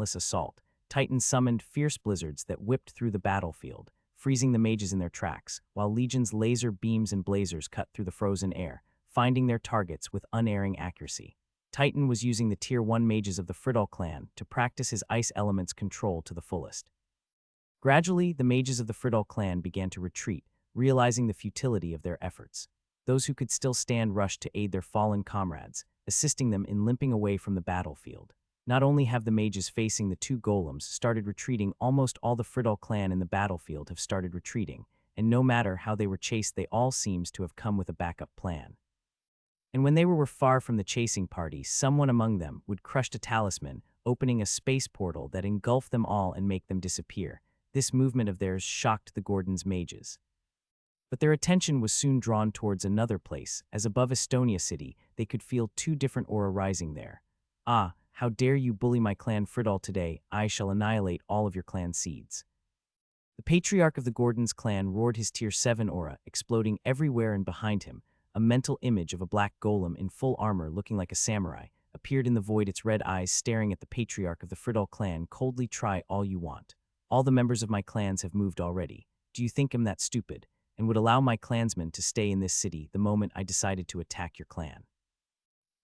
relentless assault, Titan summoned fierce blizzards that whipped through the battlefield, freezing the mages in their tracks, while Legion's laser beams and blazers cut through the frozen air, finding their targets with unerring accuracy. Titan was using the Tier 1 mages of the Friddle clan to practice his ice element's control to the fullest. Gradually, the mages of the Friddle clan began to retreat, realizing the futility of their efforts. Those who could still stand rushed to aid their fallen comrades, assisting them in limping away from the battlefield. Not only have the mages facing the two golems started retreating, almost all the Friddle clan in the battlefield have started retreating, and no matter how they were chased, they all seems to have come with a backup plan. And when they were far from the chasing party, someone among them would crush a talisman, opening a space portal that engulfed them all and make them disappear. This movement of theirs shocked the Gordon's mages. But their attention was soon drawn towards another place, as above Estonia City, they could feel two different aura rising there. "Ah, how dare you bully my clan Friddle today? I shall annihilate all of your clan seeds." The patriarch of the Gordon's clan roared his Tier 7 aura, exploding everywhere, and behind him, a mental image of a black golem in full armor looking like a samurai appeared in the void, its red eyes staring at the patriarch of the Friddle clan coldly. "Try all you want. All the members of my clans have moved already. Do you think I'm that stupid, and would allow my clansmen to stay in this city the moment I decided to attack your clan?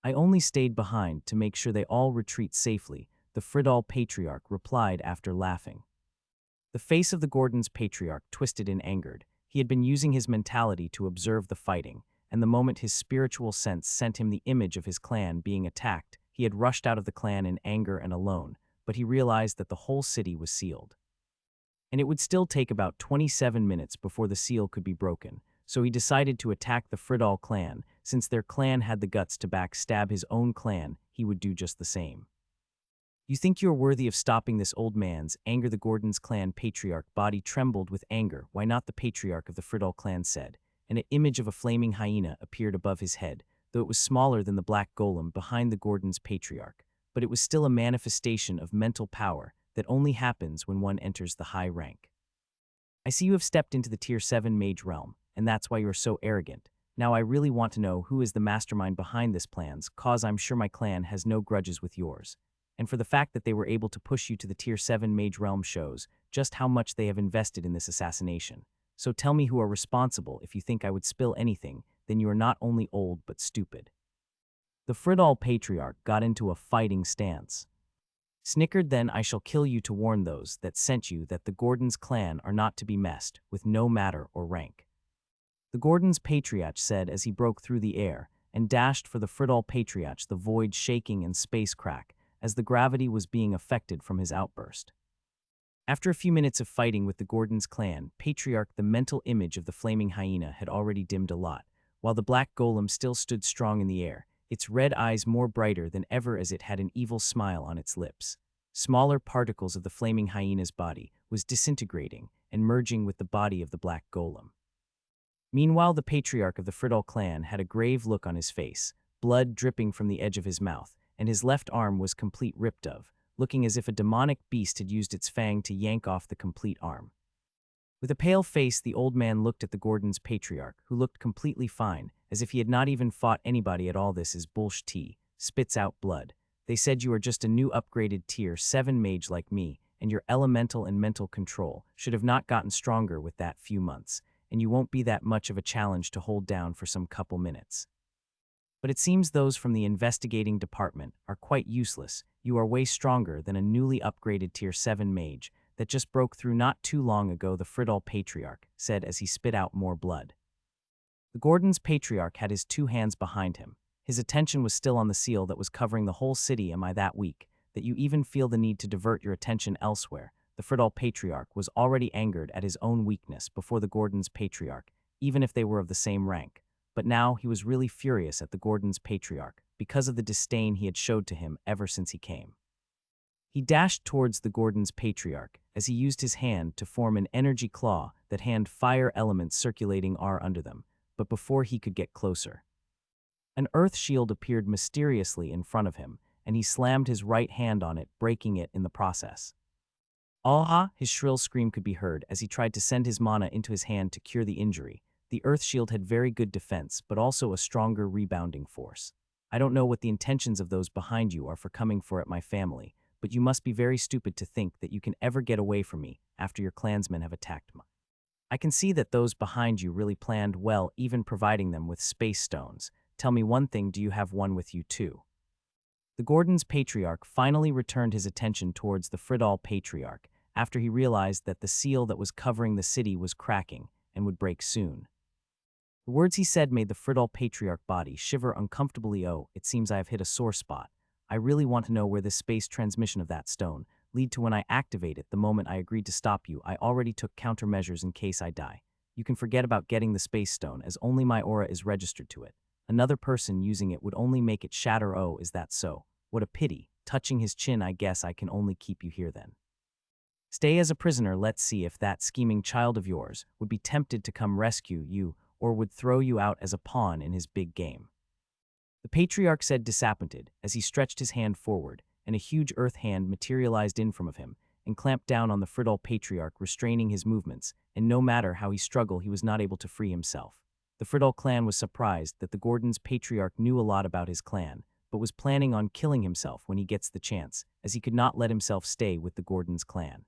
I only stayed behind to make sure they all retreat safely," the Friddle patriarch replied after laughing. The face of the Gordon's patriarch twisted in anger. He had been using his mentality to observe the fighting, and the moment his spiritual sense sent him the image of his clan being attacked, he had rushed out of the clan in anger and alone, but he realized that the whole city was sealed. And it would still take about 27 minutes before the seal could be broken, so he decided to attack the Friddle clan. Since their clan had the guts to backstab his own clan, he would do just the same. "You think you're worthy of stopping this old man's anger?" The Gordon's clan patriarch body trembled with anger. "Why not?" the patriarch of the Friddle clan said, and an image of a flaming hyena appeared above his head, though it was smaller than the black golem behind the Gordon's patriarch, but it was still a manifestation of mental power that only happens when one enters the high rank. "I see you have stepped into the Tier 7 mage realm, and that's why you're so arrogant. Now I really want to know who is the mastermind behind this plans, cause I'm sure my clan has no grudges with yours. And for the fact that they were able to push you to the Tier 7 mage realm shows just how much they have invested in this assassination. So tell me who are responsible. If you think I would spill anything, then you are not only old but stupid." The Friddle patriarch got into a fighting stance. Snickered, "Then I shall kill you to warn those that sent you that the Gordon's clan are not to be messed with, no matter or rank." The Gordon's patriarch said as he broke through the air and dashed for the Friddle patriarch, the void shaking and space crack as the gravity was being affected from his outburst. After a few minutes of fighting with the Gordon's clan patriarch, the mental image of the flaming hyena had already dimmed a lot, while the black golem still stood strong in the air, its red eyes more brighter than ever as it had an evil smile on its lips. Smaller particles of the flaming hyena's body was disintegrating and merging with the body of the black golem. Meanwhile, the patriarch of the Friddle clan had a grave look on his face, blood dripping from the edge of his mouth, and his left arm was complete ripped of, looking as if a demonic beast had used its fang to yank off the complete arm. With a pale face, the old man looked at the Gordon's patriarch, who looked completely fine, as if he had not even fought anybody at all. "This is bullshit. Spits out blood. They said you are just a new upgraded Tier 7 mage like me, and your elemental and mental control should have not gotten stronger with that few months, and you won't be that much of a challenge to hold down for some couple minutes. But it seems those from the investigating department are quite useless. You are way stronger than a newly upgraded Tier 7 mage that just broke through not too long ago," the Friddle patriarch said as he spit out more blood. The Gordon's patriarch had his two hands behind him. His attention was still on the seal that was covering the whole city. "Am I that weak that you even feel the need to divert your attention elsewhere?" The Friddle patriarch was already angered at his own weakness before the Gordon's patriarch, even if they were of the same rank. But now he was really furious at the Gordon's patriarch because of the disdain he had showed to him ever since he came. He dashed towards the Gordon's patriarch as he used his hand to form an energy claw that had fire elements circulating under them, but before he could get closer, an earth shield appeared mysteriously in front of him, and he slammed his right hand on it, breaking it in the process. "Ah!" His shrill scream could be heard as he tried to send his mana into his hand to cure the injury. The earth shield had very good defense, but also a stronger rebounding force. "I don't know what the intentions of those behind you are for coming for at my family, but you must be very stupid to think that you can ever get away from me after your clansmen have attacked me. I can see that those behind you really planned well, even providing them with space stones. Tell me one thing, do you have one with you too? The Gordon's patriarch finally returned his attention towards the Friddall patriarch after he realized that the seal that was covering the city was cracking and would break soon. The words he said made the Friddall patriarch body shiver uncomfortably. Oh, it seems I have hit a sore spot. I really want to know where this space transmission of that stone lead to when I activate it. The moment I agreed to stop you, I already took countermeasures in case I die. You can forget about getting the space stone, as only my aura is registered to it. Another person using it would only make it shatter. Oh, is that so? What a pity. Touching his chin, I guess I can only keep you here then. Stay as a prisoner. Let's see if that scheming child of yours would be tempted to come rescue you or would throw you out as a pawn in his big game. The patriarch said, disappointed, as he stretched his hand forward, and a huge earth hand materialized in front of him and clamped down on the Friddall patriarch, restraining his movements, and no matter how he struggled, he was not able to free himself. The Friddall clan was surprised that the Gordon's patriarch knew a lot about his clan, but was planning on killing himself when he gets the chance, as he could not let himself stay with the Gordon's clan.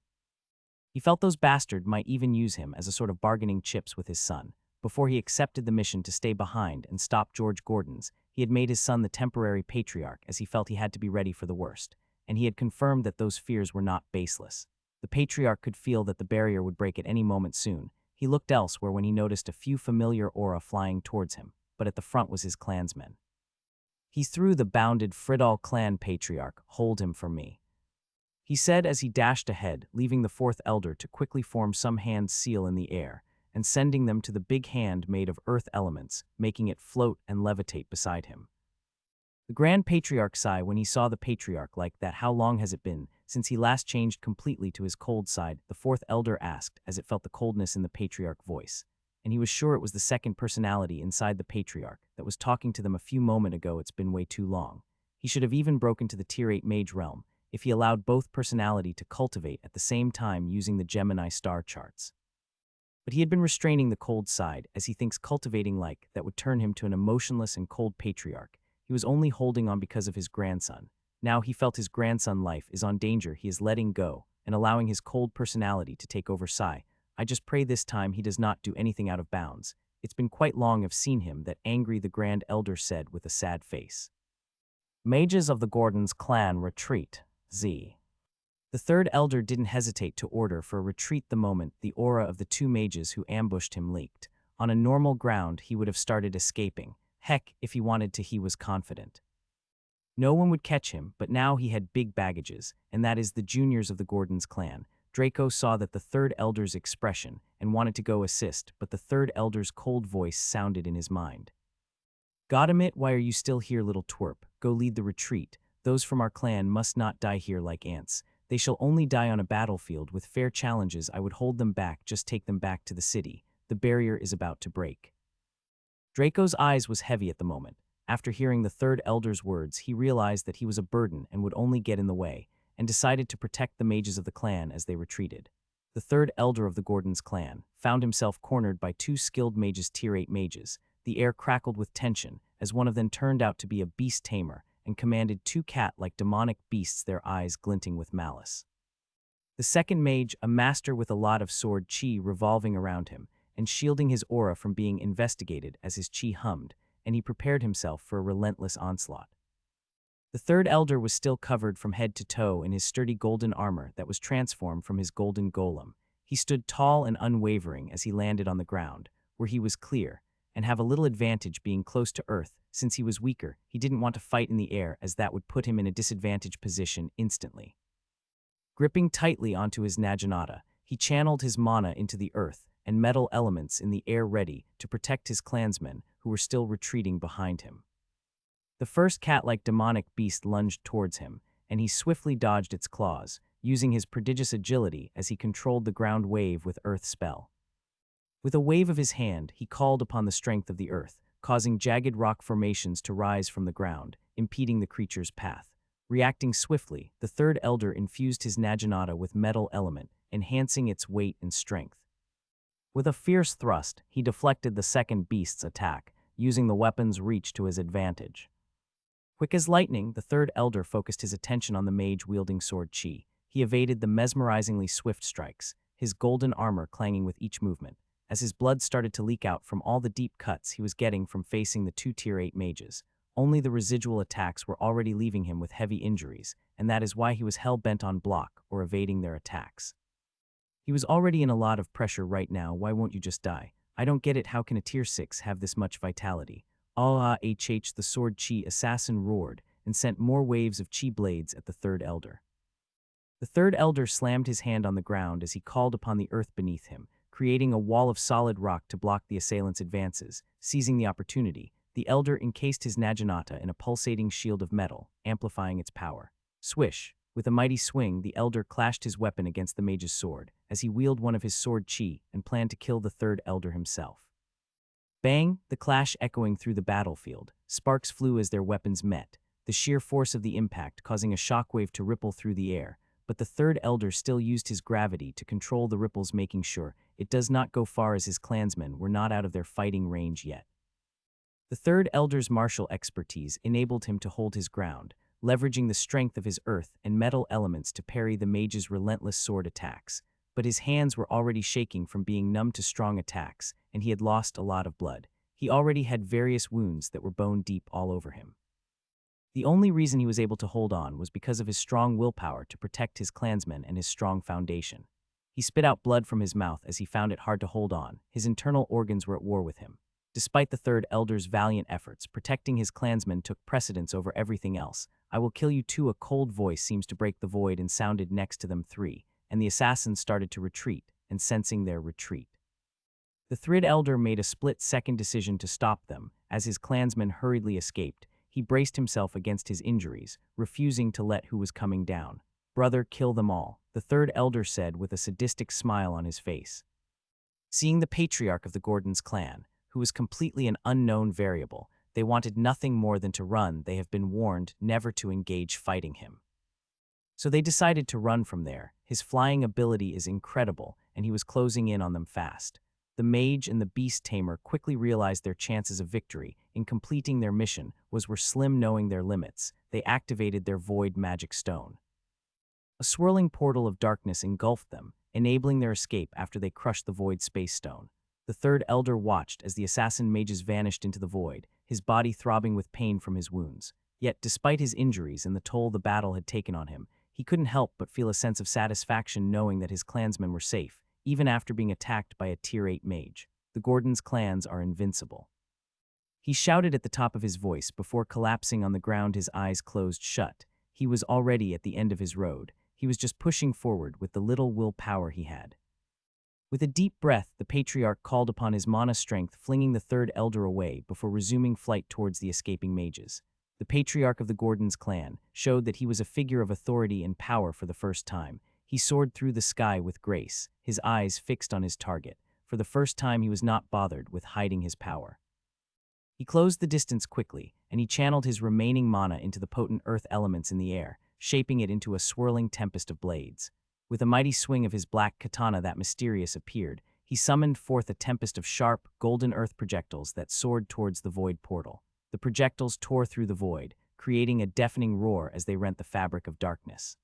He felt those bastards might even use him as a sort of bargaining chips with his son. Before he accepted the mission to stay behind and stop George Gordon's, he had made his son the temporary patriarch, as he felt he had to be ready for the worst, and he had confirmed that those fears were not baseless. The patriarch could feel that the barrier would break at any moment soon. He looked elsewhere when he noticed a few familiar aura flying towards him, but at the front was his clansman. He threw the bounded Friddall clan patriarch. Hold him for me, he said as he dashed ahead, leaving the fourth elder to quickly form some hand seal in the air, and sending them to the big hand made of earth elements, making it float and levitate beside him. The Grand Patriarch sighed when he saw the patriarch like that. How long has it been since he last changed completely to his cold side? The fourth elder asked, as it felt the coldness in the patriarch voice, and he was sure it was the second personality inside the patriarch that was talking to them a few moments ago. It's been way too long. He should have even broken to the Tier 8 Mage realm if he allowed both personality to cultivate at the same time using the Gemini star charts. But he had been restraining the cold side, as he thinks cultivating like that would turn him to an emotionless and cold patriarch. He was only holding on because of his grandson. Now he felt his grandson's life is on danger. He is letting go and allowing his cold personality to take over. Sigh. I just pray this time he does not do anything out of bounds. It's been quite long I've seen him, that angry, the Grand Elder said with a sad face. Mages of the Gordon's clan retreat. Z. The third elder didn't hesitate to order for a retreat the moment the aura of the two mages who ambushed him leaked. On a normal ground, he would have started escaping. Heck, if he wanted to, he was confident. No one would catch him, but now he had big baggages, and that is the juniors of the Gordon's clan. Draco saw that the third elder's expression and wanted to go assist, but the third elder's cold voice sounded in his mind. Goddammit, why are you still here, little twerp? Go lead the retreat. Those from our clan must not die here like ants. They shall only die on a battlefield with fair challenges. I would hold them back, just take them back to the city. The barrier is about to break. Draco's eyes was heavy at the moment. After hearing the third elder's words, he realized that he was a burden and would only get in the way, and decided to protect the mages of the clan as they retreated. The third elder of the Gordon's clan found himself cornered by two skilled mages, Tier 8 mages. The air crackled with tension as one of them turned out to be a beast tamer and commanded two cat-like demonic beasts, their eyes glinting with malice. The second mage, a master with a lot of sword chi revolving around him and shielding his aura from being investigated as his chi hummed, and he prepared himself for a relentless onslaught. The third elder was still covered from head to toe in his sturdy golden armor that was transformed from his golden golem. He stood tall and unwavering as he landed on the ground, where he was clear, and have a little advantage being close to earth. Since he was weaker, he didn't want to fight in the air, as that would put him in a disadvantaged position instantly. Gripping tightly onto his naginata, he channeled his mana into the earth and metal elements in the air, ready to protect his clansmen who were still retreating behind him. The first cat-like demonic beast lunged towards him, and he swiftly dodged its claws, using his prodigious agility as he controlled the ground wave with earth spell. With a wave of his hand, he called upon the strength of the earth, causing jagged rock formations to rise from the ground, impeding the creature's path. Reacting swiftly, the third elder infused his naginata with metal element, enhancing its weight and strength. With a fierce thrust, he deflected the second beast's attack, using the weapon's reach to his advantage. Quick as lightning, the third elder focused his attention on the mage wielding sword Chi. He evaded the mesmerizingly swift strikes, his golden armor clanging with each movement, as his blood started to leak out from all the deep cuts he was getting from facing the two Tier 8 mages. Only the residual attacks were already leaving him with heavy injuries, and that is why he was hell-bent on block or evading their attacks. He was already in a lot of pressure right now. Why won't you just die? I don't get it. How can a Tier 6 have this much vitality? The sword Chi assassin roared and sent more waves of Chi blades at the third elder. The third elder slammed his hand on the ground as he called upon the earth beneath him, creating a wall of solid rock to block the assailant's advances. Seizing the opportunity, the elder encased his naginata in a pulsating shield of metal, amplifying its power. Swish! With a mighty swing, the elder clashed his weapon against the mage's sword, as he wielded one of his sword Chi and planned to kill the third elder himself. Bang! The clash echoing through the battlefield. Sparks flew as their weapons met, the sheer force of the impact causing a shockwave to ripple through the air, but the third elder still used his gravity to control the ripples, making sure it does not go far as his clansmen were not out of their fighting range yet. The third elder's martial expertise enabled him to hold his ground, leveraging the strength of his earth and metal elements to parry the mage's relentless sword attacks, but his hands were already shaking from being numb to strong attacks, and he had lost a lot of blood. He already had various wounds that were bone deep all over him. The only reason he was able to hold on was because of his strong willpower to protect his clansmen and his strong foundation. He spit out blood from his mouth as he found it hard to hold on. His internal organs were at war with him. Despite the third elder's valiant efforts, protecting his clansmen took precedence over everything else. I will kill you too. A cold voice seems to break the void and sounded next to them three, and the assassins started to retreat, and sensing their retreat, the third elder made a split-second decision to stop them. As his clansmen hurriedly escaped, he braced himself against his injuries, refusing to let who was coming down. Brother, kill them all, the third elder said with a sadistic smile on his face. Seeing the patriarch of the Gordon's clan, who was completely an unknown variable, they wanted nothing more than to run. They have been warned never to engage fighting him. So they decided to run from there. His flying ability is incredible, and he was closing in on them fast. The mage and the beast tamer quickly realized their chances of victory in completing their mission were slim. Knowing their limits, they activated their void magic stone. A swirling portal of darkness engulfed them, enabling their escape after they crushed the void space stone. The third elder watched as the assassin mages vanished into the void, his body throbbing with pain from his wounds. Yet, despite his injuries and the toll the battle had taken on him, he couldn't help but feel a sense of satisfaction knowing that his clansmen were safe, even after being attacked by a Tier 8 mage. The Gordon's clans are invincible. He shouted at the top of his voice before collapsing on the ground, his eyes closed shut. He was already at the end of his road. He was just pushing forward with the little willpower he had. With a deep breath, the patriarch called upon his mana strength, flinging the third elder away before resuming flight towards the escaping mages. The patriarch of the Gordon's clan showed that he was a figure of authority and power for the first time. He soared through the sky with grace, his eyes fixed on his target. For the first time, he was not bothered with hiding his power. He closed the distance quickly, and he channeled his remaining mana into the potent earth elements in the air, shaping it into a swirling tempest of blades. With a mighty swing of his black katana that mysterious appeared, he summoned forth a tempest of sharp, golden earth projectiles that soared towards the void portal. The projectiles tore through the void, creating a deafening roar as they rent the fabric of darkness.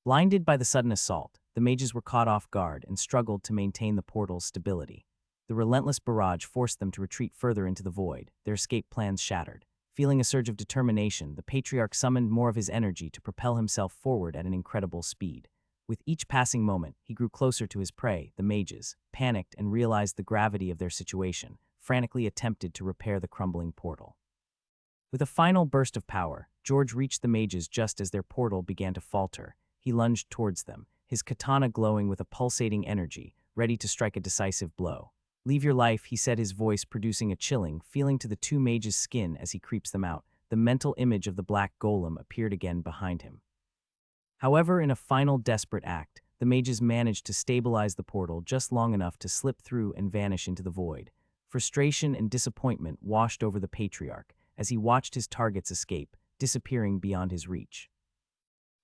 Blinded by the sudden assault, the mages were caught off guard and struggled to maintain the portal's stability. The relentless barrage forced them to retreat further into the void, their escape plans shattered. Feeling a surge of determination, the patriarch summoned more of his energy to propel himself forward at an incredible speed. With each passing moment, he grew closer to his prey, the mages, panicked and realized the gravity of their situation, frantically attempted to repair the crumbling portal. With a final burst of power, George reached the mages just as their portal began to falter. He lunged towards them, his katana glowing with a pulsating energy, ready to strike a decisive blow. "Leave your life," he said, his voice producing a chilling feeling to the two mages' skin as he creeps them out. The mental image of the black golem appeared again behind him. However, in a final desperate act, the mages managed to stabilize the portal just long enough to slip through and vanish into the void. Frustration and disappointment washed over the patriarch as he watched his targets escape, disappearing beyond his reach.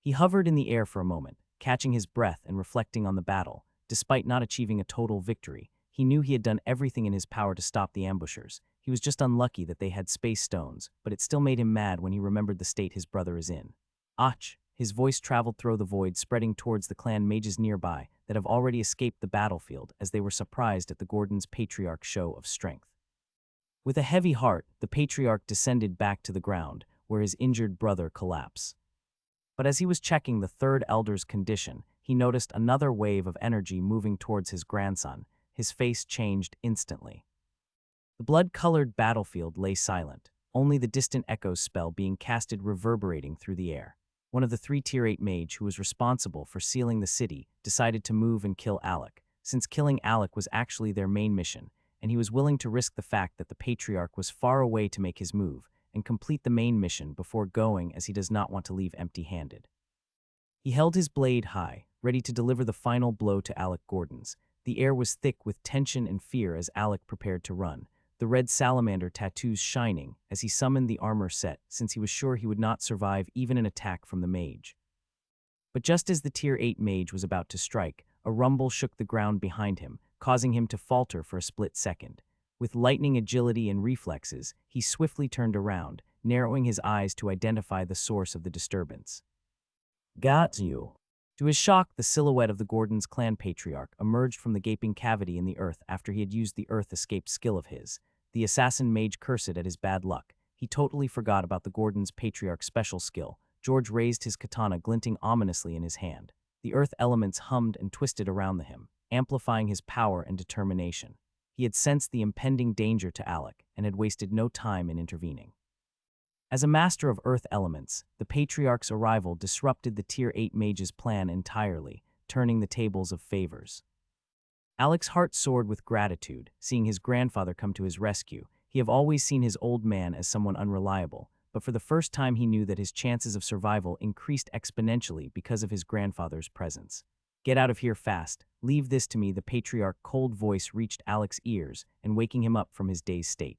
He hovered in the air for a moment, catching his breath and reflecting on the battle. Despite not achieving a total victory, He knew he had done everything in his power to stop the ambushers. He was just unlucky that they had space stones, but it still made him mad when he remembered the state his brother is in. Ach! His voice traveled through the void, spreading towards the clan mages nearby that have already escaped the battlefield as they were surprised at the Gordon's patriarch's show of strength. With a heavy heart, the patriarch descended back to the ground, where his injured brother collapsed. But as he was checking the third elder's condition, he noticed another wave of energy moving towards his grandson. His face changed instantly. The blood-colored battlefield lay silent, only the distant echoes spell being casted reverberating through the air. One of the 3 Tier 8 mage who was responsible for sealing the city decided to move and kill Alec, since killing Alec was actually their main mission, and he was willing to risk the fact that the patriarch was far away to make his move and complete the main mission before going, as he does not want to leave empty-handed. He held his blade high, ready to deliver the final blow to Alec Gordon's. The air was thick with tension and fear as Alec prepared to run, the red salamander tattoos shining as he summoned the armor set, since he was sure he would not survive even an attack from the mage. But just as the Tier 8 mage was about to strike, a rumble shook the ground behind him, causing him to falter for a split second. With lightning agility and reflexes, he swiftly turned around, narrowing his eyes to identify the source of the disturbance. "Got you." To his shock, the silhouette of the Gordon's clan patriarch emerged from the gaping cavity in the earth after he had used the earth escape skill of his. The assassin mage cursed at his bad luck. He totally forgot about the Gordon's patriarch's special skill. George raised his katana, glinting ominously in his hand. The earth elements hummed and twisted around him, amplifying his power and determination. He had sensed the impending danger to Alec and had wasted no time in intervening. As a master of earth elements, the patriarch's arrival disrupted the Tier 8 mage's plan entirely, turning the tables of favors. Alec's heart soared with gratitude, seeing his grandfather come to his rescue. He had always seen his old man as someone unreliable, but for the first time he knew that his chances of survival increased exponentially because of his grandfather's presence. "Get out of here fast. Leave this to me." The patriarch's cold voice reached Alec's ears and waking him up from his dazed state.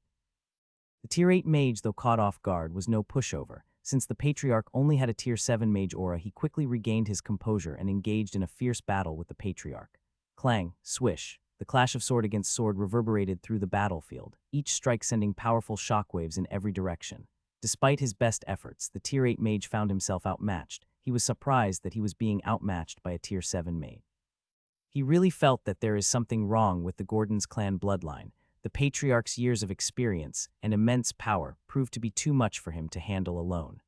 The Tier 8 mage, though caught off guard, was no pushover. Since the patriarch only had a Tier 7 mage aura, he quickly regained his composure and engaged in a fierce battle with the patriarch. Clang, swish. The clash of sword against sword reverberated through the battlefield, each strike sending powerful shockwaves in every direction. Despite his best efforts, the Tier 8 mage found himself outmatched. He was surprised that he was being outmatched by a Tier 7 mage. He really felt that there is something wrong with the Gordon's clan bloodline. The patriarch's years of experience and immense power proved to be too much for him to handle alone.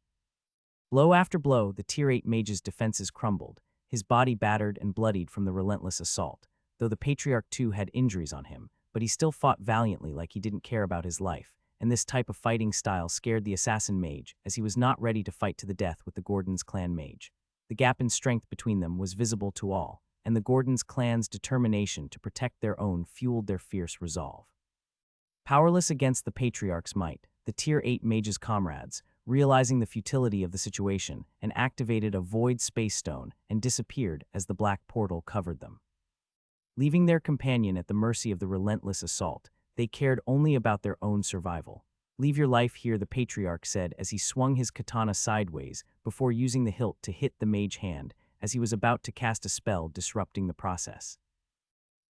Blow after blow, the Tier 8 mage's defenses crumbled, his body battered and bloodied from the relentless assault, though the patriarch too had injuries on him, but he still fought valiantly like he didn't care about his life, and this type of fighting style scared the assassin mage, as he was not ready to fight to the death with the Gordon's clan mage. The gap in strength between them was visible to all, and the Gordon's clan's determination to protect their own fueled their fierce resolve. Powerless against the patriarch's might, the Tier 8 mage's comrades, realizing the futility of the situation, and activated a void space stone and disappeared as the black portal covered them. Leaving their companion at the mercy of the relentless assault, they cared only about their own survival. "Leave your life here," the patriarch said as he swung his katana sideways before using the hilt to hit the mage hand as he was about to cast a spell disrupting the process.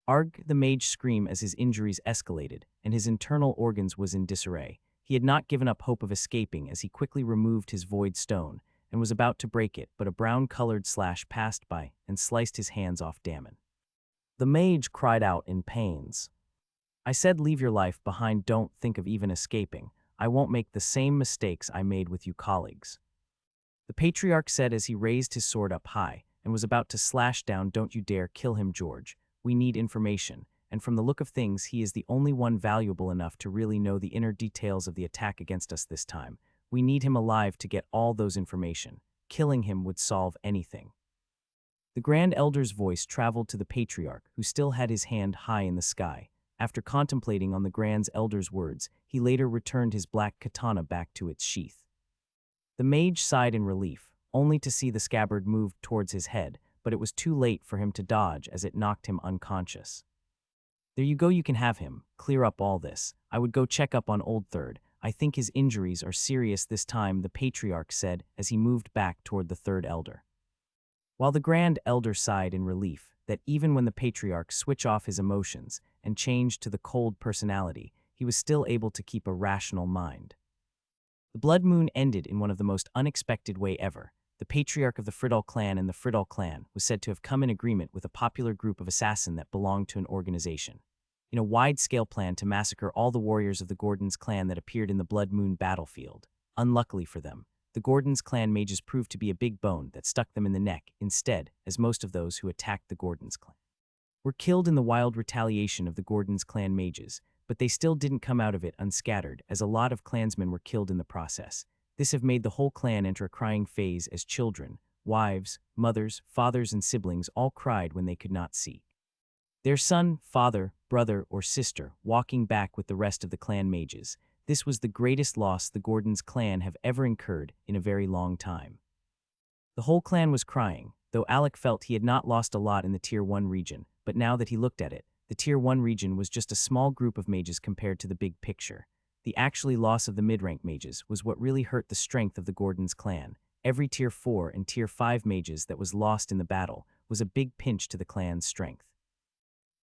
Arg! The mage screamed as his injuries escalated, and his internal organs was in disarray. He had not given up hope of escaping as he quickly removed his void stone and was about to break it, but a brown-colored slash passed by and sliced his hands off Damon. The mage cried out in pains. "I said leave your life behind, don't think of even escaping. I won't make the same mistakes I made with you colleagues." The patriarch said as he raised his sword up high and was about to slash down. "Don't you dare kill him, George. We need information, and from the look of things, he is the only one valuable enough to really know the inner details of the attack against us this time. We need him alive to get all those information. Killing him would solve anything." The Grand Elder's voice traveled to the patriarch, who still had his hand high in the sky. After contemplating on the Grand Elder's words, he later returned his black katana back to its sheath. The mage sighed in relief, only to see the scabbard move towards his head, but it was too late for him to dodge as it knocked him unconscious. "There you go, you can have him. Clear up all this. I would go check up on Old Third. I think his injuries are serious this time," the patriarch said as he moved back toward the Third Elder. While the Grand Elder sighed in relief, that even when the patriarch switched off his emotions and changed to the cold personality, he was still able to keep a rational mind. The blood moon ended in one of the most unexpected way ever. The patriarch of the Friddall clan and the Friddall clan was said to have come in agreement with a popular group of assassins that belonged to an organization, in a wide-scale plan to massacre all the warriors of the Gordon's clan that appeared in the blood moon battlefield. Unluckily for them, the Gordon's clan mages proved to be a big bone that stuck them in the neck instead, as most of those who attacked the Gordon's clan were killed in the wild retaliation of the Gordon's clan mages, but they still didn't come out of it unscattered, as a lot of clansmen were killed in the process. This have made the whole clan enter a crying phase as children, wives, mothers, fathers, and siblings all cried when they could not see their son, father, brother, or sister walking back with the rest of the clan mages. This was the greatest loss the Gordon's clan have ever incurred in a very long time. The whole clan was crying, though Alec felt he had not lost a lot in the Tier 1 region, but now that he looked at it, the Tier 1 region was just a small group of mages compared to the big picture. The actually loss of the mid-rank mages was what really hurt the strength of the Gordon's clan. Every Tier 4 and Tier 5 mages that was lost in the battle was a big pinch to the clan's strength.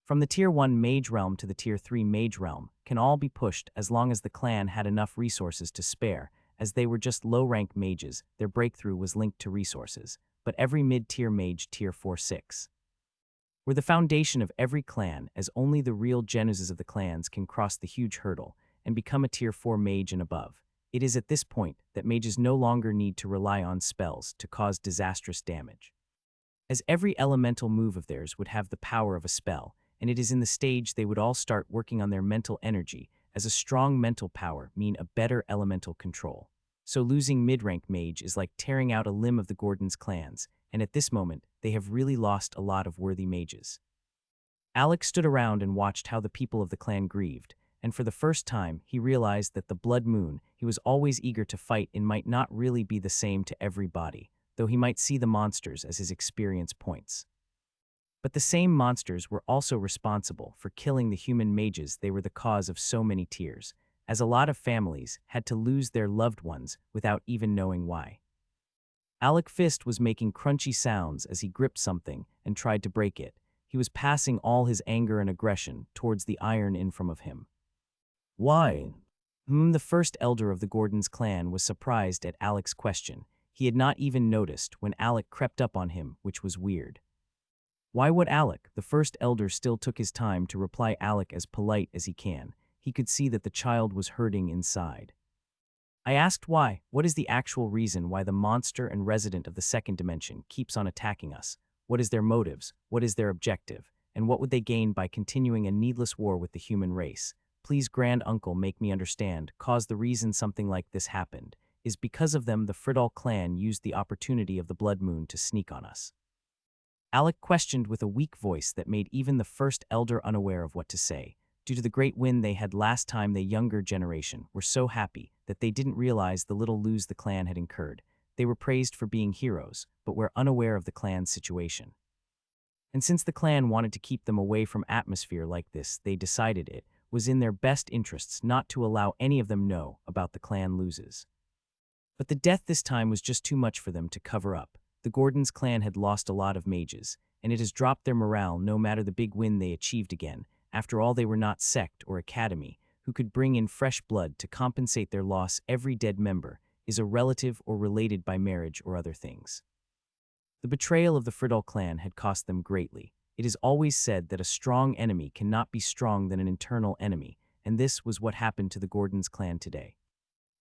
From the Tier 1 Mage realm to the Tier 3 Mage realm can all be pushed as long as the clan had enough resources to spare, as they were just low-rank mages. Their breakthrough was linked to resources, but every mid-tier mage Tier 4-6 were the foundation of every clan, as only the real genuses of the clans can cross the huge hurdle and become a Tier 4 mage and above. It is at this point that mages no longer need to rely on spells to cause disastrous damage, as every elemental move of theirs would have the power of a spell, and it is in the stage they would all start working on their mental energy, as a strong mental power mean a better elemental control. So losing mid-rank mage is like tearing out a limb of the Gordon's clans, and at this moment, they have really lost a lot of worthy mages. Alex stood around and watched how the people of the clan grieved, and for the first time, he realized that the blood moon he was always eager to fight in might not really be the same to everybody, though he might see the monsters as his experience points. But the same monsters were also responsible for killing the human mages. They were the cause of so many tears, as a lot of families had to lose their loved ones without even knowing why. Alec Fist was making crunchy sounds as he gripped something and tried to break it. He was passing all his anger and aggression towards the iron in front of him. Why? The first elder of the Gordon's clan was surprised at Alec's question. He had not even noticed when Alec crept up on him, which was weird. Why would Alec? The first elder still took his time to reply Alec as polite as he can. He could see that the child was hurting inside. I asked why. What is the actual reason why the monster and resident of the second dimension keeps on attacking us? What is their motives? What is their objective? And what would they gain by continuing a needless war with the human race? Please, grand uncle, make me understand. Cause the reason something like this happened is because of them the Friddall clan used the opportunity of the blood moon to sneak on us. Alec questioned with a weak voice that made even the first elder unaware of what to say. Due to the great win they had last time, the younger generation were so happy that they didn't realize the little lose the clan had incurred. They were praised for being heroes, but were unaware of the clan's situation. And since the clan wanted to keep them away from atmosphere like this, they decided it was in their best interests not to allow any of them know about the clan loses. But the death this time was just too much for them to cover up. The Gordon's clan had lost a lot of mages, and it has dropped their morale no matter the big win they achieved again. After all, they were not sect or academy who could bring in fresh blood to compensate their loss. Every dead member is a relative or related by marriage or other things. The betrayal of the Friddall clan had cost them greatly. It is always said that a strong enemy cannot be stronger than an internal enemy, and this was what happened to the Gordon's clan today.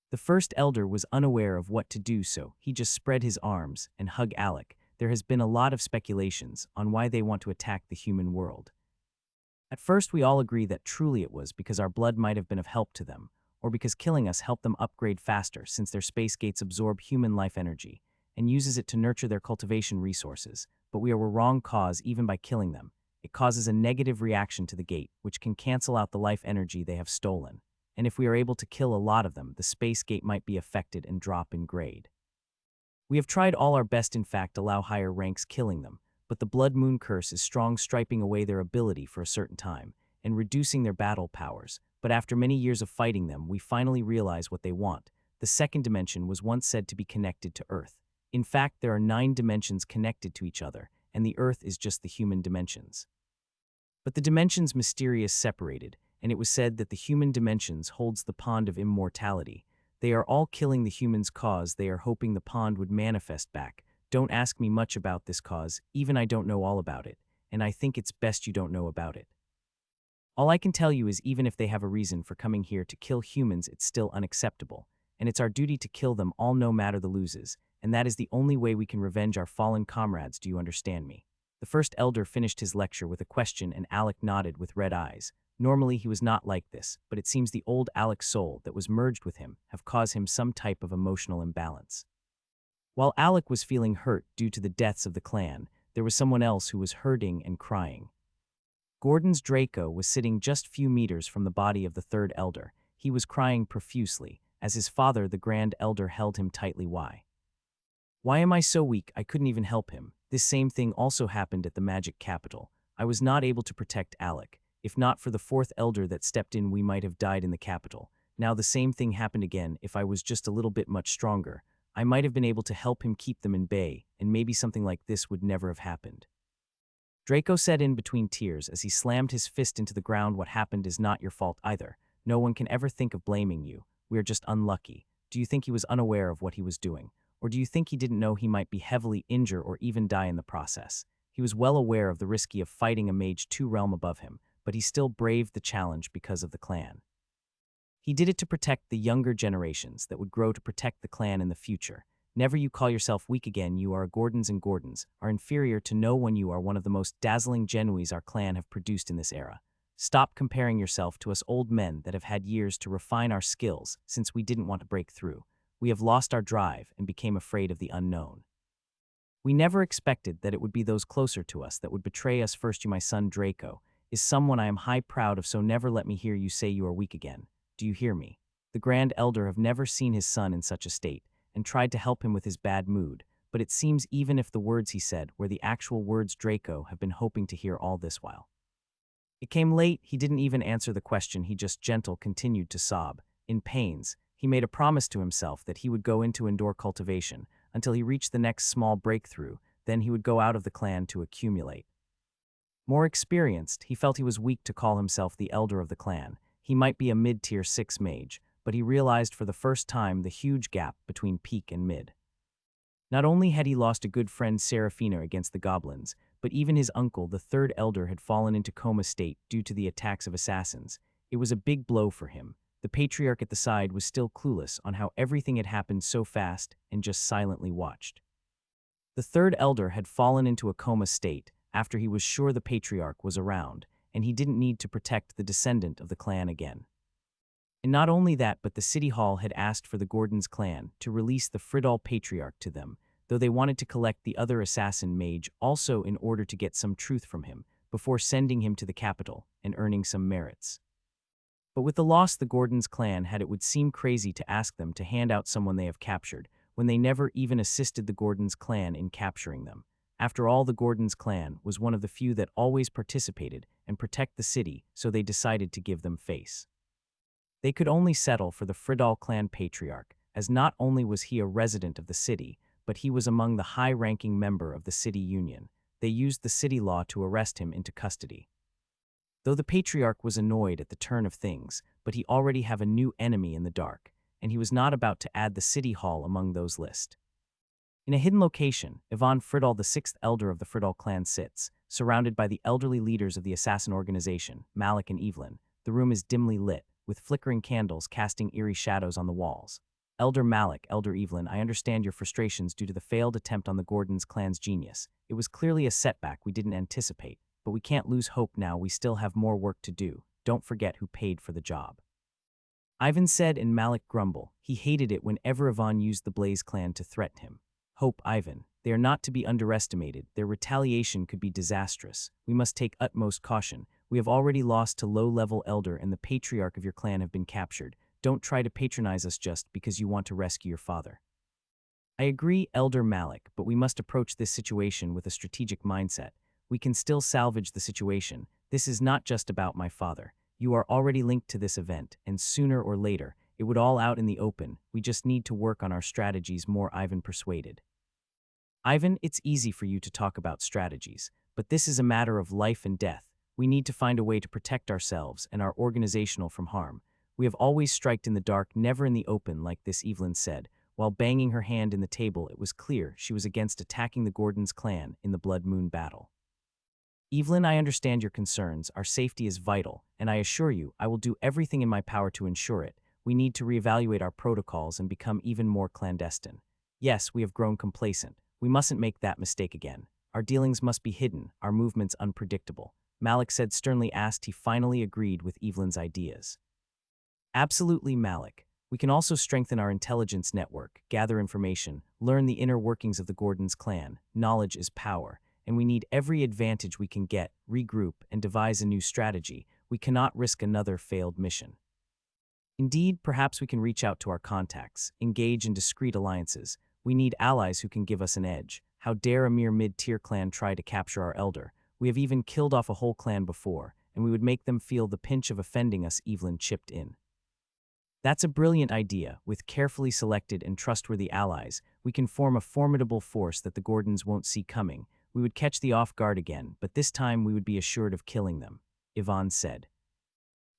The first elder was unaware of what to do, so he just spread his arms and hugged Alec. There has been a lot of speculations on why they want to attack the human world. At first, we all agree that truly it was because our blood might have been of help to them, or because killing us helped them upgrade faster since their space gates absorb human life energy and uses it to nurture their cultivation resources. But we are a wrong cause even by killing them. It causes a negative reaction to the gate, which can cancel out the life energy they have stolen. And if we are able to kill a lot of them, the space gate might be affected and drop in grade. We have tried all our best, in fact, allow higher ranks killing them, but the blood moon curse is strong, striping away their ability for a certain time and reducing their battle powers. But after many years of fighting them, we finally realize what they want. The second dimension was once said to be connected to Earth. In fact, there are 9 dimensions connected to each other, and the earth is just the human dimensions. But the dimensions mysterious separated, and it was said that the human dimensions holds the pond of immortality. They are all killing the humans' cause they are hoping the pond would manifest back. Don't ask me much about this cause, even I don't know all about it, and I think it's best you don't know about it. All I can tell you is even if they have a reason for coming here to kill humans, it's still unacceptable, and it's our duty to kill them all no matter the loses, and that is the only way we can revenge our fallen comrades. Do you understand me? The first elder finished his lecture with a question and Alec nodded with red eyes. Normally he was not like this, but it seems the old Alec soul that was merged with him have caused him some type of emotional imbalance. While Alec was feeling hurt due to the deaths of the clan, there was someone else who was hurting and crying. Gordon's Draco was sitting just few meters from the body of the third elder. He was crying profusely, as his father, the grand elder, held him tightly. Why am I so weak? I couldn't even help him. This same thing also happened at the magic capital. I was not able to protect Alec. If not for the fourth elder that stepped in, we might have died in the capital. Now the same thing happened again. If I was just a little bit much stronger, I might have been able to help him keep them in bay, and maybe something like this would never have happened. Draco said in between tears as he slammed his fist into the ground. What happened is not your fault either. No one can ever think of blaming you. We are just unlucky. Do you think he was unaware of what he was doing? Or do you think he didn't know he might be heavily injured or even die in the process? He was well aware of the risk of fighting a mage 2 realm above him, but he still braved the challenge because of the clan. He did it to protect the younger generations that would grow to protect the clan in the future. Never you call yourself weak again. You are Gordons, and Gordons are inferior to no one. You are one of the most dazzling genuines our clan have produced in this era. Stop comparing yourself to us old men that have had years to refine our skills since we didn't want to break through. We have lost our drive and became afraid of the unknown. We never expected that it would be those closer to us that would betray us first. You, my son Draco, is someone I am high proud of, so never let me hear you say you are weak again. Do you hear me? The grand elder have never seen his son in such a state and tried to help him with his bad mood, but it seems even if the words he said were the actual words, Draco have been hoping to hear all this while. It came late. He didn't even answer the question. He just continued to sob. In pains, he made a promise to himself that he would go into indoor cultivation until he reached the next small breakthrough, then he would go out of the clan to accumulate. More experienced, he felt he was weak to call himself the elder of the clan. He might be a mid-tier 6 mage, but he realized for the first time the huge gap between peak and mid. Not only had he lost a good friend Seraphina against the goblins, but even his uncle, the third elder, had fallen into coma state due to the attacks of assassins. It was a big blow for him. The patriarch at the side was still clueless on how everything had happened so fast and just silently watched. The third elder had fallen into a coma state after he was sure the patriarch was around, and he didn't need to protect the descendant of the clan again. And not only that, but the city hall had asked for the Gordons clan to release the Friddall patriarch to them, though they wanted to collect the other assassin mage also in order to get some truth from him before sending him to the capital and earning some merits. But with the loss the Gordons clan had, it would seem crazy to ask them to hand out someone they have captured when they never even assisted the Gordons clan in capturing them. After all, the Gordons clan was one of the few that always participated and protect the city, so they decided to give them face. They could only settle for the Friddall clan patriarch, as not only was he a resident of the city, but he was among the high-ranking member of the city union. They used the city law to arrest him into custody. Though the patriarch was annoyed at the turn of things, but he already have a new enemy in the dark, and he was not about to add the city hall among those list. In a hidden location, Yvonne Friddall, the 6th elder of the Friddall clan, sits, surrounded by the elderly leaders of the assassin organization, Malik and Evelyn. The room is dimly lit, with flickering candles casting eerie shadows on the walls. Elder Malik, Elder Evelyn, I understand your frustrations due to the failed attempt on the Gordons clan's genius. It was clearly a setback we didn't anticipate, but we can't lose hope now. We still have more work to do. Don't forget who paid for the job. Ivan said, and Malik grumbled. He hated it whenever Yvonne used the Blaze clan to threaten him. Hope, Ivan. They are not to be underestimated. Their retaliation could be disastrous. We must take utmost caution. We have already lost to low-level elder and the patriarch of your clan have been captured. Don't try to patronize us just because you want to rescue your father. I agree, Elder Malik, but we must approach this situation with a strategic mindset. We can still salvage the situation. This is not just about my father. You are already linked to this event, and sooner or later, it would all out in the open. We just need to work on our strategies more, Ivan persuaded. Ivan, it's easy for you to talk about strategies, but this is a matter of life and death. We need to find a way to protect ourselves and our organizational from harm. We have always striked in the dark, never in the open, like this, Evelyn said. While banging her hand in the table, it was clear she was against attacking the Gordons clan in the Blood Moon battle. Evelyn, I understand your concerns. Our safety is vital, and I assure you, I will do everything in my power to ensure it. We need to reevaluate our protocols and become even more clandestine. Yes, we have grown complacent. We mustn't make that mistake again. Our dealings must be hidden, our movements unpredictable. Malik said sternly, asked. He finally agreed with Evelyn's ideas. Absolutely, Malik. We can also strengthen our intelligence network, gather information, learn the inner workings of the Gordons clan. Knowledge is power, and we need every advantage we can get, regroup, and devise a new strategy. We cannot risk another failed mission. Indeed, perhaps we can reach out to our contacts, engage in discreet alliances. We need allies who can give us an edge. How dare a mere mid-tier clan try to capture our elder? We have even killed off a whole clan before, and we would make them feel the pinch of offending us, Evelyn chipped in. That's a brilliant idea. With carefully selected and trustworthy allies, we can form a formidable force that the Gordons won't see coming. We would catch the off guard again, but this time we would be assured of killing them, Yvonne said.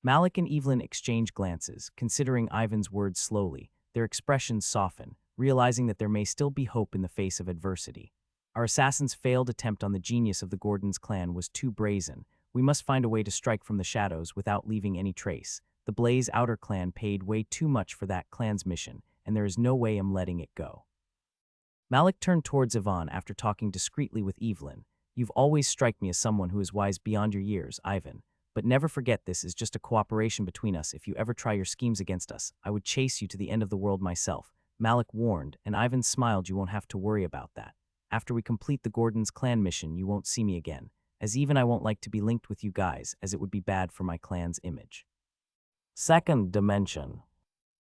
Malik and Evelyn exchanged glances, considering Ivan's words slowly. Their expressions soften, realizing that there may still be hope in the face of adversity. Our assassin's failed attempt on the genius of the Gordons clan was too brazen. We must find a way to strike from the shadows without leaving any trace. The Blaze Outer clan paid way too much for that clan's mission, and there is no way I'm letting it go. Malik turned towards Yvonne after talking discreetly with Evelyn. You've always struck me as someone who is wise beyond your years, Ivan. But never forget, this is just a cooperation between us. If you ever try your schemes against us, I would chase you to the end of the world myself. Malik warned, and Ivan smiled. You won't have to worry about that. After we complete the Gordons clan mission, you won't see me again. As even I won't like to be linked with you guys, as it would be bad for my clan's image. Second dimension.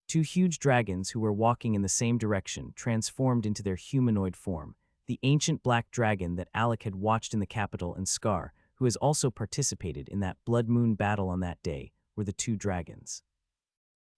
Two huge dragons who were walking in the same direction transformed into their humanoid form. The ancient black dragon that Alec had watched in the capital, and Scar, who has also participated in that Blood Moon battle on that day, were the two dragons.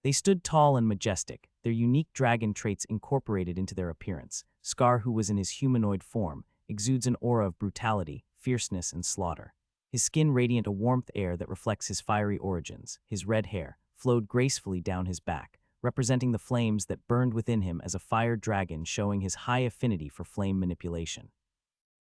They stood tall and majestic, their unique dragon traits incorporated into their appearance. Scar, who was in his humanoid form, exudes an aura of brutality, fierceness, and slaughter. His skin radiant a warmth air that reflects his fiery origins. His red hair flowed gracefully down his back, representing the flames that burned within him as a fire dragon, showing his high affinity for flame manipulation.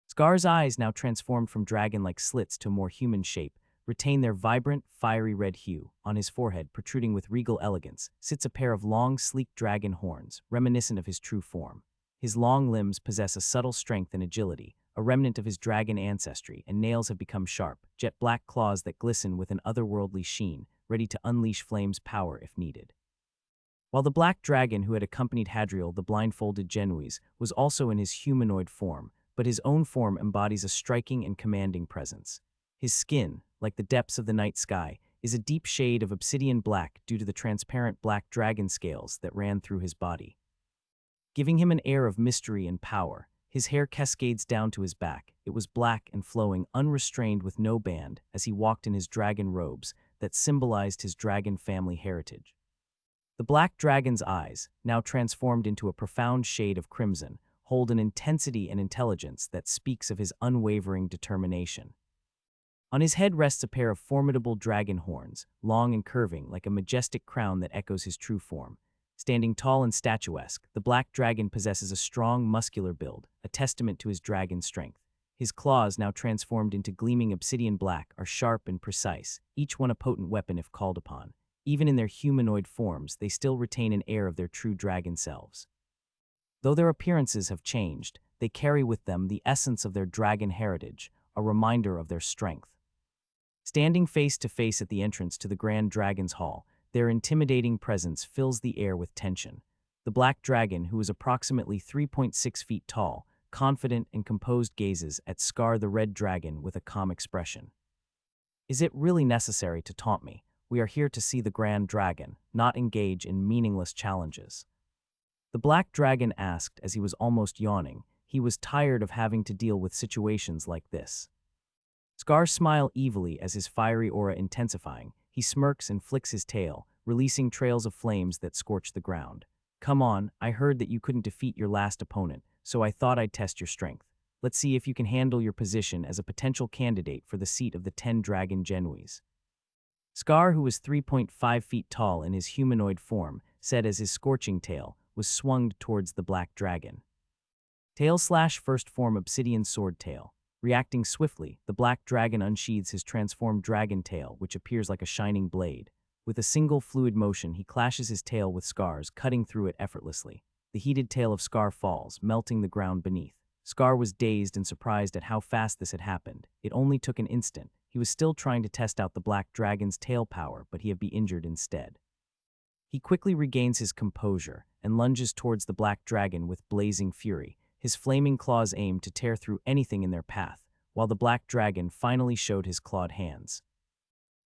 Scar's eyes, now transformed from dragon-like slits to a more human shape, retain their vibrant, fiery red hue. On his forehead, protruding with regal elegance, sits a pair of long, sleek dragon horns, reminiscent of his true form. His long limbs possess a subtle strength and agility, a remnant of his dragon ancestry, and nails have become sharp, jet-black claws that glisten with an otherworldly sheen, ready to unleash flame's power if needed. While the black dragon who had accompanied Hadriel, the blindfolded Genoese, was also in his humanoid form, but his own form embodies a striking and commanding presence. His skin, like the depths of the night sky, is a deep shade of obsidian black due to the transparent black dragon scales that ran through his body. Giving him an air of mystery and power, his hair cascades down to his back. It was black and flowing, unrestrained with no band, as he walked in his dragon robes that symbolized his dragon family heritage. The black dragon's eyes, now transformed into a profound shade of crimson, hold an intensity and intelligence that speaks of his unwavering determination. On his head rests a pair of formidable dragon horns, long and curving like a majestic crown that echoes his true form. Standing tall and statuesque, the black dragon possesses a strong, muscular build, a testament to his dragon strength. His claws, now transformed into gleaming obsidian black, are sharp and precise, each one a potent weapon if called upon. Even in their humanoid forms, they still retain an air of their true dragon selves. Though their appearances have changed, they carry with them the essence of their dragon heritage, a reminder of their strength. Standing face to face at the entrance to the Grand Dragon's Hall, their intimidating presence fills the air with tension. The black dragon, who is approximately 3.6 feet tall, confident and composed, gazes at Scar the Red Dragon with a calm expression. Is it really necessary to taunt me? We are here to see the Grand Dragon, not engage in meaningless challenges. The black dragon asked as he was almost yawning. He was tired of having to deal with situations like this. Scar smiled evilly as his fiery aura intensifying. He smirks and flicks his tail, releasing trails of flames that scorch the ground. Come on, I heard that you couldn't defeat your last opponent, so I thought I'd test your strength. Let's see if you can handle your position as a potential candidate for the seat of the 10 dragon Genuis." Scar, who was 3.5 feet tall in his humanoid form, said as his scorching tail was swung towards the black dragon. Tail/first form obsidian sword tail. Reacting swiftly, the black dragon unsheathes his transformed dragon tail, which appears like a shining blade. With a single fluid motion, he clashes his tail with Scar's, cutting through it effortlessly. The heated tail of Scar falls, melting the ground beneath. Scar was dazed and surprised at how fast this had happened. It only took an instant. He was still trying to test out the black dragon's tail power, but he had been injured instead. He quickly regains his composure and lunges towards the black dragon with blazing fury. His flaming claws aimed to tear through anything in their path, while the black dragon finally showed his clawed hands.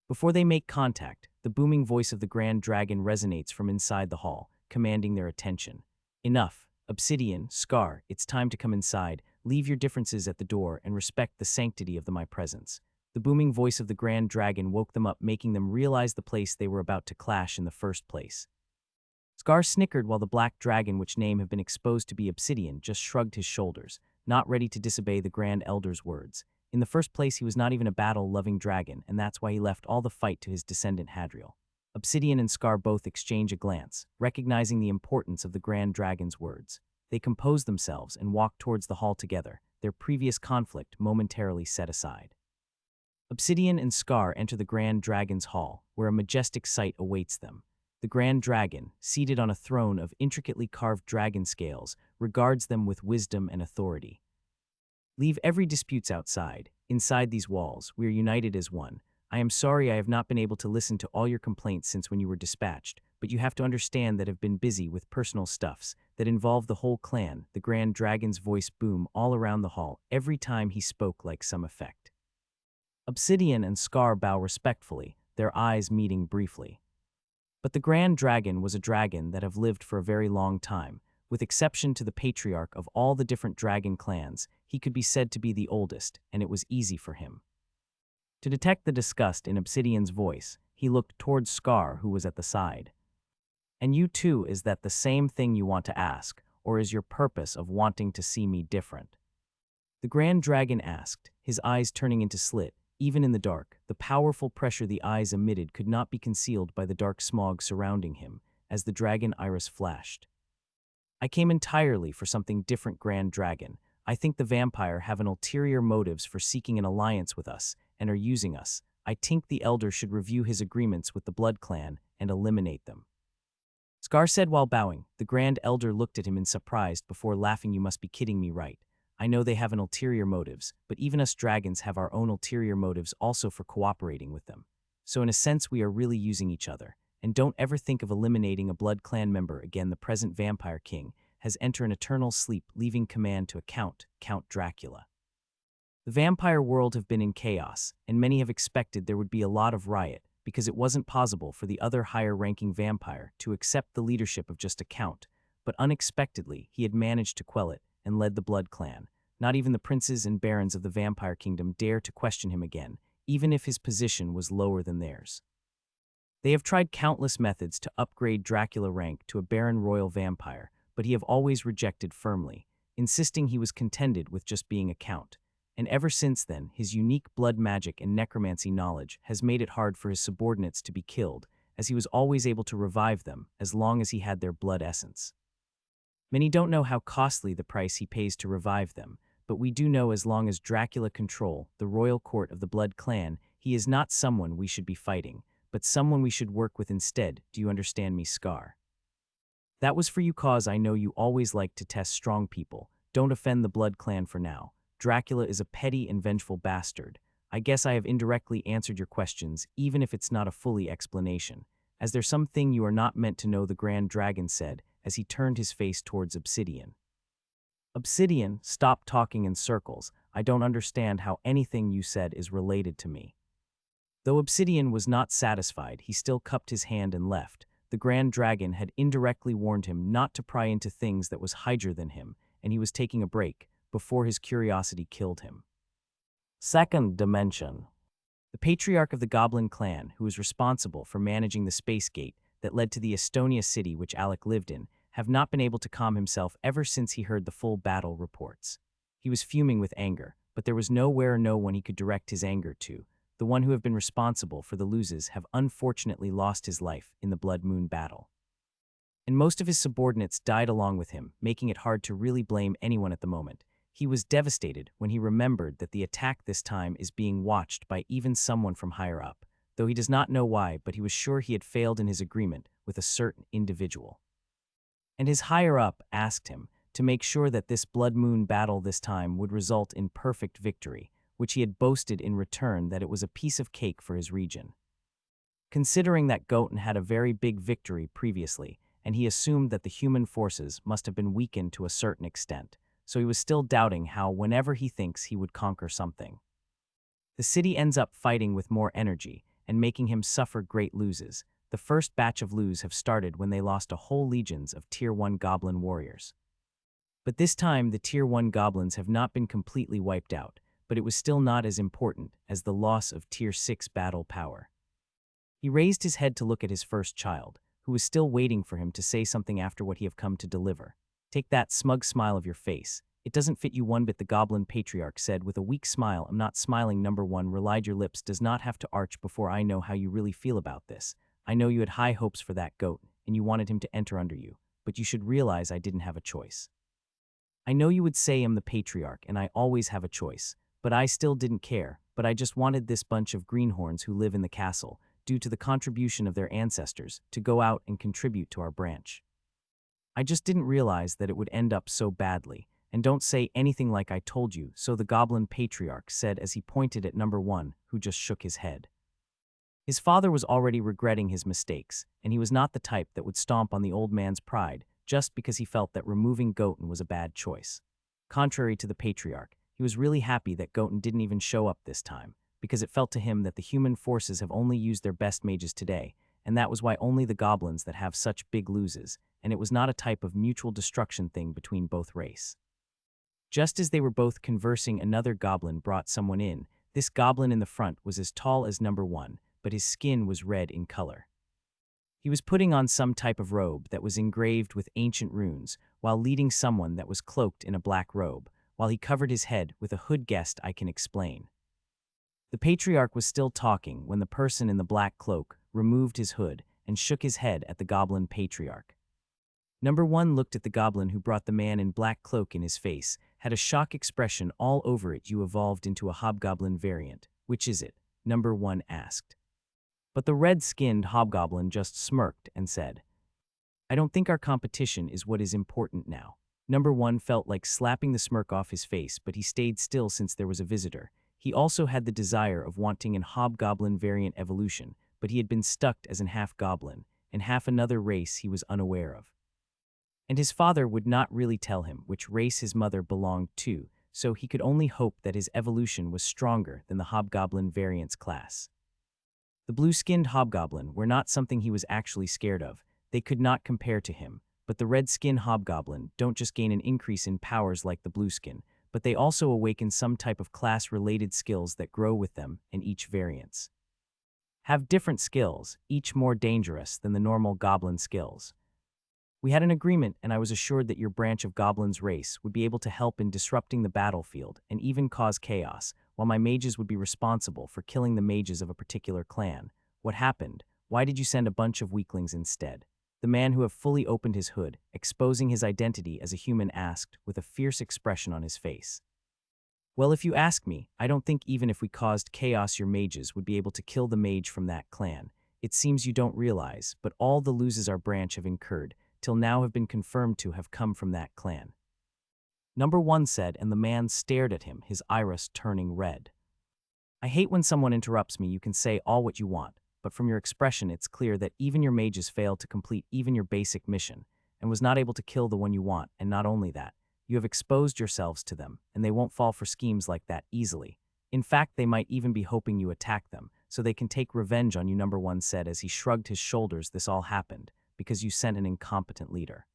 Before they make contact, the booming voice of the Grand Dragon resonates from inside the hall, commanding their attention. "Enough. Obsidian, Scar, it's time to come inside. Leave your differences at the door and respect the sanctity of my presence." The booming voice of the Grand Dragon woke them up, making them realize the place they were about to clash in the first place. Scar snickered while the black dragon, which name had been exposed to be Obsidian, just shrugged his shoulders, not ready to disobey the Grand Elder's words. In the first place, he was not even a battle-loving dragon, and that's why he left all the fight to his descendant Hadriel. Obsidian and Scar both exchange a glance, recognizing the importance of the Grand Dragon's words. They compose themselves and walk towards the hall together, their previous conflict momentarily set aside. Obsidian and Scar enter the Grand Dragon's hall, where a majestic sight awaits them. The Grand Dragon, seated on a throne of intricately carved dragon scales, regards them with wisdom and authority. "Leave every disputes outside. Inside these walls, we are united as one. I am sorry I have not been able to listen to all your complaints since when you were dispatched, but you have to understand that I've been busy with personal stuffs that involve the whole clan." The Grand Dragon's voice boomed all around the hall every time he spoke, like some effect. Obsidian and Scar bow respectfully, their eyes meeting briefly. But the Grand Dragon was a dragon that have lived for a very long time. With exception to the patriarch of all the different dragon clans, he could be said to be the oldest, and it was easy for him. To detect the disgust in Obsidian's voice, he looked towards Scar, who was at the side. "And you too, is that the same thing you want to ask, or is your purpose of wanting to see me different?" The Grand Dragon asked, his eyes turning into slit. Even in the dark, the powerful pressure the eyes emitted could not be concealed by the dark smog surrounding him, as the dragon iris flashed. "I came entirely for something different, Grand Dragon. I think the vampire have an ulterior motives for seeking an alliance with us, and are using us. I think the Elder should review his agreements with the Blood Clan and eliminate them." Scar said while bowing. The Grand Elder looked at him in surprise before laughing. "You must be kidding me, right? I know they have an ulterior motives, but even us dragons have our own ulterior motives also for cooperating with them. So in a sense, we are really using each other. And don't ever think of eliminating a Blood Clan member again. The present Vampire King has entered an eternal sleep, leaving command to a Count Dracula. The vampire world have been in chaos, and many have expected there would be a lot of riot, because it wasn't possible for the other higher-ranking vampire to accept the leadership of just a count, but unexpectedly he had managed to quell it and led the Blood Clan. Not even the princes and barons of the Vampire Kingdom dare to question him again, even if his position was lower than theirs. They have tried countless methods to upgrade Dracula rank to a Baron Royal Vampire, but he have always rejected firmly, insisting he was contented with just being a count. And ever since then, his unique blood magic and necromancy knowledge has made it hard for his subordinates to be killed, as he was always able to revive them as long as he had their blood essence. Many don't know how costly the price he pays to revive them, but we do know as long as Dracula control the royal court of the Blood Clan, he is not someone we should be fighting, but someone we should work with instead. Do you understand me, Scar? That was for you, cause I know you always like to test strong people. Don't offend the Blood Clan for now. Dracula is a petty and vengeful bastard. I guess I have indirectly answered your questions, even if it's not a fully explanation. As there's something you are not meant to know, the Grand Dragon said, as he turned his face towards Obsidian. "Obsidian, stop talking in circles. I don't understand how anything you said is related to me." Though Obsidian was not satisfied, he still cupped his hand and left. The Grand Dragon had indirectly warned him not to pry into things that was higher than him, and he was taking a break before his curiosity killed him. Second dimension. The patriarch of the Goblin clan, who was responsible for managing the space gate that led to the Estonia city which Alec lived in, have not been able to calm himself ever since he heard the full battle reports. He was fuming with anger, but there was nowhere or no one he could direct his anger to. The one who have been responsible for the losses have unfortunately lost his life in the Blood Moon battle. And most of his subordinates died along with him, making it hard to really blame anyone at the moment. He was devastated when he remembered that the attack this time is being watched by even someone from higher up, though he does not know why, but he was sure he had failed in his agreement with a certain individual. And his higher up asked him to make sure that this Blood Moon battle this time would result in perfect victory, which he had boasted in return that it was a piece of cake for his region. Considering that Goten had a very big victory previously, and he assumed that the human forces must have been weakened to a certain extent, so he was still doubting how whenever he thinks he would conquer something. The city ends up fighting with more energy and making him suffer great losses. The first batch of lose have started when they lost a whole legions of Tier 1 goblin warriors. But this time the Tier 1 goblins have not been completely wiped out, but it was still not as important as the loss of Tier 6 battle power. He raised his head to look at his first child, who was still waiting for him to say something after what he have come to deliver. "Take that smug smile of your face. It doesn't fit you one bit," the goblin patriarch said with a weak smile. "I'm not smiling." Number one relied, "Your lips does not have to arch before I know how you really feel about this. I know you had high hopes for that goat, and you wanted him to enter under you, but you should realize I didn't have a choice. I know you would say I'm the patriarch and I always have a choice, but I still didn't care, but I just wanted this bunch of greenhorns who live in the castle, due to the contribution of their ancestors, to go out and contribute to our branch. I just didn't realize that it would end up so badly, and don't say anything like I told you," so the goblin patriarch said as he pointed at number one, who just shook his head. His father was already regretting his mistakes, and he was not the type that would stomp on the old man's pride just because he felt that removing Goten was a bad choice. Contrary to the patriarch, he was really happy that Goten didn't even show up this time, because it felt to him that the human forces have only used their best mages today, and that was why only the goblins that have such big loses, and it was not a type of mutual destruction thing between both race. Just as they were both conversing, another goblin brought someone in. This goblin in the front was as tall as number one, but his skin was red in color. He was putting on some type of robe that was engraved with ancient runes, while leading someone that was cloaked in a black robe, while he covered his head with a hood. "Guest, I can explain." The patriarch was still talking when the person in the black cloak removed his hood and shook his head at the goblin patriarch. Number one looked at the goblin who brought the man in black cloak in his face, had a shock expression all over it. "You evolved into a hobgoblin variant. Which is it?" Number one asked. But the red-skinned hobgoblin just smirked and said, "I don't think our competition is what is important now." Number one felt like slapping the smirk off his face, but he stayed still since there was a visitor. He also had the desire of wanting an hobgoblin variant evolution, but he had been stuck as an half-goblin, and half another race he was unaware of. And his father would not really tell him which race his mother belonged to, so he could only hope that his evolution was stronger than the hobgoblin variants class. The blue-skinned hobgoblin were not something he was actually scared of. They could not compare to him, but the red-skinned hobgoblin don't just gain an increase in powers like the blueskin, but they also awaken some type of class-related skills that grow with them, and each variants have different skills, each more dangerous than the normal goblin skills. We had an agreement, and I was assured that your branch of goblins race would be able to help in disrupting the battlefield and even cause chaos, while my mages would be responsible for killing the mages of a particular clan. What happened? Why did you send a bunch of weaklings instead? The man who had fully opened his hood, exposing his identity as a human, asked with a fierce expression on his face. Well, if you ask me, I don't think even if we caused chaos your mages would be able to kill the mage from that clan. It seems you don't realize, but all the losses our branch have incurred till now have been confirmed to have come from that clan. Number one said, and the man stared at him, his iris turning red. I hate when someone interrupts me. You can say all what you want, but from your expression it's clear that even your mages failed to complete even your basic mission, and was not able to kill the one you want, and not only that, you have exposed yourselves to them, and they won't fall for schemes like that easily. In fact, they might even be hoping you attack them, so they can take revenge on you, number one said as he shrugged his shoulders. This all happened because you sent an incompetent leader.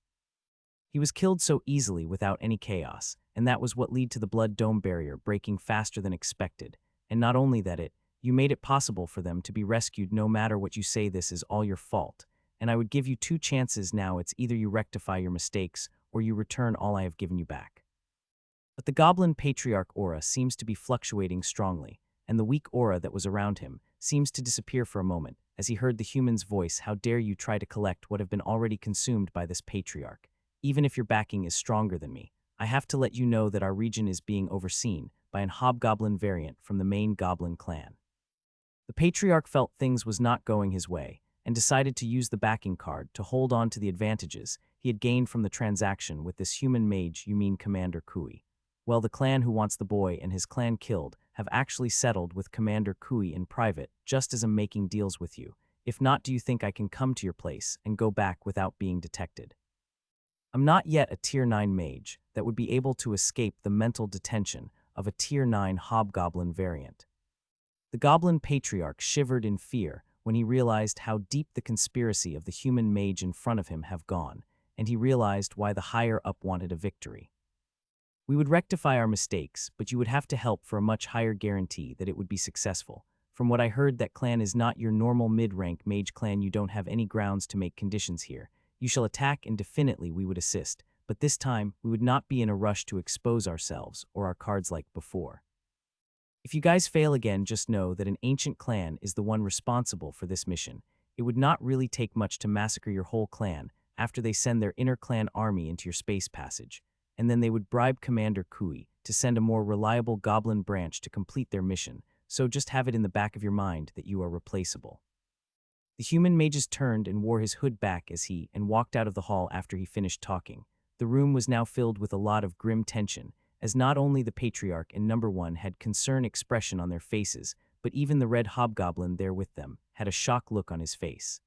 He was killed so easily without any chaos, and that was what led to the blood dome barrier breaking faster than expected. And not only that, you made it possible for them to be rescued. No matter what you say, this is all your fault, and I would give you 2 chances now. It's either you rectify your mistakes or you return all I have given you back. But the goblin patriarch aura seems to be fluctuating strongly, and the weak aura that was around him seems to disappear for a moment as he heard the human's voice. How dare you try to collect what have been already consumed by this patriarch? Even if your backing is stronger than me, I have to let you know that our region is being overseen by an hobgoblin variant from the main goblin clan. The patriarch felt things was not going his way and decided to use the backing card to hold on to the advantages he had gained from the transaction with this human mage. You mean Commander Kui? Well, the clan who wants the boy and his clan killed have actually settled with Commander Kui in private, just as I'm making deals with you. If not, do you think I can come to your place and go back without being detected? I'm not yet a Tier 9 mage that would be able to escape the mental detention of a Tier 9 hobgoblin variant. The goblin patriarch shivered in fear when he realized how deep the conspiracy of the human mage in front of him have gone, and he realized why the higher-up wanted a victory. We would rectify our mistakes, but you would have to help for a much higher guarantee that it would be successful. From what I heard, that clan is not your normal mid-rank mage clan. You don't have any grounds to make conditions here. You shall attack and definitely we would assist, but this time we would not be in a rush to expose ourselves or our cards like before. If you guys fail again, just know that an ancient clan is the one responsible for this mission. It would not really take much to massacre your whole clan after they send their inter-clan army into your space passage, and then they would bribe Commander Kui to send a more reliable goblin branch to complete their mission, so just have it in the back of your mind that you are replaceable. The human mages turned and wore his hood back as he walked out of the hall after he finished talking. The room was now filled with a lot of grim tension, as not only the patriarch and number one had concerned expression on their faces, but even the red hobgoblin there with them had a shocked look on his face.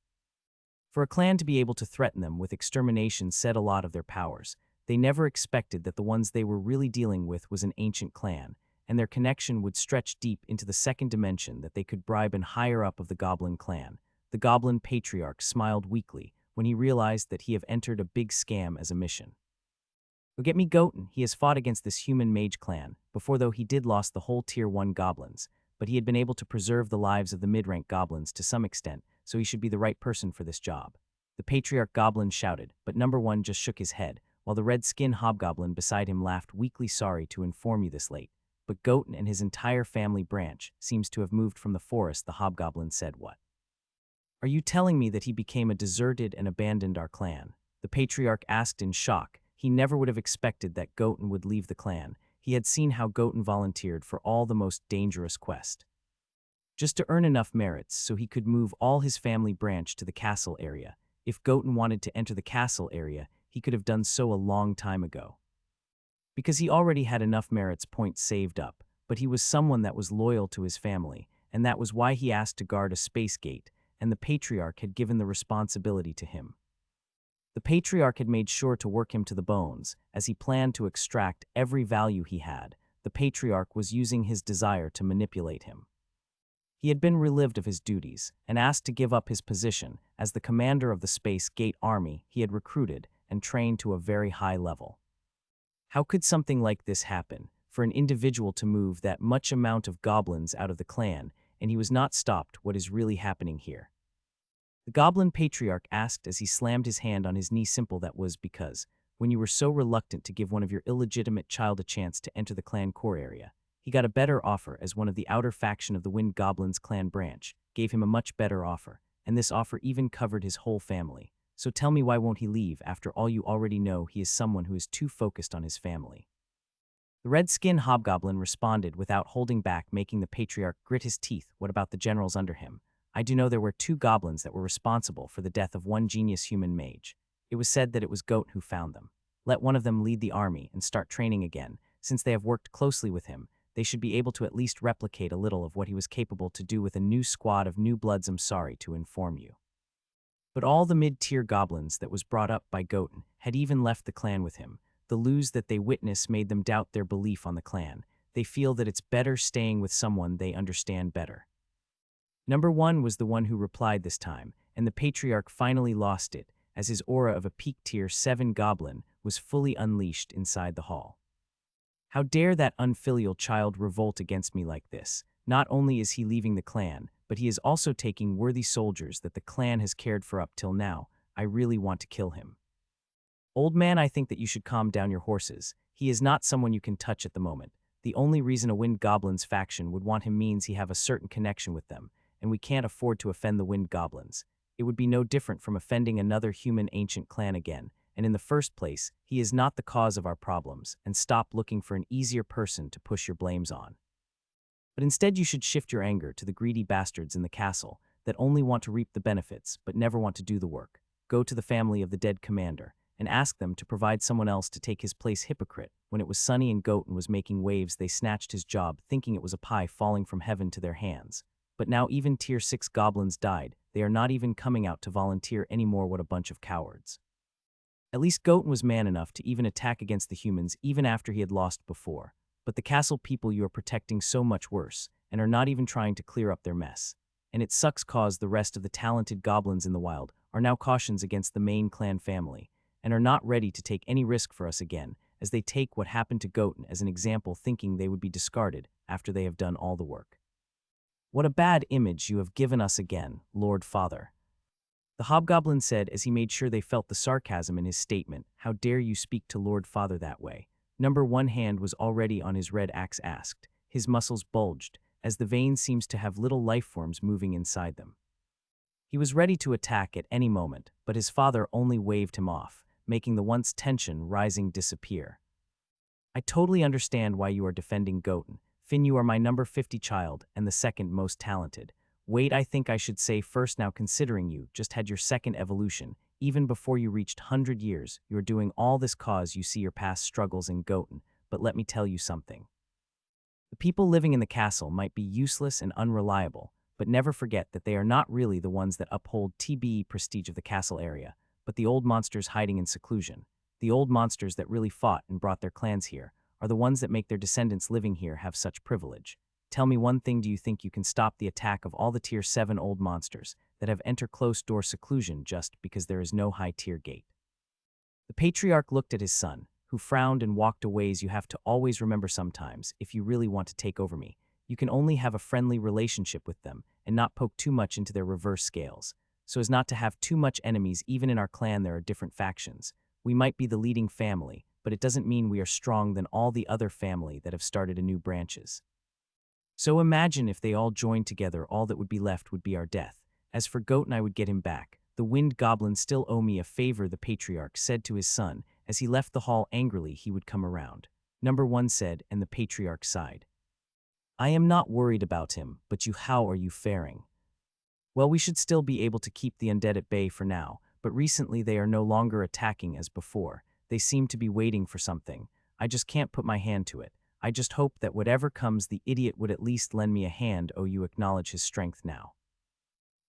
For a clan to be able to threaten them with extermination said a lot of their powers. They never expected that the ones they were really dealing with was an ancient clan, and their connection would stretch deep into the second dimension that they could bribe an higher up of the goblin clan. The goblin patriarch smiled weakly when he realized that he have entered a big scam as a mission. Go get me Goten. He has fought against this human mage clan before, though he did lost the whole tier 1 goblins, but he had been able to preserve the lives of the mid-rank goblins to some extent, so he should be the right person for this job. The patriarch goblin shouted, but number one just shook his head, while the red-skin hobgoblin beside him laughed weakly. Sorry to inform you this late, but Goten and his entire family branch seems to have moved from the forest. The hobgoblin said. What? Are you telling me that he became a deserted and abandoned our clan? The patriarch asked in shock. He never would have expected that Goten would leave the clan. He had seen how Goten volunteered for all the most dangerous quest, just to earn enough merits so he could move all his family branch to the castle area. If Goten wanted to enter the castle area, he could have done so a long time ago, because he already had enough merits points saved up, but he was someone that was loyal to his family, and that was why he asked to guard a space gate, and the patriarch had given the responsibility to him. The patriarch had made sure to work him to the bones, as he planned to extract every value he had. The patriarch was using his desire to manipulate him. He had been relieved of his duties and asked to give up his position as the commander of the Space Gate army he had recruited and trained to a very high level. How could something like this happen, for an individual to move that much amount of goblins out of the clan, and he was not stopped? What is really happening here? The goblin patriarch asked as he slammed his hand on his knee. Simple, that was because, when you were so reluctant to give one of your illegitimate child a chance to enter the clan core area, he got a better offer as one of the outer faction of the Wind Goblins clan branch, gave him a much better offer, and this offer even covered his whole family. So tell me, why won't he leave? After all, you already know he is someone who is too focused on his family. The red-skinned hobgoblin responded without holding back, making the patriarch grit his teeth. What about the generals under him? I do know there were 2 goblins that were responsible for the death of one genius human mage. It was said that it was Goat who found them. Let one of them lead the army and start training again. Since they have worked closely with him, they should be able to at least replicate a little of what he was capable to do with a new squad of new bloods. I'm sorry to inform you, but all the mid-tier goblins that was brought up by Goten had even left the clan with him. The lose that they witnessed made them doubt their belief on the clan. They feel that it's better staying with someone they understand better. Number one was the one who replied this time, and the patriarch finally lost it, as his aura of a peak tier 7 goblin was fully unleashed inside the hall. How dare that unfilial child revolt against me like this? Not only is he leaving the clan, but he is also taking worthy soldiers that the clan has cared for up till now. I really want to kill him. Old man, I think that you should calm down your horses. He is not someone you can touch at the moment. The only reason a Wind Goblins faction would want him means he have a certain connection with them, and we can't afford to offend the Wind Goblins. It would be no different from offending another human ancient clan again, and in the first place, he is not the cause of our problems, and stop looking for an easier person to push your blames on. But instead you should shift your anger to the greedy bastards in the castle that only want to reap the benefits but never want to do the work. Go to the family of the dead commander and ask them to provide someone else to take his place. Hypocrite. When it was sunny and Goten was making waves, they snatched his job, thinking it was a pie falling from heaven to their hands. But now even tier 6 goblins died. They are not even coming out to volunteer anymore. What a bunch of cowards. At least Goten was man enough to even attack against the humans even after he had lost before. But the castle people you are protecting so much worse, and are not even trying to clear up their mess. And it sucks cause the rest of the talented goblins in the wild are now cautions against the main clan family, and are not ready to take any risk for us again, as they take what happened to Goten as an example, thinking they would be discarded after they have done all the work. What a bad image you have given us again, Lord Father. The hobgoblin said as he made sure they felt the sarcasm in his statement. How dare you speak to Lord Father that way? Number 1 hand was already on his red axe asked. His muscles bulged, as the vein seems to have little life forms moving inside them. He was ready to attack at any moment, but his father only waved him off, making the once tension rising disappear. I totally understand why you are defending Goten. Finn, you are my number 50 child and the second most talented. Wait, I think I should say first now, considering you just had your second evolution, even before you reached 100 years, you are doing all this cause you see your past struggles in Goten, but let me tell you something. The people living in the castle might be useless and unreliable, but never forget that they are not really the ones that uphold TBE prestige of the castle area, but the old monsters hiding in seclusion. The old monsters that really fought and brought their clans here are the ones that make their descendants living here have such privilege. Tell me one thing, do you think you can stop the attack of all the tier 7 old monsters that have entered closed-door seclusion just because there is no high-tier gate? The patriarch looked at his son, who frowned and walked away. You have to always remember sometimes, if you really want to take over me, you can only have a friendly relationship with them and not poke too much into their reverse scales, so as not to have too much enemies. Even in our clan there are different factions. We might be the leading family, but it doesn't mean we are strong than all the other family that have started anew branches. So imagine if they all joined together, all that would be left would be our death. As for Goten, I would get him back. The wind goblins still owe me a favor, the patriarch said to his son. As he left the hall angrily, he would come around. Number 1 said, and the patriarch sighed. I am not worried about him, but you, how are you faring? Well, we should still be able to keep the undead at bay for now, but recently they are no longer attacking as before. They seem to be waiting for something. I just can't put my hand to it. I just hope that whatever comes, the idiot would at least lend me a hand. Oh, you acknowledge his strength now.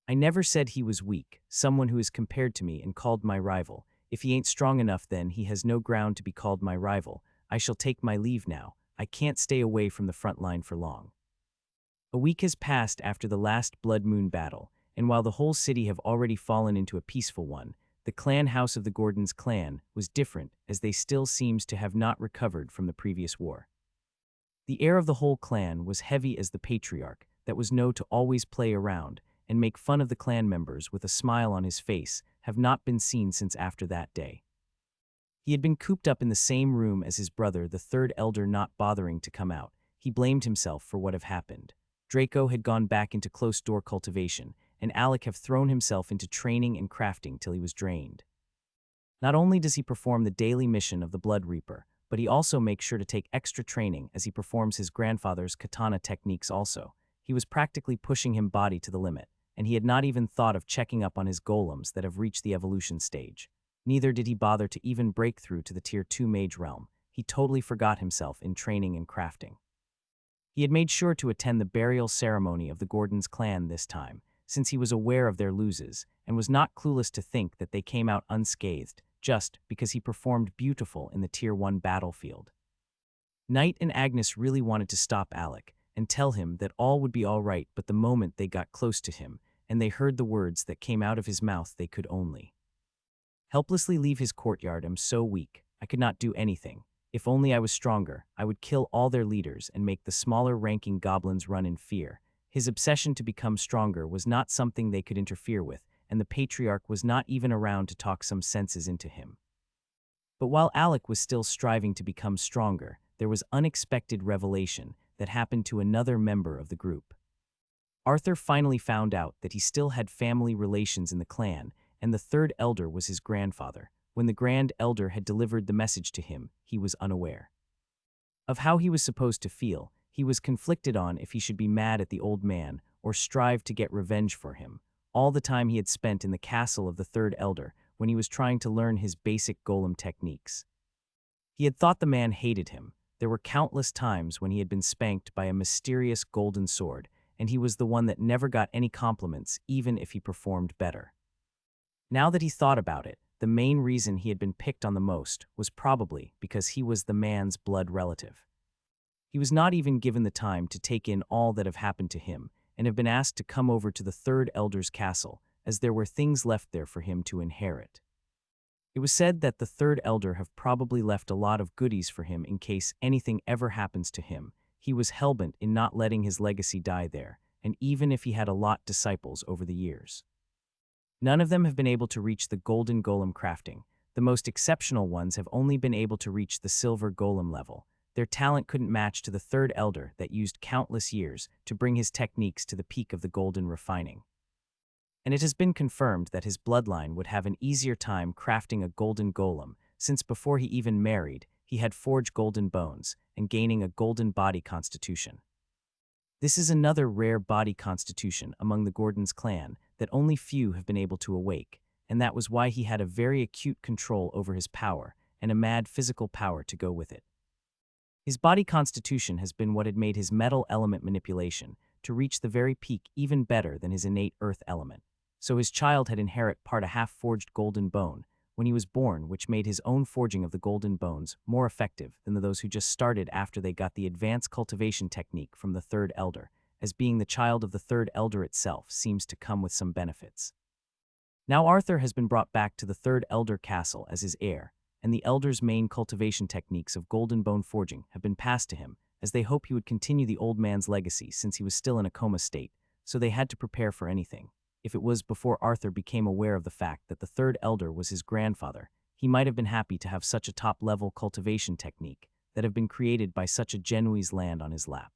I never said he was weak, someone who is compared to me and called my rival. If he ain't strong enough, then he has no ground to be called my rival. I shall take my leave now. I can't stay away from the front line for long. A week has passed after the last Blood Moon battle, and while the whole city have already fallen into a peaceful one, the clan house of the Gordons clan was different, as they still seems to have not recovered from the previous war. The air of the whole clan was heavy, as the patriarch, that was known to always play around and make fun of the clan members with a smile on his face, have not been seen since after that day. He had been cooped up in the same room as his brother, the third elder, not bothering to come out. He blamed himself for what had happened. Draco had gone back into close-door cultivation, and Alec have thrown himself into training and crafting till he was drained. Not only does he perform the daily mission of the Blood Reaper, but he also makes sure to take extra training as he performs his grandfather's katana techniques also. He was practically pushing him body to the limit, and he had not even thought of checking up on his golems that have reached the evolution stage. Neither did he bother to even break through to the tier 2 mage realm. He totally forgot himself in training and crafting. He had made sure to attend the burial ceremony of the Gordons clan this time, since he was aware of their losses, and was not clueless to think that they came out unscathed, just because he performed beautiful in the tier 1 battlefield. Knight and Agnes really wanted to stop Alec and tell him that all would be all right, but the moment they got close to him, and they heard the words that came out of his mouth, they could only helplessly leave his courtyard. I'm so weak, I could not do anything. If only I was stronger, I would kill all their leaders and make the smaller ranking goblins run in fear. His obsession to become stronger was not something they could interfere with, and the patriarch was not even around to talk some senses into him. But while Alec was still striving to become stronger, there was unexpected revelation that happened to another member of the group. Arthur finally found out that he still had family relations in the clan, and the third elder was his grandfather. When the grand elder had delivered the message to him, he was unaware of how he was supposed to feel. He was conflicted on if he should be mad at the old man or strive to get revenge for him. All the time he had spent in the castle of the third elder when he was trying to learn his basic golem techniques. He had thought the man hated him. There were countless times when he had been spanked by a mysterious golden sword, and he was the one that never got any compliments, even if he performed better. Now that he thought about it, the main reason he had been picked on the most was probably because he was the man's blood relative. He was not even given the time to take in all that have happened to him, and have been asked to come over to the third elder's castle, as there were things left there for him to inherit. It was said that the third elder have probably left a lot of goodies for him in case anything ever happens to him. He was hellbent in not letting his legacy die there, and even if he had a lot of disciples over the years. None of them have been able to reach the golden golem crafting. The most exceptional ones have only been able to reach the silver golem level. Their talent couldn't match to the third elder that used countless years to bring his techniques to the peak of the golden refining. And it has been confirmed that his bloodline would have an easier time crafting a golden golem, since before he even married, he had forged golden bones and gaining a golden body constitution. This is another rare body constitution among the Gordon's clan that only few have been able to awake, and that was why he had a very acute control over his power and a mad physical power to go with it. His body constitution has been what had made his metal element manipulation to reach the very peak even better than his innate earth element. So his child had inherited part a half-forged golden bone when he was born, which made his own forging of the golden bones more effective than those who just started after they got the advanced cultivation technique from the third elder, as being the child of the third elder itself seems to come with some benefits. Now Arthur has been brought back to the third elder castle as his heir, and the elder's main cultivation techniques of golden bone forging have been passed to him, as they hope he would continue the old man's legacy since he was still in a coma state, so they had to prepare for anything. If it was before Arthur became aware of the fact that the third elder was his grandfather, he might have been happy to have such a top-level cultivation technique that have been created by such a Genoese land on his lap.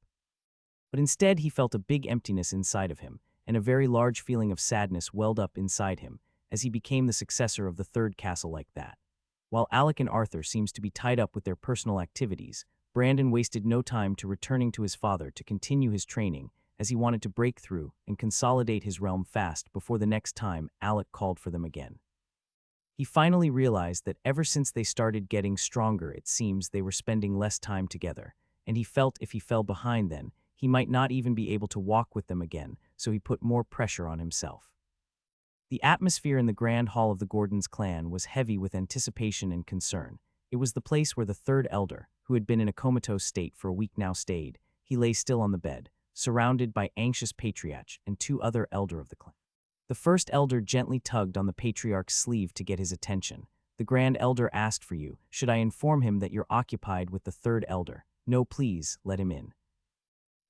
But instead he felt a big emptiness inside of him, and a very large feeling of sadness welled up inside him as he became the successor of the third castle like that. While Alec and Arthur seems to be tied up with their personal activities, Brandon wasted no time to returning to his father to continue his training, as he wanted to break through and consolidate his realm fast before the next time Alec called for them again. He finally realized that ever since they started getting stronger, it seems they were spending less time together, and he felt if he fell behind then, he might not even be able to walk with them again, so he put more pressure on himself. The atmosphere in the grand hall of the Gordon's clan was heavy with anticipation and concern. It was the place where the third elder, who had been in a comatose state for a week now, stayed. He lay still on the bed, surrounded by anxious patriarchs and two other elder of the clan. The first elder gently tugged on the patriarch's sleeve to get his attention. The grand elder asked for you. Should I inform him that you're occupied with the third elder? No, please, let him in.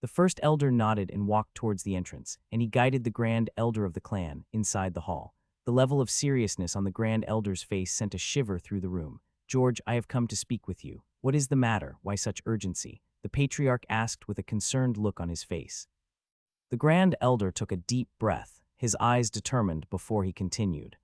The first elder nodded and walked towards the entrance, and he guided the grand elder of the clan inside the hall. The level of seriousness on the grand elder's face sent a shiver through the room. George, I have come to speak with you. What is the matter? Why such urgency? The patriarch asked with a concerned look on his face. The grand elder took a deep breath, his eyes determined before he continued.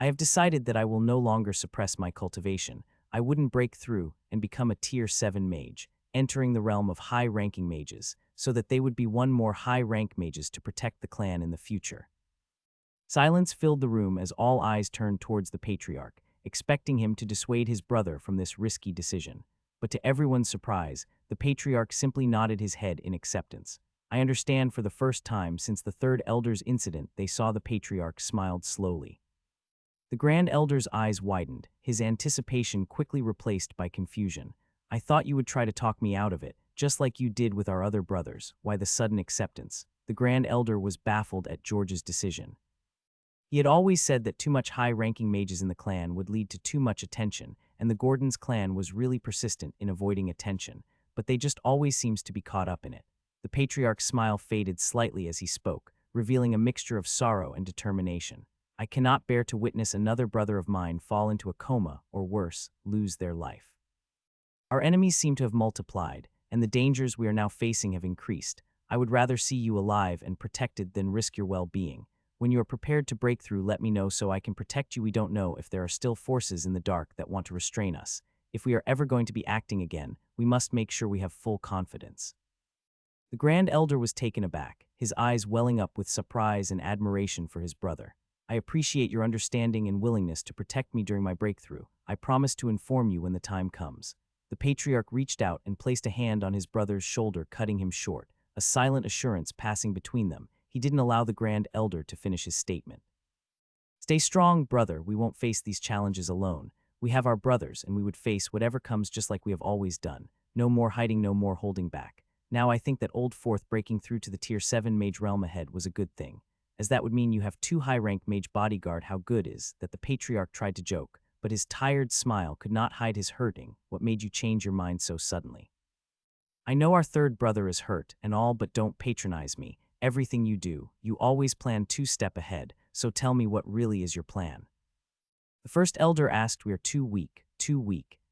I have decided that I will no longer suppress my cultivation. I wouldn't break through and become a tier 7 mage, entering the realm of high-ranking mages, so that they would be one more high-rank mages to protect the clan in the future. Silence filled the room as all eyes turned towards the patriarch, expecting him to dissuade his brother from this risky decision. But to everyone's surprise, the patriarch simply nodded his head in acceptance. I understand. For the first time since the third elder's incident, they saw the patriarch smiled slowly. The grand elder's eyes widened, his anticipation quickly replaced by confusion. I thought you would try to talk me out of it, just like you did with our other brothers. Why the sudden acceptance? The grand elder was baffled at George's decision. He had always said that too much high-ranking mages in the clan would lead to too much attention, and the Gordon's clan was really persistent in avoiding attention, but they just always seems to be caught up in it. The patriarch's smile faded slightly as he spoke, revealing a mixture of sorrow and determination. I cannot bear to witness another brother of mine fall into a coma, or worse, lose their life. Our enemies seem to have multiplied, and the dangers we are now facing have increased. I would rather see you alive and protected than risk your well-being. When you are prepared to break through, let me know so I can protect you. We don't know if there are still forces in the dark that want to restrain us. If we are ever going to be acting again, we must make sure we have full confidence. The Grand Elder was taken aback, his eyes welling up with surprise and admiration for his brother. I appreciate your understanding and willingness to protect me during my breakthrough. I promise to inform you when the time comes. The patriarch reached out and placed a hand on his brother's shoulder, cutting him short, a silent assurance passing between them. He didn't allow the Grand Elder to finish his statement. Stay strong, brother. We won't face these challenges alone. We have our brothers, and we would face whatever comes just like we have always done. No more hiding, no more holding back. Now I think that Old Fourth breaking through to the Tier 7 Mage realm ahead was a good thing, as that would mean you have 2 high-ranked Mage bodyguard. How good is that? The patriarch tried to joke, but his tired smile could not hide his hurting. What made you change your mind so suddenly? I know our third brother is hurt and all, but don't patronize me. Everything you do, you always plan 2 steps ahead, so tell me what really is your plan. The first elder asked. We are too weak,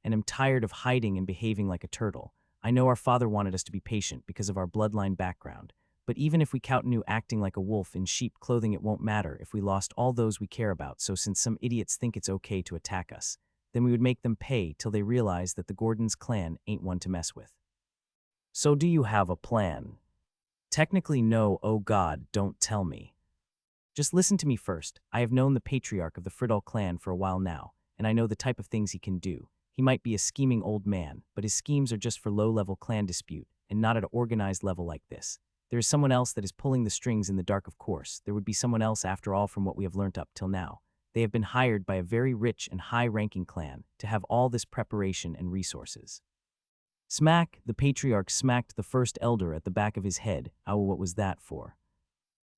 and am tired of hiding and behaving like a turtle. I know our father wanted us to be patient because of our bloodline background, but even if we continue acting like a wolf in sheep clothing, it won't matter if we lost all those we care about. So since some idiots think it's okay to attack us, then we would make them pay till they realize that the Gordon's clan ain't one to mess with. So do you have a plan? Technically no. Oh God, don't tell me. Just listen to me first. I have known the patriarch of the Friddle clan for a while now, and I know the type of things he can do. He might be a scheming old man, but his schemes are just for low-level clan dispute, and not at an organized level like this. There is someone else that is pulling the strings in the dark, of course. There would be someone else after all from what we have learnt up till now. They have been hired by a very rich and high-ranking clan to have all this preparation and resources. Smack! The patriarch smacked the first elder at the back of his head. Oh, what was that for?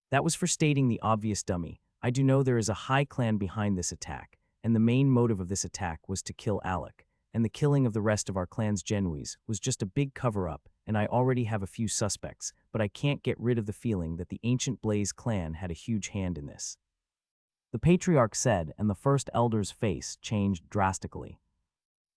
That was for stating the obvious, dummy. I do know there is a high clan behind this attack, and the main motive of this attack was to kill Alec, and the killing of the rest of our clan's Genuis was just a big cover-up, and I already have a few suspects, but I can't get rid of the feeling that the ancient Blaze clan had a huge hand in this. The patriarch said, and the first elder's face changed drastically.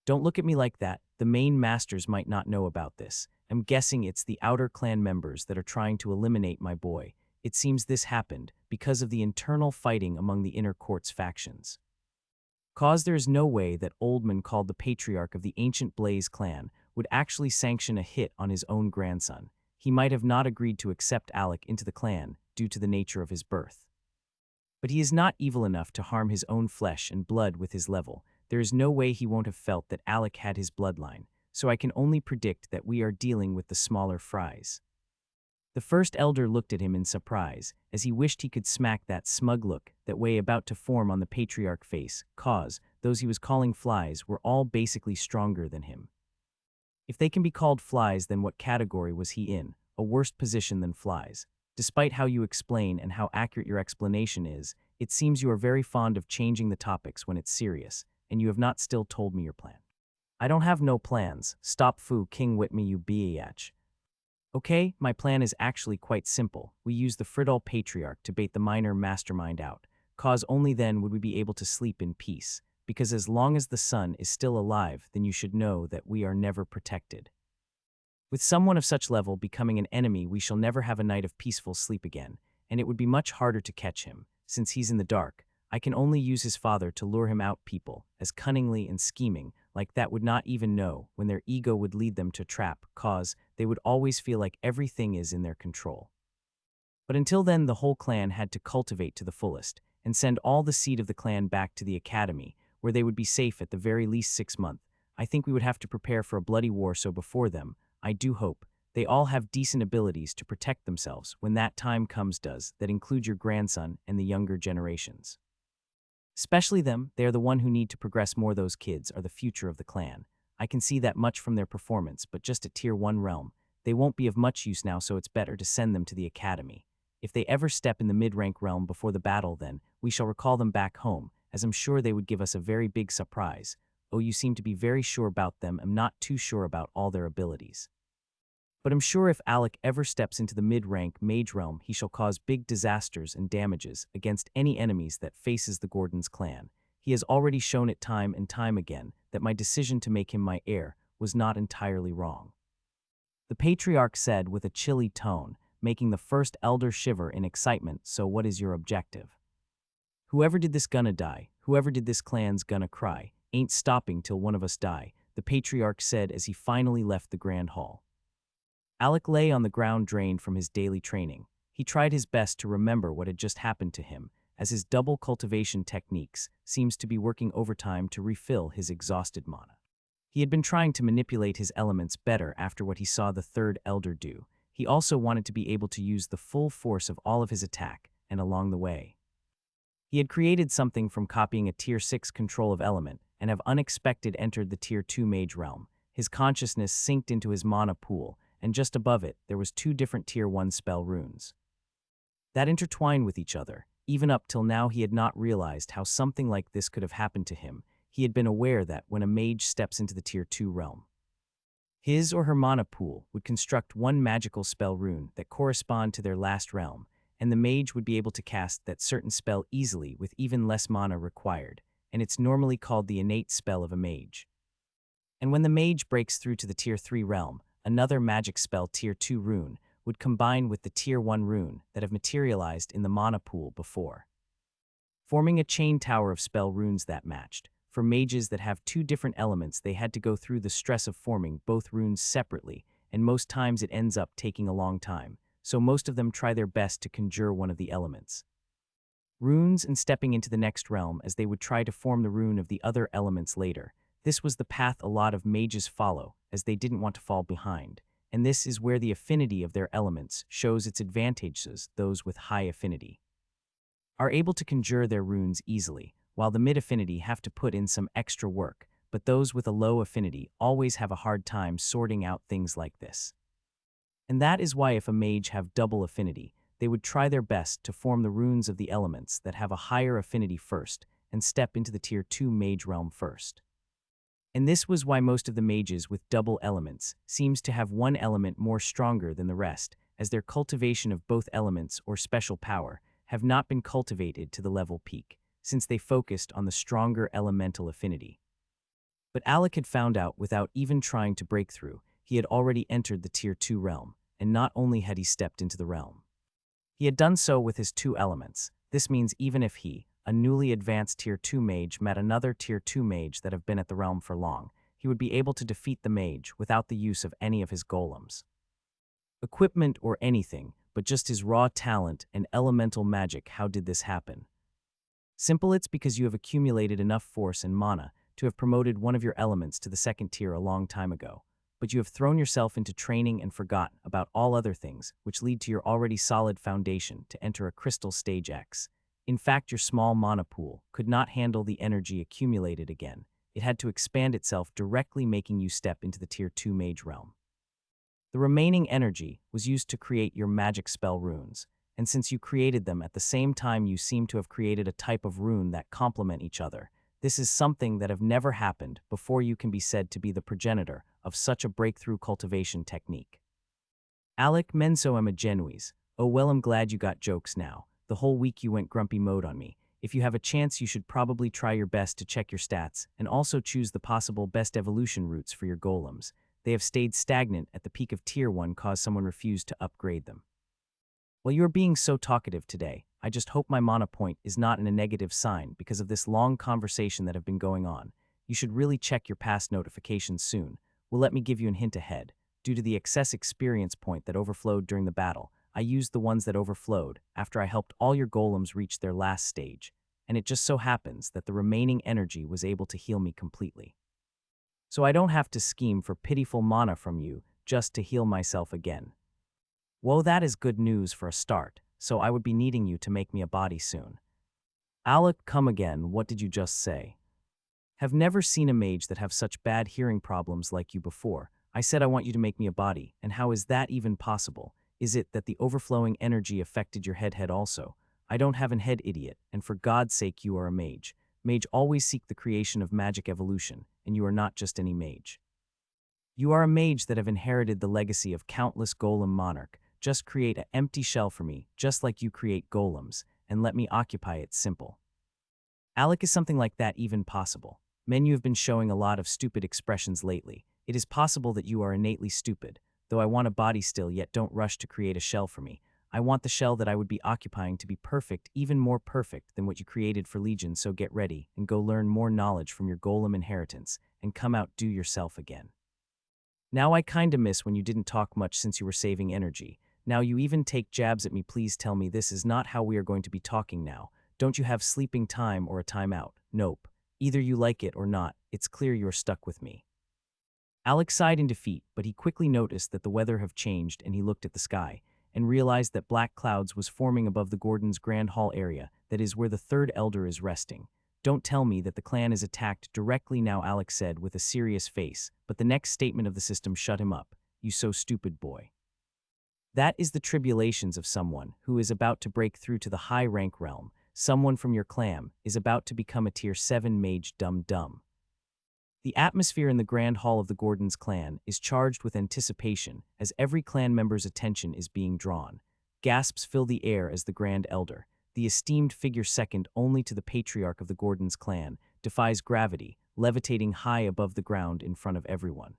Don't look at me like that. The main masters might not know about this. I'm guessing it's the outer clan members that are trying to eliminate my boy. It seems this happened because of the internal fighting among the inner court's factions. Cause there is no way that Oldman, called the patriarch of the ancient Blaze clan, would actually sanction a hit on his own grandson. He might have not agreed to accept Alec into the clan due to the nature of his birth. But he is not evil enough to harm his own flesh and blood with his level. There is no way he won't have felt that Alec had his bloodline, so I can only predict that we are dealing with the smaller fries. The first elder looked at him in surprise, as he wished he could smack that smug look that way about to form on the patriarch face, cause those he was calling flies were all basically stronger than him. If they can be called flies, then what category was he in? A worse position than flies. Despite how you explain and how accurate your explanation is, it seems you are very fond of changing the topics when it's serious, and you have not still told me your plan. I don't have no plans. Stop foo king wit me you biatch. Okay, my plan is actually quite simple. We use the Friddle patriarch to bait the minor mastermind out, cause only then would we be able to sleep in peace, because as long as the sun is still alive, then you should know that we are never protected. With someone of such level becoming an enemy, we shall never have a night of peaceful sleep again, and it would be much harder to catch him, since he's in the dark. I can only use his father to lure him out. People, as cunningly and scheming, like that would not even know when their ego would lead them to trap, cause they would always feel like everything is in their control. But until then, the whole clan had to cultivate to the fullest, and send all the seed of the clan back to the academy, where they would be safe at the very least 6 months. I think we would have to prepare for a bloody war, so before them, I do hope they all have decent abilities to protect themselves when that time comes. Does that include your grandson and the younger generations? Especially them, they are the one who need to progress more. Those kids are the future of the clan. I can see that much from their performance, but just at Tier 1 realm, they won't be of much use now, so it's better to send them to the academy. If they ever step in the mid-rank realm before the battle, then we shall recall them back home, as I'm sure they would give us a very big surprise. Oh, you seem to be very sure about them. I'm not too sure about all their abilities. But I'm sure if Alec ever steps into the mid-rank mage realm, he shall cause big disasters and damages against any enemies that faces the Gordon's clan. He has already shown it time and time again that my decision to make him my heir was not entirely wrong. The patriarch said with a chilly tone, making the first elder shiver in excitement. So what is your objective? Whoever did this gonna die, whoever did this clan's gonna cry, ain't stopping till one of us die, the patriarch said as he finally left the grand hall. Alec lay on the ground drained from his daily training. He tried his best to remember what had just happened to him, as his double cultivation techniques seems to be working overtime to refill his exhausted mana. He had been trying to manipulate his elements better after what he saw the third elder do. He also wanted to be able to use the full force of all of his attack, and along the way, he had created something from copying a Tier 6 control of element and have unexpected entered the Tier 2 mage realm. His consciousness synced into his mana pool, and just above it there was 2 different Tier 1 spell runes that intertwined with each other. Even up till now he had not realized how something like this could have happened to him. He had been aware that when a mage steps into the Tier 2 realm, his or her mana pool would construct 1 magical spell rune that correspond to their last realm, and the mage would be able to cast that certain spell easily with even less mana required, and it's normally called the innate spell of a mage. And when the mage breaks through to the Tier 3 realm, another magic spell Tier 2 rune would combine with the Tier 1 rune that have materialized in the mana pool before, forming a chain tower of spell runes that matched. For mages that have 2 different elements, they had to go through the stress of forming both runes separately, and most times it ends up taking a long time, so most of them try their best to conjure one of the elements runes and stepping into the next realm as they would try to form the rune of the other elements later. This was the path a lot of mages follow, as they didn't want to fall behind, and this is where the affinity of their elements shows its advantages. Those with high affinity are able to conjure their runes easily, while the mid-affinity have to put in some extra work, but those with a low affinity always have a hard time sorting out things like this. And that is why if a mage have double affinity, they would try their best to form the runes of the elements that have a higher affinity first and step into the Tier 2 mage realm first. And this was why most of the mages with double elements seems to have one element more stronger than the rest, as their cultivation of both elements or special power have not been cultivated to the level peak, since they focused on the stronger elemental affinity. But Alec had found out without even trying to break through. He had already entered the Tier 2 realm, and not only had he stepped into the realm, he had done so with his 2 elements. This means even if he, a newly advanced Tier 2 mage, met another Tier 2 mage that have been at the realm for long, he would be able to defeat the mage without the use of any of his golems, equipment or anything, but just his raw talent and elemental magic. How did this happen? Simple, it's because you have accumulated enough force and mana to have promoted one of your elements to the 2nd tier a long time ago, but you have thrown yourself into training and forgotten about all other things, which lead to your already solid foundation to enter a crystal stage X. In fact, your small mana pool could not handle the energy accumulated again. It had to expand itself, directly making you step into the Tier 2 mage realm. The remaining energy was used to create your magic spell runes, and since you created them at the same time, you seem to have created a type of rune that complement each other. This is something that have never happened before. You can be said to be the progenitor of such a breakthrough cultivation technique. Alec menso am a genuis. Oh well, I'm glad you got jokes now. The whole week you went grumpy mode on me. If you have a chance, you should probably try your best to check your stats and also choose the possible best evolution routes for your golems. They have stayed stagnant at the peak of Tier 1, cause someone refused to upgrade them. Well, you are being so talkative today. I just hope my mana point is not in a negative sign because of this long conversation that have been going on. You should really check your past notifications soon. Well, let me give you a hint ahead. Due to the excess experience point that overflowed during the battle, I used the ones that overflowed after I helped all your golems reach their last stage, and it just so happens that the remaining energy was able to heal me completely. So I don't have to scheme for pitiful mana from you just to heal myself again. Whoa, that is good news for a start, so I would be needing you to make me a body soon. Alec, come again, what did you just say? Have never seen a mage that have such bad hearing problems like you before. I said I want you to make me a body, and how is that even possible? Is it that the overflowing energy affected your head also? I don't have an head, idiot, and for God's sake, you are a mage. Mage always seek the creation of magic evolution, and you are not just any mage. You are a mage that have inherited the legacy of countless golem monarch. Just create an empty shell for me, just like you create golems, and let me occupy it simple. Alec, is something like that even possible? Men, you have been showing a lot of stupid expressions lately. It is possible that you are innately stupid, though I want a body still, yet don't rush to create a shell for me. I want the shell that I would be occupying to be perfect, even more perfect than what you created for Legion, so get ready and go learn more knowledge from your golem inheritance and come out do yourself again. Now I kinda miss when you didn't talk much since you were saving energy. Now you even take jabs at me. Please tell me this is not how we are going to be talking now. Don't you have sleeping time or a timeout? Nope. Either you like it or not, it's clear you're stuck with me. Alex sighed in defeat, but he quickly noticed that the weather have changed and he looked at the sky and realized that black clouds was forming above the Gordon's Grand Hall area, that is where the third elder is resting. Don't tell me that the clan is attacked directly now, Alex said with a serious face, but the next statement of the system shut him up. You so stupid boy. That is the tribulations of someone who is about to break through to the high rank realm. Someone from your clan is about to become a tier 7 mage. Dumb. The atmosphere in the Grand Hall of the Gordon's clan is charged with anticipation as every clan member's attention is being drawn. Gasps fill the air as the Grand Elder, the esteemed figure second only to the patriarch of the Gordon's clan, defies gravity, levitating high above the ground in front of everyone.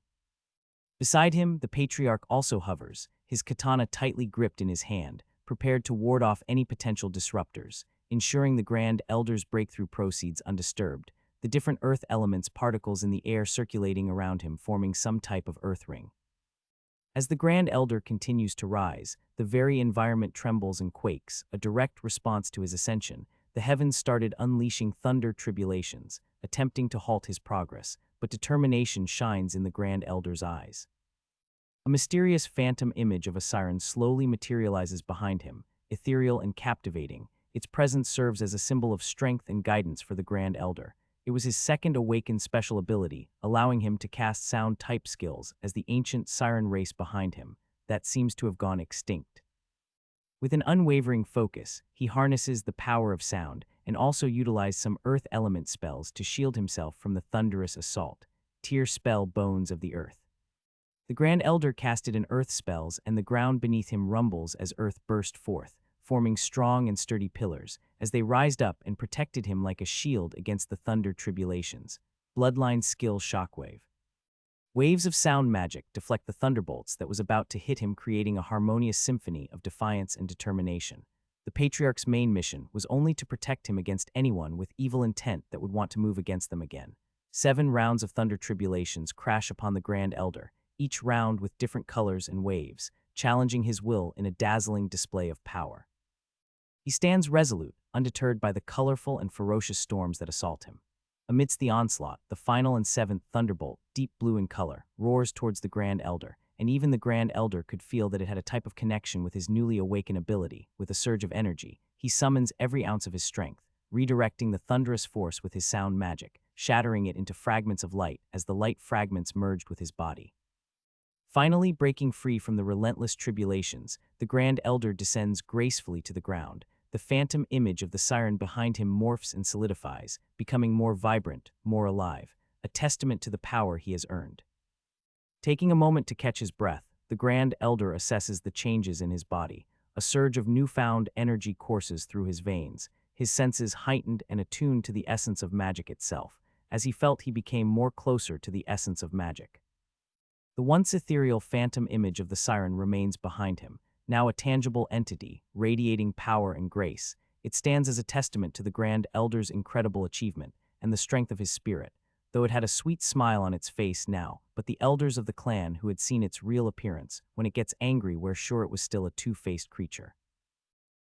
Beside him, the patriarch also hovers, his katana tightly gripped in his hand, prepared to ward off any potential disruptors, ensuring the Grand Elder's breakthrough proceeds undisturbed, the different earth elements particles in the air circulating around him forming some type of earth ring. As the Grand Elder continues to rise, the very environment trembles and quakes, a direct response to his ascension. The heavens started unleashing thunder tribulations, attempting to halt his progress, but determination shines in the Grand Elder's eyes. A mysterious phantom image of a siren slowly materializes behind him, ethereal and captivating. Its presence serves as a symbol of strength and guidance for the Grand Elder. It was his second awakened special ability, allowing him to cast sound type skills as the ancient siren race behind him, that seems to have gone extinct. With an unwavering focus, he harnesses the power of sound and also utilizes some earth element spells to shield himself from the thunderous assault. Tier spell Bones of the Earth. The Grand Elder casted an earth spells and the ground beneath him rumbles as earth burst forth, forming strong and sturdy pillars, as they rised up and protected him like a shield against the thunder tribulations. Bloodline skill Shockwave. Waves of sound magic deflect the thunderbolts that was about to hit him, creating a harmonious symphony of defiance and determination. The Patriarch's main mission was only to protect him against anyone with evil intent that would want to move against them again. 7 rounds of thunder tribulations crash upon the Grand Elder, each round with different colors and waves, challenging his will in a dazzling display of power. He stands resolute, undeterred by the colorful and ferocious storms that assault him. Amidst the onslaught, the final and 7th thunderbolt, deep blue in color, roars towards the Grand Elder, and even the Grand Elder could feel that it had a type of connection with his newly awakened ability. With a surge of energy, he summons every ounce of his strength, redirecting the thunderous force with his sound magic, shattering it into fragments of light as the light fragments merged with his body. Finally breaking free from the relentless tribulations, the Grand Elder descends gracefully to the ground. The phantom image of the siren behind him morphs and solidifies, becoming more vibrant, more alive, a testament to the power he has earned. Taking a moment to catch his breath, the Grand Elder assesses the changes in his body. A surge of newfound energy courses through his veins, his senses heightened and attuned to the essence of magic itself. As he felt, he became more closer to the essence of magic. The once ethereal phantom image of the siren remains behind him, now a tangible entity, radiating power and grace. It stands as a testament to the Grand Elder's incredible achievement and the strength of his spirit, though it had a sweet smile on its face now. But the elders of the clan who had seen its real appearance, when it gets angry, were sure it was still a two-faced creature.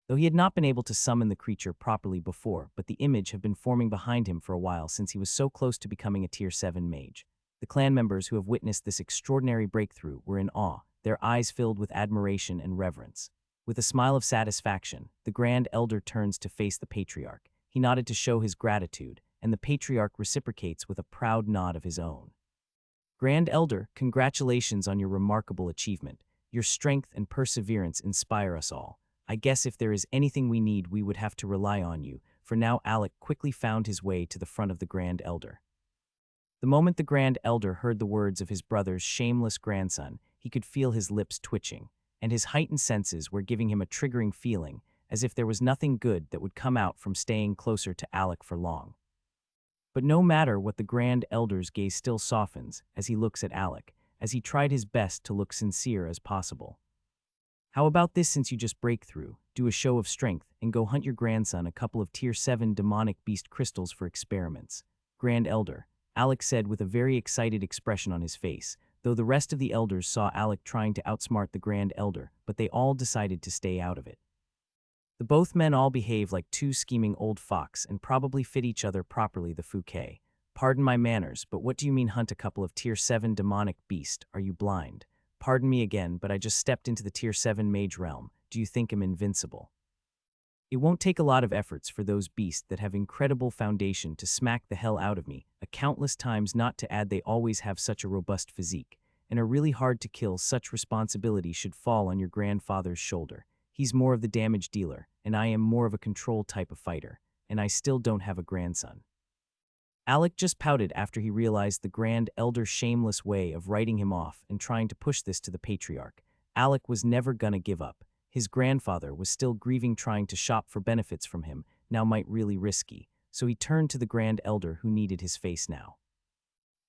Though he had not been able to summon the creature properly before, but the image had been forming behind him for a while since he was so close to becoming a tier 7 mage. The clan members who have witnessed this extraordinary breakthrough were in awe, their eyes filled with admiration and reverence. With a smile of satisfaction, the Grand Elder turns to face the Patriarch. He nodded to show his gratitude, and the Patriarch reciprocates with a proud nod of his own. Grand Elder, congratulations on your remarkable achievement. Your strength and perseverance inspire us all. I guess if there is anything we need, we would have to rely on you. For now, Alec quickly found his way to the front of the Grand Elder. The moment the Grand Elder heard the words of his brother's shameless grandson, he could feel his lips twitching, and his heightened senses were giving him a triggering feeling, as if there was nothing good that would come out from staying closer to Alec for long. But no matter what the Grand Elder's gaze still softens as he looks at Alec, as he tried his best to look sincere as possible. How about this since you just break through, do a show of strength, and go hunt your grandson a couple of Tier 7 demonic beast crystals for experiments? Grand Elder, Alec said with a very excited expression on his face, though the rest of the elders saw Alec trying to outsmart the Grand Elder, but they all decided to stay out of it. The both men all behave like two scheming old fox and probably fit each other properly, the Fouquet. Pardon my manners, but what do you mean hunt a couple of Tier 7 demonic beast? Are you blind? Pardon me again, but I just stepped into the Tier 7 mage realm. Do you think I'm invincible? It won't take a lot of efforts for those beasts that have incredible foundation to smack the hell out of me, a countless times, not to add they always have such a robust physique, and are really hard to kill. Such responsibility should fall on your grandfather's shoulder. He's more of the damage dealer, and I am more of a control type of fighter, and I still don't have a grandson. Alec just pouted after he realized the Grand Elder's shameless way of writing him off and trying to push this to the patriarch. Alec was never gonna give up. His grandfather was still grieving, trying to shop for benefits from him, now might really risky, so he turned to the Grand Elder who needed his face now.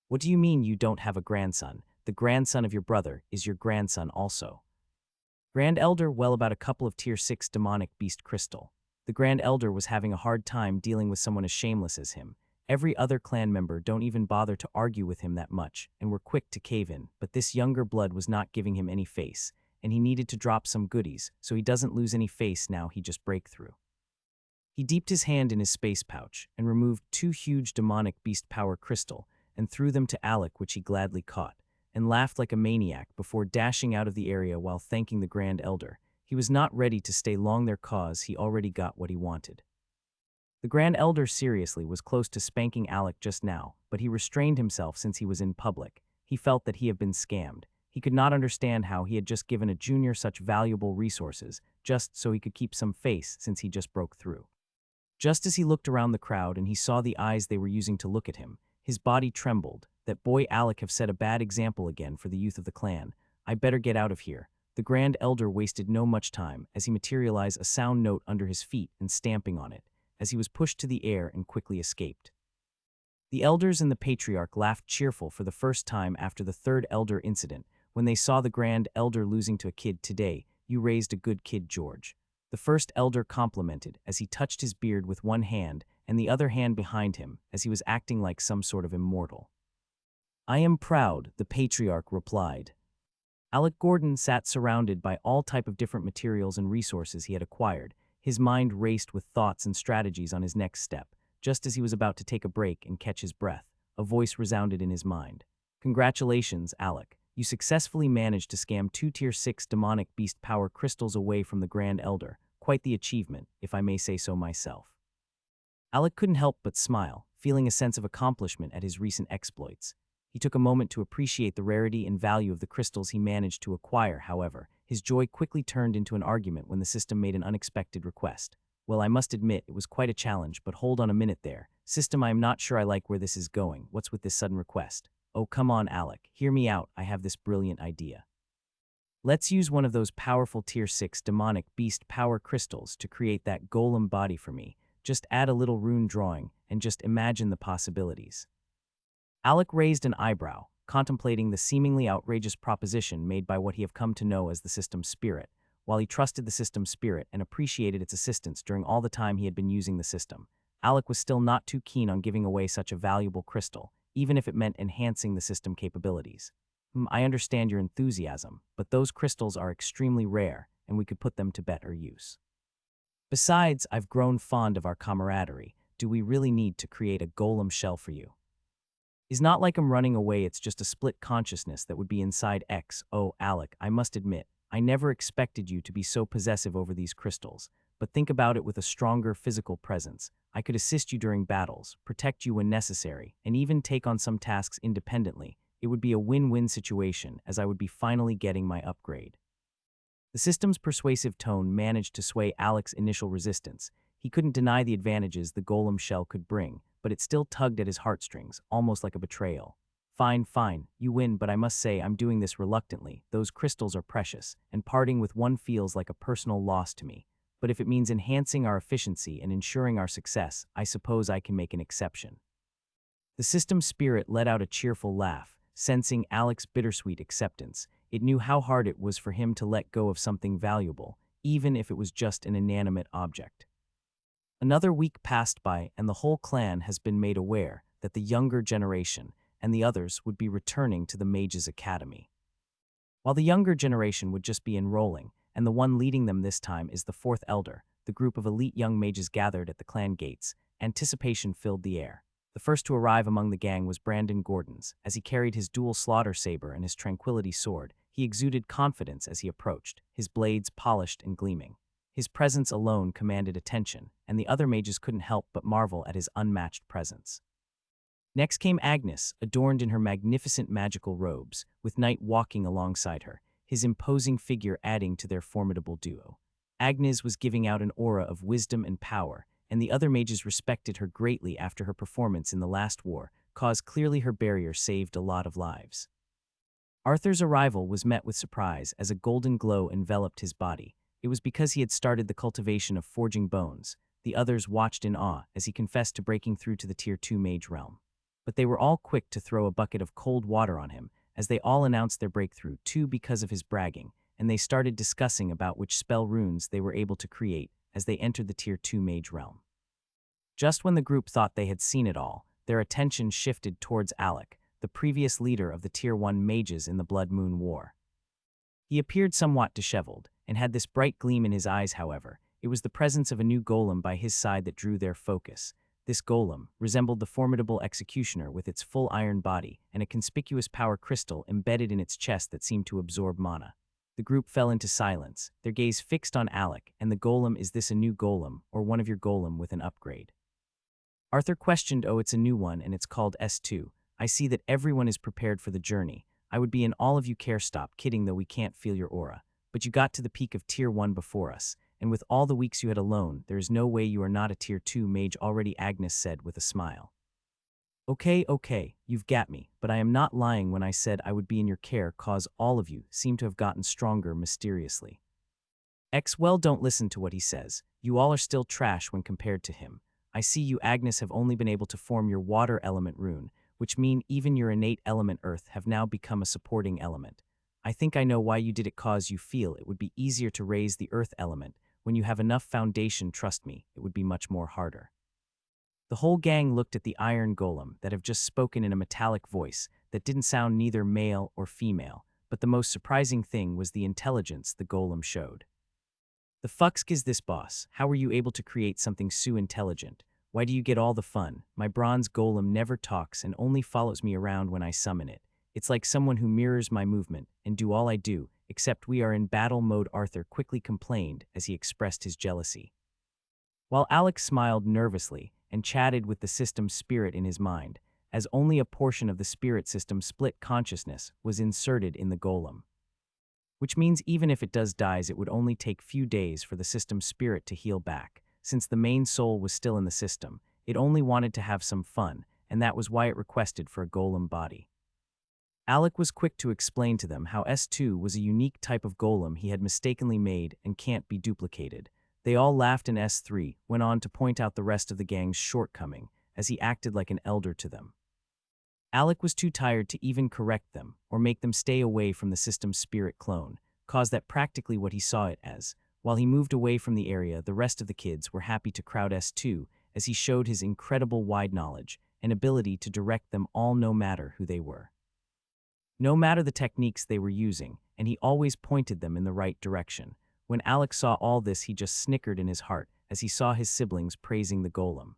What do you mean you don't have a grandson? The grandson of your brother is your grandson also. Grand Elder, well, about a couple of Tier 6 demonic beast crystal. The Grand Elder was having a hard time dealing with someone as shameless as him. Every other clan member don't even bother to argue with him that much, and were quick to cave in, but this younger blood was not giving him any face, and he needed to drop some goodies, so he doesn't lose any face now. He just break through. He dipped his hand in his space pouch, and removed 2 huge demonic beast power crystal, and threw them to Alec, which he gladly caught, and laughed like a maniac before dashing out of the area while thanking the Grand Elder. He was not ready to stay long there cause he already got what he wanted. The Grand Elder seriously was close to spanking Alec just now, but he restrained himself since he was in public. He felt that he had been scammed. He could not understand how he had just given a junior such valuable resources, just so he could keep some face since he just broke through. Just as he looked around the crowd and he saw the eyes they were using to look at him, his body trembled. That boy Alec have set a bad example again for the youth of the clan. I better get out of here. The Grand Elder wasted no much time as he materialized a sound note under his feet and stamping on it, as he was pushed to the air and quickly escaped. The elders and the patriarch laughed cheerful for the first time after the third elder incident, when they saw the Grand Elder losing to a kid. Today, you raised a good kid, George. The first elder complimented as he touched his beard with one hand and the other hand behind him as he was acting like some sort of immortal. I am proud, the patriarch replied. Alec Gordon sat surrounded by all type of different materials and resources he had acquired. His mind raced with thoughts and strategies on his next step. Just as he was about to take a break and catch his breath, a voice resounded in his mind. Congratulations, Alec. You successfully managed to scam 2 Tier 6 demonic beast power crystals away from the Grand Elder. Quite the achievement, if I may say so myself. Alec couldn't help but smile, feeling a sense of accomplishment at his recent exploits. He took a moment to appreciate the rarity and value of the crystals he managed to acquire. However, his joy quickly turned into an argument when the system made an unexpected request. Well, I must admit, it was quite a challenge, but hold on a minute there. System, I am not sure I like where this is going. What's with this sudden request? Oh, come on, Alec. Hear me out. I have this brilliant idea. Let's use one of those powerful Tier 6 demonic beast power crystals to create that golem body for me. Just add a little rune drawing, and just imagine the possibilities. Alec raised an eyebrow, contemplating the seemingly outrageous proposition made by what he had come to know as the system's spirit. While he trusted the system's spirit and appreciated its assistance during all the time he had been using the system, Alec was still not too keen on giving away such a valuable crystal, even if it meant enhancing the system capabilities. I understand your enthusiasm, but those crystals are extremely rare, and we could put them to better use. Besides, I've grown fond of our camaraderie. Do we really need to create a golem shell for you? It's not like I'm running away, it's just a split consciousness that would be inside X. Oh, Alec, I must admit, I never expected you to be so possessive over these crystals, but think about it with a stronger physical presence. I could assist you during battles, protect you when necessary, and even take on some tasks independently. It would be a win-win situation, as I would be finally getting my upgrade. The system's persuasive tone managed to sway Alec's initial resistance. He couldn't deny the advantages the golem shell could bring, but it still tugged at his heartstrings, almost like a betrayal. Fine, fine, you win, but I must say I'm doing this reluctantly. Those crystals are precious, and parting with one feels like a personal loss to me. But if it means enhancing our efficiency and ensuring our success, I suppose I can make an exception. The system spirit let out a cheerful laugh, sensing Alec's bittersweet acceptance. It knew how hard it was for him to let go of something valuable, even if it was just an inanimate object. Another week passed by, and the whole clan has been made aware that the younger generation and the others would be returning to the Mage's Academy. While the younger generation would just be enrolling, and the one leading them this time is the fourth elder, the group of elite young mages gathered at the clan gates. Anticipation filled the air. The first to arrive among the gang was Brandon Gordons. As he carried his dual slaughter saber and his tranquility sword, he exuded confidence as he approached, his blades polished and gleaming. His presence alone commanded attention, and the other mages couldn't help but marvel at his unmatched presence. Next came Agnes, adorned in her magnificent magical robes, with Night walking alongside her, his imposing figure adding to their formidable duo. Agnes was giving out an aura of wisdom and power, and the other mages respected her greatly after her performance in the last war, cause clearly her barrier saved a lot of lives. Arthur's arrival was met with surprise as a golden glow enveloped his body. It was because he had started the cultivation of forging bones. The others watched in awe as he confessed to breaking through to the Tier 2 mage realm. But they were all quick to throw a bucket of cold water on him as they all announced their breakthrough, too, because of his bragging, and they started discussing about which spell runes they were able to create as they entered the Tier 2 mage realm. Just when the group thought they had seen it all, their attention shifted towards Alec, the previous leader of the Tier 1 mages in the Blood Moon War. He appeared somewhat disheveled, and had this bright gleam in his eyes. However, it was the presence of a new golem by his side that drew their focus. This golem resembled the formidable executioner with its full iron body and a conspicuous power crystal embedded in its chest that seemed to absorb mana. The group fell into silence, their gaze fixed on Alec and the golem. Is this a new golem, or one of your golem with an upgrade? Arthur questioned. Oh, it's a new one, and it's called S2. I see that everyone is prepared for the journey. I would be in all of you care. Stop kidding, though, we can't feel your aura. But you got to the peak of Tier 1 before us, and with all the weeks you had alone, there is no way you are not a Tier 2 mage already, Agnes said with a smile. Okay, you've got me, but I am not lying when I said I would be in your care, cause all of you seem to have gotten stronger mysteriously. Well, don't listen to what he says. You all are still trash when compared to him. I see you, Agnes, have only been able to form your water element rune, which mean even your innate element earth have now become a supporting element. I think I know why you did it, cause you feel it would be easier to raise the earth element. When you have enough foundation, trust me, it would be much more harder. The whole gang looked at the iron golem that have just spoken in a metallic voice that didn't sound neither male or female, but the most surprising thing was the intelligence the golem showed. The fucksk is this, boss? How were you able to create something so intelligent? Why do you get all the fun? My bronze golem never talks and only follows me around when I summon it. It's like someone who mirrors my movement and do all I do, except we are in battle mode, Arthur quickly complained as he expressed his jealousy. While Alex smiled nervously and chatted with the system spirit in his mind, as only a portion of the spirit system split consciousness was inserted in the golem. Which means even if it does dies, it would only take few days for the system spirit to heal back. Since the main soul was still in the system, it only wanted to have some fun, and that was why it requested for a golem body. Alec was quick to explain to them how S2 was a unique type of golem he had mistakenly made and can't be duplicated. They all laughed, and S3 went on to point out the rest of the gang's shortcoming, as he acted like an elder to them. Alec was too tired to even correct them or make them stay away from the system spirit clone, cause that practically what he saw it as. While he moved away from the area, the rest of the kids were happy to crowd S2 as he showed his incredible wide knowledge and ability to direct them all, no matter who they were. No matter the techniques they were using, and he always pointed them in the right direction. When Alex saw all this, he just snickered in his heart as he saw his siblings praising the golem.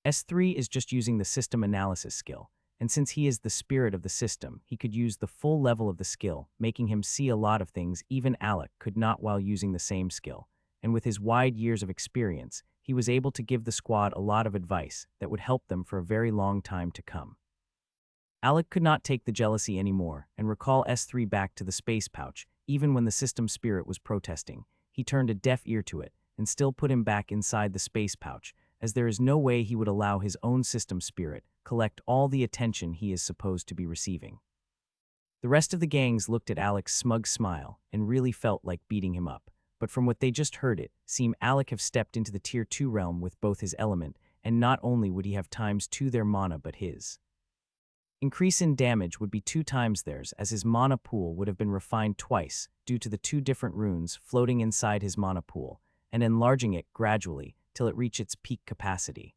S3 is just using the system analysis skill, and since he is the spirit of the system, he could use the full level of the skill, making him see a lot of things even Alec could not while using the same skill. And with his wide years of experience, he was able to give the squad a lot of advice that would help them for a very long time to come. Alec could not take the jealousy anymore and recall S3 back to the space pouch. Even when the system spirit was protesting, he turned a deaf ear to it and still put him back inside the space pouch, as there is no way he would allow his own system spirit collect all the attention he is supposed to be receiving. The rest of the gangs looked at Alec's smug smile and really felt like beating him up, but from what they just heard it seemed Alec have stepped into the Tier 2 realm with both his element, and not only would he have ×2 their mana but his increase in damage would be 2 times theirs, as his mana pool would have been refined twice due to the 2 different runes floating inside his mana pool, and enlarging it gradually till it reached its peak capacity.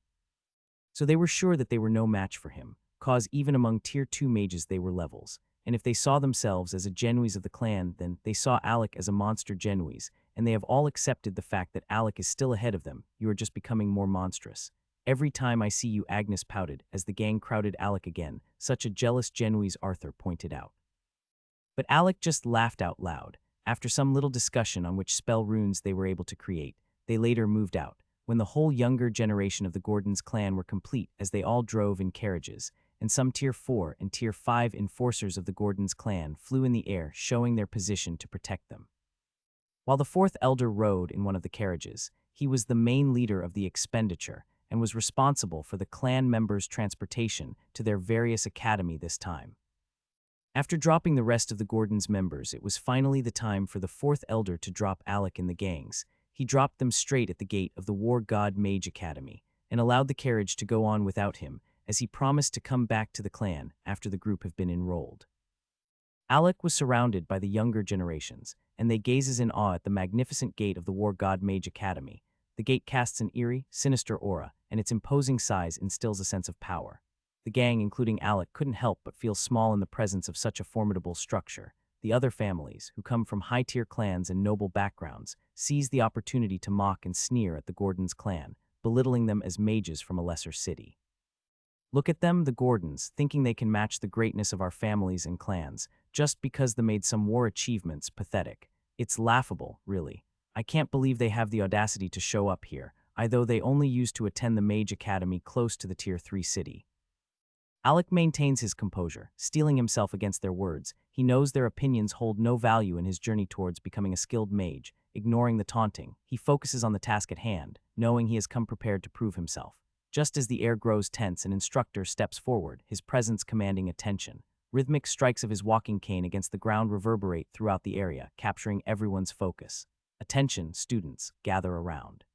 So they were sure that they were no match for him, cause even among Tier 2 mages they were levels, and if they saw themselves as a Genuise of the clan, then they saw Alec as a monster Genuise, and they have all accepted the fact that Alec is still ahead of them. You are just becoming more monstrous. Every time I see you, Agnes pouted, as the gang crowded Alec again, such a jealous Genuise, Arthur pointed out. But Alec just laughed out loud. After some little discussion on which spell runes they were able to create, they later moved out, when the whole younger generation of the Gordon's clan were complete, as they all drove in carriages, and some Tier 4 and Tier 5 enforcers of the Gordon's clan flew in the air, showing their position to protect them. While the 4th elder rode in one of the carriages, he was the main leader of the expenditure, and was responsible for the clan members' transportation to their various academy this time. After dropping the rest of the Gordon's members, it was finally the time for the 4th elder to drop Alec and the gangs. He dropped them straight at the gate of the War God Mage Academy, and allowed the carriage to go on without him, as he promised to come back to the clan after the group have been enrolled. Alec was surrounded by the younger generations, and they gazes in awe at the magnificent gate of the War God Mage Academy. The gate casts an eerie, sinister aura, and its imposing size instills a sense of power. The gang, including Alec, couldn't help but feel small in the presence of such a formidable structure. The other families, who come from high-tier clans and noble backgrounds, seize the opportunity to mock and sneer at the Gordon's clan, belittling them as mages from a lesser city. Look at them, the Gordons, thinking they can match the greatness of our families and clans, just because they made some war achievements. Pathetic. It's laughable, really. I can't believe they have the audacity to show up here, although they only used to attend the Mage Academy close to the Tier 3 city. Alec maintains his composure, steeling himself against their words. He knows their opinions hold no value in his journey towards becoming a skilled mage. Ignoring the taunting, he focuses on the task at hand, knowing he has come prepared to prove himself. Just as the air grows tense, an instructor steps forward, his presence commanding attention. Rhythmic strikes of his walking cane against the ground reverberate throughout the area, capturing everyone's focus. Attention, students, gather around.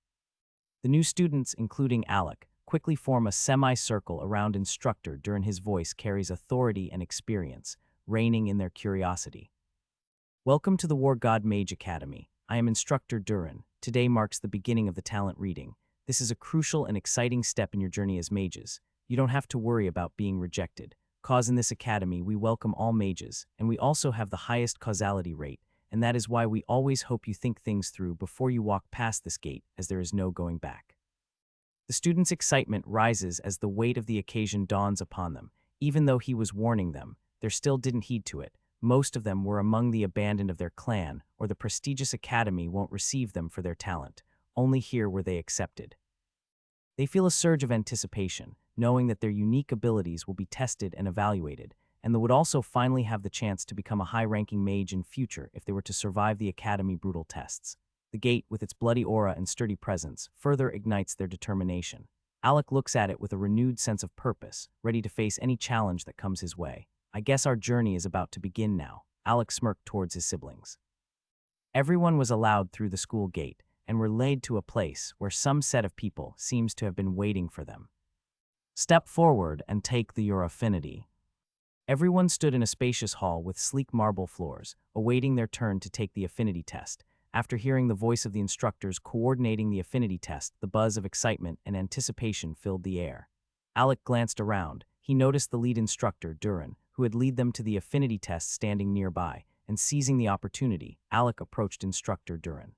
The new students, including Alec, quickly form a semicircle around instructor. During his voice carries authority and experience, reigning in their curiosity. Welcome to the War God Mage Academy. I am Instructor Duran. Today marks the beginning of the talent reading. This is a crucial and exciting step in your journey as mages. You don't have to worry about being rejected, cause in this academy we welcome all mages, and we also have the highest causality rate, and that is why we always hope you think things through before you walk past this gate, as there is no going back. The students' excitement rises as the weight of the occasion dawns upon them. Even though he was warning them, they still didn't heed to it. Most of them were among the abandoned of their clan, or the prestigious academy won't receive them for their talent. Only here were they accepted. They feel a surge of anticipation, knowing that their unique abilities will be tested and evaluated, and they would also finally have the chance to become a high-ranking mage in future if they were to survive the academy brutal tests. The gate, with its bloody aura and sturdy presence, further ignites their determination. Alec looks at it with a renewed sense of purpose, ready to face any challenge that comes his way. I guess our journey is about to begin now. Alec smirked towards his siblings. Everyone was allowed through the school gate, and were led to a place where some set of people seems to have been waiting for them. Step forward and take your affinity. Everyone stood in a spacious hall with sleek marble floors, awaiting their turn to take the affinity test. After hearing the voice of the instructors coordinating the affinity test, the buzz of excitement and anticipation filled the air. Alec glanced around. He noticed the lead instructor, Duran, who had led them to the affinity test, standing nearby, and seizing the opportunity, Alec approached Instructor Duran.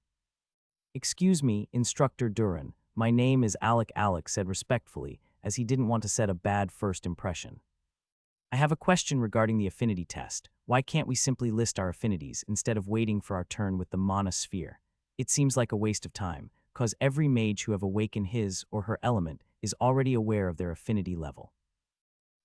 "Excuse me, Instructor Duran, my name is Alec." Alec said respectfully, as he didn't want to set a bad first impression. "I have a question regarding the affinity test. Why can't we simply list our affinities instead of waiting for our turn with the mana sphere? It seems like a waste of time, cause every mage who have awakened his or her element is already aware of their affinity level."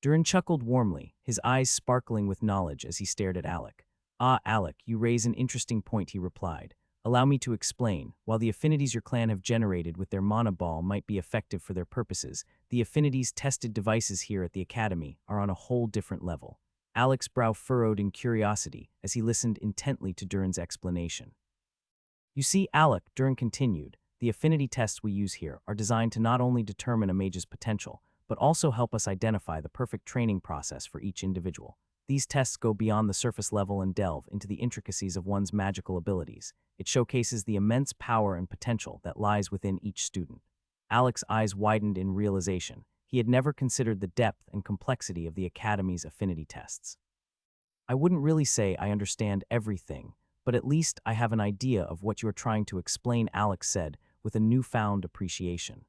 Duran chuckled warmly, his eyes sparkling with knowledge as he stared at Alec. "Ah, Alec, you raise an interesting point," he replied. Allow me to explain. While the affinities your clan have generated with their mana ball might be effective for their purposes, the affinities tested devices here at the Academy are on a whole different level. Alex's brow furrowed in curiosity as he listened intently to Durin's explanation. You see, Alec, Durin continued, the affinity tests we use here are designed to not only determine a mage's potential, but also help us identify the perfect training process for each individual. These tests go beyond the surface level and delve into the intricacies of one's magical abilities. It showcases the immense power and potential that lies within each student. Alec's eyes widened in realization. He had never considered the depth and complexity of the Academy's affinity tests. I wouldn't really say I understand everything, but at least I have an idea of what you are trying to explain, Alex said, with a newfound appreciation.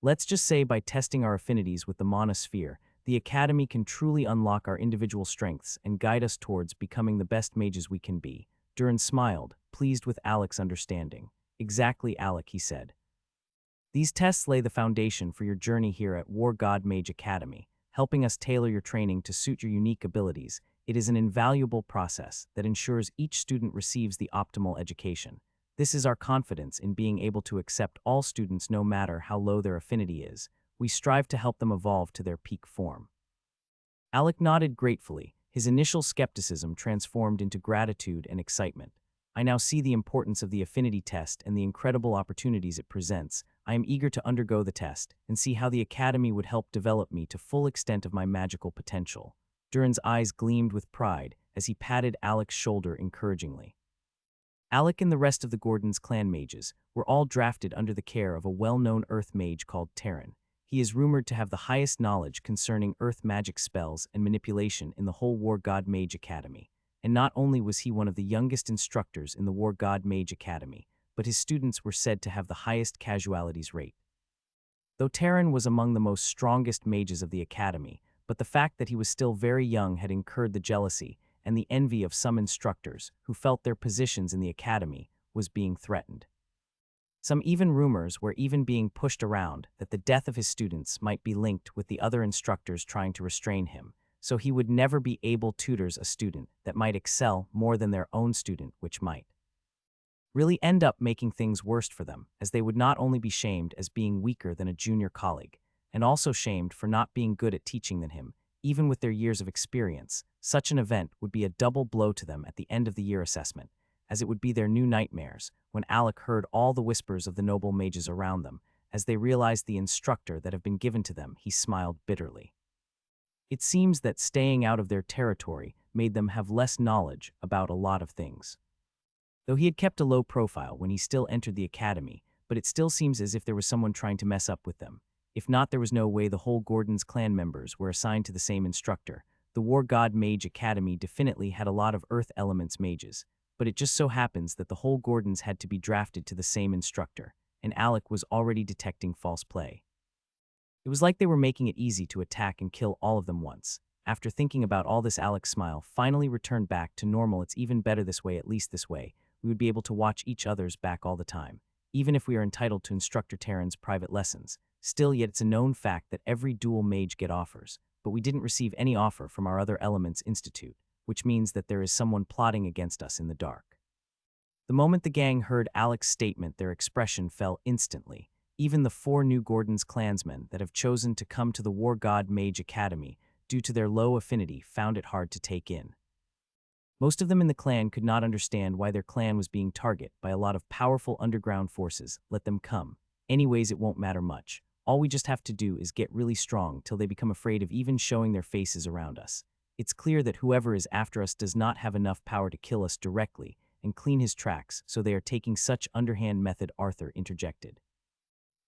Let's just say by testing our affinities with the monosphere, the Academy can truly unlock our individual strengths and guide us towards becoming the best mages we can be. Durin smiled, pleased with Alex's understanding. Exactly, Alec, he said. These tests lay the foundation for your journey here at War God Mage Academy, helping us tailor your training to suit your unique abilities. It is an invaluable process that ensures each student receives the optimal education. This is our confidence in being able to accept all students no matter how low their affinity is. We strive to help them evolve to their peak form. Alec nodded gratefully, his initial skepticism transformed into gratitude and excitement. I now see the importance of the affinity test and the incredible opportunities it presents. I am eager to undergo the test and see how the Academy would help develop me to full extent of my magical potential. Durin's eyes gleamed with pride as he patted Alec's shoulder encouragingly. Alec and the rest of the Gordon's clan mages were all drafted under the care of a well-known earth mage called Terran. He is rumored to have the highest knowledge concerning earth magic spells and manipulation in the whole War God Mage Academy. And not only was he one of the youngest instructors in the War God Mage Academy, but his students were said to have the highest casualties rate. Though Terran was among the most strongest mages of the Academy, but the fact that he was still very young had incurred the jealousy and the envy of some instructors who felt their positions in the Academy was being threatened. Some even rumors were even being pushed around that the death of his students might be linked with the other instructors trying to restrain him, so he would never be able to tutor a student that might excel more than their own student, which might really end up making things worse for them, as they would not only be shamed as being weaker than a junior colleague, and also shamed for not being good at teaching than him, even with their years of experience. Such an event would be a double blow to them at the end of the year assessment, as it would be their new nightmares. When Alec heard all the whispers of the noble mages around them, as they realized the instructor that had been given to them, he smiled bitterly. It seems that staying out of their territory made them have less knowledge about a lot of things. Though he had kept a low profile when he still entered the Academy, but it still seems as if there was someone trying to mess up with them. If not, there was no way the whole Gordon's clan members were assigned to the same instructor. The War God Mage Academy definitely had a lot of Earth Elements mages, but it just so happens that the whole Gordons had to be drafted to the same instructor, and Alec was already detecting false play. It was like they were making it easy to attack and kill all of them once. After thinking about all this, Alec's smile finally returned back to normal. It's even better this way, at least this way. We would be able to watch each other's back all the time, even if we are entitled to Instructor Terran's private lessons. Still, yet it's a known fact that every dual mage get offers, but we didn't receive any offer from our other Elements Institute, which means that there is someone plotting against us in the dark. The moment the gang heard Alec's statement, their expression fell instantly. Even the 4 new Gordon's clansmen that have chosen to come to the War God Mage Academy due to their low affinity found it hard to take in. Most of them in the clan could not understand why their clan was being targeted by a lot of powerful underground forces. Let them come. Anyways, it won't matter much. All we just have to do is get really strong till they become afraid of even showing their faces around us. It's clear that whoever is after us does not have enough power to kill us directly and clean his tracks, so they are taking such underhand method, Arthur interjected.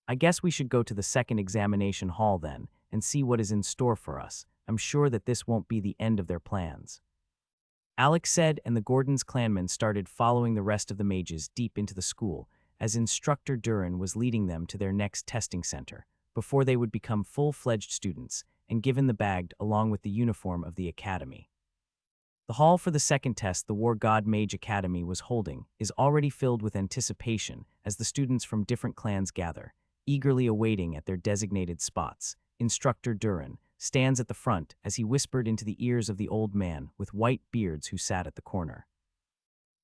I guess we should go to the second examination hall then and see what is in store for us. I'm sure that this won't be the end of their plans. Alec said, and the Gordon's clanmen started following the rest of the mages deep into the school as Instructor Durin was leading them to their next testing center, before they would become full-fledged students and given the badge along with the uniform of the academy. The hall for the second test the War God Mage Academy was holding is already filled with anticipation as the students from different clans gather, eagerly awaiting at their designated spots. Instructor Durin stands at the front as he whispered into the ears of the old man with white beards who sat at the corner.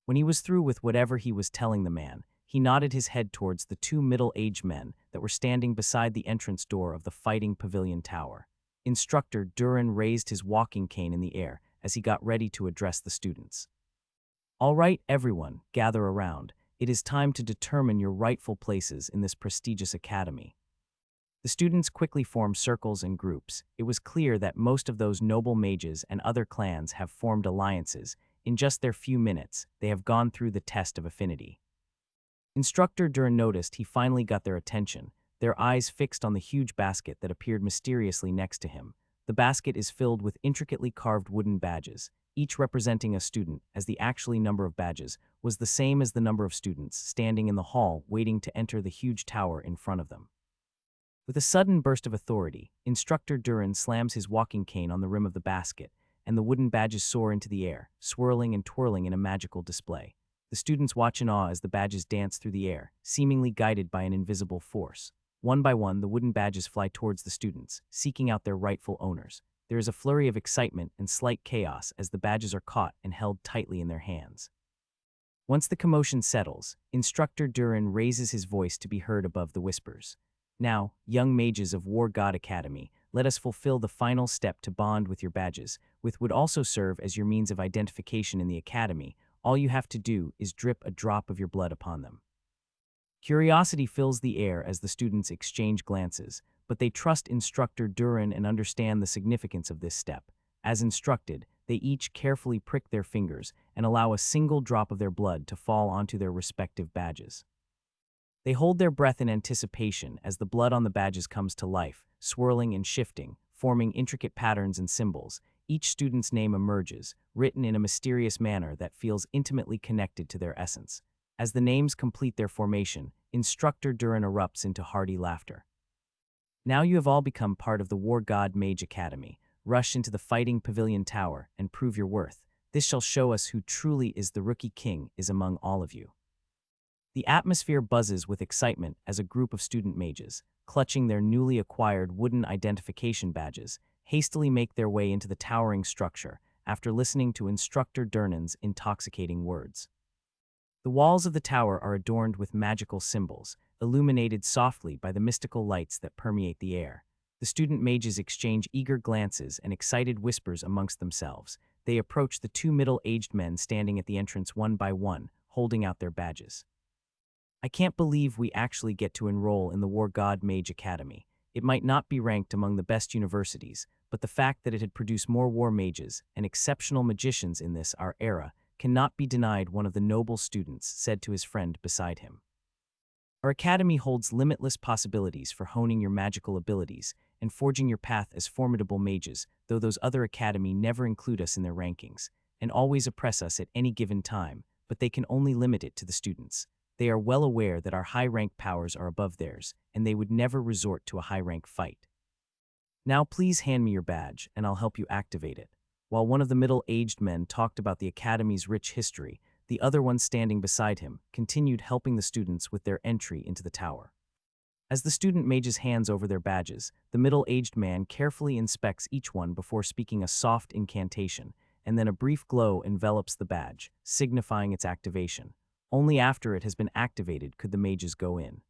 When he was through with whatever he was telling the man, he nodded his head towards the two middle-aged men that were standing beside the entrance door of the Fighting Pavilion Tower. Instructor Durin raised his walking cane in the air as he got ready to address the students. All right, everyone, gather around. It is time to determine your rightful places in this prestigious academy. The students quickly formed circles and groups. It was clear that most of those noble mages and other clans have formed alliances. In just their few minutes, they have gone through the test of affinity. Instructor Durin noticed he finally got their attention, their eyes fixed on the huge basket that appeared mysteriously next to him. The basket is filled with intricately carved wooden badges, each representing a student, as the actual number of badges was the same as the number of students standing in the hall waiting to enter the huge tower in front of them. With a sudden burst of authority, Instructor Durin slams his walking cane on the rim of the basket, and the wooden badges soar into the air, swirling and twirling in a magical display. The students watch in awe as the badges dance through the air, seemingly guided by an invisible force. One by one, the wooden badges fly towards the students, seeking out their rightful owners. There is a flurry of excitement and slight chaos as the badges are caught and held tightly in their hands. Once the commotion settles, Instructor Durin raises his voice to be heard above the whispers. Now, young mages of War God Academy, let us fulfill the final step to bond with your badges, which would also serve as your means of identification in the academy. All you have to do is drip a drop of your blood upon them. Curiosity fills the air as the students exchange glances, but they trust Instructor Durin and understand the significance of this step. As instructed, they each carefully prick their fingers and allow a single drop of their blood to fall onto their respective badges. They hold their breath in anticipation as the blood on the badges comes to life, swirling and shifting, forming intricate patterns and symbols. Each student's name emerges, written in a mysterious manner that feels intimately connected to their essence. As the names complete their formation, Instructor Durin erupts into hearty laughter. Now you have all become part of the War God Mage Academy. Rush into the Fighting Pavilion Tower and prove your worth. This shall show us who truly is the Rookie King is among all of you. The atmosphere buzzes with excitement as a group of student mages, clutching their newly acquired wooden identification badges, hastily make their way into the towering structure after listening to Instructor Durin's intoxicating words. The walls of the tower are adorned with magical symbols, illuminated softly by the mystical lights that permeate the air. The student mages exchange eager glances and excited whispers amongst themselves. They approach the two middle-aged men standing at the entrance one by one, holding out their badges. I can't believe we actually get to enroll in the War God Mage Academy. It might not be ranked among the best universities, but the fact that it had produced more war mages and exceptional magicians in this our era cannot be denied, one of the noble students said to his friend beside him. Our academy holds limitless possibilities for honing your magical abilities and forging your path as formidable mages, though those other academy never include us in their rankings and always oppress us at any given time, but they can only limit it to the students. They are well aware that our high-rank powers are above theirs, and they would never resort to a high-rank fight. Now please hand me your badge, and I'll help you activate it. While one of the middle-aged men talked about the academy's rich history, the other one standing beside him continued helping the students with their entry into the tower. As the student mages hands over their badges, the middle-aged man carefully inspects each one before speaking a soft incantation, and then a brief glow envelops the badge, signifying its activation. Only after it has been activated could the mages go in.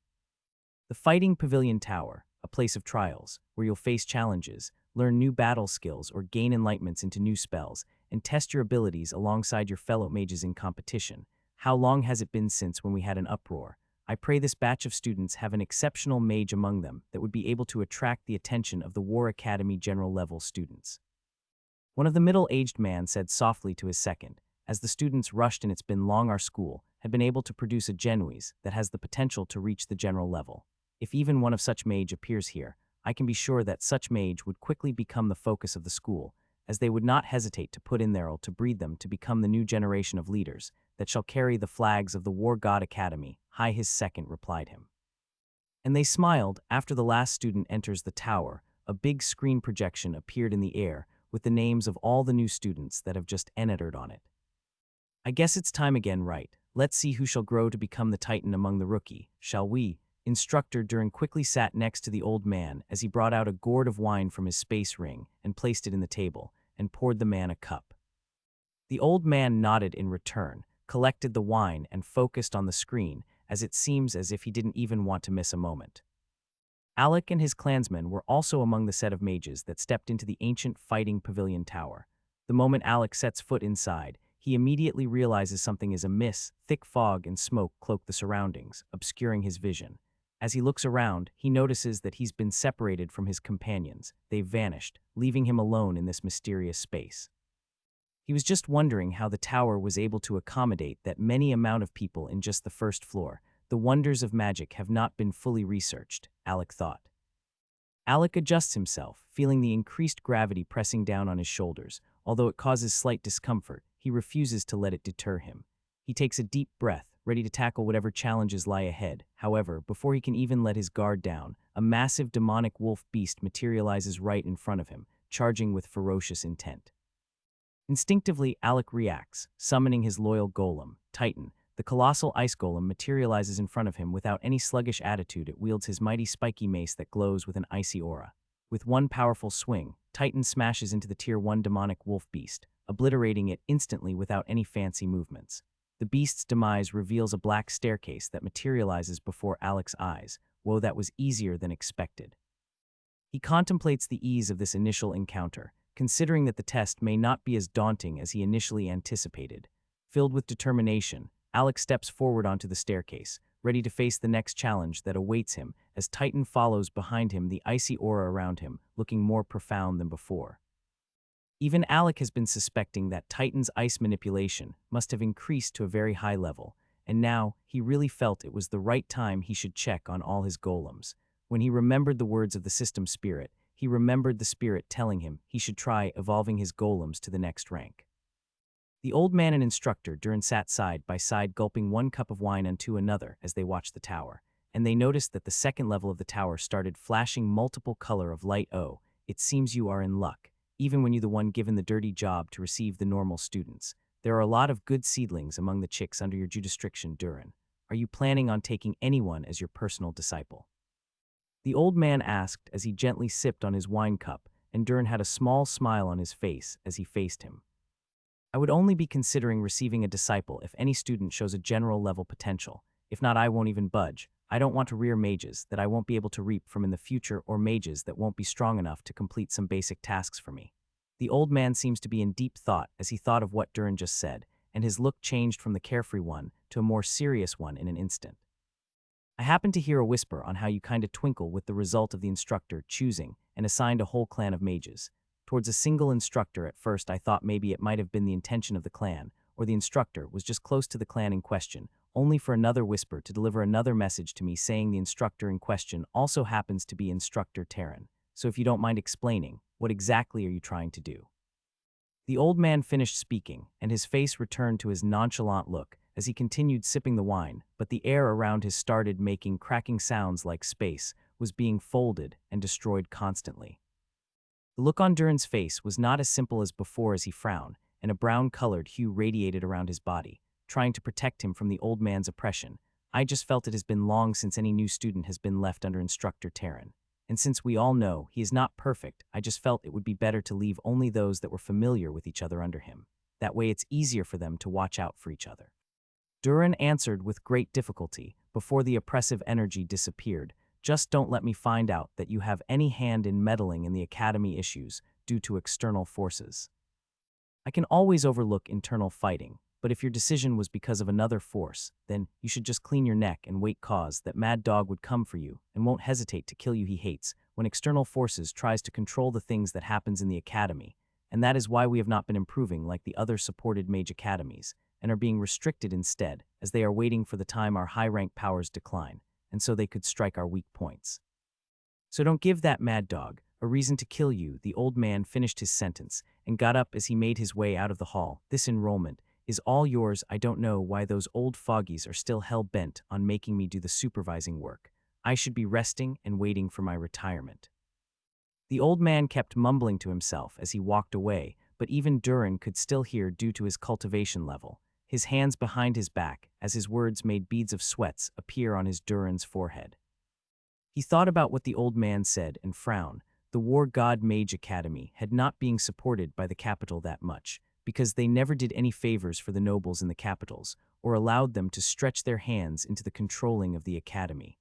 The Fighting Pavilion Tower, a place of trials, where you'll face challenges, learn new battle skills or gain enlightenments into new spells, and test your abilities alongside your fellow mages in competition. How long has it been since when we had an uproar? I pray this batch of students have an exceptional mage among them that would be able to attract the attention of the War Academy general level students. One of the middle-aged man said softly to his second, as the students rushed in. It's been long our school had been able to produce a genuise that has the potential to reach the general level. If even one of such mage appears here, I can be sure that such mage would quickly become the focus of the school, as they would not hesitate to put in their all to breed them to become the new generation of leaders that shall carry the flags of the War God Academy. Hi, his second replied him. And they smiled. After the last student enters the tower, a big screen projection appeared in the air with the names of all the new students that have just entered on it. I guess it's time again, right? Let's see who shall grow to become the titan among the rookie, shall we? Instructor Durin quickly sat next to the old man as he brought out a gourd of wine from his space ring and placed it in the table, and poured the man a cup. The old man nodded in return, collected the wine, and focused on the screen, as it seems as if he didn't even want to miss a moment. Alec and his clansmen were also among the set of mages that stepped into the ancient fighting pavilion tower. The moment Alec sets foot inside, he immediately realizes something is amiss. Thick fog and smoke cloak the surroundings, obscuring his vision. As he looks around, he notices that he's been separated from his companions. They've vanished, leaving him alone in this mysterious space. He was just wondering how the tower was able to accommodate that many amount of people in just the first floor. The wonders of magic have not been fully researched, Alec thought. Alec adjusts himself, feeling the increased gravity pressing down on his shoulders. Although it causes slight discomfort, he refuses to let it deter him. He takes a deep breath, ready to tackle whatever challenges lie ahead. However, before he can even let his guard down, a massive demonic wolf beast materializes right in front of him, charging with ferocious intent. Instinctively, Alec reacts, summoning his loyal golem, Titan. The colossal ice golem materializes in front of him. Without any sluggish attitude, it wields his mighty spiky mace that glows with an icy aura. With one powerful swing, Titan smashes into the Tier 1 demonic wolf beast, obliterating it instantly without any fancy movements. The beast's demise reveals a black staircase that materializes before Alec's eyes. Whoa, that was easier than expected. He contemplates the ease of this initial encounter, considering that the test may not be as daunting as he initially anticipated. Filled with determination, Alec steps forward onto the staircase, ready to face the next challenge that awaits him as Titan follows behind him, the icy aura around him looking more profound than before. Even Alec has been suspecting that Titan's ice manipulation must have increased to a very high level, and now he really felt it was the right time he should check on all his golems. When he remembered the words of the system spirit, he remembered the spirit telling him he should try evolving his golems to the next rank. The old man and instructor Durin sat side by side, gulping one cup of wine unto another as they watched the tower, and they noticed that the second level of the tower started flashing multiple color of light. Oh, it seems you are in luck, even when you're the one given the dirty job to receive the normal students. There are a lot of good seedlings among the chicks under your jurisdiction, Durin. Are you planning on taking anyone as your personal disciple? The old man asked as he gently sipped on his wine cup, and Durin had a small smile on his face as he faced him. I would only be considering receiving a disciple if any student shows a general level potential. If not, I won't even budge. I don't want to rear mages that I won't be able to reap from in the future, or mages that won't be strong enough to complete some basic tasks for me. The old man seems to be in deep thought as he thought of what Durin just said, and his look changed from the carefree one to a more serious one in an instant. I happened to hear a whisper on how you kinda twinkle with the result of the instructor choosing and assigned a whole clan of mages. Towards a single instructor. At first I thought maybe it might have been the intention of the clan, or the instructor was just close to the clan in question, only for another whisper to deliver another message to me saying the instructor in question also happens to be Instructor Terran. So if you don't mind explaining, what exactly are you trying to do? The old man finished speaking, and his face returned to his nonchalant look as he continued sipping the wine, but the air around his started making cracking sounds like space was being folded and destroyed constantly. The look on Durin's face was not as simple as before as he frowned, and a brown-colored hue radiated around his body, trying to protect him from the old man's oppression. I just felt it has been long since any new student has been left under Instructor Terran. And since we all know he is not perfect, I just felt it would be better to leave only those that were familiar with each other under him. That way it's easier for them to watch out for each other. Durin answered with great difficulty before the oppressive energy disappeared. Just don't let me find out that you have any hand in meddling in the academy issues due to external forces. I can always overlook internal fighting, but if your decision was because of another force, then you should just clean your neck and wait, cause that Mad Dog would come for you and won't hesitate to kill you. He hates when external forces tries to control the things that happens in the academy, and that is why we have not been improving like the other supported mage academies, and are being restricted instead, as they are waiting for the time our high-rank powers decline, and so they could strike our weak points. So don't give that Mad Dog a reason to kill you. The old man finished his sentence and got up as he made his way out of the hall. This enrollment is all yours. I don't know why those old foggies are still hell-bent on making me do the supervising work. I should be resting and waiting for my retirement. The old man kept mumbling to himself as he walked away, but even Durin could still hear due to his cultivation level, his hands behind his back as his words made beads of sweats appear on his Durin's forehead. He thought about what the old man said and frowned. The War God Mage Academy had not been supported by the capital that much, because they never did any favors for the nobles in the capitals or allowed them to stretch their hands into the controlling of the academy.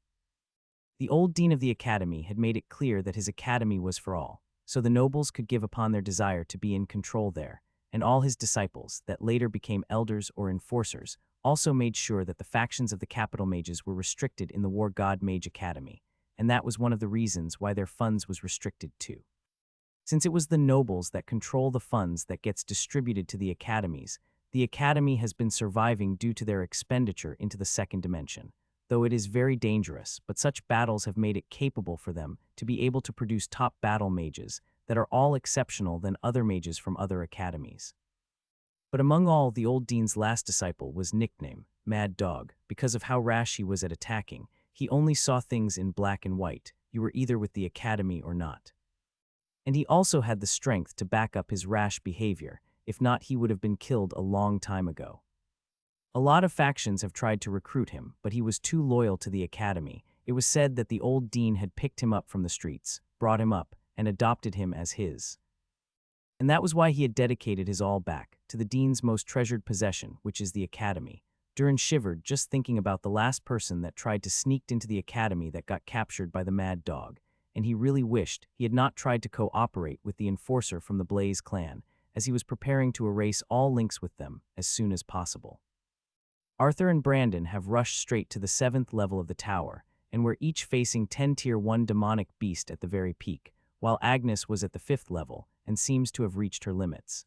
The old dean of the academy had made it clear that his academy was for all, so the nobles could give upon their desire to be in control there, and all his disciples, that later became elders or enforcers, also made sure that the factions of the capital mages were restricted in the War God Mage Academy, and that was one of the reasons why their funds was restricted too. Since it was the nobles that control the funds that gets distributed to the academies, the academy has been surviving due to their expenditure into the second dimension, though it is very dangerous, but such battles have made it capable for them to be able to produce top battle mages that are all exceptional than other mages from other academies. But among all, the old dean's last disciple was nicknamed Mad Dog because of how rash he was at attacking. He only saw things in black and white. You were either with the academy or not. And he also had the strength to back up his rash behavior. If not, he would have been killed a long time ago. A lot of factions have tried to recruit him, but he was too loyal to the academy. It was said that the old dean had picked him up from the streets, brought him up, and adopted him as his. And that was why he had dedicated his all back to the dean's most treasured possession, which is the academy. Durin shivered just thinking about the last person that tried to sneak into the academy that got captured by the Mad Dog, and he really wished he had not tried to cooperate with the enforcer from the Blaze clan, as he was preparing to erase all links with them as soon as possible. Arthur and Brandon have rushed straight to the 7th level of the tower, and were each facing 10 Tier 1 demonic beast at the very peak, while Agnes was at the 5th level and seems to have reached her limits.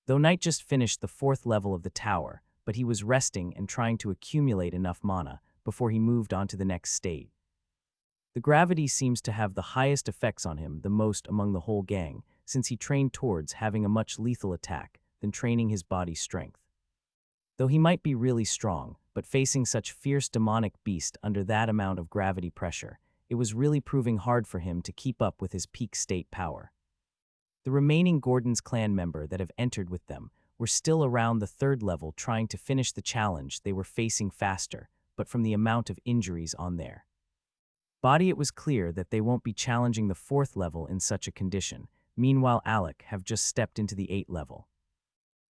Though Knight just finished the 4th level of the tower, but he was resting and trying to accumulate enough mana before he moved on to the next stage. The gravity seems to have the highest effects on him the most among the whole gang, since he trained towards having a much lethal attack than training his body strength. Though he might be really strong, but facing such fierce demonic beast under that amount of gravity pressure, it was really proving hard for him to keep up with his peak state power. The remaining Gordon's clan member that have entered with them were still around the 3rd level trying to finish the challenge they were facing faster, but from the amount of injuries on their body it was clear that they won't be challenging the 4th level in such a condition. Meanwhile, Alec have just stepped into the 8th level.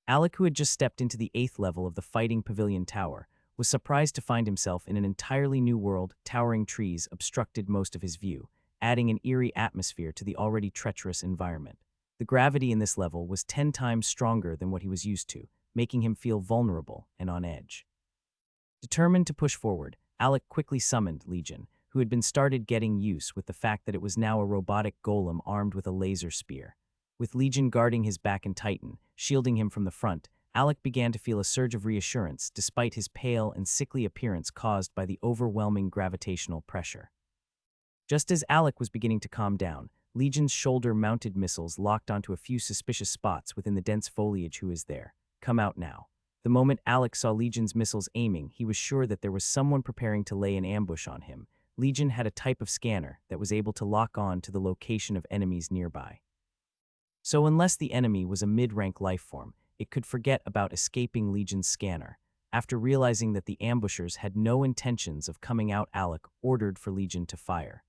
Alec, who had just stepped into the 8th level of the Fighting Pavilion Tower, was surprised to find himself in an entirely new world. Towering trees obstructed most of his view, adding an eerie atmosphere to the already treacherous environment. The gravity in this level was 10 times stronger than what he was used to, making him feel vulnerable and on edge. Determined to push forward, Alec quickly summoned Legion, who had been started getting used with the fact that it was now a robotic golem armed with a laser spear. With Legion guarding his back and Titan, shielding him from the front, Alec began to feel a surge of reassurance despite his pale and sickly appearance caused by the overwhelming gravitational pressure. Just as Alec was beginning to calm down, Legion's shoulder-mounted missiles locked onto a few suspicious spots within the dense foliage. Who is there? Come out now. The moment Alec saw Legion's missiles aiming, he was sure that there was someone preparing to lay an ambush on him. Legion had a type of scanner that was able to lock on to the location of enemies nearby. So unless the enemy was a mid-rank lifeform, it could forget about escaping Legion's scanner. After realizing that the ambushers had no intentions of coming out, Alec ordered for Legion to fire.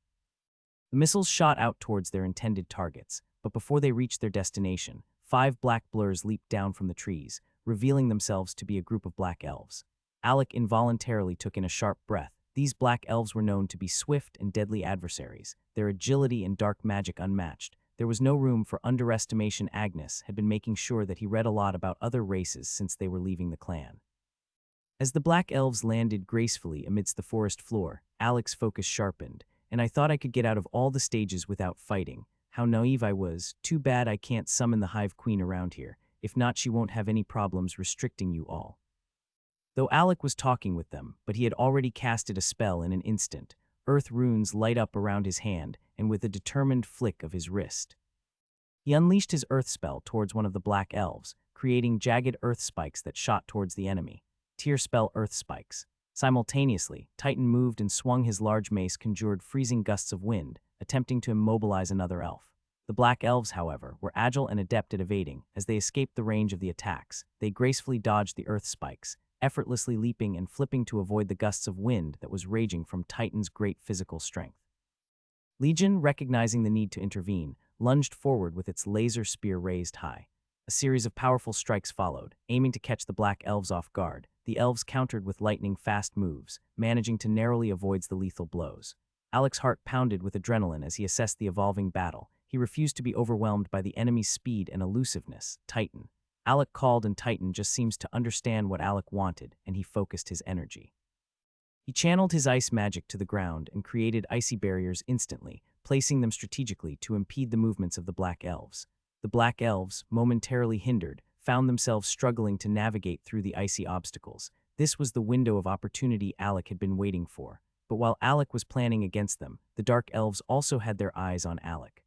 The missiles shot out towards their intended targets, but before they reached their destination, 5 black blurs leaped down from the trees, revealing themselves to be a group of black elves. Alec involuntarily took in a sharp breath. These black elves were known to be swift and deadly adversaries, their agility and dark magic unmatched. There was no room for underestimation. Agnes had been making sure that he read a lot about other races since they were leaving the clan. As the black elves landed gracefully amidst the forest floor, Alec's focus sharpened, and I thought I could get out of all the stages without fighting. How naive I was. Too bad I can't summon the Hive Queen around here. If not, she won't have any problems restricting you all. Though Alec was talking with them, but he had already casted a spell in an instant. Earth runes light up around his hand, and with a determined flick of his wrist, he unleashed his earth spell towards one of the black elves, creating jagged earth spikes that shot towards the enemy. Tier spell earth spikes. Simultaneously, Titan moved and swung his large mace, conjured freezing gusts of wind, attempting to immobilize another elf. The black elves, however, were agile and adept at evading. As they escaped the range of the attacks, they gracefully dodged the earth spikes, effortlessly leaping and flipping to avoid the gusts of wind that was raging from Titan's great physical strength. Legion, recognizing the need to intervene, lunged forward with its laser spear raised high. A series of powerful strikes followed, aiming to catch the black elves off guard. The elves countered with lightning-fast moves, managing to narrowly avoid the lethal blows. Alec's heart pounded with adrenaline as he assessed the evolving battle. He refused to be overwhelmed by the enemy's speed and elusiveness. Titan. Alec called, and Titan just seems to understand what Alec wanted, and he focused his energy. He channeled his ice magic to the ground and created icy barriers instantly, placing them strategically to impede the movements of the black elves. The black elves, momentarily hindered, found themselves struggling to navigate through the icy obstacles. This was the window of opportunity Alec had been waiting for. But while Alec was planning against them, the dark elves also had their eyes on Alec.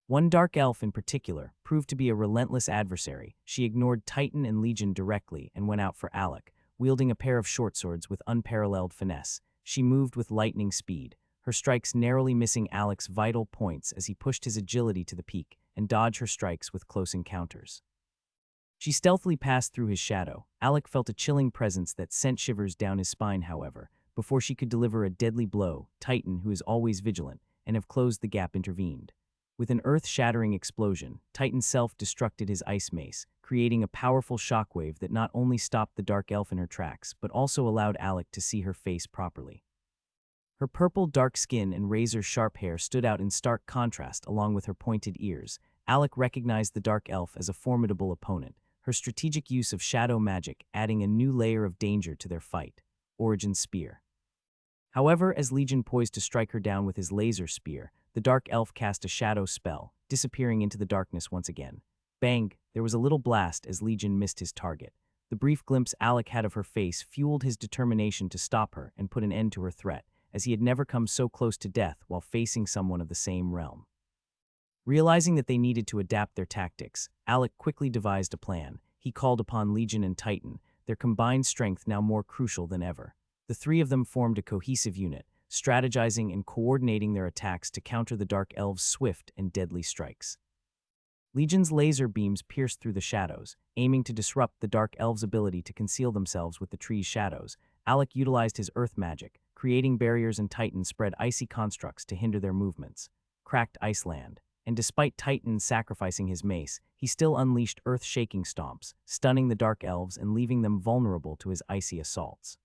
One dark elf in particular proved to be a relentless adversary. She ignored Titan and Legion directly and went out for Alec, wielding a pair of short swords with unparalleled finesse. She moved with lightning speed, her strikes narrowly missing Alec's vital points as he pushed his agility to the peak and dodged her strikes with close encounters. She stealthily passed through his shadow. Alec felt a chilling presence that sent shivers down his spine, however. Before she could deliver a deadly blow, Titan, who is always vigilant and have closed the gap, intervened. With an earth-shattering explosion, Titan self-destructed his ice mace, creating a powerful shockwave that not only stopped the dark elf in her tracks, but also allowed Alec to see her face properly. Her purple dark skin and razor-sharp hair stood out in stark contrast along with her pointed ears. Alec recognized the dark elf as a formidable opponent, her strategic use of shadow magic adding a new layer of danger to their fight. Origin Spear. However, as Legion poised to strike her down with his laser spear, the dark elf cast a shadow spell, disappearing into the darkness once again. Bang! There was a little blast as Legion missed his target. The brief glimpse Alec had of her face fueled his determination to stop her and put an end to her threat, as he had never come so close to death while facing someone of the same realm. Realizing that they needed to adapt their tactics, Alec quickly devised a plan. He called upon Legion and Titan, their combined strength now more crucial than ever. The three of them formed a cohesive unit, strategizing and coordinating their attacks to counter the dark elves' swift and deadly strikes. Legion's laser beams pierced through the shadows, aiming to disrupt the dark elves' ability to conceal themselves with the tree's shadows. Alec utilized his earth magic, creating barriers, and Titan spread icy constructs to hinder their movements. Cracked Iceland. And despite Titan sacrificing his mace, he still unleashed earth-shaking stomps, stunning the dark elves and leaving them vulnerable to his icy assaults.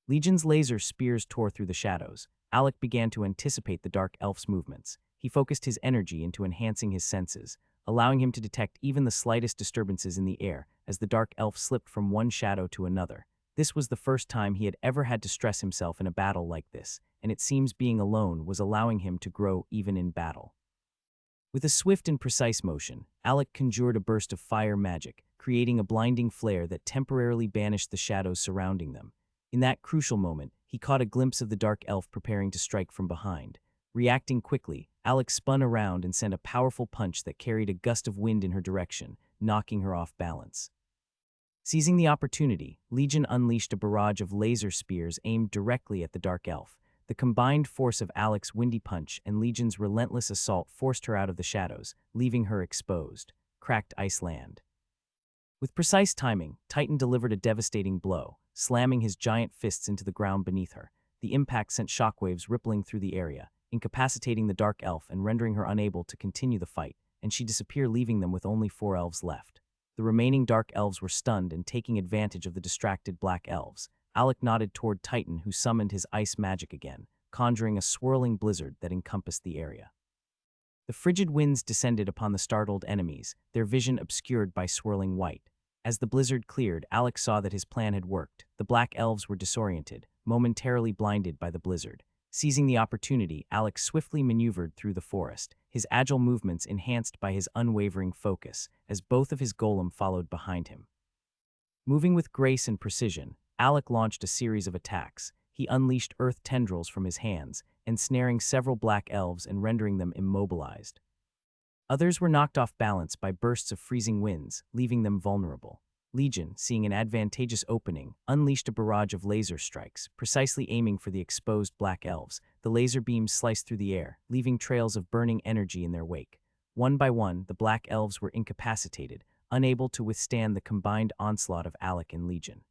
Legion's laser spears tore through the shadows. Alec began to anticipate the dark elf's movements. He focused his energy into enhancing his senses, allowing him to detect even the slightest disturbances in the air as the dark elf slipped from one shadow to another. This was the first time he had ever had to stress himself in a battle like this, and it seems being alone was allowing him to grow even in battle. With a swift and precise motion, Alec conjured a burst of fire magic, creating a blinding flare that temporarily banished the shadows surrounding them. In that crucial moment, he caught a glimpse of the dark elf preparing to strike from behind. Reacting quickly, Alec spun around and sent a powerful punch that carried a gust of wind in her direction, knocking her off balance. Seizing the opportunity, Legion unleashed a barrage of laser spears aimed directly at the dark elf. The combined force of Alec's windy punch and Legion's relentless assault forced her out of the shadows, leaving her exposed. Cracked Iceland. With precise timing, Titan delivered a devastating blow, slamming his giant fists into the ground beneath her. The impact sent shockwaves rippling through the area, incapacitating the dark elf and rendering her unable to continue the fight, and she disappeared, leaving them with only 4 elves left. The remaining dark elves were stunned and taking advantage of the distracted black elves. Alec nodded toward Titan, who summoned his ice magic again, conjuring a swirling blizzard that encompassed the area. The frigid winds descended upon the startled enemies, their vision obscured by swirling white. As the blizzard cleared, Alec saw that his plan had worked. The black elves were disoriented, momentarily blinded by the blizzard. Seizing the opportunity, Alec swiftly maneuvered through the forest, his agile movements enhanced by his unwavering focus, as both of his golem followed behind him. Moving with grace and precision, Alec launched a series of attacks. He unleashed earth tendrils from his hands, ensnaring several black elves and rendering them immobilized. Others were knocked off balance by bursts of freezing winds, leaving them vulnerable. Legion, seeing an advantageous opening, unleashed a barrage of laser strikes, precisely aiming for the exposed black elves. The laser beams sliced through the air, leaving trails of burning energy in their wake. One by one, the black elves were incapacitated, unable to withstand the combined onslaught of Alec and Legion.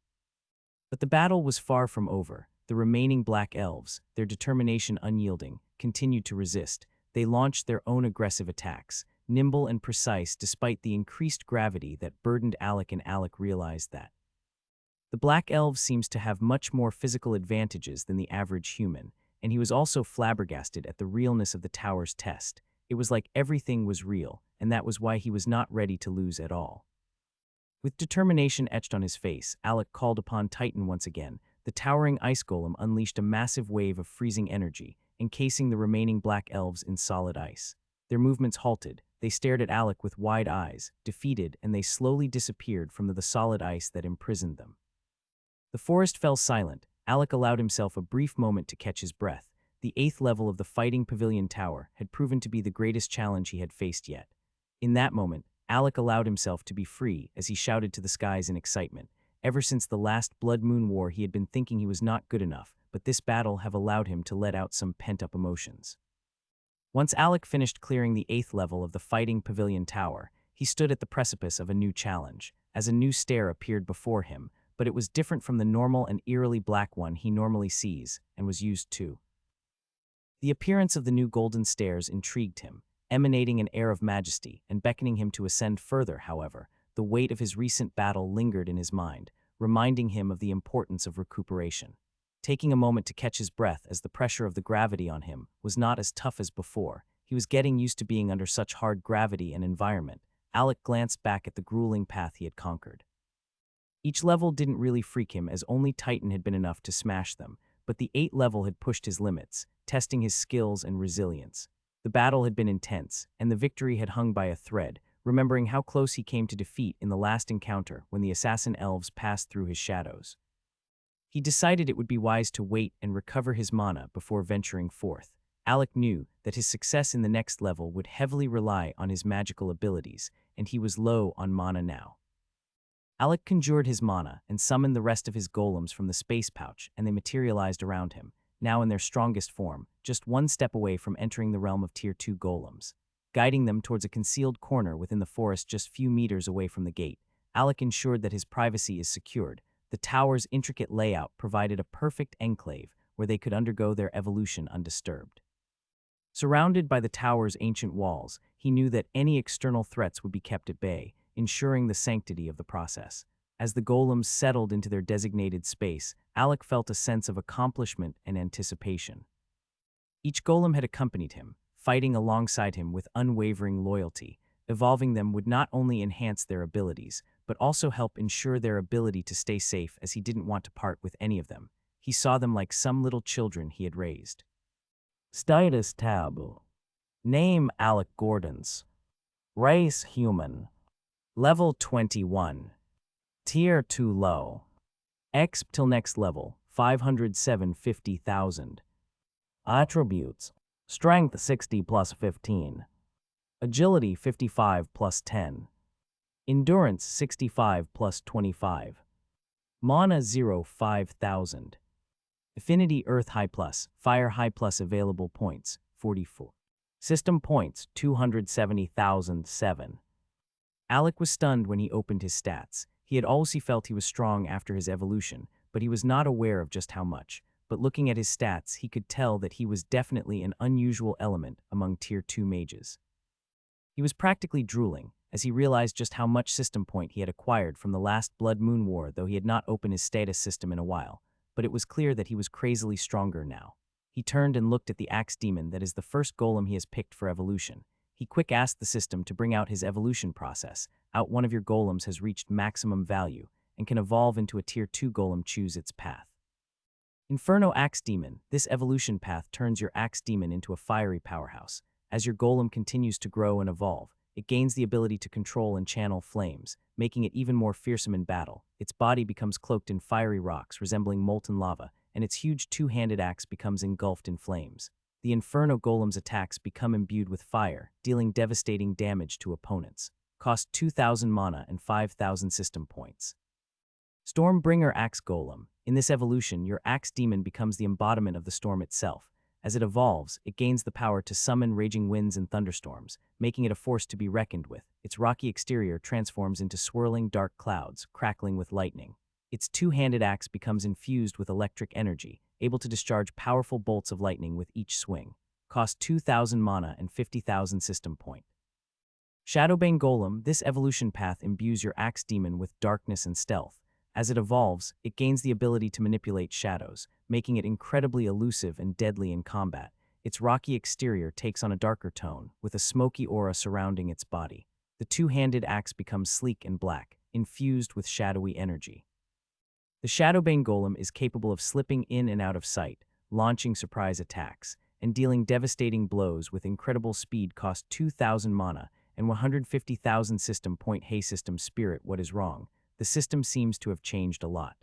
But the battle was far from over. The remaining black elves, their determination unyielding, continued to resist. They launched their own aggressive attacks, nimble and precise despite the increased gravity that burdened Alec, and Alec realized that the Black Elves seems to have much more physical advantages than the average human, and he was also flabbergasted at the realness of the tower's test. It was like everything was real, and that was why he was not ready to lose at all. With determination etched on his face, Alec called upon Titan once again. The towering ice golem unleashed a massive wave of freezing energy, encasing the remaining Black Elves in solid ice. Their movements halted. They stared at Alec with wide eyes, defeated, and they slowly disappeared from the solid ice that imprisoned them. The forest fell silent. Alec allowed himself a brief moment to catch his breath. The 8th level of the Fighting Pavilion Tower had proven to be the greatest challenge he had faced yet. In that moment, Alec allowed himself to be free as he shouted to the skies in excitement. Ever since the last Blood Moon War, he had been thinking he was not good enough, but this battle have allowed him to let out some pent-up emotions. Once Alec finished clearing the 8th level of the Fighting Pavilion Tower, he stood at the precipice of a new challenge, as a new stair appeared before him, but it was different from the normal and eerily black one he normally sees, and was used to. The appearance of the new golden stairs intrigued him, emanating an air of majesty and beckoning him to ascend further. However, the weight of his recent battle lingered in his mind, reminding him of the importance of recuperation. Taking a moment to catch his breath as the pressure of the gravity on him was not as tough as before, he was getting used to being under such hard gravity and environment. Alec glanced back at the grueling path he had conquered. Each level didn't really freak him, as only Titan had been enough to smash them, but the 8th level had pushed his limits, testing his skills and resilience. The battle had been intense, and the victory had hung by a thread, remembering how close he came to defeat in the last encounter when the assassin elves passed through his shadows. He decided it would be wise to wait and recover his mana before venturing forth. Alec knew that his success in the next level would heavily rely on his magical abilities, and he was low on mana now. Alec conjured his mana and summoned the rest of his golems from the space pouch, and they materialized around him, now in their strongest form, just one step away from entering the realm of Tier 2 golems. Guiding them towards a concealed corner within the forest just few meters away from the gate, Alec ensured that his privacy is secured. The tower's intricate layout provided a perfect enclave where they could undergo their evolution undisturbed. Surrounded by the tower's ancient walls, he knew that any external threats would be kept at bay, ensuring the sanctity of the process. As the golems settled into their designated space, Alec felt a sense of accomplishment and anticipation. Each golem had accompanied him, fighting alongside him with unwavering loyalty. Evolving them would not only enhance their abilities, but also help ensure their ability to stay safe, as he didn't want to part with any of them. He saw them like some little children he had raised. Status tab. Name Alec Gordons. Race human. Level 21. Tier 2 low. Exp till next level, 507,50,000. Attributes. Strength 60 plus 15. Agility 55 plus 10. Endurance 65 plus 25. Mana 0 5,000. Affinity Earth High plus, Fire High plus. Available points 44. System points 270,007. Alec was stunned when he opened his stats. He had always felt he was strong after his evolution, but he was not aware of just how much. But looking at his stats, he could tell that he was definitely an unusual element among Tier 2 mages. He was practically drooling as he realized just how much system point he had acquired from the last Blood Moon War, though he had not opened his status system in a while. But it was clear that he was crazily stronger now. He turned and looked at the Axe Demon, that is the first golem he has picked for evolution. He quick asked the system to bring out his evolution process. One of your golems has reached maximum value and can evolve into a Tier 2 golem. Choose its path. Inferno Axe Demon. This evolution path turns your Axe Demon into a fiery powerhouse. As your golem continues to grow and evolve, it gains the ability to control and channel flames, making it even more fearsome in battle. Its body becomes cloaked in fiery rocks resembling molten lava, and its huge two-handed axe becomes engulfed in flames. The Inferno Golem's attacks become imbued with fire, dealing devastating damage to opponents. Cost 2,000 mana and 5,000 system points. Stormbringer Axe Golem. In this evolution, your Axe Demon becomes the embodiment of the storm itself. As it evolves, it gains the power to summon raging winds and thunderstorms, making it a force to be reckoned with. Its rocky exterior transforms into swirling dark clouds, crackling with lightning. Its two-handed axe becomes infused with electric energy, able to discharge powerful bolts of lightning with each swing. Cost 2,000 mana and 50,000 system point. Shadowbane Golem, this evolution path imbues your axe demon with darkness and stealth. As it evolves, it gains the ability to manipulate shadows, making it incredibly elusive and deadly in combat. Its rocky exterior takes on a darker tone, with a smoky aura surrounding its body. The two-handed axe becomes sleek and black, infused with shadowy energy. The Shadowbane Golem is capable of slipping in and out of sight, launching surprise attacks, and dealing devastating blows with incredible speed. Cost 2,000 mana and 150,000 system point. Hey system spirit, what is wrong? The system seems to have changed a lot.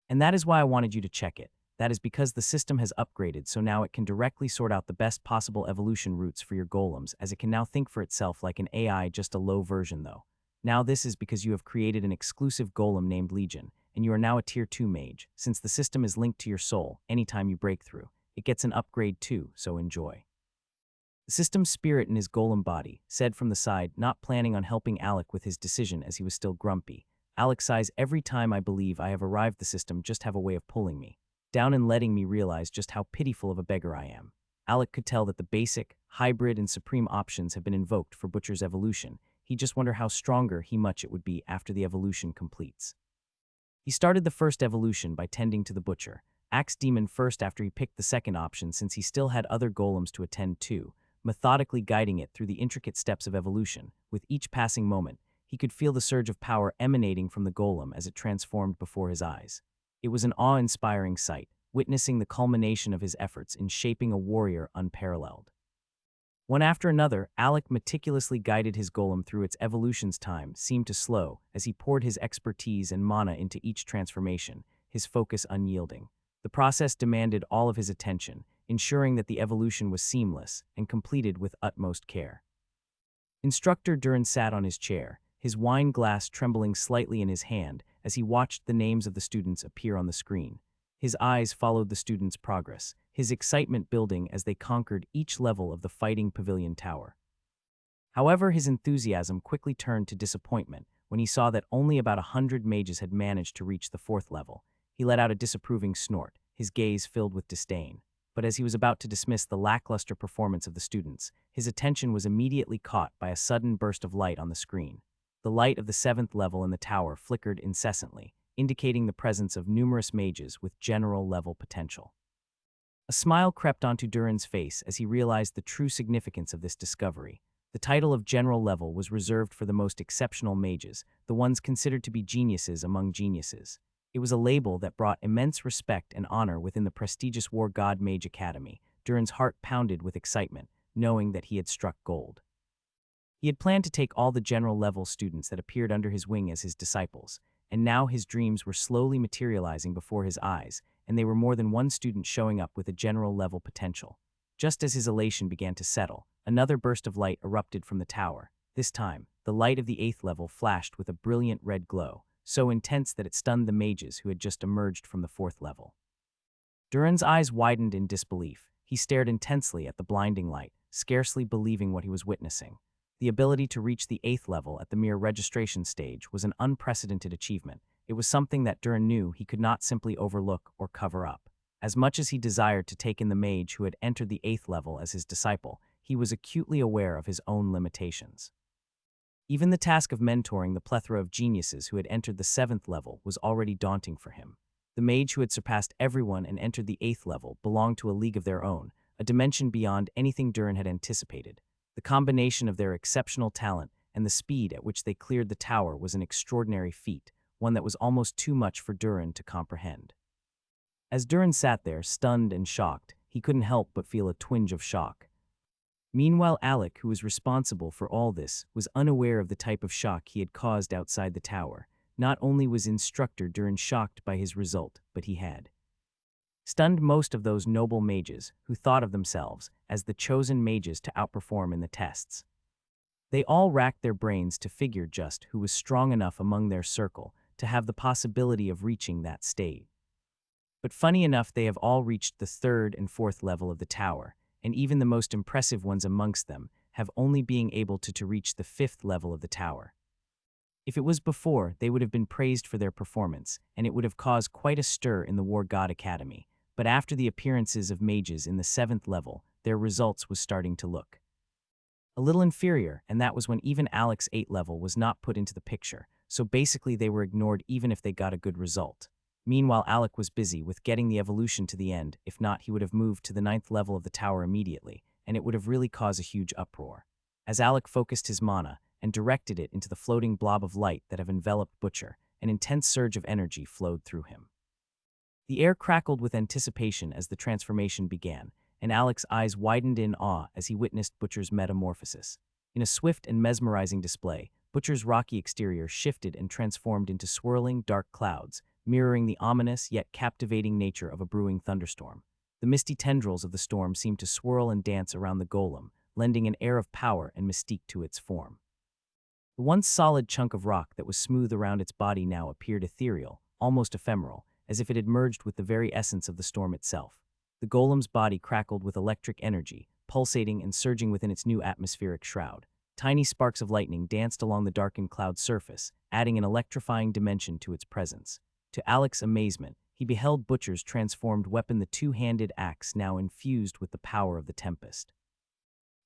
And that is why I wanted you to check it. That is because the system has upgraded, so now it can directly sort out the best possible evolution routes for your golems, as it can now think for itself like an AI, just a low version though. Now this is because you have created an exclusive golem named Legion, and you are now a tier 2 mage. Since the system is linked to your soul anytime you break through, it gets an upgrade too, so enjoy. The system's spirit in his golem body said from the side, not planning on helping Alec with his decision as he was still grumpy. Alec sighs, every time I believe I have arrived, the system just have a way of pulling me down and letting me realize just how pitiful of a beggar I am. Alec could tell that the basic, hybrid, and supreme options have been invoked for Butcher's evolution. He just wonder how stronger much it would be after the evolution completes. He started the first evolution by tending to the Butcher, Axe Demon first after he picked the second option since he still had other golems to attend to, methodically guiding it through the intricate steps of evolution. With each passing moment, he could feel the surge of power emanating from the golem as it transformed before his eyes. It was an awe-inspiring sight, witnessing the culmination of his efforts in shaping a warrior unparalleled. One after another, Alec meticulously guided his golem through its evolution's time seemed to slow as he poured his expertise and mana into each transformation, his focus unyielding. The process demanded all of his attention, ensuring that the evolution was seamless and completed with utmost care. Instructor Duran sat on his chair, his wine glass trembling slightly in his hand as he watched the names of the students appear on the screen. His eyes followed the students' progress, his excitement building as they conquered each level of the Fighting Pavilion Tower. However, his enthusiasm quickly turned to disappointment when he saw that only about 100 mages had managed to reach the 4th level. He let out a disapproving snort, his gaze filled with disdain. But as he was about to dismiss the lackluster performance of the students, his attention was immediately caught by a sudden burst of light on the screen. The light of the 7th level in the tower flickered incessantly, indicating the presence of numerous mages with general-level potential. A smile crept onto Duran's face as he realized the true significance of this discovery. The title of general level was reserved for the most exceptional mages, the ones considered to be geniuses among geniuses. It was a label that brought immense respect and honor within the prestigious War God Mage Academy. Duran's heart pounded with excitement, knowing that he had struck gold. He had planned to take all the general-level students that appeared under his wing as his disciples, and now his dreams were slowly materializing before his eyes, and they were more than one student showing up with a general-level potential. Just as his elation began to settle, another burst of light erupted from the tower. This time, the light of the 8th level flashed with a brilliant red glow, so intense that it stunned the mages who had just emerged from the 4th level. Duran's eyes widened in disbelief. He stared intensely at the blinding light, scarcely believing what he was witnessing. The ability to reach the 8th level at the mere registration stage was an unprecedented achievement. It was something that Duran knew he could not simply overlook or cover up. As much as he desired to take in the mage who had entered the 8th level as his disciple, he was acutely aware of his own limitations. Even the task of mentoring the plethora of geniuses who had entered the 7th level was already daunting for him. The mage who had surpassed everyone and entered the 8th level belonged to a league of their own, a dimension beyond anything Duran had anticipated. The combination of their exceptional talent and the speed at which they cleared the tower was an extraordinary feat, one that was almost too much for Duran to comprehend. As Duran sat there, stunned and shocked, he couldn't help but feel a twinge of shock. Meanwhile, Alec, who was responsible for all this, was unaware of the type of shock he had caused outside the tower. Not only was Instructor Duran shocked by his result, but he had stunned most of those noble mages who thought of themselves as the chosen mages to outperform in the tests. They all racked their brains to figure just who was strong enough among their circle to have the possibility of reaching that state. But funny enough, they have all reached the 3rd and 4th level of the tower, and even the most impressive ones amongst them have only being able to reach the 5th level of the tower. If it was before, they would have been praised for their performance, and it would have caused quite a stir in the War God Academy. But after the appearances of mages in the 7th level, their results was starting to look A little inferior, and that was when even Alec's 8 level was not put into the picture, so basically they were ignored even if they got a good result. Meanwhile, Alec was busy with getting the evolution to the end. If not, he would have moved to the 9th level of the tower immediately, and it would have really caused a huge uproar. As Alec focused his mana and directed it into the floating blob of light that have enveloped Butcher, an intense surge of energy flowed through him. The air crackled with anticipation as the transformation began, and Alec's eyes widened in awe as he witnessed Butcher's metamorphosis. In a swift and mesmerizing display, Butcher's rocky exterior shifted and transformed into swirling, dark clouds, mirroring the ominous yet captivating nature of a brewing thunderstorm. The misty tendrils of the storm seemed to swirl and dance around the golem, lending an air of power and mystique to its form. The once solid chunk of rock that was smooth around its body now appeared ethereal, almost ephemeral, as if it had merged with the very essence of the storm itself. The golem's body crackled with electric energy, pulsating and surging within its new atmospheric shroud. Tiny sparks of lightning danced along the darkened cloud surface, adding an electrifying dimension to its presence. To Alec's amazement, he beheld Butcher's transformed weapon, the two-handed axe now infused with the power of the Tempest.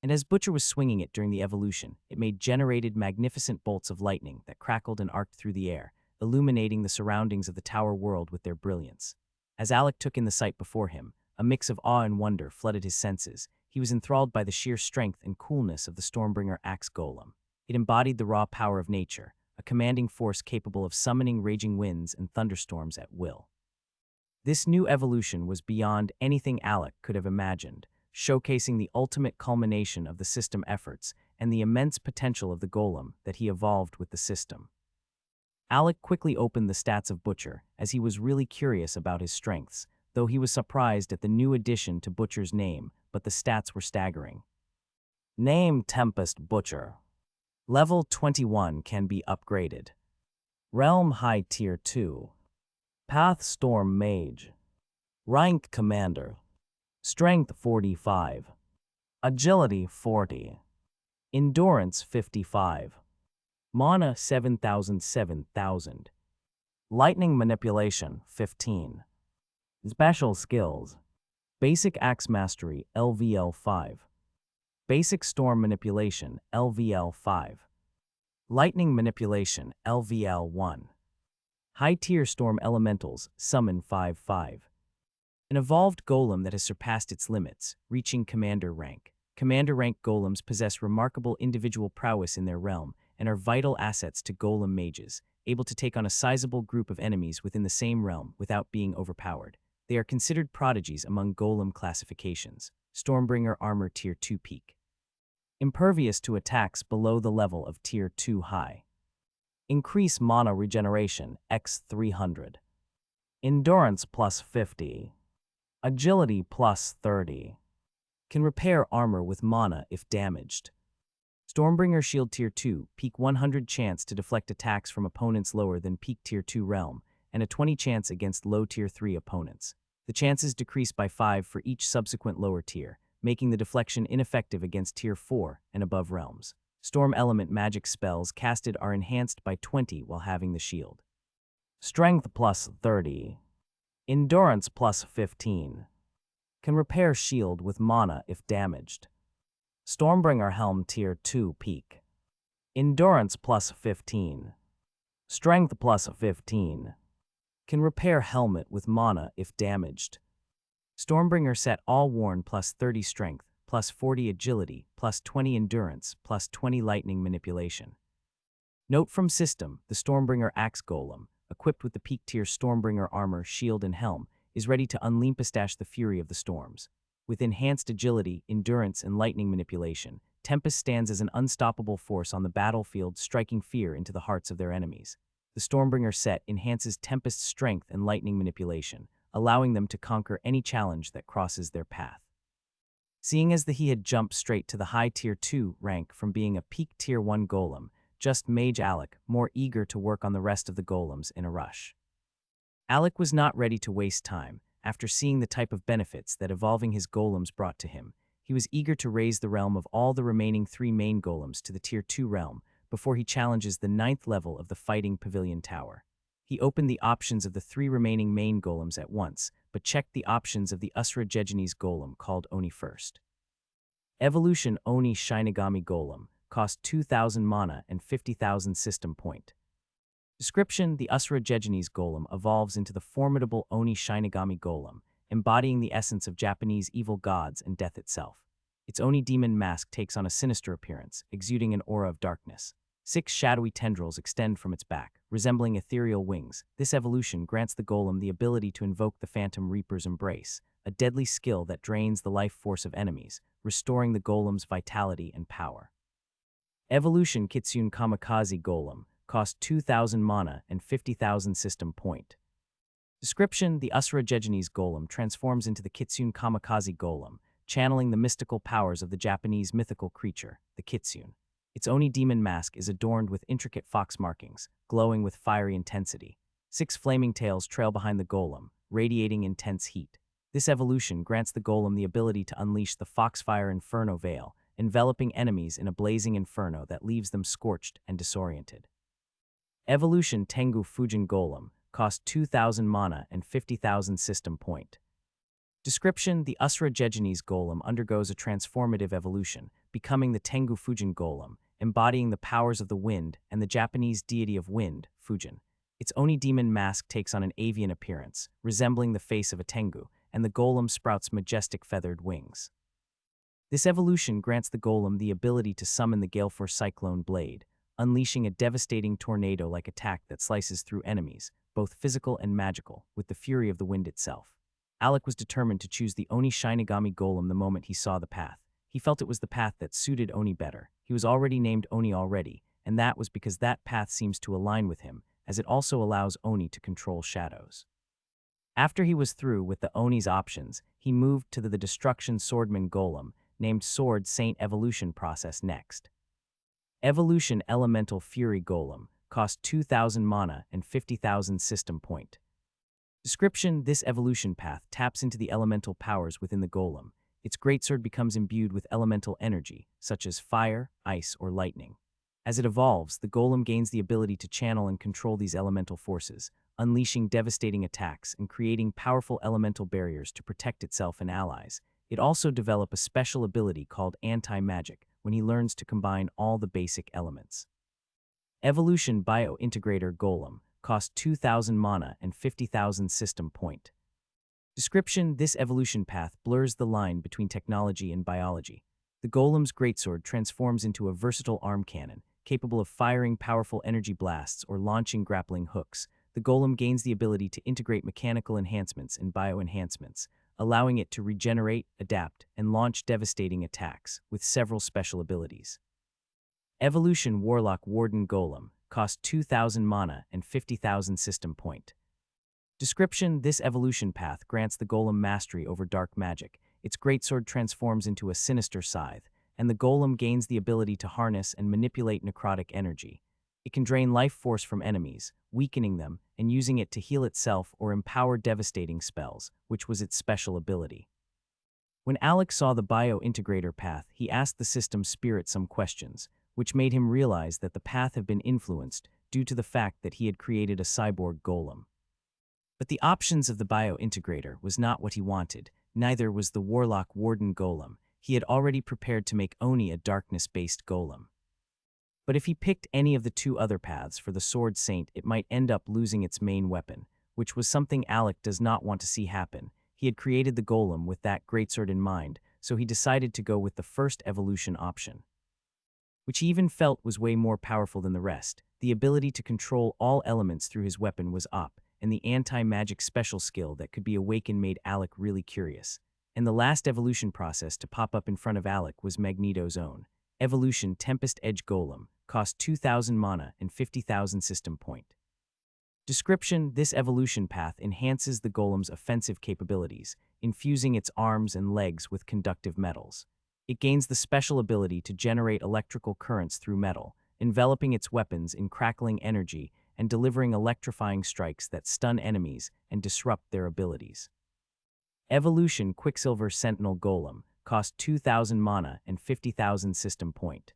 And as Butcher was swinging it during the evolution, it generated magnificent bolts of lightning that crackled and arced through the air, illuminating the surroundings of the tower world with their brilliance. As Alec took in the sight before him, a mix of awe and wonder flooded his senses. He was enthralled by the sheer strength and coolness of the Stormbringer axe golem. It embodied the raw power of nature, a commanding force capable of summoning raging winds and thunderstorms at will. This new evolution was beyond anything Alec could have imagined, showcasing the ultimate culmination of the system efforts and the immense potential of the golem that he evolved with the system. Alec quickly opened the stats of Butcher, as he was really curious about his strengths, though he was surprised at the new addition to Butcher's name, but the stats were staggering. Name: Tempest Butcher. Level 21 can be upgraded. Realm: High Tier 2. Path: Storm Mage. Rank: Commander. Strength: 45. Agility: 40. Endurance: 55. Mana: 7,000. Lightning Manipulation: 15. Special Skills: Basic Axe Mastery, LVL 5. Basic Storm Manipulation, LVL 5. Lightning Manipulation, LVL 1. High-tier Storm Elementals, Summon 5/5. An evolved golem that has surpassed its limits, reaching Commander rank. Commander rank golems possess remarkable individual prowess in their realm and are vital assets to golem mages, able to take on a sizable group of enemies within the same realm without being overpowered. They are considered prodigies among golem classifications. Stormbringer Armor Tier 2 Peak. Impervious to attacks below the level of Tier 2 High. Increase Mana Regeneration, X 300. Endurance plus 50. Agility plus 30. Can repair armor with mana if damaged. Stormbringer Shield Tier 2, Peak 100 chance to deflect attacks from opponents lower than Peak Tier 2 realm, and a 20 chance against low Tier 3 opponents. The chances decrease by 5 for each subsequent lower tier, making the deflection ineffective against Tier 4 and above realms. Storm Element magic spells casted are enhanced by 20 while having the shield. Strength plus 30. Endurance plus 15. Can repair shield with mana if damaged. Stormbringer Helm Tier 2 Peak. Endurance plus 15. Strength plus 15. Can repair helmet with mana if damaged. Stormbringer Set All Worn plus 30 Strength, plus 40 Agility, plus 20 Endurance, plus 20 Lightning Manipulation. Note from System: the Stormbringer Axe Golem, equipped with the Peak Tier Stormbringer Armor, Shield, and Helm, is ready to unleash the fury of the storms. With enhanced agility, endurance, and lightning manipulation, Tempest stands as an unstoppable force on the battlefield, striking fear into the hearts of their enemies. The Stormbringer set enhances Tempest's strength and lightning manipulation, allowing them to conquer any challenge that crosses their path. Seeing as he had jumped straight to the high Tier 2 rank from being a peak Tier 1 golem, just Mage Alec, more eager to work on the rest of the golems in a rush. Alec was not ready to waste time. After seeing the type of benefits that evolving his golems brought to him, he was eager to raise the realm of all the remaining 3 main golems to the Tier 2 realm before he challenges the 9th level of the Fighting Pavilion Tower. He opened the options of the 3 remaining main golems at once, but checked the options of the Usra Jejanese golem called Oni first. Evolution Oni Shinigami Golem, cost 2,000 mana and 50,000 system point. Description: the Usura Jejanese Golem evolves into the formidable Oni Shinigami Golem, embodying the essence of Japanese evil gods and death itself. Its Oni demon mask takes on a sinister appearance, exuding an aura of darkness. 6 shadowy tendrils extend from its back, resembling ethereal wings. This evolution grants the golem the ability to invoke the Phantom Reaper's Embrace, a deadly skill that drains the life force of enemies, restoring the golem's vitality and power. Evolution Kitsune Kamikaze Golem, cost 2,000 mana and 50,000 system point. Description: the Usura Jejanese Golem transforms into the Kitsune Kamikaze Golem, channeling the mystical powers of the Japanese mythical creature, the Kitsune. Its Oni demon mask is adorned with intricate fox markings, glowing with fiery intensity. 6 flaming tails trail behind the golem, radiating intense heat. This evolution grants the golem the ability to unleash the Foxfire Inferno Veil, enveloping enemies in a blazing inferno that leaves them scorched and disoriented. Evolution Tengu Fujin Golem, cost 2,000 mana and 50,000 system point. Description: the Usura Jejanese Golem undergoes a transformative evolution, becoming the Tengu Fujin Golem, embodying the powers of the wind and the Japanese deity of wind, Fujin. Its Oni demon mask takes on an avian appearance, resembling the face of a Tengu, and the golem sprouts majestic feathered wings. This evolution grants the golem the ability to summon the Galeforce Cyclone Blade, unleashing a devastating tornado-like attack that slices through enemies, both physical and magical, with the fury of the wind itself. Alec was determined to choose the Oni Shinigami Golem the moment he saw the path. He felt it was the path that suited Oni better. He was already named Oni already, and that was because that path seems to align with him, as it also allows Oni to control shadows. After he was through with the Oni's options, he moved to the Destruction Swordman Golem, named Sword Saint Evolution process next. Evolution Elemental Fury Golem, cost 2,000 mana and 50,000 system point. Description: this evolution path taps into the elemental powers within the golem. Its greatsword becomes imbued with elemental energy, such as fire, ice, or lightning. As it evolves, the golem gains the ability to channel and control these elemental forces, unleashing devastating attacks and creating powerful elemental barriers to protect itself and allies. It also develops a special ability called anti-magic when he learns to combine all the basic elements. Evolution Bio-Integrator Golem, cost 2,000 mana and 50,000 system point. Description: this evolution path blurs the line between technology and biology. The golem's greatsword transforms into a versatile arm cannon, capable of firing powerful energy blasts or launching grappling hooks. The golem gains the ability to integrate mechanical enhancements and bio-enhancements, allowing it to regenerate, adapt, and launch devastating attacks, with several special abilities. Evolution Warlock Warden Golem, cost 2,000 mana and 50,000 system point. Description: this evolution path grants the golem mastery over dark magic. Its greatsword transforms into a sinister scythe, and the golem gains the ability to harness and manipulate necrotic energy. It can drain life force from enemies, weakening them, and using it to heal itself or empower devastating spells, which was its special ability. When Alec saw the bio-integrator path, he asked the system spirit some questions, which made him realize that the path had been influenced due to the fact that he had created a cyborg golem. But the options of the bio-integrator was not what he wanted, neither was the Warlock Warden Golem. He had already prepared to make Oni a darkness-based golem. But if he picked any of the 2 other paths for the Sword Saint, it might end up losing its main weapon, which was something Alec does not want to see happen. He had created the golem with that greatsword in mind, so he decided to go with the first evolution option, which he even felt was way more powerful than the rest. The ability to control all elements through his weapon was up, and the anti-magic special skill that could be awakened made Alec really curious. And the last evolution process to pop up in front of Alec was Magneto's own. Evolution Tempest Edge Golem, cost 2,000 mana and 50,000 system point. Description: this evolution path enhances the golem's offensive capabilities, infusing its arms and legs with conductive metals. It gains the special ability to generate electrical currents through metal, enveloping its weapons in crackling energy and delivering electrifying strikes that stun enemies and disrupt their abilities. Evolution Quicksilver Sentinel Golem, cost 2,000 mana and 50,000 system point.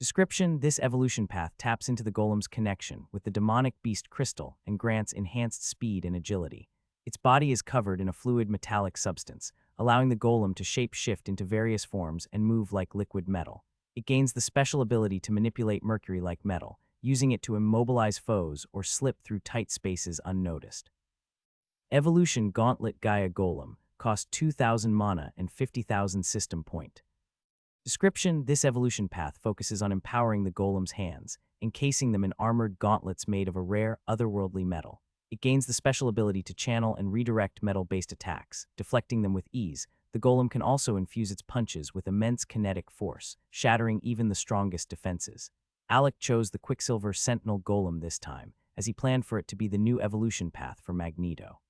Description: this evolution path taps into the golem's connection with the demonic beast crystal and grants enhanced speed and agility. Its body is covered in a fluid metallic substance, allowing the golem to shape-shift into various forms and move like liquid metal. It gains the special ability to manipulate mercury like metal, using it to immobilize foes or slip through tight spaces unnoticed. Evolution Gauntlet Gaia Golem cost 2,000 mana and 50,000 system point. Description: this evolution path focuses on empowering the golem's hands, encasing them in armored gauntlets made of a rare, otherworldly metal. It gains the special ability to channel and redirect metal-based attacks, deflecting them with ease. The golem can also infuse its punches with immense kinetic force, shattering even the strongest defenses. Alec chose the Quicksilver Sentinel Golem this time, as he planned for it to be the new evolution path for Magneto.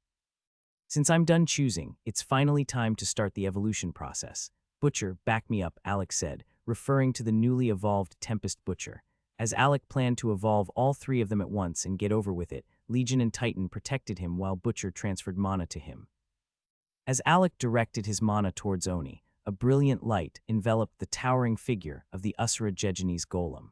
Since I'm done choosing, it's finally time to start the evolution process. Butcher, back me up, Alec said, referring to the newly evolved Tempest Butcher. As Alec planned to evolve all three of them at once and get over with it, Legion and Titan protected him while Butcher transferred mana to him. As Alec directed his mana towards Oni, a brilliant light enveloped the towering figure of the Usura Jegenes Golem.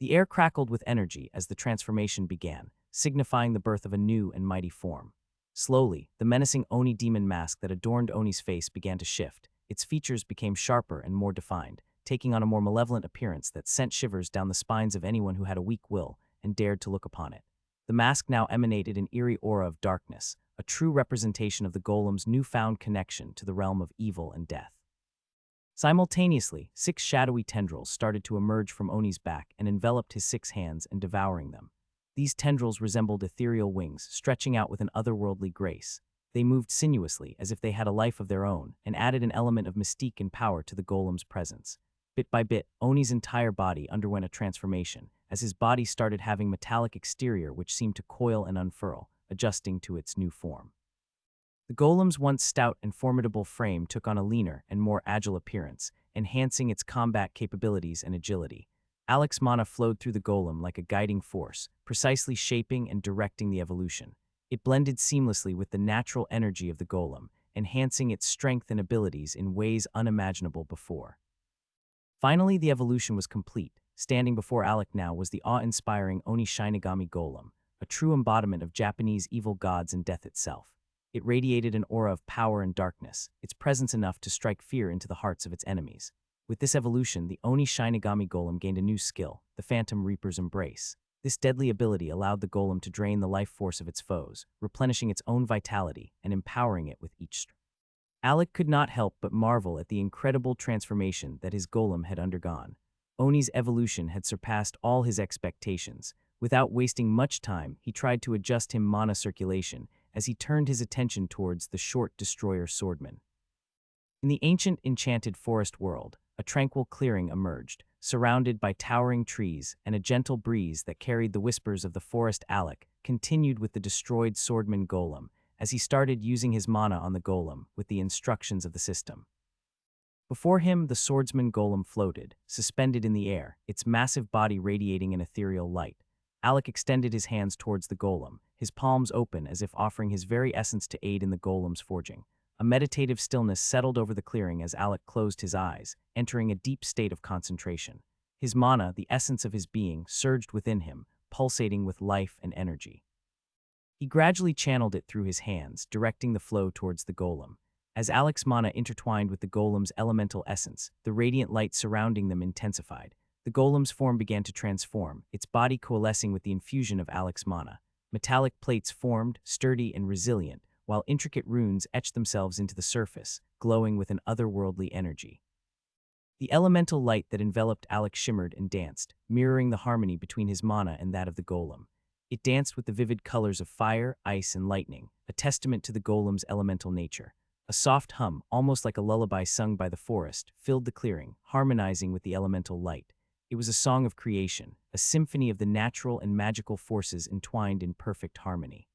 The air crackled with energy as the transformation began, signifying the birth of a new and mighty form. Slowly, the menacing Oni demon mask that adorned Oni's face began to shift. Its features became sharper and more defined, taking on a more malevolent appearance that sent shivers down the spines of anyone who had a weak will and dared to look upon it. The mask now emanated an eerie aura of darkness, a true representation of the golem's newfound connection to the realm of evil and death. Simultaneously, 6 shadowy tendrils started to emerge from Oni's back and enveloped his 6 hands and devouring them. These tendrils resembled ethereal wings, stretching out with an otherworldly grace. They moved sinuously, as if they had a life of their own, and added an element of mystique and power to the golem's presence. Bit by bit, Oni's entire body underwent a transformation, as his body started having metallic exterior which seemed to coil and unfurl, adjusting to its new form. The golem's once stout and formidable frame took on a leaner and more agile appearance, enhancing its combat capabilities and agility. Alec's mana flowed through the golem like a guiding force, precisely shaping and directing the evolution. It blended seamlessly with the natural energy of the golem, enhancing its strength and abilities in ways unimaginable before. Finally, the evolution was complete. Standing before Alec now was the awe-inspiring Oni Shinigami Golem, a true embodiment of Japanese evil gods and death itself. It radiated an aura of power and darkness, its presence enough to strike fear into the hearts of its enemies. With this evolution, the Oni Shinigami Golem gained a new skill, the Phantom Reaper's Embrace. This deadly ability allowed the golem to drain the life force of its foes, replenishing its own vitality and empowering it with each strike. Alec could not help but marvel at the incredible transformation that his golem had undergone. Oni's evolution had surpassed all his expectations. Without wasting much time, he tried to adjust his mana circulation as he turned his attention towards the short destroyer swordman. In the ancient enchanted forest world, a tranquil clearing emerged, surrounded by towering trees and a gentle breeze that carried the whispers of the forest. Alec continued with the destroyed swordman golem as he started using his mana on the golem with the instructions of the system. Before him, the swordsman golem floated, suspended in the air, its massive body radiating an ethereal light. Alec extended his hands towards the golem, his palms open as if offering his very essence to aid in the golem's forging. A meditative stillness settled over the clearing as Alec closed his eyes, entering a deep state of concentration. His mana, the essence of his being, surged within him, pulsating with life and energy. He gradually channeled it through his hands, directing the flow towards the golem. As Alec's mana intertwined with the golem's elemental essence, the radiant light surrounding them intensified. The golem's form began to transform, its body coalescing with the infusion of Alec's mana. Metallic plates formed, sturdy and resilient, while intricate runes etched themselves into the surface, glowing with an otherworldly energy. The elemental light that enveloped Alec shimmered and danced, mirroring the harmony between his mana and that of the golem. It danced with the vivid colors of fire, ice, and lightning, a testament to the golem's elemental nature. A soft hum, almost like a lullaby sung by the forest, filled the clearing, harmonizing with the elemental light. It was a song of creation, a symphony of the natural and magical forces entwined in perfect harmony.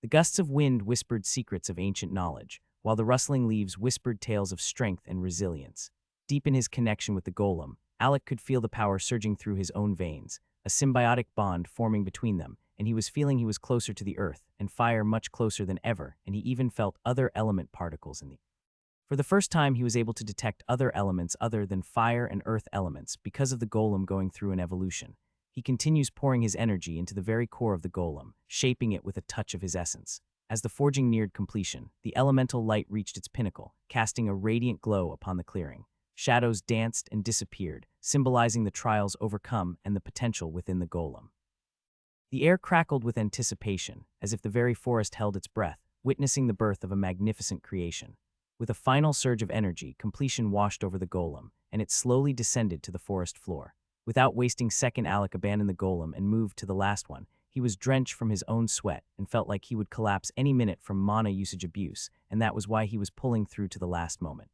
The gusts of wind whispered secrets of ancient knowledge, while the rustling leaves whispered tales of strength and resilience. Deep in his connection with the golem, Alec could feel the power surging through his own veins, a symbiotic bond forming between them, and he was feeling he was closer to the earth and fire, much closer than ever, and he even felt other element particles in the air. For the first time, he was able to detect other elements other than fire and earth elements because of the golem going through an evolution. He continues pouring his energy into the very core of the golem, shaping it with a touch of his essence. As the forging neared completion, the elemental light reached its pinnacle, casting a radiant glow upon the clearing. Shadows danced and disappeared, symbolizing the trials overcome and the potential within the golem. The air crackled with anticipation, as if the very forest held its breath, witnessing the birth of a magnificent creation. With a final surge of energy, completion washed over the golem, and it slowly descended to the forest floor. Without wasting a second, Alec abandoned the golem and moved to the last one. He was drenched from his own sweat and felt like he would collapse any minute from mana usage abuse, and that was why he was pulling through to the last moment.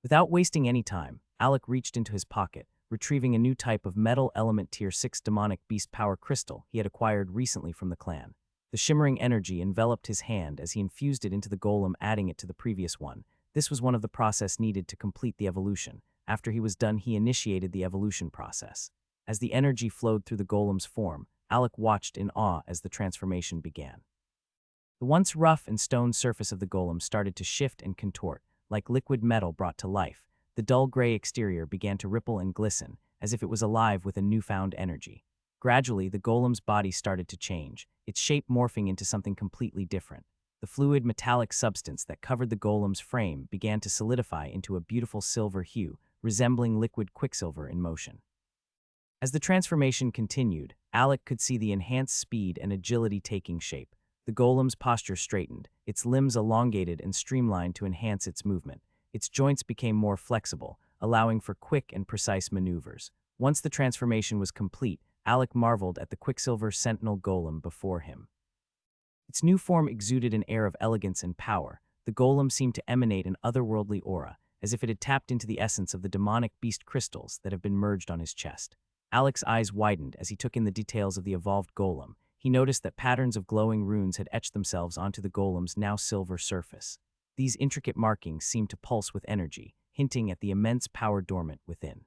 Without wasting any time, Alec reached into his pocket, retrieving a new type of metal element tier 6 demonic beast power crystal he had acquired recently from the clan. The shimmering energy enveloped his hand as he infused it into the golem, adding it to the previous one. This was one of the process needed to complete the evolution. After he was done, he initiated the evolution process. As the energy flowed through the golem's form, Alec watched in awe as the transformation began. The once rough and stone surface of the golem started to shift and contort, like liquid metal brought to life. The dull gray exterior began to ripple and glisten, as if it was alive with a newfound energy. Gradually, the golem's body started to change, its shape morphing into something completely different. The fluid metallic substance that covered the golem's frame began to solidify into a beautiful silver hue, resembling liquid quicksilver in motion. As the transformation continued, Alec could see the enhanced speed and agility taking shape. The golem's posture straightened, its limbs elongated and streamlined to enhance its movement. Its joints became more flexible, allowing for quick and precise maneuvers. Once the transformation was complete, Alec marveled at the Quicksilver Sentinel golem before him. Its new form exuded an air of elegance and power. The golem seemed to emanate an otherworldly aura, as if it had tapped into the essence of the demonic beast crystals that have been merged on his chest. Alec's eyes widened as he took in the details of the evolved golem. He noticed that patterns of glowing runes had etched themselves onto the golem's now silver surface. These intricate markings seemed to pulse with energy, hinting at the immense power dormant within.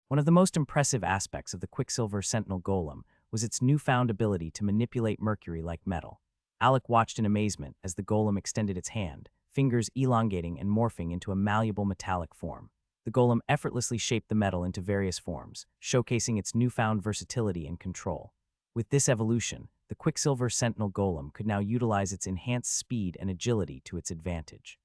One of the most impressive aspects of the Quicksilver Sentinel golem was its newfound ability to manipulate mercury like metal. Alec watched in amazement as the golem extended its hand, fingers elongating and morphing into a malleable metallic form. The golem effortlessly shaped the metal into various forms, showcasing its newfound versatility and control. With this evolution, the Quicksilver Sentinel golem could now utilize its enhanced speed and agility to its advantage.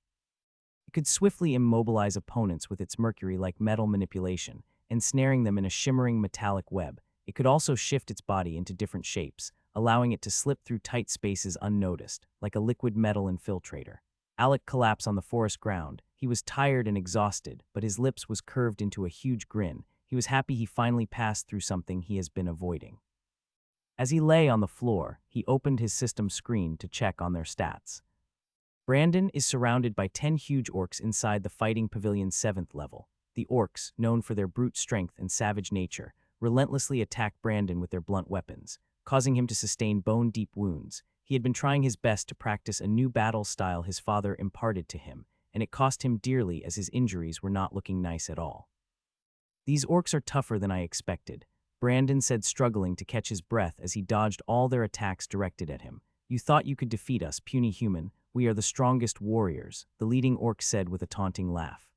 It could swiftly immobilize opponents with its mercury-like metal manipulation, ensnaring them in a shimmering metallic web. It could also shift its body into different shapes, allowing it to slip through tight spaces unnoticed, like a liquid metal infiltrator. Alec collapsed on the forest ground. He was tired and exhausted, but his lips was curved into a huge grin. He was happy he finally passed through something he has been avoiding. As he lay on the floor, he opened his system screen to check on their stats. Brandon is surrounded by 10 huge orcs inside the Fighting Pavilion's 7th level. The orcs, known for their brute strength and savage nature, relentlessly attacked Brandon with their blunt weapons, causing him to sustain bone-deep wounds. He had been trying his best to practice a new battle style his father imparted to him, and it cost him dearly as his injuries were not looking nice at all. "These orcs are tougher than I expected," Brandon said, struggling to catch his breath as he dodged all their attacks directed at him. "You thought you could defeat us, puny human. We are the strongest warriors," the leading orc said with a taunting laugh.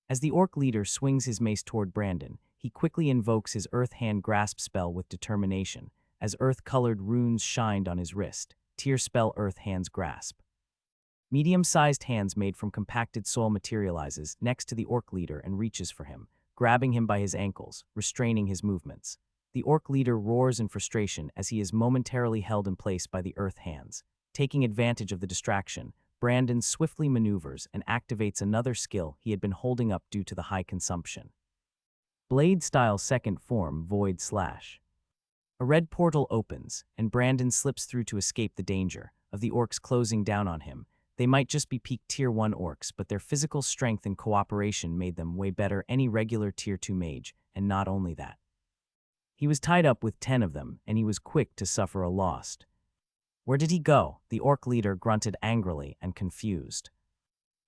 As the orc leader swings his mace toward Brandon, he quickly invokes his Earth Hand Grasp spell with determination, as earth-colored runes shined on his wrist. Tier spell Earth Hand's Grasp. Medium-sized hands made from compacted soil materializes next to the orc leader and reaches for him, grabbing him by his ankles, restraining his movements. The orc leader roars in frustration as he is momentarily held in place by the Earth Hands. Taking advantage of the distraction, Brandon swiftly maneuvers and activates another skill he had been holding up due to the high consumption. Blade-style second form Void Slash. A red portal opens, and Brandon slips through to escape the danger of the orcs closing down on him. They might just be peak Tier 1 orcs, but their physical strength and cooperation made them way better any regular Tier 2 mage, and not only that. He was tied up with 10 of them, and he was quick to suffer a loss. "Where did he go?" the orc leader grunted angrily and confused.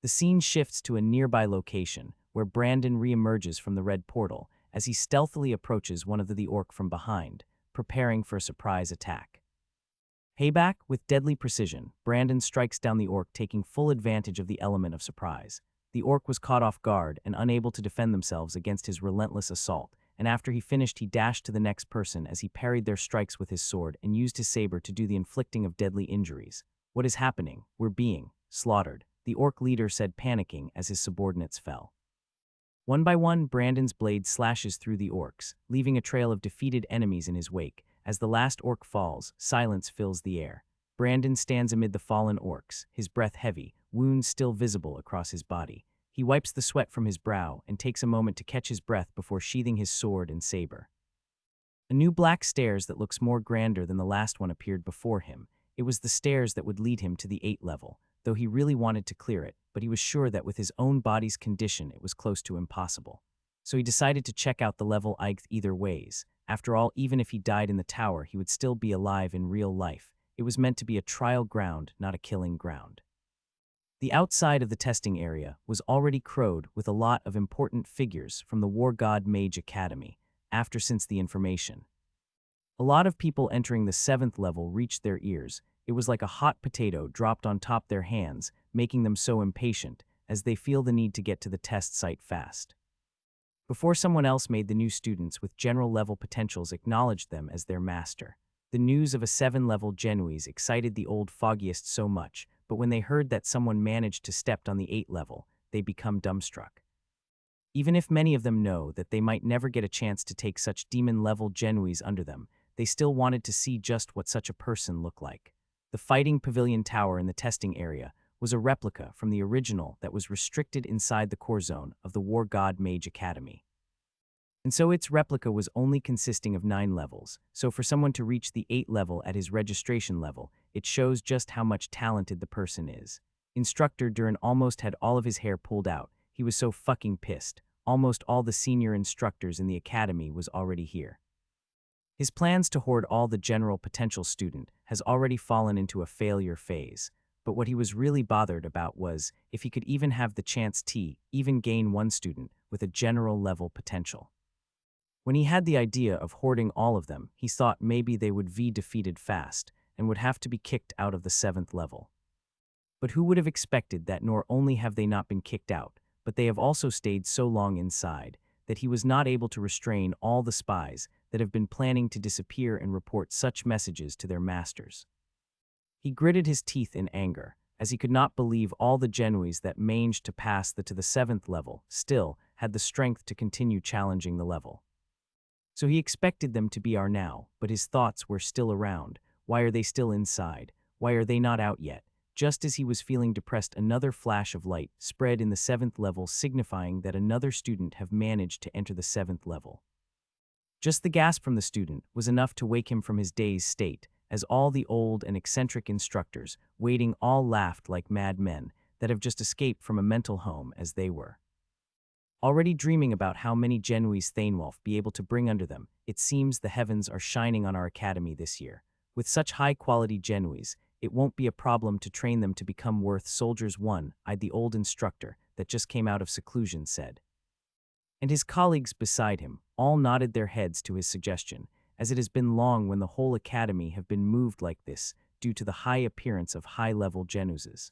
The scene shifts to a nearby location, where Brandon reemerges from the red portal as he stealthily approaches one of the orc from behind, preparing for a surprise attack. Payback, with deadly precision, Brandon strikes down the orc, taking full advantage of the element of surprise. The orc was caught off guard and unable to defend themselves against his relentless assault, and after he finished, he dashed to the next person as he parried their strikes with his sword and used his saber to do the inflicting of deadly injuries. What is happening? We're being slaughtered, the orc leader said, panicking as his subordinates fell. One by one, Brandon's blade slashes through the orcs, leaving a trail of defeated enemies in his wake. As the last orc falls, silence fills the air. Brandon stands amid the fallen orcs, his breath heavy, wounds still visible across his body. He wipes the sweat from his brow and takes a moment to catch his breath before sheathing his sword and saber. A new black stairs that looks more grander than the last one appeared before him. It was the stairs that would lead him to the 8th level, though he really wanted to clear it, but he was sure that with his own body's condition it was close to impossible. So he decided to check out the level either ways. After all, even if he died in the tower, he would still be alive in real life. It was meant to be a trial ground, not a killing ground. The outside of the testing area was already crowded with a lot of important figures from the War God Mage Academy, since the information. A lot of people entering the 7th level reached their ears. It was like a hot potato dropped on top their hands, making them so impatient, as they feel the need to get to the test site fast. Before someone else made the new students with general level potentials acknowledged them as their master. The news of a 7-level Genuese excited the old foggyists so much, but when they heard that someone managed to step on the 8th level, they become dumbstruck. Even if many of them know that they might never get a chance to take such demon-level Genuese under them, they still wanted to see just what such a person looked like. The fighting pavilion tower in the testing area was a replica from the original that was restricted inside the core zone of the War God Mage Academy. And so its replica was only consisting of 9 levels, so for someone to reach the 8th level at his registration level, it shows just how much talented the person is. Instructor Duran almost had all of his hair pulled out. He was so fucking pissed. Almost all the senior instructors in the academy was already here. His plans to hoard all the general potential student has already fallen into a failure phase, but what he was really bothered about was if he could even have the chance to even gain one student with a general level potential. When he had the idea of hoarding all of them, he thought maybe they would be defeated fast and would have to be kicked out of the 7th level. But who would have expected that not only have they not been kicked out, but they have also stayed so long inside that he was not able to restrain all the spies that have been planning to disappear and report such messages to their masters. He gritted his teeth in anger, as he could not believe all the Genuese that managed to pass to the 7th level still had the strength to continue challenging the level. So he expected them to be out now, but his thoughts were still around. Why are they still inside? Why are they not out yet? Just as he was feeling depressed, another flash of light spread in the 7th level, signifying that another student have managed to enter the 7th level. Just the gasp from the student was enough to wake him from his dazed state, as all the old and eccentric instructors waiting all laughed like madmen that have just escaped from a mental home as they were. Already dreaming about how many Genuese Thainwolf be able to bring under them, it seems the heavens are shining on our academy this year. With such high-quality Genuese, it won't be a problem to train them to become worth soldiers. One-eyed the old instructor that just came out of seclusion said. And his colleagues beside him all nodded their heads to his suggestion, as it has been long when the whole academy have been moved like this due to the high appearance of high-level Genueses.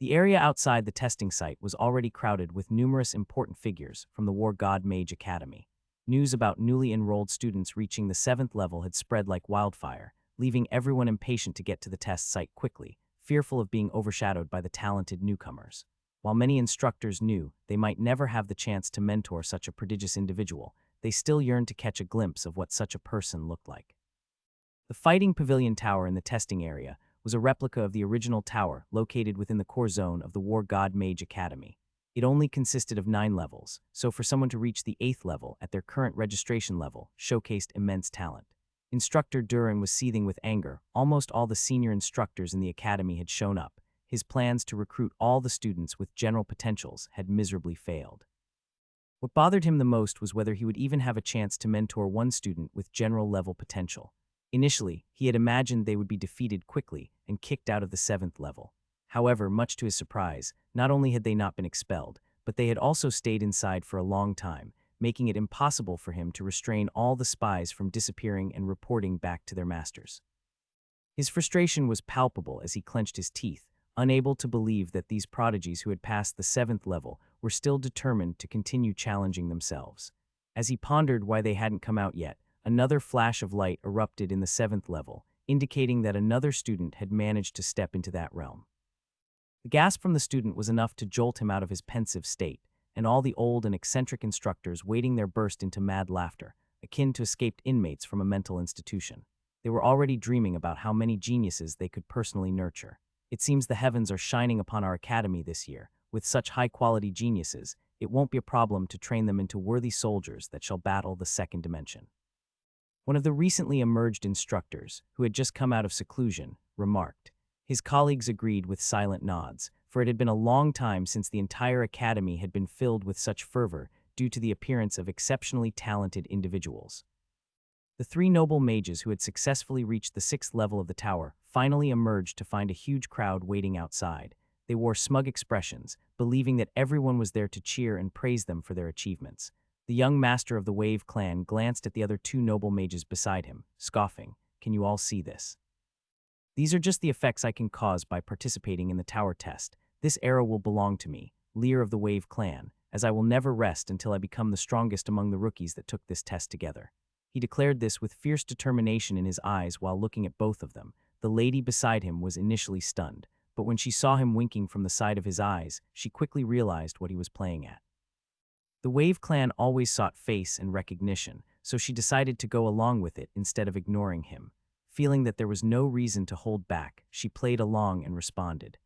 The area outside the testing site was already crowded with numerous important figures from the War God Mage Academy. News about newly enrolled students reaching the 7th level had spread like wildfire, leaving everyone impatient to get to the test site quickly, fearful of being overshadowed by the talented newcomers. While many instructors knew they might never have the chance to mentor such a prodigious individual, they still yearned to catch a glimpse of what such a person looked like. The fighting pavilion tower in the testing area was a replica of the original tower located within the core zone of the War God Mage Academy. It only consisted of 9 levels, so for someone to reach the 8th level at their current registration level showcased immense talent. Instructor Duran was seething with anger. Almost all the senior instructors in the academy had shown up. His plans to recruit all the students with general potentials had miserably failed. What bothered him the most was whether he would even have a chance to mentor one student with general level potential. Initially, he had imagined they would be defeated quickly and kicked out of the 7th level. However, much to his surprise, not only had they not been expelled, but they had also stayed inside for a long time, making it impossible for him to restrain all the spies from disappearing and reporting back to their masters. His frustration was palpable as he clenched his teeth, unable to believe that these prodigies who had passed the 7th level were still determined to continue challenging themselves. As he pondered why they hadn't come out yet, another flash of light erupted in the 7th level. indicating that another student had managed to step into that realm. The gasp from the student was enough to jolt him out of his pensive state, and all the old and eccentric instructors waiting there burst into mad laughter, akin to escaped inmates from a mental institution. They were already dreaming about how many geniuses they could personally nurture. It seems the heavens are shining upon our academy this year. With such high-quality geniuses, it won't be a problem to train them into worthy soldiers that shall battle the second dimension. One of the recently emerged instructors, who had just come out of seclusion, remarked. His colleagues agreed with silent nods, for it had been a long time since the entire academy had been filled with such fervor due to the appearance of exceptionally talented individuals. The three noble mages who had successfully reached the 6th level of the tower finally emerged to find a huge crowd waiting outside. They wore smug expressions, believing that everyone was there to cheer and praise them for their achievements. The young master of the Wave clan glanced at the other two noble mages beside him, scoffing, "Can you all see this? These are just the effects I can cause by participating in the tower test. This era will belong to me, leader of the Wave clan, as I will never rest until I become the strongest among the rookies that took this test together." He declared this with fierce determination in his eyes while looking at both of them. The lady beside him was initially stunned, but when she saw him winking from the side of his eyes, she quickly realized what he was playing at. The Wave clan always sought face and recognition, so she decided to go along with it instead of ignoring him. Feeling that there was no reason to hold back, she played along and responded.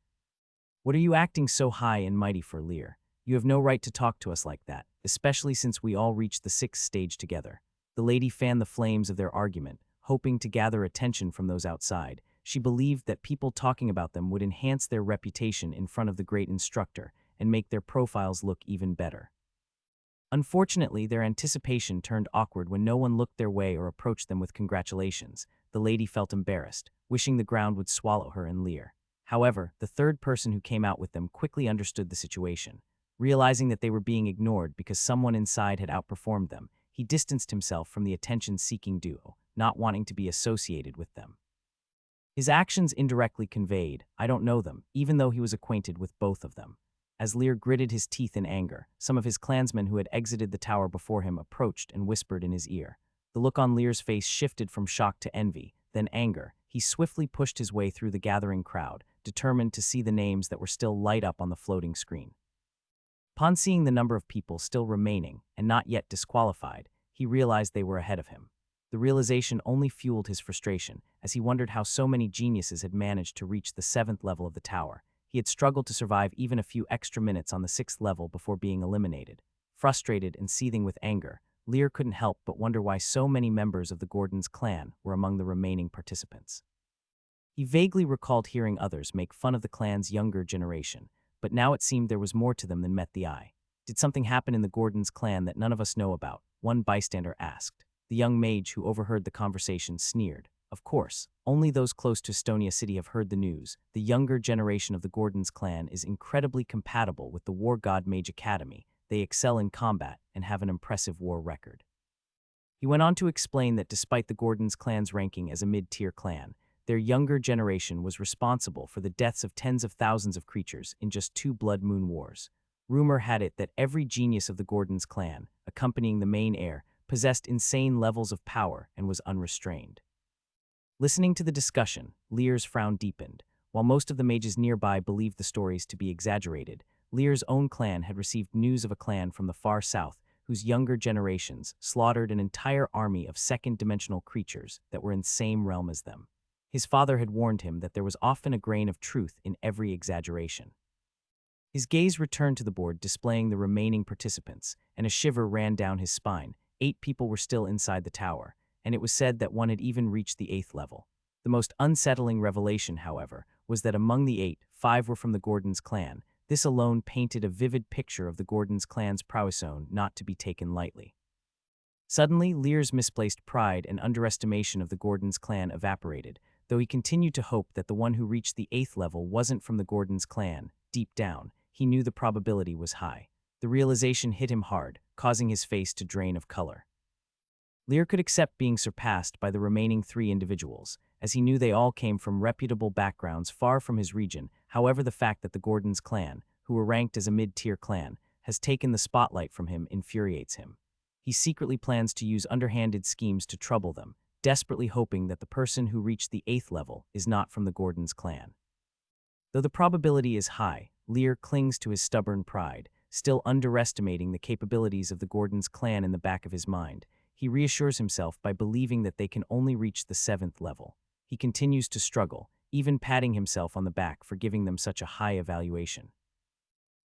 "What are you acting so high and mighty for, Lear? You have no right to talk to us like that, especially since we all reached the 6th stage together." The lady fanned the flames of their argument, hoping to gather attention from those outside. She believed that people talking about them would enhance their reputation in front of the great instructor and make their profiles look even better. Unfortunately, their anticipation turned awkward when no one looked their way or approached them with congratulations. The lady felt embarrassed, wishing the ground would swallow her and Lear. However, the third person who came out with them quickly understood the situation. Realizing that they were being ignored because someone inside had outperformed them, he distanced himself from the attention-seeking duo, not wanting to be associated with them. His actions indirectly conveyed, "I don't know them," even though he was acquainted with both of them. As Lear gritted his teeth in anger, some of his clansmen who had exited the tower before him approached and whispered in his ear. The look on Lear's face shifted from shock to envy, then anger. He swiftly pushed his way through the gathering crowd, determined to see the names that were still light up on the floating screen. Upon seeing the number of people still remaining and not yet disqualified, he realized they were ahead of him. The realization only fueled his frustration, as he wondered how so many geniuses had managed to reach the 7th level of the tower. He had struggled to survive even a few extra minutes on the 6th level before being eliminated. Frustrated and seething with anger, Lear couldn't help but wonder why so many members of the Gordon's clan were among the remaining participants. He vaguely recalled hearing others make fun of the clan's younger generation, but now it seemed there was more to them than met the eye. "Did something happen in the Gordon's clan that none of us know about?" one bystander asked. The young mage who overheard the conversation sneered. "Of course, only those close to Estonia City have heard the news. The younger generation of the Gordon's clan is incredibly compatible with the War God Mage Academy. They excel in combat and have an impressive war record." He went on to explain that despite the Gordon's clan's ranking as a mid-tier clan, their younger generation was responsible for the deaths of tens of thousands of creatures in just 2 Blood Moon Wars. Rumor had it that every genius of the Gordon's clan, accompanying the main heir, possessed insane levels of power and was unrestrained. Listening to the discussion, Lear's frown deepened. While most of the mages nearby believed the stories to be exaggerated, Lear's own clan had received news of a clan from the far south whose younger generations slaughtered an entire army of second-dimensional creatures that were in the same realm as them. His father had warned him that there was often a grain of truth in every exaggeration. His gaze returned to the board displaying the remaining participants, and a shiver ran down his spine. 8 people were still inside the tower, and it was said that one had even reached the 8th level. The most unsettling revelation, however, was that among the 8, 5 were from the Gordon's clan. This alone painted a vivid picture of the Gordon's clan's prowess not to be taken lightly. Suddenly, Lear's misplaced pride and underestimation of the Gordon's clan evaporated, though he continued to hope that the one who reached the 8th level wasn't from the Gordon's clan. Deep down, he knew the probability was high. The realization hit him hard, causing his face to drain of color. Lear could accept being surpassed by the remaining 3 individuals, as he knew they all came from reputable backgrounds far from his region. However, the fact that the Gordon's clan, who were ranked as a mid-tier clan, has taken the spotlight from him infuriates him. He secretly plans to use underhanded schemes to trouble them, desperately hoping that the person who reached the 8th level is not from the Gordon's clan. Though the probability is high, Lear clings to his stubborn pride, still underestimating the capabilities of the Gordon's clan in the back of his mind. He reassures himself by believing that they can only reach the 7th level. He continues to struggle, even patting himself on the back for giving them such a high evaluation.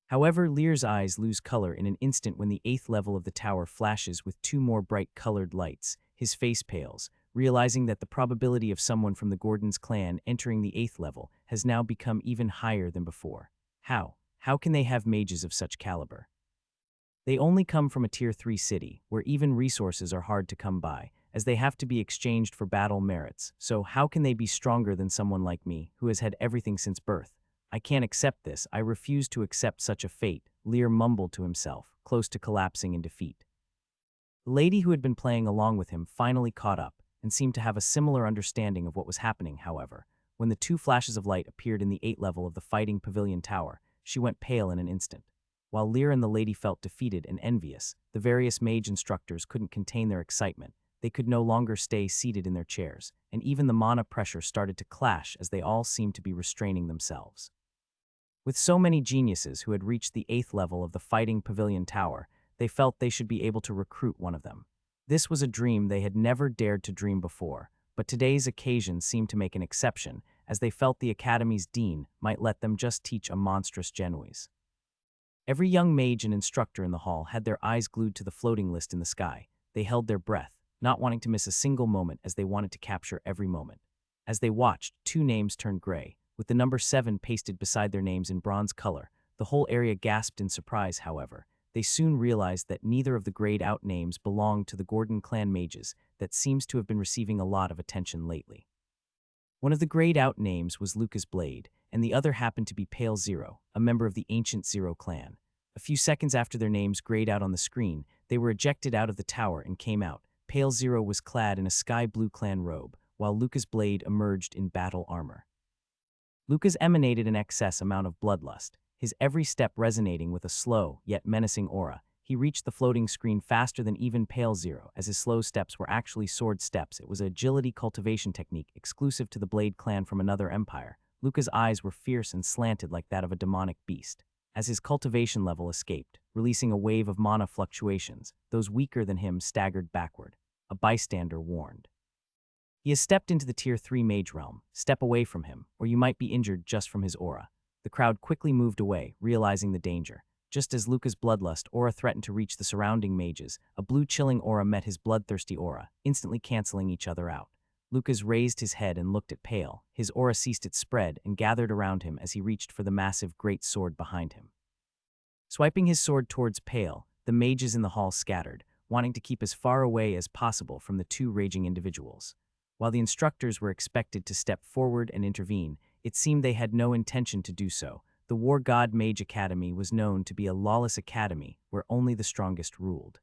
However, Lear's eyes lose color in an instant when the 8th level of the tower flashes with 2 more bright-colored lights. His face pales, realizing that the probability of someone from the Gordon's clan entering the 8th level has now become even higher than before. How? How can they have mages of such caliber? They only come from a Tier 3 city, where even resources are hard to come by, as they have to be exchanged for battle merits. So how can they be stronger than someone like me, who has had everything since birth? I can't accept this. I refuse to accept such a fate, Lear mumbled to himself, close to collapsing in defeat. The lady who had been playing along with him finally caught up, and seemed to have a similar understanding of what was happening. However, when the 2 flashes of light appeared in the 8th level of the fighting pavilion tower, she went pale in an instant. While Lear and the lady felt defeated and envious, the various mage instructors couldn't contain their excitement. They could no longer stay seated in their chairs, and even the mana pressure started to clash as they all seemed to be restraining themselves. With so many geniuses who had reached the 8th level of the fighting pavilion tower, they felt they should be able to recruit one of them. This was a dream they had never dared to dream before, but today's occasion seemed to make an exception, as they felt the Academy's dean might let them just teach a monstrous Genoese. Every young mage and instructor in the hall had their eyes glued to the floating list in the sky. They held their breath, not wanting to miss a single moment as they wanted to capture every moment. As they watched, 2 names turned gray, with the number 7 pasted beside their names in bronze color. The whole area gasped in surprise, however. They soon realized that neither of the grayed-out names belonged to the Gordon clan mages that seems to have been receiving a lot of attention lately. One of the grayed-out names was Lucas Blade, and the other happened to be Pale Zero, a member of the ancient Zero clan. A few seconds after their names grayed out on the screen, they were ejected out of the tower and came out. Pale Zero was clad in a sky blue clan robe, while Lucas Blade emerged in battle armor. Lucas emanated an excess amount of bloodlust, his every step resonating with a slow, yet menacing aura. He reached the floating screen faster than even Pale Zero, as his slow steps were actually sword steps. It was an agility cultivation technique exclusive to the Blade clan from another empire. Lucas' eyes were fierce and slanted like that of a demonic beast. As his cultivation level escaped, releasing a wave of mana fluctuations, those weaker than him staggered backward. A bystander warned. He has stepped into the Tier 3 mage realm. Step away from him, or you might be injured just from his aura. The crowd quickly moved away, realizing the danger. Just as Lucas' bloodlust aura threatened to reach the surrounding mages, a blue chilling aura met his bloodthirsty aura, instantly canceling each other out. Lucas raised his head and looked at Pale. His aura ceased its spread and gathered around him as he reached for the massive great sword behind him. Swiping his sword towards Pale, the mages in the hall scattered, wanting to keep as far away as possible from the 2 raging individuals. While the instructors were expected to step forward and intervene, it seemed they had no intention to do so. The War God Mage Academy was known to be a lawless academy where only the strongest ruled.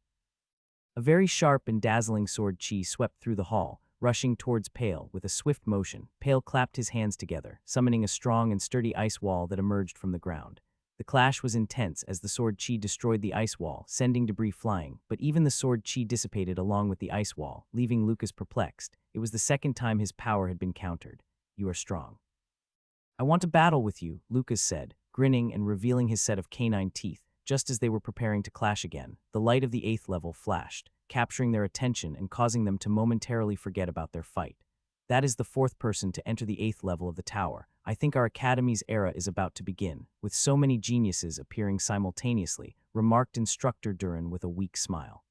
A very sharp and dazzling sword chi swept through the hall, rushing towards Pale with a swift motion. Pale clapped his hands together, summoning a strong and sturdy ice wall that emerged from the ground. The clash was intense as the sword chi destroyed the ice wall, sending debris flying, but even the sword chi dissipated along with the ice wall, leaving Lucas perplexed. It was the second time his power had been countered. You are strong. I want to battle with you, Lucas said, grinning and revealing his set of canine teeth. Just as they were preparing to clash again, the light of the 8th level flashed, capturing their attention and causing them to momentarily forget about their fight. That is the 4th person to enter the 8th level of the tower. I think our academy's era is about to begin, with so many geniuses appearing simultaneously, remarked Instructor Duran with a weak smile.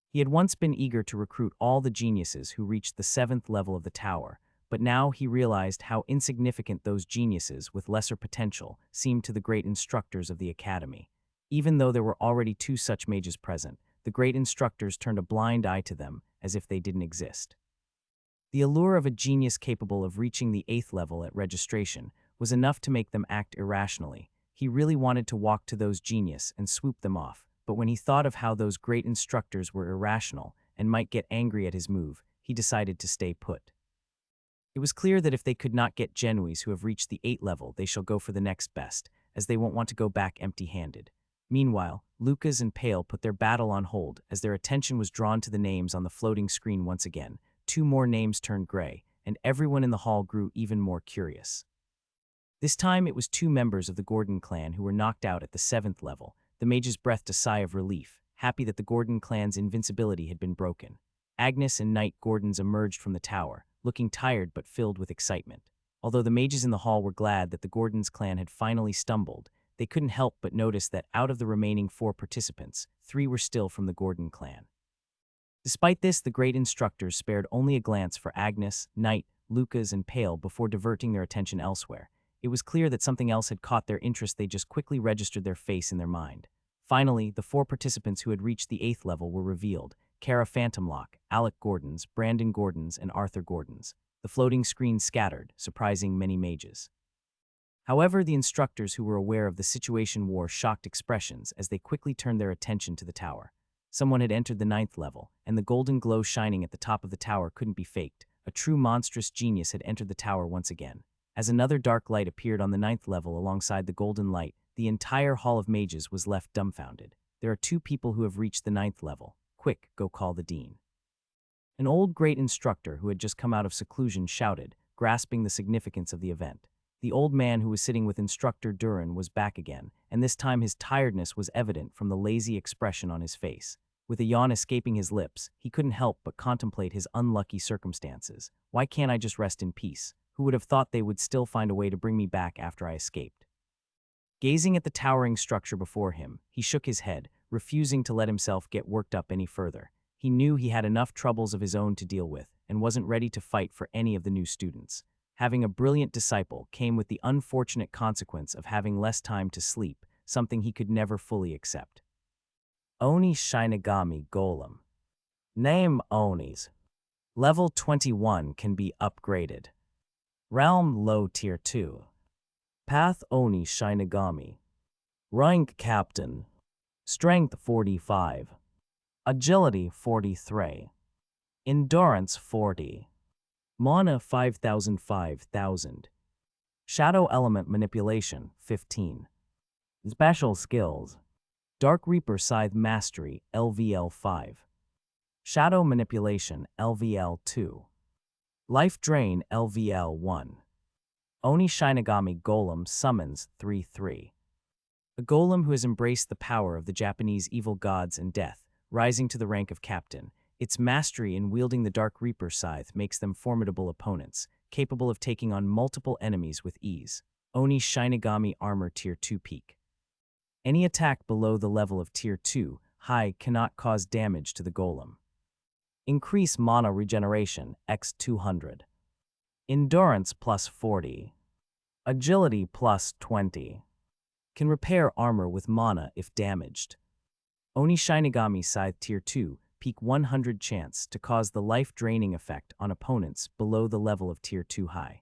He had once been eager to recruit all the geniuses who reached the 7th level of the tower, but now he realized how insignificant those geniuses with lesser potential seemed to the great instructors of the academy. Even though there were already 2 such mages present, the great instructors turned a blind eye to them as if they didn't exist. The allure of a genius capable of reaching the 8th level at registration was enough to make them act irrationally. He really wanted to walk to those genius and swoop them off, but when he thought of how those great instructors were irrational and might get angry at his move, he decided to stay put. It was clear that if they could not get Genoese who have reached the 8th level, they shall go for the next best, as they won't want to go back empty-handed. Meanwhile, Lucas and Pale put their battle on hold as their attention was drawn to the names on the floating screen once again. 2 more names turned gray, and everyone in the hall grew even more curious. This time it was 2 members of the Gordon clan who were knocked out at the 7th level. The mages breathed a sigh of relief, happy that the Gordon clan's invincibility had been broken. Agnes and Knight Gordons emerged from the tower, looking tired but filled with excitement. Although the mages in the hall were glad that the Gordons clan had finally stumbled, they couldn't help but notice that out of the remaining 4 participants, 3 were still from the Gordon clan. Despite this, the great instructors spared only a glance for Agnes, Knight, Lucas, and Pale before diverting their attention elsewhere. It was clear that something else had caught their interest. They just quickly registered their face in their mind. Finally, the 4 participants who had reached the 8th level were revealed: Kara Phantomlock, Alec Gordons, Brandon Gordons, and Arthur Gordons. The floating screen scattered, surprising many mages. However, the instructors who were aware of the situation wore shocked expressions as they quickly turned their attention to the tower. Someone had entered the 9th level, and the golden glow shining at the top of the tower couldn't be faked. A true monstrous genius had entered the tower once again. As another dark light appeared on the 9th level alongside the golden light, the entire hall of mages was left dumbfounded. There are 2 people who have reached the 9th level. Quick, go call the dean. An old great instructor who had just come out of seclusion shouted, grasping the significance of the event. The old man who was sitting with Instructor Duran was back again, and this time his tiredness was evident from the lazy expression on his face. With a yawn escaping his lips, he couldn't help but contemplate his unlucky circumstances. Why can't I just rest in peace? Who would have thought they would still find a way to bring me back after I escaped? Gazing at the towering structure before him, he shook his head, refusing to let himself get worked up any further. He knew he had enough troubles of his own to deal with, and wasn't ready to fight for any of the new students. Having a brilliant disciple came with the unfortunate consequence of having less time to sleep, something he could never fully accept. Oni Shinigami Golem. Name Onis. Level 21 can be upgraded. Realm Low Tier 2. Path Oni Shinigami. Rank Captain. Strength 45. Agility 43. Endurance 40. Mana 5000. Shadow Element Manipulation 15. Special Skills: Dark Reaper Scythe Mastery LVL 5. Shadow Manipulation LVL 2. Life Drain LVL 1. Oni Shinigami Golem Summons 3-3. A golem who has embraced the power of the Japanese evil gods and death, rising to the rank of captain. Its mastery in wielding the Dark Reaper Scythe makes them formidable opponents, capable of taking on multiple enemies with ease. Oni Shinigami Armor Tier 2 Peak. Any attack below the level of Tier 2 high cannot cause damage to the golem. Increase Mana Regeneration x 200. Endurance plus 40. Agility plus 20. Can repair armor with mana if damaged. Oni Shinigami Scythe Tier 2 Peak 100 chance to cause the life-draining effect on opponents below the level of Tier 2 high.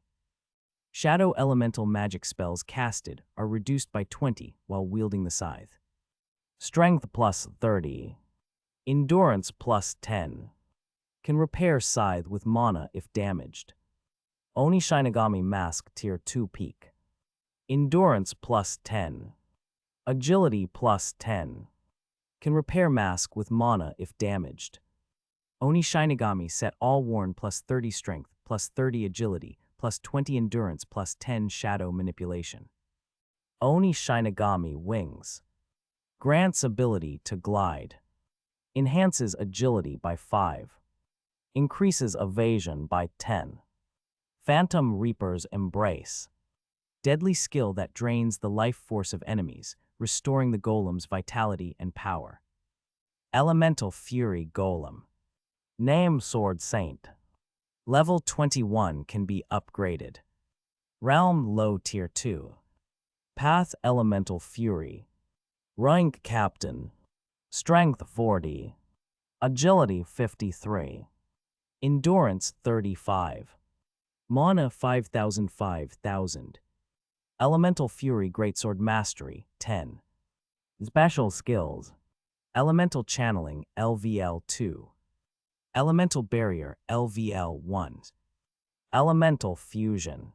Shadow Elemental magic spells casted are reduced by 20 while wielding the scythe. Strength plus 30. Endurance plus 10. Can repair scythe with mana if damaged. Oni Shinigami Mask Tier 2 Peak. Endurance plus 10. Agility plus 10. Can repair mask with mana if damaged. Oni Shinigami Set All Worn plus 30 Strength, plus 30 Agility, plus 20 Endurance, plus 10 Shadow Manipulation. Oni Shinigami Wings. Grants ability to glide. Enhances agility by 5. Increases evasion by 10. Phantom Reaper's Embrace. Deadly skill that drains the life force of enemies, restoring the golem's vitality and power. Elemental Fury Golem. Name Sword Saint. Level 21 can be upgraded. Realm Low Tier 2. Path Elemental Fury. Rank Captain. Strength 40. Agility 53. Endurance 35. Mana 5000. Elemental Fury Greatsword Mastery 10. Special Skills: Elemental Channeling LVL 2. Elemental Barrier LVL 1. Elemental Fusion.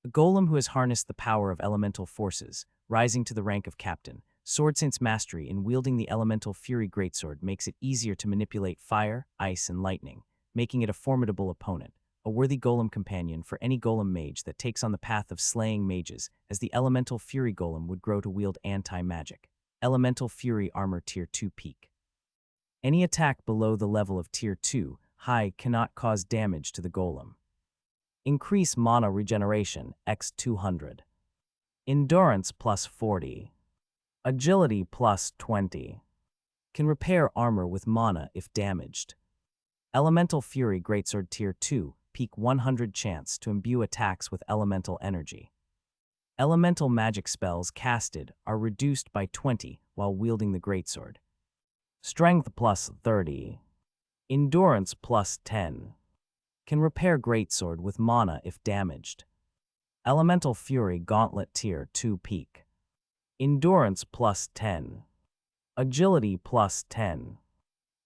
A golem who has harnessed the power of elemental forces, rising to the rank of captain. Sword Saint's mastery in wielding the Elemental Fury Greatsword makes it easier to manipulate fire, ice, and lightning. making it a formidable opponent, a worthy golem companion for any golem mage that takes on the path of slaying mages, as the elemental fury golem would grow to wield anti-magic. Elemental fury armor tier 2 peak. Any attack below the level of tier 2 high cannot cause damage to the golem. Increase mana regeneration x 200. Endurance plus 40. Agility plus 20. Can repair armor with mana if damaged. Elemental Fury Greatsword Tier 2, peak 100 chance to imbue attacks with elemental energy. Elemental magic spells casted are reduced by 20 while wielding the Greatsword. Strength plus 30. Endurance plus 10. Can repair Greatsword with mana if damaged. Elemental Fury Gauntlet Tier 2 peak. Endurance plus 10. Agility plus 10.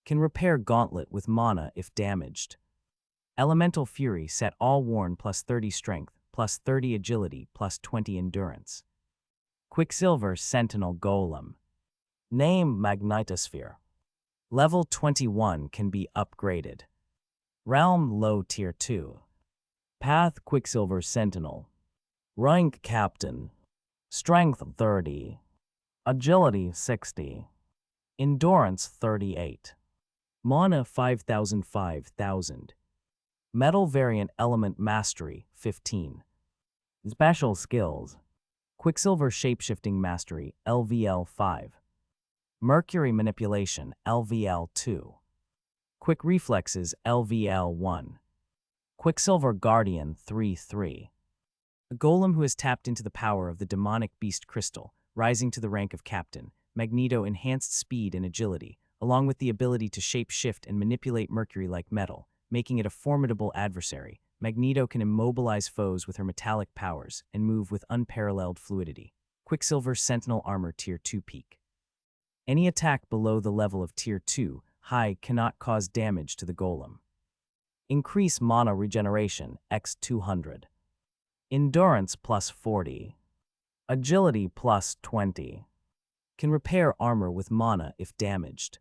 Can repair Gauntlet with mana if damaged. Elemental Fury set all worn plus 30 strength, plus 30 agility, plus 20 endurance. Quicksilver Sentinel Golem. Name Magnetosphere. Level 21 can be upgraded. Realm Low Tier 2. Path Quicksilver Sentinel. Rank Captain. Strength 30. Agility 60. Endurance 38. Mana 5000. Metal Variant Element Mastery 15. Special Skills. Quicksilver Shapeshifting Mastery LVL 5. Mercury Manipulation LVL 2. Quick Reflexes LVL 1. Quicksilver Guardian 3-3. A golem who has tapped into the power of the demonic beast crystal, rising to the rank of captain. Magneto enhanced speed and agility, along with the ability to shape-shift and manipulate mercury like metal, making it a formidable adversary. Magneto can immobilize foes with her metallic powers and move with unparalleled fluidity. Quicksilver Sentinel Armor Tier 2 peak. Any attack below the level of Tier 2 high cannot cause damage to the golem. Increase mana regeneration x 200. Endurance plus 40. Agility plus 20. Can repair armor with mana if damaged.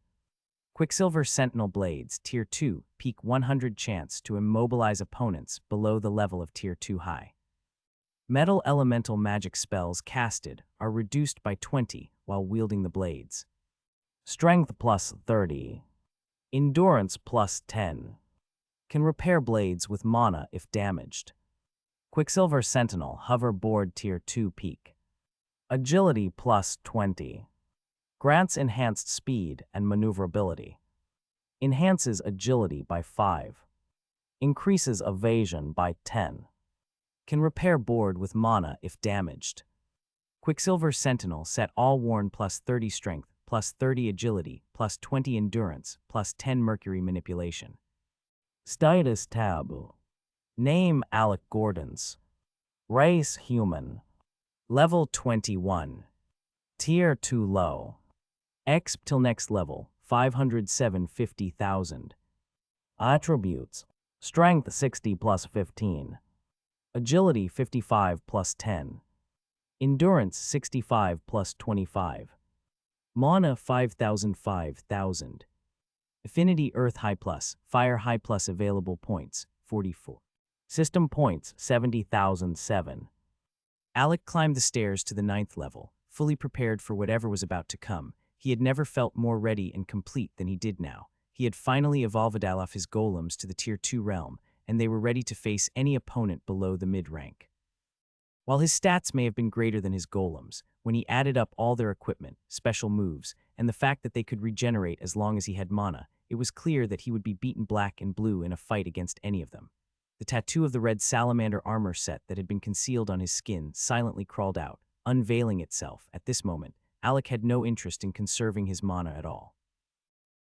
Quicksilver Sentinel Blades Tier 2 peak 100 chance to immobilize opponents below the level of Tier 2 high. Metal elemental magic spells casted are reduced by 20 while wielding the blades. Strength plus 30. Endurance plus 10. Can repair blades with mana if damaged. Quicksilver Sentinel Hoverboard Tier 2 peak. Agility plus 20. Grants enhanced speed and maneuverability. Enhances agility by 5. Increases evasion by 10. Can repair board with mana if damaged. Quicksilver Sentinel set all worn plus 30 strength, plus 30 agility, plus 20 endurance, plus 10 mercury manipulation. Status Taboo. Name Alec Gordons. Race Human. Level 21. Tier 2 low. Exp till next level 507,50,000. Attributes. Strength 60 plus 15. Agility 55 plus 10. Endurance 65 plus 25. Mana 5,000. Affinity Earth High plus, Fire High plus available points 44. System points 70,007. Alec climbed the stairs to the 9th level, fully prepared for whatever was about to come. He had never felt more ready and complete than he did now. He had finally evolved off his golems to the Tier 2 realm, and they were ready to face any opponent below the mid-rank. While his stats may have been greater than his golems, when he added up all their equipment, special moves, and the fact that they could regenerate as long as he had mana, it was clear that he would be beaten black and blue in a fight against any of them. The tattoo of the red salamander armor set that had been concealed on his skin silently crawled out, unveiling itself. At this moment, Alec had no interest in conserving his mana at all.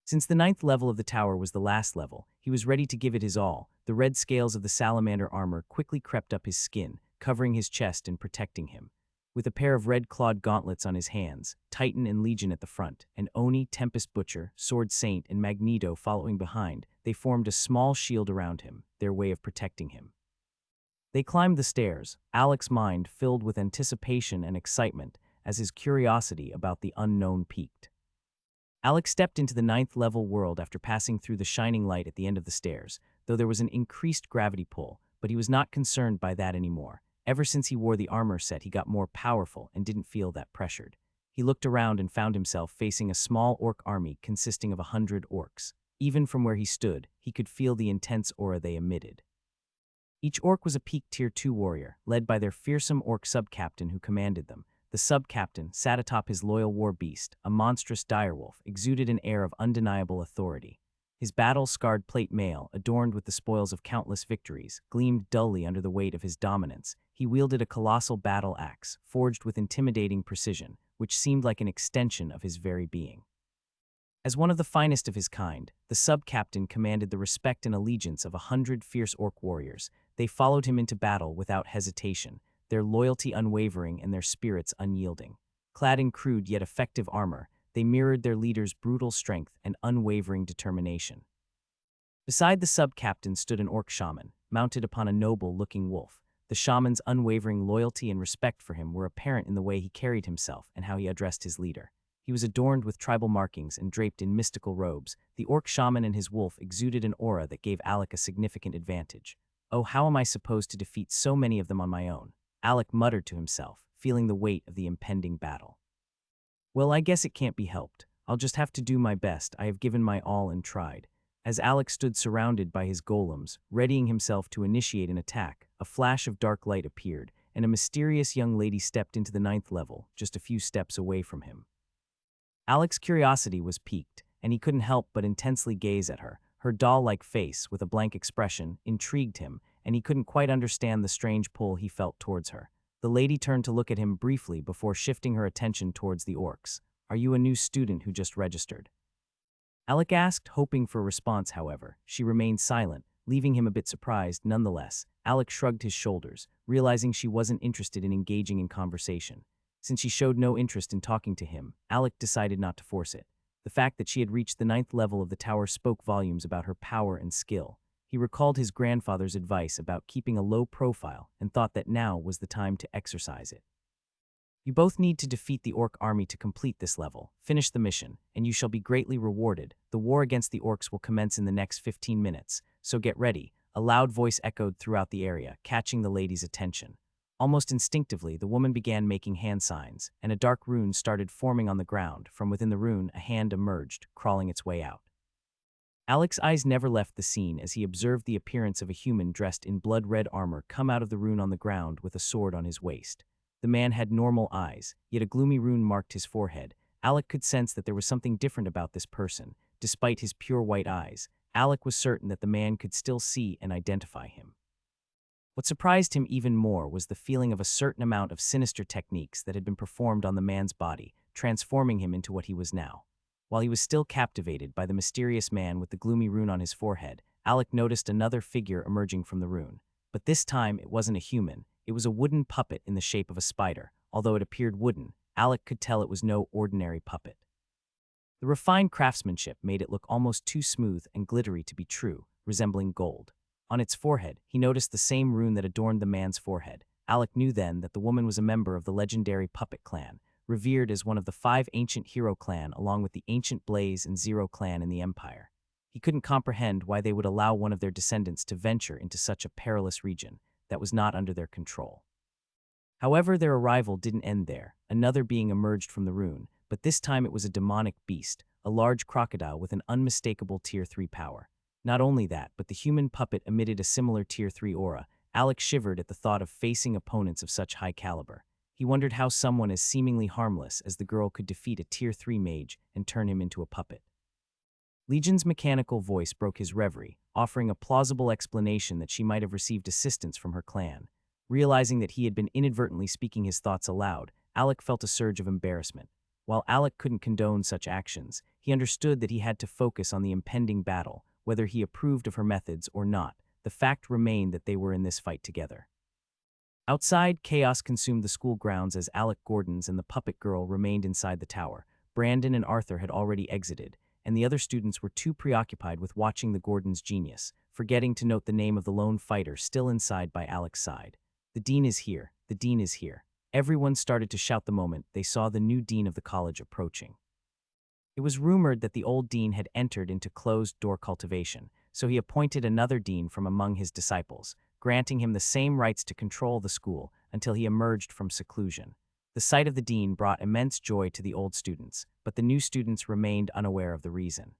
Since the 9th level of the tower was the last level, he was ready to give it his all. The red scales of the salamander armor quickly crept up his skin, covering his chest and protecting him. With a pair of red-clawed gauntlets on his hands, Titan and Legion at the front, and Oni, Tempest Butcher, Sword Saint, and Magneto following behind, they formed a small shield around him, their way of protecting him. They climbed the stairs, Alec's mind filled with anticipation and excitement as his curiosity about the unknown peaked. Alex stepped into the ninth-level world after passing through the shining light at the end of the stairs, though there was an increased gravity pull, but he was not concerned by that anymore. Ever since he wore the armor set, he got more powerful and didn't feel that pressured. He looked around and found himself facing a small orc army consisting of 100 orcs. Even from where he stood, he could feel the intense aura they emitted. Each orc was a peak Tier 2 warrior, led by their fearsome orc sub-captain who commanded them. The sub-captain sat atop his loyal war beast, a monstrous direwolf, exuded an air of undeniable authority. His battle-scarred plate mail, adorned with the spoils of countless victories, gleamed dully under the weight of his dominance. He wielded a colossal battle axe, forged with intimidating precision, which seemed like an extension of his very being. As one of the finest of his kind, the sub-captain commanded the respect and allegiance of 100 fierce orc warriors. They followed him into battle without hesitation, their loyalty unwavering and their spirits unyielding. Clad in crude yet effective armor, they mirrored their leader's brutal strength and unwavering determination. Beside the sub-captain stood an orc shaman, mounted upon a noble-looking wolf. The shaman's unwavering loyalty and respect for him were apparent in the way he carried himself and how he addressed his leader. He was adorned with tribal markings and draped in mystical robes. The orc shaman and his wolf exuded an aura that gave Alec a significant advantage. Oh, how am I supposed to defeat so many of them on my own? Alec muttered to himself, feeling the weight of the impending battle. Well, I guess it can't be helped. I'll just have to do my best. I have given my all and tried. As Alec stood surrounded by his golems, readying himself to initiate an attack, a flash of dark light appeared, and a mysterious young lady stepped into the 9th level, just a few steps away from him. Alec's curiosity was piqued, and he couldn't help but intensely gaze at her. Her doll-like face, with a blank expression, intrigued him, and he couldn't quite understand the strange pull he felt towards her. The lady turned to look at him briefly before shifting her attention towards the orcs. "Are you a new student who just registered?" Alec asked, hoping for a response. However, she remained silent, leaving him a bit surprised. Nonetheless, Alec shrugged his shoulders, realizing she wasn't interested in engaging in conversation. Since she showed no interest in talking to him, Alec decided not to force it. The fact that she had reached the 9th level of the tower spoke volumes about her power and skill. He recalled his grandfather's advice about keeping a low profile and thought that now was the time to exercise it. "You both need to defeat the orc army to complete this level. Finish the mission, and you shall be greatly rewarded. The war against the orcs will commence in the next 15 minutes, so get ready." A loud voice echoed throughout the area, catching the lady's attention. Almost instinctively, the woman began making hand signs, and a dark rune started forming on the ground. From within the rune, a hand emerged, crawling its way out. Alec's eyes never left the scene as he observed the appearance of a human dressed in blood-red armor come out of the rune on the ground with a sword on his waist. The man had normal eyes, yet a gloomy rune marked his forehead. Alec could sense that there was something different about this person. Despite his pure white eyes, Alec was certain that the man could still see and identify him. What surprised him even more was the feeling of a certain amount of sinister techniques that had been performed on the man's body, transforming him into what he was now. While he was still captivated by the mysterious man with the gloomy rune on his forehead, Alec noticed another figure emerging from the rune. But this time, it wasn't a human. It was a wooden puppet in the shape of a spider. Although it appeared wooden, Alec could tell it was no ordinary puppet. The refined craftsmanship made it look almost too smooth and glittery to be true, resembling gold. On its forehead, he noticed the same rune that adorned the man's forehead. Alec knew then that the woman was a member of the legendary Puppet Clan, revered as one of the 5 ancient hero clan along with the ancient Blaze and Zero clan in the Empire. He couldn't comprehend why they would allow one of their descendants to venture into such a perilous region that was not under their control. However, their arrival didn't end there. Another being emerged from the rune, but this time it was a demonic beast, a large crocodile with an unmistakable Tier 3 power. Not only that, but the human puppet emitted a similar Tier 3 aura. Alec shivered at the thought of facing opponents of such high caliber. He wondered how someone as seemingly harmless as the girl could defeat a Tier 3 mage and turn him into a puppet. Legion's mechanical voice broke his reverie, offering a plausible explanation that she might have received assistance from her clan. Realizing that he had been inadvertently speaking his thoughts aloud, Alec felt a surge of embarrassment. While Alec couldn't condone such actions, he understood that he had to focus on the impending battle. Whether he approved of her methods or not, the fact remained that they were in this fight together. Outside, chaos consumed the school grounds as Alec Gordons and the puppet girl remained inside the tower. Brandon and Arthur had already exited, and the other students were too preoccupied with watching the Gordons' genius, forgetting to note the name of the lone fighter still inside by Alec's side. "The dean is here. The dean is here." Everyone started to shout the moment they saw the new dean of the college approaching. It was rumored that the old dean had entered into closed-door cultivation, so he appointed another dean from among his disciples, granting him the same rights to control the school until he emerged from seclusion. The sight of the dean brought immense joy to the old students, but the new students remained unaware of the reason.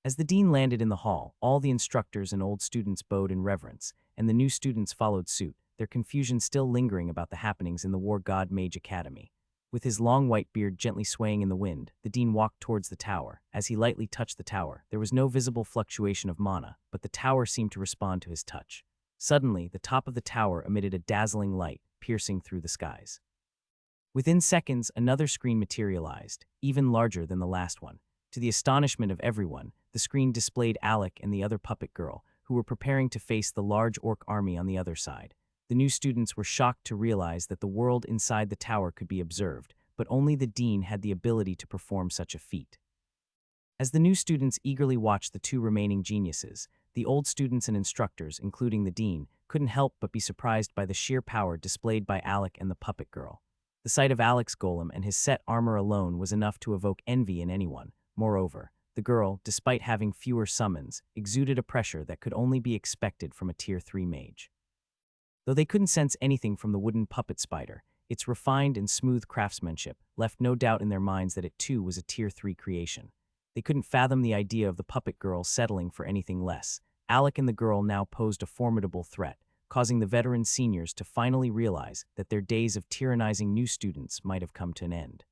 As the dean landed in the hall, all the instructors and old students bowed in reverence, and the new students followed suit, their confusion still lingering about the happenings in the war god Mage Academy. With his long white beard gently swaying in the wind, the dean walked towards the tower. As he lightly touched the tower, there was no visible fluctuation of mana, but the tower seemed to respond to his touch. Suddenly, the top of the tower emitted a dazzling light, piercing through the skies. Within seconds, another screen materialized, even larger than the last one. To the astonishment of everyone, the screen displayed Alec and the other puppet girl, who were preparing to face the large orc army on the other side. The new students were shocked to realize that the world inside the tower could be observed, but only the dean had the ability to perform such a feat. As the new students eagerly watched the two remaining geniuses, the old students and instructors, including the dean, couldn't help but be surprised by the sheer power displayed by Alec and the puppet girl. The sight of Alec's golem and his set armor alone was enough to evoke envy in anyone. Moreover, the girl, despite having fewer summons, exuded a pressure that could only be expected from a Tier 3 mage. Though they couldn't sense anything from the wooden puppet spider, its refined and smooth craftsmanship left no doubt in their minds that it too was a Tier 3 creation. They couldn't fathom the idea of the puppet girl settling for anything less. Alec and the girl now posed a formidable threat, causing the veteran seniors to finally realize that their days of tyrannizing new students might have come to an end.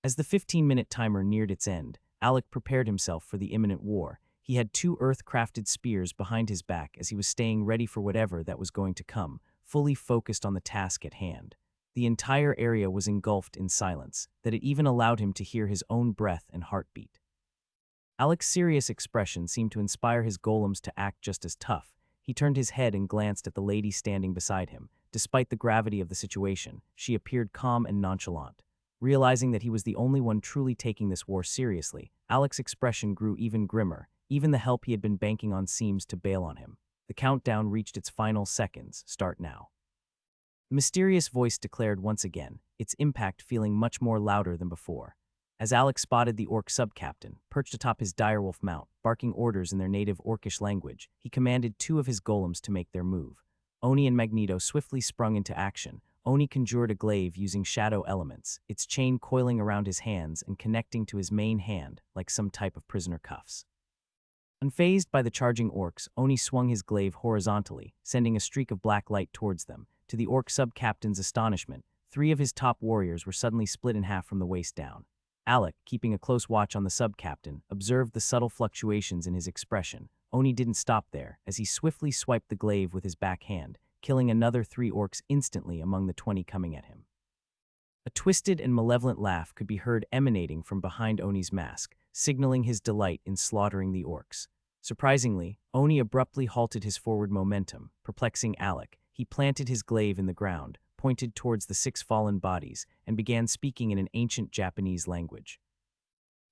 As the 15-minute timer neared its end, Alec prepared himself for the imminent war. He had two earth-crafted spears behind his back as he was staying ready for whatever that was going to come, fully focused on the task at hand. The entire area was engulfed in silence, that it even allowed him to hear his own breath and heartbeat. Alec's serious expression seemed to inspire his golems to act just as tough. He turned his head and glanced at the lady standing beside him. Despite the gravity of the situation, she appeared calm and nonchalant. Realizing that he was the only one truly taking this war seriously, Alec's expression grew even grimmer. Even the help he had been banking on seems to bail on him. The countdown reached its final seconds. Start now. The mysterious voice declared once again, its impact feeling much more louder than before. As Alec spotted the orc sub-captain, perched atop his direwolf mount, barking orders in their native orcish language, he commanded two of his golems to make their move. Oni and Magneto swiftly sprung into action. Oni conjured a glaive using shadow elements, its chain coiling around his hands and connecting to his main hand like some type of prisoner cuffs. Unfazed by the charging orcs, Oni swung his glaive horizontally, sending a streak of black light towards them. To the orc sub-captain's astonishment, three of his top warriors were suddenly split in half from the waist down. Alec, keeping a close watch on the sub-captain, observed the subtle fluctuations in his expression. Oni didn't stop there, as he swiftly swiped the glaive with his backhand, killing another 3 orcs instantly among the 20 coming at him. A twisted and malevolent laugh could be heard emanating from behind Oni's mask, signaling his delight in slaughtering the orcs. Surprisingly, Oni abruptly halted his forward momentum, perplexing Alec. He planted his glaive in the ground, pointed towards the 6 fallen bodies, and began speaking in an ancient Japanese language.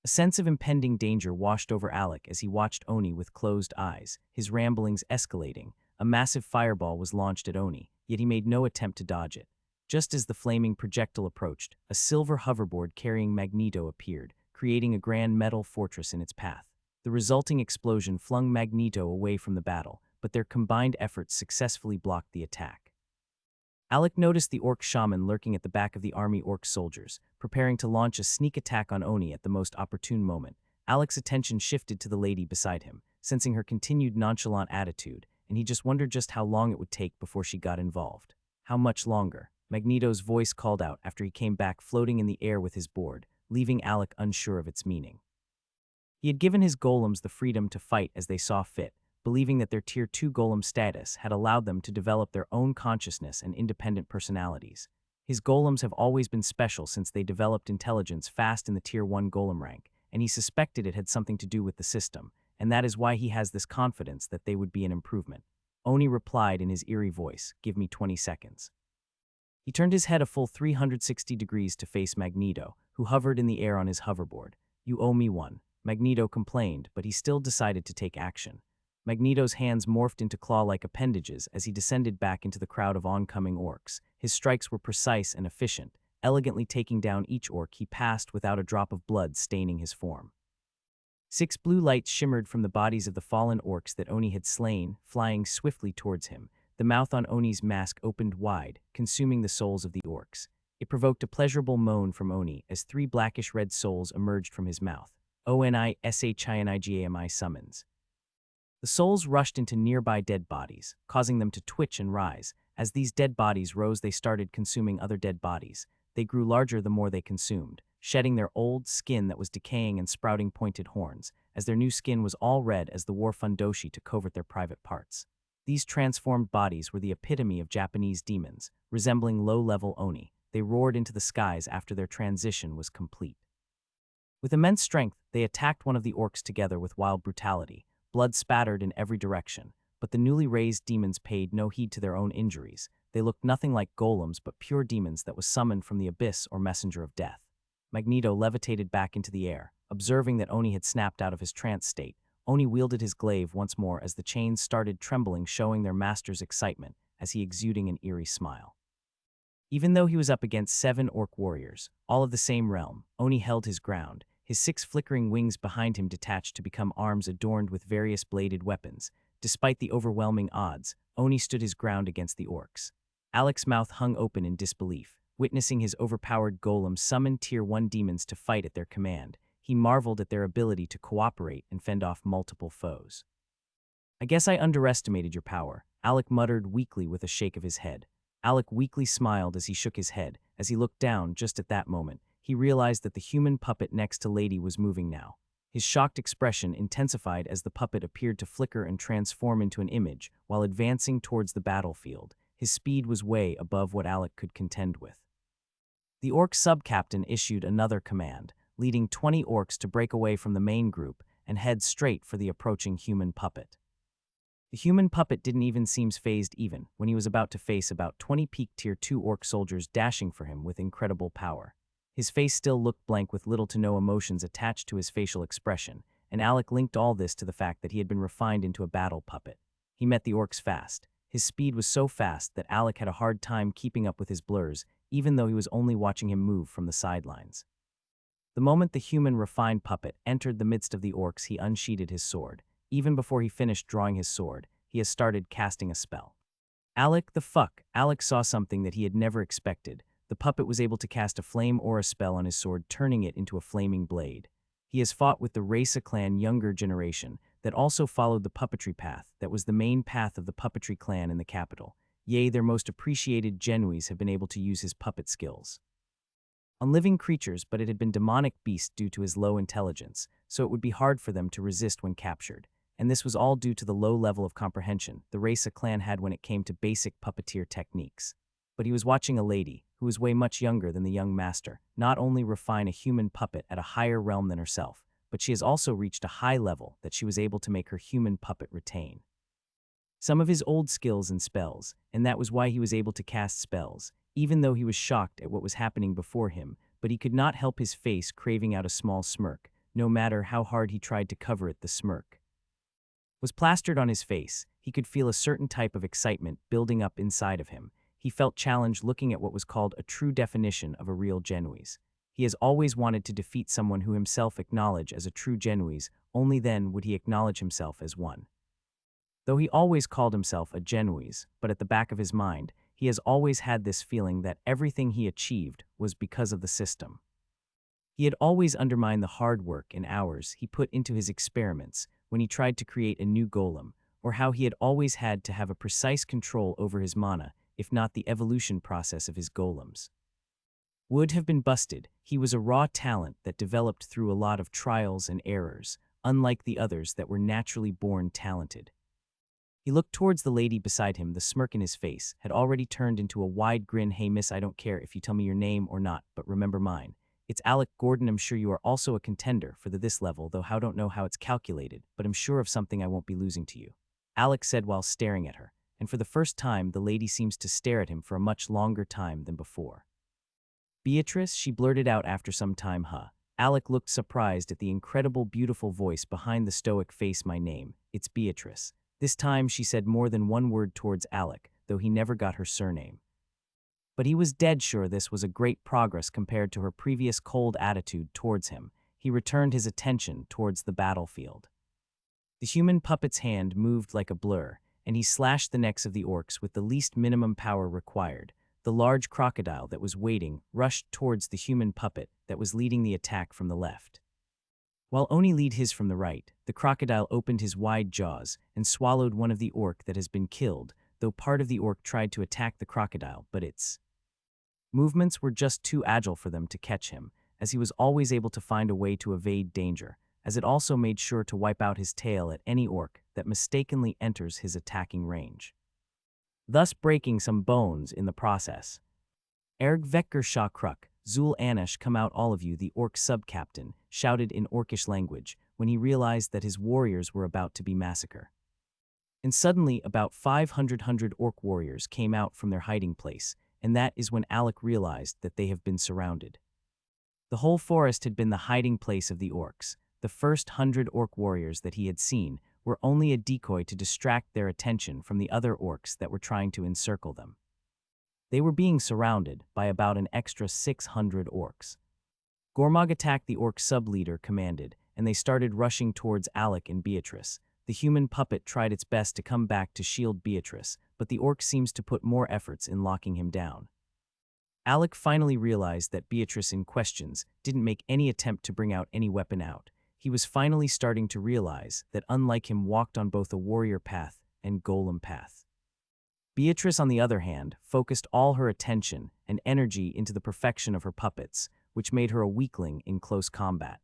A sense of impending danger washed over Alec as he watched Oni with closed eyes, his ramblings escalating. A massive fireball was launched at Oni, yet he made no attempt to dodge it. Just as the flaming projectile approached, a silver hoverboard carrying Magneto appeared, creating a grand metal fortress in its path. The resulting explosion flung Magneto away from the battle, but their combined efforts successfully blocked the attack. Alec noticed the orc shaman lurking at the back of the army orc soldiers, preparing to launch a sneak attack on Oni at the most opportune moment. Alec's attention shifted to the lady beside him, sensing her continued nonchalant attitude, and he just wondered just how long it would take before she got involved. How much longer? Magneto's voice called out after he came back floating in the air with his board, leaving Alec unsure of its meaning. He had given his golems the freedom to fight as they saw fit, believing that their Tier 2 golem status had allowed them to develop their own consciousness and independent personalities. His golems have always been special since they developed intelligence fast in the Tier 1 golem rank, and he suspected it had something to do with the system, and that is why he has this confidence that they would be an improvement. Oni replied in his eerie voice, "Give me 20 seconds." He turned his head a full 360 degrees to face Magneto, who hovered in the air on his hoverboard. "You owe me one." Magneto complained, but he still decided to take action. Magneto's hands morphed into claw-like appendages as he descended back into the crowd of oncoming orcs. His strikes were precise and efficient, elegantly taking down each orc he passed without a drop of blood staining his form. 6 blue lights shimmered from the bodies of the fallen orcs that Oni had slain, flying swiftly towards him. The mouth on Oni's mask opened wide, consuming the souls of the orcs. It provoked a pleasurable moan from Oni as 3 blackish-red souls emerged from his mouth. ONISHINIGAMI summons. The souls rushed into nearby dead bodies, causing them to twitch and rise. As these dead bodies rose, they started consuming other dead bodies. They grew larger the more they consumed, shedding their old skin that was decaying and sprouting pointed horns, as their new skin was all red as the war fundoshi to covert their private parts. These transformed bodies were the epitome of Japanese demons, resembling low-level Oni. They roared into the skies after their transition was complete. With immense strength, they attacked one of the orcs together with wild brutality. Blood spattered in every direction, but the newly raised demons paid no heed to their own injuries. They looked nothing like golems but pure demons that was summoned from the abyss or messenger of death. Magneto levitated back into the air, observing that Oni had snapped out of his trance state. Oni wielded his glaive once more as the chains started trembling, showing their master's excitement as he exuding an eerie smile. Even though he was up against 7 orc warriors, all of the same realm, Oni held his ground. His 6 flickering wings behind him detached to become arms adorned with various bladed weapons. Despite the overwhelming odds, Oni stood his ground against the orcs. Alec's mouth hung open in disbelief, witnessing his overpowered golem summon Tier 1 demons to fight at their command. He marveled at their ability to cooperate and fend off multiple foes. "I guess I underestimated your power," Alec muttered weakly with a shake of his head. Alec weakly smiled as he shook his head. As he looked down just at that moment, he realized that the human puppet next to Lady was moving now. His shocked expression intensified as the puppet appeared to flicker and transform into an image while advancing towards the battlefield. His speed was way above what Alec could contend with. The orc sub-captain issued another command, leading 20 orcs to break away from the main group and head straight for the approaching human puppet. The human puppet didn't even seem phased even when he was about to face about 20 peak Tier 2 orc soldiers dashing for him with incredible power. His face still looked blank with little to no emotions attached to his facial expression, and Alec linked all this to the fact that he had been refined into a battle puppet. He met the orcs fast. His speed was so fast that Alec had a hard time keeping up with his blurs, even though he was only watching him move from the sidelines. The moment the human refined puppet entered the midst of the orcs, he unsheathed his sword. Even before he finished drawing his sword, he had started casting a spell. Alec saw something that he had never expected. The puppet was able to cast a flame aura spell on his sword, turning it into a flaming blade. He has fought with the Rasa clan younger generation that also followed the puppetry path that was the main path of the puppetry clan in the capital. Yea, their most appreciated genuis have been able to use his puppet skills on living creatures, but it had been demonic beasts due to his low intelligence, so it would be hard for them to resist when captured. And this was all due to the low level of comprehension the Rasa clan had when it came to basic puppeteer techniques. But he was watching a lady, who was way much younger than the young master, not only refine a human puppet at a higher realm than herself, but she has also reached a high level that she was able to make her human puppet retain some of his old skills and spells, and that was why he was able to cast spells, even though he was shocked at what was happening before him, but he could not help his face craving out a small smirk. No matter how hard he tried to cover it, the smirk was plastered on his face. He could feel a certain type of excitement building up inside of him. He felt challenged looking at what was called a true definition of a real genuis. He has always wanted to defeat someone who himself acknowledged as a true genuis, only then would he acknowledge himself as one. Though he always called himself a genuis, but at the back of his mind, he has always had this feeling that everything he achieved was because of the system. He had always undermined the hard work and hours he put into his experiments when he tried to create a new golem, or how he had always had to have a precise control over his mana, if not the evolution process of his golems would have been busted. He was a raw talent that developed through a lot of trials and errors, unlike the others that were naturally born talented. He looked towards the lady beside him. The smirk in his face had already turned into a wide grin. "Hey miss, I don't care if you tell me your name or not, but remember mine. It's Alec Gordon. I'm sure you are also a contender for this level, though I don't know how it's calculated, but I'm sure of something I won't be losing to you," Alec said while staring at her, and for the first time the lady seems to stare at him for a much longer time than before. "Beatrice," she blurted out after some time. Alec looked surprised at the incredible beautiful voice behind the stoic face. "My name, it's Beatrice." This time she said more than one word towards Alec, though he never got her surname. But he was dead sure this was a great progress compared to her previous cold attitude towards him. He returned his attention towards the battlefield. The human puppet's hand moved like a blur, and he slashed the necks of the orcs with the least minimum power required. The large crocodile that was waiting rushed towards the human puppet that was leading the attack from the left. While Oni lead his from the right, the crocodile opened his wide jaws and swallowed one of the orc that has been killed, though part of the orc tried to attack the crocodile, but its movements were just too agile for them to catch him, as he was always able to find a way to evade danger, as it also made sure to wipe out his tail at any orc that mistakenly enters his attacking range, thus breaking some bones in the process. Erg Vekker Shah Kruk, Zul Anish come out all of you, the orc sub-captain, shouted in orcish language when he realized that his warriors were about to be massacred. And suddenly about 500 orc warriors came out from their hiding place, and that is when Alec realized that they have been surrounded. The whole forest had been the hiding place of the orcs. The first 100 orc warriors that he had seen were only a decoy to distract their attention from the other orcs that were trying to encircle them. They were being surrounded by about an extra 600 orcs. Gormog attacked the orc sub-leader commanded, and they started rushing towards Alec and Beatrice. The human puppet tried its best to come back to shield Beatrice, but the orc seems to put more efforts in locking him down. Alec finally realized that Beatrice in questions didn't make any attempt to bring out any weapon out. He was finally starting to realize that unlike him walked on both a warrior path and golem path. Beatrice, on the other hand, focused all her attention and energy into the perfection of her puppets, which made her a weakling in close combat.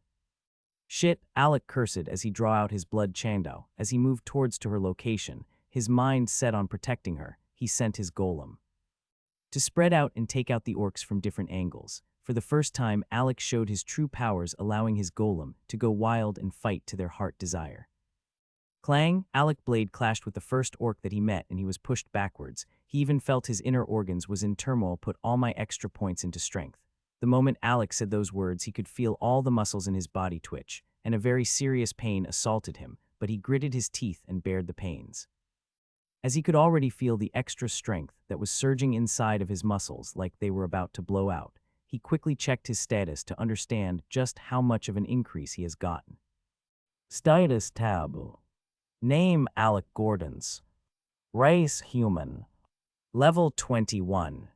Shit, Alec cursed as he drew out his blood chando. As he moved towards to her location, his mind set on protecting her, he sent his golem to spread out and take out the orcs from different angles. For the first time, Alec showed his true powers, allowing his golem to go wild and fight to their heart desire. Clang, Alec blade clashed with the first orc that he met and he was pushed backwards. He even felt his inner organs was in turmoil. Put all my extra points into strength. The moment Alec said those words, he could feel all the muscles in his body twitch, and a very serious pain assaulted him, but he gritted his teeth and bared the pains. As he could already feel the extra strength that was surging inside of his muscles like they were about to blow out, he quickly checked his status to understand just how much of an increase he has gotten. Status tab. Name Alec Gordons. Race human. Level 21.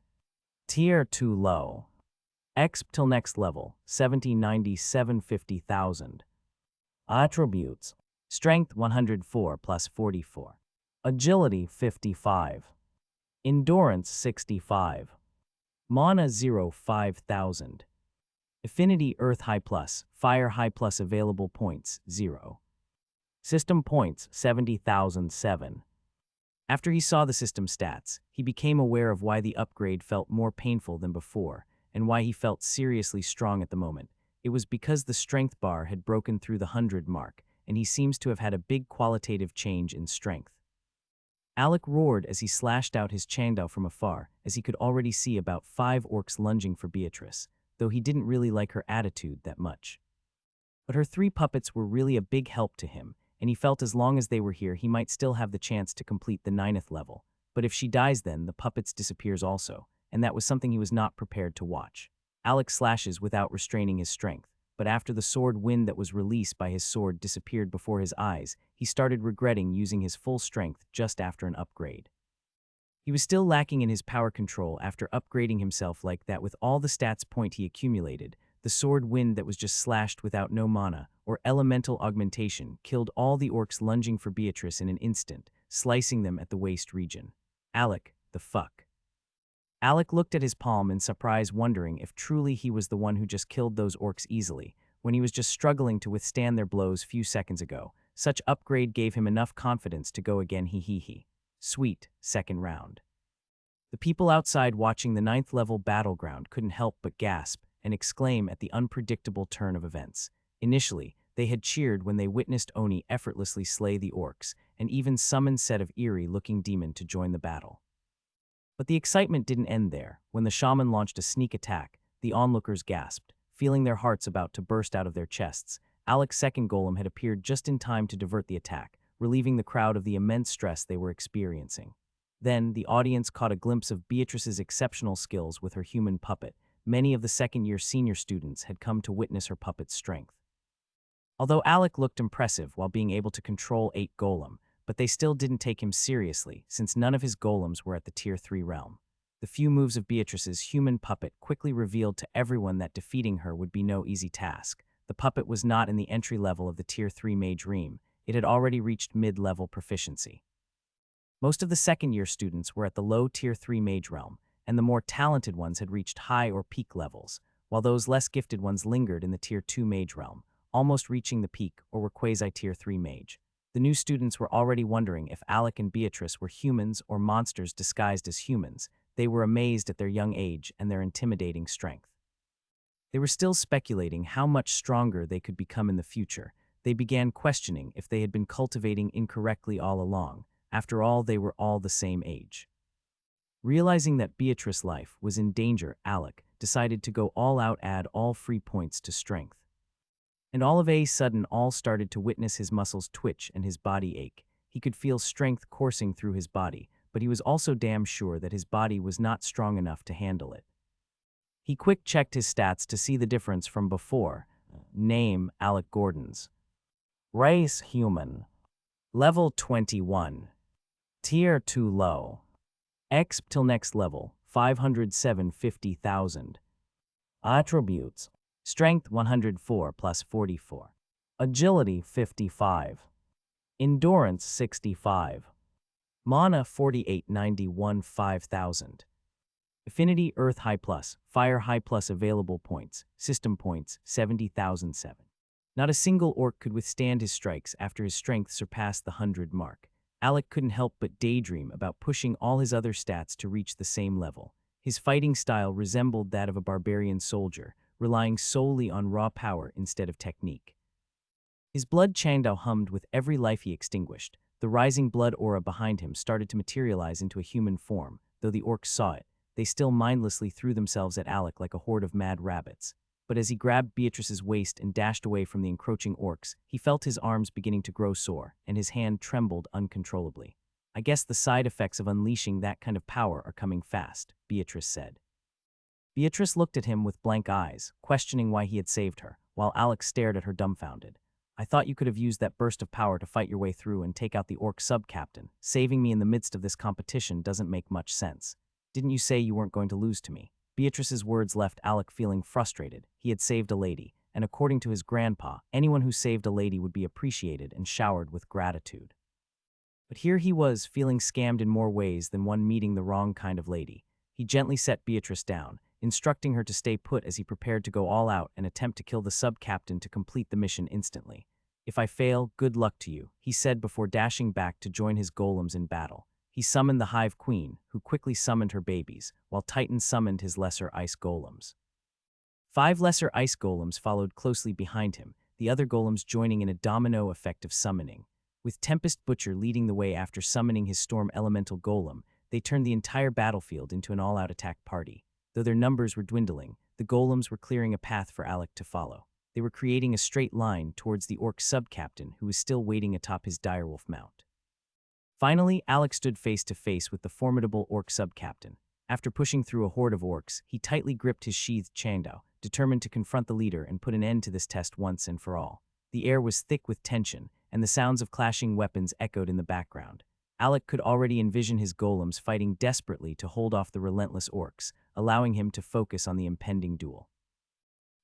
Tier 2 low. Exp till next level, 70, 90, 750,000. Attributes. Strength 104 plus 44. Agility 55. Endurance 65. Mana 0 5,000. Affinity Earth High plus, Fire High plus available points 0. System points 70,007. After he saw the system stats, he became aware of why the upgrade felt more painful than before, and why he felt seriously strong at the moment. It was because the strength bar had broken through the 100 mark, and he seems to have had a big qualitative change in strength. Alec roared as he slashed out his Changdao from afar, as he could already see about 5 orcs lunging for Beatrice, though he didn't really like her attitude that much. But her 3 puppets were really a big help to him, and he felt as long as they were here he might still have the chance to complete the 9th level. But if she dies then, the puppets disappears also, and that was something he was not prepared to watch. Alec slashes without restraining his strength, but after the sword wind that was released by his sword disappeared before his eyes, he started regretting using his full strength just after an upgrade. He was still lacking in his power control after upgrading himself like that. With all the stats point he accumulated, the sword wind that was just slashed without no mana or elemental augmentation killed all the orcs lunging for Beatrice in an instant, slicing them at the waist region. Alec, the fuck? Alec looked at his palm in surprise, wondering if truly he was the one who just killed those orcs easily, when he was just struggling to withstand their blows few seconds ago. Such upgrade gave him enough confidence to go again. He. Sweet, second round. The people outside watching the 9th level battleground couldn't help but gasp and exclaim at the unpredictable turn of events. Initially, they had cheered when they witnessed Oni effortlessly slay the orcs, and even summon set of eerie-looking demon to join the battle. But the excitement didn't end there. When the shaman launched a sneak attack, the onlookers gasped, feeling their hearts about to burst out of their chests. Alec's second golem had appeared just in time to divert the attack, relieving the crowd of the immense stress they were experiencing. Then, the audience caught a glimpse of Beatrice's exceptional skills with her human puppet. Many of the second-year senior students had come to witness her puppet's strength. Although Alec looked impressive while being able to control 8 Golem, but they still didn't take him seriously since none of his golems were at the Tier 3 realm. The few moves of Beatrice's human puppet quickly revealed to everyone that defeating her would be no easy task. The puppet was not in the entry level of the Tier 3 Mage realm. It had already reached mid-level proficiency. Most of the second-year students were at the low Tier 3 Mage realm, and the more talented ones had reached high or peak levels, while those less gifted ones lingered in the Tier 2 Mage realm, almost reaching the peak or were quasi-Tier 3 Mage. The new students were already wondering if Alec and Beatrice were humans or monsters disguised as humans. They were amazed at their young age and their intimidating strength. They were still speculating how much stronger they could become in the future. They began questioning if they had been cultivating incorrectly all along. After all, they were all the same age. Realizing that Beatrice's life was in danger, Alec decided to go all out, add all free points to strength. And all of a sudden, all started to witness his muscles twitch and his body ache. He could feel strength coursing through his body, but he was also damn sure that his body was not strong enough to handle it. He quick checked his stats to see the difference from before. Name, Alec Gordons. Race, human. Level 21. Tier 2 low. X till next level, 507,50,000. Attributes. Strength 104 plus 44. Agility 55. Endurance 65. Mana 4891 5000. Affinity Earth High Plus, Fire High Plus available points, System Points 70,007. Not a single orc could withstand his strikes after his strength surpassed the 100 mark. Alec couldn't help but daydream about pushing all his other stats to reach the same level. His fighting style resembled that of a barbarian soldier, relying solely on raw power instead of technique. His blood Changdao hummed with every life he extinguished. The rising blood aura behind him started to materialize into a human form. Though the orcs saw it, they still mindlessly threw themselves at Alec like a horde of mad rabbits. But as he grabbed Beatrice's waist and dashed away from the encroaching orcs, he felt his arms beginning to grow sore, and his hand trembled uncontrollably. I guess the side effects of unleashing that kind of power are coming fast, Beatrice said. Beatrice looked at him with blank eyes, questioning why he had saved her, while Alec stared at her dumbfounded. I thought you could have used that burst of power to fight your way through and take out the orc sub-captain. Saving me in the midst of this competition doesn't make much sense. Didn't you say you weren't going to lose to me? Beatrice's words left Alec feeling frustrated. He had saved a lady, and according to his grandpa, anyone who saved a lady would be appreciated and showered with gratitude. But here he was, feeling scammed in more ways than one meeting the wrong kind of lady. He gently set Beatrice down, instructing her to stay put as he prepared to go all out and attempt to kill the sub-captain to complete the mission instantly. If I fail, good luck to you, he said before dashing back to join his golems in battle. He summoned the Hive Queen, who quickly summoned her babies, while Titan summoned his lesser ice golems. 5 lesser ice golems followed closely behind him, the other golems joining in a domino effect of summoning. With Tempest Butcher leading the way after summoning his storm elemental golem, they turned the entire battlefield into an all-out attack party. Though their numbers were dwindling, the golems were clearing a path for Alec to follow. They were creating a straight line towards the orc sub-captain who was still waiting atop his direwolf mount. Finally, Alec stood face to face with the formidable orc sub-captain. After pushing through a horde of orcs, he tightly gripped his sheathed Changdao, determined to confront the leader and put an end to this test once and for all. The air was thick with tension, and the sounds of clashing weapons echoed in the background. Alec could already envision his golems fighting desperately to hold off the relentless orcs, allowing him to focus on the impending duel.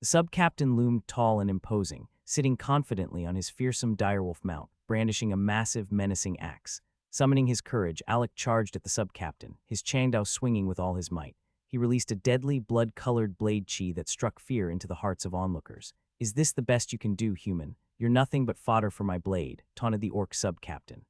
The sub-captain loomed tall and imposing, sitting confidently on his fearsome direwolf mount, brandishing a massive, menacing axe. Summoning his courage, Alec charged at the sub-captain, his Changdao swinging with all his might. He released a deadly, blood-colored blade chi that struck fear into the hearts of onlookers. Is this the best you can do, human? You're nothing but fodder for my blade, taunted the orc sub-captain.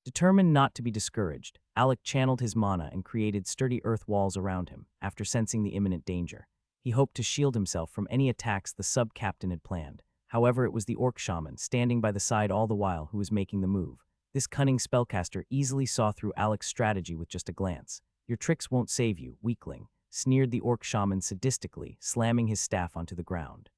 Determined not to be discouraged, Alec channeled his mana and created sturdy earth walls around him, after sensing the imminent danger. He hoped to shield himself from any attacks the sub-captain had planned. However, it was the orc shaman, standing by the side all the while, who was making the move. This cunning spellcaster easily saw through Alec's strategy with just a glance. Your tricks won't save you, weakling, sneered the orc shaman sadistically, slamming his staff onto the ground.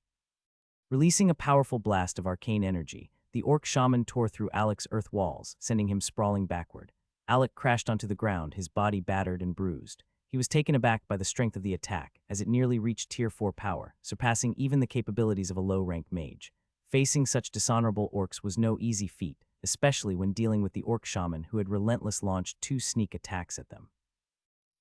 Releasing a powerful blast of arcane energy, the orc shaman tore through Alec's earth walls, sending him sprawling backward. Alec crashed onto the ground, his body battered and bruised. He was taken aback by the strength of the attack, as it nearly reached Tier 4 power, surpassing even the capabilities of a low-rank mage. Facing such dishonorable orcs was no easy feat, especially when dealing with the orc shaman who had relentlessly launched 2 sneak attacks at them.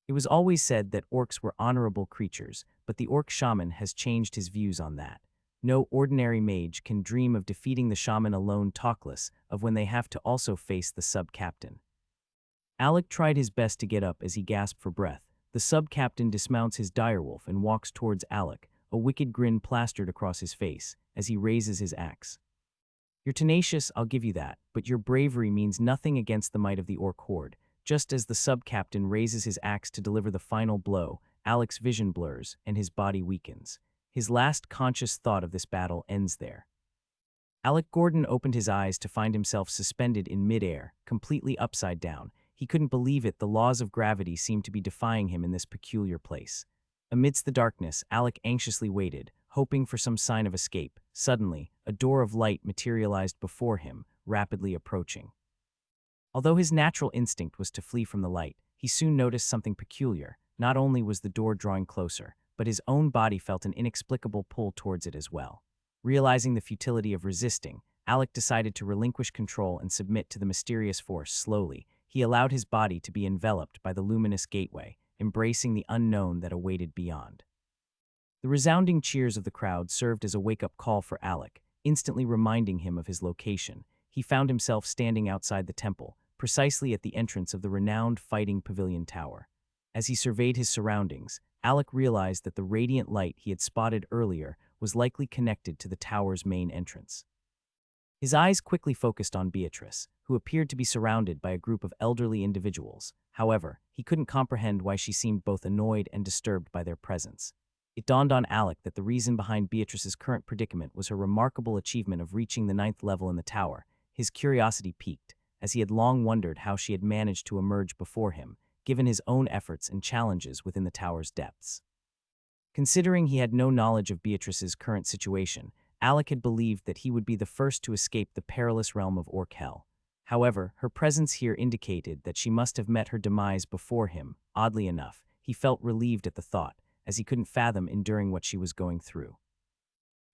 It was always said that orcs were honorable creatures, but the orc shaman has changed his views on that. No ordinary mage can dream of defeating the shaman alone, talkless of when they have to also face the sub-captain. Alec tried his best to get up as he gasped for breath. The sub-captain dismounts his direwolf and walks towards Alec, a wicked grin plastered across his face, as he raises his axe. "You're tenacious, I'll give you that, but your bravery means nothing against the might of the orc horde." Just as the sub-captain raises his axe to deliver the final blow, Alec's vision blurs and his body weakens. His last conscious thought of this battle ends there. Alec Gordon opened his eyes to find himself suspended in midair, completely upside down. He couldn't believe it, the laws of gravity seemed to be defying him in this peculiar place. Amidst the darkness, Alec anxiously waited, hoping for some sign of escape. Suddenly, a door of light materialized before him, rapidly approaching. Although his natural instinct was to flee from the light, he soon noticed something peculiar. Not only was the door drawing closer, but his own body felt an inexplicable pull towards it as well. Realizing the futility of resisting, Alec decided to relinquish control and submit to the mysterious force. Slowly, he allowed his body to be enveloped by the luminous gateway, embracing the unknown that awaited beyond. The resounding cheers of the crowd served as a wake-up call for Alec, instantly reminding him of his location. He found himself standing outside the temple, precisely at the entrance of the renowned fighting pavilion tower. As he surveyed his surroundings, Alec realized that the radiant light he had spotted earlier was likely connected to the tower's main entrance. His eyes quickly focused on Beatrice, who appeared to be surrounded by a group of elderly individuals. However, he couldn't comprehend why she seemed both annoyed and disturbed by their presence. It dawned on Alec that the reason behind Beatrice's current predicament was her remarkable achievement of reaching the 9th level in the tower. His curiosity piqued, as he had long wondered how she had managed to emerge before him, given his own efforts and challenges within the tower's depths. Considering he had no knowledge of Beatrice's current situation, Alec had believed that he would be the first to escape the perilous realm of orc hell. However, her presence here indicated that she must have met her demise before him. Oddly enough, he felt relieved at the thought, as he couldn't fathom enduring what she was going through.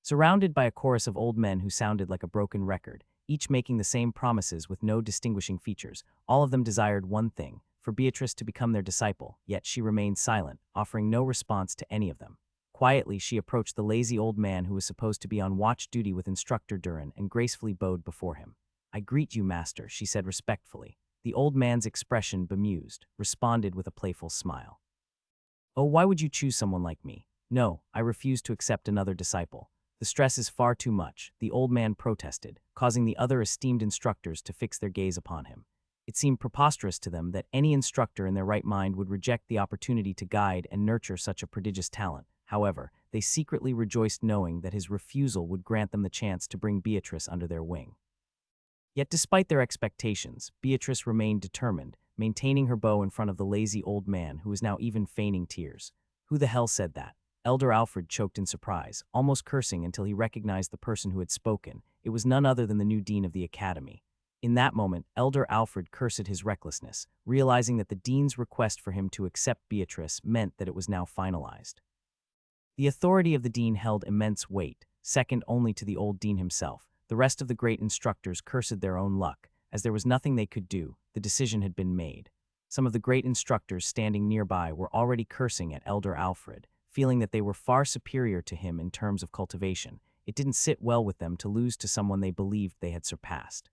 Surrounded by a chorus of old men who sounded like a broken record, each making the same promises with no distinguishing features, all of them desired one thing: for Beatrice to become their disciple, yet she remained silent, offering no response to any of them. Quietly, she approached the lazy old man who was supposed to be on watch duty with Instructor Durin and gracefully bowed before him. "I greet you, master," she said respectfully. The old man's expression, bemused, responded with a playful smile. "Oh, why would you choose someone like me? No, I refuse to accept another disciple. The stress is far too much," the old man protested, causing the other esteemed instructors to fix their gaze upon him. It seemed preposterous to them that any instructor in their right mind would reject the opportunity to guide and nurture such a prodigious talent. However, they secretly rejoiced knowing that his refusal would grant them the chance to bring Beatrice under their wing. Yet despite their expectations, Beatrice remained determined, maintaining her bow in front of the lazy old man who was now even feigning tears. "Who the hell said that?" Elder Alfred choked in surprise, almost cursing until he recognized the person who had spoken. It was none other than the new dean of the academy. In that moment, Elder Alfred cursed his recklessness, realizing that the dean's request for him to accept Beatrice meant that it was now finalized. The authority of the dean held immense weight, second only to the old dean himself. The rest of the great instructors cursed their own luck, as there was nothing they could do. The decision had been made. Some of the great instructors standing nearby were already cursing at Elder Alfred, feeling that they were far superior to him in terms of cultivation. It didn't sit well with them to lose to someone they believed they had surpassed.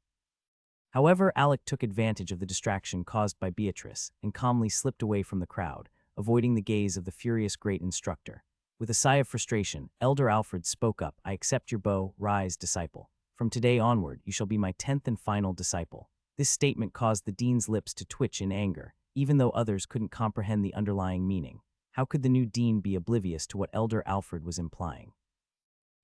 However, Alec took advantage of the distraction caused by Beatrice and calmly slipped away from the crowd, avoiding the gaze of the furious great instructor. With a sigh of frustration, Elder Alfred spoke up. "I accept your bow, rise, disciple. From today onward, you shall be my 10th and final disciple." This statement caused the dean's lips to twitch in anger, even though others couldn't comprehend the underlying meaning. How could the new dean be oblivious to what Elder Alfred was implying?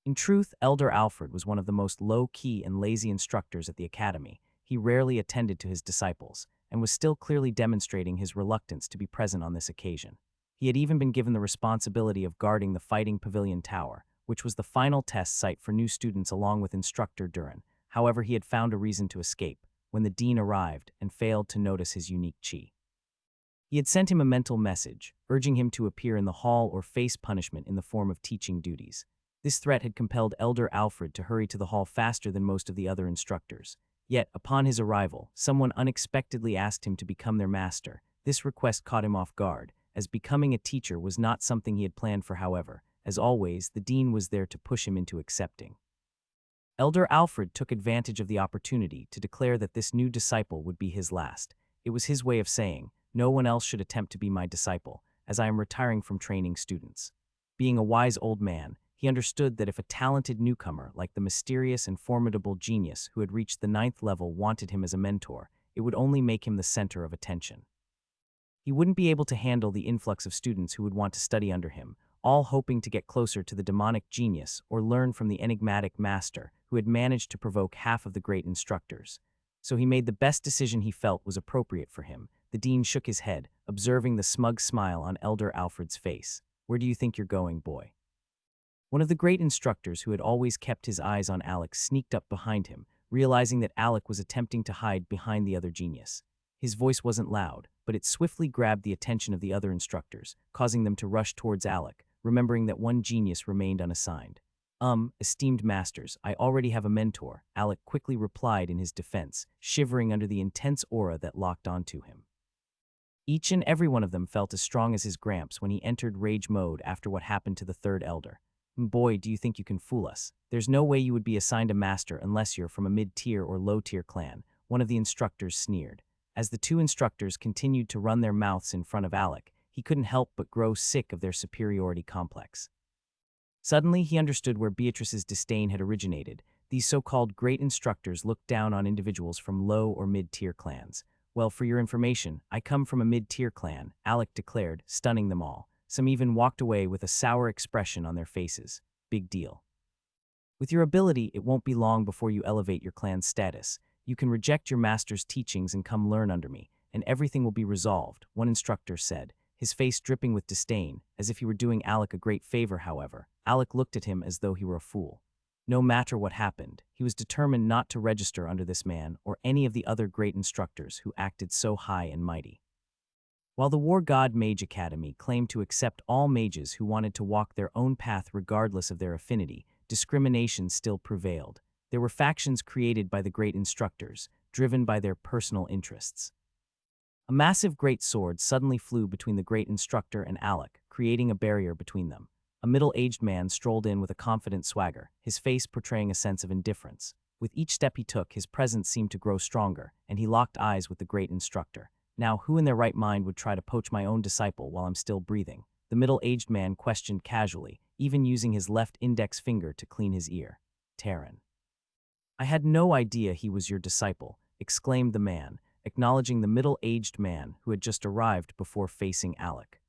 In truth, Elder Alfred was one of the most low-key and lazy instructors at the academy. He rarely attended to his disciples, and was still clearly demonstrating his reluctance to be present on this occasion. He had even been given the responsibility of guarding the fighting pavilion tower, which was the final test site for new students along with Instructor Durin. However, he had found a reason to escape. when the dean arrived and failed to notice his unique chi. He had sent him a mental message, urging him to appear in the hall or face punishment in the form of teaching duties. This threat had compelled Elder Alfred to hurry to the hall faster than most of the other instructors. Yet, upon his arrival, someone unexpectedly asked him to become their master. This request caught him off guard, as becoming a teacher was not something he had planned for. However, as always, the dean was there to push him into accepting. Elder Alfred took advantage of the opportunity to declare that this new disciple would be his last. It was his way of saying, "No one else should attempt to be my disciple, as I am retiring from training students." Being a wise old man, he understood that if a talented newcomer like the mysterious and formidable genius who had reached the 9th level wanted him as a mentor, it would only make him the center of attention. He wouldn't be able to handle the influx of students who would want to study under him, all hoping to get closer to the demonic genius or learn from the enigmatic master who had managed to provoke half of the great instructors. So he made the best decision he felt was appropriate for him. The dean shook his head, observing the smug smile on Elder Alfred's face. "Where do you think you're going, boy?" One of the great instructors who had always kept his eyes on Alec sneaked up behind him, realizing that Alec was attempting to hide behind the other genius. His voice wasn't loud, but it swiftly grabbed the attention of the other instructors, causing them to rush towards Alec, remembering that one genius remained unassigned. Esteemed masters, I already have a mentor," Alec quickly replied in his defense, shivering under the intense aura that locked onto him. Each and every one of them felt as strong as his Gramps when he entered rage mode after what happened to the third elder. "Boy, do you think you can fool us? There's no way you would be assigned a master unless you're from a mid-tier or low-tier clan," one of the instructors sneered. As the two instructors continued to run their mouths in front of Alec, he couldn't help but grow sick of their superiority complex. Suddenly, he understood where Beatrice's disdain had originated. These so-called great instructors looked down on individuals from low or mid-tier clans. "Well, for your information, I come from a mid-tier clan," Alec declared, stunning them all. Some even walked away with a sour expression on their faces. "Big deal. With your ability, it won't be long before you elevate your clan's status. You can reject your master's teachings and come learn under me, and everything will be resolved," one instructor said, his face dripping with disdain, as if he were doing Alec a great favor. However, Alec looked at him as though he were a fool. No matter what happened, he was determined not to register under this man or any of the other great instructors who acted so high and mighty. While the War God Mage Academy claimed to accept all mages who wanted to walk their own path regardless of their affinity, discrimination still prevailed. There were factions created by the great instructors, driven by their personal interests. A massive great sword suddenly flew between the great instructor and Alec, creating a barrier between them. A middle-aged man strolled in with a confident swagger, his face portraying a sense of indifference. With each step he took, his presence seemed to grow stronger, and he locked eyes with the great instructor. "Now, who in their right mind would try to poach my own disciple while I'm still breathing?" the middle-aged man questioned casually, even using his left index finger to clean his ear. "Taryn." "I had no idea he was your disciple," exclaimed the man, acknowledging the middle-aged man who had just arrived before facing Alec.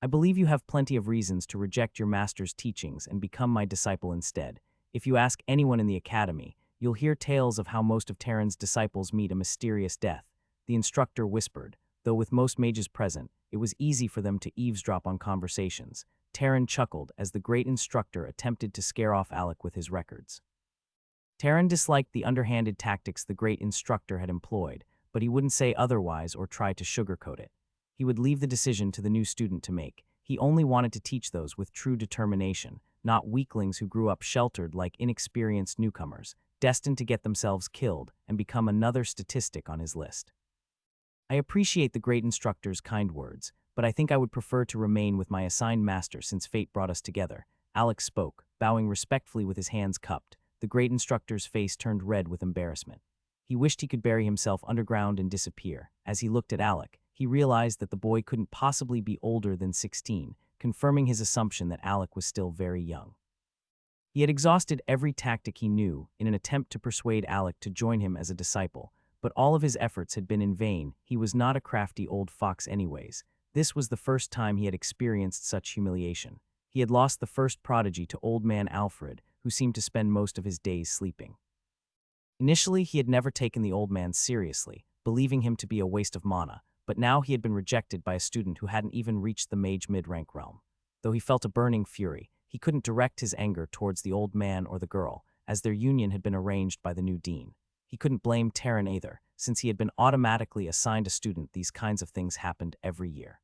"I believe you have plenty of reasons to reject your master's teachings and become my disciple instead. If you ask anyone in the academy, you'll hear tales of how most of Taryn's disciples meet a mysterious death," the instructor whispered. Though with most mages present, it was easy for them to eavesdrop on conversations. Taryn chuckled as the great instructor attempted to scare off Alec with his records. Taryn disliked the underhanded tactics the great instructor had employed, but he wouldn't say otherwise or try to sugarcoat it. He would leave the decision to the new student to make. He only wanted to teach those with true determination, not weaklings who grew up sheltered like inexperienced newcomers, destined to get themselves killed and become another statistic on his list. "I appreciate the great instructor's kind words, but I think I would prefer to remain with my assigned master since fate brought us together," Alex spoke, bowing respectfully with his hands cupped. The great instructor's face turned red with embarrassment. He wished he could bury himself underground and disappear. As he looked at Alec, he realized that the boy couldn't possibly be older than 16, confirming his assumption that Alec was still very young. He had exhausted every tactic he knew in an attempt to persuade Alec to join him as a disciple, but all of his efforts had been in vain. He was not a crafty old fox anyways. This was the first time he had experienced such humiliation. He had lost the first prodigy to Old Man Alfred, who seemed to spend most of his days sleeping. Initially, he had never taken the old man seriously, believing him to be a waste of mana, but now he had been rejected by a student who hadn't even reached the mage mid-rank realm. Though he felt a burning fury, he couldn't direct his anger towards the old man or the girl, as their union had been arranged by the new dean. He couldn't blame Terran either, since he had been automatically assigned a student. These kinds of things happened every year.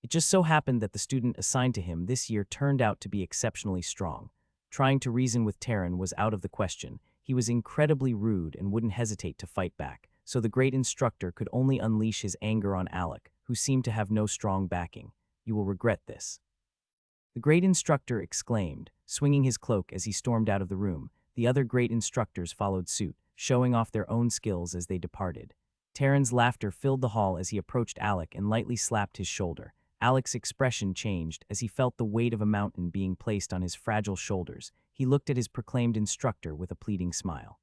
It just so happened that the student assigned to him this year turned out to be exceptionally strong. Trying to reason with Terran was out of the question. He was incredibly rude and wouldn't hesitate to fight back, so the great instructor could only unleash his anger on Alec, who seemed to have no strong backing. "You will regret this," the great instructor exclaimed, swinging his cloak as he stormed out of the room. The other great instructors followed suit, showing off their own skills as they departed. Terran's laughter filled the hall as he approached Alec and lightly slapped his shoulder. Alec's expression changed as he felt the weight of a mountain being placed on his fragile shoulders. He looked at his proclaimed instructor with a pleading smile.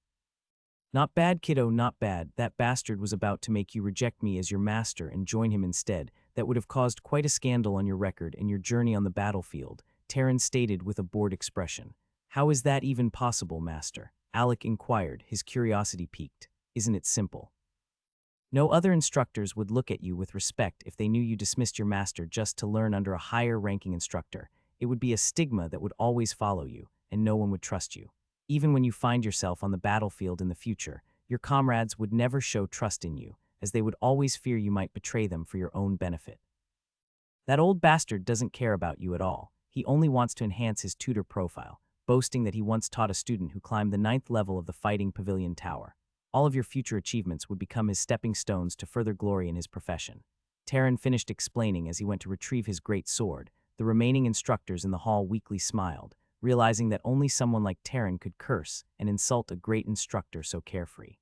"Not bad, kiddo, not bad. That bastard was about to make you reject me as your master and join him instead. That would have caused quite a scandal on your record and your journey on the battlefield," Terran stated with a bored expression. "How is that even possible, master?" Alec inquired, his curiosity piqued. "Isn't it simple? No other instructors would look at you with respect if they knew you dismissed your master just to learn under a higher-ranking instructor. It would be a stigma that would always follow you, and no one would trust you. Even when you find yourself on the battlefield in the future, your comrades would never show trust in you, as they would always fear you might betray them for your own benefit. That old bastard doesn't care about you at all. He only wants to enhance his tutor profile, boasting that he once taught a student who climbed the 9th level of the Fighting Pavilion Tower. All of your future achievements would become his stepping stones to further glory in his profession." Terran finished explaining as he went to retrieve his great sword. The remaining instructors in the hall weakly smiled, realizing that only someone like Terran could curse and insult a great instructor so carefree.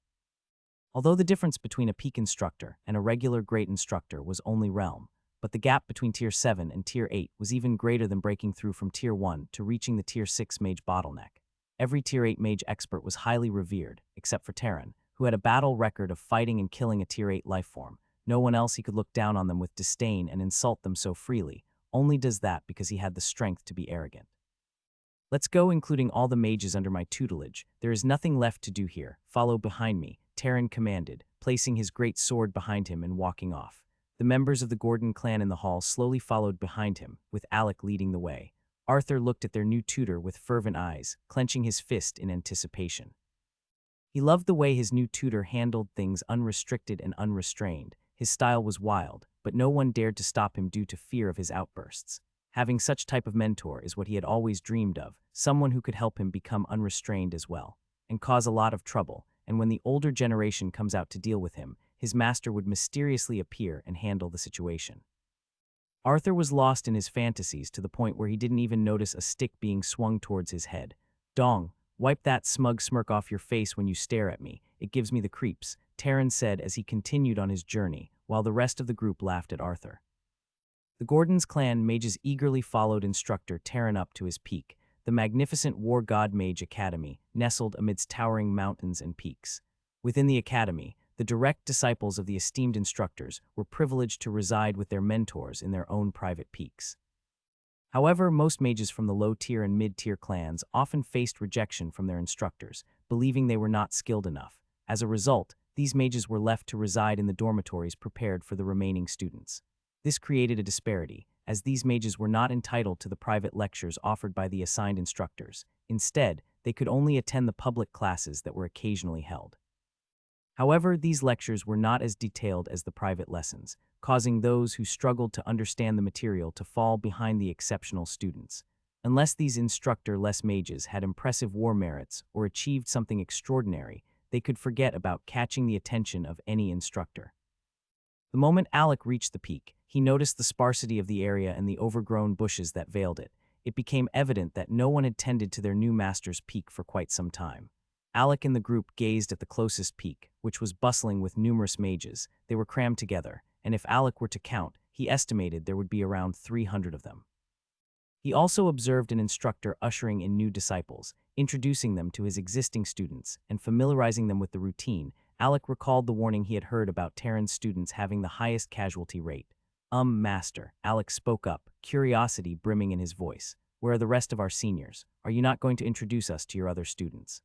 Although the difference between a peak instructor and a regular great instructor was only realm, but the gap between Tier 7 and Tier 8 was even greater than breaking through from Tier 1 to reaching the Tier 6 mage bottleneck. Every Tier 8 mage expert was highly revered, except for Terran, who had a battle record of fighting and killing a Tier 8 lifeform. No one else he could look down on them with disdain and insult them so freely, only does that because he had the strength to be arrogant. "Let's go, including all the mages under my tutelage. There is nothing left to do here. Follow behind me," Terran commanded, placing his great sword behind him and walking off. The members of the Gordon clan in the hall slowly followed behind him, with Alec leading the way. Arthur looked at their new tutor with fervent eyes, clenching his fist in anticipation. He loved the way his new tutor handled things unrestricted and unrestrained. His style was wild, but no one dared to stop him due to fear of his outbursts. Having such type of mentor is what he had always dreamed of, someone who could help him become unrestrained as well, and cause a lot of trouble, and when the older generation comes out to deal with him, his master would mysteriously appear and handle the situation. Arthur was lost in his fantasies to the point where he didn't even notice a stick being swung towards his head. "Dong, wipe that smug smirk off your face when you stare at me. It gives me the creeps," Terran said as he continued on his journey, while the rest of the group laughed at Arthur. The Gordon's clan mages eagerly followed instructor Terran up to his peak, the magnificent War God Mage Academy, nestled amidst towering mountains and peaks. Within the academy, the direct disciples of the esteemed instructors were privileged to reside with their mentors in their own private peaks. However, most mages from the low-tier and mid-tier clans often faced rejection from their instructors, believing they were not skilled enough. As a result, these mages were left to reside in the dormitories prepared for the remaining students. This created a disparity, as these mages were not entitled to the private lectures offered by the assigned instructors. Instead, they could only attend the public classes that were occasionally held. However, these lectures were not as detailed as the private lessons, causing those who struggled to understand the material to fall behind the exceptional students. Unless these instructor-less mages had impressive war merits or achieved something extraordinary, they could forget about catching the attention of any instructor. The moment Alec reached the peak, he noticed the sparsity of the area and the overgrown bushes that veiled it. It became evident that no one had tended to their new master's peak for quite some time. Alec and the group gazed at the closest peak, which was bustling with numerous mages. They were crammed together, and if Alec were to count, he estimated there would be around 300 of them. He also observed an instructor ushering in new disciples, introducing them to his existing students, and familiarizing them with the routine. Alec recalled the warning he had heard about Terran's students having the highest casualty rate. Master," Alec spoke up, curiosity brimming in his voice. "Where are the rest of our seniors? Are you not going to introduce us to your other students?"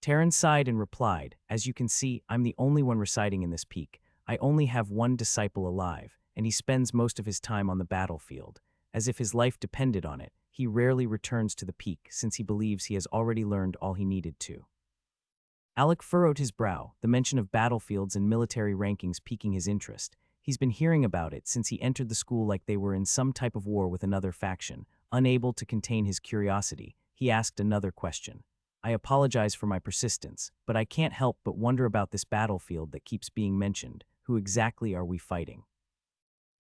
Terran sighed and replied, "As you can see, I'm the only one residing in this peak. I only have one disciple alive, and he spends most of his time on the battlefield. As if his life depended on it, he rarely returns to the peak since he believes he has already learned all he needed to." Alec furrowed his brow, the mention of battlefields and military rankings piquing his interest. He's been hearing about it since he entered the school like they were in some type of war with another faction. Unable to contain his curiosity, he asked another question. I apologize for my persistence, but I can't help but wonder about this battlefield that keeps being mentioned. Who exactly are we fighting?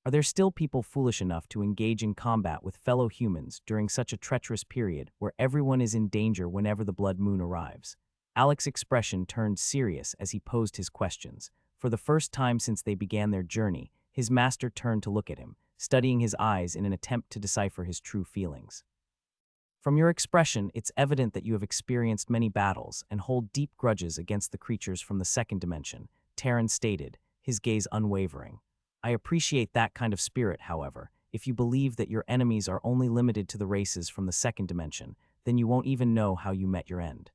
Are there still people foolish enough to engage in combat with fellow humans during such a treacherous period where everyone is in danger whenever the blood moon arrives? Alec's expression turned serious as he posed his questions. For the first time since they began their journey, his master turned to look at him, studying his eyes in an attempt to decipher his true feelings. From your expression, it's evident that you have experienced many battles and hold deep grudges against the creatures from the second dimension, Terran stated, his gaze unwavering. I appreciate that kind of spirit, however. If you believe that your enemies are only limited to the races from the second dimension, then you won't even know how you met your end.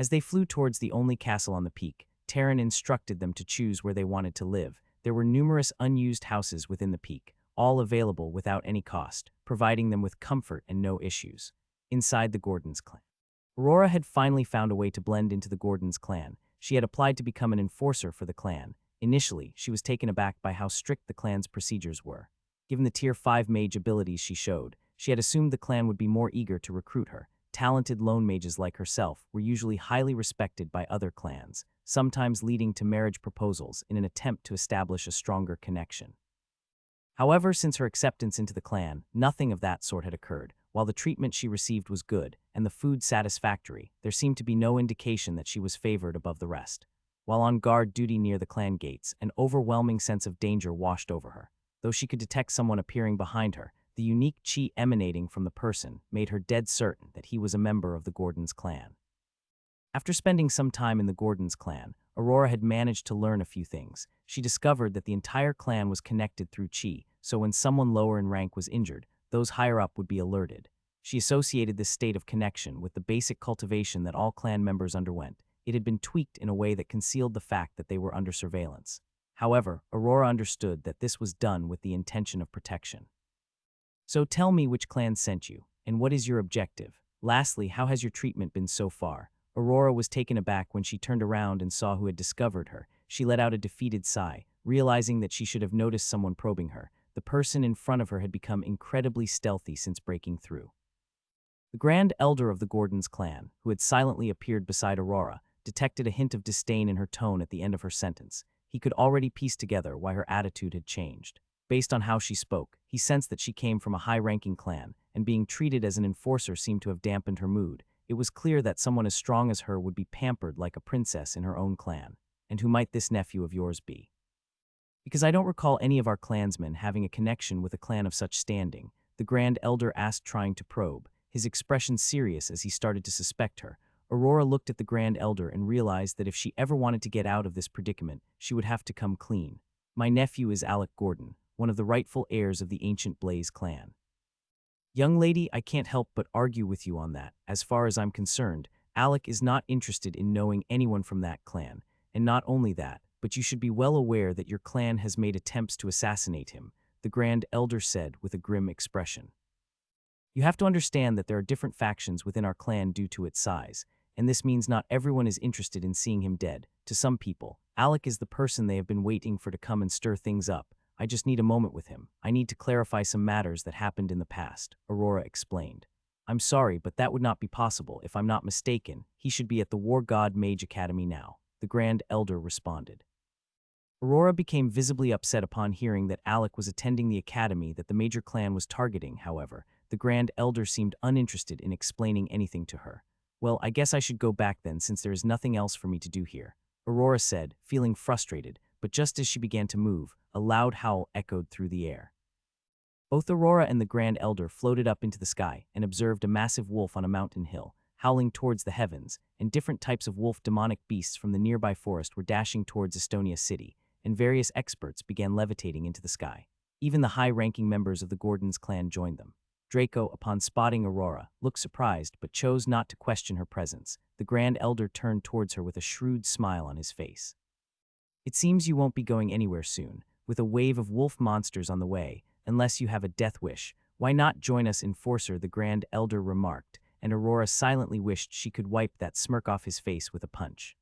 As they flew towards the only castle on the peak, Terran instructed them to choose where they wanted to live. There were numerous unused houses within the peak, all available without any cost, providing them with comfort and no issues. Inside the Gordon's clan, Aurora had finally found a way to blend into the Gordon's clan. She had applied to become an enforcer for the clan. Initially, she was taken aback by how strict the clan's procedures were. Given the Tier 5 mage abilities she showed, she had assumed the clan would be more eager to recruit her. Talented lone mages like herself were usually highly respected by other clans, sometimes leading to marriage proposals in an attempt to establish a stronger connection. However, since her acceptance into the clan, nothing of that sort had occurred. While the treatment she received was good and the food satisfactory, there seemed to be no indication that she was favored above the rest. While on guard duty near the clan gates, an overwhelming sense of danger washed over her. Though she could detect someone appearing behind her, the unique chi emanating from the person made her dead certain that he was a member of the Gordon's clan. After spending some time in the Gordon's clan, Aurora had managed to learn a few things. She discovered that the entire clan was connected through chi, so when someone lower in rank was injured, those higher up would be alerted. She associated this state of connection with the basic cultivation that all clan members underwent. It had been tweaked in a way that concealed the fact that they were under surveillance. However, Aurora understood that this was done with the intention of protection. So tell me which clan sent you, and what is your objective? Lastly, how has your treatment been so far? Aurora was taken aback when she turned around and saw who had discovered her. She let out a defeated sigh, realizing that she should have noticed someone probing her. The person in front of her had become incredibly stealthy since breaking through. The Grand Elder of the Gordon's clan, who had silently appeared beside Aurora, detected a hint of disdain in her tone at the end of her sentence. He could already piece together why her attitude had changed. Based on how she spoke, he sensed that she came from a high-ranking clan, and being treated as an enforcer seemed to have dampened her mood. It was clear that someone as strong as her would be pampered like a princess in her own clan. And who might this nephew of yours be? Because I don't recall any of our clansmen having a connection with a clan of such standing, the Grand Elder asked, trying to probe, his expression serious as he started to suspect her. Aurora looked at the Grand Elder and realized that if she ever wanted to get out of this predicament, she would have to come clean. My nephew is Alec Gordon, one of the rightful heirs of the ancient Blaze clan. Young lady, I can't help but argue with you on that. As far as I'm concerned, Alec is not interested in knowing anyone from that clan. And not only that, but you should be well aware that your clan has made attempts to assassinate him, the Grand Elder said with a grim expression. You have to understand that there are different factions within our clan due to its size, and this means not everyone is interested in seeing him dead. To some people, Alec is the person they have been waiting for to come and stir things up. I just need a moment with him. I need to clarify some matters that happened in the past, Aurora explained. I'm sorry, but that would not be possible. If I'm not mistaken, he should be at the War God Mage Academy now, the Grand Elder responded. Aurora became visibly upset upon hearing that Alec was attending the academy that the major clan was targeting. However, the Grand Elder seemed uninterested in explaining anything to her. Well, I guess I should go back then since there is nothing else for me to do here, Aurora said, feeling frustrated, but just as she began to move, a loud howl echoed through the air. Both Aurora and the Grand Elder floated up into the sky and observed a massive wolf on a mountain hill, howling towards the heavens, and different types of wolf demonic beasts from the nearby forest were dashing towards Estonia City, and various experts began levitating into the sky. Even the high-ranking members of the Gordon's clan joined them. Draco, upon spotting Aurora, looked surprised but chose not to question her presence. The Grand Elder turned towards her with a shrewd smile on his face. It seems you won't be going anywhere soon, with a wave of wolf monsters on the way, unless you have a death wish. Why not join us, Enforcer? The Grand Elder remarked, and Aurora silently wished she could wipe that smirk off his face with a punch.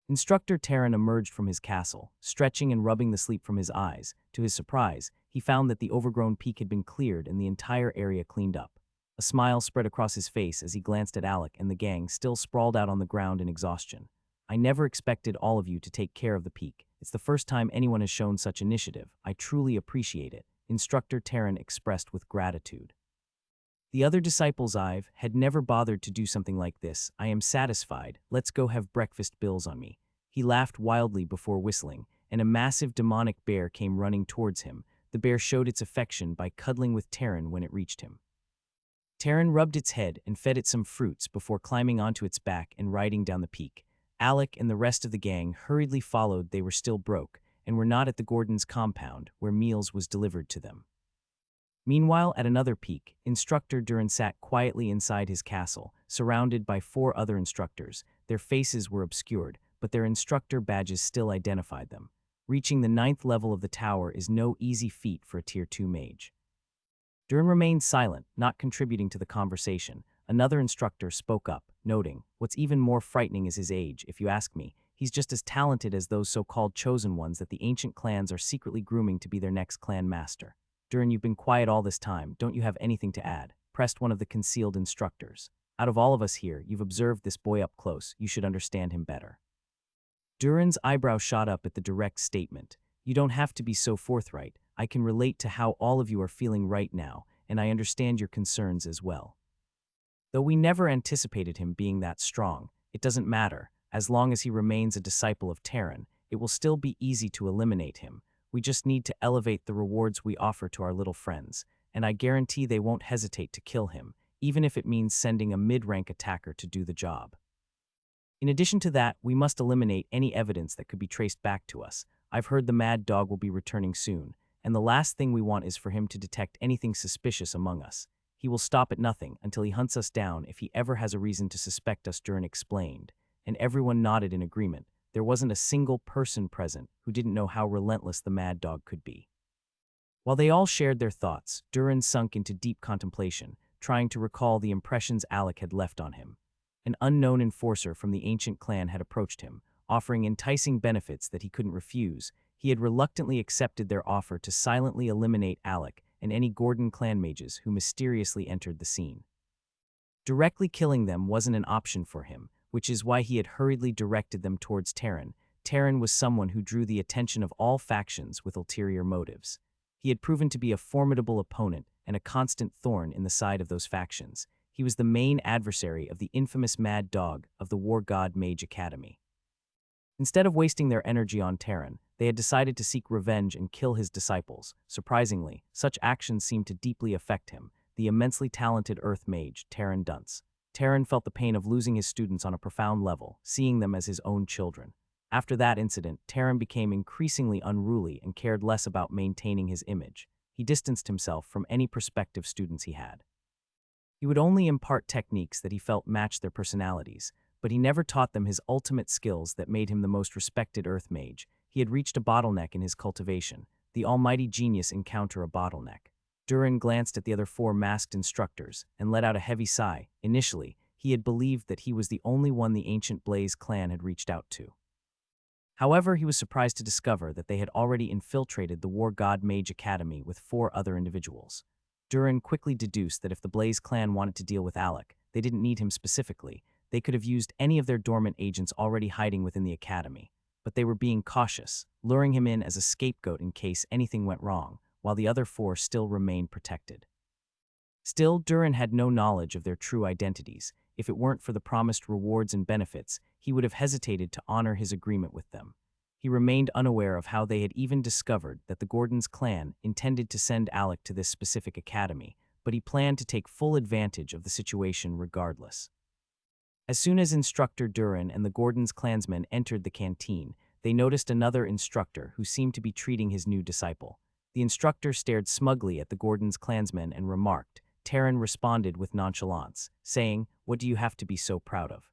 Instructor Terran emerged from his castle, stretching and rubbing the sleep from his eyes. To his surprise, he found that the overgrown peak had been cleared and the entire area cleaned up. A smile spread across his face as he glanced at Alec and the gang still sprawled out on the ground in exhaustion. "I never expected all of you to take care of the peak. It's the first time anyone has shown such initiative. I truly appreciate it," Instructor Terran expressed with gratitude. The other disciples had never bothered to do something like this. "I am satisfied. Let's go have breakfast, bills on me." He laughed wildly before whistling, and a massive demonic bear came running towards him. The bear showed its affection by cuddling with Terran when it reached him. Terran rubbed its head and fed it some fruits before climbing onto its back and riding down the peak. Alec and the rest of the gang hurriedly followed. They were still broke and were not at the Gordons' compound where meals was delivered to them. Meanwhile, at another peak, Instructor Duran sat quietly inside his castle, surrounded by 4 other instructors. Their faces were obscured, but their instructor badges still identified them. Reaching the 9th level of the tower is no easy feat for a Tier 2 mage. Duran remained silent, not contributing to the conversation. Another instructor spoke up, noting, "What's even more frightening is his age. If you ask me, he's just as talented as those so-called chosen ones that the ancient clans are secretly grooming to be their next clan master." "Duran, you've been quiet all this time. Don't you have anything to add?" pressed one of the concealed instructors. "Out of all of us here, you've observed this boy up close. You should understand him better." Duran's eyebrow shot up at the direct statement. "You don't have to be so forthright. I can relate to how all of you are feeling right now, and I understand your concerns as well. Though we never anticipated him being that strong, it doesn't matter. As long as he remains a disciple of Terran, it will still be easy to eliminate him. We just need to elevate the rewards we offer to our little friends, and I guarantee they won't hesitate to kill him, even if it means sending a mid-rank attacker to do the job. In addition to that, we must eliminate any evidence that could be traced back to us. I've heard the mad dog will be returning soon, and the last thing we want is for him to detect anything suspicious among us. He will stop at nothing until he hunts us down if he ever has a reason to suspect us," Duran explained, and everyone nodded in agreement. There wasn't a single person present who didn't know how relentless the mad dog could be. While they all shared their thoughts, Duran sunk into deep contemplation, trying to recall the impressions Alec had left on him. An unknown enforcer from the ancient clan had approached him, offering enticing benefits that he couldn't refuse. He had reluctantly accepted their offer to silently eliminate Alec and any Gordon clan mages who mysteriously entered the scene. Directly killing them wasn't an option for him, which is why he had hurriedly directed them towards Terran. Terran was someone who drew the attention of all factions with ulterior motives. He had proven to be a formidable opponent and a constant thorn in the side of those factions. He was the main adversary of the infamous Mad Dog of the War God Mage Academy. Instead of wasting their energy on Terran, they had decided to seek revenge and kill his disciples. Surprisingly, such actions seemed to deeply affect him, the immensely talented Earth Mage, Terran Dunce. Terran felt the pain of losing his students on a profound level, seeing them as his own children. After that incident, Terran became increasingly unruly and cared less about maintaining his image. He distanced himself from any prospective students he had. He would only impart techniques that he felt matched their personalities, but he never taught them his ultimate skills that made him the most respected Earth Mage. He had reached a bottleneck in his cultivation. The almighty genius encounter a bottleneck. Duran glanced at the other 4 masked instructors and let out a heavy sigh. Initially, he had believed that he was the only one the ancient Blaze clan had reached out to. However, he was surprised to discover that they had already infiltrated the War God Mage Academy with 4 other individuals. Duran quickly deduced that if the Blaze clan wanted to deal with Alec, they didn't need him specifically. They could have used any of their dormant agents already hiding within the academy. But they were being cautious, luring him in as a scapegoat in case anything went wrong, while the other 4 still remained protected. Still, Duran had no knowledge of their true identities. If it weren't for the promised rewards and benefits, he would have hesitated to honor his agreement with them. He remained unaware of how they had even discovered that the Gordons clan intended to send Alec to this specific academy, but he planned to take full advantage of the situation regardless. As soon as Instructor Duran and the Gordons clansmen entered the canteen, they noticed another instructor who seemed to be treating his new disciple. The instructor stared smugly at the Gordons clansmen and remarked. Terran responded with nonchalance, saying, "What do you have to be so proud of?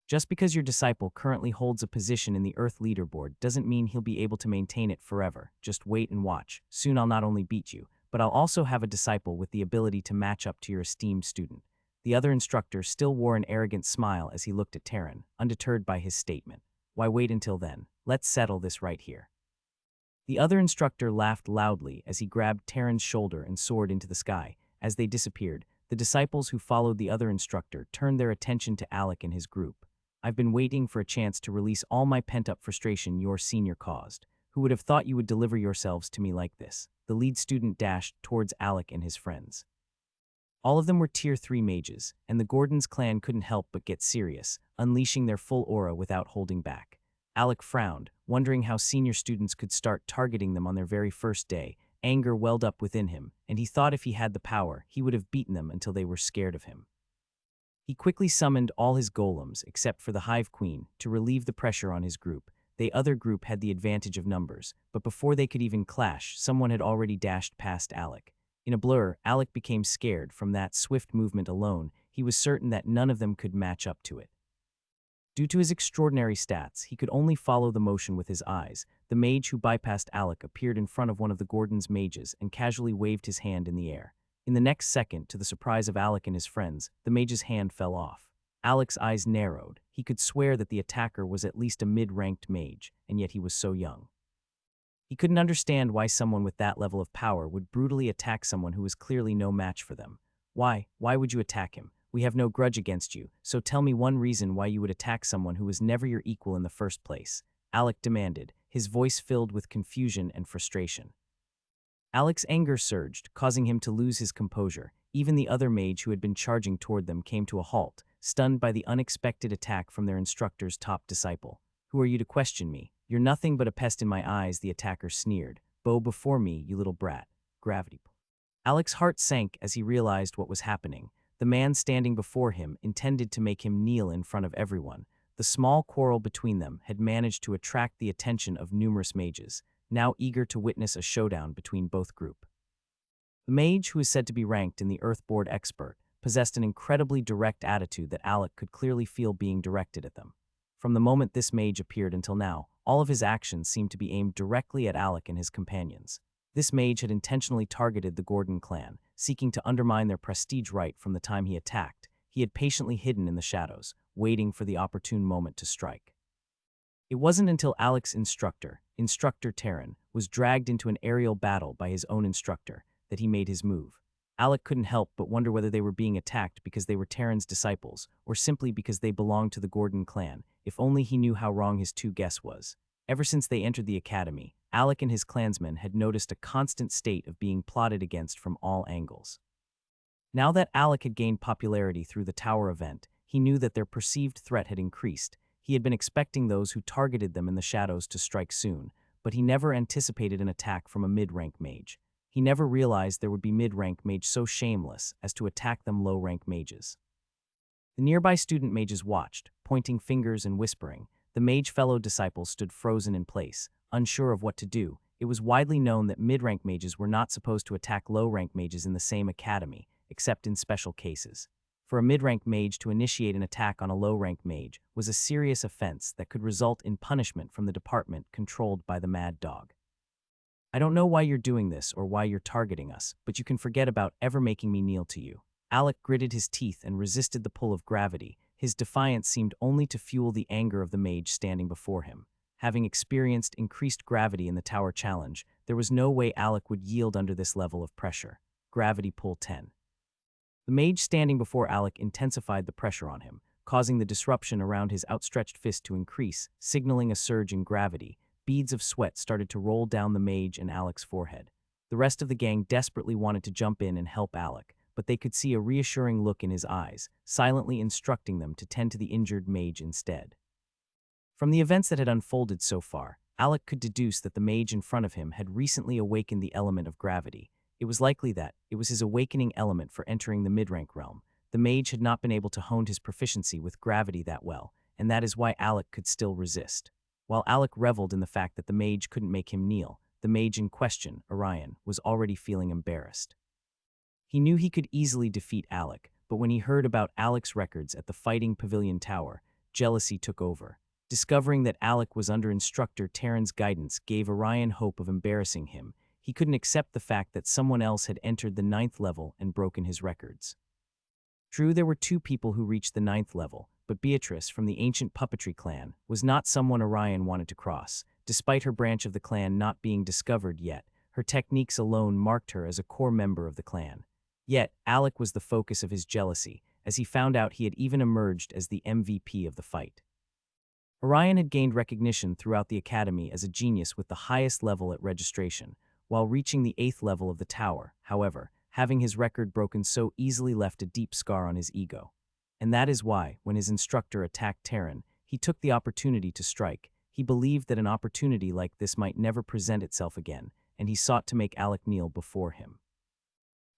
Just because your disciple currently holds a position in the Earth leaderboard doesn't mean he'll be able to maintain it forever. Just wait and watch. Soon I'll not only beat you, but I'll also have a disciple with the ability to match up to your esteemed student." The other instructor still wore an arrogant smile as he looked at Taryn, undeterred by his statement. Why wait until then? Let's settle this right here. The other instructor laughed loudly as he grabbed Taryn's shoulder and soared into the sky. As they disappeared, the disciples who followed the other instructor turned their attention to Alec and his group. I've been waiting for a chance to release all my pent-up frustration your senior caused. Who would have thought you would deliver yourselves to me like this? The lead student dashed towards Alec and his friends. All of them were Tier 3 mages, and the Gordons clan couldn't help but get serious, unleashing their full aura without holding back. Alec frowned, wondering how senior students could start targeting them on their very first day. Anger welled up within him, and he thought if he had the power, he would have beaten them until they were scared of him. He quickly summoned all his golems, except for the Hive Queen, to relieve the pressure on his group. The other group had the advantage of numbers, but before they could even clash, someone had already dashed past Alec. In a blur, Alec became scared. From that swift movement alone, he was certain that none of them could match up to it. Due to his extraordinary stats, he could only follow the motion with his eyes. The mage who bypassed Alec appeared in front of one of the Gordon's mages and casually waved his hand in the air. In the next second, to the surprise of Alec and his friends, the mage's hand fell off. Alec's eyes narrowed. He could swear that the attacker was at least a mid-ranked mage, and yet he was so young. He couldn't understand why someone with that level of power would brutally attack someone who was clearly no match for them. Why would you attack him? We have no grudge against you, so tell me one reason why you would attack someone who was never your equal in the first place, Alec demanded, his voice filled with confusion and frustration. Alec's anger surged, causing him to lose his composure. Even the other mage who had been charging toward them came to a halt, stunned by the unexpected attack from their instructor's top disciple. Who are you to question me? You're nothing but a pest in my eyes, the attacker sneered. Bow before me, you little brat. Gravity. Alec's heart sank as he realized what was happening. The man standing before him intended to make him kneel in front of everyone. The small quarrel between them had managed to attract the attention of numerous mages, now eager to witness a showdown between both groups. The mage, who is said to be ranked in the Earthboard expert, possessed an incredibly direct attitude that Alec could clearly feel being directed at them. From the moment this mage appeared until now, all of his actions seemed to be aimed directly at Alec and his companions. This mage had intentionally targeted the Gordon clan, seeking to undermine their prestige right from the time he attacked. He had patiently hidden in the shadows, waiting for the opportune moment to strike. It wasn't until Alec's instructor Taryn, was dragged into an aerial battle by his own instructor that he made his move. Alec couldn't help but wonder whether they were being attacked because they were Taryn's disciples, or simply because they belonged to the Gordon clan. If only he knew how wrong his guess was. Ever since they entered the academy, Alec and his clansmen had noticed a constant state of being plotted against from all angles. Now that Alec had gained popularity through the Tower event, he knew that their perceived threat had increased. He had been expecting those who targeted them in the shadows to strike soon, but he never anticipated an attack from a mid-rank mage. He never realized there would be mid-rank mage so shameless as to attack them low-rank mages. The nearby student mages watched, pointing fingers and whispering. The mage fellow disciples stood frozen in place, unsure of what to do. It was widely known that mid-rank mages were not supposed to attack low-rank mages in the same academy, except in special cases. For a mid-rank mage to initiate an attack on a low-rank mage was a serious offense that could result in punishment from the department controlled by the Mad Dog. I don't know why you're doing this or why you're targeting us, but you can forget about ever making me kneel to you. Alec gritted his teeth and resisted the pull of gravity. His defiance seemed only to fuel the anger of the mage standing before him. Having experienced increased gravity in the Tower Challenge, there was no way Alec would yield under this level of pressure. Gravity pull 10. The mage standing before Alec intensified the pressure on him, causing the disruption around his outstretched fist to increase, signaling a surge in gravity. Beads of sweat started to roll down the mage and Alec's forehead. The rest of the gang desperately wanted to jump in and help Alec, but they could see a reassuring look in his eyes, silently instructing them to tend to the injured mage instead. From the events that had unfolded so far, Alec could deduce that the mage in front of him had recently awakened the element of gravity. It was likely that it was his awakening element for entering the mid-rank realm. The mage had not been able to hone his proficiency with gravity that well, and that is why Alec could still resist. While Alec reveled in the fact that the mage couldn't make him kneel, the mage in question, Orion, was already feeling embarrassed. He knew he could easily defeat Alec, but when he heard about Alec's records at the Fighting Pavilion Tower, jealousy took over. Discovering that Alec was under instructor Taryn's guidance gave Orion hope of embarrassing him. He couldn't accept the fact that someone else had entered the 9th level and broken his records. True, there were two people who reached the ninth level, but Beatrice, from the ancient puppetry clan, was not someone Orion wanted to cross. Despite her branch of the clan not being discovered yet, her techniques alone marked her as a core member of the clan. Yet, Alec was the focus of his jealousy, as he found out he had even emerged as the MVP of the fight. Orion had gained recognition throughout the academy as a genius with the highest level at registration, while reaching the 8th level of the tower. However, having his record broken so easily left a deep scar on his ego. And that is why, when his instructor attacked Terran, he took the opportunity to strike. He believed that an opportunity like this might never present itself again, and he sought to make Alec kneel before him.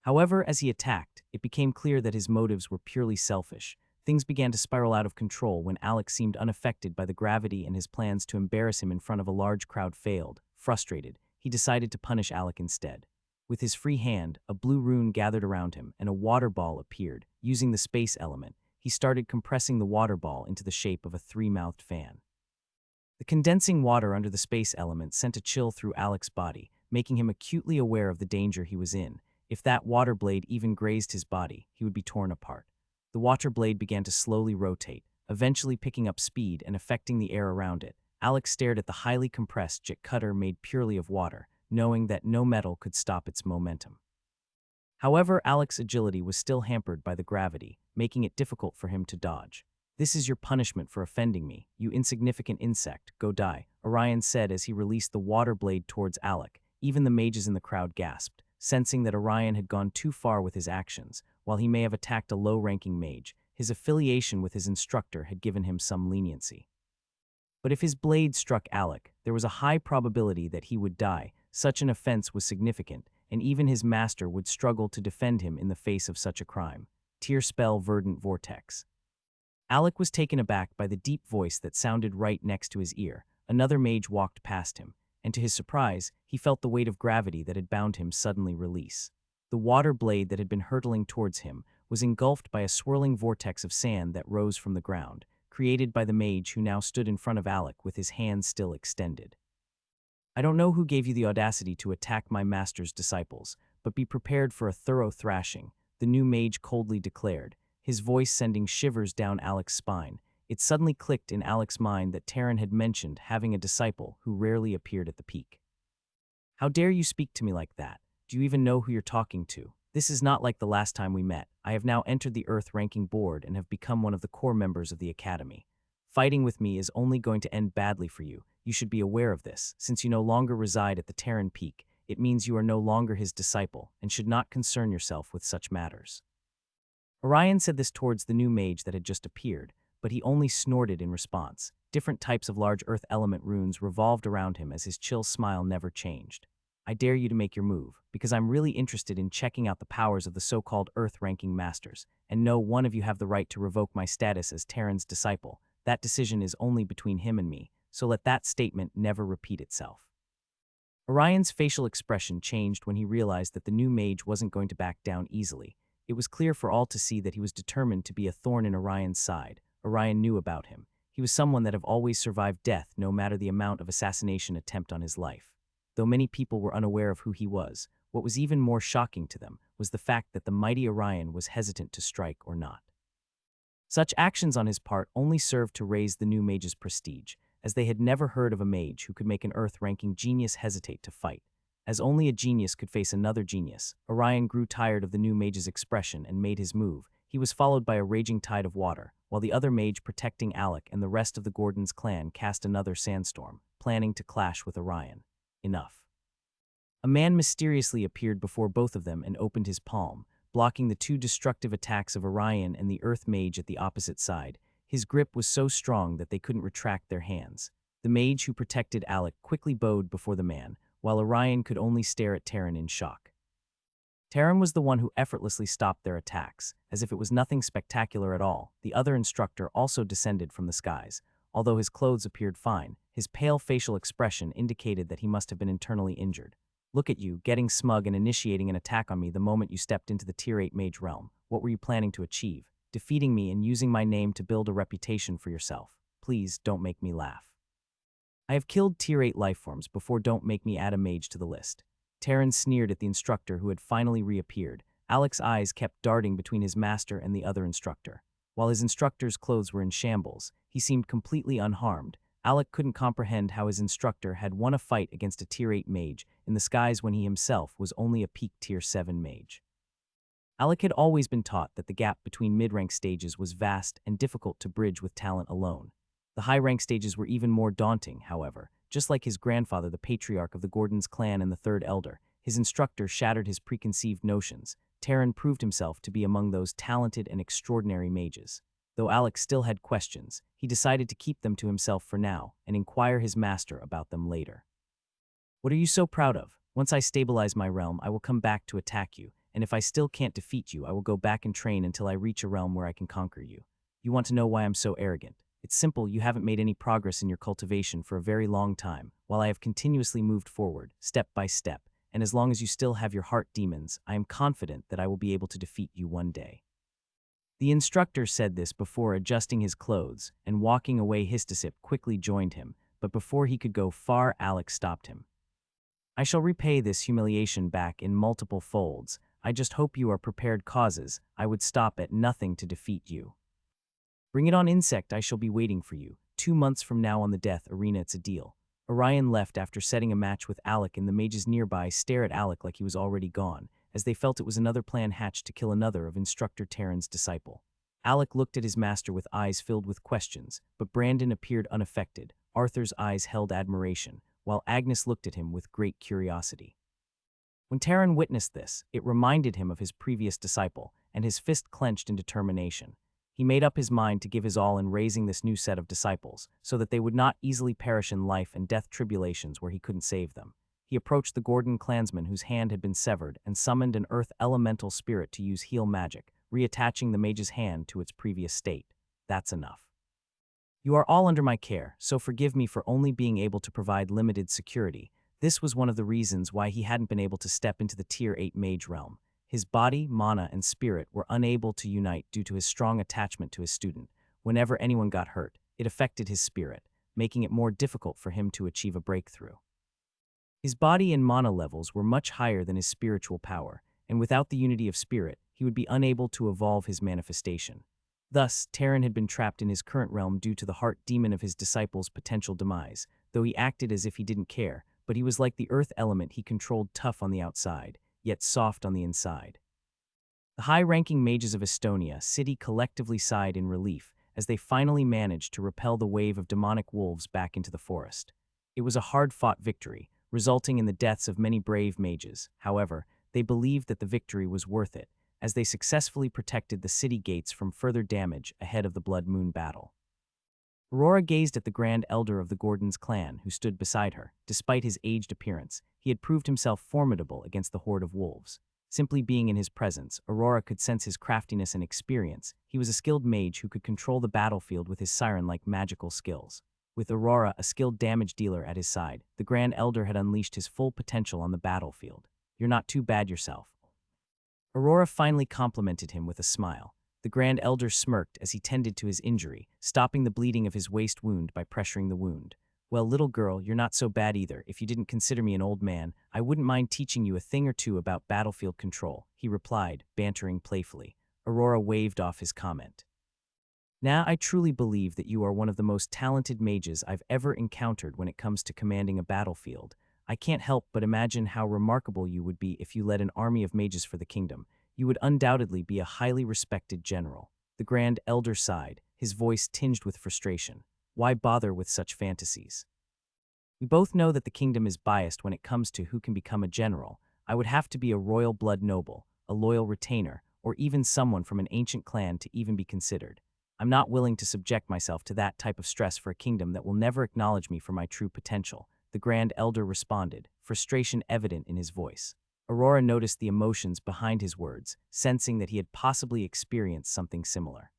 However, as he attacked, it became clear that his motives were purely selfish. Things began to spiral out of control when Alec seemed unaffected by the gravity, and his plans to embarrass him in front of a large crowd failed. Frustrated, he decided to punish Alec instead. With his free hand, a blue rune gathered around him, and a water ball appeared. Using the space element, he started compressing the water ball into the shape of a three-mouthed fan. The condensing water under the space element sent a chill through Alec's body, making him acutely aware of the danger he was in. If that water blade even grazed his body, he would be torn apart. The water blade began to slowly rotate, eventually picking up speed and affecting the air around it. Alec stared at the highly compressed jet cutter made purely of water, knowing that no metal could stop its momentum. However, Alec's agility was still hampered by the gravity, making it difficult for him to dodge. "This is your punishment for offending me, you insignificant insect, go die," Orion said as he released the water blade towards Alec. Even the mages in the crowd gasped, sensing that Orion had gone too far with his actions. While he may have attacked a low-ranking mage, his affiliation with his instructor had given him some leniency. But if his blade struck Alec, there was a high probability that he would die. Such an offense was significant, and even his master would struggle to defend him in the face of such a crime. Tear spell verdant vortex. Alec was taken aback by the deep voice that sounded right next to his ear. Another mage walked past him, and to his surprise, he felt the weight of gravity that had bound him suddenly release. The water blade that had been hurtling towards him was engulfed by a swirling vortex of sand that rose from the ground, created by the mage who now stood in front of Alec with his hands still extended. "I don't know who gave you the audacity to attack my master's disciples, but be prepared for a thorough thrashing," the new mage coldly declared, his voice sending shivers down Alec's spine. It suddenly clicked in Alec's mind that Terran had mentioned having a disciple who rarely appeared at the peak. "How dare you speak to me like that? Do you even know who you're talking to? This is not like the last time we met. I have now entered the Earth ranking board and have become one of the core members of the Academy. Fighting with me is only going to end badly for you. You should be aware of this. Since you no longer reside at the Terran Peak, it means you are no longer his disciple and should not concern yourself with such matters." Orion said this towards the new mage that had just appeared, but he only snorted in response. Different types of large earth element runes revolved around him as his chill smile never changed. "I dare you to make your move, because I'm really interested in checking out the powers of the so-called Earth-ranking masters, and no one of you have the right to revoke my status as Terran's disciple. That decision is only between him and me, so let that statement never repeat itself." Orion's facial expression changed when he realized that the new mage wasn't going to back down easily. It was clear for all to see that he was determined to be a thorn in Orion's side. Orion knew about him. He was someone that had always survived death, no matter the amount of assassination attempt on his life. Though many people were unaware of who he was, what was even more shocking to them was the fact that the mighty Orion was hesitant to strike or not. Such actions on his part only served to raise the new mage's prestige, as they had never heard of a mage who could make an Earth-ranking genius hesitate to fight. As only a genius could face another genius, Orion grew tired of the new mage's expression and made his move. He was followed by a raging tide of water, while the other mage protecting Alec and the rest of the Gordon's clan cast another sandstorm, planning to clash with Orion. Enough. A man mysteriously appeared before both of them and opened his palm, blocking the two destructive attacks of Orion and the Earth Mage at the opposite side. His grip was so strong that they couldn't retract their hands. The mage who protected Alec quickly bowed before the man, while Orion could only stare at Terran in shock. Terran was the one who effortlessly stopped their attacks, as if it was nothing spectacular at all. The other instructor also descended from the skies. Although his clothes appeared fine, his pale facial expression indicated that he must have been internally injured. "Look at you, getting smug and initiating an attack on me the moment you stepped into the Tier 8 Mage realm. What were you planning to achieve? Defeating me and using my name to build a reputation for yourself. Please don't make me laugh. I have killed Tier 8 lifeforms before, don't make me add a mage to the list." Terran sneered at the instructor who had finally reappeared. Alec's eyes kept darting between his master and the other instructor. While his instructor's clothes were in shambles, he seemed completely unharmed. Alec couldn't comprehend how his instructor had won a fight against a Tier 8 mage in the skies when he himself was only a peak Tier 7 mage. Alec had always been taught that the gap between mid-rank stages was vast and difficult to bridge with talent alone. The high-rank stages were even more daunting, however. Just like his grandfather, the patriarch of the Gordon's clan and the Third Elder, his instructor shattered his preconceived notions. Taran proved himself to be among those talented and extraordinary mages. Though Alec still had questions, he decided to keep them to himself for now and inquire his master about them later. "What are you so proud of? Once I stabilize my realm, I will come back to attack you, and if I still can't defeat you, I will go back and train until I reach a realm where I can conquer you. You want to know why I'm so arrogant? It's simple, you haven't made any progress in your cultivation for a very long time, while I have continuously moved forward, step by step, and as long as you still have your heart demons, I am confident that I will be able to defeat you one day." The instructor said this before adjusting his clothes, and walking away. Histasip quickly joined him, but before he could go far, Alec stopped him. "I shall repay this humiliation back in multiple folds. I just hope you are prepared, causes I would stop at nothing to defeat you. Bring it on, insect, I shall be waiting for you. 2 months from now on the death arena, it's a deal." Orion left after setting a match with Alec, and the mages nearby stare at Alec like he was already gone, as they felt it was another plan hatched to kill another of Instructor Taran's disciple. Alec looked at his master with eyes filled with questions, but Brandon appeared unaffected. Arthur's eyes held admiration, while Agnes looked at him with great curiosity. When Taran witnessed this, it reminded him of his previous disciple, and his fist clenched in determination. He made up his mind to give his all in raising this new set of disciples, so that they would not easily perish in life and death tribulations where he couldn't save them. He approached the Gordon clansman whose hand had been severed and summoned an earth elemental spirit to use heal magic, reattaching the mage's hand to its previous state. "That's enough. You are all under my care, so forgive me for only being able to provide limited security." This was one of the reasons why he hadn't been able to step into the Tier 8 mage realm. His body, mana, and spirit were unable to unite due to his strong attachment to his student. Whenever anyone got hurt, it affected his spirit, making it more difficult for him to achieve a breakthrough. His body and mana levels were much higher than his spiritual power, and without the unity of spirit, he would be unable to evolve his manifestation. Thus, Taran had been trapped in his current realm due to the heart demon of his disciple's potential demise. Though he acted as if he didn't care, but he was like the earth element he controlled, tough on the outside, yet soft on the inside. The high-ranking mages of Estonia City collectively sighed in relief as they finally managed to repel the wave of demonic wolves back into the forest. It was a hard-fought victory, resulting in the deaths of many brave mages. However, they believed that the victory was worth it, as they successfully protected the city gates from further damage ahead of the Blood Moon battle. Aurora gazed at the Grand Elder of the Gordon's clan, who stood beside her. Despite his aged appearance, he had proved himself formidable against the horde of wolves. Simply being in his presence, Aurora could sense his craftiness and experience. He was a skilled mage who could control the battlefield with his siren-like magical skills. With Aurora, a skilled damage dealer at his side, the Grand Elder had unleashed his full potential on the battlefield. "You're not too bad yourself." Aurora finally complimented him with a smile. The Grand Elder smirked as he tended to his injury, stopping the bleeding of his waist wound by pressuring the wound. "Well, little girl, you're not so bad either. If you didn't consider me an old man, I wouldn't mind teaching you a thing or two about battlefield control," he replied, bantering playfully. Aurora waved off his comment. "Now, I truly believe that you are one of the most talented mages I've ever encountered when it comes to commanding a battlefield. I can't help but imagine how remarkable you would be if you led an army of mages for the kingdom. You would undoubtedly be a highly respected general." The Grand Elder sighed, his voice tinged with frustration. "Why bother with such fantasies? We both know that the kingdom is biased when it comes to who can become a general. I would have to be a royal blood noble, a loyal retainer, or even someone from an ancient clan to even be considered. I'm not willing to subject myself to that type of stress for a kingdom that will never acknowledge me for my true potential," the Grand Elder responded, frustration evident in his voice. Aurora noticed the emotions behind his words, sensing that he had possibly experienced something similar.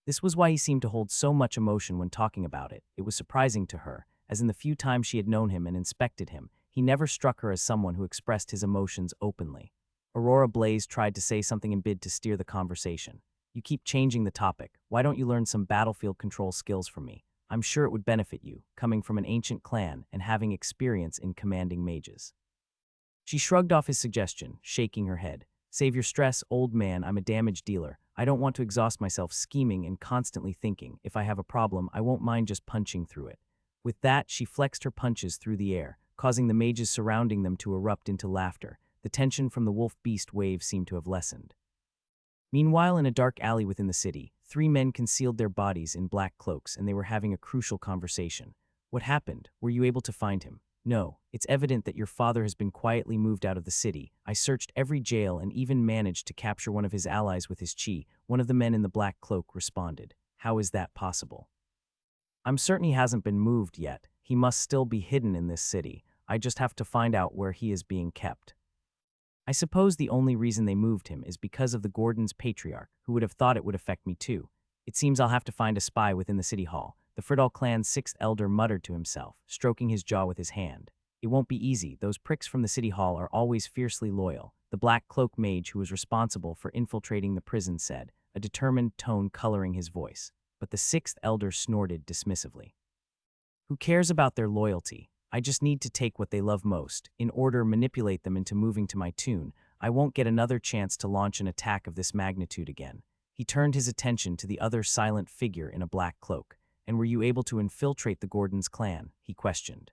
This was why he seemed to hold so much emotion when talking about it. It was surprising to her, as in the few times she had known him and inspected him, he never struck her as someone who expressed his emotions openly. Aurora Blaze tried to say something in bid to steer the conversation. "You keep changing the topic. Why don't you learn some battlefield control skills from me? I'm sure it would benefit you, coming from an ancient clan and having experience in commanding mages." She shrugged off his suggestion, shaking her head. Save your stress, old man, I'm a damage dealer. I don't want to exhaust myself scheming and constantly thinking. If I have a problem, I won't mind just punching through it. With that, she flexed her punches through the air, causing the mages surrounding them to erupt into laughter. The tension from the wolf-beast wave seemed to have lessened. Meanwhile, in a dark alley within the city, three men concealed their bodies in black cloaks and they were having a crucial conversation. What happened? Were you able to find him? No, it's evident that your father has been quietly moved out of the city. I searched every jail and even managed to capture one of his allies with his chi. One of the men in the black cloak responded. How is that possible? I'm certain he hasn't been moved yet. He must still be hidden in this city. I just have to find out where he is being kept. I suppose the only reason they moved him is because of the Gordon's patriarch, who would have thought it would affect me too. It seems I'll have to find a spy within the city hall. The Friddall clan's sixth elder muttered to himself, stroking his jaw with his hand. It won't be easy. Those pricks from the city hall are always fiercely loyal. The black cloak mage who was responsible for infiltrating the prison said, a determined tone coloring his voice. But the sixth elder snorted dismissively. Who cares about their loyalty? I just need to take what they love most. In order, manipulate them into moving to my tune. I won't get another chance to launch an attack of this magnitude again. He turned his attention to the other silent figure in a black cloak. And were you able to infiltrate the Gordon's clan? He questioned.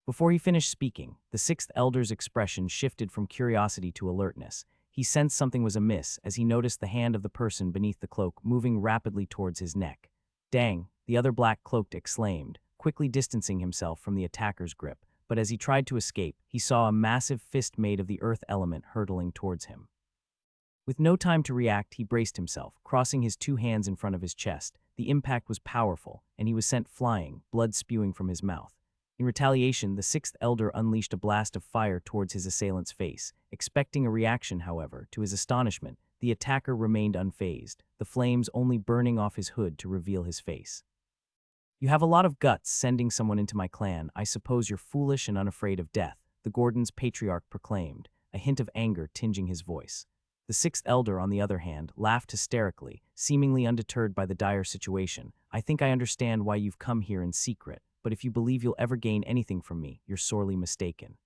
Before he finished speaking, the sixth elder's expression shifted from curiosity to alertness. He sensed something was amiss as he noticed the hand of the person beneath the cloak moving rapidly towards his neck. Dang, the other black-cloaked exclaimed, quickly distancing himself from the attacker's grip, but as he tried to escape, he saw a massive fist made of the earth element hurtling towards him. With no time to react, he braced himself, crossing his two hands in front of his chest. The impact was powerful, and he was sent flying, blood spewing from his mouth. In retaliation, the sixth elder unleashed a blast of fire towards his assailant's face. Expecting a reaction, however, to his astonishment, the attacker remained unfazed, the flames only burning off his hood to reveal his face. You have a lot of guts sending someone into my clan. I suppose you're foolish and unafraid of death, the Gordon's patriarch proclaimed, a hint of anger tinging his voice. The sixth elder, on the other hand, laughed hysterically, seemingly undeterred by the dire situation. I think I understand why you've come here in secret, but if you believe you'll ever gain anything from me, you're sorely mistaken.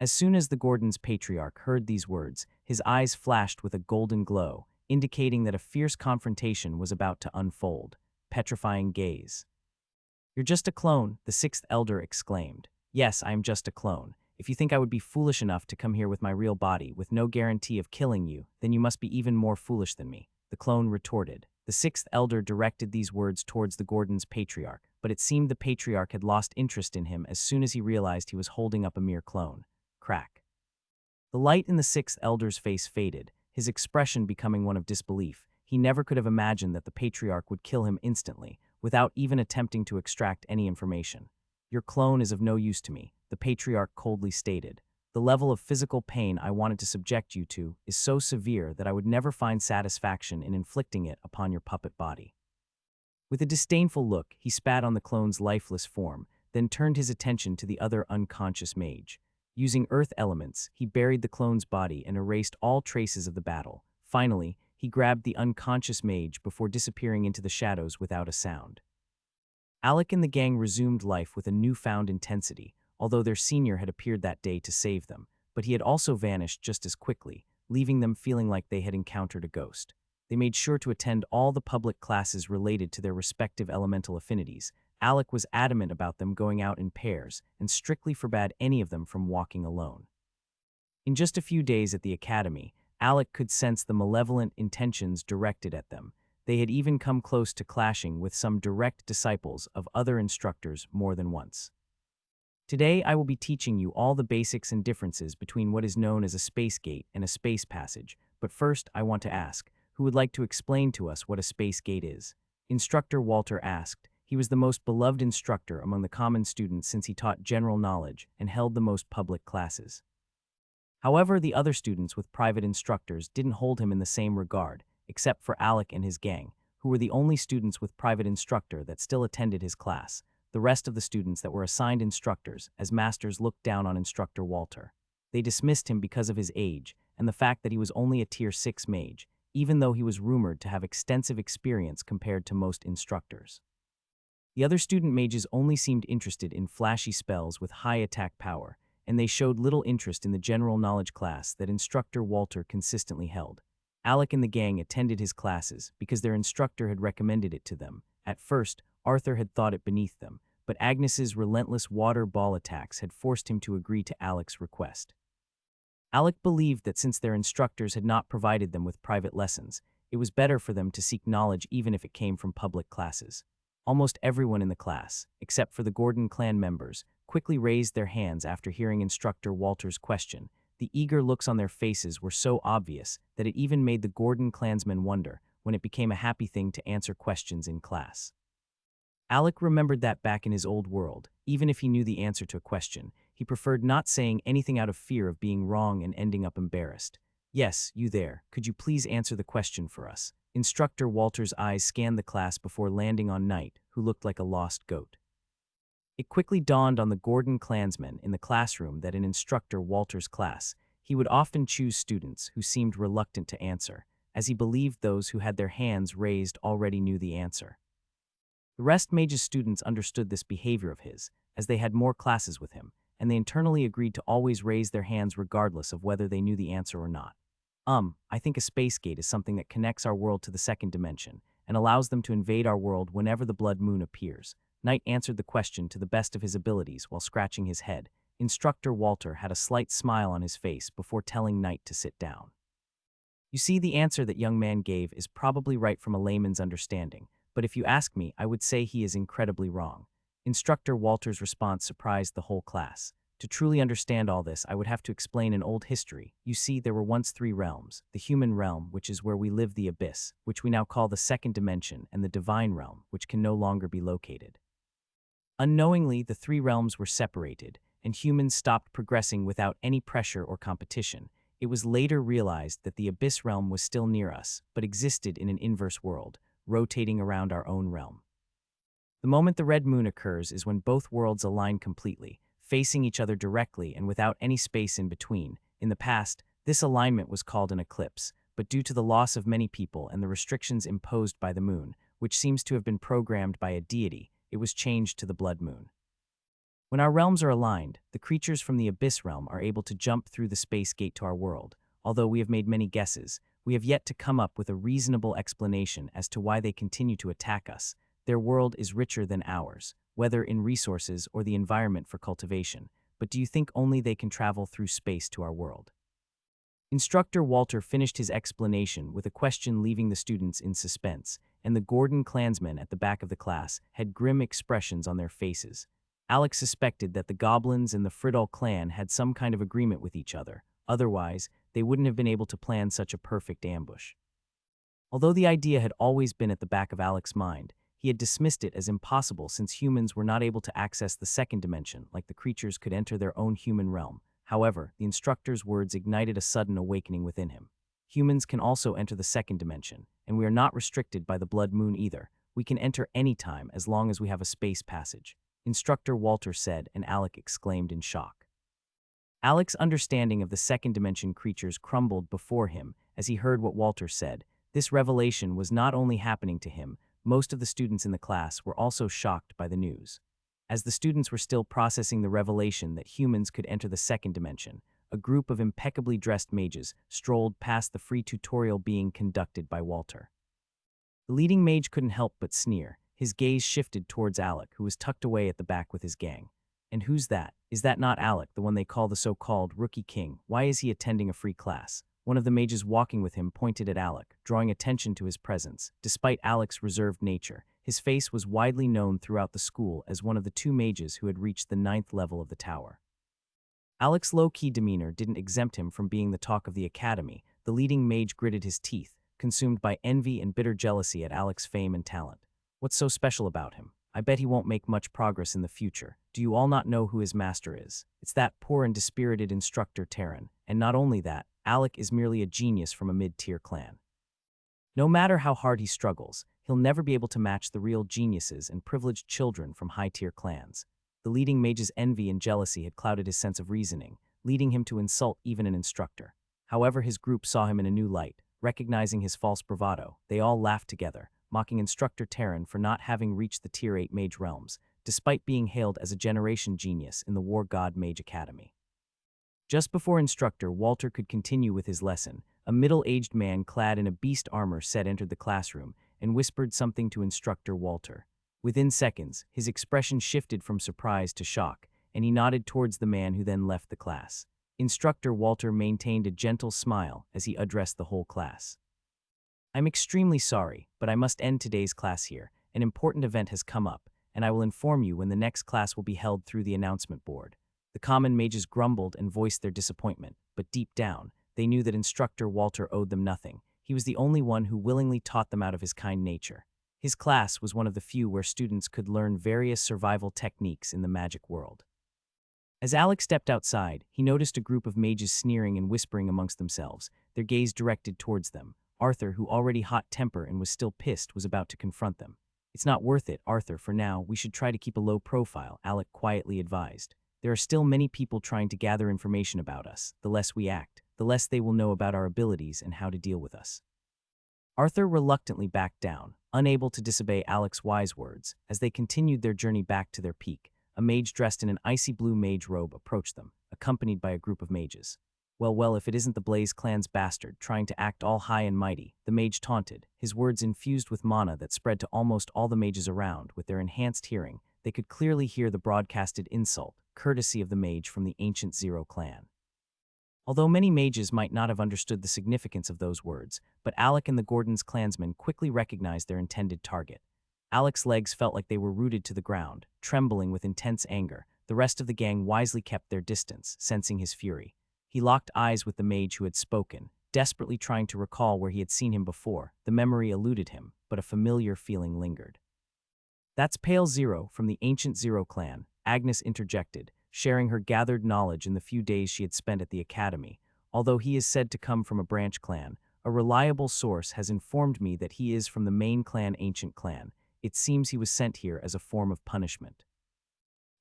As soon as the Gordon's patriarch heard these words, his eyes flashed with a golden glow, indicating that a fierce confrontation was about to unfold. Petrifying gaze. You're just a clone, the sixth elder exclaimed. Yes, I am just a clone. If you think I would be foolish enough to come here with my real body, with no guarantee of killing you, then you must be even more foolish than me, the clone retorted. The sixth elder directed these words towards the Gordon's patriarch, but it seemed the patriarch had lost interest in him as soon as he realized he was holding up a mere clone. Crack. The light in the sixth elder's face faded, his expression becoming one of disbelief. He never could have imagined that the patriarch would kill him instantly, without even attempting to extract any information. Your clone is of no use to me, the patriarch coldly stated. The level of physical pain I wanted to subject you to is so severe that I would never find satisfaction in inflicting it upon your puppet body. With a disdainful look, he spat on the clone's lifeless form, then turned his attention to the other unconscious mage. Using earth elements, he buried the clone's body and erased all traces of the battle. Finally, he grabbed the unconscious mage before disappearing into the shadows without a sound. Alec and the gang resumed life with a newfound intensity, although their senior had appeared that day to save them, but he had also vanished just as quickly, leaving them feeling like they had encountered a ghost. They made sure to attend all the public classes related to their respective elemental affinities. Alec was adamant about them going out in pairs and strictly forbade any of them from walking alone. In just a few days at the academy, Alec could sense the malevolent intentions directed at them. They had even come close to clashing with some direct disciples of other instructors more than once. Today, I will be teaching you all the basics and differences between what is known as a space gate and a space passage, but first I want to ask, who would like to explain to us what a space gate is? Instructor Walter asked. He was the most beloved instructor among the common students since he taught general knowledge and held the most public classes. However, the other students with private instructors didn't hold him in the same regard, except for Alec and his gang, who were the only students with private instructor that still attended his class. The rest of the students that were assigned instructors, as masters, looked down on Instructor Walter. They dismissed him because of his age and the fact that he was only a Tier 6 mage, even though he was rumored to have extensive experience compared to most instructors. The other student mages only seemed interested in flashy spells with high attack power, and they showed little interest in the general knowledge class that instructor Walter consistently held. Alec and the gang attended his classes because their instructor had recommended it to them. At first, Arthur had thought it beneath them, but Agnes's relentless water ball attacks had forced him to agree to Alec's request. Alec believed that since their instructors had not provided them with private lessons, it was better for them to seek knowledge even if it came from public classes. Almost everyone in the class, except for the Gordon clan members, quickly raised their hands after hearing instructor Walter's question. The eager looks on their faces were so obvious that it even made the Gordon clansmen wonder when it became a happy thing to answer questions in class. Alec remembered that back in his old world, even if he knew the answer to a question, he preferred not saying anything out of fear of being wrong and ending up embarrassed. "Yes, you there, could you please answer the question for us?" Instructor Walter's eyes scanned the class before landing on Knight, who looked like a lost goat. It quickly dawned on the Gordon clansmen in the classroom that in instructor Walter's class, he would often choose students who seemed reluctant to answer, as he believed those who had their hands raised already knew the answer. The rest Mage's students understood this behavior of his, as they had more classes with him, and they internally agreed to always raise their hands regardless of whether they knew the answer or not. I think a space gate is something that connects our world to the second dimension, and allows them to invade our world whenever the blood moon appears. Knight answered the question to the best of his abilities while scratching his head. Instructor Walter had a slight smile on his face before telling Knight to sit down. "You see, the answer that young man gave is probably right from a layman's understanding, but if you ask me, I would say he is incredibly wrong." Instructor Walter's response surprised the whole class. To truly understand all this, I would have to explain an old history. You see, there were once 3 realms: the human realm, which is where we live, the abyss, which we now call the second dimension, and the divine realm, which can no longer be located. Unknowingly, the 3 realms were separated, and humans stopped progressing without any pressure or competition. It was later realized that the abyss realm was still near us, but existed in an inverse world, rotating around our own realm. The moment the red moon occurs is when both worlds align completely, facing each other directly and without any space in between. In the past, this alignment was called an eclipse, but due to the loss of many people and the restrictions imposed by the moon, which seems to have been programmed by a deity, it was changed to the blood moon. When our realms are aligned, the creatures from the abyss realm are able to jump through the space gate to our world. Although we have made many guesses, we have yet to come up with a reasonable explanation as to why they continue to attack us. Their world is richer than ours, whether in resources or the environment for cultivation, but do you think only they can travel through space to our world? Instructor Walter finished his explanation with a question, leaving the students in suspense, and the Gordon clansmen at the back of the class had grim expressions on their faces. Alex suspected that the goblins and the Friddle clan had some kind of agreement with each other. Otherwise, they wouldn't have been able to plan such a perfect ambush. Although the idea had always been at the back of Alex's mind, he had dismissed it as impossible since humans were not able to access the second dimension like the creatures could enter their own human realm. However, the instructor's words ignited a sudden awakening within him. Humans can also enter the second dimension, and we are not restricted by the blood moon either. We can enter any time as long as we have a space passage. Instructor Walter said, and Alec exclaimed in shock. Alec's understanding of the second dimension creatures crumbled before him as he heard what Walter said. This revelation was not only happening to him, most of the students in the class were also shocked by the news. As the students were still processing the revelation that humans could enter the second dimension, a group of impeccably dressed mages strolled past the free tutorial being conducted by Walter. The leading mage couldn't help but sneer. His gaze shifted towards Alec, who was tucked away at the back with his gang. "And who's that? Is that not Alec, the one they call the so-called Rookie King? Why is he attending a free class?" One of the mages walking with him pointed at Alec, drawing attention to his presence. Despite Alec's reserved nature, his face was widely known throughout the school as one of the 2 mages who had reached the 9th level of the tower. Alec's low-key demeanor didn't exempt him from being the talk of the academy. The leading mage gritted his teeth, consumed by envy and bitter jealousy at Alec's fame and talent. "What's so special about him? I bet he won't make much progress in the future. Do you all not know who his master is? It's that poor and dispirited instructor Terran. And not only that, Alec is merely a genius from a mid-tier clan. No matter how hard he struggles, he'll never be able to match the real geniuses and privileged children from high-tier clans." The leading mage's envy and jealousy had clouded his sense of reasoning, leading him to insult even an instructor. However, his group saw him in a new light. Recognizing his false bravado, they all laughed together, mocking Instructor Terran for not having reached the Tier 8 mage realms, despite being hailed as a generation genius in the War God Mage Academy. Just before instructor Walter could continue with his lesson, a middle-aged man clad in a beast armor set entered the classroom and whispered something to instructor Walter. Within seconds, his expression shifted from surprise to shock, and he nodded towards the man who then left the class. Instructor Walter maintained a gentle smile as he addressed the whole class. "I'm extremely sorry, but I must end today's class here. An important event has come up, and I will inform you when the next class will be held through the announcement board." The common mages grumbled and voiced their disappointment, but deep down, they knew that instructor Walter owed them nothing. He was the only one who willingly taught them out of his kind nature. His class was one of the few where students could learn various survival techniques in the magic world. As Alex stepped outside, he noticed a group of mages sneering and whispering amongst themselves, their gaze directed towards them. Arthur, who already hot temper and was still pissed, was about to confront them. "It's not worth it, Arthur, for now. We should try to keep a low profile," Alec quietly advised. "There are still many people trying to gather information about us. The less we act, the less they will know about our abilities and how to deal with us." Arthur reluctantly backed down, unable to disobey Alec's wise words. As they continued their journey back to their peak, a mage dressed in an icy blue mage robe approached them, accompanied by a group of mages. Well, if it isn't the Blaze clan's bastard trying to act all high and mighty," the mage taunted, his words infused with mana that spread to almost all the mages around. With their enhanced hearing, they could clearly hear the broadcasted insult, courtesy of the mage from the ancient Zero clan. Although many mages might not have understood the significance of those words, but Alec and the Gordon's clansmen quickly recognized their intended target. Alec's legs felt like they were rooted to the ground, trembling with intense anger. The rest of the gang wisely kept their distance, sensing his fury. He locked eyes with the mage who had spoken, desperately trying to recall where he had seen him before. The memory eluded him, but a familiar feeling lingered. "That's Pale Zero from the ancient Zero clan," Agnes interjected, sharing her gathered knowledge in the few days she had spent at the academy. "Although he is said to come from a branch clan, a reliable source has informed me that he is from the main clan Ancient Clan. It seems he was sent here as a form of punishment."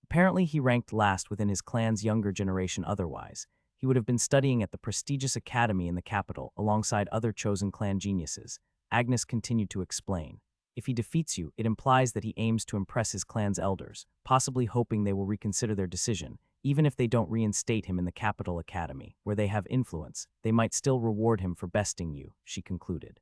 Apparently he ranked last within his clan's younger generation. Otherwise, he would have been studying at the prestigious academy in the capital alongside other chosen clan geniuses. Agnes continued to explain. "If he defeats you, it implies that he aims to impress his clan's elders, possibly hoping they will reconsider their decision. Even if they don't reinstate him in the capital academy, where they have influence, they might still reward him for besting you," she concluded.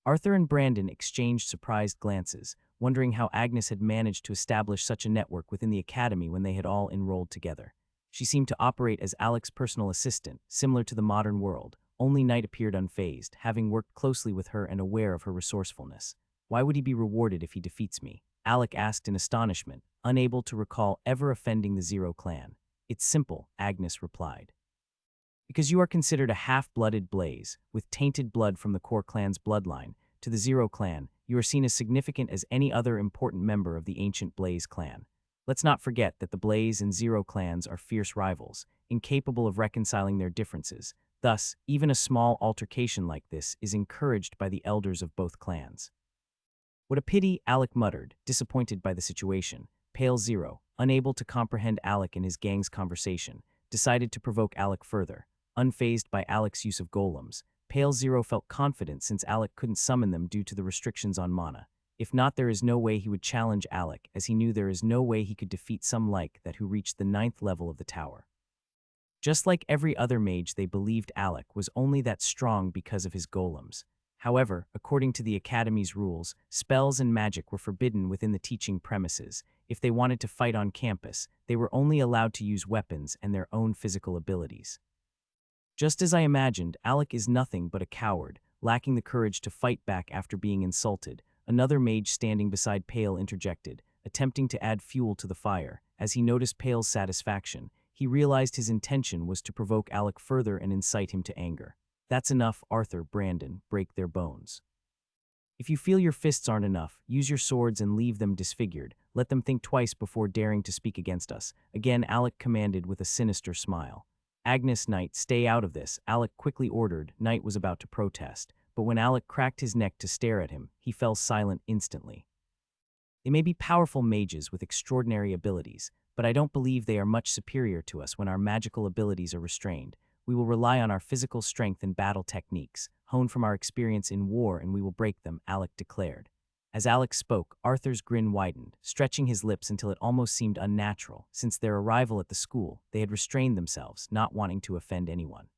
Arthur and Brandon exchanged surprised glances, wondering how Agnes had managed to establish such a network within the academy when they had all enrolled together. She seemed to operate as Alec's personal assistant, similar to the modern world. Only Knight appeared unfazed, having worked closely with her and aware of her resourcefulness. "Why would he be rewarded if he defeats me?" Alec asked in astonishment, unable to recall ever offending the Zero clan. "It's simple," Agnes replied. "Because you are considered a half-blooded Blaze, with tainted blood from the core clan's bloodline. To the Zero clan, you are seen as significant as any other important member of the ancient Blaze clan. Let's not forget that the Blaze and Zero clans are fierce rivals, incapable of reconciling their differences. Thus, even a small altercation like this is encouraged by the elders of both clans." "What a pity," Alec muttered, disappointed by the situation. Pale Zero, unable to comprehend Alec and his gang's conversation, decided to provoke Alec further. Unfazed by Alec's use of golems, Pale Zero felt confident since Alec couldn't summon them due to the restrictions on mana. If not, there is no way he would challenge Alec, as he knew there is no way he could defeat some like that who reached the 9th level of the tower. Just like every other mage, they believed Alec was only that strong because of his golems. However, according to the Academy's rules, spells and magic were forbidden within the teaching premises. If they wanted to fight on campus, they were only allowed to use weapons and their own physical abilities. Just as I imagined, Alec is nothing but a coward, lacking the courage to fight back after being insulted. Another mage standing beside Pale interjected, attempting to add fuel to the fire. As he noticed Pale's satisfaction, he realized his intention was to provoke Alec further and incite him to anger. "That's enough, Arthur, Brandon, break their bones. If you feel your fists aren't enough, use your swords and leave them disfigured. Let them think twice before daring to speak against us," again Alec commanded with a sinister smile. "Agnes, Knight, stay out of this," Alec quickly ordered. Knight was about to protest, but when Alec cracked his neck to stare at him, he fell silent instantly. "They may be powerful mages with extraordinary abilities, but I don't believe they are much superior to us when our magical abilities are restrained. We will rely on our physical strength and battle techniques, honed from our experience in war, and we will break them," Alec declared. As Alex spoke, Arthur's grin widened, stretching his lips until it almost seemed unnatural. Since their arrival at the school, they had restrained themselves, not wanting to offend anyone.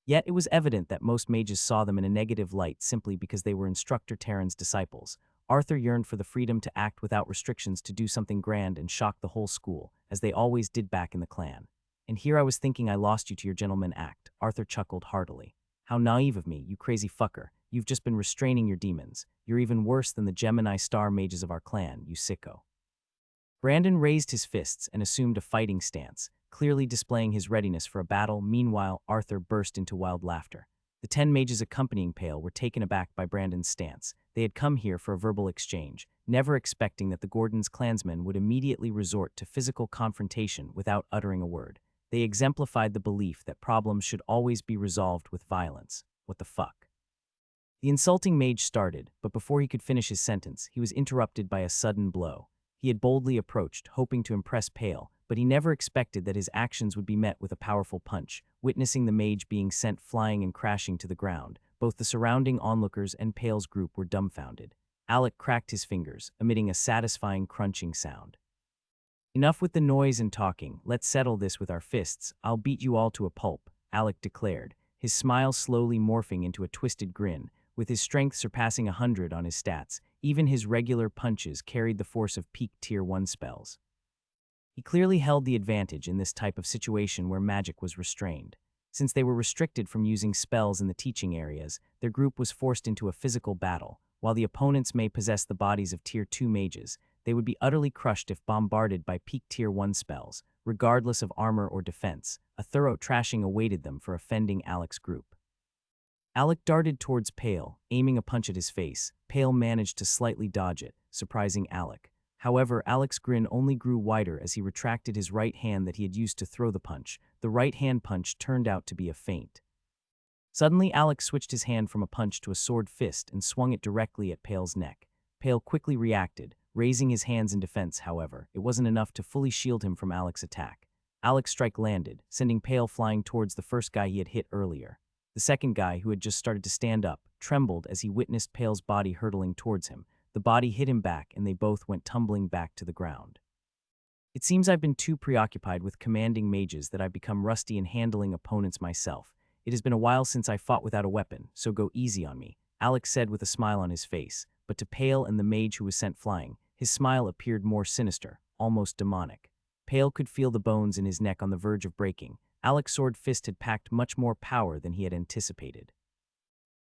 Yet it was evident that most mages saw them in a negative light simply because they were Instructor Terran's disciples. Arthur yearned for the freedom to act without restrictions, to do something grand and shock the whole school, as they always did back in the clan. And here I was thinking I lost you to your gentleman act. Arthur chuckled heartily. How naive of me, you crazy fucker. You've just been restraining your demons. You're even worse than the Gemini star mages of our clan, you sicko. Brandon raised his fists and assumed a fighting stance, clearly displaying his readiness for a battle. Meanwhile, Arthur burst into wild laughter. The 10 mages accompanying Pale were taken aback by Brandon's stance. They had come here for a verbal exchange, never expecting that the Gordon's clansmen would immediately resort to physical confrontation without uttering a word. They exemplified the belief that problems should always be resolved with violence. What the fuck? The insulting mage started, but before he could finish his sentence, he was interrupted by a sudden blow. He had boldly approached, hoping to impress Pale, but he never expected that his actions would be met with a powerful punch. Witnessing the mage being sent flying and crashing to the ground, both the surrounding onlookers and Pale's group were dumbfounded. Alec cracked his fingers, emitting a satisfying crunching sound. Enough with the noise and talking, let's settle this with our fists. I'll beat you all to a pulp, Alec declared, his smile slowly morphing into a twisted grin. With his strength surpassing 100 on his stats, even his regular punches carried the force of peak Tier 1 spells. He clearly held the advantage in this type of situation where magic was restrained. Since they were restricted from using spells in the teaching areas, their group was forced into a physical battle. While the opponents may possess the bodies of Tier 2 mages, they would be utterly crushed if bombarded by peak Tier 1 spells, regardless of armor or defense. A thorough trashing awaited them for offending Alec's group. Alec darted towards Pale, aiming a punch at his face. Pale managed to slightly dodge it, surprising Alec. However, Alec's grin only grew wider as he retracted his right hand that he had used to throw the punch. The right hand punch turned out to be a feint. Suddenly, Alec switched his hand from a punch to a sword fist and swung it directly at Pale's neck. Pale quickly reacted, raising his hands in defense. However, it wasn't enough to fully shield him from Alec's attack. Alec's strike landed, sending Pale flying towards the first guy he had hit earlier. The second guy, who had just started to stand up, trembled as he witnessed Pale's body hurtling towards him. The body hit him back, and they both went tumbling back to the ground. It seems I've been too preoccupied with commanding mages that I've become rusty in handling opponents myself. It has been a while since I fought without a weapon, so go easy on me, Alex said with a smile on his face. But to Pale and the mage who was sent flying, his smile appeared more sinister, almost demonic. Pale could feel the bones in his neck on the verge of breaking. Alec's sword fist had packed much more power than he had anticipated.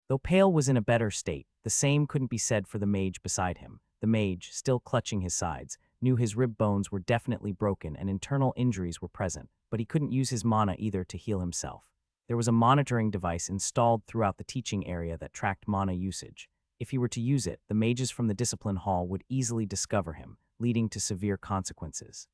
Though Pale was in a better state, the same couldn't be said for the mage beside him. The mage, still clutching his sides, knew his rib bones were definitely broken and internal injuries were present, but he couldn't use his mana either to heal himself. There was a monitoring device installed throughout the teaching area that tracked mana usage. If he were to use it, the mages from the discipline hall would easily discover him, leading to severe consequences.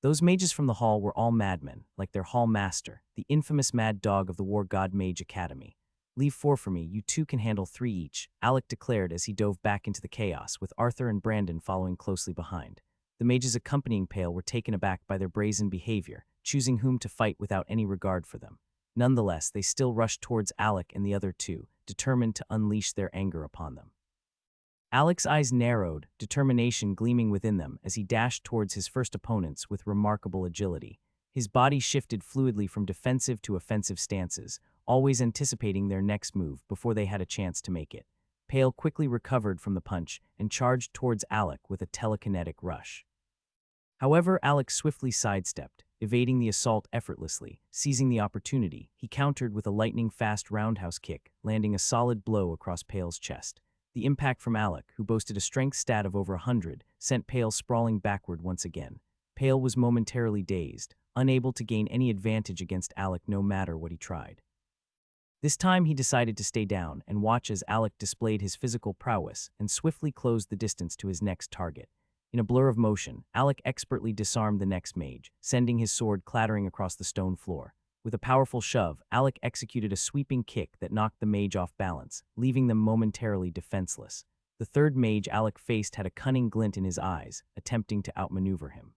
Those mages from the hall were all madmen, like their hall master, the infamous mad dog of the War God Mage Academy. Leave 4 for me, you 2 can handle 3 each, Alec declared as he dove back into the chaos, with Arthur and Brandon following closely behind. The mages accompanying Pale were taken aback by their brazen behavior, choosing whom to fight without any regard for them. Nonetheless, they still rushed towards Alec and the other 2, determined to unleash their anger upon them. Alec's eyes narrowed, determination gleaming within them as he dashed towards his first opponents with remarkable agility. His body shifted fluidly from defensive to offensive stances, always anticipating their next move before they had a chance to make it. Pale quickly recovered from the punch and charged towards Alec with a telekinetic rush. However, Alec swiftly sidestepped, evading the assault effortlessly. Seizing the opportunity, he countered with a lightning-fast roundhouse kick, landing a solid blow across Pale's chest. The impact from Alec, who boasted a strength stat of over 100, sent Pale sprawling backward once again. Pale was momentarily dazed, unable to gain any advantage against Alec no matter what he tried. This time he decided to stay down and watch as Alec displayed his physical prowess and swiftly closed the distance to his next target. In a blur of motion, Alec expertly disarmed the next mage, sending his sword clattering across the stone floor. With a powerful shove, Alec executed a sweeping kick that knocked the mage off balance, leaving them momentarily defenseless. The third mage Alec faced had a cunning glint in his eyes, attempting to outmaneuver him.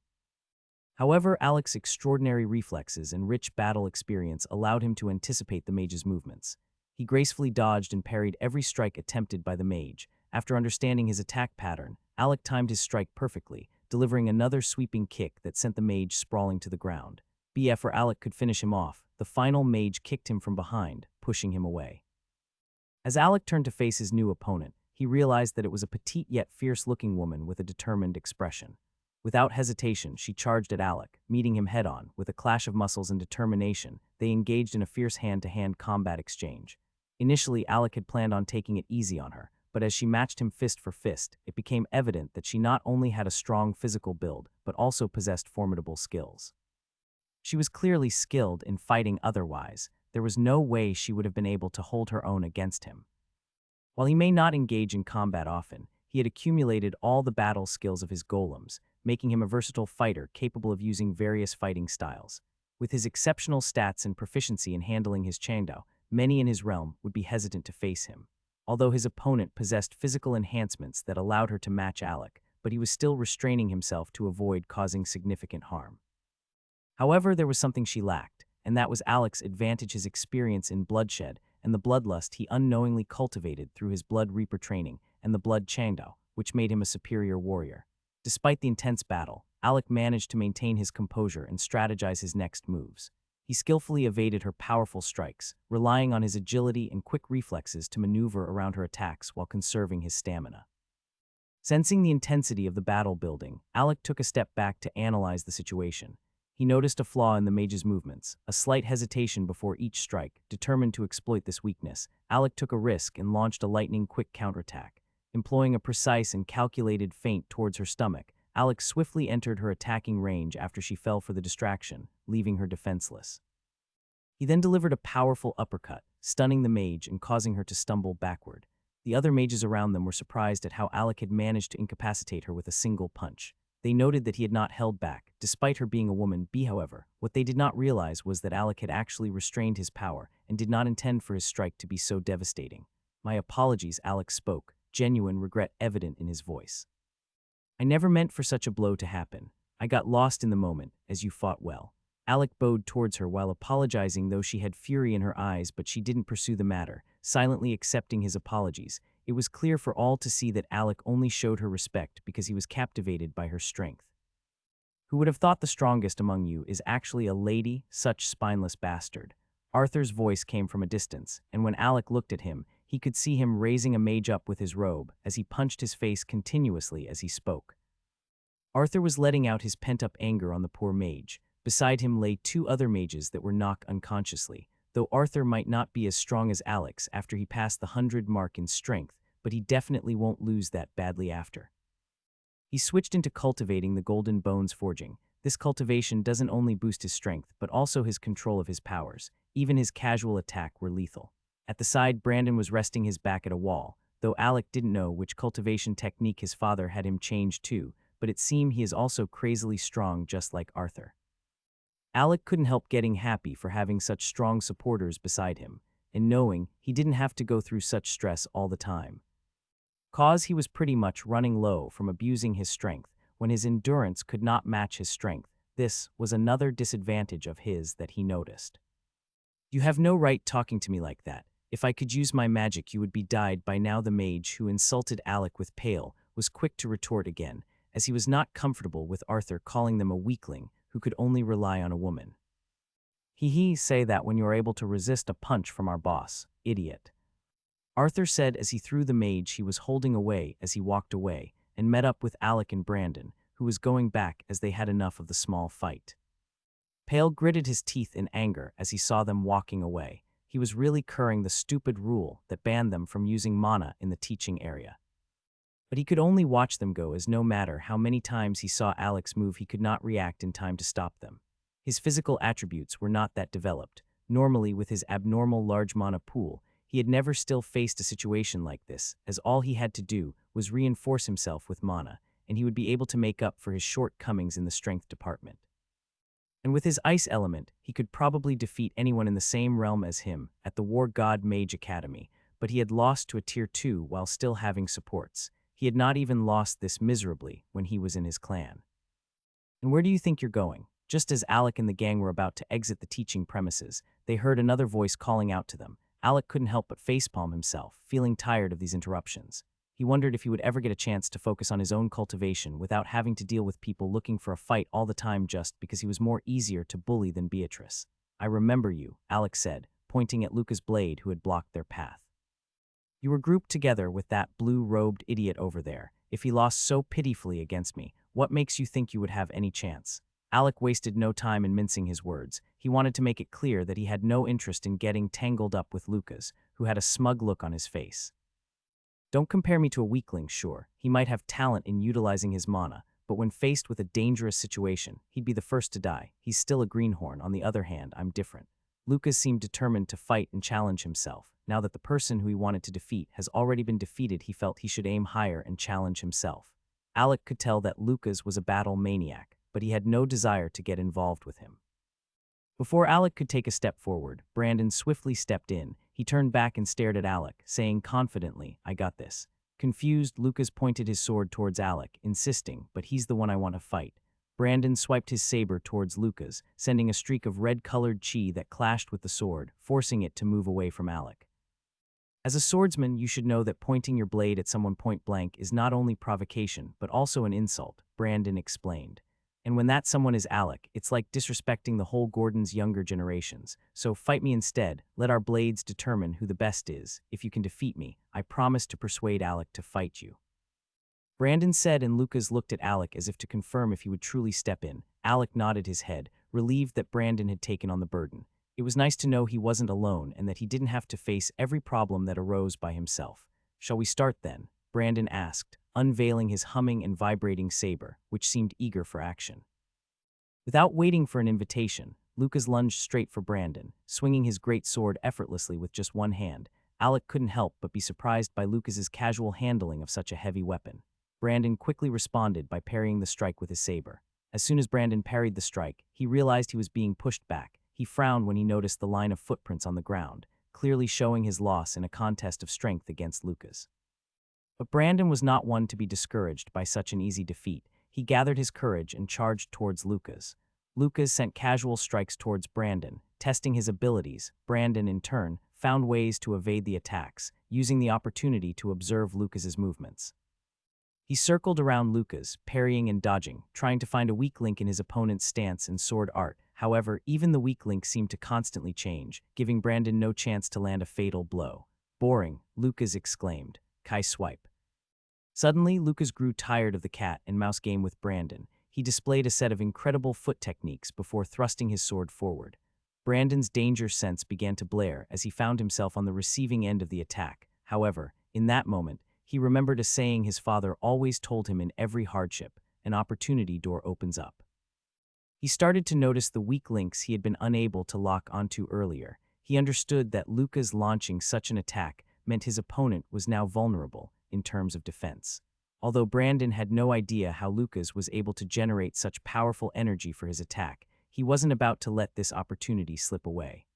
However, Alec's extraordinary reflexes and rich battle experience allowed him to anticipate the mage's movements. He gracefully dodged and parried every strike attempted by the mage. After understanding his attack pattern, Alec timed his strike perfectly, delivering another sweeping kick that sent the mage sprawling to the ground. Before Alec could finish him off, the final mage kicked him from behind, pushing him away. As Alec turned to face his new opponent, he realized that it was a petite yet fierce-looking woman with a determined expression. Without hesitation, she charged at Alec, meeting him head-on. With a clash of muscles and determination, they engaged in a fierce hand-to-hand combat exchange. Initially, Alec had planned on taking it easy on her, but as she matched him fist for fist, it became evident that she not only had a strong physical build, but also possessed formidable skills. She was clearly skilled in fighting otherwise. There was no way she would have been able to hold her own against him. While he may not engage in combat often, he had accumulated all the battle skills of his golems, making him a versatile fighter capable of using various fighting styles. With his exceptional stats and proficiency in handling his Changdao, many in his realm would be hesitant to face him. Although his opponent possessed physical enhancements that allowed her to match Alec, but he was still restraining himself to avoid causing significant harm. However, there was something she lacked, and that was Alec's advantage, his experience in bloodshed and the bloodlust he unknowingly cultivated through his Blood Reaper training and the Blood Changdao, which made him a superior warrior. Despite the intense battle, Alec managed to maintain his composure and strategize his next moves. He skillfully evaded her powerful strikes, relying on his agility and quick reflexes to maneuver around her attacks while conserving his stamina. Sensing the intensity of the battle building, Alec took a step back to analyze the situation. He noticed a flaw in the mage's movements, a slight hesitation before each strike. Determined to exploit this weakness, Alec took a risk and launched a lightning-quick counterattack. Employing a precise and calculated feint towards her stomach, Alec swiftly entered her attacking range after she fell for the distraction, leaving her defenseless. He then delivered a powerful uppercut, stunning the mage and causing her to stumble backward. The other mages around them were surprised at how Alec had managed to incapacitate her with a single punch. They noted that he had not held back, despite her being a woman. However, what they did not realize was that Alec had actually restrained his power and did not intend for his strike to be so devastating. "My apologies," Alec spoke, genuine regret evident in his voice. "I never meant for such a blow to happen. I got lost in the moment, as you fought well." Alec bowed towards her while apologizing, though she had fury in her eyes, but she didn't pursue the matter, silently accepting his apologies. It was clear for all to see that Alec only showed her respect because he was captivated by her strength. "Who would have thought the strongest among you is actually a lady, such spineless bastard?" Arthur's voice came from a distance, and when Alec looked at him, he could see him raising a mage up with his robe as he punched his face continuously as he spoke. Arthur was letting out his pent-up anger on the poor mage. Beside him lay two other mages that were knocked unconsciously. Though Arthur might not be as strong as Alex after he passed the 100 mark in strength, but he definitely won't lose that badly after. He switched into cultivating the Golden Bones forging. This cultivation doesn't only boost his strength, but also his control of his powers. Even his casual attack were lethal. At the side, Brandon was resting his back at a wall, though Alec didn't know which cultivation technique his father had him change to, but it seemed he is also crazily strong just like Arthur. Alec couldn't help getting happy for having such strong supporters beside him, and knowing he didn't have to go through such stress all the time. Cause he was pretty much running low from abusing his strength when his endurance could not match his strength. This was another disadvantage of his that he noticed. "You have no right talking to me like that. If I could use my magic, you would be dead by now." The mage, who insulted Alec with pale, was quick to retort again, as he was not comfortable with Arthur calling them a weakling who could only rely on a woman. He say that when you are able to resist a punch from our boss, idiot." Arthur said as he threw the mage he was holding away as he walked away and met up with Alec and Brandon, who was going back as they had enough of the small fight. Pale gritted his teeth in anger as he saw them walking away. He was really curring the stupid rule that banned them from using mana in the teaching area. But he could only watch them go, as no matter how many times he saw Alex move, he could not react in time to stop them. His physical attributes were not that developed. Normally, with his abnormal large mana pool, he had never still faced a situation like this, as all he had to do was reinforce himself with mana, and he would be able to make up for his shortcomings in the strength department. And with his ice element, he could probably defeat anyone in the same realm as him at the War God Mage Academy, but he had lost to a Tier 2 while still having supports. He had not even lost this miserably when he was in his clan. "And where do you think you're going?" Just as Alec and the gang were about to exit the teaching premises, they heard another voice calling out to them. Alec couldn't help but facepalm himself, feeling tired of these interruptions. He wondered if he would ever get a chance to focus on his own cultivation without having to deal with people looking for a fight all the time just because he was more easier to bully than Beatrice. "I remember you," Alec said, pointing at Luca's blade who had blocked their path. "You were grouped together with that blue-robed idiot over there. If he lost so pitifully against me, what makes you think you would have any chance?" Alec wasted no time in mincing his words. He wanted to make it clear that he had no interest in getting tangled up with Lucas, who had a smug look on his face. "Don't compare me to a weakling, sure. He might have talent in utilizing his mana, but when faced with a dangerous situation, he'd be the first to die. He's still a greenhorn. On the other hand, I'm different." Lucas seemed determined to fight and challenge himself. Now that the person who he wanted to defeat has already been defeated, he felt he should aim higher and challenge himself. Alec could tell that Lucas was a battle maniac, but he had no desire to get involved with him. Before Alec could take a step forward, Brandon swiftly stepped in. He turned back and stared at Alec, saying confidently, "I got this." Confused, Lucas pointed his sword towards Alec, insisting, "But he's the one I want to fight." Brandon swiped his saber towards Lucas, sending a streak of red-colored chi that clashed with the sword, forcing it to move away from Alec. As a swordsman, you should know that pointing your blade at someone point-blank is not only provocation, but also an insult, Brandon explained. And when that someone is Alec, it's like disrespecting the whole Gordon's younger generations. So fight me instead. Let our blades determine who the best is. If you can defeat me, I promise to persuade Alec to fight you." Brandon said, and Lucas looked at Alec as if to confirm if he would truly step in. Alec nodded his head, relieved that Brandon had taken on the burden. It was nice to know he wasn't alone and that he didn't have to face every problem that arose by himself. "Shall we start then?" Brandon asked, unveiling his humming and vibrating saber, which seemed eager for action. Without waiting for an invitation, Lucas lunged straight for Brandon, swinging his great sword effortlessly with just one hand. Alec couldn't help but be surprised by Lucas's casual handling of such a heavy weapon. Brandon quickly responded by parrying the strike with his saber. As soon as Brandon parried the strike, he realized he was being pushed back. He frowned when he noticed the line of footprints on the ground, clearly showing his loss in a contest of strength against Lucas. But Brandon was not one to be discouraged by such an easy defeat. He gathered his courage and charged towards Lucas. Lucas sent casual strikes towards Brandon, testing his abilities. Brandon, in turn, found ways to evade the attacks, using the opportunity to observe Lucas's movements. He circled around Lucas, parrying and dodging, trying to find a weak link in his opponent's stance and sword art. However, even the weak link seemed to constantly change, giving Brandon no chance to land a fatal blow. "Boring," Lucas exclaimed. "Kai swipe." Suddenly, Lucas grew tired of the cat and mouse game with Brandon. He displayed a set of incredible foot techniques before thrusting his sword forward. Brandon's danger sense began to blare as he found himself on the receiving end of the attack. However, in that moment, he remembered a saying his father always told him: in every hardship, an opportunity door opens up. He started to notice the weak links he had been unable to lock onto earlier. He understood that Lucas launching such an attack meant his opponent was now vulnerable in terms of defense. Although Brandon had no idea how Lucas was able to generate such powerful energy for his attack, he wasn't about to let this opportunity slip away.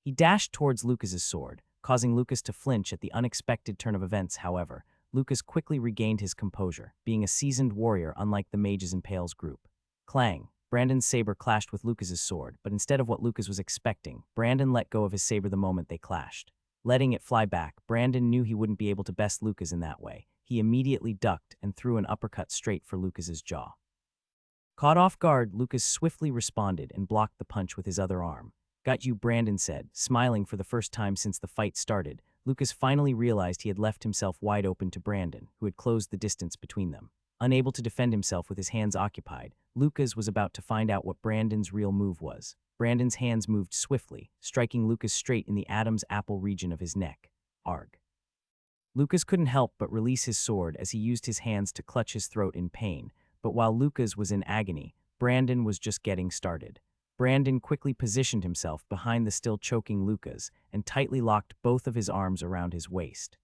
He dashed towards Lucas's sword, causing Lucas to flinch at the unexpected turn of events. However, Lucas quickly regained his composure, being a seasoned warrior unlike the Mages and Pales group. Clang! Brandon's saber clashed with Lucas's sword, but instead of what Lucas was expecting, Brandon let go of his saber the moment they clashed. Letting it fly back, Brandon knew he wouldn't be able to best Lucas in that way. He immediately ducked and threw an uppercut straight for Lucas's jaw. Caught off guard, Lucas swiftly responded and blocked the punch with his other arm. "Got you," Brandon said, smiling for the first time since the fight started. Lucas finally realized he had left himself wide open to Brandon, who had closed the distance between them. Unable to defend himself with his hands occupied, Lucas was about to find out what Brandon's real move was. Brandon's hands moved swiftly, striking Lucas straight in the Adam's apple region of his neck. Arg. Lucas couldn't help but release his sword as he used his hands to clutch his throat in pain, but while Lucas was in agony, Brandon was just getting started. Brandon quickly positioned himself behind the still choking Lucas and tightly locked both of his arms around his waist.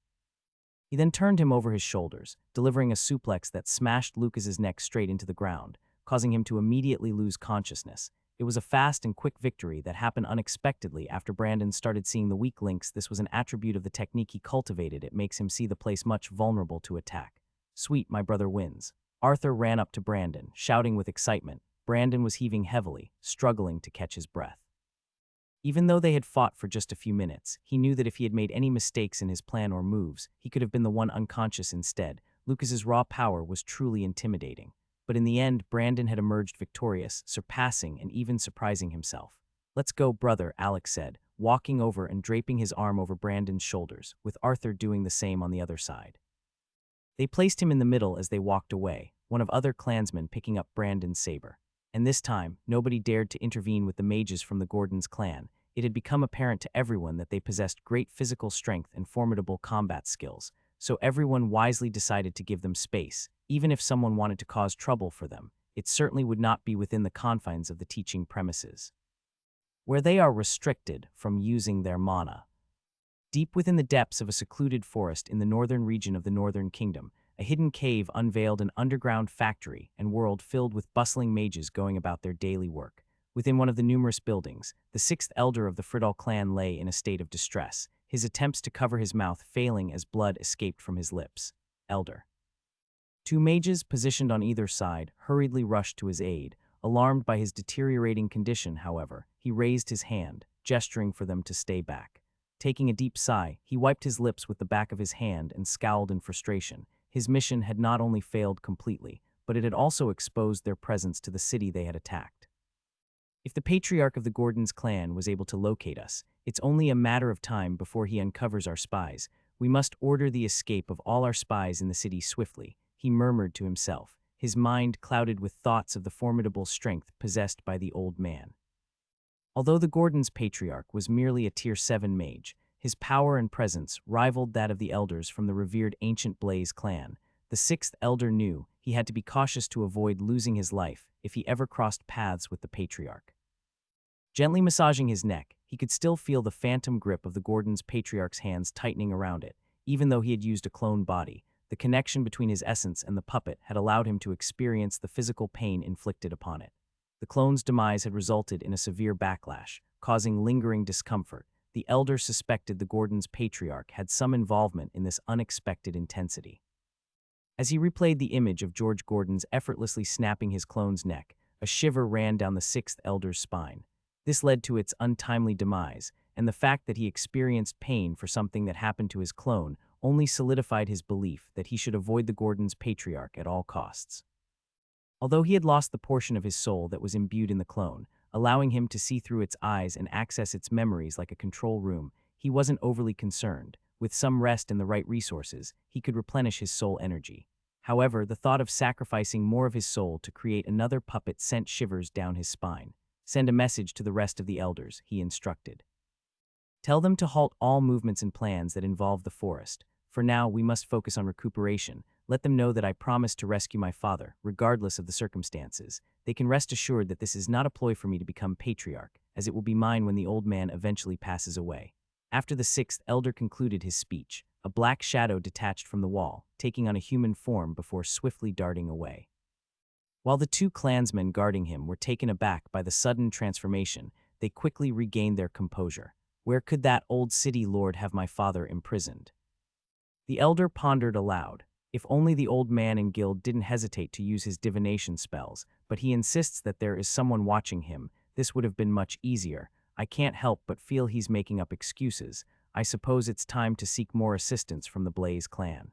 He then turned him over his shoulders, delivering a suplex that smashed Lucas's neck straight into the ground, causing him to immediately lose consciousness. It was a fast and quick victory that happened unexpectedly after Brandon started seeing the weak links. This was an attribute of the technique he cultivated. It makes him see the place much vulnerable to attack. "Sweet, my brother wins." Arthur ran up to Brandon, shouting with excitement. Brandon was heaving heavily, struggling to catch his breath. Even though they had fought for just a few minutes, he knew that if he had made any mistakes in his plan or moves, he could have been the one unconscious instead. Lucas's raw power was truly intimidating. But in the end, Brandon had emerged victorious, surpassing and even surprising himself. "Let's go, brother," Alex said, walking over and draping his arm over Brandon's shoulders, with Arthur doing the same on the other side. They placed him in the middle as they walked away, one of other clansmen picking up Brandon's saber. And this time, nobody dared to intervene with the mages from the Gordons clan. It had become apparent to everyone that they possessed great physical strength and formidable combat skills, so everyone wisely decided to give them space. Even if someone wanted to cause trouble for them, it certainly would not be within the confines of the teaching premises, where they are restricted from using their mana. Deep within the depths of a secluded forest in the northern region of the Northern Kingdom, a hidden cave unveiled an underground factory and world filled with bustling mages going about their daily work. Within one of the numerous buildings, the sixth elder of the Friddall clan lay in a state of distress, his attempts to cover his mouth failing as blood escaped from his lips. Elder. Two mages, positioned on either side, hurriedly rushed to his aid. Alarmed by his deteriorating condition, however, he raised his hand, gesturing for them to stay back. Taking a deep sigh, he wiped his lips with the back of his hand and scowled in frustration. His mission had not only failed completely, but it had also exposed their presence to the city they had attacked. If the patriarch of the Gordons clan was able to locate us, it's only a matter of time before he uncovers our spies. We must order the escape of all our spies in the city swiftly, he murmured to himself, his mind clouded with thoughts of the formidable strength possessed by the old man. Although the Gordons' patriarch was merely a Tier 7 mage, his power and presence rivaled that of the elders from the revered ancient Blaze clan. The sixth elder knew he had to be cautious to avoid losing his life if he ever crossed paths with the patriarch. Gently massaging his neck, he could still feel the phantom grip of the Gordons' patriarch's hands tightening around it. Even though he had used a clone body, the connection between his essence and the puppet had allowed him to experience the physical pain inflicted upon it. The clone's demise had resulted in a severe backlash, causing lingering discomfort. The elder suspected the Gordons' patriarch had some involvement in this unexpected intensity. As he replayed the image of George Gordon's effortlessly snapping his clone's neck, a shiver ran down the sixth elder's spine. This led to its untimely demise, and the fact that he experienced pain for something that happened to his clone only solidified his belief that he should avoid the Gordons' patriarch at all costs. Although he had lost the portion of his soul that was imbued in the clone, allowing him to see through its eyes and access its memories like a control room, he wasn't overly concerned. With some rest and the right resources, he could replenish his soul energy. However, the thought of sacrificing more of his soul to create another puppet sent shivers down his spine. Send a message to the rest of the elders, he instructed. Tell them to halt all movements and plans that involve the forest. For now, we must focus on recuperation. Let them know that I promised to rescue my father, regardless of the circumstances. They can rest assured that this is not a ploy for me to become patriarch, as it will be mine when the old man eventually passes away. After the sixth elder concluded his speech, a black shadow detached from the wall, taking on a human form before swiftly darting away. While the two clansmen guarding him were taken aback by the sudden transformation, they quickly regained their composure. Where could that old city lord have my father imprisoned? The elder pondered aloud. If only the old man in guild didn't hesitate to use his divination spells, but he insists that there is someone watching him. This would have been much easier. I can't help but feel he's making up excuses. I suppose it's time to seek more assistance from the Blaze clan.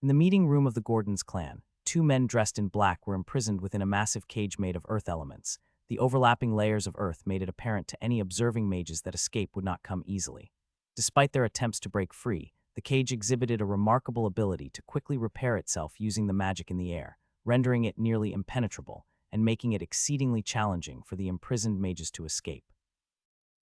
In the meeting room of the Gordons clan, two men dressed in black were imprisoned within a massive cage made of earth elements. The overlapping layers of earth made it apparent to any observing mages that escape would not come easily. Despite their attempts to break free, the cage exhibited a remarkable ability to quickly repair itself using the magic in the air, rendering it nearly impenetrable and making it exceedingly challenging for the imprisoned mages to escape.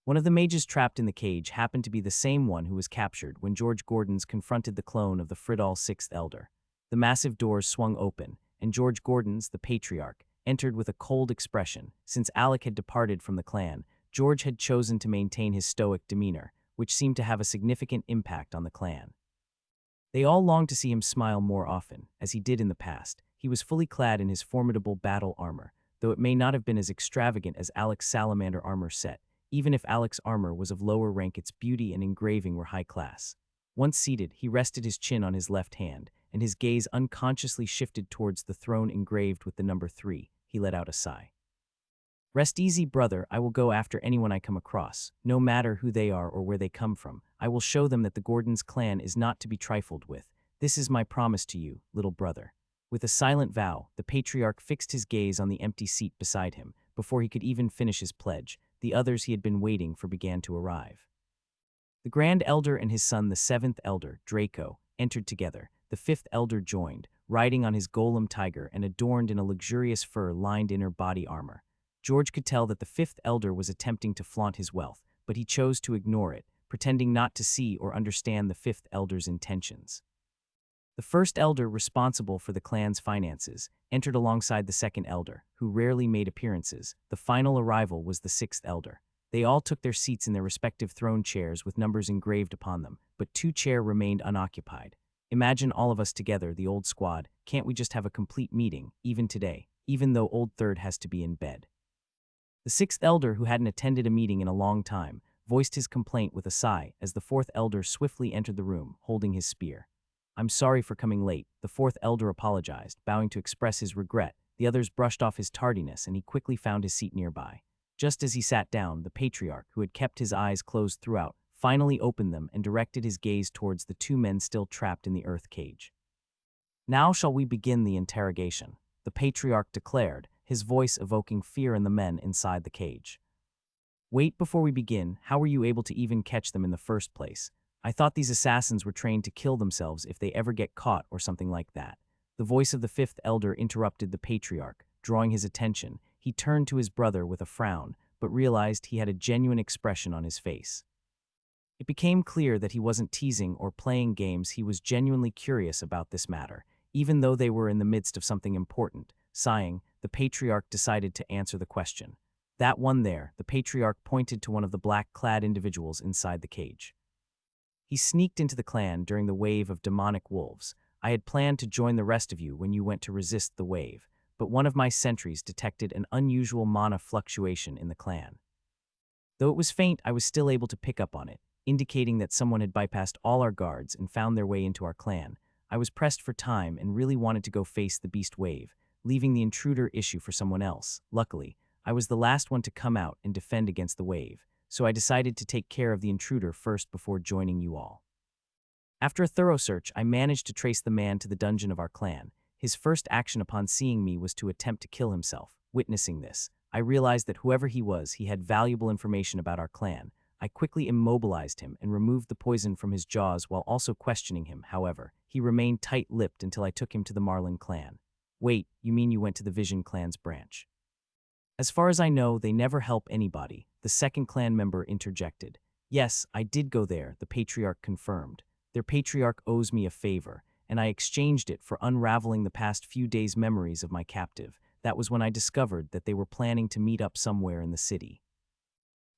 One of the mages trapped in the cage happened to be the same one who was captured when George Gordons confronted the clone of the Friddall sixth elder. The massive doors swung open, and George Gordons, the patriarch, entered with a cold expression. Since Alec had departed from the clan, George had chosen to maintain his stoic demeanor, which seemed to have a significant impact on the clan. They all longed to see him smile more often, as he did in the past. He was fully clad in his formidable battle armor, though it may not have been as extravagant as Alec's salamander armor set. Even if Alec's armor was of lower rank, its beauty and engraving were high class. Once seated, he rested his chin on his left hand, and his gaze unconsciously shifted towards the throne engraved with the number 3. He let out a sigh. Rest easy, brother, I will go after anyone I come across, no matter who they are or where they come from. I will show them that the Gordons clan is not to be trifled with. This is my promise to you, little brother. With a silent vow, the patriarch fixed his gaze on the empty seat beside him. Before he could even finish his pledge, the others he had been waiting for began to arrive. The Grand Elder and his son, the seventh Elder, Draco, entered together. The fifth Elder joined, riding on his Golem tiger and adorned in a luxurious fur-lined inner body armor. George could tell that the fifth Elder was attempting to flaunt his wealth, but he chose to ignore it, pretending not to see or understand the fifth Elder's intentions. The first Elder, responsible for the clan's finances, entered alongside the second Elder, who rarely made appearances. The final arrival was the sixth Elder. They all took their seats in their respective throne chairs with numbers engraved upon them, but two chairs remained unoccupied. Imagine all of us together, the old squad. Can't we just have a complete meeting, even today, even though old third has to be in bed? The sixth Elder, who hadn't attended a meeting in a long time, voiced his complaint with a sigh as the fourth Elder swiftly entered the room, holding his spear. I'm sorry for coming late, the fourth Elder apologized, bowing to express his regret. The others brushed off his tardiness and he quickly found his seat nearby. Just as he sat down, the patriarch, who had kept his eyes closed throughout, finally opened them and directed his gaze towards the two men still trapped in the earth cage. Now shall we begin the interrogation, the patriarch declared, his voice evoking fear in the men inside the cage. Wait, before we begin, how were you able to even catch them in the first place? I thought these assassins were trained to kill themselves if they ever get caught or something like that. The voice of the fifth Elder interrupted the patriarch, drawing his attention. He turned to his brother with a frown, but realized he had a genuine expression on his face. It became clear that he wasn't teasing or playing games. He was genuinely curious about this matter, even though they were in the midst of something important. Sighing, the patriarch decided to answer the question. That one there, the patriarch pointed to one of the black-clad individuals inside the cage. He sneaked into the clan during the wave of demonic wolves. I had planned to join the rest of you when you went to resist the wave, but one of my sentries detected an unusual mana fluctuation in the clan. Though it was faint, I was still able to pick up on it, indicating that someone had bypassed all our guards and found their way into our clan. I was pressed for time and really wanted to go face the beast wave, leaving the intruder issue for someone else. Luckily, I was the last one to come out and defend against the wave, so I decided to take care of the intruder first before joining you all. After a thorough search, I managed to trace the man to the dungeon of our clan. His first action upon seeing me was to attempt to kill himself. Witnessing this, I realized that whoever he was, he had valuable information about our clan. I quickly immobilized him and removed the poison from his jaws while also questioning him. However, he remained tight-lipped until I took him to the Marlin clan. Wait, you mean you went to the Vision clan's branch? As far as I know, they never help anybody, the second clan member interjected. Yes, I did go there, the patriarch confirmed. Their patriarch owes me a favor, and I exchanged it for unraveling the past few days' memories of my captive. That was when I discovered that they were planning to meet up somewhere in the city.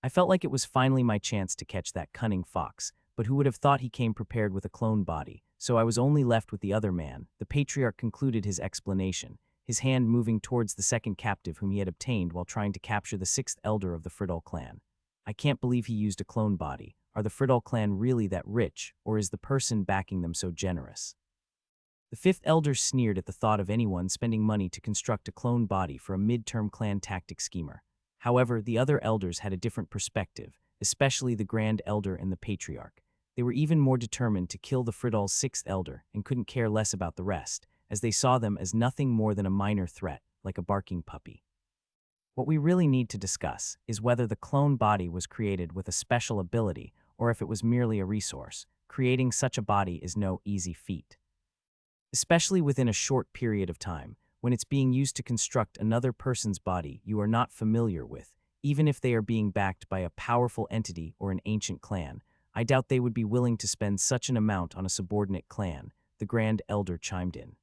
I felt like it was finally my chance to catch that cunning fox, but who would have thought he came prepared with a clone body, so I was only left with the other man. The patriarch concluded his explanation, his hand moving towards the second captive whom he had obtained while trying to capture the sixth Elder of the Friddle clan. I can't believe he used a clone body. Are the Friddle clan really that rich, or is the person backing them so generous? The fifth Elder sneered at the thought of anyone spending money to construct a clone body for a mid-term clan tactic schemer. However, the other elders had a different perspective, especially the Grand Elder and the Patriarch. They were even more determined to kill the Friddle's sixth Elder and couldn't care less about the rest, as they saw them as nothing more than a minor threat, like a barking puppy. What we really need to discuss is whether the clone body was created with a special ability or if it was merely a resource. Creating such a body is no easy feat, especially within a short period of time, when it's being used to construct another person's body you are not familiar with. Even if they are being backed by a powerful entity or an ancient clan, I doubt they would be willing to spend such an amount on a subordinate clan, the Grand Elder chimed in.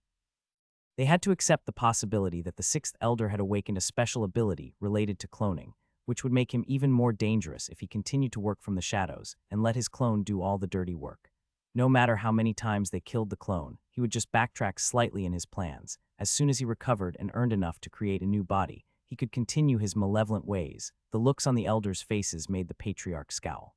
They had to accept the possibility that the sixth Elder had awakened a special ability related to cloning, which would make him even more dangerous if he continued to work from the shadows and let his clone do all the dirty work. No matter how many times they killed the clone, he would just backtrack slightly in his plans. As soon as he recovered and earned enough to create a new body, he could continue his malevolent ways. The looks on the elders' faces made the patriarch scowl.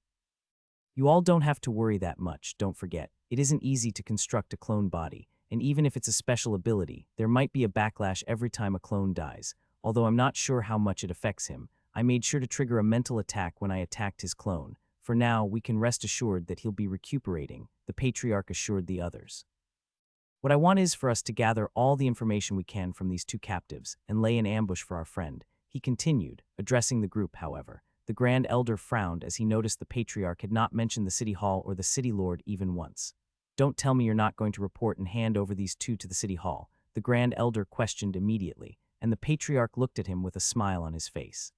You all don't have to worry that much, don't forget. It isn't easy to construct a clone body, and even if it's a special ability, there might be a backlash every time a clone dies. Although I'm not sure how much it affects him, I made sure to trigger a mental attack when I attacked his clone. For now, we can rest assured that he'll be recuperating, the patriarch assured the others. What I want is for us to gather all the information we can from these two captives and lay an ambush for our friend, he continued, addressing the group, however. The Grand Elder frowned as he noticed the patriarch had not mentioned the city hall or the city lord even once. Don't tell me you're not going to report and hand over these two to the city hall, the Grand Elder questioned immediately, and the patriarch looked at him with a smile on his face.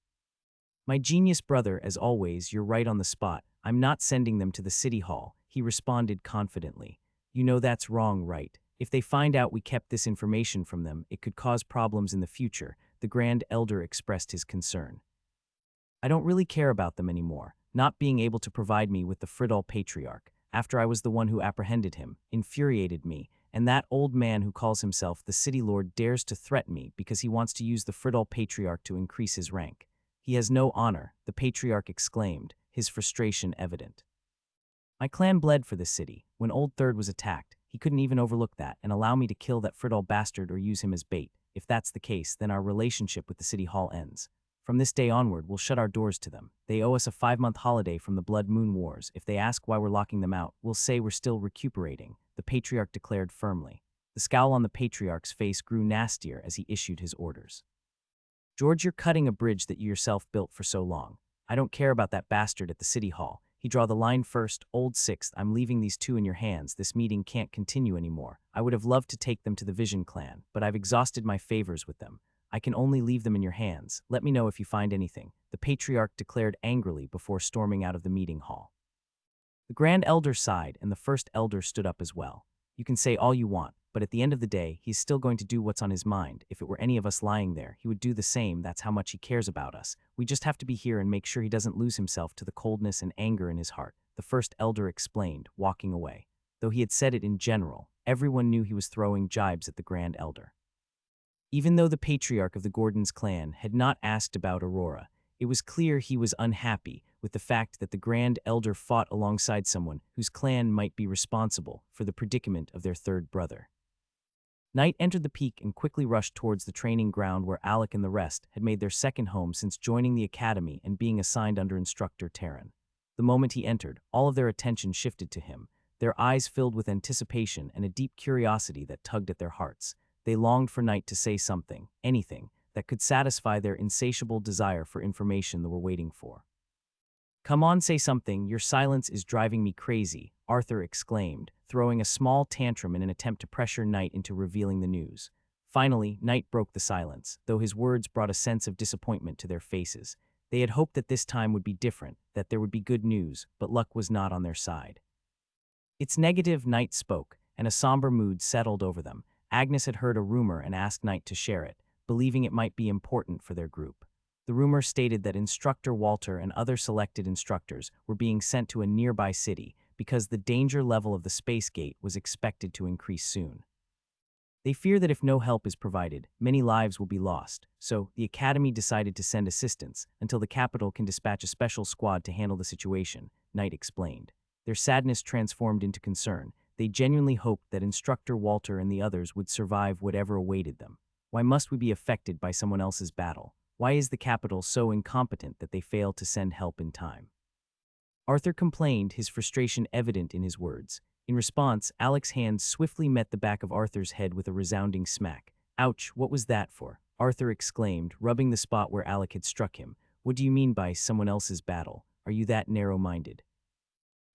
My genius brother, as always, you're right on the spot. I'm not sending them to the city hall, he responded confidently. You know that's wrong, right? If they find out we kept this information from them, it could cause problems in the future, the Grand Elder expressed his concern. I don't really care about them anymore, not being able to provide me with the Friddle patriarch, after I was the one who apprehended him, infuriated me, and that old man who calls himself the city lord dares to threaten me because he wants to use the Friddle patriarch to increase his rank. He has no honor, the patriarch exclaimed, his frustration evident. My clan bled for this city. When Old Third was attacked, he couldn't even overlook that and allow me to kill that Friddle bastard or use him as bait. If that's the case, then our relationship with the city hall ends. From this day onward, we'll shut our doors to them. They owe us a 5-month holiday from the Blood Moon Wars. If they ask why we're locking them out, we'll say we're still recuperating, the patriarch declared firmly. The scowl on the patriarch's face grew nastier as he issued his orders. George, you're cutting a bridge that you yourself built for so long. I don't care about that bastard at the city hall. He draw the line first, Old Sixth, I'm leaving these two in your hands. This meeting can't continue anymore. I would have loved to take them to the Vision Clan, but I've exhausted my favors with them. I can only leave them in your hands. Let me know if you find anything, the patriarch declared angrily before storming out of the meeting hall. The Grand Elder sighed, and the First Elder stood up as well. You can say all you want, but at the end of the day, he's still going to do what's on his mind. If it were any of us lying there, he would do the same. That's how much he cares about us. We just have to be here and make sure he doesn't lose himself to the coldness and anger in his heart, the First Elder explained, walking away. Though he had said it in general, everyone knew he was throwing jibes at the Grand Elder. Even though the patriarch of the Gordon's clan had not asked about Aurora, it was clear he was unhappy with the fact that the Grand Elder fought alongside someone whose clan might be responsible for the predicament of their third brother. Night entered the peak and quickly rushed towards the training ground where Alec and the rest had made their second home since joining the academy and being assigned under instructor Taryn. The moment he entered, all of their attention shifted to him, their eyes filled with anticipation and a deep curiosity that tugged at their hearts. They longed for Night to say something, anything, that could satisfy their insatiable desire for information they were waiting for. Come on, say something, your silence is driving me crazy, Arthur exclaimed, throwing a small tantrum in an attempt to pressure Night into revealing the news. Finally, Night broke the silence, though his words brought a sense of disappointment to their faces. They had hoped that this time would be different, that there would be good news, but luck was not on their side. It's negative, Night spoke, and a somber mood settled over them. Agnes had heard a rumor and asked Night to share it, believing it might be important for their group. The rumor stated that Instructor Walter and other selected instructors were being sent to a nearby city because the danger level of the space gate was expected to increase soon. They fear that if no help is provided, many lives will be lost, so the Academy decided to send assistance until the capital can dispatch a special squad to handle the situation, Knight explained. Their sadness transformed into concern. They genuinely hoped that Instructor Walter and the others would survive whatever awaited them. Why must we be affected by someone else's battle? Why is the capital so incompetent that they fail to send help in time? Arthur complained, his frustration evident in his words. In response, Alec's hand swiftly met the back of Arthur's head with a resounding smack. Ouch, what was that for? Arthur exclaimed, rubbing the spot where Alec had struck him. What do you mean by someone else's battle? Are you that narrow-minded?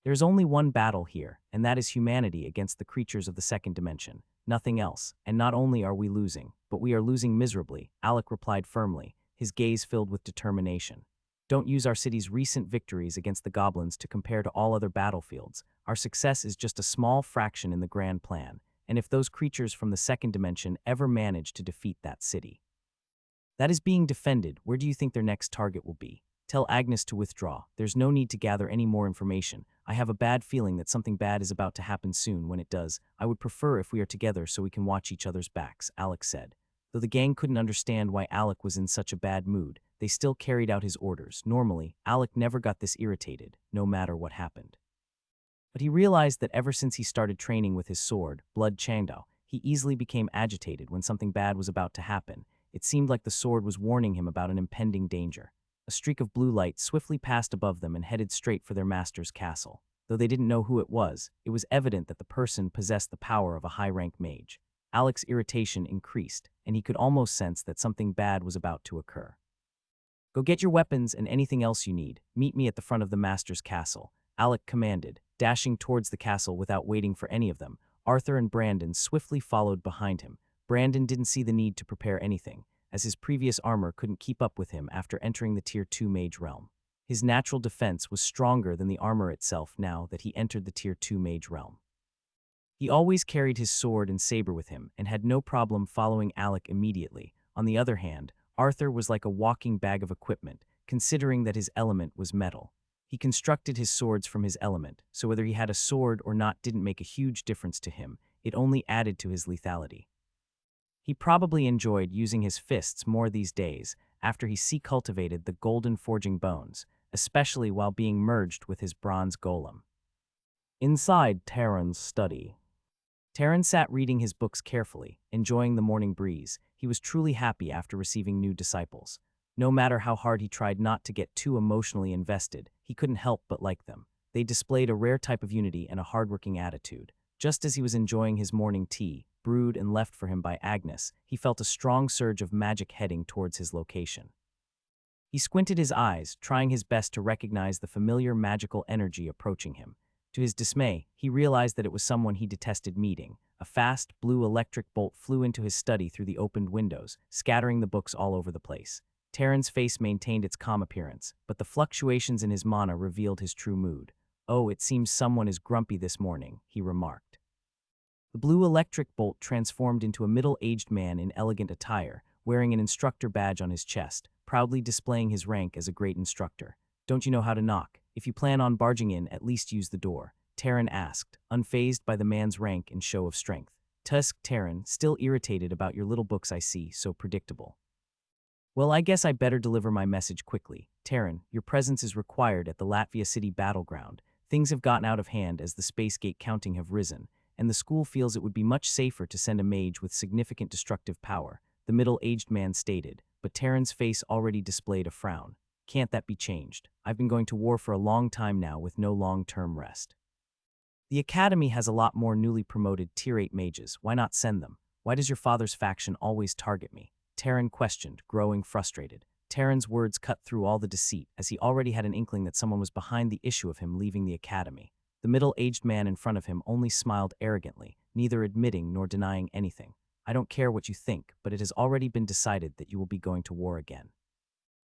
There's only one battle here, and that is humanity against the creatures of the second dimension. Nothing else, and not only are we losing, but we are losing miserably, Alec replied firmly, his gaze filled with determination. Don't use our city's recent victories against the goblins to compare to all other battlefields. Our success is just a small fraction in the grand plan, and if those creatures from the second dimension ever manage to defeat that city, that is being defended, where do you think their next target will be? Tell Agnes to withdraw. There's no need to gather any more information. I have a bad feeling that something bad is about to happen soon. When it does, I would prefer if we are together so we can watch each other's backs, Alec said. Though the gang couldn't understand why Alec was in such a bad mood, they still carried out his orders. Normally, Alec never got this irritated, no matter what happened. But he realized that ever since he started training with his sword, Blood Changdao, he easily became agitated when something bad was about to happen. It seemed like the sword was warning him about an impending danger. A streak of blue light swiftly passed above them and headed straight for their master's castle. Though they didn't know who it was evident that the person possessed the power of a high-rank mage. Alec's irritation increased, and he could almost sense that something bad was about to occur. "Go get your weapons and anything else you need. Meet me at the front of the master's castle," Alec commanded, dashing towards the castle without waiting for any of them. Arthur and Brandon swiftly followed behind him. Brandon didn't see the need to prepare anything, as his previous armor couldn't keep up with him after entering the Tier 2 mage realm. His natural defense was stronger than the armor itself now that he entered the Tier 2 mage realm. He always carried his sword and saber with him and had no problem following Alec immediately. On the other hand, Arthur was like a walking bag of equipment, considering that his element was metal. He constructed his swords from his element, so whether he had a sword or not didn't make a huge difference to him. It only added to his lethality. He probably enjoyed using his fists more these days after he cultivated the golden forging bones, especially while being merged with his bronze golem. Inside Terran's study, Terran sat reading his books carefully, enjoying the morning breeze. He was truly happy after receiving new disciples. No matter how hard he tried not to get too emotionally invested, he couldn't help but like them. They displayed a rare type of unity and a hardworking attitude. Just as he was enjoying his morning tea, brewed and left for him by Agnes, he felt a strong surge of magic heading towards his location. He squinted his eyes, trying his best to recognize the familiar magical energy approaching him. To his dismay, he realized that it was someone he detested meeting. A fast, blue electric bolt flew into his study through the opened windows, scattering the books all over the place. Terran's face maintained its calm appearance, but the fluctuations in his mana revealed his true mood. "Oh, it seems someone is grumpy this morning," he remarked. The blue electric bolt transformed into a middle-aged man in elegant attire, wearing an instructor badge on his chest, proudly displaying his rank as a great instructor. "Don't you know how to knock? If you plan on barging in, at least use the door," Terran asked, unfazed by the man's rank and show of strength. "Tusk, Terran, still irritated about your little books I see, so predictable." "Well, I guess I better deliver my message quickly. Terran, your presence is required at the Latvia City battleground. Things have gotten out of hand as the space gate counting have risen, and the school feels it would be much safer to send a mage with significant destructive power," the middle-aged man stated, but Terran's face already displayed a frown. "Can't that be changed? I've been going to war for a long time now with no long-term rest. The Academy has a lot more newly promoted Tier 8 mages. Why not send them? Why does your father's faction always target me?" Terran questioned, growing frustrated. Terran's words cut through all the deceit, as he already had an inkling that someone was behind the issue of him leaving the Academy. The middle-aged man in front of him only smiled arrogantly, neither admitting nor denying anything. "I don't care what you think, but it has already been decided that you will be going to war again."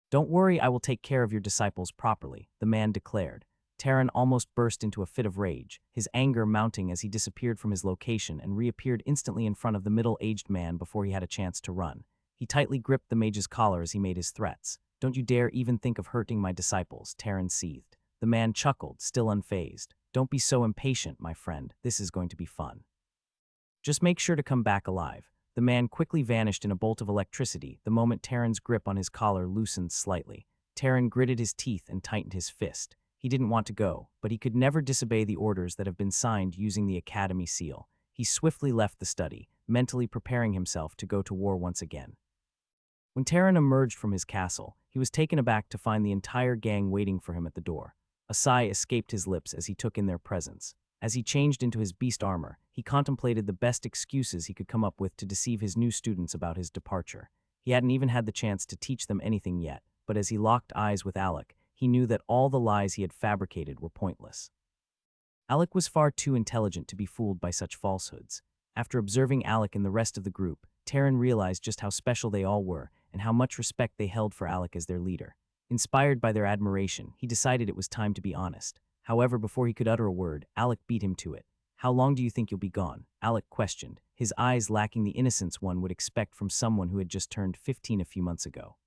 "Don't worry, I will take care of your disciples properly," the man declared. Terran almost burst into a fit of rage, his anger mounting as he disappeared from his location and reappeared instantly in front of the middle-aged man before he had a chance to run. He tightly gripped the mage's collar as he made his threats. "Don't you dare even think of hurting my disciples," Terran seethed. The man chuckled, still unfazed. "Don't be so impatient, my friend. This is going to be fun. Just make sure to come back alive." The man quickly vanished in a bolt of electricity the moment Terran's grip on his collar loosened slightly. Terran gritted his teeth and tightened his fist. He didn't want to go, but he could never disobey the orders that have been signed using the Academy seal. He swiftly left the study, mentally preparing himself to go to war once again. When Terran emerged from his castle, he was taken aback to find the entire gang waiting for him at the door. A sigh escaped his lips as he took in their presence. As he changed into his beast armor, he contemplated the best excuses he could come up with to deceive his new students about his departure. He hadn't even had the chance to teach them anything yet, but as he locked eyes with Alec, he knew that all the lies he had fabricated were pointless. Alec was far too intelligent to be fooled by such falsehoods. After observing Alec and the rest of the group, Terran realized just how special they all were and how much respect they held for Alec as their leader. Inspired by their admiration, he decided it was time to be honest. However, before he could utter a word, Alec beat him to it. "How long do you think you'll be gone?" Alec questioned, his eyes lacking the innocence one would expect from someone who had just turned 15 a few months ago.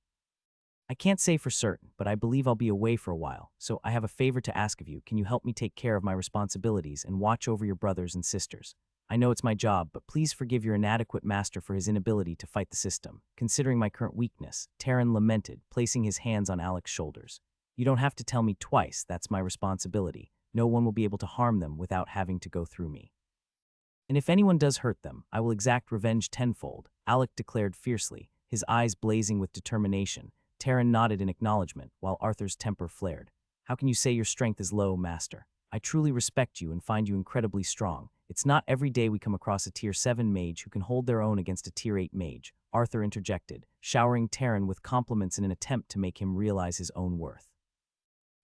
"I can't say for certain, but I believe I'll be away for a while, so I have a favor to ask of you. Can you help me take care of my responsibilities and watch over your brothers and sisters? I know it's my job, but please forgive your inadequate master for his inability to fight the system. Considering my current weakness," Terran lamented, placing his hands on Alec's shoulders. "You don't have to tell me twice, that's my responsibility. No one will be able to harm them without having to go through me. And if anyone does hurt them, I will exact revenge tenfold," Alec declared fiercely, his eyes blazing with determination. Terran nodded in acknowledgement, while Arthur's temper flared. How can you say your strength is low, Master? I truly respect you and find you incredibly strong. It's not every day we come across a Tier 7 mage who can hold their own against a Tier 8 mage, Arthur interjected, showering Terran with compliments in an attempt to make him realize his own worth.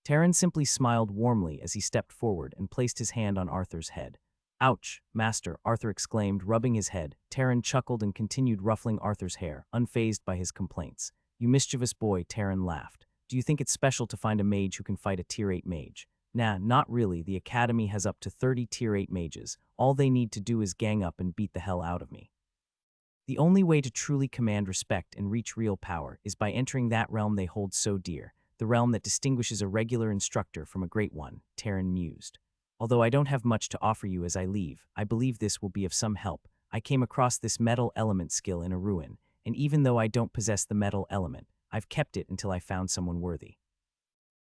Terran simply smiled warmly as he stepped forward and placed his hand on Arthur's head. Ouch, Master, Arthur exclaimed, rubbing his head. Terran chuckled and continued ruffling Arthur's hair, unfazed by his complaints. You mischievous boy, Terran laughed. Do you think it's special to find a mage who can fight a Tier 8 mage? Nah, not really. The Academy has up to 30 Tier 8 mages. All they need to do is gang up and beat the hell out of me. The only way to truly command respect and reach real power is by entering that realm they hold so dear, the realm that distinguishes a regular instructor from a great one, Terran mused. Although I don't have much to offer you as I leave, I believe this will be of some help. I came across this metal element skill in a ruin, and even though I don't possess the metal element, I've kept it until I found someone worthy.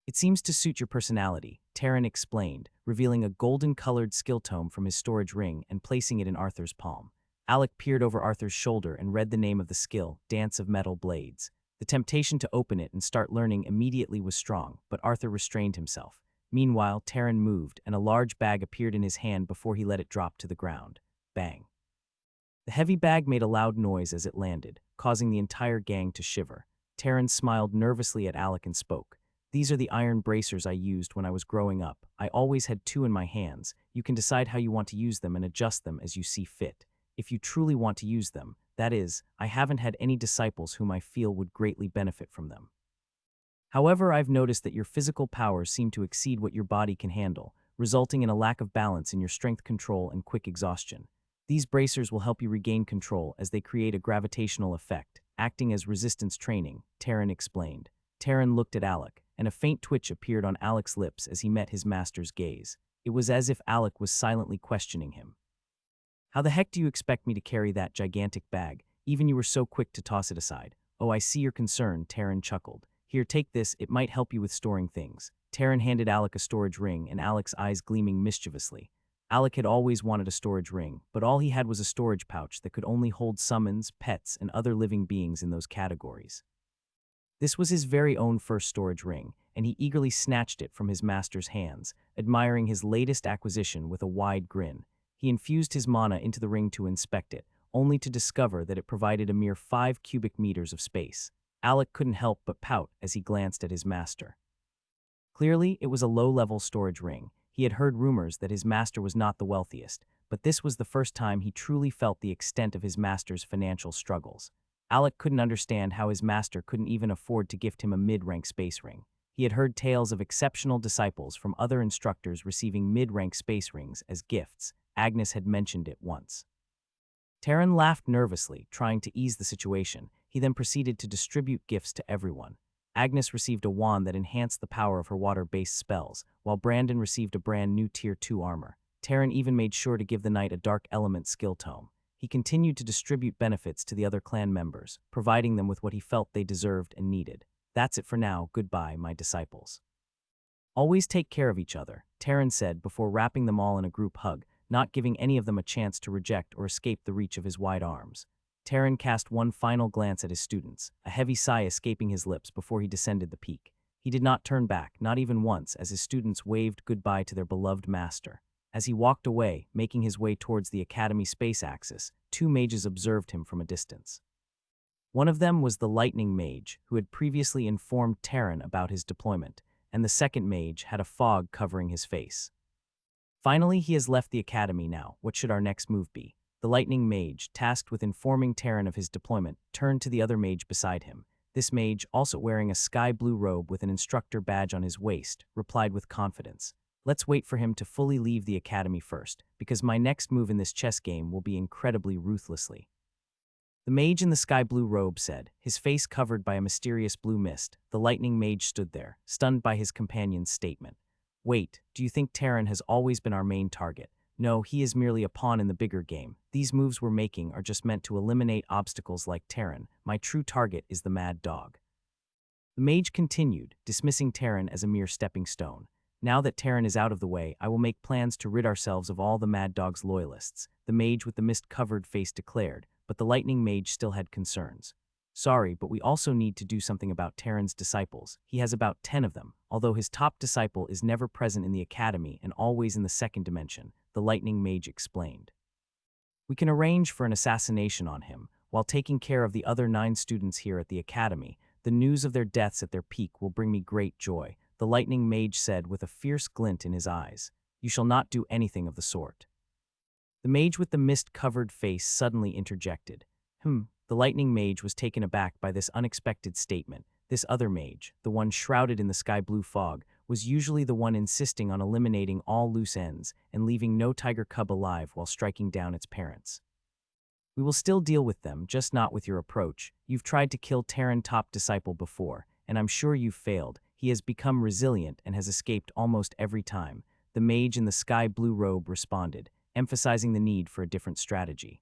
It seems to suit your personality, Terran explained, revealing a golden-colored skill tome from his storage ring and placing it in Arthur's palm. Alec peered over Arthur's shoulder and read the name of the skill, Dance of Metal Blades. The temptation to open it and start learning immediately was strong, but Arthur restrained himself. Meanwhile, Terran moved, and a large bag appeared in his hand before he let it drop to the ground. Bang. The heavy bag made a loud noise as it landed, causing the entire gang to shiver. Terran smiled nervously at Alec and spoke. These are the iron bracers I used when I was growing up. I always had two in my hands. You can decide how you want to use them and adjust them as you see fit. If you truly want to use them, that is, I haven't had any disciples whom I feel would greatly benefit from them. However, I've noticed that your physical powers seem to exceed what your body can handle, resulting in a lack of balance in your strength control and quick exhaustion. These bracers will help you regain control as they create a gravitational effect, acting as resistance training, Terran explained. Terran looked at Alec, and a faint twitch appeared on Alec's lips as he met his master's gaze. It was as if Alec was silently questioning him. How the heck do you expect me to carry that gigantic bag? Even you were so quick to toss it aside. Oh, I see your concern, Terran chuckled. Here, take this, it might help you with storing things. Terran handed Alec a storage ring, and Alec's eyes gleaming mischievously. Alec had always wanted a storage ring, but all he had was a storage pouch that could only hold summons, pets, and other living beings in those categories. This was his very own first storage ring, and he eagerly snatched it from his master's hands, admiring his latest acquisition with a wide grin. He infused his mana into the ring to inspect it, only to discover that it provided a mere 5 cubic meters of space. Alec couldn't help but pout as he glanced at his master. Clearly, it was a low-level storage ring. He had heard rumors that his master was not the wealthiest, but this was the first time he truly felt the extent of his master's financial struggles. Alec couldn't understand how his master couldn't even afford to gift him a mid-rank space ring. He had heard tales of exceptional disciples from other instructors receiving mid-rank space rings as gifts. Agnes had mentioned it once. Terran laughed nervously, trying to ease the situation. He then proceeded to distribute gifts to everyone. Agnes received a wand that enhanced the power of her water-based spells, while Brandon received a brand new Tier 2 armor. Terran even made sure to give the knight a dark element skill tome. He continued to distribute benefits to the other clan members, providing them with what he felt they deserved and needed. That's it for now, goodbye, my disciples. Always take care of each other, Terran said before wrapping them all in a group hug, not giving any of them a chance to reject or escape the reach of his wide arms. Terran cast one final glance at his students, a heavy sigh escaping his lips before he descended the peak. He did not turn back, not even once, as his students waved goodbye to their beloved master. As he walked away, making his way towards the Academy space axis, 2 mages observed him from a distance. One of them was the Lightning Mage, who had previously informed Terran about his deployment, and the second mage had a fog covering his face. Finally, he has left the Academy now. What should our next move be? The Lightning Mage, tasked with informing Terran of his deployment, turned to the other mage beside him. This mage, also wearing a sky-blue robe with an instructor badge on his waist, replied with confidence. Let's wait for him to fully leave the Academy first, because my next move in this chess game will be incredibly ruthlessly. The mage in the sky-blue robe said, his face covered by a mysterious blue mist. The Lightning Mage stood there, stunned by his companion's statement. Wait, do you think Terran has always been our main target? No, he is merely a pawn in the bigger game. These moves we're making are just meant to eliminate obstacles like Terran. My true target is the Mad Dog. The mage continued, dismissing Terran as a mere stepping stone. Now that Terran is out of the way, I will make plans to rid ourselves of all the Mad Dog's loyalists, the mage with the mist-covered face declared, but the Lightning Mage still had concerns. Sorry, but we also need to do something about Terran's disciples. He has about 10 of them, although his top disciple is never present in the academy and always in the second dimension, the lightning mage explained. We can arrange for an assassination on him, while taking care of the other 9 students here at the academy. The news of their deaths at their peak will bring me great joy, the lightning mage said with a fierce glint in his eyes. You shall not do anything of the sort. The mage with the mist-covered face suddenly interjected. The lightning mage was taken aback by this unexpected statement. This other mage, the one shrouded in the sky-blue fog, was usually the one insisting on eliminating all loose ends and leaving no tiger cub alive while striking down its parents. We will still deal with them, just not with your approach. You've tried to kill Terran top disciple before, and I'm sure you've failed. He has become resilient and has escaped almost every time. The mage in the sky-blue robe responded, emphasizing the need for a different strategy.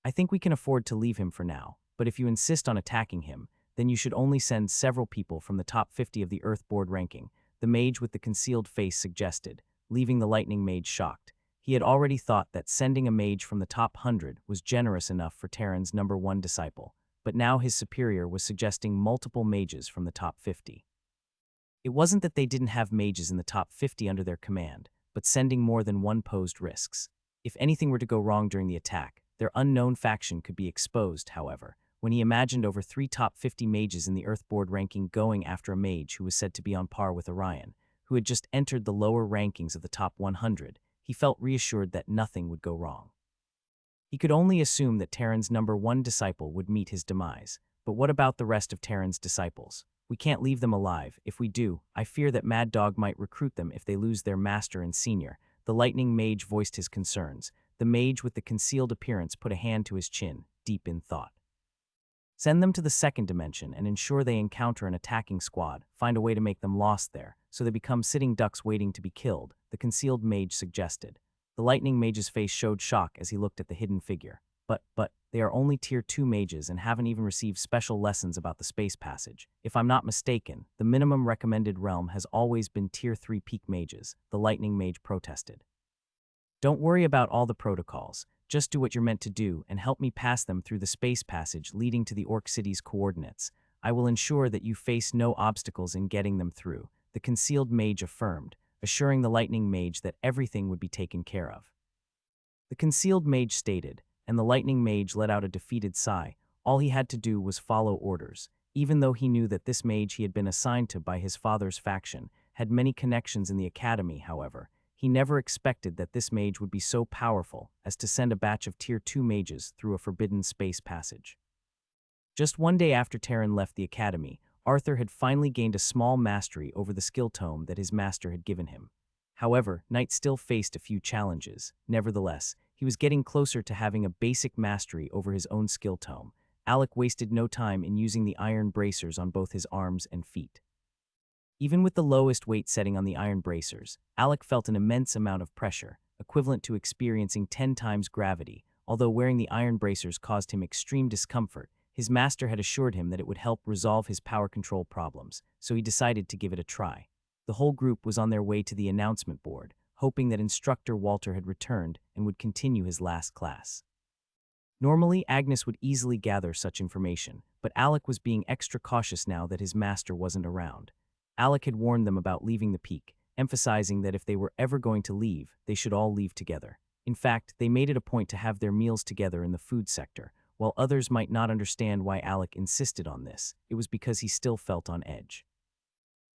I think we can afford to leave him for now, but if you insist on attacking him, then you should only send several people from the top 50 of the Earth Board ranking, the mage with the concealed face suggested, leaving the lightning mage shocked. He had already thought that sending a mage from the top 100 was generous enough for Terran's #1 disciple, but now his superior was suggesting multiple mages from the top 50. It wasn't that they didn't have mages in the top 50 under their command, but sending more than one posed risks. If anything were to go wrong during the attack, their unknown faction could be exposed, however. When he imagined over 3 top 50 mages in the Earth Board ranking going after a mage who was said to be on par with Orion, who had just entered the lower rankings of the top 100, he felt reassured that nothing would go wrong. He could only assume that Terran's #1 disciple would meet his demise, but what about the rest of Terran's disciples? We can't leave them alive. If we do, I fear that Mad Dog might recruit them if they lose their master and senior. The lightning mage voiced his concerns. The mage with the concealed appearance put a hand to his chin, deep in thought. Send them to the second dimension and ensure they encounter an attacking squad. Find a way to make them lost there, so they become sitting ducks waiting to be killed, the concealed mage suggested. The lightning mage's face showed shock as he looked at the hidden figure. But, they are only tier 2 mages and haven't even received special lessons about the space passage. If I'm not mistaken, the minimum recommended realm has always been tier 3 peak mages, the lightning mage protested. Don't worry about all the protocols. Just do what you're meant to do and help me pass them through the space passage leading to the Orc City's coordinates. I will ensure that you face no obstacles in getting them through, the concealed mage affirmed, assuring the lightning mage that everything would be taken care of. The concealed mage stated, and the lightning mage let out a defeated sigh. All he had to do was follow orders. Even though he knew that this mage he had been assigned to by his father's faction had many connections in the academy, however, he never expected that this mage would be so powerful as to send a batch of tier 2 mages through a forbidden space passage. Just one day after Terran left the academy, Arthur had finally gained a small mastery over the skill tome that his master had given him. However, Knight still faced a few challenges. Nevertheless, he was getting closer to having a basic mastery over his own skill tome. Alec wasted no time in using the iron bracers on both his arms and feet. Even with the lowest weight setting on the iron bracers, Alec felt an immense amount of pressure, equivalent to experiencing 10 times gravity. Although wearing the iron bracers caused him extreme discomfort, his master had assured him that it would help resolve his power control problems, so he decided to give it a try. The whole group was on their way to the announcement board, hoping that Instructor Walter had returned and would continue his last class. Normally, Agnes would easily gather such information, but Alec was being extra cautious now that his master wasn't around. Alec had warned them about leaving the peak, emphasizing that if they were ever going to leave, they should all leave together. In fact, they made it a point to have their meals together in the food sector. While others might not understand why Alec insisted on this, it was because he still felt on edge.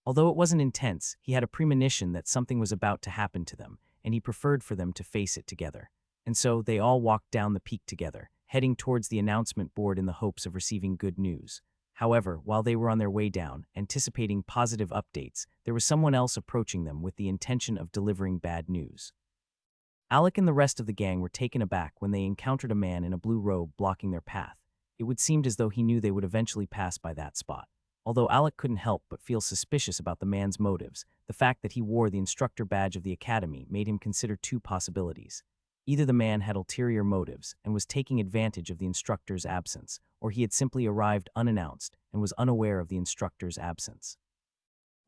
Although it wasn't intense, he had a premonition that something was about to happen to them, and he preferred for them to face it together. And so they all walked down the peak together, heading towards the announcement board in the hopes of receiving good news. However, while they were on their way down, anticipating positive updates, there was someone else approaching them with the intention of delivering bad news. Alec and the rest of the gang were taken aback when they encountered a man in a blue robe blocking their path. It would seem as though he knew they would eventually pass by that spot. Although Alec couldn't help but feel suspicious about the man's motives, the fact that he wore the instructor badge of the academy made him consider 2 possibilities. Either the man had ulterior motives and was taking advantage of the instructor's absence, or he had simply arrived unannounced and was unaware of the instructor's absence.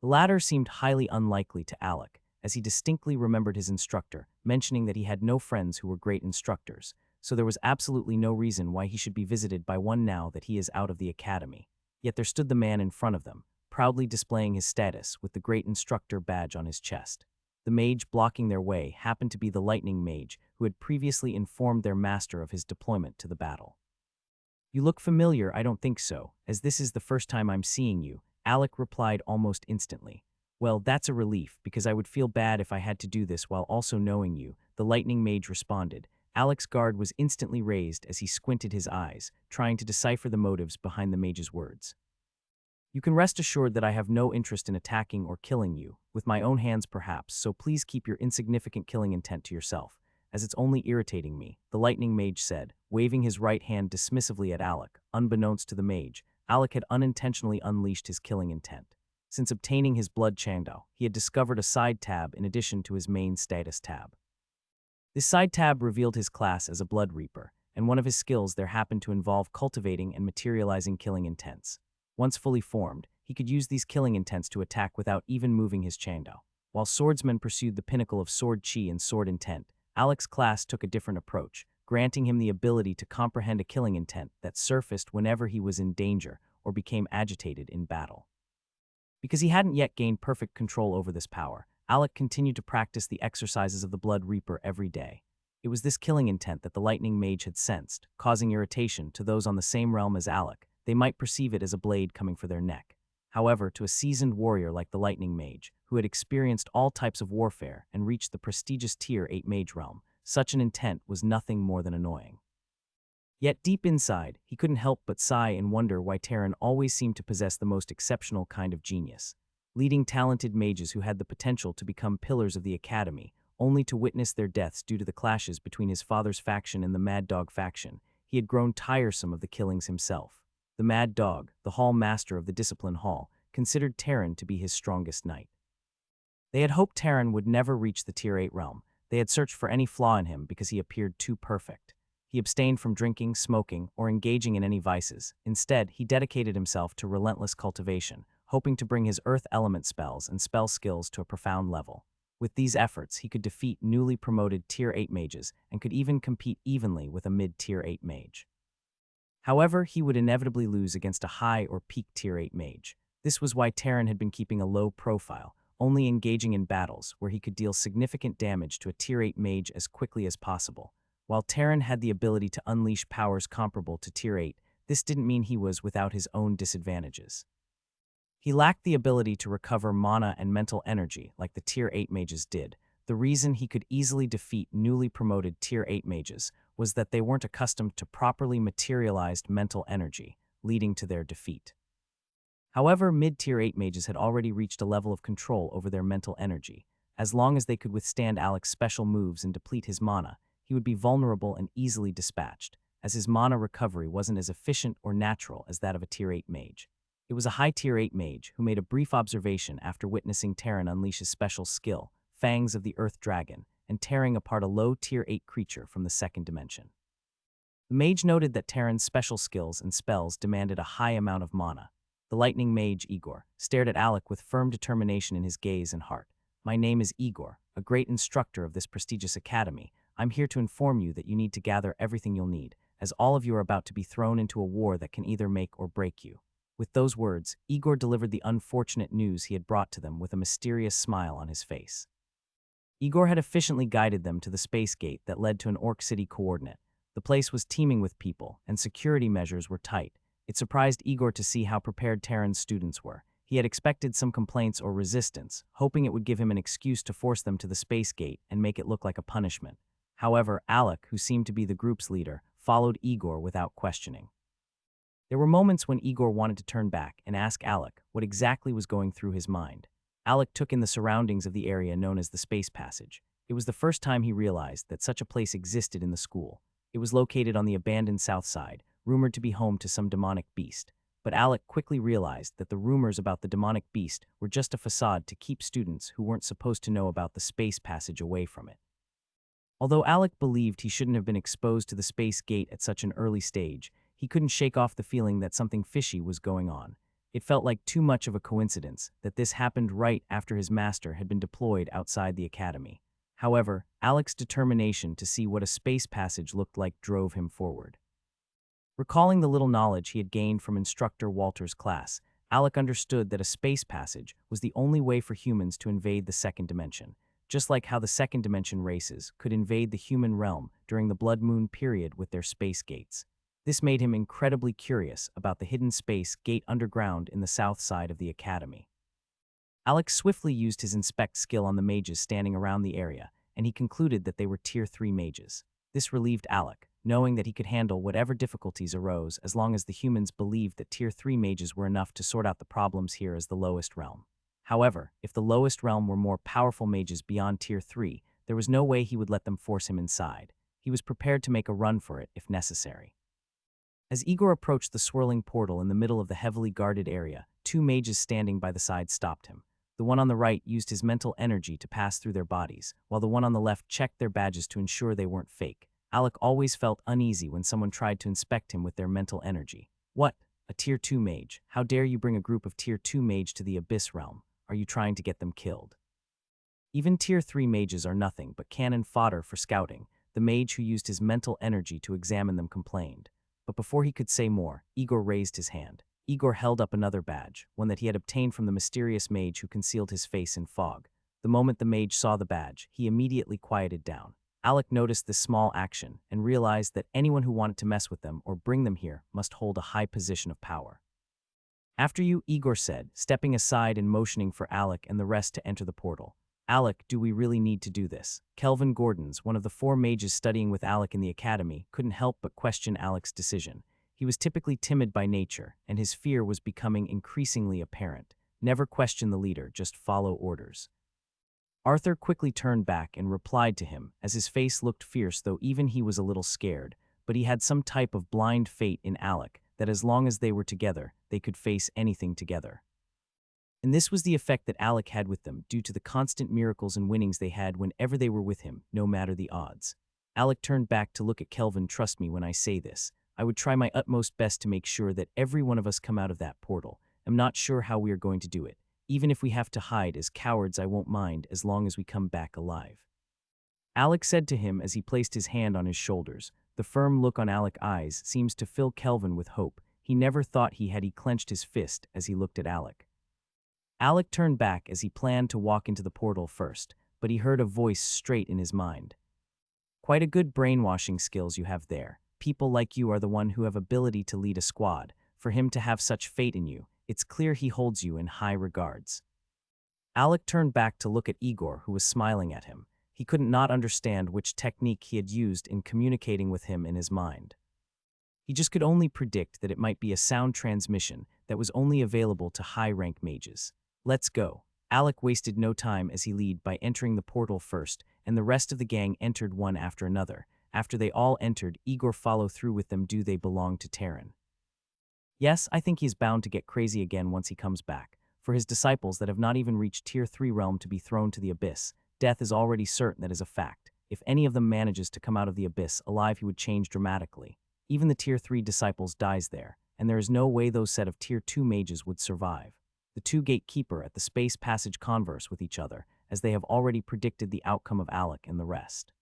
The latter seemed highly unlikely to Alec, as he distinctly remembered his instructor mentioning that he had no friends who were great instructors, so there was absolutely no reason why he should be visited by one now that he is out of the academy. Yet there stood the man in front of them, proudly displaying his status with the great instructor badge on his chest. The mage blocking their way happened to be the lightning mage who had previously informed their master of his deployment to the battle. "You look familiar, I don't think so, as this is the first time I'm seeing you," Alec replied almost instantly. "Well, that's a relief, because I would feel bad if I had to do this while also knowing you," the lightning mage responded. Alec's guard was instantly raised as he squinted his eyes, trying to decipher the motives behind the mage's words. "You can rest assured that I have no interest in attacking or killing you, with my own hands perhaps, so please keep your insignificant killing intent to yourself, as it's only irritating me," the lightning mage said, waving his right hand dismissively at Alec. Unbeknownst to the mage, Alec had unintentionally unleashed his killing intent. Since obtaining his blood changdao, he had discovered a side tab in addition to his main status tab. This side tab revealed his class as a blood reaper, and one of his skills there happened to involve cultivating and materializing killing intents. Once fully formed, he could use these killing intents to attack without even moving his changdao. While swordsmen pursued the pinnacle of sword chi and sword intent, Alec's class took a different approach, granting him the ability to comprehend a killing intent that surfaced whenever he was in danger or became agitated in battle. Because he hadn't yet gained perfect control over this power, Alec continued to practice the exercises of the Blood Reaper every day. It was this killing intent that the Lightning Mage had sensed, causing irritation to those on the same realm as Alec. They might perceive it as a blade coming for their neck. However, to a seasoned warrior like the Lightning Mage, who had experienced all types of warfare and reached the prestigious Tier 8 Mage realm, such an intent was nothing more than annoying. Yet deep inside, he couldn't help but sigh and wonder why Terran always seemed to possess the most exceptional kind of genius, leading talented mages who had the potential to become pillars of the academy, only to witness their deaths due to the clashes between his father's faction and the Mad Dog faction. He had grown tiresome of the killings himself. The Mad Dog, the hall master of the Discipline Hall, considered Terran to be his strongest knight. They had hoped Terran would never reach the Tier 8 realm. They had searched for any flaw in him because he appeared too perfect. He abstained from drinking, smoking, or engaging in any vices. Instead, he dedicated himself to relentless cultivation, hoping to bring his earth element spells and spell skills to a profound level. With these efforts, he could defeat newly promoted Tier 8 mages and could even compete evenly with a mid-Tier 8 mage. However, he would inevitably lose against a high or peak Tier 8 mage. This was why Terran had been keeping a low profile, only engaging in battles where he could deal significant damage to a Tier 8 mage as quickly as possible. While Terran had the ability to unleash powers comparable to Tier 8, this didn't mean he was without his own disadvantages. He lacked the ability to recover mana and mental energy like the Tier 8 mages did. The reason he could easily defeat newly promoted Tier 8 mages was that they weren't accustomed to properly materialized mental energy, leading to their defeat. However, mid-Tier 8 mages had already reached a level of control over their mental energy. As long as they could withstand Alec's special moves and deplete his mana, he would be vulnerable and easily dispatched, as his mana recovery wasn't as efficient or natural as that of a Tier 8 mage. It was a high Tier 8 mage who made a brief observation after witnessing Terran unleash his special skill, Fangs of the Earth Dragon, and tearing apart a low Tier 8 creature from the second dimension. The mage noted that Terran's special skills and spells demanded a high amount of mana. The lightning mage, Igor, stared at Alec with firm determination in his gaze and heart. "My name is Igor, a great instructor of this prestigious academy. I'm here to inform you that you need to gather everything you'll need, as all of you are about to be thrown into a war that can either make or break you." With those words, Igor delivered the unfortunate news he had brought to them with a mysterious smile on his face. Igor had efficiently guided them to the space gate that led to an Orc City coordinate. The place was teeming with people, and security measures were tight. It surprised Igor to see how prepared Terran's students were. He had expected some complaints or resistance, hoping it would give him an excuse to force them to the space gate and make it look like a punishment. However, Alec, who seemed to be the group's leader, followed Igor without questioning. There were moments when Igor wanted to turn back and ask Alec what exactly was going through his mind. Alec took in the surroundings of the area known as the Space Passage. It was the first time he realized that such a place existed in the school. It was located on the abandoned south side, rumored to be home to some demonic beast. But Alec quickly realized that the rumors about the demonic beast were just a facade to keep students who weren't supposed to know about the Space Passage away from it. Although Alec believed he shouldn't have been exposed to the space gate at such an early stage, he couldn't shake off the feeling that something fishy was going on. It felt like too much of a coincidence that this happened right after his master had been deployed outside the academy. However, Alec's determination to see what a space passage looked like drove him forward. Recalling the little knowledge he had gained from instructor Walter's class, Alec understood that a space passage was the only way for humans to invade the second dimension, just like how the second dimension races could invade the human realm during the Blood Moon period with their space gates. This made him incredibly curious about the hidden space gate underground in the south side of the academy. Alec swiftly used his inspect skill on the mages standing around the area, and he concluded that they were Tier 3 mages. This relieved Alec, knowing that he could handle whatever difficulties arose as long as the humans believed that Tier 3 mages were enough to sort out the problems here as the lowest realm. However, if the lowest realm were more powerful mages beyond Tier 3, there was no way he would let them force him inside. He was prepared to make a run for it if necessary. As Igor approached the swirling portal in the middle of the heavily guarded area, two mages standing by the side stopped him. The one on the right used his mental energy to pass through their bodies, while the one on the left checked their badges to ensure they weren't fake. Alec always felt uneasy when someone tried to inspect him with their mental energy. What? A Tier 2 mage? How dare you bring a group of Tier 2 mage to the Abyss realm? Are you trying to get them killed? Even Tier 3 mages are nothing but cannon fodder for scouting. The mage who used his mental energy to examine them complained. But before he could say more, Igor raised his hand. Igor held up another badge, one that he had obtained from the mysterious mage who concealed his face in fog. The moment the mage saw the badge, he immediately quieted down. Alec noticed this small action and realized that anyone who wanted to mess with them or bring them here must hold a high position of power. After you, Igor said, stepping aside and motioning for Alec and the rest to enter the portal. Alec, do we really need to do this? Kelvin Gordons, one of the 4 mages studying with Alec in the academy, couldn't help but question Alec's decision. He was typically timid by nature, and his fear was becoming increasingly apparent. Never question the leader, just follow orders. Arthur quickly turned back and replied to him, as his face looked fierce though even he was a little scared, but he had some type of blind faith in Alec, that as long as they were together, they could face anything together. And this was the effect that Alec had with them due to the constant miracles and winnings they had whenever they were with him, no matter the odds. Alec turned back to look at Kelvin. Trust me when I say this. I would try my utmost best to make sure that every one of us come out of that portal. I'm not sure how we are going to do it. Even if we have to hide as cowards, I won't mind as long as we come back alive. Alec said to him as he placed his hand on his shoulders. The firm look on Alec's eyes seems to fill Kelvin with hope. He never thought he clenched his fist as he looked at Alec. Alec turned back as he planned to walk into the portal first, but he heard a voice straight in his mind. Quite a good brainwashing skills you have there. People like you are the one who have ability to lead a squad. For him to have such faith in you, it's clear he holds you in high regards. Alec turned back to look at Igor, who was smiling at him. He couldn't not understand which technique he had used in communicating with him in his mind. He just could only predict that it might be a sound transmission that was only available to high-rank mages. Let's go. Alec wasted no time as he led by entering the portal first, and the rest of the gang entered one after another. After they all entered, Igor followed through with them. Do they belong to Terran? Yes, I think he is bound to get crazy again once he comes back. For his disciples that have not even reached Tier 3 realm to be thrown to the abyss, death is already certain. That is a fact. If any of them manages to come out of the abyss alive, he would change dramatically. Even the Tier 3 disciples dies there, and there is no way those set of Tier 2 mages would survive. The two gatekeeper at the space passage converse with each other, as they have already predicted the outcome of Alec and the rest.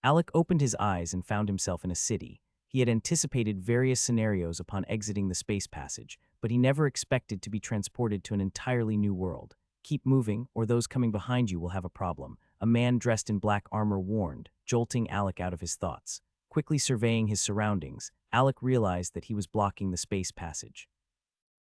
Alec opened his eyes and found himself in a city. He had anticipated various scenarios upon exiting the space passage, but he never expected to be transported to an entirely new world. Keep moving, or those coming behind you will have a problem, a man dressed in black armor warned, jolting Alec out of his thoughts. Quickly surveying his surroundings, Alec realized that he was blocking the space passage.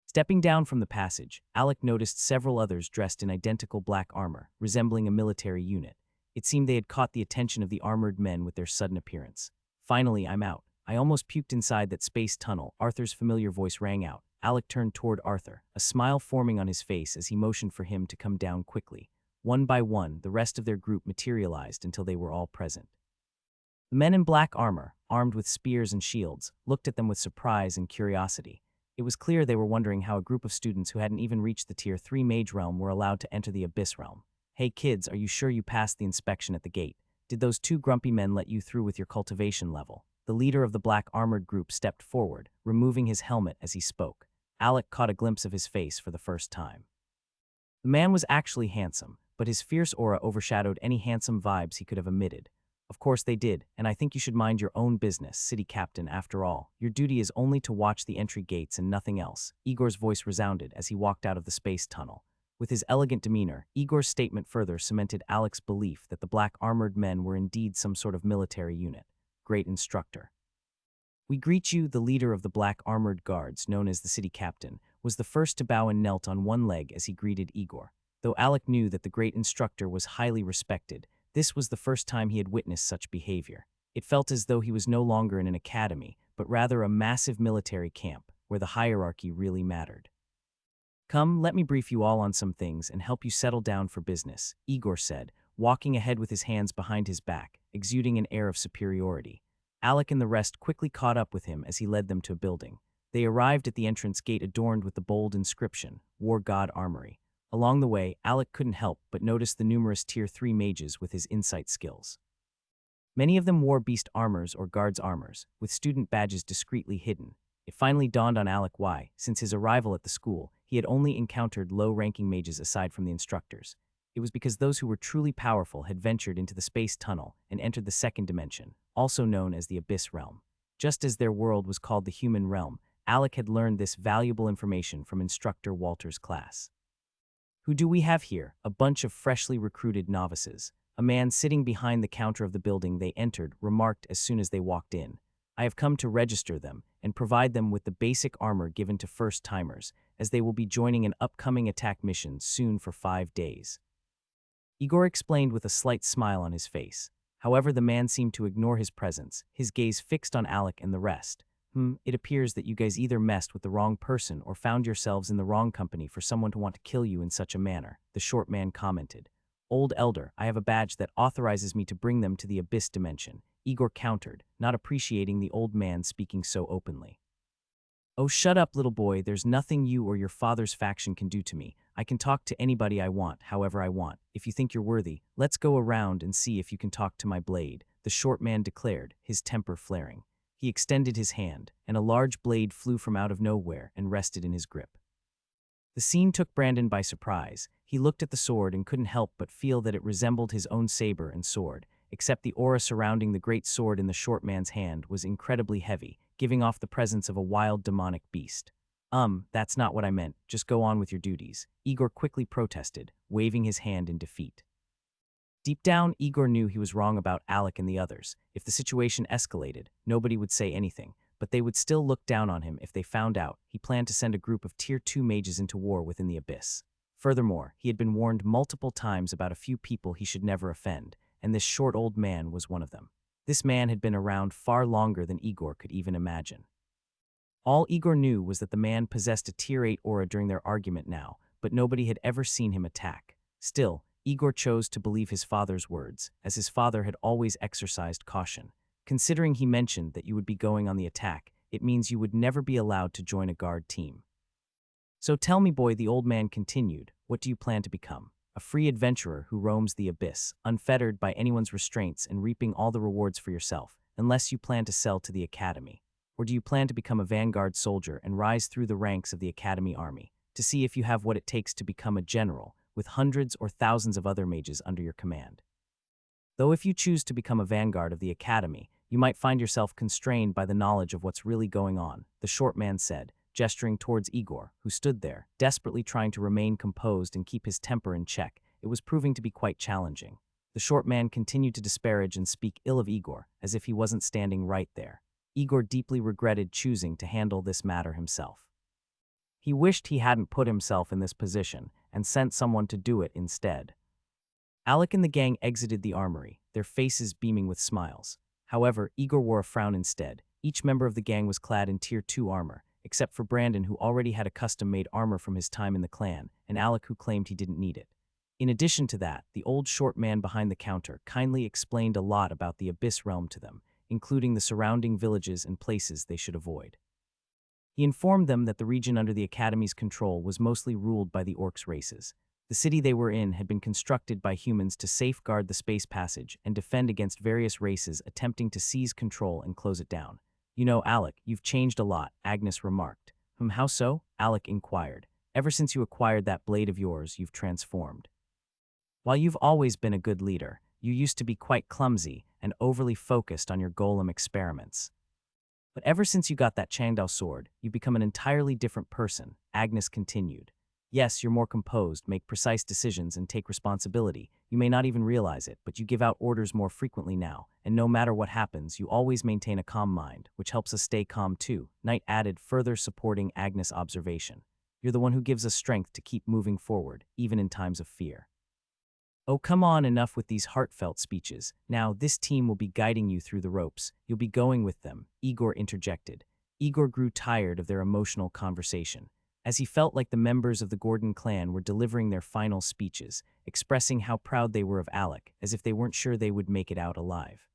Stepping down from the passage, Alec noticed several others dressed in identical black armor, resembling a military unit. It seemed they had caught the attention of the armored men with their sudden appearance. Finally, I'm out. I almost puked inside that space tunnel. Arthur's familiar voice rang out. Alec turned toward Arthur, a smile forming on his face as he motioned for him to come down quickly. One by one, the rest of their group materialized until they were all present. The men in black armor, armed with spears and shields, looked at them with surprise and curiosity. It was clear they were wondering how a group of students who hadn't even reached the Tier 3 mage realm were allowed to enter the Abyss realm. Hey kids, are you sure you passed the inspection at the gate? Did those two grumpy men let you through with your cultivation level? The leader of the black armored group stepped forward, removing his helmet as he spoke. Alec caught a glimpse of his face for the first time. The man was actually handsome, but his fierce aura overshadowed any handsome vibes he could have emitted. Of course they did, and I think you should mind your own business, city captain, after all. Your duty is only to watch the entry gates and nothing else. Igor's voice resounded as he walked out of the space tunnel. With his elegant demeanor, Igor's statement further cemented Alec's belief that the black armored men were indeed some sort of military unit. Great instructor. We greet you, the leader of the black armored guards, known as the city captain, was the first to bow and knelt on one leg as he greeted Igor. Though Alec knew that the great instructor was highly respected, this was the first time he had witnessed such behavior. It felt as though he was no longer in an academy, but rather a massive military camp, where the hierarchy really mattered. Come, let me brief you all on some things and help you settle down for business, Igor said, walking ahead with his hands behind his back, exuding an air of superiority. Alec and the rest quickly caught up with him as he led them to a building. They arrived at the entrance gate adorned with the bold inscription, War God Armory. Along the way, Alec couldn't help but notice the numerous Tier 3 mages with his insight skills. Many of them wore beast armors or guards armors, with student badges discreetly hidden. It finally dawned on Alec why, since his arrival at the school, he had only encountered low-ranking mages aside from the instructors. It was because those who were truly powerful had ventured into the space tunnel and entered the second dimension, also known as the Abyss Realm. Just as their world was called the Human Realm, Alec had learned this valuable information from instructor Walter's class. Who do we have here? A bunch of freshly recruited novices. A man sitting behind the counter of the building they entered remarked as soon as they walked in. I have come to register them and provide them with the basic armor given to first-timers, as they will be joining an upcoming attack mission soon for 5 days. Igor explained with a slight smile on his face. However, the man seemed to ignore his presence, his gaze fixed on Alec and the rest. It appears that you guys either messed with the wrong person or found yourselves in the wrong company for someone to want to kill you in such a manner, the short man commented. Old elder, I have a badge that authorizes me to bring them to the abyss dimension, Igor countered, not appreciating the old man speaking so openly. Oh, shut up, little boy, there's nothing you or your father's faction can do to me. I can talk to anybody I want, however I want. If you think you're worthy, let's go around and see if you can talk to my blade, the short man declared, his temper flaring. He extended his hand, and a large blade flew from out of nowhere and rested in his grip. The scene took Brandon by surprise. He looked at the sword and couldn't help but feel that it resembled his own saber and sword, except the aura surrounding the great sword in the short man's hand was incredibly heavy, giving off the presence of a wild demonic beast. That's not what I meant. Just go on with your duties, Igor quickly protested, waving his hand in defeat. Deep down, Igor knew he was wrong about Alec and the others. If the situation escalated, nobody would say anything, but they would still look down on him if they found out he planned to send a group of Tier 2 mages into war within the Abyss. Furthermore, he had been warned multiple times about a few people he should never offend, and this short old man was one of them. This man had been around far longer than Igor could even imagine. All Igor knew was that the man possessed a Tier 8 aura during their argument now, but nobody had ever seen him attack. Still, Igor chose to believe his father's words, as his father had always exercised caution. Considering he mentioned that you would be going on the attack, it means you would never be allowed to join a guard team. So tell me, boy, the old man continued, what do you plan to become? A free adventurer who roams the abyss, unfettered by anyone's restraints and reaping all the rewards for yourself, unless you plan to sell to the academy? Or do you plan to become a vanguard soldier and rise through the ranks of the academy army, to see if you have what it takes to become a general, with hundreds or thousands of other mages under your command? Though if you choose to become a vanguard of the academy, you might find yourself constrained by the knowledge of what's really going on, the short man said, gesturing towards Igor, who stood there, desperately trying to remain composed and keep his temper in check. It was proving to be quite challenging. The short man continued to disparage and speak ill of Igor, as if he wasn't standing right there. Igor deeply regretted choosing to handle this matter himself. He wished he hadn't put himself in this position and sent someone to do it instead. Alec and the gang exited the armory, their faces beaming with smiles. However, Igor wore a frown instead. Each member of the gang was clad in Tier 2 armor, except for Brandon, who already had a custom-made armor from his time in the clan, and Alec, who claimed he didn't need it. In addition to that, the old short man behind the counter kindly explained a lot about the Abyss Realm to them, including the surrounding villages and places they should avoid. He informed them that the region under the Academy's control was mostly ruled by the Orcs races. The city they were in had been constructed by humans to safeguard the space passage and defend against various races attempting to seize control and close it down. You know, Alec, you've changed a lot, Agnes remarked. How so? Alec inquired. Ever since you acquired that blade of yours, you've transformed. While you've always been a good leader, you used to be quite clumsy and overly focused on your golem experiments. But ever since you got that Changdao sword, you've become an entirely different person, Agnes continued. Yes, you're more composed, make precise decisions, and take responsibility. You may not even realize it, but you give out orders more frequently now, and no matter what happens, you always maintain a calm mind, which helps us stay calm too. Knight added, further supporting Agnes' observation. You're the one who gives us strength to keep moving forward, even in times of fear. Oh, come on, enough with these heartfelt speeches. Now, this team will be guiding you through the ropes. You'll be going with them, Igor interjected. Igor grew tired of their emotional conversation, as he felt like the members of the Gordon clan were delivering their final speeches, expressing how proud they were of Alec, as if they weren't sure they would make it out alive.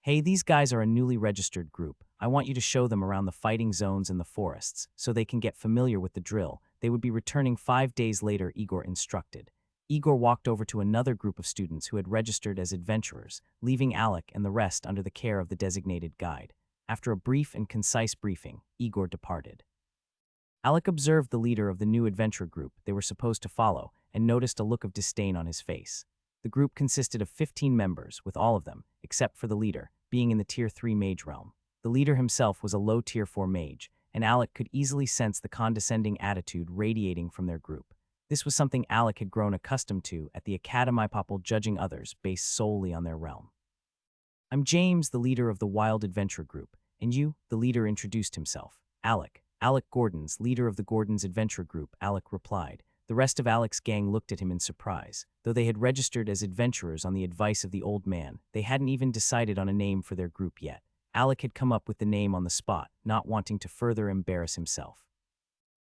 Hey, these guys are a newly registered group. I want you to show them around the fighting zones and the forests, so they can get familiar with the drill. They would be returning 5 days later, Igor instructed. Igor walked over to another group of students who had registered as adventurers, leaving Alec and the rest under the care of the designated guide. After a brief and concise briefing, Igor departed. Alec observed the leader of the new adventure group they were supposed to follow and noticed a look of disdain on his face. The group consisted of 15 members, with all of them, except for the leader, being in the Tier 3 mage realm. The leader himself was a low Tier 4 mage, and Alec could easily sense the condescending attitude radiating from their group. This was something Alec had grown accustomed to at the Academy Popple, judging others based solely on their realm. I'm James, the leader of the Wild Adventure Group, and you, the leader, introduced himself. Alec Gordons, leader of the Gordons Adventure Group, Alec replied. The rest of Alec's gang looked at him in surprise. Though they had registered as adventurers on the advice of the old man, they hadn't even decided on a name for their group yet. Alec had come up with the name on the spot, not wanting to further embarrass himself.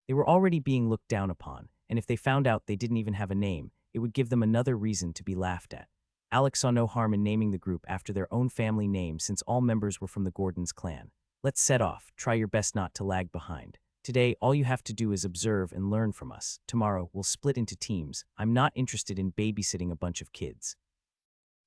They were already being looked down upon, and if they found out they didn't even have a name, it would give them another reason to be laughed at. Alec saw no harm in naming the group after their own family name since all members were from the Gordons clan. Let's set off. Try your best not to lag behind. Today, all you have to do is observe and learn from us. Tomorrow, we'll split into teams. I'm not interested in babysitting a bunch of kids.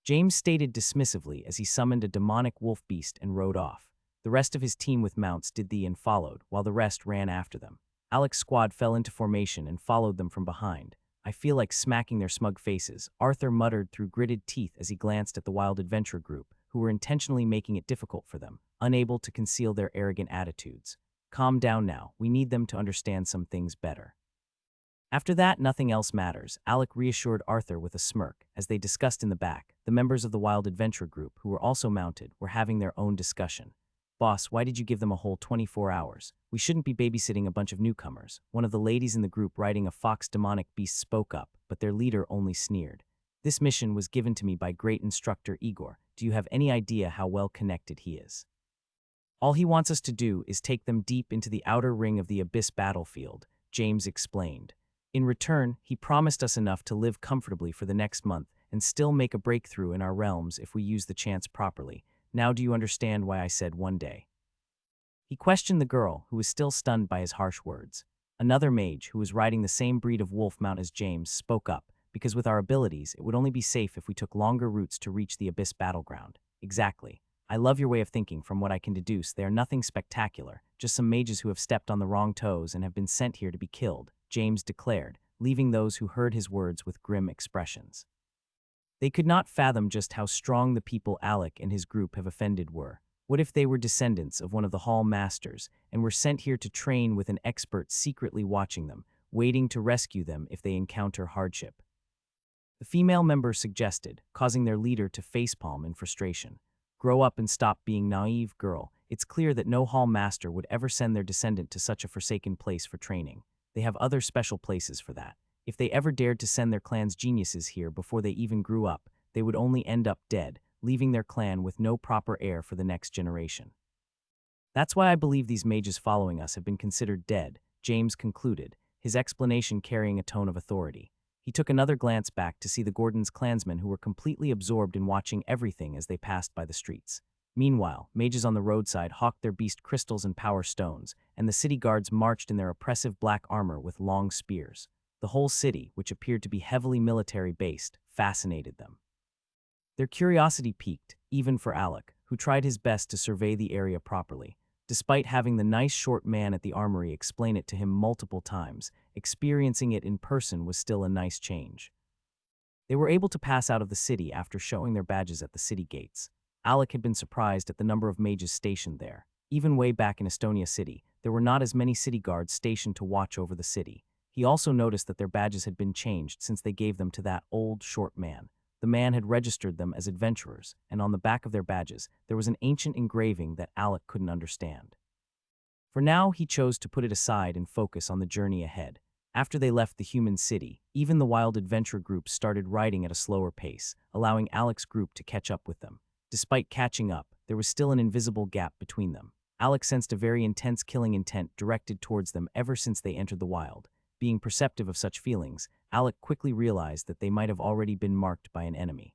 James stated dismissively as he summoned a demonic wolf beast and rode off. The rest of his team with mounts did the and followed, while the rest ran after them. Alec's squad fell into formation and followed them from behind. I feel like smacking their smug faces, Arthur muttered through gritted teeth as he glanced at the Wild Adventure Group, who were intentionally making it difficult for them, unable to conceal their arrogant attitudes. Calm down now, we need them to understand some things better. After that, nothing else matters, Alec reassured Arthur with a smirk. As they discussed in the back, the members of the Wild Adventure Group, who were also mounted, were having their own discussion. Boss, why did you give them a whole 24 hours? We shouldn't be babysitting a bunch of newcomers. One of the ladies in the group riding a fox demonic beast spoke up, but their leader only sneered. This mission was given to me by great instructor Igor. Do you have any idea how well connected he is? All he wants us to do is take them deep into the outer ring of the Abyss battlefield, James explained. In return, he promised us enough to live comfortably for the next month and still make a breakthrough in our realms if we use the chance properly. Now do you understand why I said one day? He questioned the girl, who was still stunned by his harsh words. Another mage, who was riding the same breed of wolf mount as James, spoke up, because with our abilities, it would only be safe if we took longer routes to reach the Abyss battleground. Exactly. I love your way of thinking. From what I can deduce, they are nothing spectacular, just some mages who have stepped on the wrong toes and have been sent here to be killed, James declared, leaving those who heard his words with grim expressions. They could not fathom just how strong the people Alec and his group have offended were. What if they were descendants of one of the Hall Masters and were sent here to train with an expert secretly watching them, waiting to rescue them if they encounter hardship? The female member suggested, causing their leader to facepalm in frustration. Grow up and stop being naive, girl. It's clear that no Hall Master would ever send their descendant to such a forsaken place for training. They have other special places for that. If they ever dared to send their clan's geniuses here before they even grew up, they would only end up dead, leaving their clan with no proper heir for the next generation. That's why I believe these mages following us have been considered dead, James concluded, his explanation carrying a tone of authority. He took another glance back to see the Gordons' clansmen who were completely absorbed in watching everything as they passed by the streets. Meanwhile, mages on the roadside hawked their beast crystals and power stones, and the city guards marched in their oppressive black armor with long spears. The whole city, which appeared to be heavily military-based, fascinated them. Their curiosity piqued, even for Alec, who tried his best to survey the area properly. Despite having the nice short man at the armory explain it to him multiple times, experiencing it in person was still a nice change. They were able to pass out of the city after showing their badges at the city gates. Alec had been surprised at the number of mages stationed there. Even way back in Estonia City, there were not as many city guards stationed to watch over the city. He also noticed that their badges had been changed since they gave them to that old, short man. The man had registered them as adventurers, and on the back of their badges, there was an ancient engraving that Alec couldn't understand. For now, he chose to put it aside and focus on the journey ahead. After they left the human city, even the wild adventure group started riding at a slower pace, allowing Alec's group to catch up with them. Despite catching up, there was still an invisible gap between them. Alec sensed a very intense killing intent directed towards them ever since they entered the wild. Being perceptive of such feelings, Alec quickly realized that they might have already been marked by an enemy.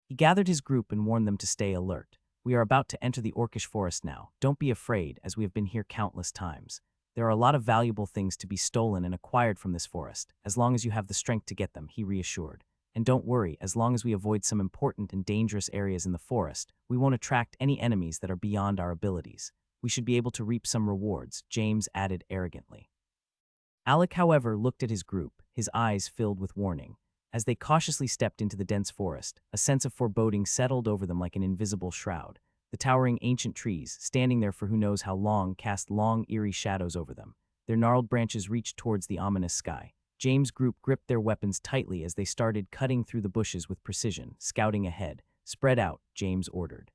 He gathered his group and warned them to stay alert. "We are about to enter the orcish forest now. Don't be afraid, as we have been here countless times. There are a lot of valuable things to be stolen and acquired from this forest, as long as you have the strength to get them," he reassured. "And don't worry, as long as we avoid some important and dangerous areas in the forest, we won't attract any enemies that are beyond our abilities. We should be able to reap some rewards," James added arrogantly. Alec, however, looked at his group, his eyes filled with warning. As they cautiously stepped into the dense forest, a sense of foreboding settled over them like an invisible shroud. The towering ancient trees, standing there for who knows how long, cast long, eerie shadows over them. Their gnarled branches reached towards the ominous sky. James' group gripped their weapons tightly as they started cutting through the bushes with precision, scouting ahead. "Spread out," James ordered.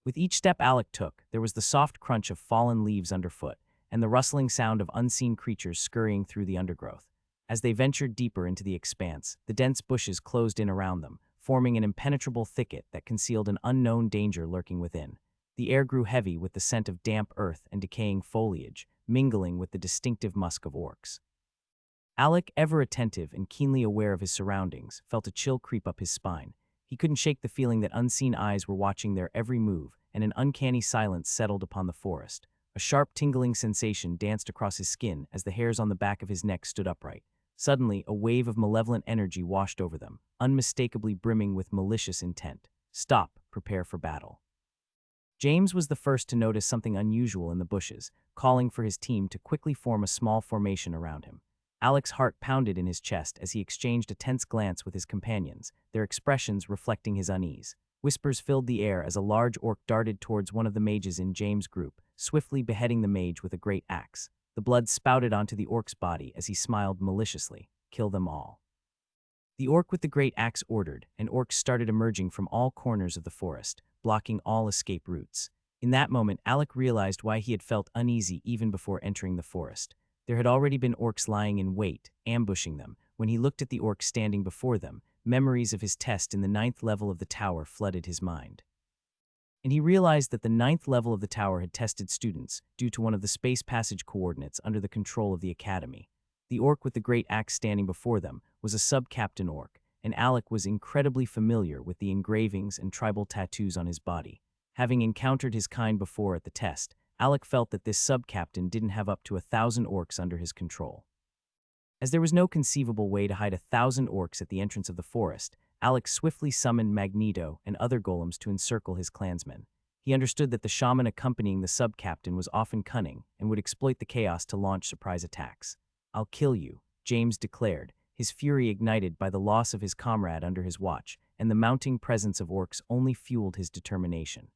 With each step Alec took, there was the soft crunch of fallen leaves underfoot, and the rustling sound of unseen creatures scurrying through the undergrowth. As they ventured deeper into the expanse, the dense bushes closed in around them, forming an impenetrable thicket that concealed an unknown danger lurking within. The air grew heavy with the scent of damp earth and decaying foliage, mingling with the distinctive musk of orcs. Alec, ever attentive and keenly aware of his surroundings, felt a chill creep up his spine. He couldn't shake the feeling that unseen eyes were watching their every move, and an uncanny silence settled upon the forest. A sharp, tingling sensation danced across his skin as the hairs on the back of his neck stood upright. Suddenly, a wave of malevolent energy washed over them, unmistakably brimming with malicious intent. "Stop, prepare for battle." James was the first to notice something unusual in the bushes, calling for his team to quickly form a small formation around him. Alec's heart pounded in his chest as he exchanged a tense glance with his companions, their expressions reflecting his unease. Whispers filled the air as a large orc darted towards one of the mages in James' group, swiftly beheading the mage with a great axe. The blood spouted onto the orc's body as he smiled maliciously. "Kill them all." The orc with the great axe ordered, and orcs started emerging from all corners of the forest, blocking all escape routes. In that moment, Alec realized why he had felt uneasy even before entering the forest. There had already been orcs lying in wait, ambushing them. When he looked at the orcs standing before them, memories of his test in the 9th level of the tower flooded his mind. And he realized that the 9th level of the tower had tested students due to one of the space passage coordinates under the control of the academy. The orc with the great axe standing before them was a sub-captain orc, and Alec was incredibly familiar with the engravings and tribal tattoos on his body. Having encountered his kind before at the test, Alec felt that this sub-captain didn't have up to 1,000 orcs under his control. As there was no conceivable way to hide 1,000 orcs at the entrance of the forest, Alec swiftly summoned Magneto and other golems to encircle his clansmen. He understood that the shaman accompanying the sub-captain was often cunning and would exploit the chaos to launch surprise attacks. "I'll kill you," James declared, his fury ignited by the loss of his comrade under his watch, and the mounting presence of orcs only fueled his determination.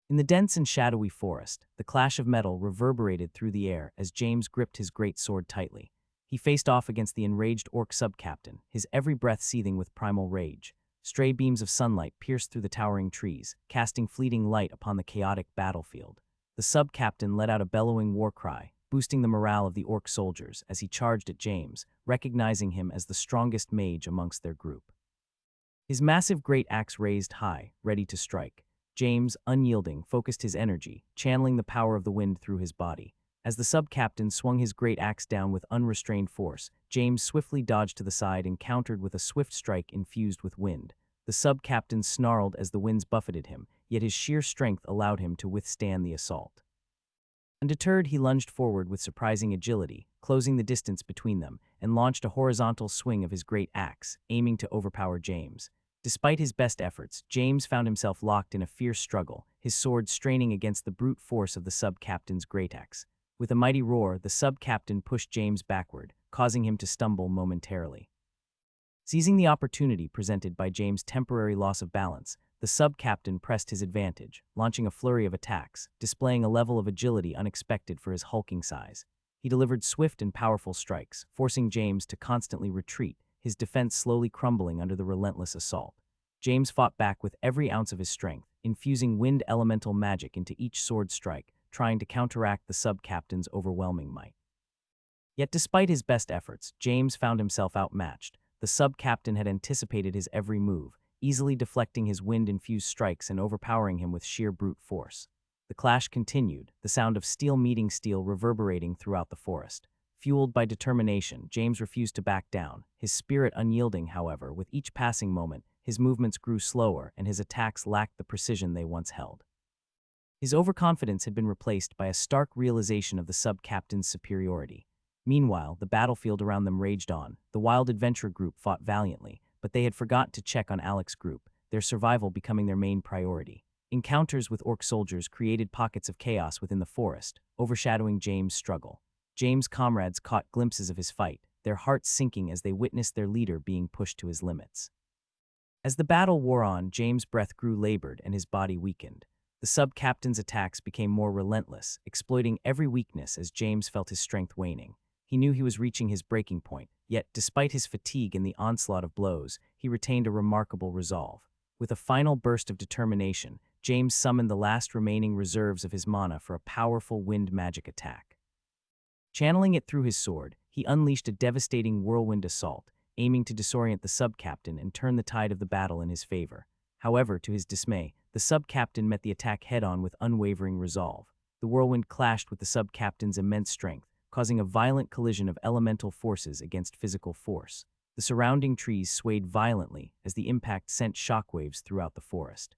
In the dense and shadowy forest, the clash of metal reverberated through the air as James gripped his great sword tightly. He faced off against the enraged orc sub-captain, his every breath seething with primal rage. Stray beams of sunlight pierced through the towering trees, casting fleeting light upon the chaotic battlefield. The sub-captain let out a bellowing war cry, boosting the morale of the orc soldiers as he charged at James, recognizing him as the strongest mage amongst their group. His massive great axe raised high, ready to strike. James, unyielding, focused his energy, channeling the power of the wind through his body. As the sub-captain swung his great axe down with unrestrained force, James swiftly dodged to the side and countered with a swift strike infused with wind. The sub-captain snarled as the winds buffeted him, yet his sheer strength allowed him to withstand the assault. Undeterred, he lunged forward with surprising agility, closing the distance between them, and launched a horizontal swing of his great axe, aiming to overpower James. Despite his best efforts, James found himself locked in a fierce struggle, his sword straining against the brute force of the sub-captain's great axe. With a mighty roar, the sub-captain pushed James backward, causing him to stumble momentarily. Seizing the opportunity presented by James' temporary loss of balance, the sub-captain pressed his advantage, launching a flurry of attacks, displaying a level of agility unexpected for his hulking size. He delivered swift and powerful strikes, forcing James to constantly retreat, his defense slowly crumbling under the relentless assault. James fought back with every ounce of his strength, infusing wind elemental magic into each sword strike, trying to counteract the sub-captain's overwhelming might. Yet despite his best efforts, James found himself outmatched. The sub-captain had anticipated his every move, easily deflecting his wind-infused strikes and overpowering him with sheer brute force. The clash continued, the sound of steel meeting steel reverberating throughout the forest. Fueled by determination, James refused to back down, his spirit unyielding, however. With each passing moment, his movements grew slower and his attacks lacked the precision they once held. His overconfidence had been replaced by a stark realization of the sub-captain's superiority. Meanwhile, the battlefield around them raged on. The wild adventure group fought valiantly, but they had forgotten to check on Alex's group, their survival becoming their main priority. Encounters with orc soldiers created pockets of chaos within the forest, overshadowing James' struggle. James' comrades caught glimpses of his fight, their hearts sinking as they witnessed their leader being pushed to his limits. As the battle wore on, James' breath grew labored and his body weakened. The sub-captain's attacks became more relentless, exploiting every weakness as James felt his strength waning. He knew he was reaching his breaking point, yet despite his fatigue and the onslaught of blows, he retained a remarkable resolve. With a final burst of determination, James summoned the last remaining reserves of his mana for a powerful wind magic attack. Channeling it through his sword, he unleashed a devastating whirlwind assault, aiming to disorient the sub-captain and turn the tide of the battle in his favor. However, to his dismay, the sub-captain met the attack head-on with unwavering resolve. The whirlwind clashed with the sub-captain's immense strength, causing a violent collision of elemental forces against physical force. The surrounding trees swayed violently as the impact sent shockwaves throughout the forest.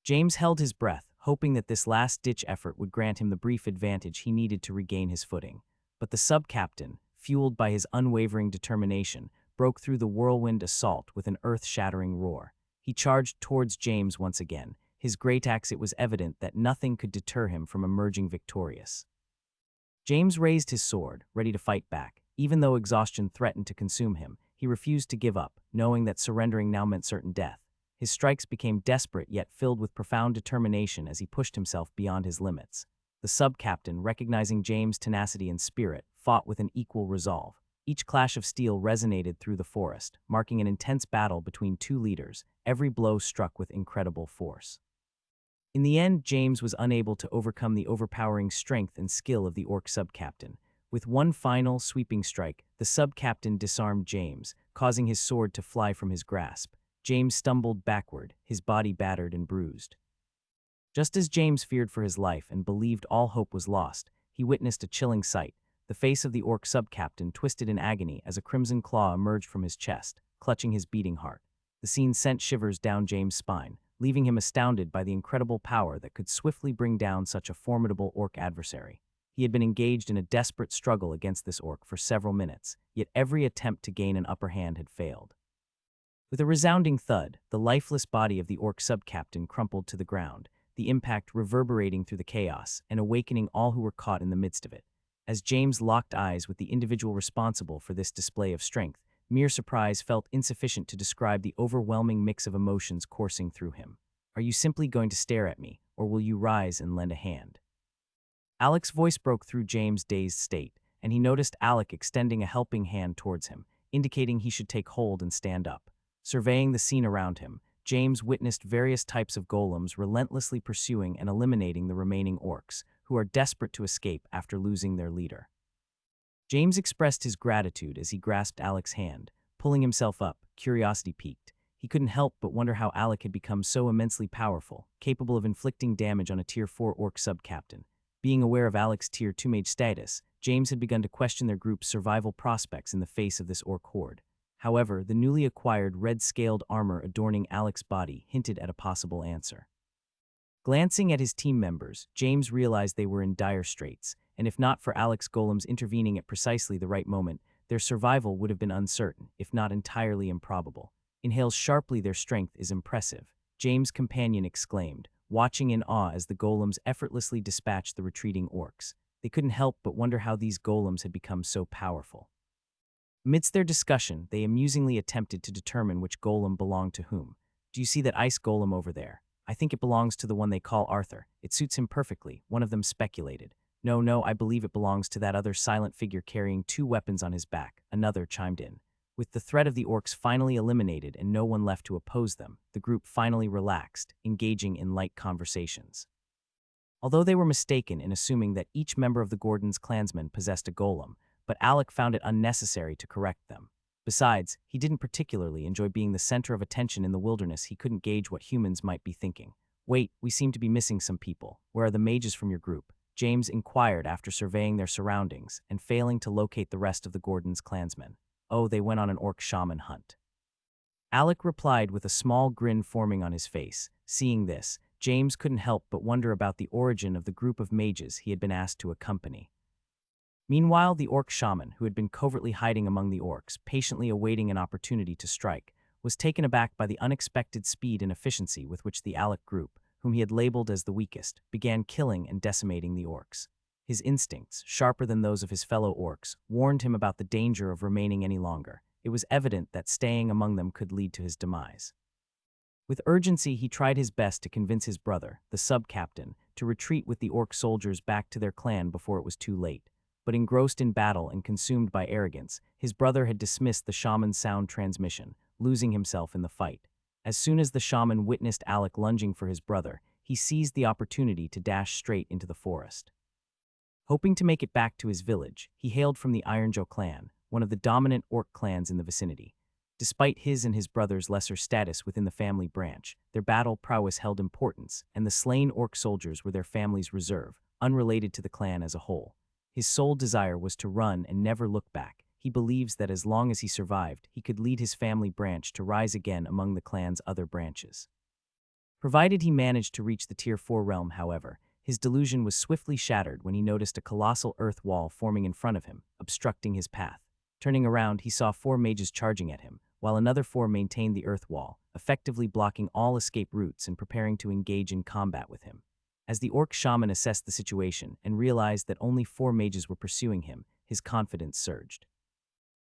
James held his breath, hoping that this last-ditch effort would grant him the brief advantage he needed to regain his footing. But the sub-captain, fueled by his unwavering determination, broke through the whirlwind assault with an earth-shattering roar. He charged towards James once again. His great axe, it was evident that nothing could deter him from emerging victorious. James raised his sword, ready to fight back. Even though exhaustion threatened to consume him, he refused to give up, knowing that surrendering now meant certain death. His strikes became desperate yet filled with profound determination as he pushed himself beyond his limits. The sub-captain, recognizing James' tenacity and spirit, fought with an equal resolve. Each clash of steel resonated through the forest, marking an intense battle between two leaders, every blow struck with incredible force. In the end, James was unable to overcome the overpowering strength and skill of the orc sub-captain. With one final, sweeping strike, the sub-captain disarmed James, causing his sword to fly from his grasp. James stumbled backward, his body battered and bruised. Just as James feared for his life and believed all hope was lost, he witnessed a chilling sight. The face of the orc sub-captain twisted in agony as a crimson claw emerged from his chest, clutching his beating heart. The scene sent shivers down James' spine, leaving him astounded by the incredible power that could swiftly bring down such a formidable orc adversary. He had been engaged in a desperate struggle against this orc for several minutes, yet every attempt to gain an upper hand had failed. With a resounding thud, the lifeless body of the orc sub-captain crumpled to the ground, the impact reverberating through the chaos and awakening all who were caught in the midst of it. As James locked eyes with the individual responsible for this display of strength, mere surprise felt insufficient to describe the overwhelming mix of emotions coursing through him. Are you simply going to stare at me, or will you rise and lend a hand? Alex's voice broke through James' dazed state, and he noticed Alec extending a helping hand towards him, indicating he should take hold and stand up. Surveying the scene around him, James witnessed various types of golems relentlessly pursuing and eliminating the remaining orcs, who are desperate to escape after losing their leader. James expressed his gratitude as he grasped Alec's hand, pulling himself up, curiosity piqued. He couldn't help but wonder how Alec had become so immensely powerful, capable of inflicting damage on a Tier 4 orc sub-captain. Being aware of Alec's Tier 2 mage status, James had begun to question their group's survival prospects in the face of this orc horde. However, the newly acquired red-scaled armor adorning Alec's body hinted at a possible answer. Glancing at his team members, James realized they were in dire straits, and if not for Alec's golems intervening at precisely the right moment, their survival would have been uncertain, if not entirely improbable. Inhales sharply, their strength is impressive, James' companion exclaimed, watching in awe as the golems effortlessly dispatched the retreating orcs. They couldn't help but wonder how these golems had become so powerful. Amidst their discussion, they amusingly attempted to determine which golem belonged to whom. Do you see that ice golem over there? I think it belongs to the one they call Arthur. It suits him perfectly, one of them speculated. No, no, I believe it belongs to that other silent figure carrying two weapons on his back, another chimed in. With the threat of the orcs finally eliminated and no one left to oppose them, the group finally relaxed, engaging in light conversations. Although they were mistaken in assuming that each member of the Gordon's clansmen possessed a golem, but Alec found it unnecessary to correct them. Besides, he didn't particularly enjoy being the center of attention in the wilderness. He couldn't gauge what humans might be thinking. Wait, we seem to be missing some people. Where are the mages from your group? James inquired after surveying their surroundings and failing to locate the rest of the Gordon's clansmen. Oh, they went on an orc shaman hunt. Alec replied with a small grin forming on his face. Seeing this, James couldn't help but wonder about the origin of the group of mages he had been asked to accompany. Meanwhile, the orc shaman, who had been covertly hiding among the orcs, patiently awaiting an opportunity to strike, was taken aback by the unexpected speed and efficiency with which the Alec group, whom he had labeled as the weakest, began killing and decimating the orcs. His instincts, sharper than those of his fellow orcs, warned him about the danger of remaining any longer. It was evident that staying among them could lead to his demise. With urgency, he tried his best to convince his brother, the sub-captain, to retreat with the orc soldiers back to their clan before it was too late. But engrossed in battle and consumed by arrogance, his brother had dismissed the shaman's sound transmission, losing himself in the fight. As soon as the shaman witnessed Alec lunging for his brother, he seized the opportunity to dash straight into the forest. Hoping to make it back to his village, he hailed from the Ironjaw clan, one of the dominant orc clans in the vicinity. Despite his and his brother's lesser status within the family branch, their battle prowess held importance, and the slain orc soldiers were their family's reserve, unrelated to the clan as a whole. His sole desire was to run and never look back. He believes that as long as he survived, he could lead his family branch to rise again among the clan's other branches. Provided he managed to reach the Tier 4 realm, however, his delusion was swiftly shattered when he noticed a colossal earth wall forming in front of him, obstructing his path. Turning around, he saw 4 mages charging at him, while another 4 maintained the earth wall, effectively blocking all escape routes and preparing to engage in combat with him. As the orc shaman assessed the situation and realized that only 4 mages were pursuing him, his confidence surged.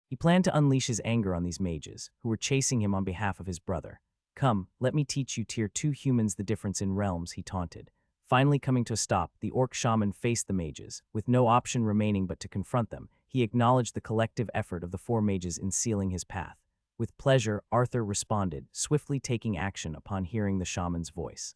He planned to unleash his anger on these mages, who were chasing him on behalf of his brother. Come, let me teach you Tier 2 humans the difference in realms, he taunted. Finally coming to a stop, the orc shaman faced the mages. With no option remaining but to confront them, he acknowledged the collective effort of the 4 mages in sealing his path. With pleasure, Arthur responded, swiftly taking action upon hearing the shaman's voice.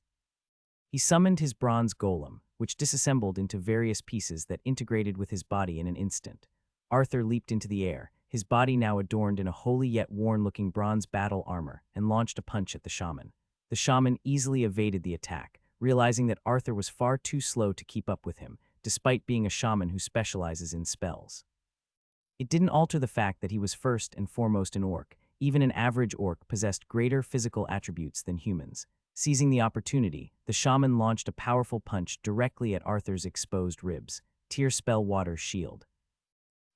He summoned his bronze golem, which disassembled into various pieces that integrated with his body in an instant. Arthur leaped into the air, his body now adorned in a wholly yet worn-looking bronze battle armor, and launched a punch at the shaman. The shaman easily evaded the attack, realizing that Arthur was far too slow to keep up with him, despite being a shaman who specializes in spells. It didn't alter the fact that he was first and foremost an orc. Even an average orc possessed greater physical attributes than humans. Seizing the opportunity, the shaman launched a powerful punch directly at Arthur's exposed ribs. Tear spell water shield.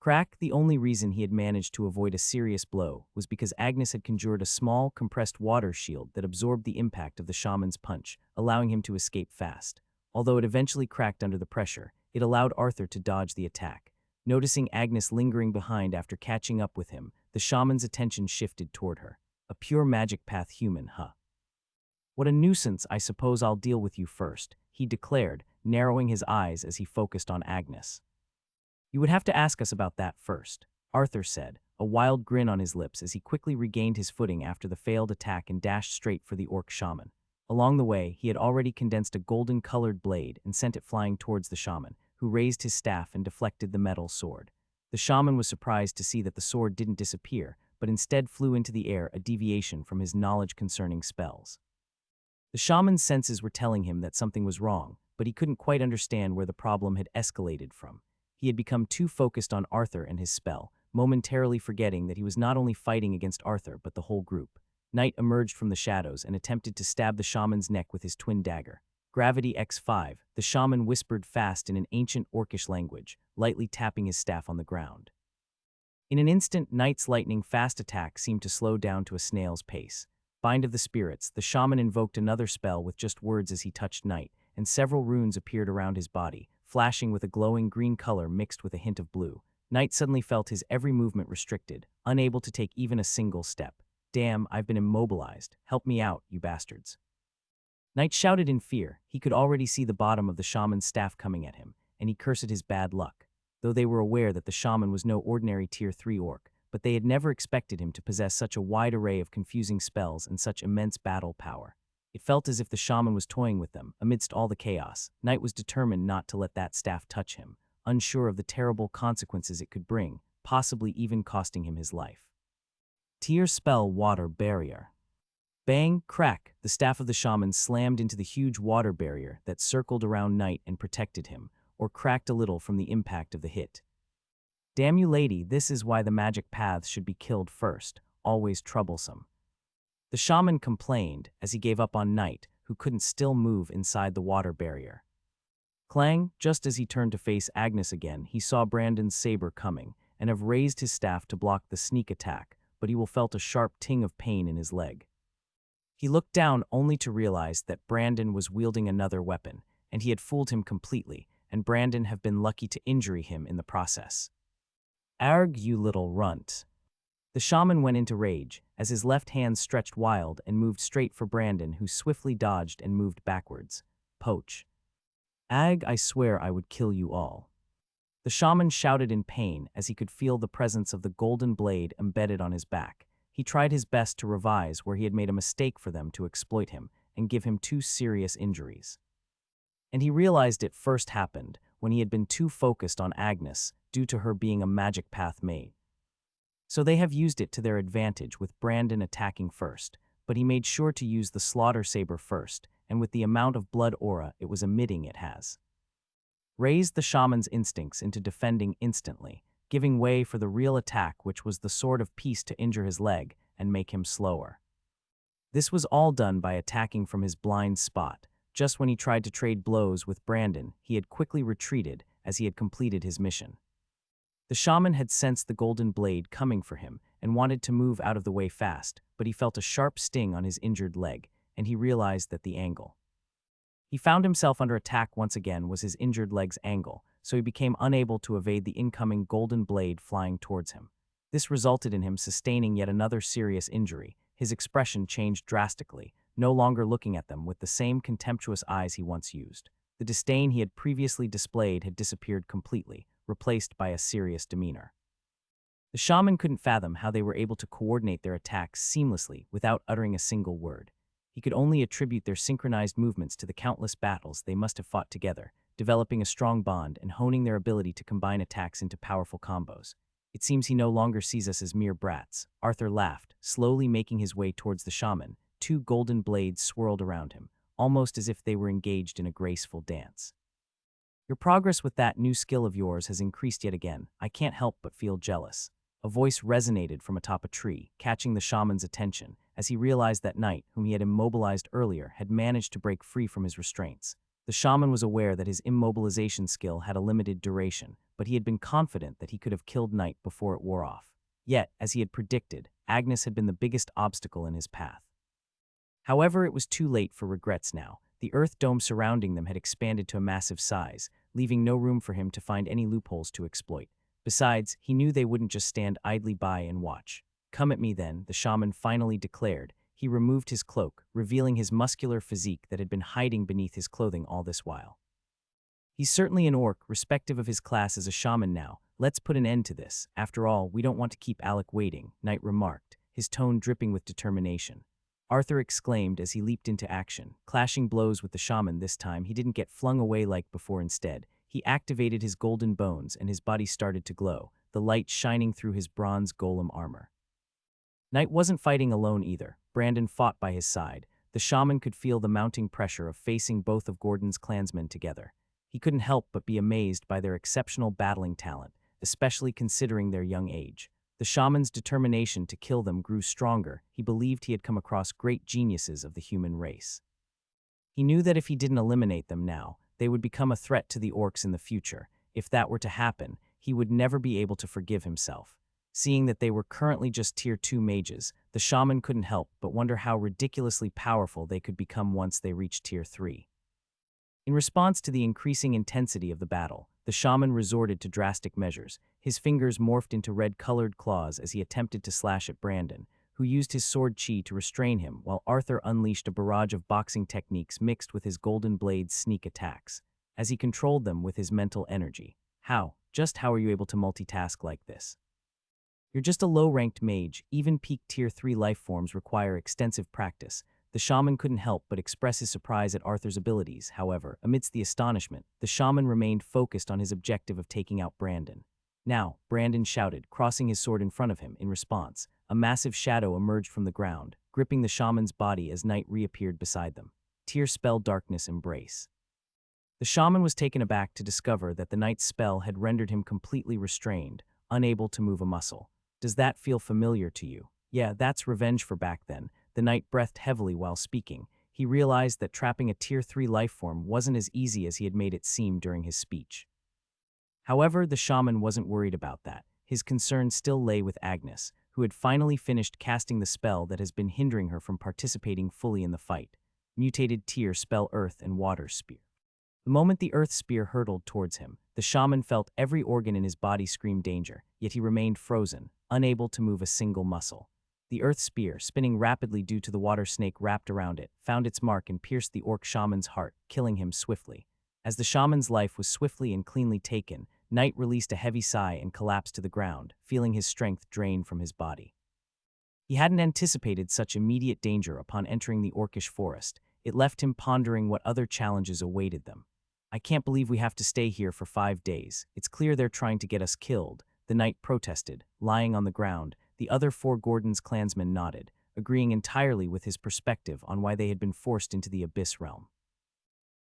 Crack, the only reason he had managed to avoid a serious blow was because Agnes had conjured a small, compressed water shield that absorbed the impact of the shaman's punch, allowing him to escape fast. Although it eventually cracked under the pressure, it allowed Arthur to dodge the attack. Noticing Agnes lingering behind after catching up with him, the shaman's attention shifted toward her. A pure magic path human, huh? What a nuisance, I suppose I'll deal with you first, he declared, narrowing his eyes as he focused on Agnes. You would have to ask us about that first, Arthur said, a wild grin on his lips as he quickly regained his footing after the failed attack and dashed straight for the orc shaman. Along the way, he had already condensed a golden-colored blade and sent it flying towards the shaman, who raised his staff and deflected the metal sword. The shaman was surprised to see that the sword didn't disappear, but instead flew into the air, a deviation from his knowledge concerning spells. The shaman's senses were telling him that something was wrong, but he couldn't quite understand where the problem had escalated from. He had become too focused on Arthur and his spell, momentarily forgetting that he was not only fighting against Arthur but the whole group. Knight emerged from the shadows and attempted to stab the shaman's neck with his twin dagger. Gravity X5, the shaman whispered fast in an ancient orcish language, lightly tapping his staff on the ground. In an instant, Knight's lightning-fast attack seemed to slow down to a snail's pace. Bind of the spirits, the shaman invoked another spell with just words as he touched Knight, and several runes appeared around his body, flashing with a glowing green color mixed with a hint of blue. Knight suddenly felt his every movement restricted, unable to take even a single step. Damn, I've been immobilized. Help me out, you bastards. Knight shouted in fear. He could already see the bottom of the shaman's staff coming at him, and he cursed his bad luck. Though they were aware that the shaman was no ordinary Tier 3 orc, but they had never expected him to possess such a wide array of confusing spells and such immense battle power. It felt as if the shaman was toying with them. Amidst all the chaos, Knight was determined not to let that staff touch him, unsure of the terrible consequences it could bring, possibly even costing him his life. Tier spell water barrier. Bang, crack, the staff of the shaman slammed into the huge water barrier that circled around Knight and protected him, or cracked a little from the impact of the hit. Damn you lady, this is why the magic paths should be killed first, always troublesome. The shaman complained as he gave up on Knight, who couldn't still move inside the water barrier. Clang, just as he turned to face Agnes again, he saw Brandon's saber coming, and have raised his staff to block the sneak attack, but he will felt a sharp ting of pain in his leg. He looked down only to realize that Brandon was wielding another weapon, and he had fooled him completely, and Brandon have been lucky to injure him in the process. Arg, you little runt. The shaman went into rage, as his left hand stretched wild and moved straight for Brandon, who swiftly dodged and moved backwards. Poach. Ag, I swear I would kill you all. The shaman shouted in pain as he could feel the presence of the golden blade embedded on his back. He tried his best to revise where he had made a mistake for them to exploit him and give him 2 serious injuries. And he realized it first happened when he had been too focused on Agnes due to her being a magic path mage. So they have used it to their advantage with Brandon attacking first, but he made sure to use the slaughter saber first, and with the amount of blood aura it was emitting it has raised the shaman's instincts into defending instantly, giving way for the real attack, which was the sword of peace, to injure his leg and make him slower. This was all done by attacking from his blind spot. Just when he tried to trade blows with Brandon, he had quickly retreated as he had completed his mission. The shaman had sensed the golden blade coming for him and wanted to move out of the way fast, but he felt a sharp sting on his injured leg, and he realized that the angle he found himself under attack once again was his injured leg's angle, so he became unable to evade the incoming golden blade flying towards him. This resulted in him sustaining yet another serious injury. His expression changed drastically, no longer looking at them with the same contemptuous eyes he once used. The disdain he had previously displayed had disappeared completely, replaced by a serious demeanor. The shaman couldn't fathom how they were able to coordinate their attacks seamlessly without uttering a single word. He could only attribute their synchronized movements to the countless battles they must have fought together, developing a strong bond and honing their ability to combine attacks into powerful combos. It seems he no longer sees us as mere brats. Arthur laughed, slowly making his way towards the shaman. 2 golden blades swirled around him, almost as if they were engaged in a graceful dance. Your progress with that new skill of yours has increased yet again. I can't help but feel jealous. A voice resonated from atop a tree, catching the shaman's attention, as he realized that Knight, whom he had immobilized earlier, had managed to break free from his restraints. The shaman was aware that his immobilization skill had a limited duration, but he had been confident that he could have killed Knight before it wore off. Yet, as he had predicted, Agnes had been the biggest obstacle in his path. However, it was too late for regrets now. The earth dome surrounding them had expanded to a massive size, leaving no room for him to find any loopholes to exploit. Besides, he knew they wouldn't just stand idly by and watch. Come at me then, the shaman finally declared. He removed his cloak, revealing his muscular physique that had been hiding beneath his clothing all this while. He's certainly an orc, respective of his class as a shaman now. Let's put an end to this. After all, we don't want to keep Alec waiting, Knight remarked, his tone dripping with determination. Arthur exclaimed as he leaped into action, clashing blows with the shaman. This time, he didn't get flung away like before. Instead, he activated his golden bones and his body started to glow, the light shining through his bronze golem armor. Knight wasn't fighting alone either. Brandon fought by his side. The shaman could feel the mounting pressure of facing both of Gordon's clansmen together. He couldn't help but be amazed by their exceptional battling talent, especially considering their young age. The shaman's determination to kill them grew stronger. He believed he had come across great geniuses of the human race. He knew that if he didn't eliminate them now, they would become a threat to the orcs in the future. If that were to happen, he would never be able to forgive himself. Seeing that they were currently just Tier 2 mages, the shaman couldn't help but wonder how ridiculously powerful they could become once they reached Tier 3. In response to the increasing intensity of the battle, the shaman resorted to drastic measures. His fingers morphed into red-colored claws as he attempted to slash at Brandon, who used his sword chi to restrain him, while Arthur unleashed a barrage of boxing techniques mixed with his golden blade's sneak attacks, as he controlled them with his mental energy. Just how are you able to multitask like this? You're just a low-ranked mage. Even peak Tier 3 life forms require extensive practice. The shaman couldn't help but express his surprise at Arthur's abilities. However, amidst the astonishment, the shaman remained focused on his objective of taking out Brandon. Now, Brandon shouted, crossing his sword in front of him. In response, a massive shadow emerged from the ground, gripping the shaman's body as night reappeared beside them. Tear spell darkness embrace. The shaman was taken aback to discover that the night's spell had rendered him completely restrained, unable to move a muscle. Does that feel familiar to you? Yeah, that's revenge for back then. The knight breathed heavily while speaking. He realized that trapping a Tier 3 lifeform wasn't as easy as he had made it seem during his speech. However, the shaman wasn't worried about that. His concern still lay with Agnes, who had finally finished casting the spell that has been hindering her from participating fully in the fight. Mutated Tear spell Earth and Water Spear. The moment the Earth Spear hurtled towards him, the shaman felt every organ in his body scream danger, yet he remained frozen, unable to move a single muscle. The Earth Spear, spinning rapidly due to the water snake wrapped around it, found its mark and pierced the orc shaman's heart, killing him swiftly. As the shaman's life was swiftly and cleanly taken, Knight released a heavy sigh and collapsed to the ground, feeling his strength drain from his body. He hadn't anticipated such immediate danger upon entering the orcish forest. It left him pondering what other challenges awaited them. I can't believe we have to stay here for 5 days. It's clear they're trying to get us killed, the knight protested, lying on the ground. The other 4 Gordon's clansmen nodded, agreeing entirely with his perspective on why they had been forced into the Abyss realm.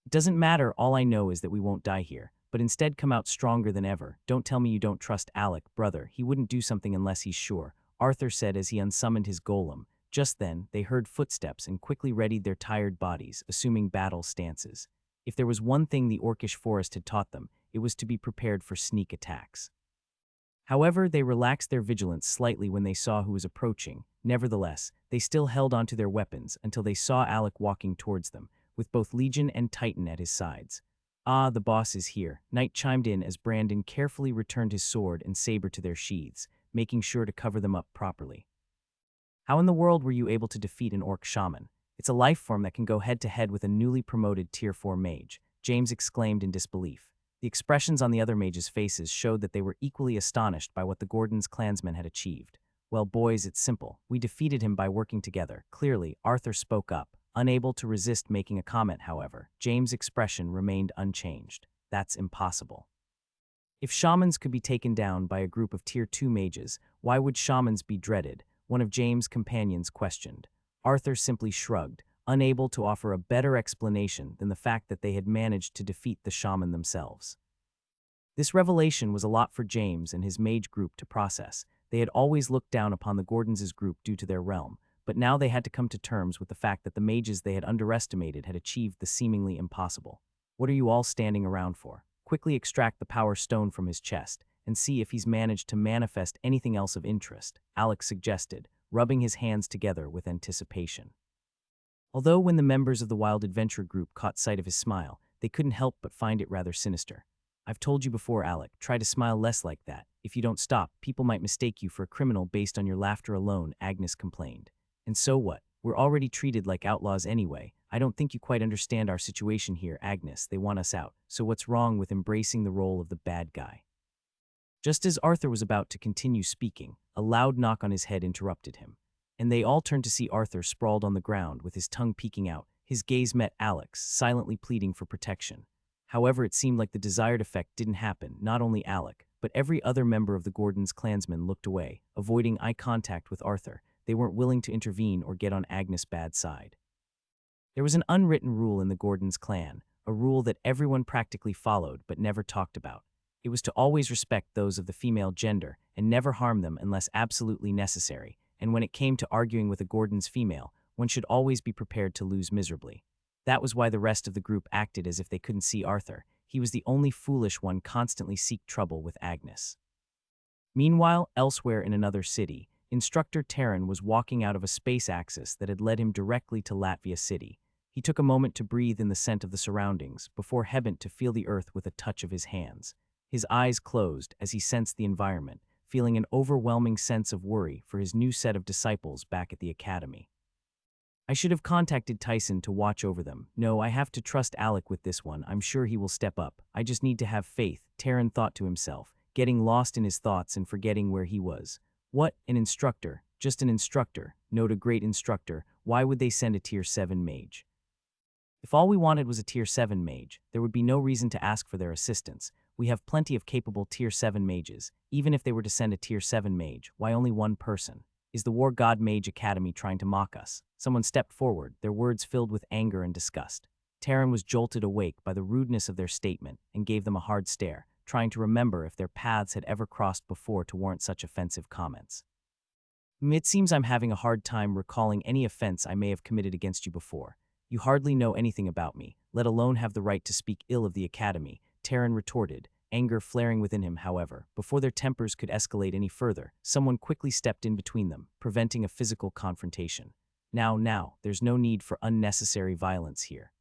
It doesn't matter, all I know is that we won't die here, but instead come out stronger than ever. Don't tell me you don't trust Alec, brother. He wouldn't do something unless he's sure, Arthur said as he unsummoned his golem. Just then, they heard footsteps and quickly readied their tired bodies, assuming battle stances. If there was one thing the orcish forest had taught them, it was to be prepared for sneak attacks. However, they relaxed their vigilance slightly when they saw who was approaching. Nevertheless, they still held onto their weapons until they saw Alec walking towards them, with both Legion and Titan at his sides. Ah, the boss is here, Knight chimed in as Brandon carefully returned his sword and saber to their sheaths, making sure to cover them up properly. How in the world were you able to defeat an orc shaman? It's a life form that can go head-to-head with a newly promoted Tier 4 mage, James exclaimed in disbelief. The expressions on the other mages' faces showed that they were equally astonished by what the Gordon's clansmen had achieved. Well, boys, it's simple. We defeated him by working together. Clearly, Arthur spoke up, unable to resist making a comment, however. James' expression remained unchanged. That's impossible. If shamans could be taken down by a group of Tier 2 mages, why would shamans be dreaded? One of James' companions questioned. Arthur simply shrugged, unable to offer a better explanation than the fact that they had managed to defeat the shaman themselves. This revelation was a lot for James and his mage group to process. They had always looked down upon the Gordons' group due to their realm, but now they had to come to terms with the fact that the mages they had underestimated had achieved the seemingly impossible. What are you all standing around for? Quickly extract the power stone from his chest and see if he's managed to manifest anything else of interest, Alex suggested, rubbing his hands together with anticipation. Although when the members of the Wild Adventure group caught sight of his smile, they couldn't help but find it rather sinister. I've told you before, Alec, try to smile less like that. If you don't stop, people might mistake you for a criminal based on your laughter alone, Agnes complained. And so what? We're already treated like outlaws anyway. I don't think you quite understand our situation here, Agnes. They want us out. So what's wrong with embracing the role of the bad guy? Just as Arthur was about to continue speaking, a loud knock on his head interrupted him, and they all turned to see Arthur sprawled on the ground with his tongue peeking out. His gaze met Alec's, silently pleading for protection. However, it seemed like the desired effect didn't happen. Not only Alec, but every other member of the Gordon's clansmen looked away, avoiding eye contact with Arthur. They weren't willing to intervene or get on Agnes' bad side. There was an unwritten rule in the Gordon's clan, a rule that everyone practically followed but never talked about. It was to always respect those of the female gender and never harm them unless absolutely necessary, and when it came to arguing with a Gordon's female, one should always be prepared to lose miserably. That was why the rest of the group acted as if they couldn't see Arthur. He was the only foolish one constantly seek trouble with Agnes. Meanwhile, elsewhere in another city, Instructor Terran was walking out of a space axis that had led him directly to Latvia City. He took a moment to breathe in the scent of the surroundings, before Hebent to feel the earth with a touch of his hands. His eyes closed as he sensed the environment, feeling an overwhelming sense of worry for his new set of disciples back at the academy. I should have contacted Tyson to watch over them. No, I have to trust Alec with this one. I'm sure he will step up. I just need to have faith, Taran thought to himself, getting lost in his thoughts and forgetting where he was. What? An instructor. Just an instructor. Note a great instructor. Why would they send a Tier 7 mage? If all we wanted was a Tier 7 mage, there would be no reason to ask for their assistance. We have plenty of capable Tier 7 mages. Even if they were to send a Tier 7 mage, why only one person? Is the War God Mage Academy trying to mock us? Someone stepped forward, their words filled with anger and disgust. Taran was jolted awake by the rudeness of their statement and gave them a hard stare, trying to remember if their paths had ever crossed before to warrant such offensive comments. It seems I'm having a hard time recalling any offense I may have committed against you before. You hardly know anything about me, let alone have the right to speak ill of the academy, Taran retorted, anger flaring within him. However, before their tempers could escalate any further, someone quickly stepped in between them, preventing a physical confrontation. Now, there's no need for unnecessary violence here.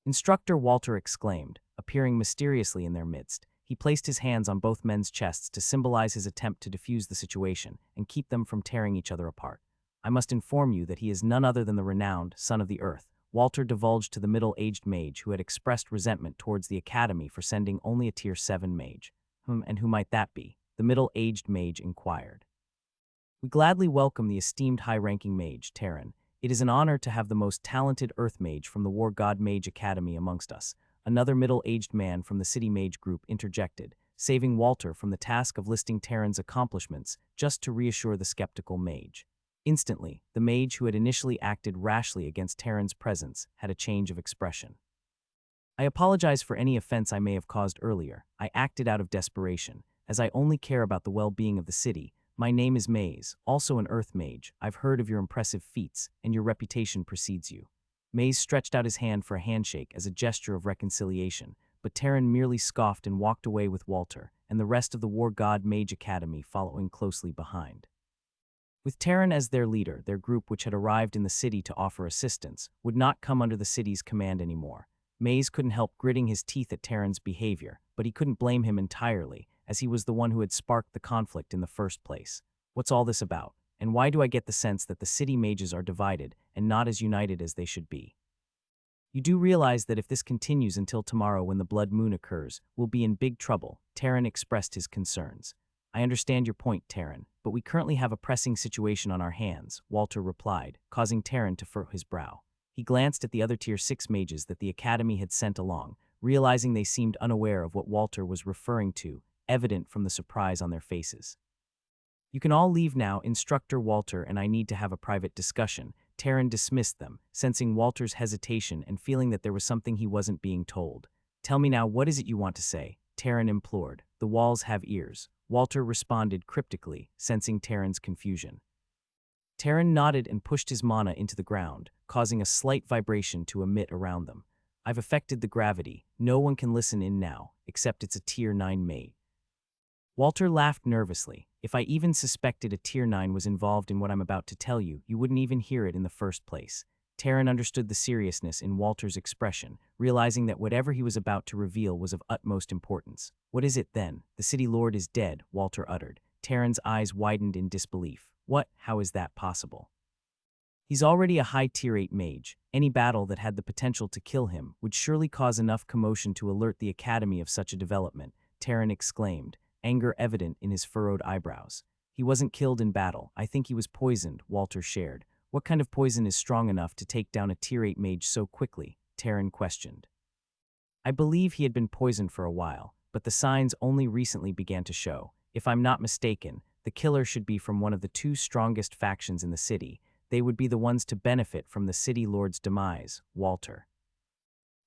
Instructor Walter exclaimed, appearing mysteriously in their midst. He placed his hands on both men's chests to symbolize his attempt to defuse the situation and keep them from tearing each other apart. I must inform you that he is none other than the renowned Son of the Earth. Walter divulged to the middle-aged mage who had expressed resentment towards the academy for sending only a Tier 7 mage. And who might that be? The middle-aged mage inquired. We gladly welcome the esteemed high-ranking mage, Taran. It is an honor to have the most talented Earth mage from the War God Mage Academy amongst us. Another middle-aged man from the City Mage group interjected, saving Walter from the task of listing Taran's accomplishments just to reassure the skeptical mage. Instantly, the mage who had initially acted rashly against Taran's presence had a change of expression. I apologize for any offense I may have caused earlier. I acted out of desperation, as I only care about the well-being of the city. My name is Maze, also an Earth Mage. I've heard of your impressive feats, and your reputation precedes you. Maze stretched out his hand for a handshake as a gesture of reconciliation, but Taran merely scoffed and walked away with Walter, and the rest of the War God Mage Academy following closely behind. With Taran as their leader, their group, which had arrived in the city to offer assistance, would not come under the city's command anymore. Maze couldn't help gritting his teeth at Taran's behavior, but he couldn't blame him entirely, as he was the one who had sparked the conflict in the first place. What's all this about? And why do I get the sense that the city mages are divided and not as united as they should be? You do realize that if this continues until tomorrow when the blood moon occurs, we'll be in big trouble, Taran expressed his concerns. I understand your point, Taran, but we currently have a pressing situation on our hands, Walter replied, causing Taran to furrow his brow. He glanced at the other Tier 6 mages that the Academy had sent along, realizing they seemed unaware of what Walter was referring to, evident from the surprise on their faces. You can all leave now, Instructor Walter and I need to have a private discussion. Taran dismissed them, sensing Walter's hesitation and feeling that there was something he wasn't being told. Tell me now, what is it you want to say? Taran implored. The walls have ears. Walter responded cryptically, sensing Taran's confusion. Taran nodded and pushed his mana into the ground, causing a slight vibration to emit around them. I've affected the gravity. No one can listen in now, except it's a Tier 9 mage. Walter laughed nervously. If I even suspected a Tier 9 was involved in what I'm about to tell you, you wouldn't even hear it in the first place. Taran understood the seriousness in Walter's expression, realizing that whatever he was about to reveal was of utmost importance. What is it then? The city lord is dead, Walter uttered. Taran's eyes widened in disbelief. What? How is that possible? He's already a high Tier 8 mage. Any battle that had the potential to kill him would surely cause enough commotion to alert the Academy of such a development, Taran exclaimed, anger evident in his furrowed eyebrows. He wasn't killed in battle. I think he was poisoned, Walter shared. What kind of poison is strong enough to take down a Tier 8 mage so quickly? Taran questioned. I believe he had been poisoned for a while, but the signs only recently began to show. If I'm not mistaken, the killer should be from one of the two strongest factions in the city. They would be the ones to benefit from the city lord's demise, Walter.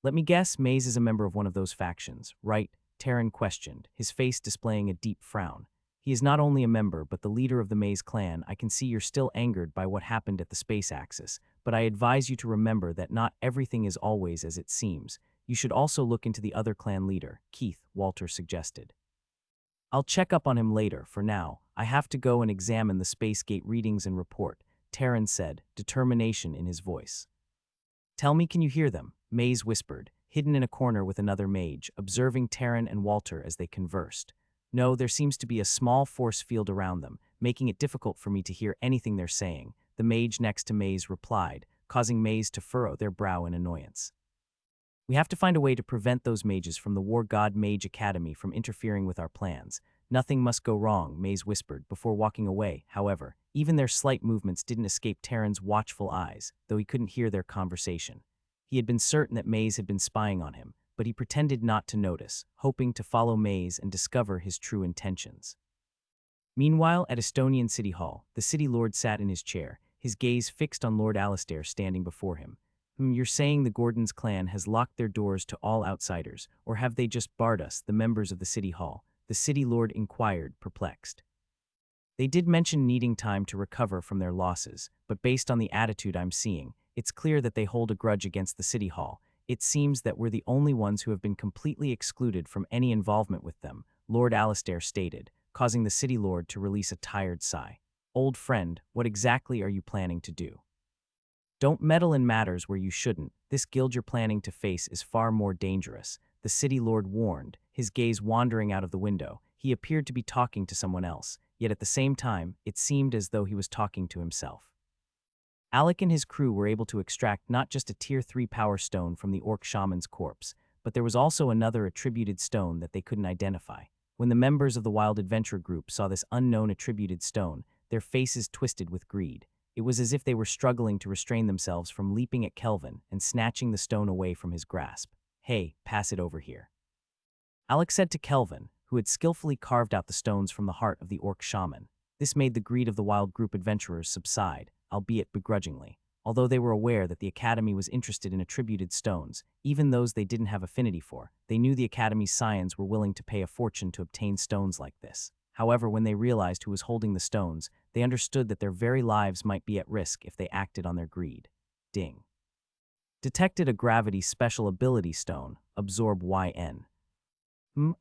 Let me guess, Maze is a member of one of those factions, right? Taran questioned, his face displaying a deep frown. He is not only a member but the leader of the Maze clan. I can see you're still angered by what happened at the space axis, but I advise you to remember that not everything is always as it seems. You should also look into the other clan leader, Keith, Walter suggested. I'll check up on him later. For now, I have to go and examine the space gate readings and report, Taran said, determination in his voice. Tell me, can you hear them? Maze whispered, hidden in a corner with another mage, observing Taryn and Walter as they conversed. No, there seems to be a small force field around them, making it difficult for me to hear anything they're saying, the mage next to Maze replied, causing Maze to furrow their brow in annoyance. We have to find a way to prevent those mages from the War God Mage Academy from interfering with our plans. Nothing must go wrong, Maze whispered before walking away. However, even their slight movements didn't escape Taryn's watchful eyes, though he couldn't hear their conversation. He had been certain that Maze had been spying on him, but he pretended not to notice, hoping to follow Maze and discover his true intentions. Meanwhile, at Estonian City Hall, the City Lord sat in his chair, his gaze fixed on Lord Alastair standing before him. You're saying the Gordons clan has locked their doors to all outsiders, or have they just barred us, the members of the City Hall? The City Lord inquired, perplexed. They did mention needing time to recover from their losses, but based on the attitude I'm seeing, it's clear that they hold a grudge against the City Hall. It seems that we're the only ones who have been completely excluded from any involvement with them, Lord Alastair stated, causing the City Lord to release a tired sigh. Old friend, what exactly are you planning to do? Don't meddle in matters where you shouldn't. This guild you're planning to face is far more dangerous, the City Lord warned, his gaze wandering out of the window. He appeared to be talking to someone else, yet at the same time, it seemed as though he was talking to himself. Alec and his crew were able to extract not just a Tier 3 power stone from the orc shaman's corpse, but there was also another attributed stone that they couldn't identify. When the members of the Wild Adventure group saw this unknown attributed stone, their faces twisted with greed. It was as if they were struggling to restrain themselves from leaping at Kelvin and snatching the stone away from his grasp. Hey, pass it over here. Alec said to Kelvin, who had skillfully carved out the stones from the heart of the orc shaman. This made the greed of the wild group adventurers subside, albeit begrudgingly. Although they were aware that the Academy was interested in attributed stones, even those they didn't have affinity for, they knew the Academy's scions were willing to pay a fortune to obtain stones like this. However, when they realized who was holding the stones, they understood that their very lives might be at risk if they acted on their greed. Ding. Detected a gravity special ability stone, absorb YN.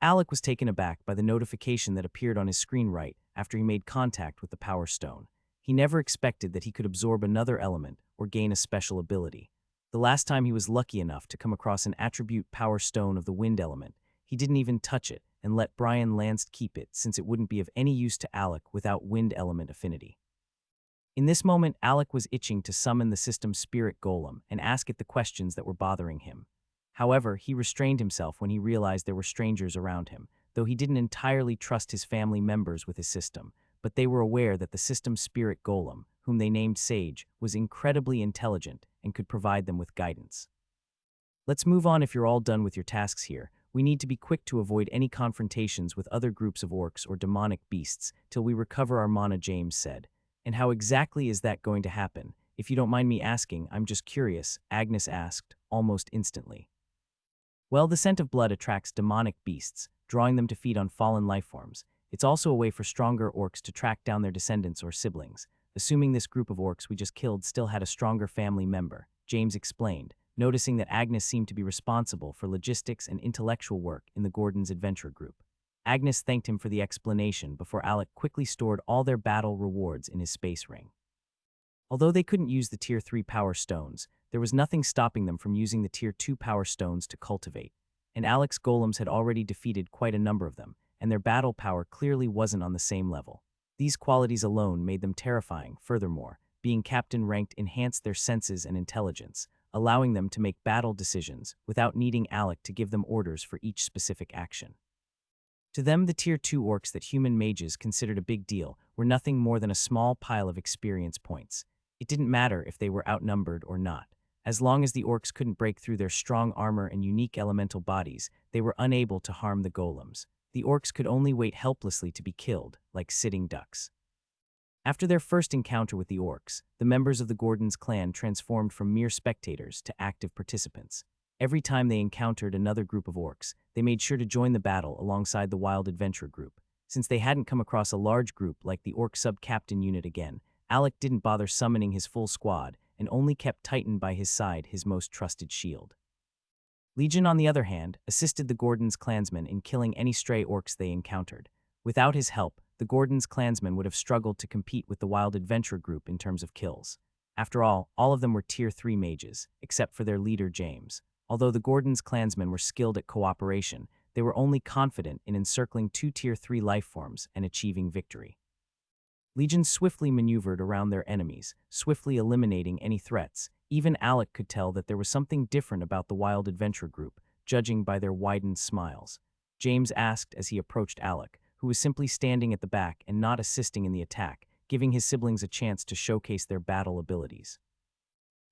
Alec was taken aback by the notification that appeared on his screen right after he made contact with the power stone. He never expected that he could absorb another element or gain a special ability. The last time he was lucky enough to come across an attribute power stone of the wind element, he didn't even touch it and let Brian Lansd keep it since it wouldn't be of any use to Alec without wind element affinity. In this moment, Alec was itching to summon the system's spirit golem and ask it the questions that were bothering him. However, he restrained himself when he realized there were strangers around him, though he didn't entirely trust his family members with his system, but they were aware that the system's spirit golem, whom they named Sage, was incredibly intelligent and could provide them with guidance. Let's move on if you're all done with your tasks here. We need to be quick to avoid any confrontations with other groups of orcs or demonic beasts till we recover our mana, James said. And how exactly is that going to happen? If you don't mind me asking, I'm just curious, Agnes asked, almost instantly. Well, the scent of blood attracts demonic beasts, drawing them to feed on fallen lifeforms. It's also a way for stronger orcs to track down their descendants or siblings. Assuming this group of orcs we just killed still had a stronger family member, James explained, noticing that Agnes seemed to be responsible for logistics and intellectual work in the Gordon's adventure group. Agnes thanked him for the explanation before Alec quickly stored all their battle rewards in his space ring. Although they couldn't use the Tier 3 power stones, there was nothing stopping them from using the Tier 2 power stones to cultivate, and Alec's golems had already defeated quite a number of them, and their battle power clearly wasn't on the same level. These qualities alone made them terrifying. Furthermore, being captain ranked enhanced their senses and intelligence, allowing them to make battle decisions without needing Alec to give them orders for each specific action. To them, the Tier 2 orcs that human mages considered a big deal were nothing more than a small pile of experience points. It didn't matter if they were outnumbered or not. As long as the orcs couldn't break through their strong armor and unique elemental bodies, they were unable to harm the golems. The orcs could only wait helplessly to be killed, like sitting ducks. After their first encounter with the orcs, the members of the Gordon's clan transformed from mere spectators to active participants. Every time they encountered another group of orcs, they made sure to join the battle alongside the Wild Adventure group. Since they hadn't come across a large group like the orc sub-captain unit again, Alec didn't bother summoning his full squad and only kept Titan by his side, his most trusted shield. Legion, on the other hand, assisted the Gordon's clansmen in killing any stray orcs they encountered. Without his help, the Gordon's clansmen would have struggled to compete with the Wild Adventure group in terms of kills. After all of them were Tier 3 mages, except for their leader James. Although the Gordons' clansmen were skilled at cooperation, they were only confident in encircling 2 Tier 3 lifeforms and achieving victory. Legions swiftly maneuvered around their enemies, swiftly eliminating any threats. Even Alec could tell that there was something different about the Wild Adventure group, judging by their widened smiles. James asked as he approached Alec, who was simply standing at the back and not assisting in the attack, giving his siblings a chance to showcase their battle abilities.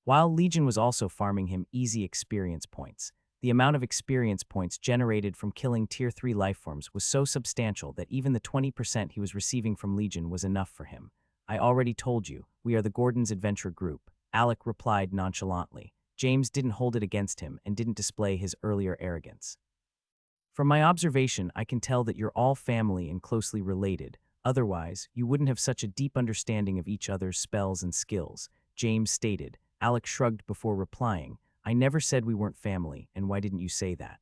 While Legion was also farming him easy experience points, the amount of experience points generated from killing Tier 3 lifeforms was so substantial that even the 20% he was receiving from Legion was enough for him. "I already told you, we are the Gordon's Adventure Group," Alec replied nonchalantly. James didn't hold it against him and didn't display his earlier arrogance. "From my observation, I can tell that you're all family and closely related. Otherwise, you wouldn't have such a deep understanding of each other's spells and skills," James stated. Alec shrugged before replying, "I never said we weren't family, and why didn't you say that?"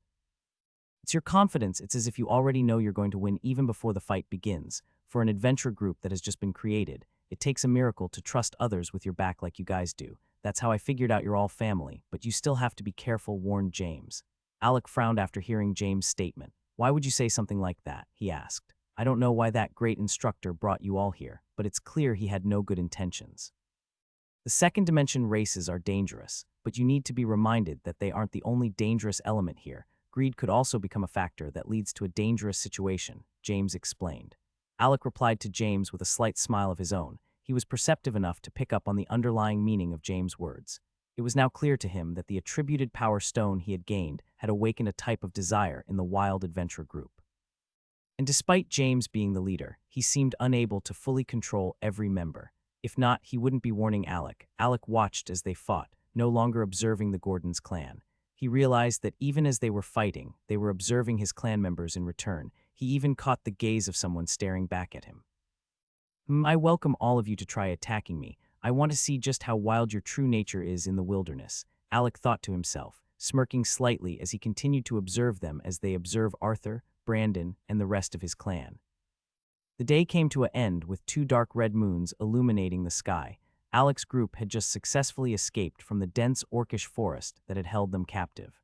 "It's your confidence. It's as if you already know you're going to win even before the fight begins. For an adventure group that has just been created, it takes a miracle to trust others with your back like you guys do. That's how I figured out you're all family, but you still have to be careful," warned James. Alec frowned after hearing James' statement. "Why would you say something like that?" he asked. "I don't know why that great instructor brought you all here, but it's clear he had no good intentions. The second dimension races are dangerous, but you need to be reminded that they aren't the only dangerous element here. Greed could also become a factor that leads to a dangerous situation," James explained. Alec replied to James with a slight smile of his own. He was perceptive enough to pick up on the underlying meaning of James' words. It was now clear to him that the attributed power stone he had gained had awakened a type of desire in the Wild Adventure group. And despite James being the leader, he seemed unable to fully control every member. If not, he wouldn't be warning Alec. Alec watched as they fought, no longer observing the Gordons' clan. He realized that even as they were fighting, they were observing his clan members in return. He even caught the gaze of someone staring back at him. "I welcome all of you to try attacking me. I want to see just how wild your true nature is in the wilderness," Alec thought to himself, smirking slightly as he continued to observe them as they observe Arthur, Brandon, and the rest of his clan. The day came to an end with 2 dark red moons illuminating the sky. Alec's group had just successfully escaped from the dense orcish forest that had held them captive.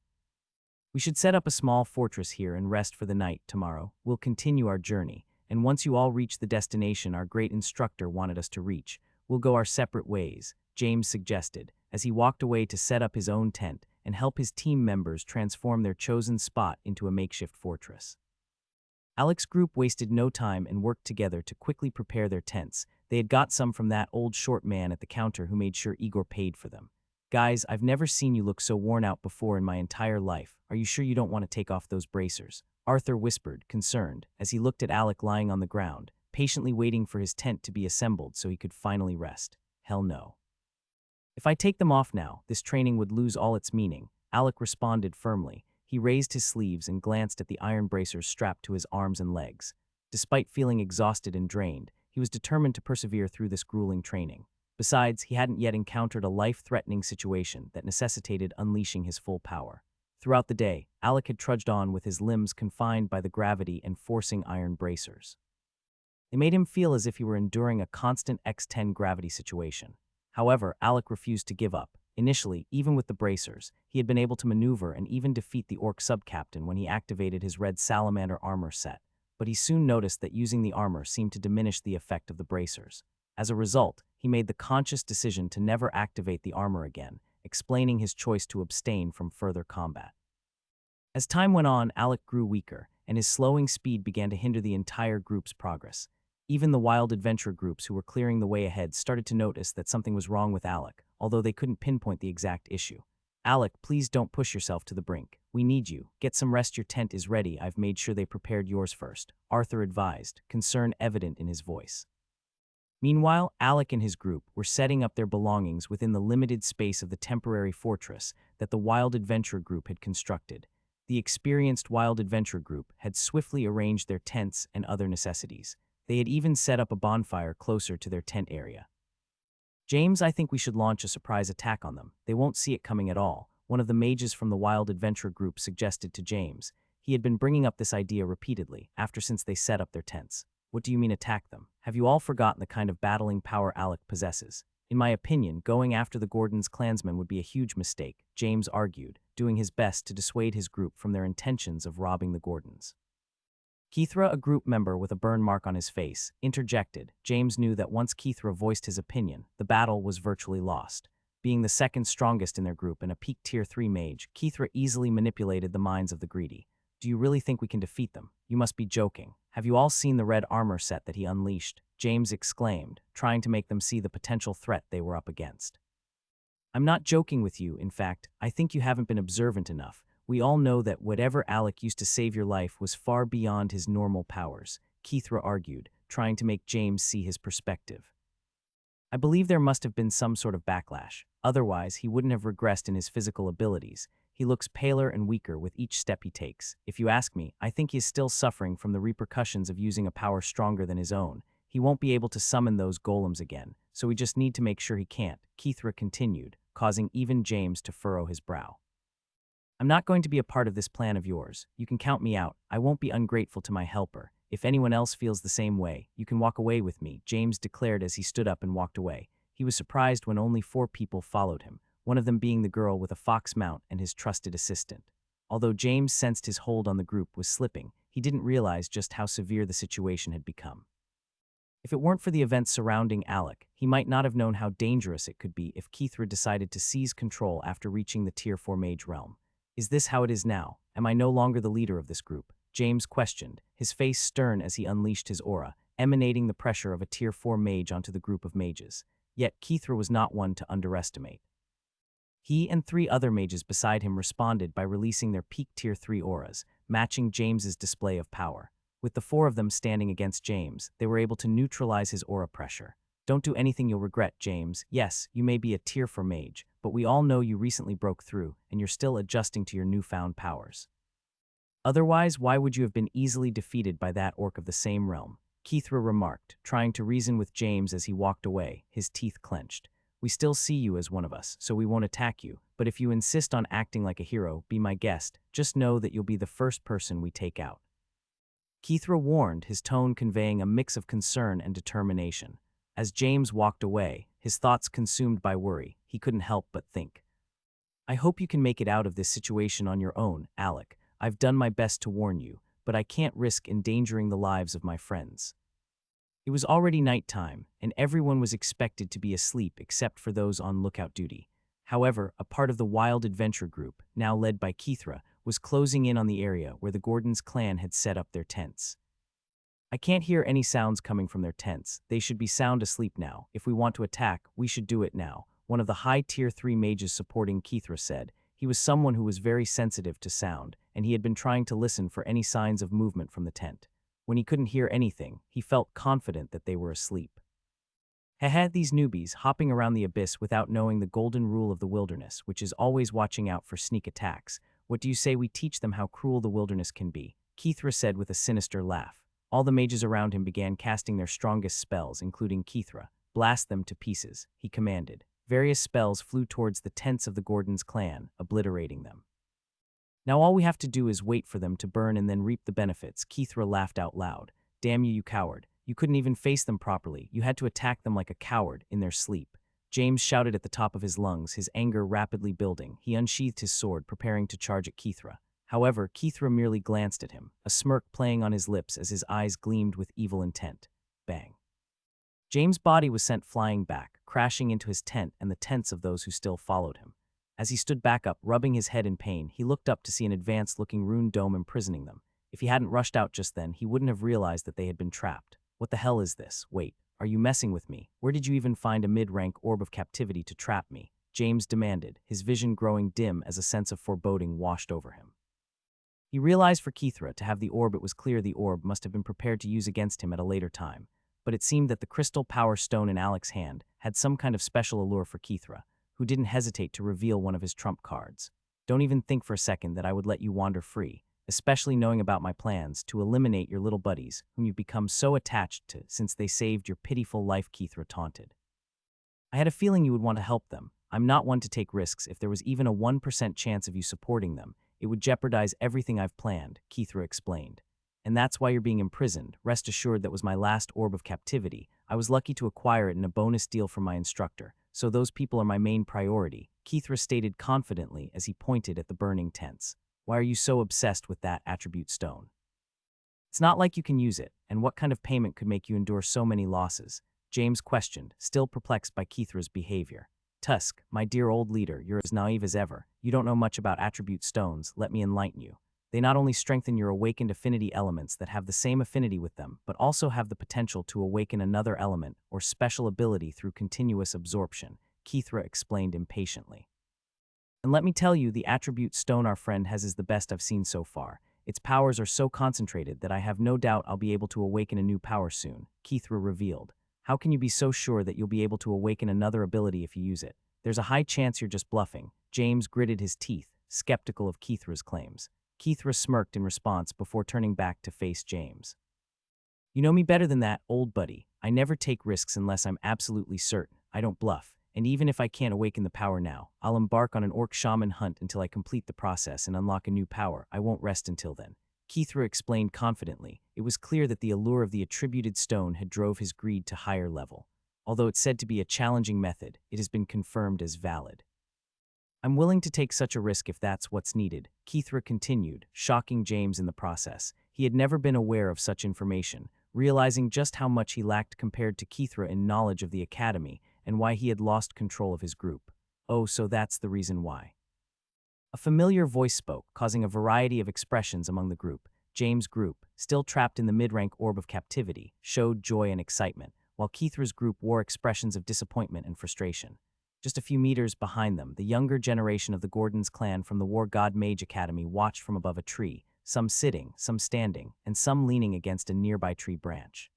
"We should set up a small fortress here and rest for the night. Tomorrow, we'll continue our journey, and once you all reach the destination our great instructor wanted us to reach, we'll go our separate ways," James suggested, as he walked away to set up his own tent and help his team members transform their chosen spot into a makeshift fortress. Alec's group wasted no time and worked together to quickly prepare their tents. They had got some from that old short man at the counter who made sure Igor paid for them. "Guys, I've never seen you look so worn out before in my entire life. Are you sure you don't want to take off those bracers?" Arthur whispered, concerned, as he looked at Alec lying on the ground, patiently waiting for his tent to be assembled so he could finally rest. "Hell no. If I take them off now, this training would lose all its meaning," Alec responded firmly. He raised his sleeves and glanced at the iron bracers strapped to his arms and legs. Despite feeling exhausted and drained, he was determined to persevere through this grueling training. Besides, he hadn't yet encountered a life-threatening situation that necessitated unleashing his full power. Throughout the day, Alec had trudged on with his limbs confined by the gravity and forcing iron bracers. They made him feel as if he were enduring a constant X10 gravity situation. However, Alec refused to give up. Initially, even with the bracers, he had been able to maneuver and even defeat the orc sub-captain when he activated his red salamander armor set, but he soon noticed that using the armor seemed to diminish the effect of the bracers. As a result, he made the conscious decision to never activate the armor again, explaining his choice to abstain from further combat. As time went on, Alec grew weaker, and his slowing speed began to hinder the entire group's progress. Even the wild adventure groups who were clearing the way ahead started to notice that something was wrong with Alec, although they couldn't pinpoint the exact issue. "Alec, please don't push yourself to the brink. We need you. Get some rest. Your tent is ready. I've made sure they prepared yours first," Arthur advised, concern evident in his voice. Meanwhile, Alec and his group were setting up their belongings within the limited space of the temporary fortress that the Wild Adventure Group had constructed. The experienced Wild Adventure Group had swiftly arranged their tents and other necessities. They had even set up a bonfire closer to their tent area. "James, I think we should launch a surprise attack on them. They won't see it coming at all," one of the mages from the Wild Adventure Group suggested to James. He had been bringing up this idea repeatedly, since they set up their tents. "What do you mean attack them? Have you all forgotten the kind of battling power Alec possesses?" In my opinion, going after the Gordon's clansmen would be a huge mistake, James argued, doing his best to dissuade his group from their intentions of robbing the Gordons. Kithra, a group member with a burn mark on his face, interjected. James knew that once Kithra voiced his opinion, the battle was virtually lost. Being the second strongest in their group and a peak Tier 3 mage, Kithra easily manipulated the minds of the greedy. Do you really think we can defeat them? You must be joking. Have you all seen the red armor set that he unleashed? James exclaimed, trying to make them see the potential threat they were up against. I'm not joking with you. In fact, I think you haven't been observant enough. We all know that whatever Alec used to save your life was far beyond his normal powers, Kithra argued, trying to make James see his perspective. I believe there must have been some sort of backlash. Otherwise, he wouldn't have regressed in his physical abilities. He looks paler and weaker with each step he takes. If you ask me, I think he is still suffering from the repercussions of using a power stronger than his own. He won't be able to summon those golems again, so we just need to make sure he can't, Kithra continued, causing even James to furrow his brow. I'm not going to be a part of this plan of yours. You can count me out. I won't be ungrateful to my helper. If anyone else feels the same way, you can walk away with me, James declared as he stood up and walked away. He was surprised when only 4 people followed him, one of them being the girl with a fox mount and his trusted assistant. Although James sensed his hold on the group was slipping, he didn't realize just how severe the situation had become. If it weren't for the events surrounding Alec, he might not have known how dangerous it could be if Kithra decided to seize control after reaching the Tier 4 mage realm. Is this how it is now? Am I no longer the leader of this group? James questioned, his face stern as he unleashed his aura, emanating the pressure of a Tier 4 mage onto the group of mages. Yet Kithra was not one to underestimate. He and 3 other mages beside him responded by releasing their peak Tier 3 auras, matching James's display of power. With the 4 of them standing against James, they were able to neutralize his aura pressure. Don't do anything you'll regret, James. Yes, you may be a Tier 4 mage, but we all know you recently broke through, and you're still adjusting to your newfound powers. Otherwise, why would you have been easily defeated by that orc of the same realm? Kithra remarked, trying to reason with James as he walked away, his teeth clenched. We still see you as one of us, so we won't attack you, but if you insist on acting like a hero, be my guest. Just know that you'll be the first person we take out. Kithra warned, his tone conveying a mix of concern and determination. As James walked away, his thoughts consumed by worry, he couldn't help but think. I hope you can make it out of this situation on your own, Alec. I've done my best to warn you, but I can't risk endangering the lives of my friends. It was already nighttime, and everyone was expected to be asleep except for those on lookout duty. However, a part of the Wild Adventure group, now led by Kithra, was closing in on the area where the Gordon's clan had set up their tents. I can't hear any sounds coming from their tents. They should be sound asleep now. If we want to attack, we should do it now, one of the high Tier 3 mages supporting Kithra said. He was someone who was very sensitive to sound, and he had been trying to listen for any signs of movement from the tent. When he couldn't hear anything, he felt confident that they were asleep. These newbies hopping around the abyss without knowing the golden rule of the wilderness, which is always watching out for sneak attacks. What do you say we teach them how cruel the wilderness can be? Kithra said with a sinister laugh. All the mages around him began casting their strongest spells, including Kithra. Blast them to pieces, he commanded. Various spells flew towards the tents of the Gordon's clan, obliterating them. Now all we have to do is wait for them to burn and then reap the benefits, Kithra laughed out loud. Damn you, you coward. You couldn't even face them properly. You had to attack them like a coward, in their sleep. James shouted at the top of his lungs, his anger rapidly building. He unsheathed his sword, preparing to charge at Kithra. However, Kithra merely glanced at him, a smirk playing on his lips as his eyes gleamed with evil intent. Bang. James' body was sent flying back, crashing into his tent and the tents of those who still followed him. As he stood back up, rubbing his head in pain, he looked up to see an advanced-looking rune dome imprisoning them. If he hadn't rushed out just then, he wouldn't have realized that they had been trapped. What the hell is this? Wait, are you messing with me? Where did you even find a mid-rank orb of captivity to trap me? James demanded, his vision growing dim as a sense of foreboding washed over him. He realized for Kithra to have the orb, it was clear the orb must have been prepared to use against him at a later time, but it seemed that the crystal power stone in Alec's hand had some kind of special allure for Kithra, who didn't hesitate to reveal one of his trump cards. Don't even think for a second that I would let you wander free, especially knowing about my plans to eliminate your little buddies, whom you've become so attached to since they saved your pitiful life, Kithra taunted. I had a feeling you would want to help them. I'm not one to take risks. If there was even a 1% chance of you supporting them, it would jeopardize everything I've planned, Kithra explained. And that's why you're being imprisoned. Rest assured that was my last orb of captivity. I was lucky to acquire it in a bonus deal from my instructor, so those people are my main priority, Kithra stated confidently as he pointed at the burning tents. Why are you so obsessed with that attribute stone? It's not like you can use it, and what kind of payment could make you endure so many losses? James questioned, still perplexed by Kithra's behavior. Tusk, my dear old leader, you're as naive as ever. You don't know much about attribute stones, let me enlighten you. They not only strengthen your awakened affinity elements that have the same affinity with them, but also have the potential to awaken another element or special ability through continuous absorption, Kithra explained impatiently. And let me tell you, the attribute stone our friend has is the best I've seen so far. Its powers are so concentrated that I have no doubt I'll be able to awaken a new power soon, Kithra revealed. How can you be so sure that you'll be able to awaken another ability if you use it? There's a high chance you're just bluffing. James gritted his teeth, skeptical of Kithra's claims. Kithra smirked in response before turning back to face James. You know me better than that, old buddy. I never take risks unless I'm absolutely certain. I don't bluff. And even if I can't awaken the power now, I'll embark on an orc shaman hunt until I complete the process and unlock a new power. I won't rest until then. Kithra explained confidently. It was clear that the allure of the attributed stone had drove his greed to higher level. Although it's said to be a challenging method, it has been confirmed as valid. I'm willing to take such a risk if that's what's needed, Kithra continued, shocking James in the process. He had never been aware of such information, realizing just how much he lacked compared to Kithra in knowledge of the academy and why he had lost control of his group. Oh, so that's the reason why. A familiar voice spoke, causing a variety of expressions among the group. James' group, still trapped in the mid-rank orb of captivity, showed joy and excitement, while Kithra's group wore expressions of disappointment and frustration. Just a few meters behind them, the younger generation of the Gordon's clan from the War God Mage Academy watched from above a tree, some sitting, some standing, and some leaning against a nearby tree branch.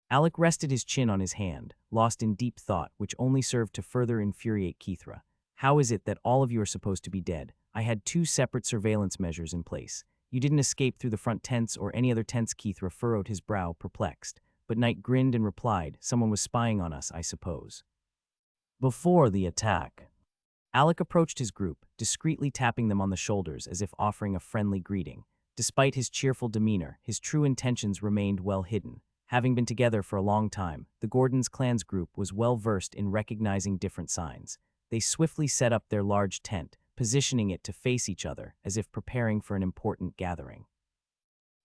Alec rested his chin on his hand, lost in deep thought which only served to further infuriate Kithra. How is it that all of you are supposed to be dead? I had 2 separate surveillance measures in place. You didn't escape through the front tents or any other tents. Kithra furrowed his brow, perplexed. But Knight grinned and replied, someone was spying on us, I suppose. Before the attack, Alec approached his group, discreetly tapping them on the shoulders as if offering a friendly greeting. Despite his cheerful demeanor, his true intentions remained well hidden. Having been together for a long time, the Gordon's clan's group was well versed in recognizing different signs. They swiftly set up their large tent, positioning it to face each other as if preparing for an important gathering.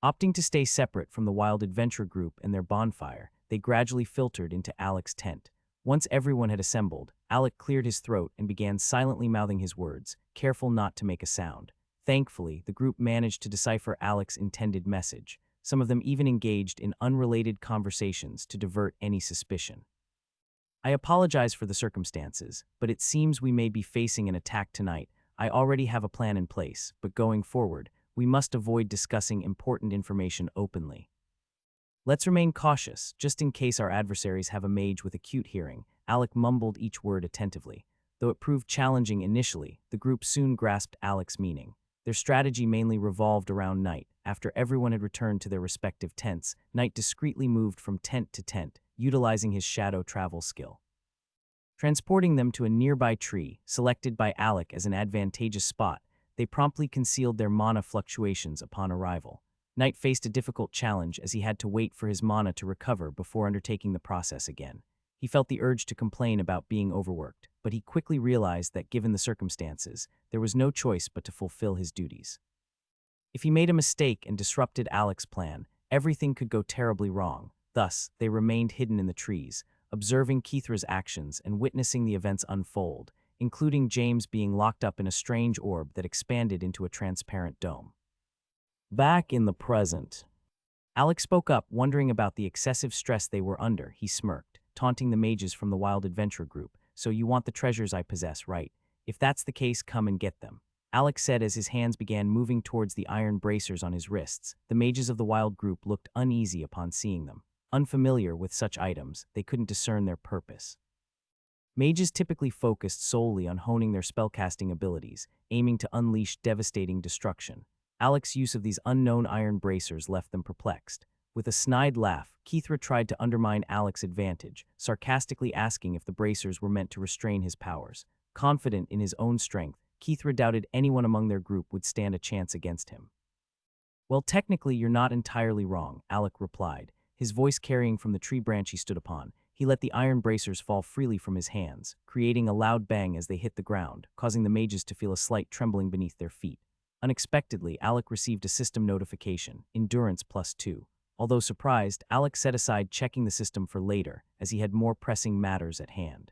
Opting to stay separate from the Wild Adventure group and their bonfire, they gradually filtered into Alec's tent. Once everyone had assembled, Alec cleared his throat and began silently mouthing his words, careful not to make a sound. Thankfully, the group managed to decipher Alec's intended message. Some of them even engaged in unrelated conversations to divert any suspicion. I apologize for the circumstances, but it seems we may be facing an attack tonight. I already have a plan in place, but going forward, we must avoid discussing important information openly. Let's remain cautious, just in case our adversaries have a mage with acute hearing. Alec mumbled each word attentively. Though it proved challenging initially, the group soon grasped Alec's meaning. Their strategy mainly revolved around Knight. After everyone had returned to their respective tents, Knight discreetly moved from tent to tent, utilizing his shadow travel skill. Transporting them to a nearby tree, selected by Alec as an advantageous spot, they promptly concealed their mana fluctuations upon arrival. Knight faced a difficult challenge as he had to wait for his mana to recover before undertaking the process again. He felt the urge to complain about being overworked, but he quickly realized that given the circumstances, there was no choice but to fulfill his duties. If he made a mistake and disrupted Alec's plan, everything could go terribly wrong. Thus, they remained hidden in the trees, observing Kithra's actions and witnessing the events unfold, including James being locked up in a strange orb that expanded into a transparent dome. Back in the present, Alec spoke up, wondering about the excessive stress they were under. He smirked, taunting the mages from the Wild Adventure group. So you want the treasures I possess, right? If that's the case, come and get them. Alec said as his hands began moving towards the iron bracers on his wrists. The mages of the Wild group looked uneasy upon seeing them. Unfamiliar with such items, they couldn't discern their purpose. Mages typically focused solely on honing their spellcasting abilities, aiming to unleash devastating destruction. Alec's use of these unknown iron bracers left them perplexed. With a snide laugh, Kithra tried to undermine Alec's advantage, sarcastically asking if the bracers were meant to restrain his powers. Confident in his own strength, Kithra doubted anyone among their group would stand a chance against him. Well, technically, you're not entirely wrong, Alec replied, his voice carrying from the tree branch he stood upon. He let the iron bracers fall freely from his hands, creating a loud bang as they hit the ground, causing the mages to feel a slight trembling beneath their feet. Unexpectedly, Alec received a system notification, Endurance +2. Although surprised, Alec set aside checking the system for later, as he had more pressing matters at hand.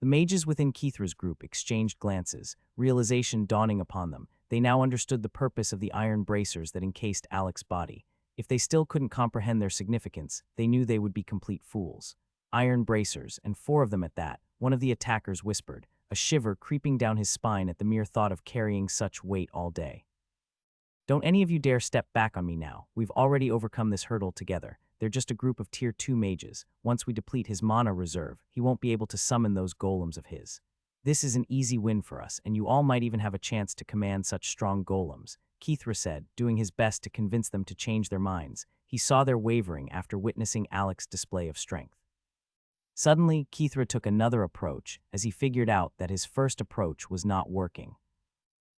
The mages within Kithra's group exchanged glances, realization dawning upon them. They now understood the purpose of the iron bracers that encased Alec's body. If they still couldn't comprehend their significance, they knew they would be complete fools. Iron bracers, and 4 of them at that, one of the attackers whispered, a shiver creeping down his spine at the mere thought of carrying such weight all day. Don't any of you dare step back on me now. We've already overcome this hurdle together. They're just a group of tier 2 mages. Once we deplete his mana reserve, he won't be able to summon those golems of his. This is an easy win for us, and you all might even have a chance to command such strong golems, Kithra said, doing his best to convince them to change their minds. He saw their wavering after witnessing Alec's display of strength. Suddenly, Kithra took another approach, as he figured out that his first approach was not working.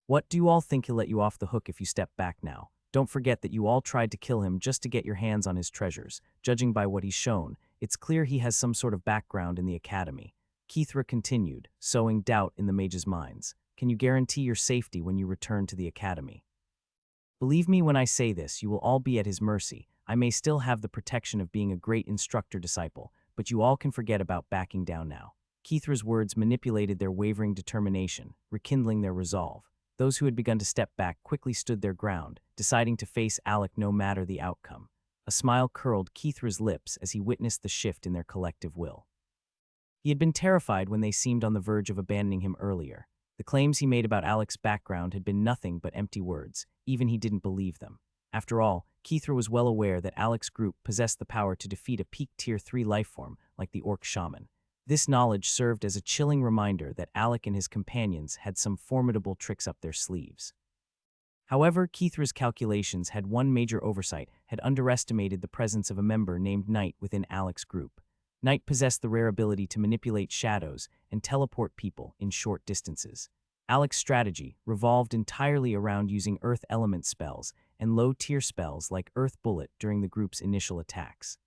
What do you all think he'll let you off the hook if you step back now? Don't forget that you all tried to kill him just to get your hands on his treasures. Judging by what he's shown, it's clear he has some sort of background in the academy. Kithra continued, sowing doubt in the mages' minds. Can you guarantee your safety when you return to the academy? Believe me when I say this, you will all be at his mercy. I may still have the protection of being a great instructor-disciple, but you all can forget about backing down now. Kithra's words manipulated their wavering determination, rekindling their resolve. Those who had begun to step back quickly stood their ground, deciding to face Alec no matter the outcome. A smile curled Kithra's lips as he witnessed the shift in their collective will. He had been terrified when they seemed on the verge of abandoning him earlier. The claims he made about Alec's background had been nothing but empty words. Even he didn't believe them. After all, Kithra was well aware that Alec's group possessed the power to defeat a peak tier 3 lifeform like the orc shaman. This knowledge served as a chilling reminder that Alec and his companions had some formidable tricks up their sleeves. However, Kithra's calculations had one major oversight, had underestimated the presence of a member named Knight within Alec's group. Knight possessed the rare ability to manipulate shadows and teleport people in short distances. Alec's strategy revolved entirely around using earth element spells and low-tier spells like Earth Bullet during the group's initial attacks.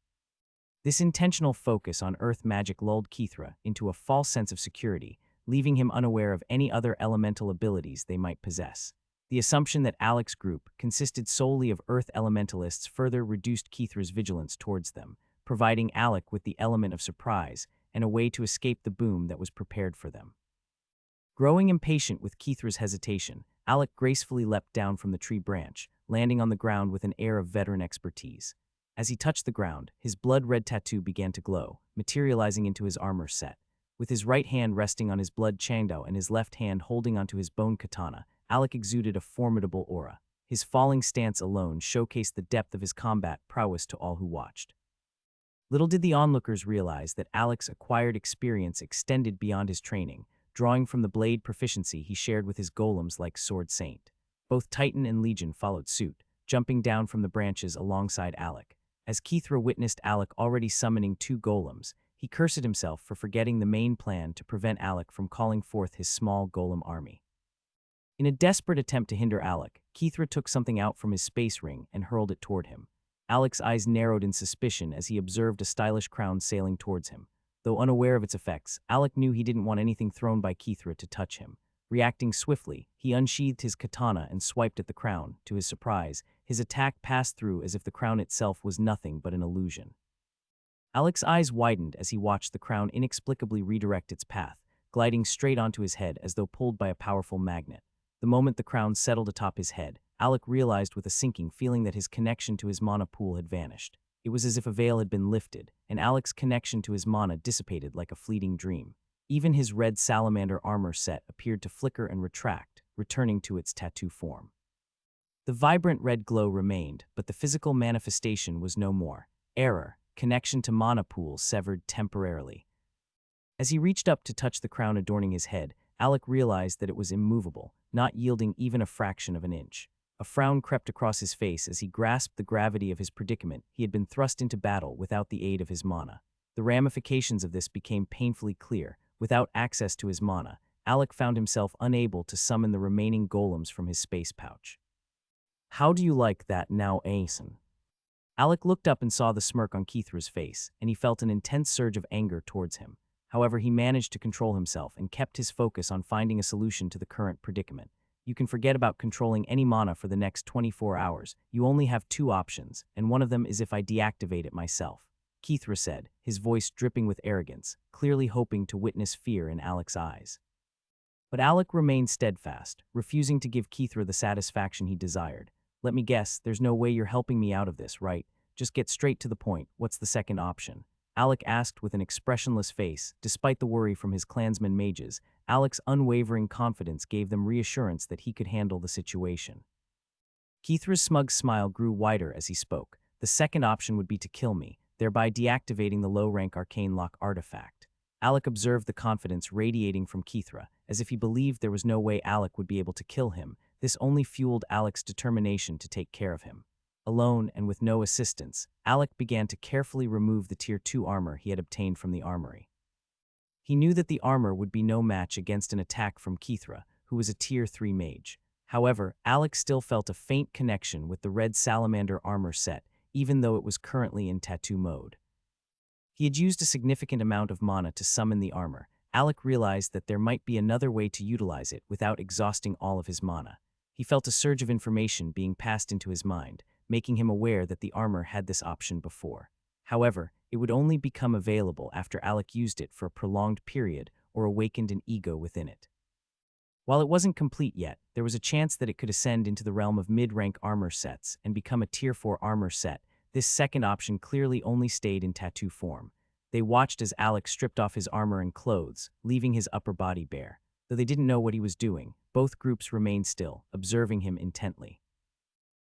This intentional focus on earth magic lulled Kithra into a false sense of security, leaving him unaware of any other elemental abilities they might possess. The assumption that Alec's group consisted solely of earth elementalists further reduced Kithra's vigilance towards them, providing Alec with the element of surprise and a way to escape the boom that was prepared for them. Growing impatient with Kithra's hesitation, Alec gracefully leapt down from the tree branch, landing on the ground with an air of veteran expertise. As he touched the ground, his blood-red tattoo began to glow, materializing into his armor set. With his right hand resting on his blood changdao and his left hand holding onto his bone katana, Alec exuded a formidable aura. His falling stance alone showcased the depth of his combat prowess to all who watched. Little did the onlookers realize that Alec's acquired experience extended beyond his training, drawing from the blade proficiency he shared with his golems like Sword Saint. Both Titan and Legion followed suit, jumping down from the branches alongside Alec. As Kithra witnessed Alec already summoning 2 golems, he cursed himself for forgetting the main plan to prevent Alec from calling forth his small golem army. In a desperate attempt to hinder Alec, Kithra took something out from his space ring and hurled it toward him. Alec's eyes narrowed in suspicion as he observed a stylish crown sailing towards him. Though unaware of its effects, Alec knew he didn't want anything thrown by Kithra to touch him. Reacting swiftly, he unsheathed his katana and swiped at the crown. To his surprise, his attack passed through as if the crown itself was nothing but an illusion. Alec's eyes widened as he watched the crown inexplicably redirect its path, gliding straight onto his head as though pulled by a powerful magnet. The moment the crown settled atop his head, Alec realized with a sinking feeling that his connection to his mana pool had vanished. It was as if a veil had been lifted, and Alec's connection to his mana dissipated like a fleeting dream. Even his red salamander armor set appeared to flicker and retract, returning to its tattoo form. The vibrant red glow remained, but the physical manifestation was no more. Error, connection to mana pool severed temporarily. As he reached up to touch the crown adorning his head, Alec realized that it was immovable, not yielding even a fraction of an inch. A frown crept across his face as he grasped the gravity of his predicament. He had been thrust into battle without the aid of his mana. The ramifications of this became painfully clear. Without access to his mana, Alec found himself unable to summon the remaining golems from his space pouch. How do you like that now, Aeson? Alec looked up and saw the smirk on Kithra's face, and he felt an intense surge of anger towards him. However, he managed to control himself and kept his focus on finding a solution to the current predicament. You can forget about controlling any mana for the next 24 hours. You only have two options, and one of them is if I deactivate it myself, Kithra said, his voice dripping with arrogance, clearly hoping to witness fear in Alec's eyes. But Alec remained steadfast, refusing to give Kithra the satisfaction he desired. Let me guess, there's no way you're helping me out of this, right? Just get straight to the point. What's the second option? Alec asked with an expressionless face. Despite the worry from his clansmen mages, Alec's unwavering confidence gave them reassurance that he could handle the situation. Kithra's smug smile grew wider as he spoke. The second option would be to kill me, thereby deactivating the low-rank arcane lock artifact. Alec observed the confidence radiating from Kithra, as if he believed there was no way Alec would be able to kill him. This only fueled Alec's determination to take care of him. Alone and with no assistance, Alec began to carefully remove the Tier 2 armor he had obtained from the armory. He knew that the armor would be no match against an attack from Kithra, who was a Tier 3 mage. However, Alec still felt a faint connection with the red salamander armor set, even though it was currently in tattoo mode. He had used a significant amount of mana to summon the armor. Alec realized that there might be another way to utilize it without exhausting all of his mana. He felt a surge of information being passed into his mind, making him aware that the armor had this option before. However, it would only become available after Alec used it for a prolonged period or awakened an ego within it. While it wasn't complete yet, there was a chance that it could ascend into the realm of mid-rank armor sets and become a Tier 4 armor set. This second option clearly only stayed in tattoo form. They watched as Alec stripped off his armor and clothes, leaving his upper body bare. Though they didn't know what he was doing, both groups remained still, observing him intently.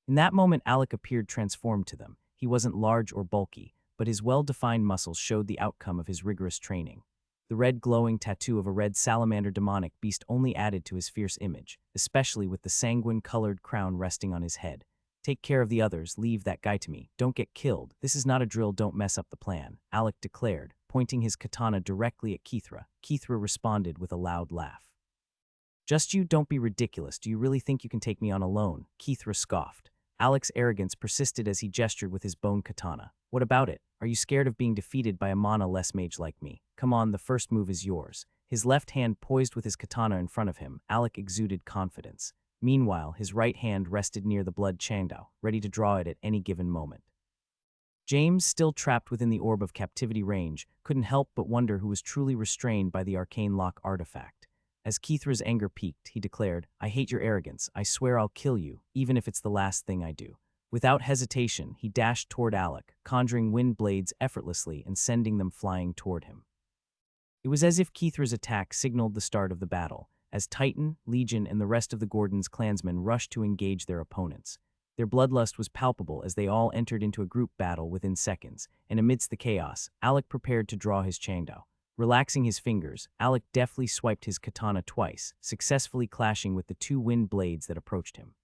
In that moment, Alec appeared transformed to them. He wasn't large or bulky, but his well-defined muscles showed the outcome of his rigorous training. The red glowing tattoo of a red salamander demonic beast only added to his fierce image, especially with the sanguine-colored crown resting on his head. Take care of the others, leave that guy to me. Don't get killed. This is not a drill, don't mess up the plan, Alec declared, pointing his katana directly at Kithra. Kithra responded with a loud laugh. Just you, don't be ridiculous. Do you really think you can take me on alone? Kithra scoffed. Alec's arrogance persisted as he gestured with his bone katana. What about it? Are you scared of being defeated by a mana-less mage like me? Come on, the first move is yours. His left hand poised with his katana in front of him, Alec exuded confidence. Meanwhile, his right hand rested near the blood Changdao, ready to draw it at any given moment. James, still trapped within the orb of captivity range, couldn't help but wonder who was truly restrained by the arcane lock artifact. As Kithra's anger peaked, he declared, I hate your arrogance. I swear I'll kill you, even if it's the last thing I do. Without hesitation, he dashed toward Alec, conjuring wind blades effortlessly and sending them flying toward him. It was as if Kithra's attack signaled the start of the battle, as Titan, Legion, and the rest of the Gordon's clansmen rushed to engage their opponents. Their bloodlust was palpable as they all entered into a group battle within seconds, and amidst the chaos, Alec prepared to draw his Changdao. Relaxing his fingers, Alec deftly swiped his katana twice, successfully clashing with the two wind blades that approached him.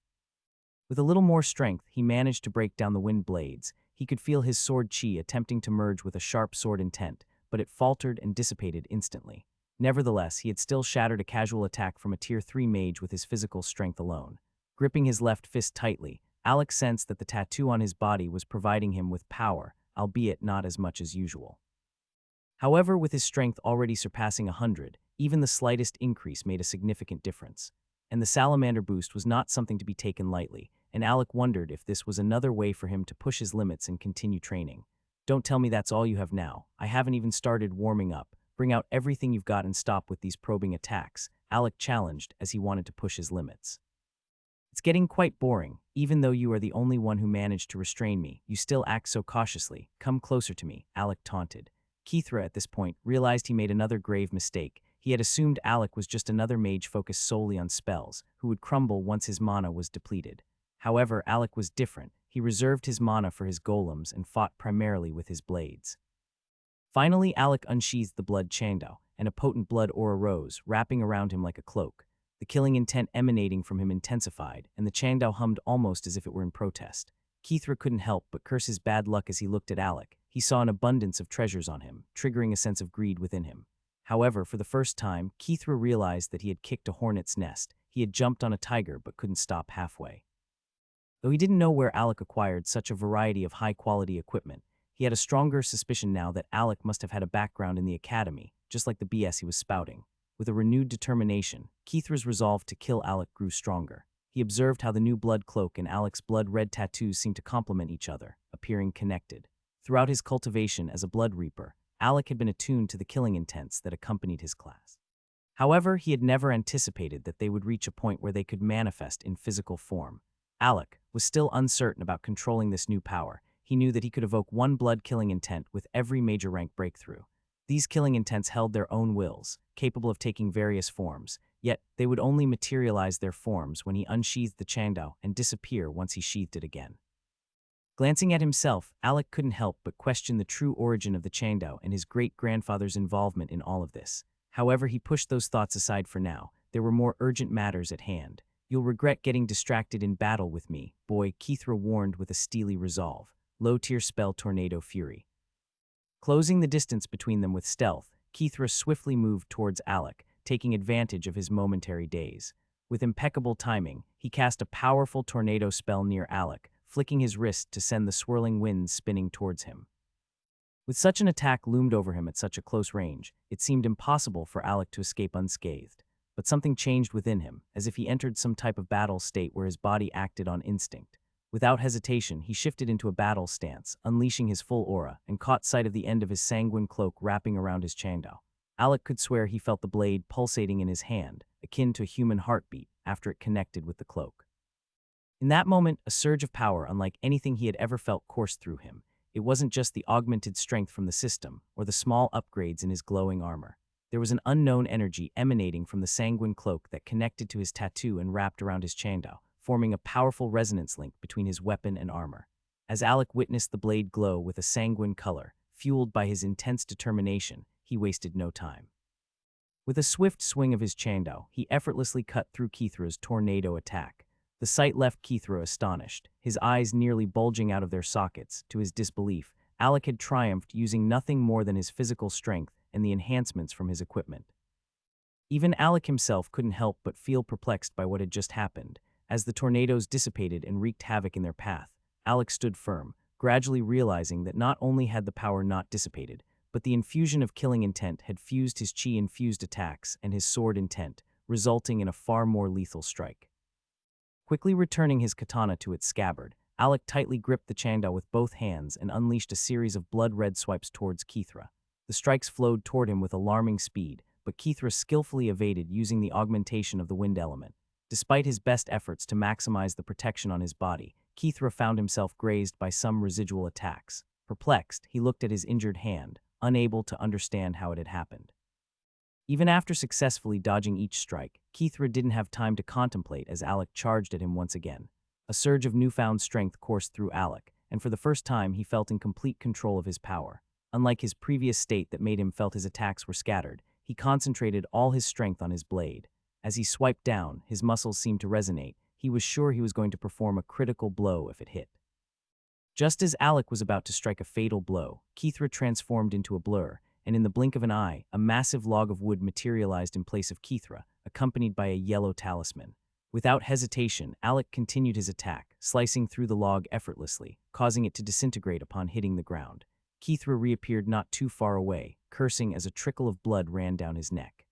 With a little more strength, he managed to break down the wind blades. He could feel his sword chi attempting to merge with a sharp sword intent, but it faltered and dissipated instantly. Nevertheless, he had still shattered a casual attack from a Tier 3 mage with his physical strength alone. Gripping his left fist tightly, Alec sensed that the tattoo on his body was providing him with power, albeit not as much as usual. However, with his strength already surpassing 100, even the slightest increase made a significant difference. And the salamander boost was not something to be taken lightly, and Alec wondered if this was another way for him to push his limits and continue training. Don't tell me that's all you have now. I haven't even started warming up. Bring out everything you've got and stop with these probing attacks, Alec challenged as he wanted to push his limits. It's getting quite boring. Even though you are the only one who managed to restrain me, you still act so cautiously. Come closer to me, Alec taunted. Kithra, at this point, realized he made another grave mistake. He had assumed Alec was just another mage focused solely on spells, who would crumble once his mana was depleted. However, Alec was different. He reserved his mana for his golems and fought primarily with his blades. Finally, Alec unsheathed the blood Changdao, and a potent blood aura rose, wrapping around him like a cloak. The killing intent emanating from him intensified, and the Changdao hummed almost as if it were in protest. Kithra couldn't help but curse his bad luck as he looked at Alec. He saw an abundance of treasures on him, triggering a sense of greed within him. However, for the first time, Kithra realized that he had kicked a hornet's nest. He had jumped on a tiger but couldn't stop halfway. Though he didn't know where Alec acquired such a variety of high-quality equipment, he had a stronger suspicion now that Alec must have had a background in the academy, just like the BS he was spouting. With a renewed determination, Keithra's resolve to kill Alec grew stronger. He observed how the new blood cloak and Alec's blood-red tattoos seemed to complement each other, appearing connected. Throughout his cultivation as a blood reaper, Alec had been attuned to the killing intents that accompanied his class. However, he had never anticipated that they would reach a point where they could manifest in physical form. Alec was still uncertain about controlling this new power. He knew that he could evoke one blood-killing intent with every major rank breakthrough. These killing intents held their own wills, capable of taking various forms, yet they would only materialize their forms when he unsheathed the Chandao and disappear once he sheathed it again. Glancing at himself, Alec couldn't help but question the true origin of the Chandao and his great-grandfather's involvement in all of this. However, he pushed those thoughts aside for now. There were more urgent matters at hand. "You'll regret getting distracted in battle with me, boy," Keithra warned with a steely resolve. Low-tier spell Tornado Fury. Closing the distance between them with stealth, Keithra swiftly moved towards Alec, taking advantage of his momentary daze. With impeccable timing, he cast a powerful tornado spell near Alec, flicking his wrist to send the swirling winds spinning towards him. With such an attack loomed over him at such a close range, it seemed impossible for Alec to escape unscathed. But something changed within him, as if he entered some type of battle state where his body acted on instinct. Without hesitation, he shifted into a battle stance, unleashing his full aura, and caught sight of the end of his sanguine cloak wrapping around his Chandao. Alec could swear he felt the blade pulsating in his hand, akin to a human heartbeat, after it connected with the cloak. In that moment, a surge of power unlike anything he had ever felt coursed through him. It wasn't just the augmented strength from the system, or the small upgrades in his glowing armor. There was an unknown energy emanating from the sanguine cloak that connected to his tattoo and wrapped around his Chandao, forming a powerful resonance link between his weapon and armor. As Alec witnessed the blade glow with a sanguine color, fueled by his intense determination, he wasted no time. With a swift swing of his Chandao, he effortlessly cut through Keithra's tornado attack. The sight left Keithra astonished, his eyes nearly bulging out of their sockets. To his disbelief, Alec had triumphed using nothing more than his physical strength and the enhancements from his equipment. Even Alec himself couldn't help but feel perplexed by what had just happened. As the tornadoes dissipated and wreaked havoc in their path, Alec stood firm, gradually realizing that not only had the power not dissipated, but the infusion of killing intent had fused his chi-infused attacks and his sword intent, resulting in a far more lethal strike. Quickly returning his katana to its scabbard, Alec tightly gripped the Chandao with both hands and unleashed a series of blood-red swipes towards Keithra. The strikes flowed toward him with alarming speed, but Keithra skillfully evaded using the augmentation of the wind element. Despite his best efforts to maximize the protection on his body, Keithra found himself grazed by some residual attacks. Perplexed, he looked at his injured hand, unable to understand how it had happened. Even after successfully dodging each strike, Keithra didn't have time to contemplate as Alec charged at him once again. A surge of newfound strength coursed through Alec, and for the first time he felt in complete control of his power. Unlike his previous state that made him felt his attacks were scattered, he concentrated all his strength on his blade. As he swiped down, his muscles seemed to resonate. He was sure he was going to perform a critical blow if it hit. Just as Alec was about to strike a fatal blow, Keithra transformed into a blur, and in the blink of an eye, a massive log of wood materialized in place of Keithra, accompanied by a yellow talisman. Without hesitation, Alec continued his attack, slicing through the log effortlessly, causing it to disintegrate upon hitting the ground. Keithra reappeared not too far away, cursing as a trickle of blood ran down his neck.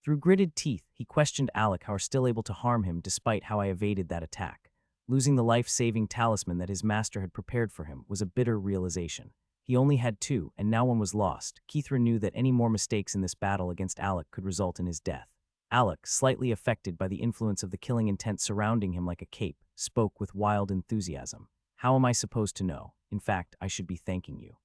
Through gritted teeth, he questioned Alec how are still able to harm him despite how I evaded that attack. Losing the life-saving talisman that his master had prepared for him was a bitter realization. He only had two, and now one was lost. Keithra knew that any more mistakes in this battle against Alec could result in his death. Alec, slightly affected by the influence of the killing intent surrounding him like a cape, spoke with wild enthusiasm. "How am I supposed to know? In fact, I should be thanking you.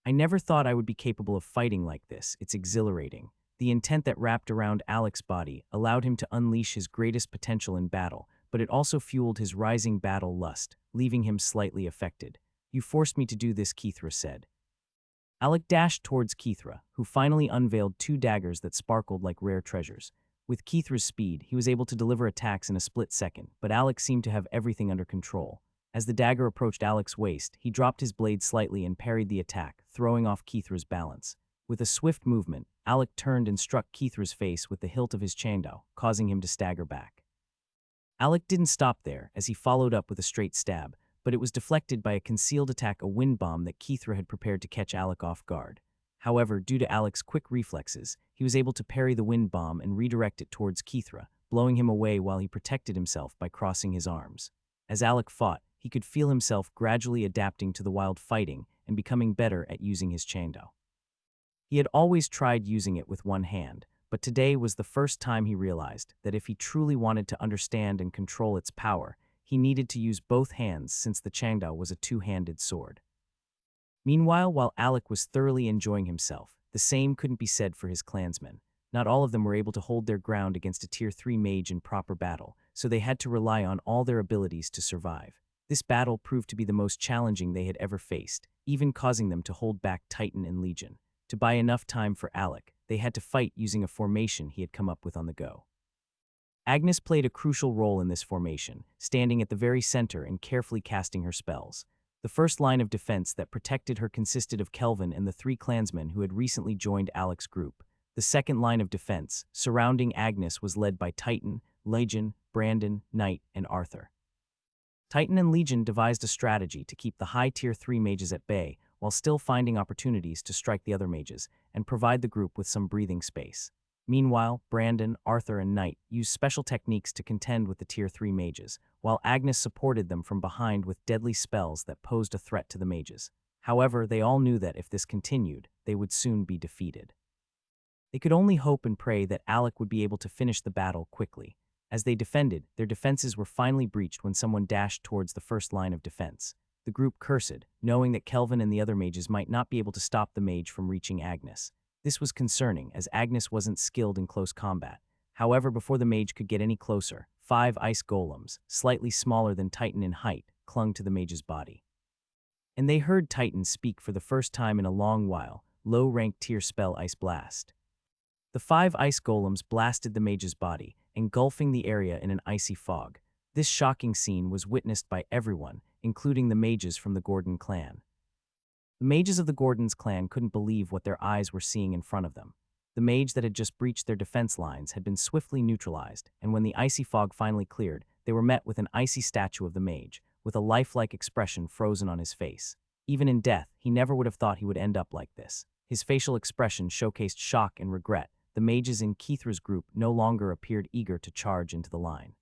I never thought I would be capable of fighting like this. It's exhilarating." The intent that wrapped around Alec's body allowed him to unleash his greatest potential in battle, but it also fueled his rising battle lust, leaving him slightly affected. "You forced me to do this," Keithra said. Alec dashed towards Keithra, who finally unveiled two daggers that sparkled like rare treasures. With Keithra's speed, he was able to deliver attacks in a split second, but Alec seemed to have everything under control. As the dagger approached Alec's waist, he dropped his blade slightly and parried the attack, throwing off Keithra's balance. With a swift movement, Alec turned and struck Keithra's face with the hilt of his Chandao, causing him to stagger back. Alec didn't stop there, as he followed up with a straight stab, but it was deflected by a concealed attack, a wind bomb that Kithra had prepared to catch Alec off guard. However, due to Alec's quick reflexes, he was able to parry the wind bomb and redirect it towards Kithra, blowing him away while he protected himself by crossing his arms. As Alec fought, he could feel himself gradually adapting to the wild fighting and becoming better at using his chando. He had always tried using it with one hand, but today was the first time he realized that if he truly wanted to understand and control its power, he needed to use both hands, since the changdao was a two-handed sword. Meanwhile, while Alec was thoroughly enjoying himself, the same couldn't be said for his clansmen. Not all of them were able to hold their ground against a Tier 3 mage in proper battle, so they had to rely on all their abilities to survive. This battle proved to be the most challenging they had ever faced, even causing them to hold back Titan and Legion. To buy enough time for Alec, they had to fight using a formation he had come up with on the go. Agnes played a crucial role in this formation, standing at the very center and carefully casting her spells. The first line of defense that protected her consisted of Kelvin and the three clansmen who had recently joined Alec's group. The second line of defense, surrounding Agnes, was led by Titan, Legion, Brandon, Knight, and Arthur. Titan and Legion devised a strategy to keep the high Tier 3 mages at bay, while still finding opportunities to strike the other mages and provide the group with some breathing space. Meanwhile, Brandon, Arthur, and Knight used special techniques to contend with the Tier 3 mages, while Agnes supported them from behind with deadly spells that posed a threat to the mages. However, they all knew that if this continued, they would soon be defeated. They could only hope and pray that Alec would be able to finish the battle quickly. As they defended, their defenses were finally breached when someone dashed towards the first line of defense. The group cursed, knowing that Kelvin and the other mages might not be able to stop the mage from reaching Agnes. This was concerning, as Agnes wasn't skilled in close combat. However, before the mage could get any closer, 5 ice golems, slightly smaller than Titan in height, clung to the mage's body. And they heard Titan speak for the first time in a long while, low-ranked tier spell Ice Blast. The 5 ice golems blasted the mage's body, engulfing the area in an icy fog. This shocking scene was witnessed by everyone, including the mages from the Gordon clan. The mages of the Gordon's clan couldn't believe what their eyes were seeing in front of them. The mage that had just breached their defense lines had been swiftly neutralized, and when the icy fog finally cleared, they were met with an icy statue of the mage, with a lifelike expression frozen on his face. Even in death, he never would have thought he would end up like this. His facial expression showcased shock and regret. The mages in Kithra's group no longer appeared eager to charge into the line.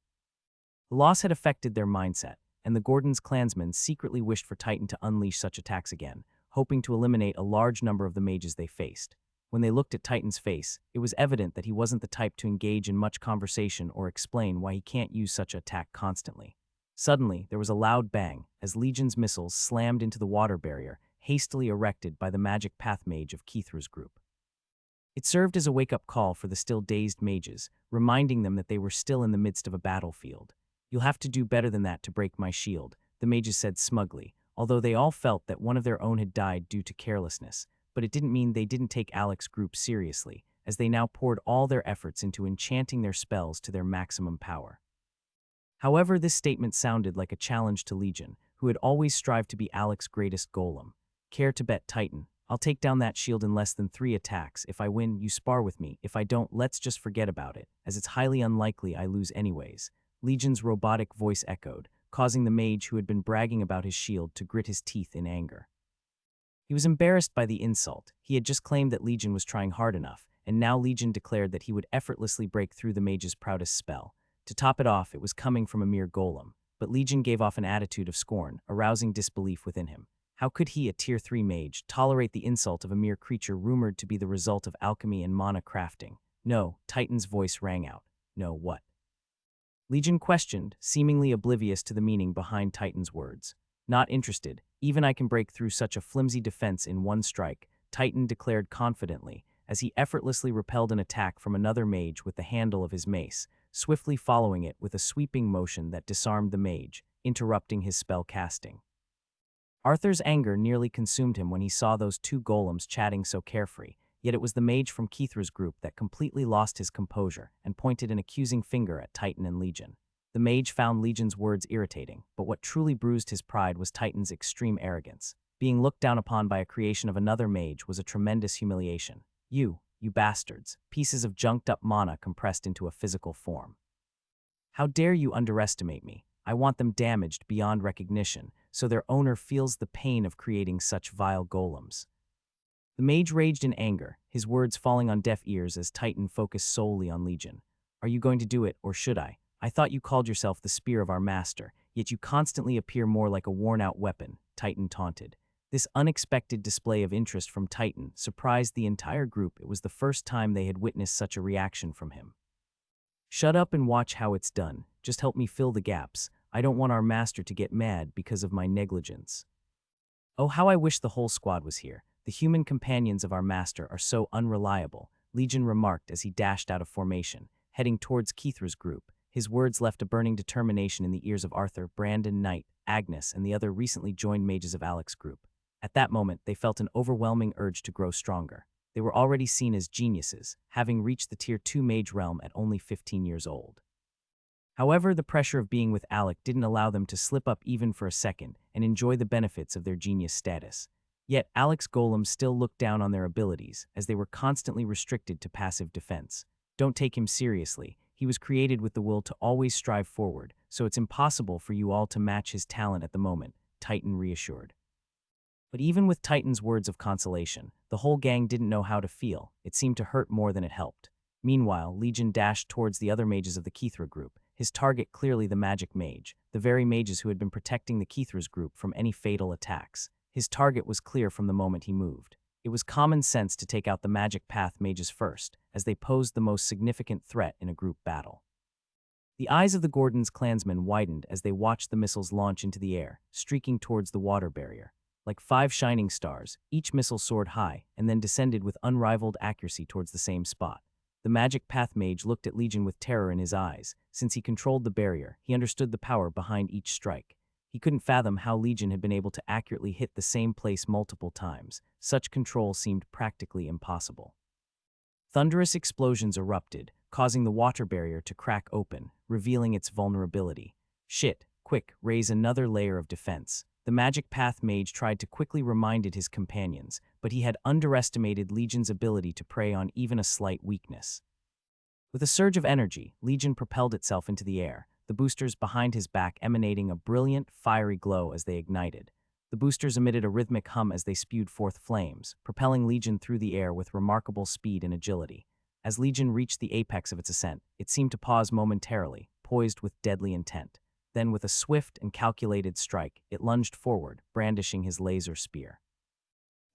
The loss had affected their mindset, and the Gordon's clansmen secretly wished for Titan to unleash such attacks again, hoping to eliminate a large number of the mages they faced. When they looked at Titan's face, it was evident that he wasn't the type to engage in much conversation or explain why he can't use such an attack constantly. Suddenly, there was a loud bang as Legion's missiles slammed into the water barrier, hastily erected by the magic path mage of Kithra's group. It served as a wake-up call for the still dazed mages, reminding them that they were still in the midst of a battlefield. "You'll have to do better than that to break my shield," the mages said smugly, although they all felt that one of their own had died due to carelessness. But it didn't mean they didn't take Alec's group seriously, as they now poured all their efforts into enchanting their spells to their maximum power. However, this statement sounded like a challenge to Legion, who had always strived to be Alec's greatest golem. "Care to bet, Titan? I'll take down that shield in less than 3 attacks. If I win, you spar with me. If I don't, let's just forget about it, as it's highly unlikely I lose anyways." Legion's robotic voice echoed, causing the mage who had been bragging about his shield to grit his teeth in anger. He was embarrassed by the insult. He had just claimed that Legion was trying hard enough, and now Legion declared that he would effortlessly break through the mage's proudest spell. To top it off, it was coming from a mere golem, but Legion gave off an attitude of scorn, arousing disbelief within him. How could he, a Tier 3 mage, tolerate the insult of a mere creature rumored to be the result of alchemy and mana crafting? "No," Titan's voice rang out. "No, what?" Legion questioned, seemingly oblivious to the meaning behind Titan's words. "Not interested. Even I can break through such a flimsy defense in one strike," Titan declared confidently, as he effortlessly repelled an attack from another mage with the handle of his mace, swiftly following it with a sweeping motion that disarmed the mage, interrupting his spell casting. Arthur's anger nearly consumed him when he saw those 2 golems chatting so carefree, yet it was the mage from Kithra's group that completely lost his composure and pointed an accusing finger at Titan and Legion. The mage found Legion's words irritating, but what truly bruised his pride was Titan's extreme arrogance. Being looked down upon by a creation of another mage was a tremendous humiliation. You bastards, pieces of junked-up mana compressed into a physical form." How dare you underestimate me? I want them damaged beyond recognition, so their owner feels the pain of creating such vile golems. The mage raged in anger, his words falling on deaf ears as Titan focused solely on Legion. Are you going to do it, or should I? I thought you called yourself the spear of our master, yet you constantly appear more like a worn-out weapon, Titan taunted. This unexpected display of interest from Titan surprised the entire group. It was the first time they had witnessed such a reaction from him. Shut up and watch how it's done. Just help me fill the gaps. I don't want our master to get mad because of my negligence. Oh, how I wish the whole squad was here. The human companions of our master are so unreliable, Legion remarked as he dashed out of formation, heading towards Kithra's group. His words left a burning determination in the ears of Arthur, Brandon, Knight, Agnes, and the other recently joined mages of Alec's group. At that moment, they felt an overwhelming urge to grow stronger. They were already seen as geniuses, having reached the Tier 2 mage realm at only 15 years old. However, the pressure of being with Alec didn't allow them to slip up even for a second and enjoy the benefits of their genius status. Yet, Alec's golems still looked down on their abilities, as they were constantly restricted to passive defense. Don't take him seriously. He was created with the will to always strive forward, so it's impossible for you all to match his talent at the moment, Titan reassured. But even with Titan's words of consolation, the whole gang didn't know how to feel. It seemed to hurt more than it helped. Meanwhile, Legion dashed towards the other mages of the Kithra group, his target clearly the magic mage, the very mages who had been protecting the Kithra's group from any fatal attacks. His target was clear from the moment he moved. It was common sense to take out the magic path mages first, as they posed the most significant threat in a group battle. The eyes of the Gordon's clansmen widened as they watched the missiles launch into the air, streaking towards the water barrier. Like 5 shining stars, each missile soared high and then descended with unrivaled accuracy towards the same spot. The magic path mage looked at Legion with terror in his eyes. Since he controlled the barrier, he understood the power behind each strike. He couldn't fathom how Legion had been able to accurately hit the same place multiple times. Such control seemed practically impossible. Thunderous explosions erupted, causing the water barrier to crack open, revealing its vulnerability. Shit, quick, raise another layer of defense. The magic path mage tried to quickly remind his companions, but he had underestimated Legion's ability to prey on even a slight weakness. With a surge of energy, Legion propelled itself into the air, the boosters behind his back emanating a brilliant, fiery glow as they ignited. The boosters emitted a rhythmic hum as they spewed forth flames, propelling Legion through the air with remarkable speed and agility. As Legion reached the apex of its ascent, it seemed to pause momentarily, poised with deadly intent. Then, with a swift and calculated strike, it lunged forward, brandishing his laser spear.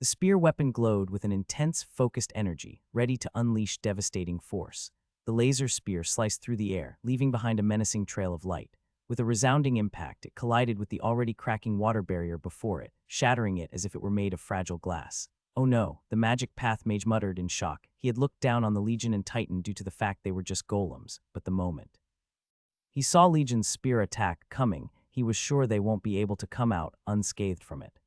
The spear weapon glowed with an intense, focused energy, ready to unleash devastating force. The laser spear sliced through the air, leaving behind a menacing trail of light. With a resounding impact, it collided with the already cracking water barrier before it, shattering it as if it were made of fragile glass. Oh no, the magic path mage muttered in shock. He had looked down on the Legion and Titan due to the fact they were just golems, but the moment he saw Legion's spear attack coming, he was sure they won't be able to come out unscathed from it.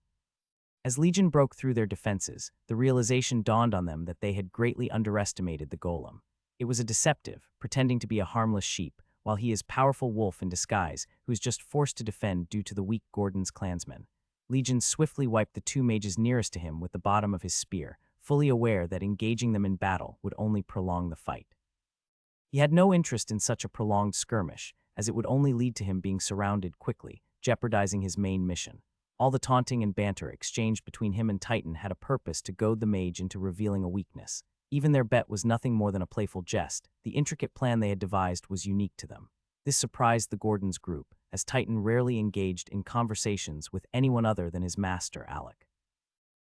As Legion broke through their defenses, the realization dawned on them that they had greatly underestimated the golem. It was a deceptive, pretending to be a harmless sheep, while he is a powerful wolf in disguise who is just forced to defend due to the weak Gordon's clansmen. Legion swiftly wiped the 2 mages nearest to him with the bottom of his spear, fully aware that engaging them in battle would only prolong the fight. He had no interest in such a prolonged skirmish, as it would only lead to him being surrounded quickly, jeopardizing his main mission. All the taunting and banter exchanged between him and Titan had a purpose to goad the mage into revealing a weakness. Even their bet was nothing more than a playful jest. The intricate plan they had devised was unique to them. This surprised the Gordon's group, as Titan rarely engaged in conversations with anyone other than his master, Alec.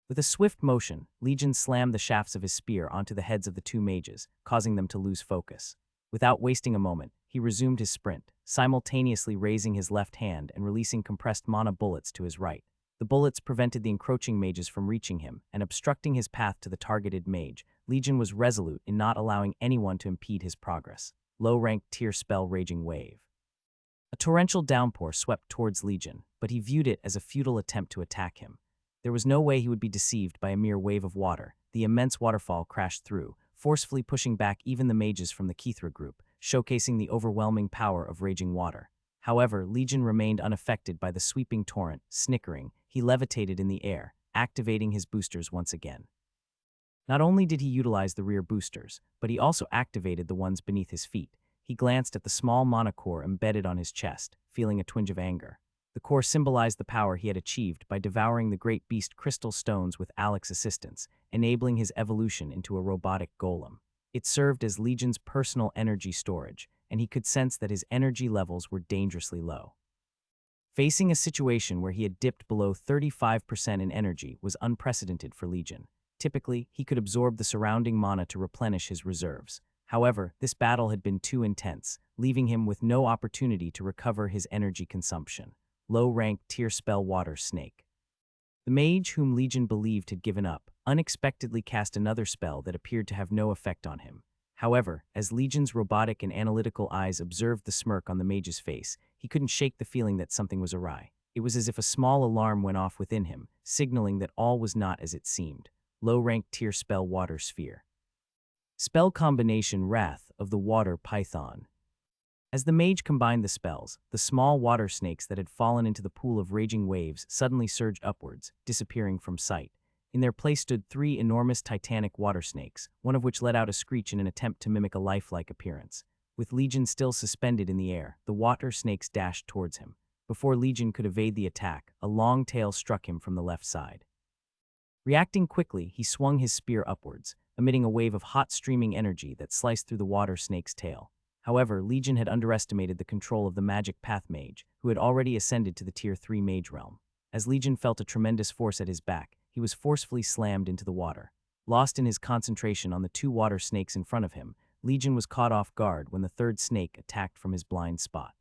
With a swift motion, Legion slammed the shafts of his spear onto the heads of the 2 mages, causing them to lose focus. Without wasting a moment, he resumed his sprint, simultaneously raising his left hand and releasing compressed mana bullets to his right. The bullets prevented the encroaching mages from reaching him and obstructing his path to the targeted mage. Legion was resolute in not allowing anyone to impede his progress. Low-ranked tier spell Raging Wave. A torrential downpour swept towards Legion, but he viewed it as a futile attempt to attack him. There was no way he would be deceived by a mere wave of water. The immense waterfall crashed through, forcefully pushing back even the mages from the Kithra group, showcasing the overwhelming power of raging water. However, Legion remained unaffected by the sweeping torrent. Snickering, he levitated in the air, activating his boosters once again. Not only did he utilize the rear boosters, but he also activated the ones beneath his feet. he glanced at the small mana core embedded on his chest, feeling a twinge of anger. The core symbolized the power he had achieved by devouring the great beast crystal stones with Alec's assistance, enabling his evolution into a robotic golem. It served as Legion's personal energy storage, and he could sense that his energy levels were dangerously low. Facing a situation where he had dipped below 35% in energy was unprecedented for Legion. Typically, he could absorb the surrounding mana to replenish his reserves. However, this battle had been too intense, leaving him with no opportunity to recover his energy consumption. Low-rank tier spell Water Snake. The mage whom Legion believed had given up unexpectedly cast another spell that appeared to have no effect on him. However, as Legion's robotic and analytical eyes observed the smirk on the mage's face, he couldn't shake the feeling that something was awry. It was as if a small alarm went off within him, signaling that all was not as it seemed. Low-rank tier spell Water Sphere. Spell combination Wrath of the Water Python. As the mage combined the spells, the small water snakes that had fallen into the pool of raging waves suddenly surged upwards, disappearing from sight. In their place stood 3 enormous titanic water snakes, one of which let out a screech in an attempt to mimic a lifelike appearance. With Legion still suspended in the air, the water snakes dashed towards him. Before Legion could evade the attack, a long tail struck him from the left side. Reacting quickly, he swung his spear upwards, emitting a wave of hot streaming energy that sliced through the water snake's tail. However, Legion had underestimated the control of the magic path mage, who had already ascended to the tier 3 mage realm. As Legion felt a tremendous force at his back, he was forcefully slammed into the water. Lost in his concentration on the 2 water snakes in front of him, Legion was caught off guard when the 3rd snake attacked from his blind spot.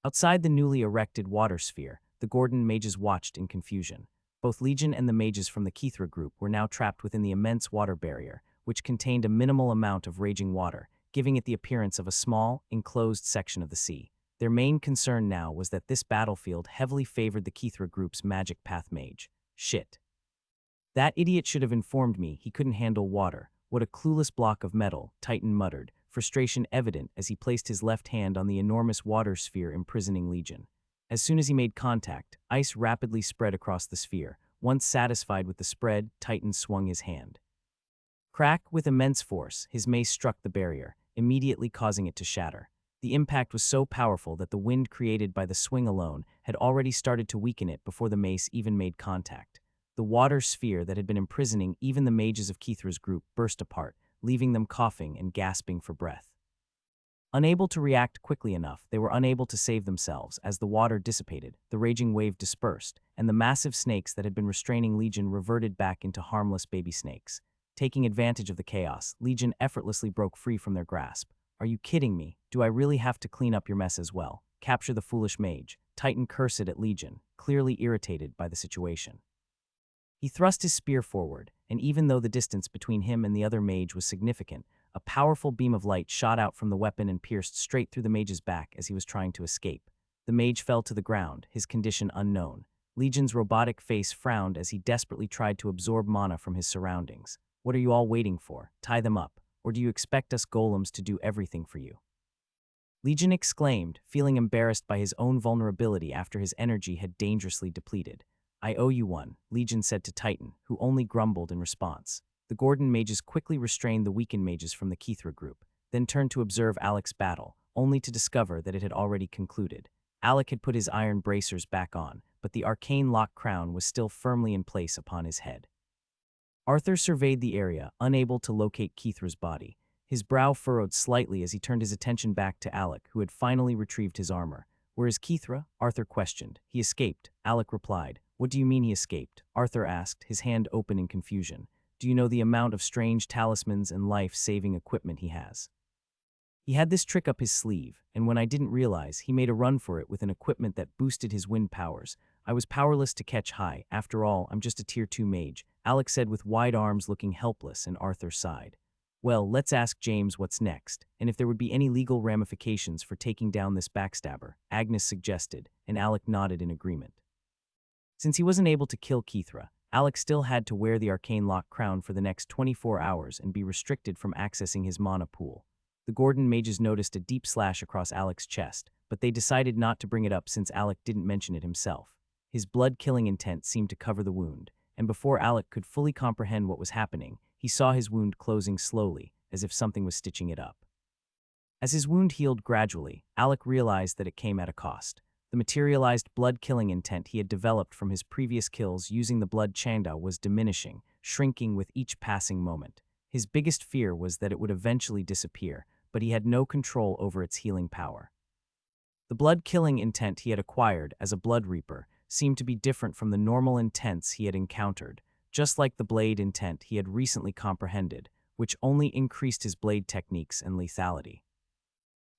Outside the newly erected water sphere, the Gordon mages watched in confusion. Both Legion and the mages from the Kithra group were now trapped within the immense water barrier, which contained a minimal amount of raging water, giving it the appearance of a small, enclosed section of the sea. Their main concern now was that this battlefield heavily favored the Kithra group's magic path mage. Shit. That idiot should have informed me he couldn't handle water. What a clueless block of metal, Titan muttered, frustration evident as he placed his left hand on the enormous water sphere imprisoning Legion. As soon as he made contact, ice rapidly spread across the sphere. Once satisfied with the spread, Titan swung his hand. Crack, with immense force, his mace struck the barrier, immediately causing it to shatter. The impact was so powerful that the wind created by the swing alone had already started to weaken it before the mace even made contact. The water sphere that had been imprisoning even the mages of Kithra's group burst apart, leaving them coughing and gasping for breath. Unable to react quickly enough, they were unable to save themselves. As the water dissipated, the raging wave dispersed, and the massive snakes that had been restraining Legion reverted back into harmless baby snakes. Taking advantage of the chaos, Legion effortlessly broke free from their grasp. Are you kidding me? Do I really have to clean up your mess as well? Capture the foolish mage. Titan cursed at Legion, clearly irritated by the situation. He thrust his spear forward, and even though the distance between him and the other mage was significant, a powerful beam of light shot out from the weapon and pierced straight through the mage's back as he was trying to escape. The mage fell to the ground, his condition unknown. Legion's robotic face frowned as he desperately tried to absorb mana from his surroundings. What are you all waiting for? Tie them up, or do you expect us golems to do everything for you? Legion exclaimed, feeling embarrassed by his own vulnerability after his energy had dangerously depleted. I owe you one, Legion said to Titan, who only grumbled in response. The Gordon mages quickly restrained the weakened mages from the Kithra group, then turned to observe Alec's battle, only to discover that it had already concluded. Alec had put his iron bracers back on, but the arcane lock crown was still firmly in place upon his head. Arthur surveyed the area, unable to locate Kithra's body. His brow furrowed slightly as he turned his attention back to Alec, who had finally retrieved his armor. Where is Kithra? Arthur questioned. He escaped, Alec replied. What do you mean he escaped? Arthur asked, his hand open in confusion. Do you know the amount of strange talismans and life-saving equipment he has? He had this trick up his sleeve, and when I didn't realize, he made a run for it with an equipment that boosted his wind powers. I was powerless to catch high. After all, I'm just a tier 2 mage, Alex said with wide arms looking helpless, and Arthur sighed. Well, let's ask James what's next, and if there would be any legal ramifications for taking down this backstabber, Agnes suggested, and Alec nodded in agreement. Since he wasn't able to kill Kithra, Alex still had to wear the arcane lock crown for the next 24 hours and be restricted from accessing his mana pool. The Gordon mages noticed a deep slash across Alec's chest, but they decided not to bring it up since Alec didn't mention it himself. His blood-killing intent seemed to cover the wound, and before Alec could fully comprehend what was happening, he saw his wound closing slowly, as if something was stitching it up. As his wound healed gradually, Alec realized that it came at a cost. The materialized blood-killing intent he had developed from his previous kills using the blood chanda was diminishing, shrinking with each passing moment. His biggest fear was that it would eventually disappear, but he had no control over its healing power. The blood-killing intent he had acquired as a blood reaper seemed to be different from the normal intents he had encountered, just like the blade intent he had recently comprehended, which only increased his blade techniques and lethality.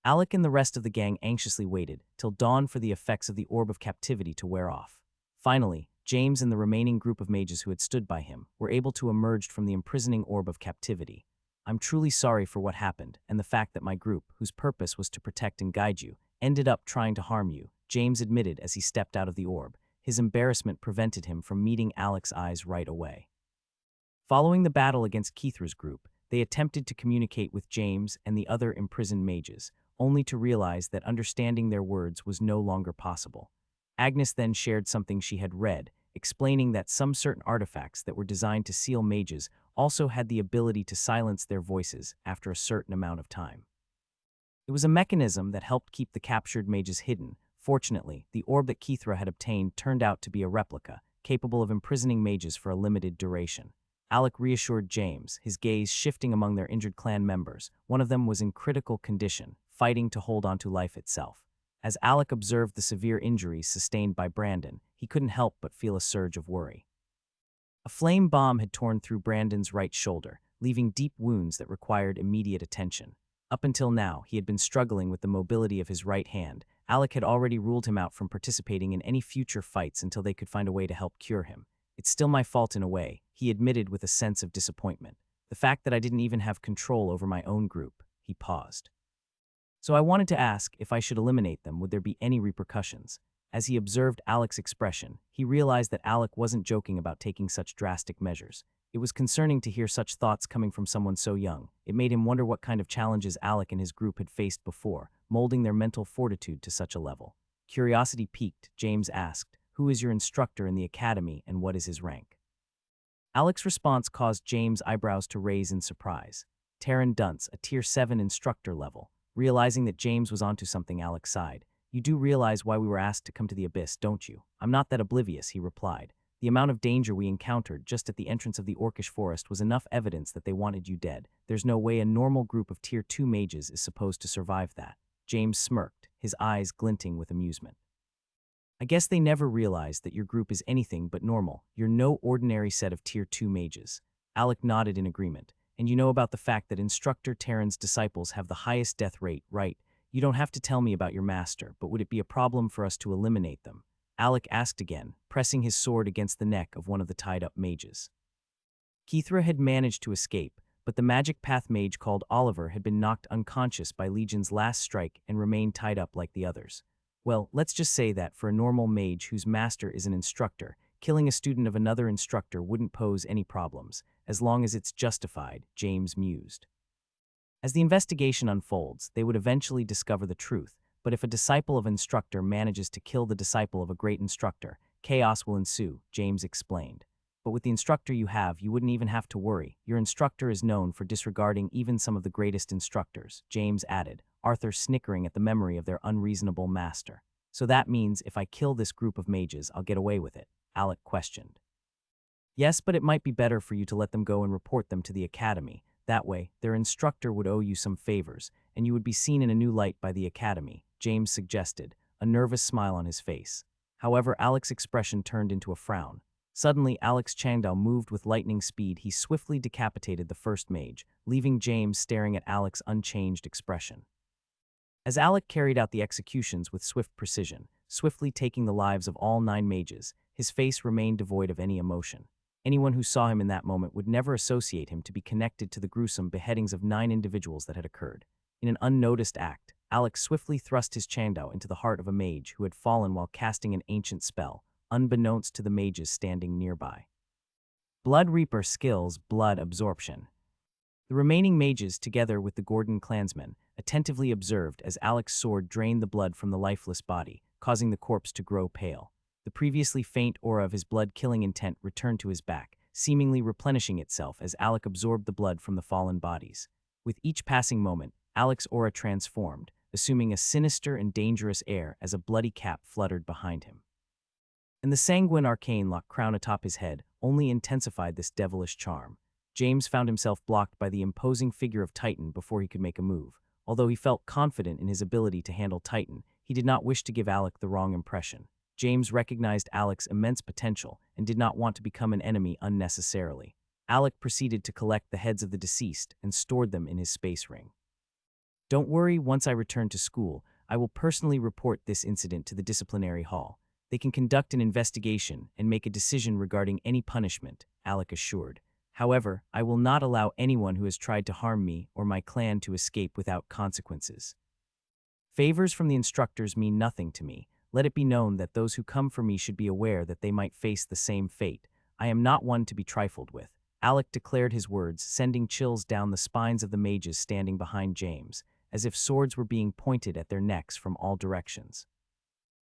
Alec and the rest of the gang anxiously waited till dawn for the effects of the Orb of Captivity to wear off. Finally, James and the remaining group of mages who had stood by him were able to emerge from the imprisoning Orb of Captivity. I'm truly sorry for what happened and the fact that my group, whose purpose was to protect and guide you, ended up trying to harm you, James admitted as he stepped out of the orb. His embarrassment prevented him from meeting Alec's eyes right away. Following the battle against Kithra's group, they attempted to communicate with James and the other imprisoned mages, only to realize that understanding their words was no longer possible. Agnes then shared something she had read, explaining that some certain artifacts that were designed to seal mages also had the ability to silence their voices after a certain amount of time. It was a mechanism that helped keep the captured mages hidden. Fortunately, the orb that Kithra had obtained turned out to be a replica, capable of imprisoning mages for a limited duration. Alec reassured James, his gaze shifting among their injured clan members. One of them was in critical condition, fighting to hold on to life itself. As Alec observed the severe injuries sustained by Brandon, he couldn't help but feel a surge of worry. A flame bomb had torn through Brandon's right shoulder, leaving deep wounds that required immediate attention. Up until now, he had been struggling with the mobility of his right hand. Alec had already ruled him out from participating in any future fights until they could find a way to help cure him. It's still my fault in a way, he admitted with a sense of disappointment. The fact that I didn't even have control over my own group. He paused. So I wanted to ask if I should eliminate them, would there be any repercussions? As he observed Alec's expression, he realized that Alec wasn't joking about taking such drastic measures. It was concerning to hear such thoughts coming from someone so young. It made him wonder what kind of challenges Alec and his group had faced before, molding their mental fortitude to such a level. Curiosity piqued, James asked, "Who is your instructor in the academy and what is his rank?" Alec's response caused James' eyebrows to raise in surprise. Taryn Duntz, a Tier 7 instructor level. Realizing that James was onto something, Alec sighed. "You do realize why we were asked to come to the Abyss, don't you?" "I'm not that oblivious," he replied. "The amount of danger we encountered just at the entrance of the Orcish forest was enough evidence that they wanted you dead. There's no way a normal group of Tier 2 mages is supposed to survive that." James smirked, his eyes glinting with amusement. "I guess they never realized that your group is anything but normal. You're no ordinary set of Tier 2 mages." Alec nodded in agreement. "And you know about the fact that Instructor Terran's disciples have the highest death rate, right? You don't have to tell me about your master, but would it be a problem for us to eliminate them?" Alec asked again, pressing his sword against the neck of one of the tied-up mages. Kithra had managed to escape, but the magic path mage called Oliver had been knocked unconscious by Legion's last strike and remained tied up like the others. Well, let's just say that for a normal mage whose master is an instructor, killing a student of another instructor wouldn't pose any problems, as long as it's justified, James mused. As the investigation unfolds, they would eventually discover the truth, but if a disciple of an instructor manages to kill the disciple of a great instructor, chaos will ensue, James explained. But with the instructor you have, you wouldn't even have to worry. Your instructor is known for disregarding even some of the greatest instructors, James added, Arthur snickering at the memory of their unreasonable master. "So that means if I kill this group of mages, I'll get away with it?" Alec questioned. "Yes, but it might be better for you to let them go and report them to the academy. That way, their instructor would owe you some favors, and you would be seen in a new light by the academy," James suggested, a nervous smile on his face. However, Alec's expression turned into a frown. Suddenly, Alec's Changdao moved with lightning speed. He swiftly decapitated the first mage, leaving James staring at Alec's unchanged expression. As Alec carried out the executions with swift precision, swiftly taking the lives of all 9 mages, his face remained devoid of any emotion. Anyone who saw him in that moment would never associate him to be connected to the gruesome beheadings of 9 individuals that had occurred. In an unnoticed act, Alec swiftly thrust his Changdao into the heart of a mage who had fallen while casting an ancient spell, unbeknownst to the mages standing nearby. Blood Reaper skills, blood absorption. The remaining mages, together with the Gordon clansmen, attentively observed as Alec's sword drained the blood from the lifeless body, causing the corpse to grow pale. The previously faint aura of his blood-killing intent returned to his back, seemingly replenishing itself as Alec absorbed the blood from the fallen bodies. With each passing moment, Alec's aura transformed, assuming a sinister and dangerous air as a bloody cap fluttered behind him. And the sanguine arcane lock crown atop his head only intensified this devilish charm. James found himself blocked by the imposing figure of Titan before he could make a move. Although he felt confident in his ability to handle Titan, he did not wish to give Alec the wrong impression. James recognized Alec's immense potential and did not want to become an enemy unnecessarily. Alec proceeded to collect the heads of the deceased and stored them in his space ring. Don't worry, once I return to school, I will personally report this incident to the disciplinary hall. They can conduct an investigation and make a decision regarding any punishment, Alec assured. However, I will not allow anyone who has tried to harm me or my clan to escape without consequences. Favors from the instructors mean nothing to me. Let it be known that those who come for me should be aware that they might face the same fate. I am not one to be trifled with. Alec declared his words, sending chills down the spines of the mages standing behind James, as if swords were being pointed at their necks from all directions.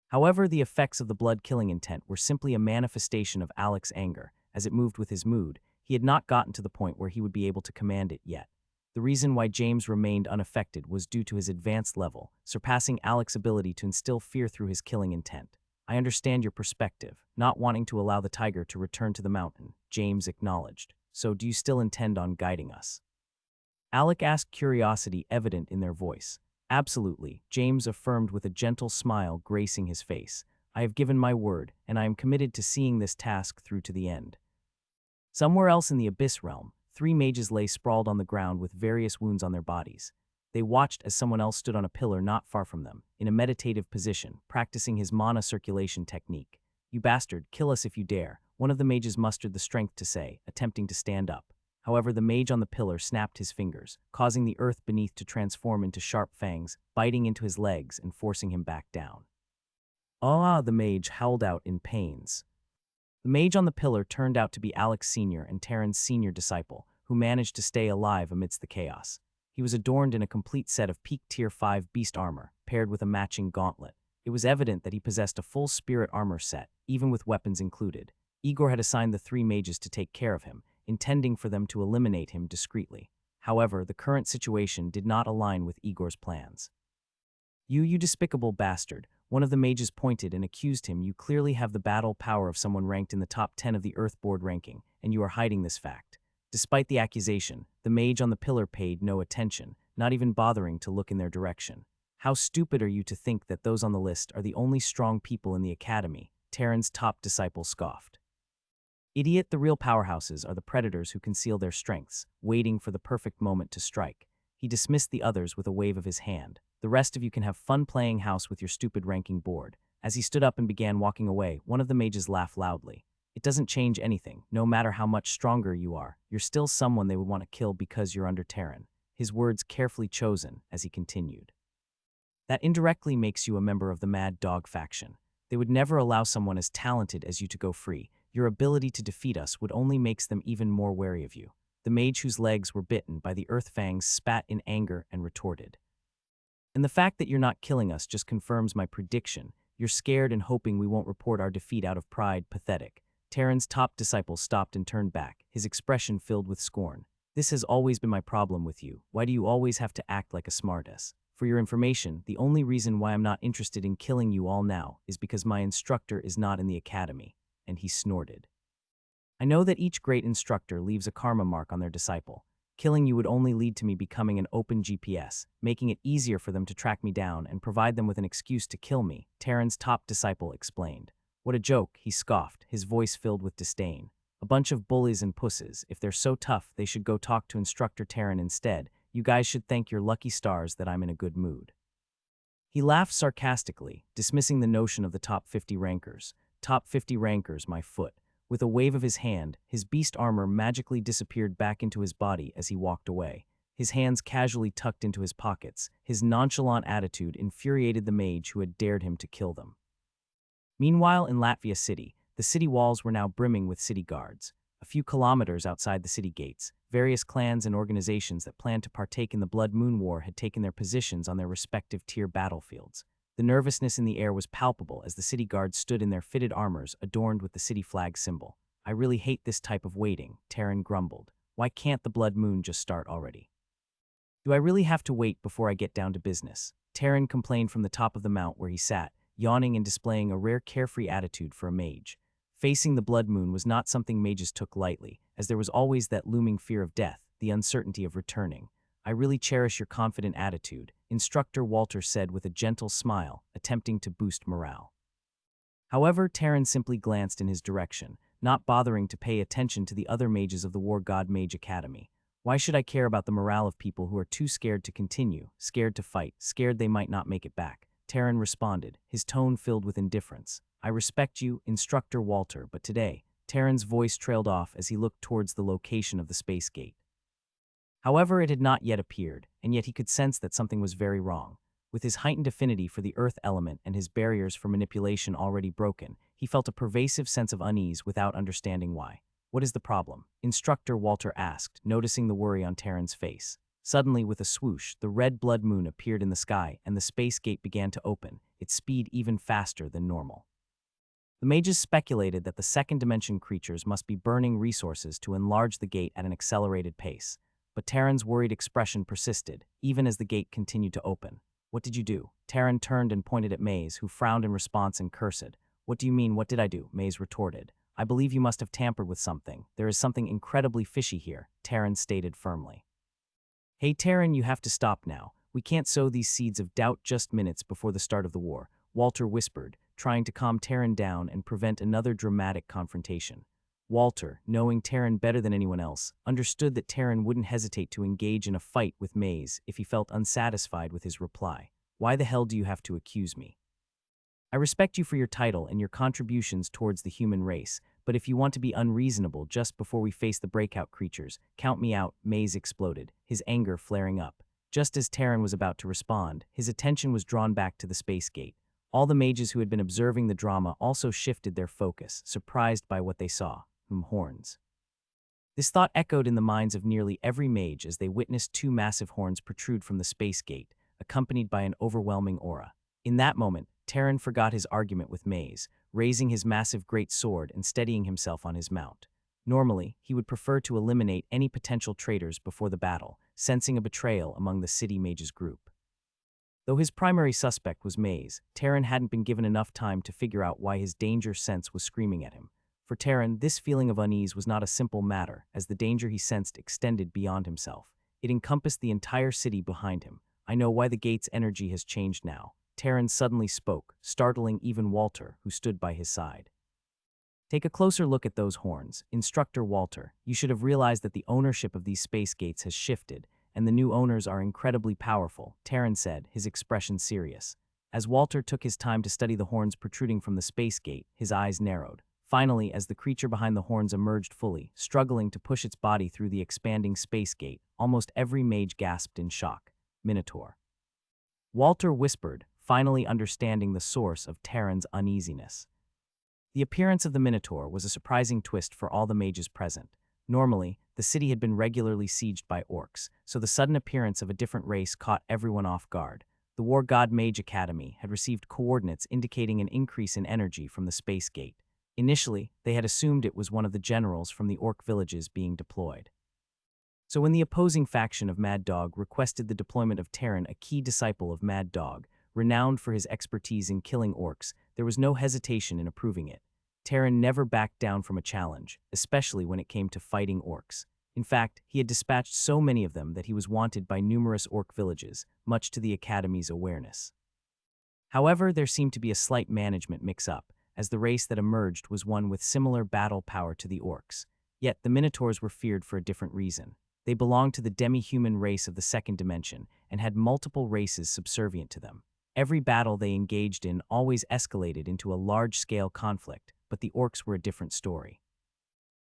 However, the effects of the blood-killing intent were simply a manifestation of Alec's anger. As it moved with his mood, he had not gotten to the point where he would be able to command it yet. The reason why James remained unaffected was due to his advanced level, surpassing Alec's ability to instill fear through his killing intent. I understand your perspective, not wanting to allow the tiger to return to the mountain, James acknowledged. So do you still intend on guiding us? Alec asked, curiosity evident in their voice. Absolutely, James affirmed with a gentle smile gracing his face. I have given my word, and I am committed to seeing this task through to the end. Somewhere else in the Abyss realm, 3 mages lay sprawled on the ground with various wounds on their bodies. They watched as someone else stood on a pillar not far from them, in a meditative position, practicing his mana circulation technique. You bastard, kill us if you dare, one of the mages mustered the strength to say, attempting to stand up. However, the mage on the pillar snapped his fingers, causing the earth beneath to transform into sharp fangs, biting into his legs and forcing him back down. Ah, the mage howled out in pains. The mage on the pillar turned out to be Alec's senior and Taryn's senior disciple, who managed to stay alive amidst the chaos. He was adorned in a complete set of peak Tier 5 beast armor, paired with a matching gauntlet. It was evident that he possessed a full spirit armor set, even with weapons included. Igor had assigned the 3 mages to take care of him, intending for them to eliminate him discreetly. However, the current situation did not align with Igor's plans. You despicable bastard, one of the mages pointed and accused him. You clearly have the battle power of someone ranked in the top 10 of the Earth Board ranking, and you are hiding this fact. Despite the accusation, the mage on the pillar paid no attention, not even bothering to look in their direction. How stupid are you to think that those on the list are the only strong people in the academy? Taryn's top disciple scoffed. Idiot, the real powerhouses are the predators who conceal their strengths, waiting for the perfect moment to strike. He dismissed the others with a wave of his hand. The rest of you can have fun playing house with your stupid ranking board. As he stood up and began walking away, one of the mages laughed loudly. It doesn't change anything. No matter how much stronger you are, you're still someone they would want to kill because you're under Taryn. His words carefully chosen as he continued. That indirectly makes you a member of the Mad Dog faction. They would never allow someone as talented as you to go free. Your ability to defeat us would only make them even more wary of you. The mage whose legs were bitten by the earth fangs spat in anger and retorted. And the fact that you're not killing us just confirms my prediction. You're scared and hoping we won't report our defeat out of pride. Pathetic. Taryn's top disciple stopped and turned back, his expression filled with scorn. This has always been my problem with you. Why do you always have to act like a smartass? For your information, the only reason why I'm not interested in killing you all now is because my instructor is not in the academy. And he snorted. I know that each great instructor leaves a karma mark on their disciple. Killing you would only lead to me becoming an open GPS, making it easier for them to track me down and provide them with an excuse to kill me, Taryn's top disciple explained. What a joke, he scoffed, his voice filled with disdain. A bunch of bullies and pusses. If they're so tough, they should go talk to Instructor Taryn instead. You guys should thank your lucky stars that I'm in a good mood. He laughed sarcastically, dismissing the notion of the top 50 rankers. Top 50 rankers, my foot. With a wave of his hand, his beast armor magically disappeared back into his body as he walked away. His hands casually tucked into his pockets. His nonchalant attitude infuriated the mage who had dared him to kill them. Meanwhile, in Latvia City, the city walls were now brimming with city guards. A few kilometers outside the city gates, various clans and organizations that planned to partake in the Blood Moon War had taken their positions on their respective tier battlefields. The nervousness in the air was palpable as the city guards stood in their fitted armors adorned with the city flag symbol. I really hate this type of waiting, Taryn grumbled. Why can't the blood moon just start already? Do I really have to wait before I get down to business? Terran complained from the top of the mount where he sat, yawning and displaying a rare carefree attitude for a mage. Facing the blood moon was not something mages took lightly, as there was always that looming fear of death, the uncertainty of returning. I really cherish your confident attitude, Instructor Walter said with a gentle smile, attempting to boost morale. However, Terran simply glanced in his direction, not bothering to pay attention to the other mages of the War God Mage Academy. Why should I care about the morale of people who are too scared to continue, scared to fight, scared they might not make it back? Terran responded, his tone filled with indifference. I respect you, Instructor Walter, but today, Terran's voice trailed off as he looked towards the location of the space gate. However, it had not yet appeared, and yet he could sense that something was very wrong. With his heightened affinity for the earth element and his barriers for manipulation already broken, he felt a pervasive sense of unease without understanding why. What is the problem? Instructor Walter asked, noticing the worry on Terran's face. Suddenly, with a swoosh, the red blood moon appeared in the sky and the space gate began to open, its speed even faster than normal. The mages speculated that the second dimension creatures must be burning resources to enlarge the gate at an accelerated pace. But Terran's worried expression persisted, even as the gate continued to open. What did you do? Terran turned and pointed at Maze, who frowned in response and cursed. What do you mean, what did I do? Maze retorted. I believe you must have tampered with something. There is something incredibly fishy here, Terran stated firmly. Hey Terran, you have to stop now. We can't sow these seeds of doubt just minutes before the start of the war, Walter whispered, trying to calm Terran down and prevent another dramatic confrontation. Walter, knowing Terran better than anyone else, understood that Terran wouldn't hesitate to engage in a fight with Maze if he felt unsatisfied with his reply. Why the hell do you have to accuse me? I respect you for your title and your contributions towards the human race, but if you want to be unreasonable just before we face the breakout creatures, count me out, Maze exploded, his anger flaring up. Just as Terran was about to respond, his attention was drawn back to the space gate. All the mages who had been observing the drama also shifted their focus, surprised by what they saw. Horns. This thought echoed in the minds of nearly every mage as they witnessed two massive horns protrude from the space gate, accompanied by an overwhelming aura. In that moment, Terran forgot his argument with Maze, raising his massive great sword and steadying himself on his mount. Normally, he would prefer to eliminate any potential traitors before the battle, sensing a betrayal among the city mages group. Though his primary suspect was Maze, Terran hadn't been given enough time to figure out why his danger sense was screaming at him. For Terran, this feeling of unease was not a simple matter, as the danger he sensed extended beyond himself. It encompassed the entire city behind him. I know why the gate's energy has changed now. Terran suddenly spoke, startling even Walter, who stood by his side. Take a closer look at those horns. Instructor Walter, you should have realized that the ownership of these space gates has shifted, and the new owners are incredibly powerful, Terran said, his expression serious. As Walter took his time to study the horns protruding from the space gate, his eyes narrowed. Finally, as the creature behind the horns emerged fully, struggling to push its body through the expanding space gate, almost every mage gasped in shock. Minotaur. Walter whispered, finally understanding the source of Terran's uneasiness. The appearance of the Minotaur was a surprising twist for all the mages present. Normally, the city had been regularly sieged by orcs, so the sudden appearance of a different race caught everyone off guard. The War God Mage Academy had received coordinates indicating an increase in energy from the space gate. Initially, they had assumed it was one of the generals from the orc villages being deployed. So when the opposing faction of Mad Dog requested the deployment of Terran, a key disciple of Mad Dog, renowned for his expertise in killing orcs, there was no hesitation in approving it. Terran never backed down from a challenge, especially when it came to fighting orcs. In fact, he had dispatched so many of them that he was wanted by numerous orc villages, much to the Academy's awareness. However, there seemed to be a slight management mix-up, as the race that emerged was one with similar battle power to the orcs. Yet the Minotaurs were feared for a different reason. They belonged to the demi-human race of the second dimension and had multiple races subservient to them. Every battle they engaged in always escalated into a large-scale conflict, but the orcs were a different story.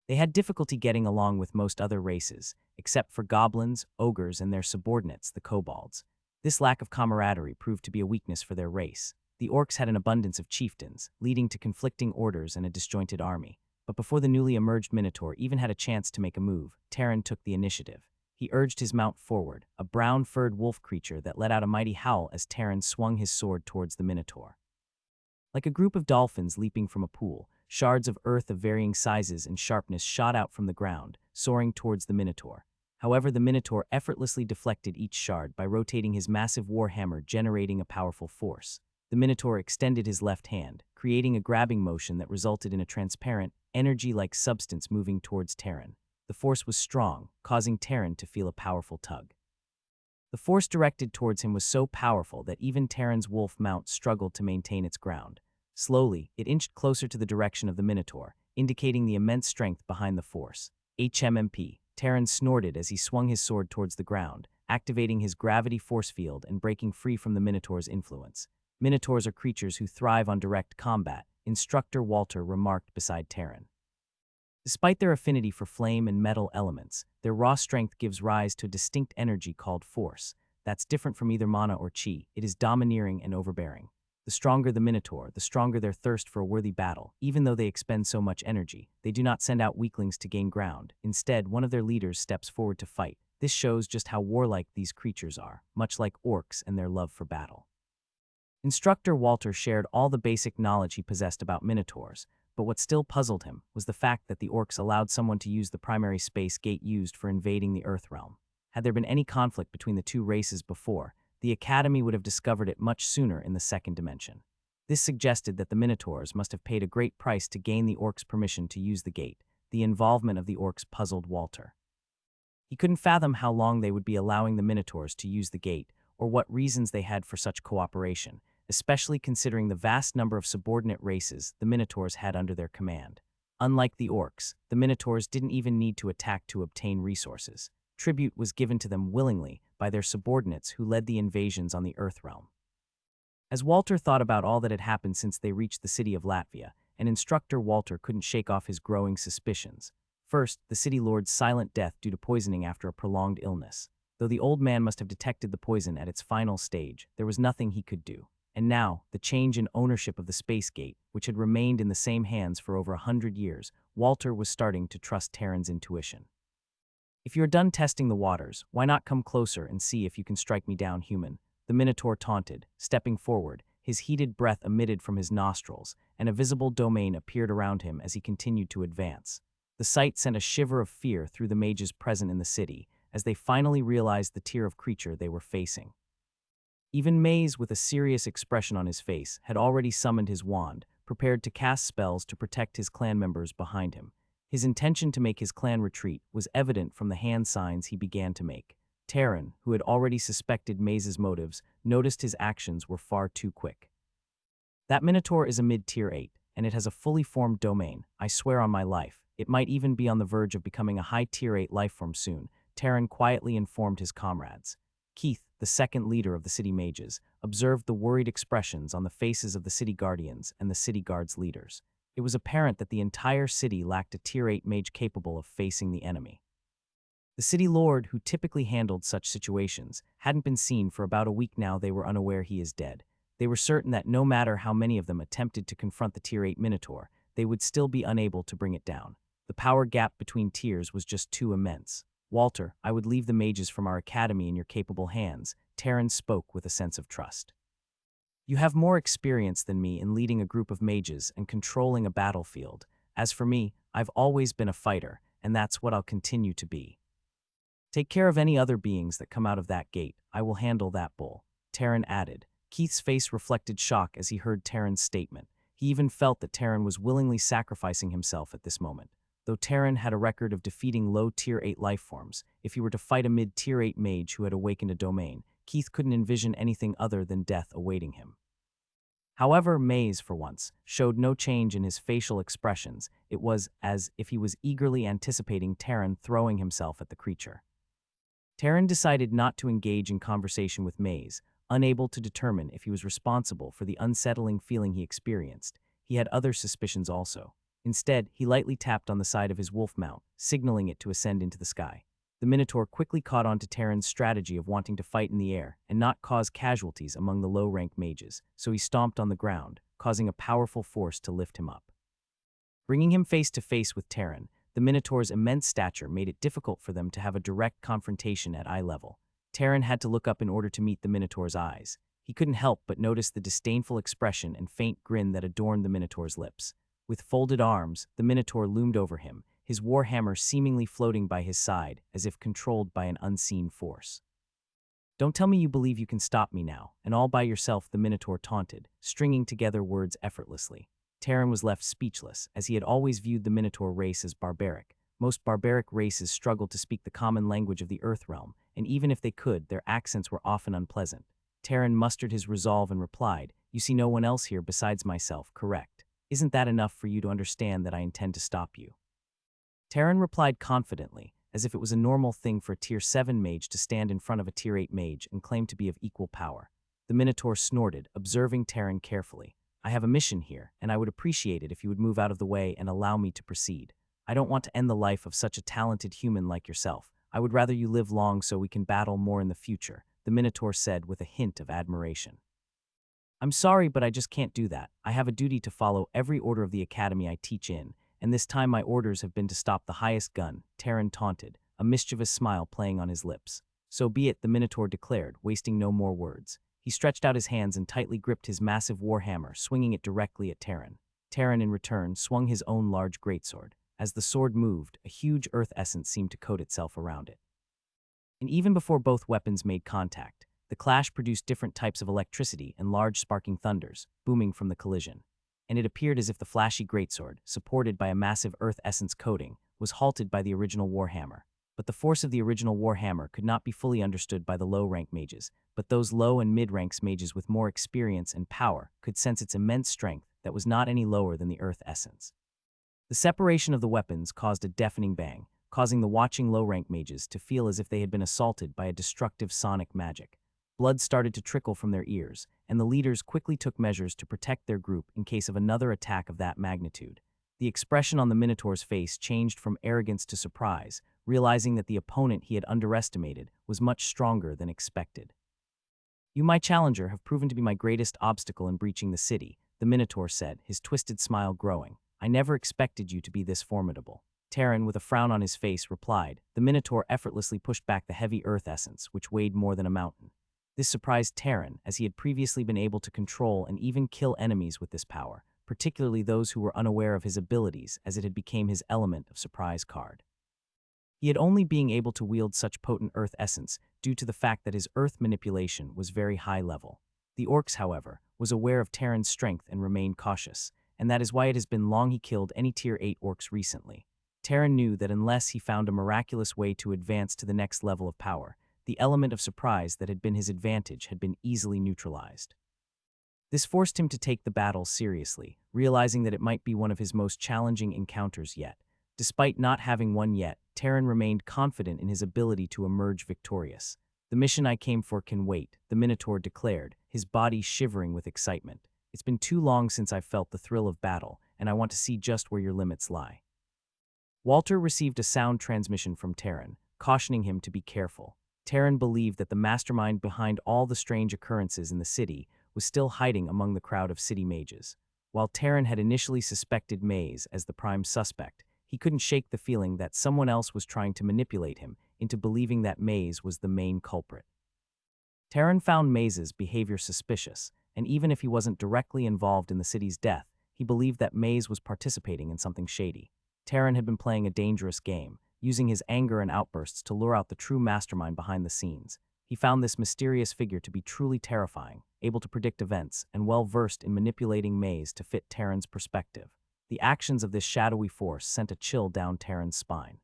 They had difficulty getting along with most other races, except for goblins, ogres, and their subordinates, the kobolds. This lack of camaraderie proved to be a weakness for their race. The orcs had an abundance of chieftains, leading to conflicting orders and a disjointed army. But before the newly emerged Minotaur even had a chance to make a move, Terran took the initiative. He urged his mount forward, a brown-furred wolf creature that let out a mighty howl as Terran swung his sword towards the Minotaur. Like a group of dolphins leaping from a pool, shards of earth of varying sizes and sharpness shot out from the ground, soaring towards the Minotaur. However, the Minotaur effortlessly deflected each shard by rotating his massive warhammer, generating a powerful force. The Minotaur extended his left hand, creating a grabbing motion that resulted in a transparent, energy-like substance moving towards Terran. The force was strong, causing Terran to feel a powerful tug. The force directed towards him was so powerful that even Terran's wolf mount struggled to maintain its ground. Slowly, it inched closer to the direction of the Minotaur, indicating the immense strength behind the force. HMMP. Terran snorted as he swung his sword towards the ground, activating his gravity force field and breaking free from the Minotaur's influence. Minotaurs are creatures who thrive on direct combat, Instructor Walter remarked beside Terran. Despite their affinity for flame and metal elements, their raw strength gives rise to a distinct energy called force. That's different from either mana or chi. It is domineering and overbearing. The stronger the Minotaur, the stronger their thirst for a worthy battle. Even though they expend so much energy, they do not send out weaklings to gain ground. Instead, one of their leaders steps forward to fight. This shows just how warlike these creatures are, much like orcs and their love for battle. Instructor Walter shared all the basic knowledge he possessed about Minotaurs, but what still puzzled him was the fact that the orcs allowed someone to use the primary space gate used for invading the Earth realm. Had there been any conflict between the two races before, the Academy would have discovered it much sooner in the second dimension. This suggested that the Minotaurs must have paid a great price to gain the orcs' permission to use the gate. The involvement of the orcs puzzled Walter. He couldn't fathom how long they would be allowing the Minotaurs to use the gate, or what reasons they had for such cooperation, especially considering the vast number of subordinate races the Minotaurs had under their command. Unlike the orcs, the Minotaurs didn't even need to attack to obtain resources. Tribute was given to them willingly by their subordinates who led the invasions on the Earthrealm. As Walter thought about all that had happened since they reached the city of Latvia, and Instructor Walter couldn't shake off his growing suspicions. First, the city lord's silent death due to poisoning after a prolonged illness. Though the old man must have detected the poison at its final stage, there was nothing he could do. And now, the change in ownership of the space gate, which had remained in the same hands for over 100 years, Walter was starting to trust Terran's intuition. If you're done testing the waters, why not come closer and see if you can strike me down, human? The Minotaur taunted, stepping forward, his heated breath emitted from his nostrils, and a visible domain appeared around him as he continued to advance. The sight sent a shiver of fear through the mages present in the city, as they finally realized the tier of creature they were facing. Even Mage, with a serious expression on his face, had already summoned his wand, prepared to cast spells to protect his clan members behind him. His intention to make his clan retreat was evident from the hand signs he began to make. Terran, who had already suspected Mage's motives, noticed his actions were far too quick. That Minotaur is a mid-tier 8, and it has a fully formed domain. I swear on my life, it might even be on the verge of becoming a high-tier 8 lifeform soon, Terran quietly informed his comrades. Keith, the second leader of the city mages, observed the worried expressions on the faces of the city guardians and the city guards' leaders. It was apparent that the entire city lacked a tier 8 mage capable of facing the enemy. The city lord, who typically handled such situations, hadn't been seen for about a week now. They were unaware he is dead. They were certain that no matter how many of them attempted to confront the tier 8 Minotaur, they would still be unable to bring it down. The power gap between tiers was just too immense. Walter, I would leave the mages from our academy in your capable hands, Terran spoke with a sense of trust. You have more experience than me in leading a group of mages and controlling a battlefield. As for me, I've always been a fighter, and that's what I'll continue to be. Take care of any other beings that come out of that gate. I will handle that bull, Terran added. Keith's face reflected shock as he heard Terran's statement. He even felt that Terran was willingly sacrificing himself at this moment. Though Terran had a record of defeating low tier 8 lifeforms, if he were to fight a mid-tier 8 mage who had awakened a domain, Keith couldn't envision anything other than death awaiting him. However, Mage, for once, showed no change in his facial expressions. It was as if he was eagerly anticipating Terran throwing himself at the creature. Terran decided not to engage in conversation with Mage, unable to determine if he was responsible for the unsettling feeling he experienced. He had other suspicions also. Instead, he lightly tapped on the side of his wolf mount, signaling it to ascend into the sky. The Minotaur quickly caught on to Terran's strategy of wanting to fight in the air and not cause casualties among the low-ranked mages, so he stomped on the ground, causing a powerful force to lift him up. Bringing him face to face with Terran, the Minotaur's immense stature made it difficult for them to have a direct confrontation at eye level. Terran had to look up in order to meet the Minotaur's eyes. He couldn't help but notice the disdainful expression and faint grin that adorned the Minotaur's lips. With folded arms, the Minotaur loomed over him, his warhammer seemingly floating by his side as if controlled by an unseen force. "Don't tell me you believe you can stop me now, and all by yourself," the Minotaur taunted, stringing together words effortlessly. Terran was left speechless, as he had always viewed the Minotaur race as barbaric. Most barbaric races struggled to speak the common language of the Earth realm, and even if they could, their accents were often unpleasant. Terran mustered his resolve and replied, "You see no one else here besides myself, correct? Isn't that enough for you to understand that I intend to stop you?" Terran replied confidently, as if it was a normal thing for a Tier 7 mage to stand in front of a Tier 8 mage and claim to be of equal power. The Minotaur snorted, observing Terran carefully. "I have a mission here, and I would appreciate it if you would move out of the way and allow me to proceed. I don't want to end the life of such a talented human like yourself. I would rather you live long so we can battle more in the future," the Minotaur said with a hint of admiration. "I'm sorry, but I just can't do that. I have a duty to follow every order of the academy I teach in, and this time my orders have been to stop the highest gun," Terran taunted, a mischievous smile playing on his lips. "So be it," the Minotaur declared, wasting no more words. He stretched out his hands and tightly gripped his massive warhammer, swinging it directly at Terran. Terran, in return, swung his own large greatsword. As the sword moved, a huge earth essence seemed to coat itself around it. And even before both weapons made contact, the clash produced different types of electricity and large sparking thunders, booming from the collision. And it appeared as if the flashy greatsword, supported by a massive earth essence coating, was halted by the original warhammer. But the force of the original warhammer could not be fully understood by the low-rank mages, but those low and mid-ranks mages with more experience and power could sense its immense strength that was not any lower than the earth essence. The separation of the weapons caused a deafening bang, causing the watching low-rank mages to feel as if they had been assaulted by a destructive sonic magic. Blood started to trickle from their ears, and the leaders quickly took measures to protect their group in case of another attack of that magnitude. The expression on the Minotaur's face changed from arrogance to surprise, realizing that the opponent he had underestimated was much stronger than expected. "You, my challenger, have proven to be my greatest obstacle in breaching the city," the Minotaur said, his twisted smile growing. "I never expected you to be this formidable." Terran, with a frown on his face, replied. The Minotaur effortlessly pushed back the heavy earth essence, which weighed more than a mountain. This surprised Terran, as he had previously been able to control and even kill enemies with this power, particularly those who were unaware of his abilities, as it had become his element of surprise card. He had only been able to wield such potent earth essence due to the fact that his earth manipulation was very high level. The orcs, however, was aware of Terran's strength and remained cautious, and that is why it has been long he killed any Tier 8 orcs recently. Terran knew that unless he found a miraculous way to advance to the next level of power, the element of surprise that had been his advantage had been easily neutralized. This forced him to take the battle seriously, realizing that it might be one of his most challenging encounters yet. Despite not having won yet, Terran remained confident in his ability to emerge victorious. "The mission I came for can wait," the Minotaur declared, his body shivering with excitement. "It's been too long since I've felt the thrill of battle, and I want to see just where your limits lie." Walter received a sound transmission from Terran, cautioning him to be careful. Terran believed that the mastermind behind all the strange occurrences in the city was still hiding among the crowd of city mages. While Terran had initially suspected Mage as the prime suspect, he couldn't shake the feeling that someone else was trying to manipulate him into believing that Mage was the main culprit. Terran found Mage's behavior suspicious, and even if he wasn't directly involved in the city's death, he believed that Mage was participating in something shady. Terran had been playing a dangerous game, using his anger and outbursts to lure out the true mastermind behind the scenes. He found this mysterious figure to be truly terrifying, able to predict events, and well-versed in manipulating Mage to fit Terran's perspective. The actions of this shadowy force sent a chill down Terran's spine.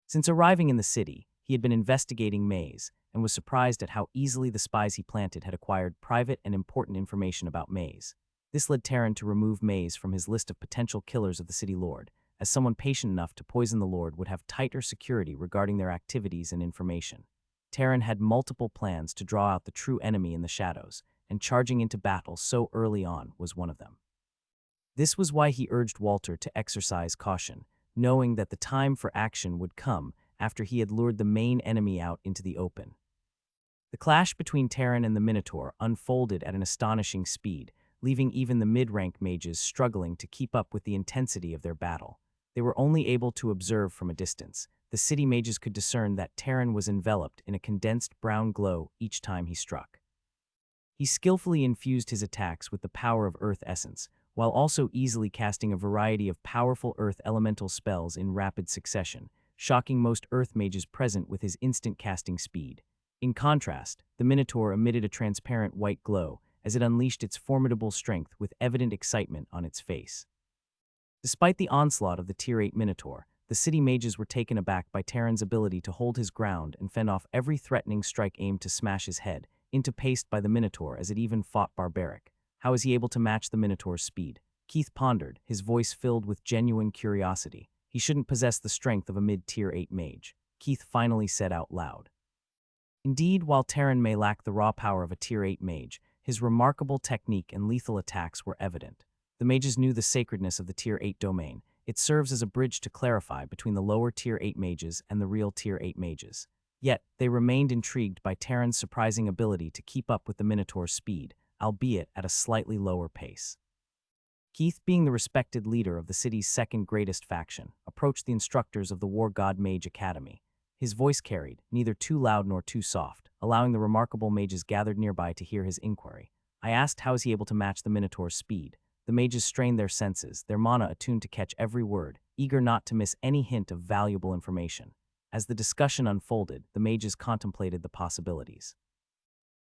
Since arriving in the city, he had been investigating Mage, and was surprised at how easily the spies he planted had acquired private and important information about Mage. This led Terran to remove Mage from his list of potential killers of the city lord, as someone patient enough to poison the lord would have tighter security regarding their activities and information. Terran had multiple plans to draw out the true enemy in the shadows, and charging into battle so early on was one of them. This was why he urged Walter to exercise caution, knowing that the time for action would come after he had lured the main enemy out into the open. The clash between Terran and the Minotaur unfolded at an astonishing speed, leaving even the mid-rank mages struggling to keep up with the intensity of their battle. They were only able to observe from a distance. The city mages could discern that Terran was enveloped in a condensed brown glow each time he struck. He skillfully infused his attacks with the power of earth essence, while also easily casting a variety of powerful earth elemental spells in rapid succession, shocking most earth mages present with his instant casting speed. In contrast, the Minotaur emitted a transparent white glow as it unleashed its formidable strength with evident excitement on its face. Despite the onslaught of the Tier 8 Minotaur, the city mages were taken aback by Terran's ability to hold his ground and fend off every threatening strike aimed to smash his head, into paste by the Minotaur as it even fought barbaric. How is he able to match the Minotaur's speed? Keith pondered, his voice filled with genuine curiosity. He shouldn't possess the strength of a mid-tier 8 mage. Keith finally said out loud. Indeed, while Terran may lack the raw power of a Tier 8 mage, his remarkable technique and lethal attacks were evident. The mages knew the sacredness of the Tier 8 domain. It serves as a bridge to clarify between the lower Tier 8 mages and the real Tier 8 mages. Yet, they remained intrigued by Terran's surprising ability to keep up with the Minotaur's speed, albeit at a slightly lower pace. Keith, being the respected leader of the city's second greatest faction, approached the instructors of the War God Mage Academy. His voice carried, neither too loud nor too soft, allowing the remarkable mages gathered nearby to hear his inquiry. I asked how is he able to match the Minotaur's speed. The mages strained their senses, their mana attuned to catch every word, eager not to miss any hint of valuable information. As the discussion unfolded, the mages contemplated the possibilities.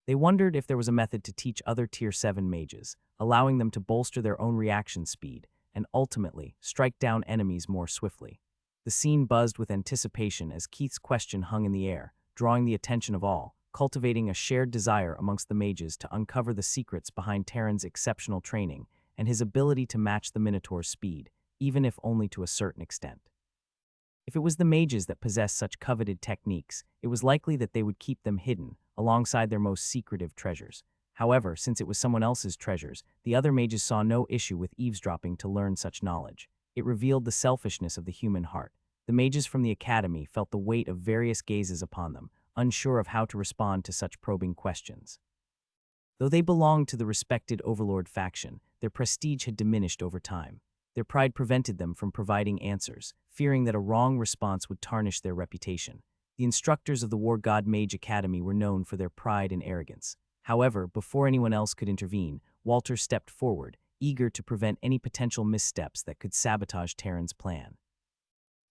They wondered if there was a method to teach other Tier 7 mages, allowing them to bolster their own reaction speed and ultimately strike down enemies more swiftly. The scene buzzed with anticipation as Keith's question hung in the air, drawing the attention of all, cultivating a shared desire amongst the mages to uncover the secrets behind Terran's exceptional training and his ability to match the Minotaur's speed, even if only to a certain extent. If it was the mages that possessed such coveted techniques, it was likely that they would keep them hidden, alongside their most secretive treasures. However, since it was someone else's treasures, the other mages saw no issue with eavesdropping to learn such knowledge. It revealed the selfishness of the human heart. The mages from the academy felt the weight of various gazes upon them, unsure of how to respond to such probing questions. Though they belonged to the respected Overlord faction, their prestige had diminished over time. Their pride prevented them from providing answers, fearing that a wrong response would tarnish their reputation. The instructors of the War God Mage Academy were known for their pride and arrogance. However, before anyone else could intervene, Walter stepped forward, eager to prevent any potential missteps that could sabotage Terran's plan.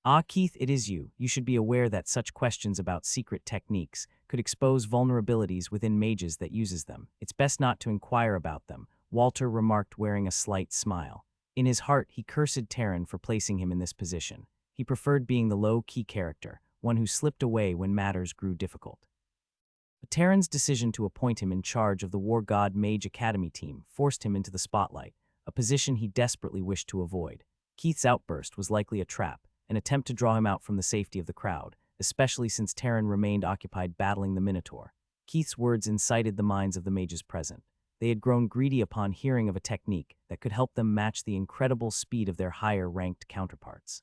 Ah, Keith, it is you. You should be aware that such questions about secret techniques could expose vulnerabilities within mages that uses them. It's best not to inquire about them, Walter remarked, wearing a slight smile. In his heart, he cursed Terran for placing him in this position. He preferred being the low-key character, one who slipped away when matters grew difficult. But Terran's decision to appoint him in charge of the War God Mage Academy team forced him into the spotlight, a position he desperately wished to avoid. Keith's outburst was likely a trap, an attempt to draw him out from the safety of the crowd, especially since Terran remained occupied battling the Minotaur. Keith's words incited the minds of the mages present. They had grown greedy upon hearing of a technique that could help them match the incredible speed of their higher-ranked counterparts.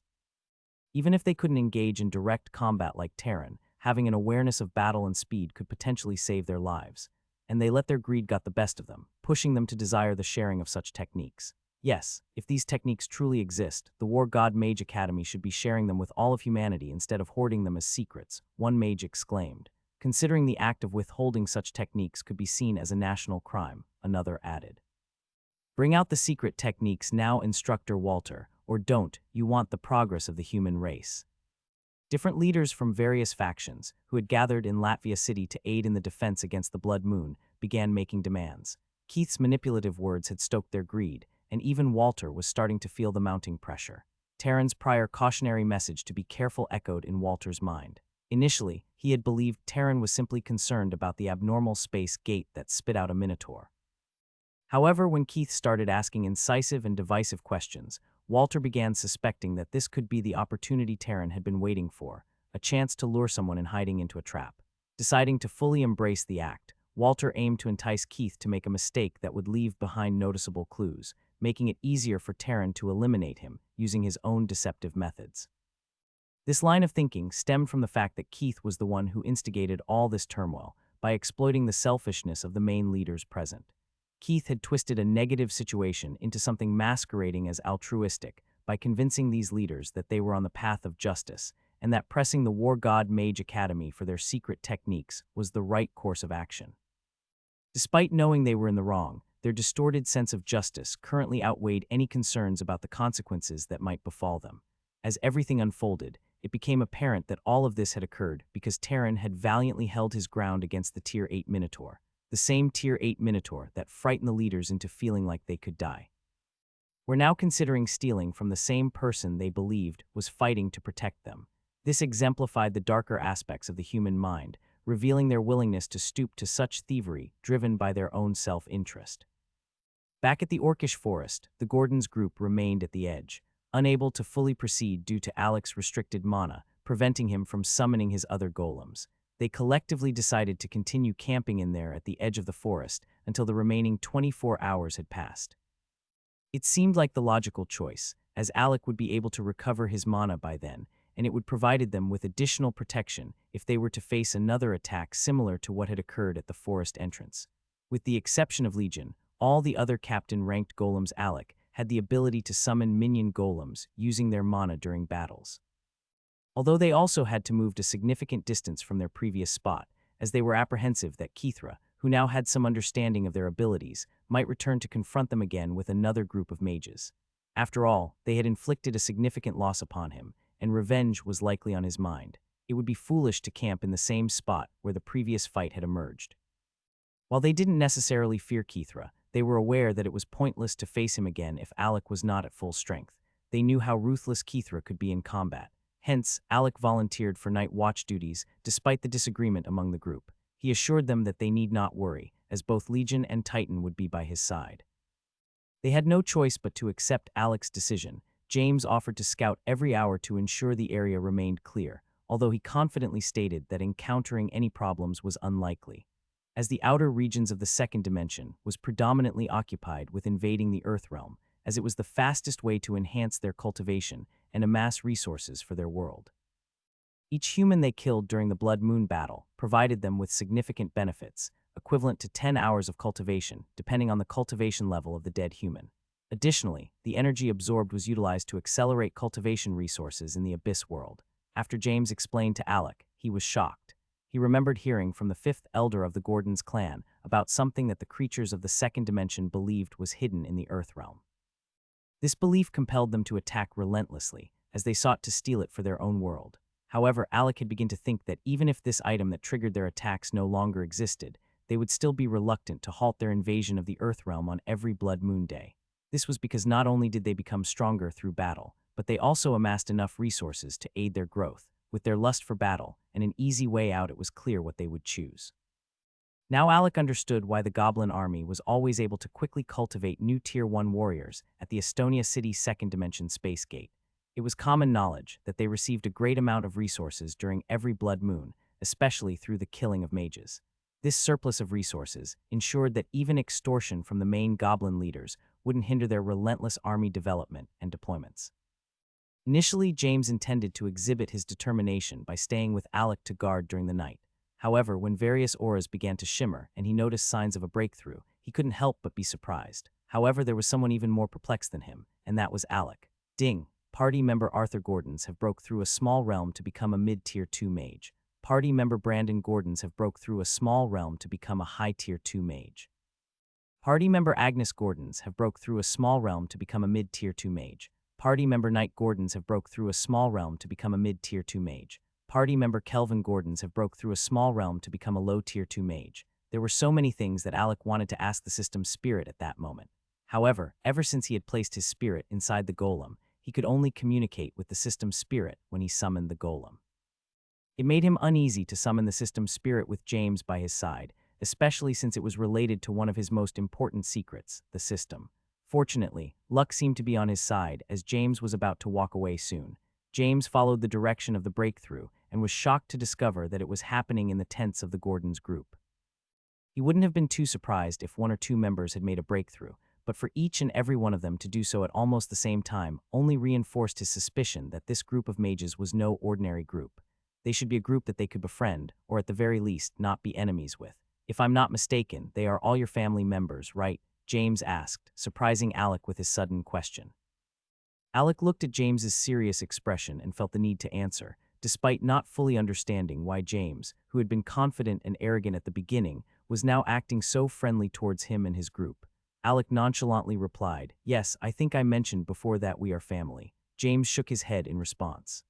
Even if they couldn't engage in direct combat like Terran, having an awareness of battle and speed could potentially save their lives, and they let their greed got the best of them, pushing them to desire the sharing of such techniques. Yes, if these techniques truly exist, the War God Mage Academy should be sharing them with all of humanity instead of hoarding them as secrets, one mage exclaimed. Considering the act of withholding such techniques could be seen as a national crime, another added. Bring out the secret techniques now, Instructor Walter, or don't, you want the progress of the human race. Different leaders from various factions, who had gathered in Latvia City to aid in the defense against the Blood Moon, began making demands. Keith's manipulative words had stoked their greed, and even Walter was starting to feel the mounting pressure. Terran's prior cautionary message to be careful echoed in Walter's mind. Initially, he had believed Terran was simply concerned about the abnormal space gate that spit out a Minotaur. However, when Keith started asking incisive and divisive questions, Walter began suspecting that this could be the opportunity Terran had been waiting for, a chance to lure someone in hiding into a trap. Deciding to fully embrace the act, Walter aimed to entice Keith to make a mistake that would leave behind noticeable clues, making it easier for Terran to eliminate him using his own deceptive methods. This line of thinking stemmed from the fact that Keith was the one who instigated all this turmoil by exploiting the selfishness of the main leaders present. Keith had twisted a negative situation into something masquerading as altruistic by convincing these leaders that they were on the path of justice and that pressing the War God Mage Academy for their secret techniques was the right course of action. Despite knowing they were in the wrong, their distorted sense of justice currently outweighed any concerns about the consequences that might befall them. As everything unfolded, it became apparent that all of this had occurred because Terran had valiantly held his ground against the Tier 8 Minotaur, the same Tier 8 Minotaur that frightened the leaders into feeling like they could die. Were now considering stealing from the same person they believed was fighting to protect them. This exemplified the darker aspects of the human mind, revealing their willingness to stoop to such thievery driven by their own self-interest. Back at the Orcish forest, the Gordons group remained at the edge, unable to fully proceed due to Alec's restricted mana, preventing him from summoning his other golems. They collectively decided to continue camping in there at the edge of the forest until the remaining 24 hours had passed. It seemed like the logical choice, as Alec would be able to recover his mana by then, and it would provide them with additional protection if they were to face another attack similar to what had occurred at the forest entrance. With the exception of Legion, all the other captain-ranked golems Alec had the ability to summon minion golems using their mana during battles. Although they also had to move a significant distance from their previous spot, as they were apprehensive that Kithra, who now had some understanding of their abilities, might return to confront them again with another group of mages. After all, they had inflicted a significant loss upon him, and revenge was likely on his mind. It would be foolish to camp in the same spot where the previous fight had emerged. While they didn't necessarily fear Kithra, they were aware that it was pointless to face him again if Alec was not at full strength. They knew how ruthless Kithra could be in combat. Hence, Alec volunteered for night watch duties despite the disagreement among the group. He assured them that they need not worry, as both Legion and Titan would be by his side. They had no choice but to accept Alec's decision. James offered to scout every hour to ensure the area remained clear, although he confidently stated that encountering any problems was unlikely, as the outer regions of the second dimension was predominantly occupied with invading the Earth realm, as it was the fastest way to enhance their cultivation and amass resources for their world. Each human they killed during the Blood Moon battle provided them with significant benefits, equivalent to 10 hours of cultivation, depending on the cultivation level of the dead human. Additionally, the energy absorbed was utilized to accelerate cultivation resources in the Abyss world. After James explained to Alec, he was shocked. He remembered hearing from the fifth elder of the Gordons clan about something that the creatures of the second dimension believed was hidden in the Earth realm. This belief compelled them to attack relentlessly, as they sought to steal it for their own world. However, Alec had begun to think that even if this item that triggered their attacks no longer existed, they would still be reluctant to halt their invasion of the Earth realm on every Blood Moon day. This was because not only did they become stronger through battle, but they also amassed enough resources to aid their growth. With their lust for battle and an easy way out, it was clear what they would choose. Now Alec understood why the Goblin army was always able to quickly cultivate new Tier 1 warriors at the Estonia City Second Dimension Space Gate. It was common knowledge that they received a great amount of resources during every Blood Moon, especially through the killing of mages. This surplus of resources ensured that even extortion from the main Goblin leaders wouldn't hinder their relentless army development and deployments. Initially, James intended to exhibit his determination by staying with Alec to guard during the night. However, when various auras began to shimmer and he noticed signs of a breakthrough, he couldn't help but be surprised. However, there was someone even more perplexed than him, and that was Alec. Ding! Party member Arthur Gordons have broke through a small realm to become a mid-tier 2 mage. Party member Brandon Gordons have broke through a small realm to become a high-tier 2 mage. Party member Agnes Gordons have broke through a small realm to become a mid-tier 2 mage. Party member Knight Gordons have broke through a small realm to become a mid-tier 2 mage. Party member Kelvin Gordons have broke through a small realm to become a low-tier 2 mage. There were so many things that Alec wanted to ask the system's spirit at that moment. However, ever since he had placed his spirit inside the golem, he could only communicate with the system's spirit when he summoned the golem. It made him uneasy to summon the system's spirit with James by his side, especially since it was related to one of his most important secrets, the system. Fortunately, luck seemed to be on his side as James was about to walk away soon. James followed the direction of the breakthrough and was shocked to discover that it was happening in the tents of the Gordons group. He wouldn't have been too surprised if one or two members had made a breakthrough, but for each and every one of them to do so at almost the same time only reinforced his suspicion that this group of mages was no ordinary group. They should be a group that they could befriend, or at the very least, not be enemies with. If I'm not mistaken, they are all your family members, right? James asked, surprising Alec with his sudden question. Alec looked at James's serious expression and felt the need to answer, despite not fully understanding why James, who had been confident and arrogant at the beginning, was now acting so friendly towards him and his group. Alec nonchalantly replied, "Yes, I think I mentioned before that we are family." James shook his head in response.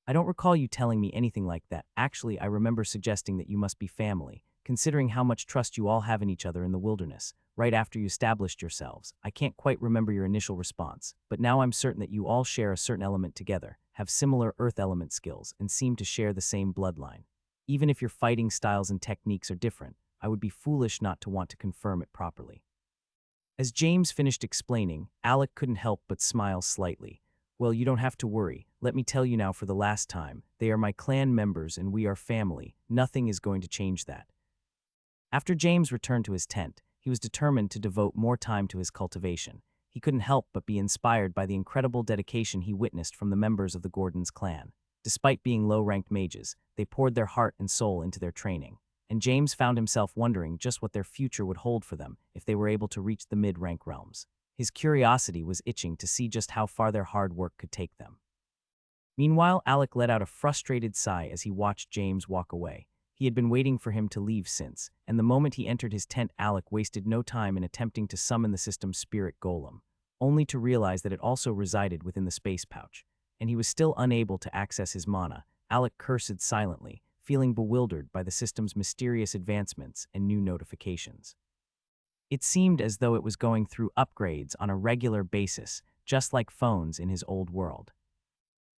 "I don't recall you telling me anything like that. Actually, I remember suggesting that you must be family, considering how much trust you all have in each other in the wilderness, right after you established yourselves. I can't quite remember your initial response, but now I'm certain that you all share a certain element together, have similar earth element skills, and seem to share the same bloodline. Even if your fighting styles and techniques are different, I would be foolish not to want to confirm it properly." As James finished explaining, Alec couldn't help but smile slightly. "Well, you don't have to worry. Let me tell you now for the last time. They are my clan members and we are family. Nothing is going to change that." After James returned to his tent, he was determined to devote more time to his cultivation. He couldn't help but be inspired by the incredible dedication he witnessed from the members of the Gordon's clan. Despite being low-ranked mages, they poured their heart and soul into their training, and James found himself wondering just what their future would hold for them if they were able to reach the mid-rank realms. His curiosity was itching to see just how far their hard work could take them. Meanwhile, Alec let out a frustrated sigh as he watched James walk away. He had been waiting for him to leave since, and the moment he entered his tent, Alec wasted no time in attempting to summon the system's spirit golem, only to realize that it also resided within the space pouch, and he was still unable to access his mana. Alec cursed silently, feeling bewildered by the system's mysterious advancements and new notifications. It seemed as though it was going through upgrades on a regular basis, just like phones in his old world.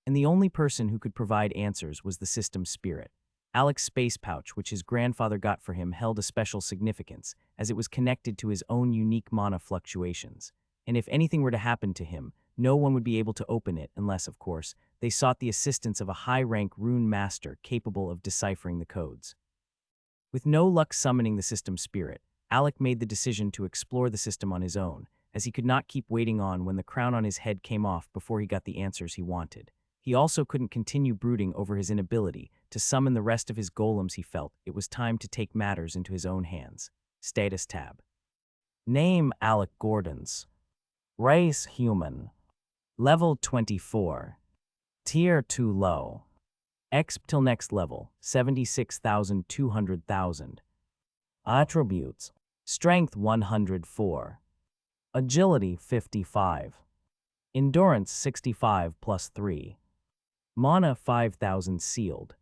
And the only person who could provide answers was the system's spirit. Alec's space pouch, which his grandfather got for him, held a special significance, as it was connected to his own unique mana fluctuations. And if anything were to happen to him, no one would be able to open it unless, of course, they sought the assistance of a high-rank rune master capable of deciphering the codes. With no luck summoning the system's spirit, Alec made the decision to explore the system on his own, as he could not keep waiting on when the crown on his head came off before he got the answers he wanted. He also couldn't continue brooding over his inability to summon the rest of his golems. He felt it was time to take matters into his own hands. Status tab. Name: Alec Gordons. Race: human. Level 24. Tier 2 low. Exp till next level, 76,200,000. Attributes: Strength 104. Agility 55. Endurance 65 plus 3. Mana 5,000 sealed.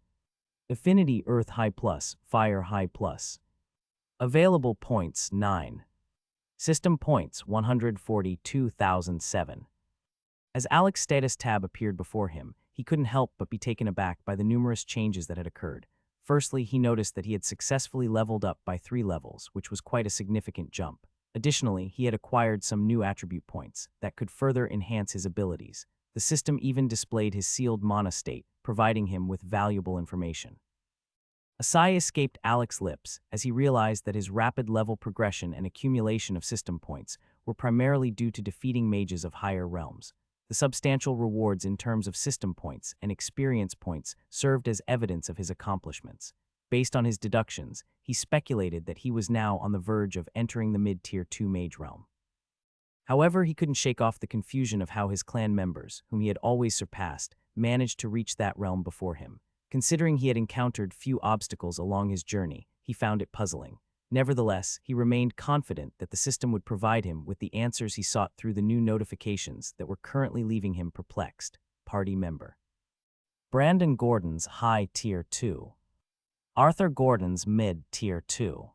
Affinity Earth High plus, Fire High plus. Available points 9. System points 142,007. As Alec's status tab appeared before him, he couldn't help but be taken aback by the numerous changes that had occurred. Firstly, he noticed that he had successfully leveled up by 3 levels, which was quite a significant jump. Additionally, he had acquired some new attribute points that could further enhance his abilities. The system even displayed his sealed mana state, providing him with valuable information. A sigh escaped Alec's lips as he realized that his rapid level progression and accumulation of system points were primarily due to defeating mages of higher realms. The substantial rewards in terms of system points and experience points served as evidence of his accomplishments. Based on his deductions, he speculated that he was now on the verge of entering the mid-tier 2 mage realm. However, he couldn't shake off the confusion of how his clan members, whom he had always surpassed, managed to reach that realm before him. Considering he had encountered few obstacles along his journey, he found it puzzling. Nevertheless, he remained confident that the system would provide him with the answers he sought through the new notifications that were currently leaving him perplexed. Party member: Brandon Gordon's High Tier 2. Arthur Gordon's Mid Tier 2.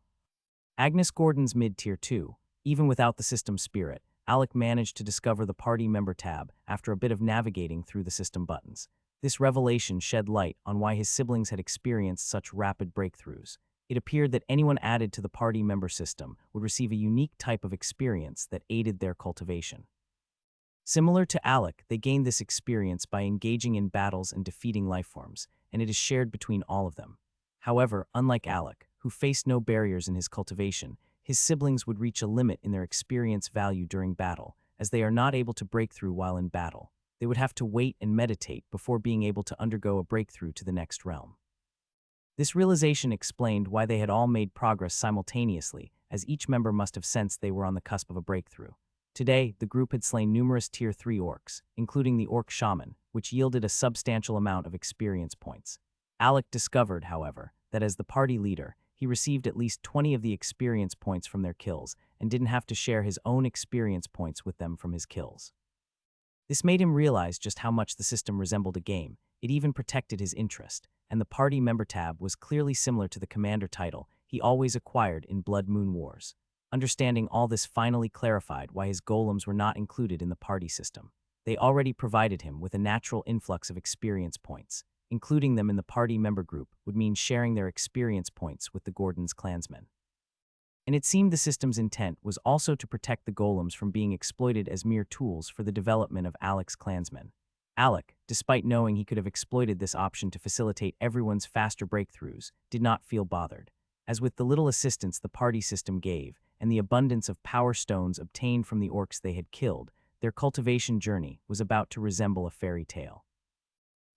Agnes Gordon's Mid Tier 2. Even without the system spirit, Alec managed to discover the Party Member tab after a bit of navigating through the system buttons. This revelation shed light on why his siblings had experienced such rapid breakthroughs. It appeared that anyone added to the Party Member system would receive a unique type of experience that aided their cultivation. Similar to Alec, they gained this experience by engaging in battles and defeating lifeforms, and it is shared between all of them. However, unlike Alec, who faced no barriers in his cultivation, his siblings would reach a limit in their experience value during battle, as they are not able to break through while in battle. They would have to wait and meditate before being able to undergo a breakthrough to the next realm. This realization explained why they had all made progress simultaneously, as each member must have sensed they were on the cusp of a breakthrough. Today, the group had slain numerous Tier 3 orcs, including the Orc Shaman, which yielded a substantial amount of experience points. Alec discovered, however, that as the party leader, he received at least 20 of the experience points from their kills and didn't have to share his own experience points with them from his kills. This made him realize just how much the system resembled a game. It even protected his interest, and the party member tab was clearly similar to the commander title he always acquired in Blood Moon Wars. Understanding all this finally clarified why his golems were not included in the party system. They already provided him with a natural influx of experience points. Including them in the party member group would mean sharing their experience points with the Gordon's clansmen. And it seemed the system's intent was also to protect the golems from being exploited as mere tools for the development of Alec's clansmen. Alec, despite knowing he could have exploited this option to facilitate everyone's faster breakthroughs, did not feel bothered. As with the little assistance the party system gave, and the abundance of power stones obtained from the orcs they had killed, their cultivation journey was about to resemble a fairy tale.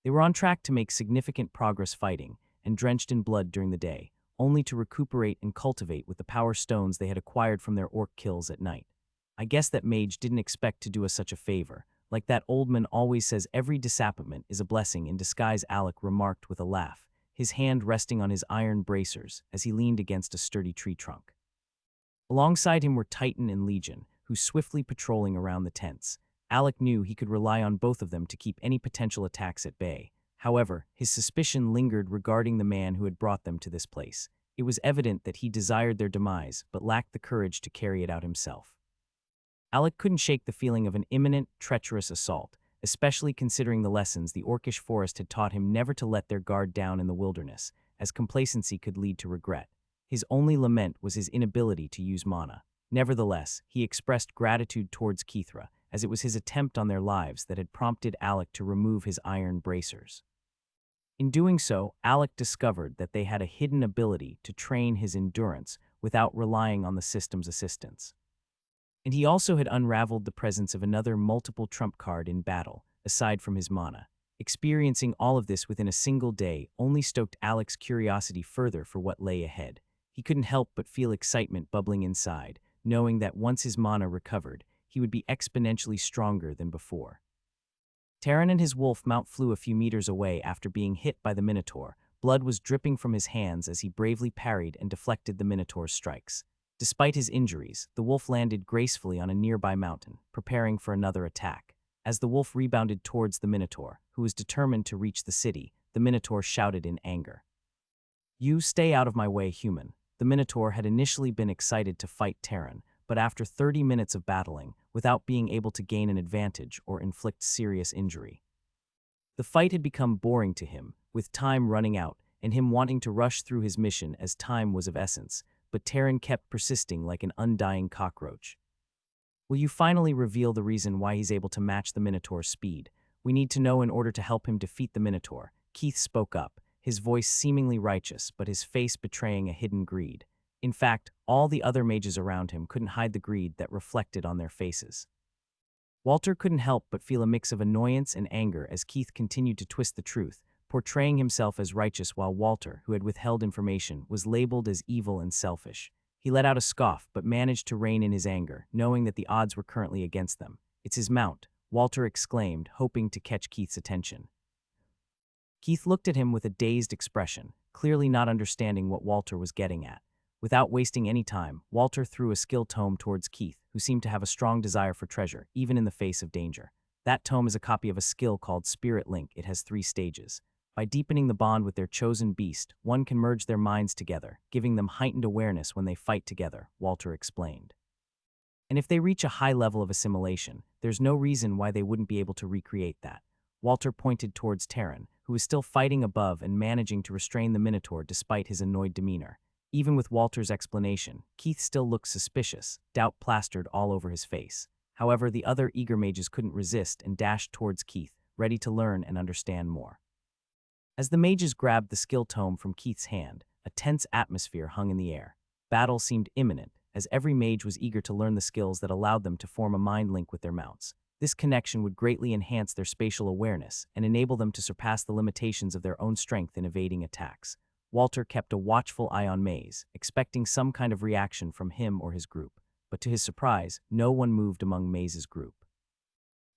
They were on track to make significant progress fighting, and drenched in blood during the day, only to recuperate and cultivate with the power stones they had acquired from their orc kills at night. I guess that Mage didn't expect to do us such a favor. Like that old man always says, every disappointment is a blessing in disguise, Alec remarked with a laugh, his hand resting on his iron bracers as he leaned against a sturdy tree trunk. Alongside him were Titan and Legion, who swiftly patrolling around the tents. Alec knew he could rely on both of them to keep any potential attacks at bay. However, his suspicion lingered regarding the man who had brought them to this place. It was evident that he desired their demise, but lacked the courage to carry it out himself. Alec couldn't shake the feeling of an imminent, treacherous assault, especially considering the lessons the orcish forest had taught him never to let their guard down in the wilderness, as complacency could lead to regret. His only lament was his inability to use mana. Nevertheless, he expressed gratitude towards Kithra, as it was his attempt on their lives that had prompted Alec to remove his iron bracers. In doing so, Alec discovered that they had a hidden ability to train his endurance without relying on the system's assistance. And he also had unraveled the presence of another multiple trump card in battle, aside from his mana. Experiencing all of this within a single day only stoked Alec's curiosity further for what lay ahead. He couldn't help but feel excitement bubbling inside, knowing that once his mana recovered, he would be exponentially stronger than before. Terran and his wolf mount flew a few meters away after being hit by the Minotaur. Blood was dripping from his hands as he bravely parried and deflected the Minotaur's strikes. Despite his injuries, the wolf landed gracefully on a nearby mountain, preparing for another attack. As the wolf rebounded towards the Minotaur, who was determined to reach the city, the Minotaur shouted in anger. "You stay out of my way, human." The Minotaur had initially been excited to fight Terran, but after 30 minutes of battling, without being able to gain an advantage or inflict serious injury. The fight had become boring to him, with time running out, and him wanting to rush through his mission as time was of essence, but Terran kept persisting like an undying cockroach. "Will you finally reveal the reason why he's able to match the Minotaur's speed? We need to know in order to help him defeat the Minotaur." Keith spoke up, his voice seemingly righteous, but his face betraying a hidden greed. In fact, all the other mages around him couldn't hide the greed that reflected on their faces. Walter couldn't help but feel a mix of annoyance and anger as Keith continued to twist the truth, portraying himself as righteous while Walter, who had withheld information, was labeled as evil and selfish. He let out a scoff but managed to rein in his anger, knowing that the odds were currently against them. "It's his mount," Walter exclaimed, hoping to catch Keith's attention. Keith looked at him with a dazed expression, clearly not understanding what Walter was getting at. Without wasting any time, Walter threw a skill tome towards Keith, who seemed to have a strong desire for treasure, even in the face of danger. That tome is a copy of a skill called Spirit Link. It has 3 stages. By deepening the bond with their chosen beast, one can merge their minds together, giving them heightened awareness when they fight together, Walter explained. And if they reach a high level of assimilation, there's no reason why they wouldn't be able to recreate that. Walter pointed towards Terran, who was still fighting above and managing to restrain the Minotaur despite his annoyed demeanor. Even with Walter's explanation, Keith still looked suspicious, doubt plastered all over his face. However, the other eager mages couldn't resist and dashed towards Keith, ready to learn and understand more. As the mages grabbed the skill tome from Keith's hand, a tense atmosphere hung in the air. Battle seemed imminent, as every mage was eager to learn the skills that allowed them to form a mind link with their mounts. This connection would greatly enhance their spatial awareness and enable them to surpass the limitations of their own strength in evading attacks. Walter kept a watchful eye on Mage, expecting some kind of reaction from him or his group, but to his surprise, no one moved among Mage's group.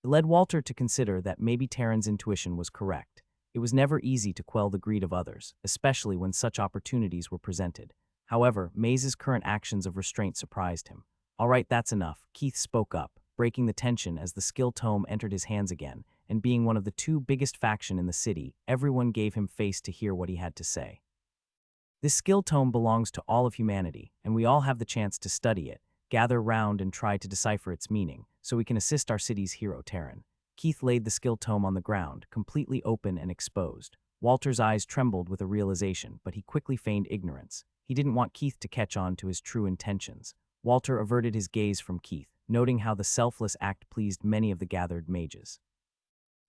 It led Walter to consider that maybe Terran's intuition was correct. It was never easy to quell the greed of others, especially when such opportunities were presented. However, Maze's current actions of restraint surprised him. "All right, that's enough," Keith spoke up, breaking the tension as the skill tome entered his hands again, and being one of the two biggest faction in the city, everyone gave him face to hear what he had to say. "This skill tome belongs to all of humanity, and we all have the chance to study it, gather round and try to decipher its meaning, so we can assist our city's hero Taryn." Keith laid the skill tome on the ground, completely open and exposed. Walter's eyes trembled with a realization, but he quickly feigned ignorance. He didn't want Keith to catch on to his true intentions. Walter averted his gaze from Keith, noting how the selfless act pleased many of the gathered mages.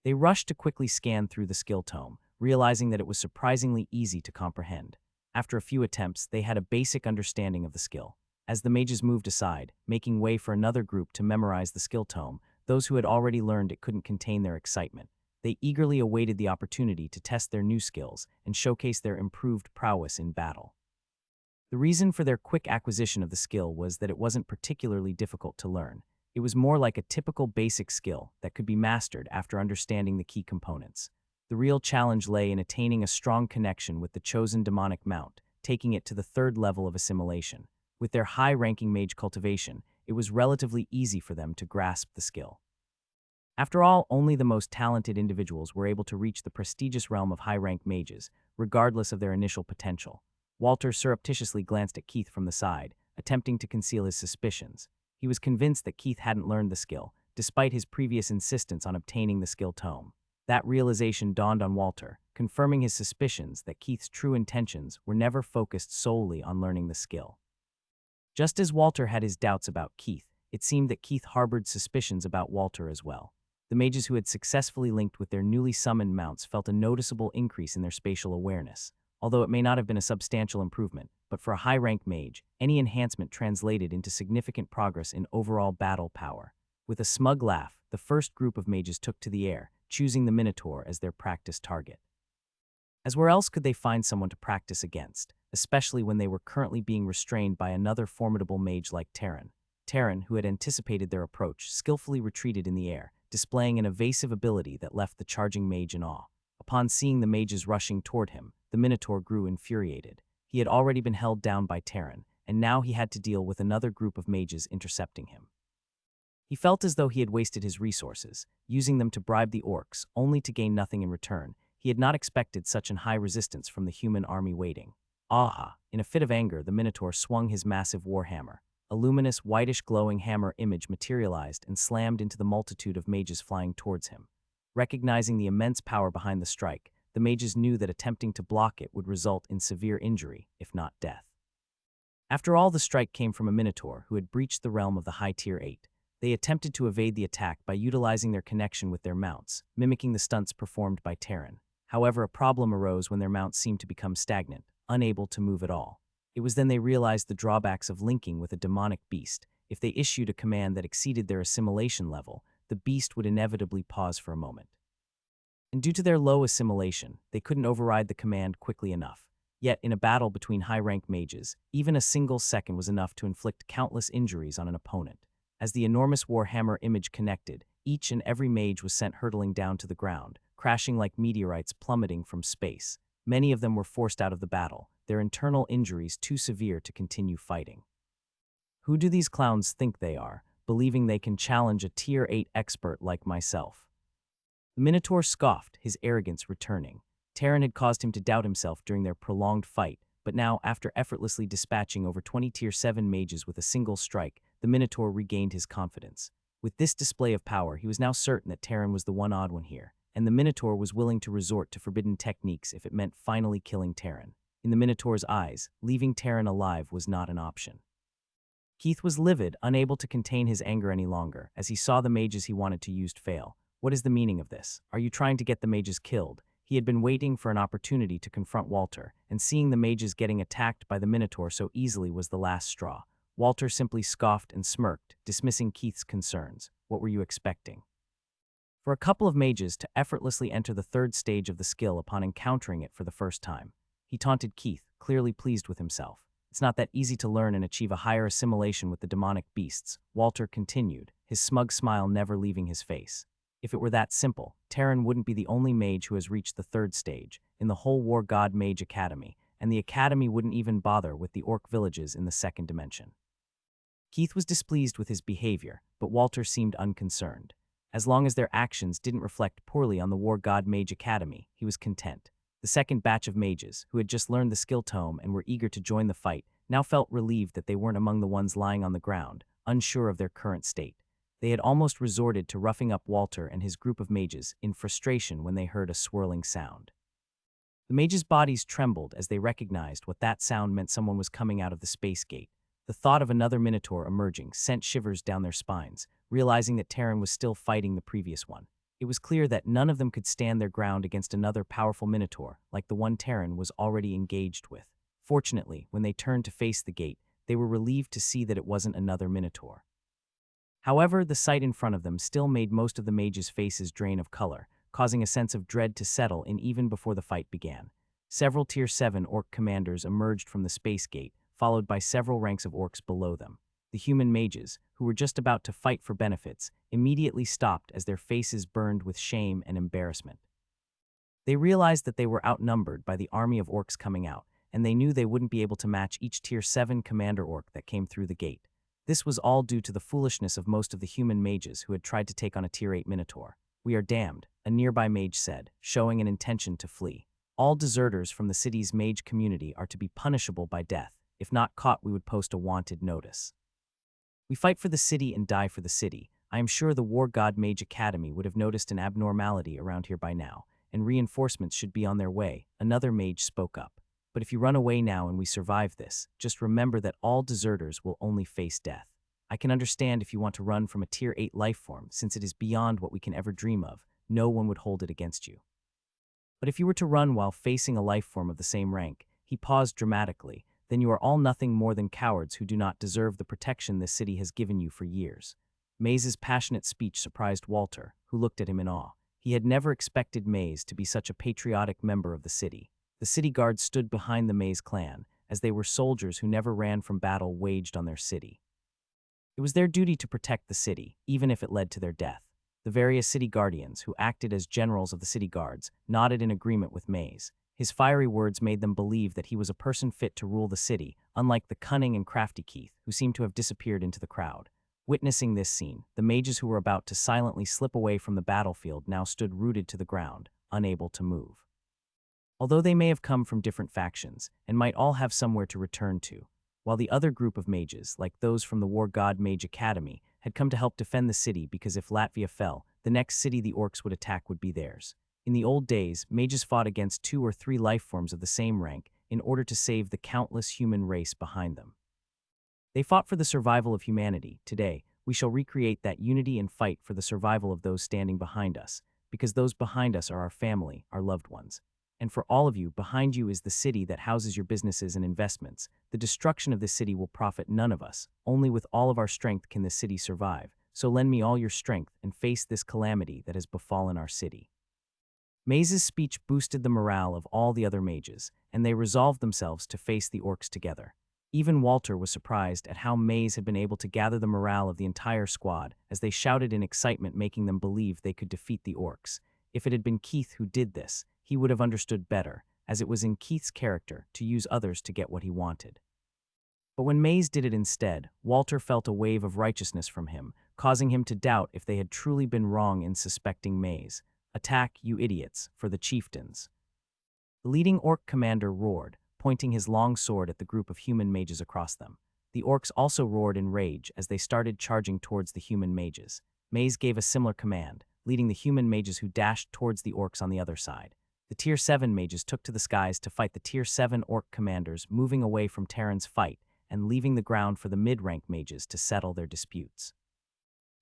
They rushed to quickly scan through the skill tome, realizing that it was surprisingly easy to comprehend. After a few attempts, they had a basic understanding of the skill. As the mages moved aside, making way for another group to memorize the skill tome, those who had already learned it couldn't contain their excitement. They eagerly awaited the opportunity to test their new skills and showcase their improved prowess in battle. The reason for their quick acquisition of the skill was that it wasn't particularly difficult to learn. It was more like a typical basic skill that could be mastered after understanding the key components. The real challenge lay in attaining a strong connection with the chosen demonic mount, taking it to the third level of assimilation. With their high-ranking mage cultivation, it was relatively easy for them to grasp the skill. After all, only the most talented individuals were able to reach the prestigious realm of high-rank mages, regardless of their initial potential. Walter surreptitiously glanced at Keith from the side, attempting to conceal his suspicions. He was convinced that Keith hadn't learned the skill, despite his previous insistence on obtaining the skill tome. That realization dawned on Walter, confirming his suspicions that Keith's true intentions were never focused solely on learning the skill. Just as Walter had his doubts about Keith, it seemed that Keith harbored suspicions about Walter as well. The mages who had successfully linked with their newly summoned mounts felt a noticeable increase in their spatial awareness. Although it may not have been a substantial improvement, but for a high-rank mage, any enhancement translated into significant progress in overall battle power. With a smug laugh, the first group of mages took to the air, choosing the Minotaur as their practice target. As where else could they find someone to practice against, especially when they were currently being restrained by another formidable mage like Taryn? Taryn, who had anticipated their approach, skillfully retreated in the air, displaying an evasive ability that left the charging mage in awe. Upon seeing the mages rushing toward him, the Minotaur grew infuriated. He had already been held down by Taryn, and now he had to deal with another group of mages intercepting him. He felt as though he had wasted his resources, using them to bribe the orcs, only to gain nothing in return. He had not expected such an high resistance from the human army waiting. Aha! In a fit of anger, the Minotaur swung his massive warhammer. A luminous, whitish glowing hammer image materialized and slammed into the multitude of mages flying towards him. Recognizing the immense power behind the strike, the mages knew that attempting to block it would result in severe injury, if not death. After all, the strike came from a Minotaur who had breached the realm of the High Tier 8. They attempted to evade the attack by utilizing their connection with their mounts, mimicking the stunts performed by Taryn. However, a problem arose when their mounts seemed to become stagnant, unable to move at all. It was then they realized the drawbacks of linking with a demonic beast. If they issued a command that exceeded their assimilation level, the beast would inevitably pause for a moment. And due to their low assimilation, they couldn't override the command quickly enough. Yet, in a battle between high-rank mages, even a single second was enough to inflict countless injuries on an opponent. As the enormous warhammer image connected, each and every mage was sent hurtling down to the ground, crashing like meteorites plummeting from space. Many of them were forced out of the battle, their internal injuries too severe to continue fighting. Who do these clowns think they are, believing they can challenge a Tier 8 expert like myself? The Minotaur scoffed, his arrogance returning. Taryn had caused him to doubt himself during their prolonged fight, but now, after effortlessly dispatching over 20 Tier 7 mages with a single strike, the Minotaur regained his confidence. With this display of power, he was now certain that Taryn was the one odd one here, and the Minotaur was willing to resort to forbidden techniques if it meant finally killing Taryn. In the Minotaur's eyes, leaving Taryn alive was not an option. Keith was livid, unable to contain his anger any longer, as he saw the mages he wanted to use fail. What is the meaning of this? Are you trying to get the mages killed? He had been waiting for an opportunity to confront Walter, and seeing the mages getting attacked by the Minotaur so easily was the last straw. Walter simply scoffed and smirked, dismissing Keith's concerns. What were you expecting? For a couple of mages to effortlessly enter the third stage of the skill upon encountering it for the first time. He taunted Keith, clearly pleased with himself. It's not that easy to learn and achieve a higher assimilation with the demonic beasts, Walter continued, his smug smile never leaving his face. If it were that simple, Taryn wouldn't be the only mage who has reached the third stage. In the whole War God Mage Academy, and the academy wouldn't even bother with the orc villages in the second dimension. Keith was displeased with his behavior, but Walter seemed unconcerned. As long as their actions didn't reflect poorly on the War God Mage Academy, he was content. The second batch of mages, who had just learned the skill tome and were eager to join the fight, now felt relieved that they weren't among the ones lying on the ground, unsure of their current state. They had almost resorted to roughing up Walter and his group of mages in frustration when they heard a swirling sound. The mages' bodies trembled as they recognized what that sound meant. Someone was coming out of the space gate. The thought of another Minotaur emerging sent shivers down their spines, realizing that Terran was still fighting the previous one. It was clear that none of them could stand their ground against another powerful Minotaur like the one Terran was already engaged with. Fortunately, when they turned to face the gate, they were relieved to see that it wasn't another Minotaur. However, the sight in front of them still made most of the mages' faces drain of color, causing a sense of dread to settle in even before the fight began. Several Tier 7 orc commanders emerged from the space gate, followed by several ranks of orcs below them. The human mages, who were just about to fight for benefits, immediately stopped as their faces burned with shame and embarrassment. They realized that they were outnumbered by the army of orcs coming out, and they knew they wouldn't be able to match each Tier 7 commander orc that came through the gate. This was all due to the foolishness of most of the human mages who had tried to take on a Tier 8 Minotaur. "We are damned," a nearby mage said, showing an intention to flee. "All deserters from the city's mage community are to be punishable by death. If not caught, we would post a wanted notice. We fight for the city and die for the city. I am sure the War God Mage Academy would have noticed an abnormality around here by now, and reinforcements should be on their way," another mage spoke up. "But if you run away now and we survive this, just remember that all deserters will only face death. I can understand if you want to run from a Tier 8 lifeform, since it is beyond what we can ever dream of. No one would hold it against you. But if you were to run while facing a lifeform of the same rank," he paused dramatically, "then you are all nothing more than cowards who do not deserve the protection this city has given you for years." Maze's passionate speech surprised Walter, who looked at him in awe. He had never expected Maze to be such a patriotic member of the city. The city guards stood behind the Maze clan, as they were soldiers who never ran from battle waged on their city. It was their duty to protect the city, even if it led to their death. The various city guardians, who acted as generals of the city guards, nodded in agreement with Maze. His fiery words made them believe that he was a person fit to rule the city, unlike the cunning and crafty Keith, who seemed to have disappeared into the crowd. Witnessing this scene, the mages who were about to silently slip away from the battlefield now stood rooted to the ground, unable to move. Although they may have come from different factions, and might all have somewhere to return to, while the other group of mages, like those from the War God Mage Academy, had come to help defend the city because if Latvia fell, the next city the orcs would attack would be theirs. In the old days, mages fought against 2 or 3 lifeforms of the same rank in order to save the countless human race behind them. They fought for the survival of humanity. Today, we shall recreate that unity and fight for the survival of those standing behind us, because those behind us are our family, our loved ones. And for all of you, behind you is the city that houses your businesses and investments. The destruction of this city will profit none of us. Only with all of our strength can this city survive. So lend me all your strength and face this calamity that has befallen our city." Maze's speech boosted the morale of all the other mages, and they resolved themselves to face the orcs together. Even Walter was surprised at how Maze had been able to gather the morale of the entire squad as they shouted in excitement, making them believe they could defeat the orcs. If it had been Keith who did this, he would have understood better, as it was in Keith's character to use others to get what he wanted. But when Maze did it instead, Walter felt a wave of righteousness from him, causing him to doubt if they had truly been wrong in suspecting Maze. "Attack, you idiots, for the chieftains." The leading orc commander roared, pointing his long sword at the group of human mages across them. The orcs also roared in rage as they started charging towards the human mages. Maze gave a similar command, leading the human mages who dashed towards the orcs on the other side. The Tier 7 mages took to the skies to fight the Tier 7 orc commanders, moving away from Terran's fight and leaving the ground for the mid-rank mages to settle their disputes.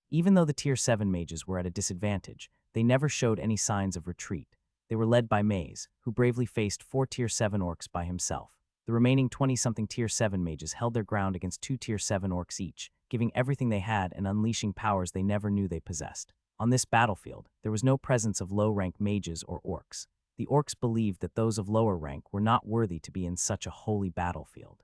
Even though the Tier 7 mages were at a disadvantage, they never showed any signs of retreat. They were led by Maze, who bravely faced 4 Tier 7 orcs by himself. The remaining 20-something Tier 7 mages held their ground against 2 Tier 7 orcs each, giving everything they had and unleashing powers they never knew they possessed. On this battlefield, there was no presence of low-rank mages or orcs. The orcs believed that those of lower rank were not worthy to be in such a holy battlefield.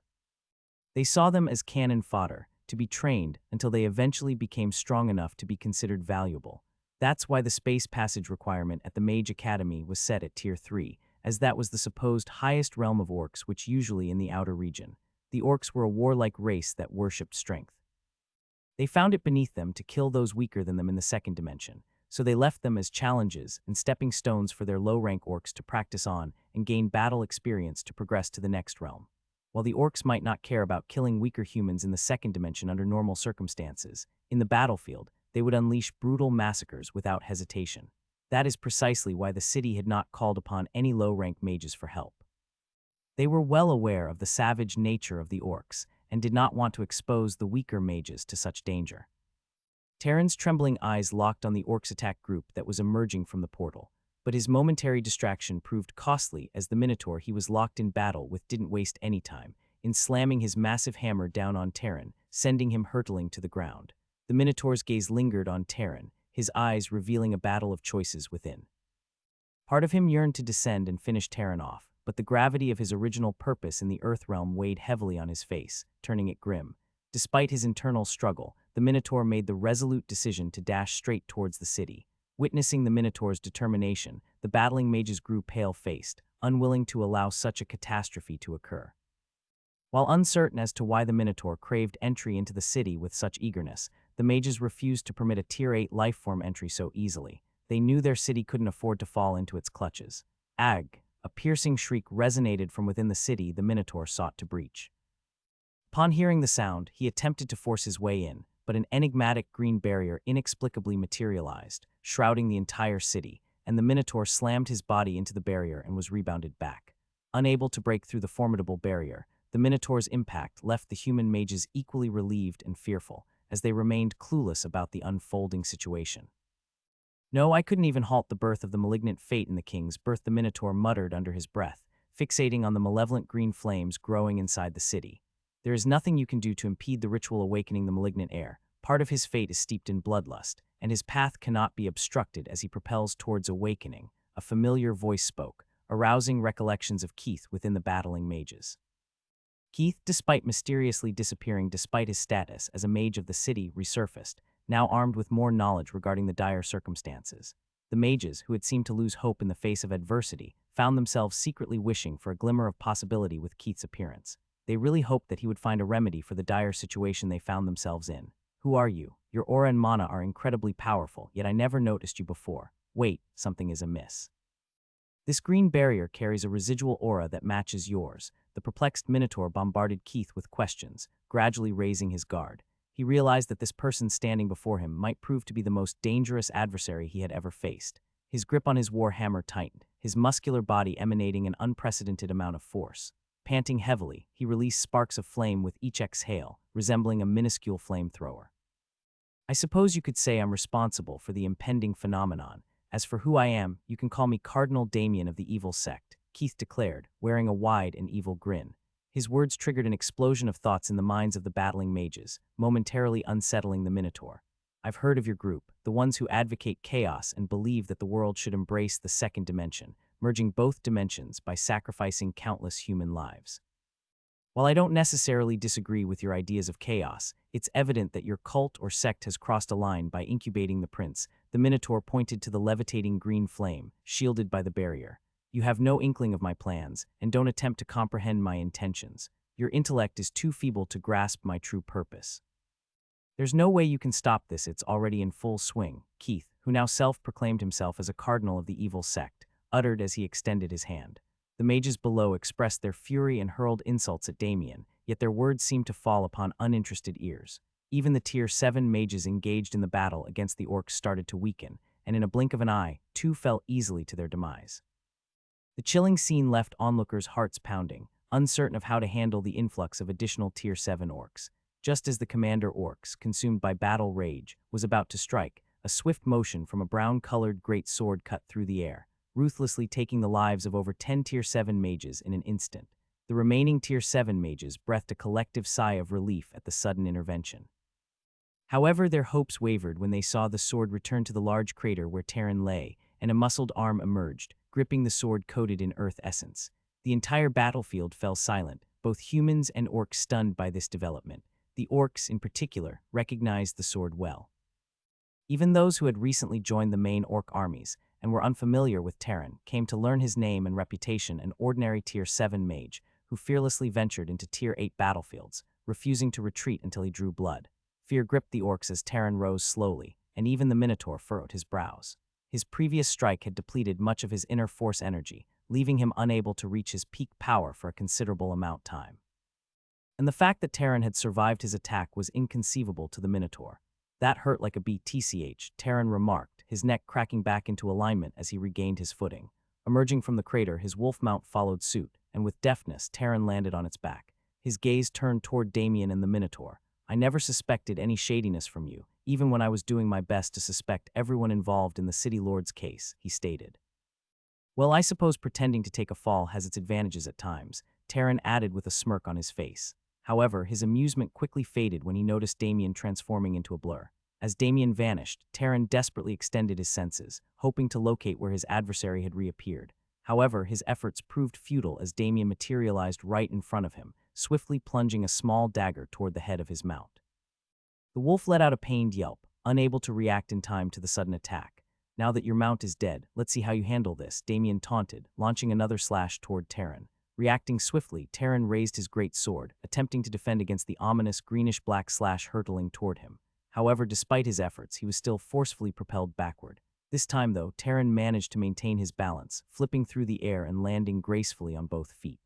They saw them as cannon fodder, to be trained until they eventually became strong enough to be considered valuable. That's why the space passage requirement at the Mage Academy was set at Tier 3, as that was the supposed highest realm of orcs, which usually in the outer region. The orcs were a warlike race that worshipped strength. They found it beneath them to kill those weaker than them in the second dimension, so they left them as challenges and stepping stones for their low-rank orcs to practice on and gain battle experience to progress to the next realm. While the orcs might not care about killing weaker humans in the second dimension under normal circumstances, in the battlefield, they would unleash brutal massacres without hesitation. That is precisely why the city had not called upon any low-rank mages for help. They were well aware of the savage nature of the orcs and did not want to expose the weaker mages to such danger. Terran's trembling eyes locked on the orcs' attack group that was emerging from the portal, but his momentary distraction proved costly as the Minotaur he was locked in battle with didn't waste any time in slamming his massive hammer down on Terran, sending him hurtling to the ground. The Minotaur's gaze lingered on Terran, his eyes revealing a battle of choices within. Part of him yearned to descend and finish Terran off, but the gravity of his original purpose in the Earth realm weighed heavily on his face, turning it grim. Despite his internal struggle, the Minotaur made the resolute decision to dash straight towards the city. Witnessing the Minotaur's determination, the battling mages grew pale-faced, unwilling to allow such a catastrophe to occur. While uncertain as to why the Minotaur craved entry into the city with such eagerness, the mages refused to permit a Tier 8 lifeform entry so easily. They knew their city couldn't afford to fall into its clutches. Ag! A piercing shriek resonated from within the city the Minotaur sought to breach. Upon hearing the sound, he attempted to force his way in, but an enigmatic green barrier inexplicably materialized, shrouding the entire city, and the Minotaur slammed his body into the barrier and was rebounded back. Unable to break through the formidable barrier, the Minotaur's impact left the human mages equally relieved and fearful, as they remained clueless about the unfolding situation. "No, I couldn't even halt the birth of the malignant fate in the king's birth," the Minotaur muttered under his breath, fixating on the malevolent green flames growing inside the city. "There is nothing you can do to impede the ritual awakening the malignant heir. Part of his fate is steeped in bloodlust, and his path cannot be obstructed as he propels towards awakening," a familiar voice spoke, arousing recollections of Keith within the battling mages. Keith, despite mysteriously disappearing despite his status as a mage of the city, resurfaced, now armed with more knowledge regarding the dire circumstances. The mages, who had seemed to lose hope in the face of adversity, found themselves secretly wishing for a glimmer of possibility with Keith's appearance. They really hoped that he would find a remedy for the dire situation they found themselves in. "Who are you? Your aura and mana are incredibly powerful, yet I never noticed you before. Wait, something is amiss. This green barrier carries a residual aura that matches yours." The perplexed Minotaur bombarded Keith with questions, gradually raising his guard. He realized that this person standing before him might prove to be the most dangerous adversary he had ever faced. His grip on his war hammer tightened, his muscular body emanating an unprecedented amount of force. Panting heavily, he released sparks of flame with each exhale, resembling a minuscule flamethrower. "I suppose you could say I'm responsible for the impending phenomenon. As for who I am, you can call me Cardinal Damien of the Evil Sect," Keith declared, wearing a wide and evil grin. His words triggered an explosion of thoughts in the minds of the battling mages, momentarily unsettling the Minotaur. "I've heard of your group, the ones who advocate chaos and believe that the world should embrace the second dimension, merging both dimensions by sacrificing countless human lives. While I don't necessarily disagree with your ideas of chaos, it's evident that your cult or sect has crossed a line by incubating the prince." The Minotaur pointed to the levitating green flame, shielded by the barrier. "You have no inkling of my plans, and don't attempt to comprehend my intentions. Your intellect is too feeble to grasp my true purpose. There's no way you can stop this, it's already in full swing," Keith, who now self-proclaimed himself as a cardinal of the evil sect, uttered as he extended his hand. The mages below expressed their fury and hurled insults at Damien, yet their words seemed to fall upon uninterested ears. Even the Tier 7 mages engaged in the battle against the orcs started to weaken, and in a blink of an eye, 2 fell easily to their demise. The chilling scene left onlookers' hearts pounding, uncertain of how to handle the influx of additional Tier 7 orcs. Just as the commander orcs, consumed by battle rage, was about to strike, a swift motion from a brown-colored great sword cut through the air, ruthlessly taking the lives of over 10 Tier 7 mages in an instant. The remaining Tier 7 mages breathed a collective sigh of relief at the sudden intervention. However, their hopes wavered when they saw the sword return to the large crater where Terran lay, and a muscled arm emerged, gripping the sword coated in earth essence. The entire battlefield fell silent, both humans and orcs stunned by this development. The orcs, in particular, recognized the sword well. Even those who had recently joined the main orc armies, and were unfamiliar with Terran, came to learn his name and reputation, an ordinary Tier 7 mage, who fearlessly ventured into Tier 8 battlefields, refusing to retreat until he drew blood. Fear gripped the orcs as Terran rose slowly, and even the Minotaur furrowed his brows. His previous strike had depleted much of his inner force energy, leaving him unable to reach his peak power for a considerable amount of time. And the fact that Terran had survived his attack was inconceivable to the Minotaur. That hurt like a BTCH, Terran remarked, his neck cracking back into alignment as he regained his footing. Emerging from the crater, his wolf mount followed suit, and with deftness, Terran landed on its back. His gaze turned toward Damien and the Minotaur. I never suspected any shadiness from you, even when I was doing my best to suspect everyone involved in the City Lord's case, he stated. Well, I suppose pretending to take a fall has its advantages at times, Terran added with a smirk on his face. However, his amusement quickly faded when he noticed Damien transforming into a blur. As Damien vanished, Terran desperately extended his senses, hoping to locate where his adversary had reappeared. However, his efforts proved futile as Damien materialized right in front of him, swiftly plunging a small dagger toward the head of his mount. The wolf let out a pained yelp, unable to react in time to the sudden attack. Now that your mount is dead, let's see how you handle this, Damien taunted, launching another slash toward Terran. Reacting swiftly, Terran raised his great sword, attempting to defend against the ominous greenish-black slash hurtling toward him. However, despite his efforts, he was still forcefully propelled backward. This time, though, Terran managed to maintain his balance, flipping through the air and landing gracefully on both feet.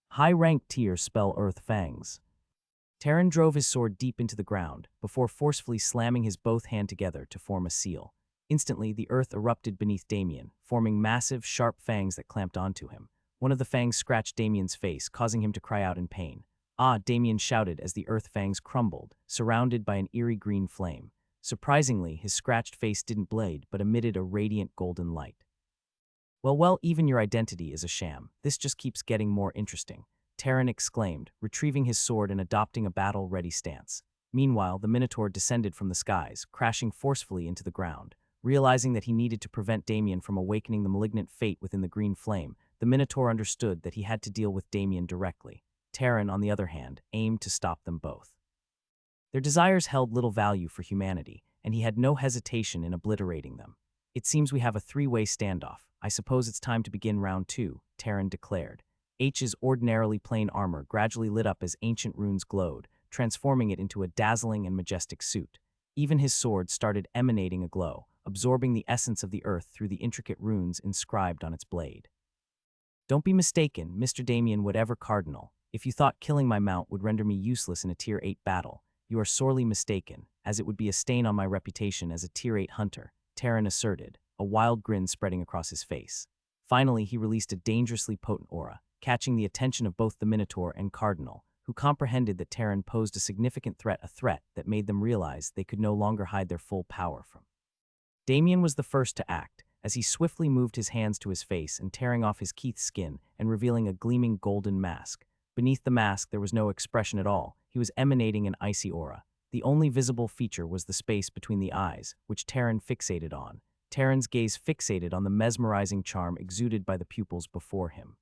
High-ranked tier spell Earth Fangs. Terran drove his sword deep into the ground, before forcefully slamming his both hands together to form a seal. Instantly, the earth erupted beneath Damien, forming massive, sharp fangs that clamped onto him. One of the fangs scratched Damien's face, causing him to cry out in pain. Ah, Damien shouted as the earth fangs crumbled, surrounded by an eerie green flame. Surprisingly, his scratched face didn't blade, but emitted a radiant golden light. Well, even your identity is a sham. This just keeps getting more interesting, Terran exclaimed, retrieving his sword and adopting a battle-ready stance. Meanwhile, the Minotaur descended from the skies, crashing forcefully into the ground. Realizing that he needed to prevent Damien from awakening the malignant fate within the green flame, the Minotaur understood that he had to deal with Damien directly. Terran, on the other hand, aimed to stop them both. Their desires held little value for humanity, and he had no hesitation in obliterating them. It seems we have a three-way standoff. I suppose it's time to begin round 2, Terran declared. H's ordinarily plain armor gradually lit up as ancient runes glowed, transforming it into a dazzling and majestic suit. Even his sword started emanating a glow, absorbing the essence of the earth through the intricate runes inscribed on its blade. Don't be mistaken, Mr. Damien whatever Cardinal. If you thought killing my mount would render me useless in a Tier 8 battle, you are sorely mistaken, as it would be a stain on my reputation as a Tier 8 hunter, Terran asserted, a wild grin spreading across his face. Finally, he released a dangerously potent aura, catching the attention of both the Minotaur and Cardinal, who comprehended that Terran posed a significant threat, a threat that made them realize they could no longer hide their full power from. Damien was the first to act, as he swiftly moved his hands to his face and tearing off his Keith's skin and revealing a gleaming golden mask. Beneath the mask, there was no expression at all. He was emanating an icy aura. The only visible feature was the space between the eyes, which Terran fixated on. Terran's gaze fixated on the mesmerizing charm exuded by the pupils before him.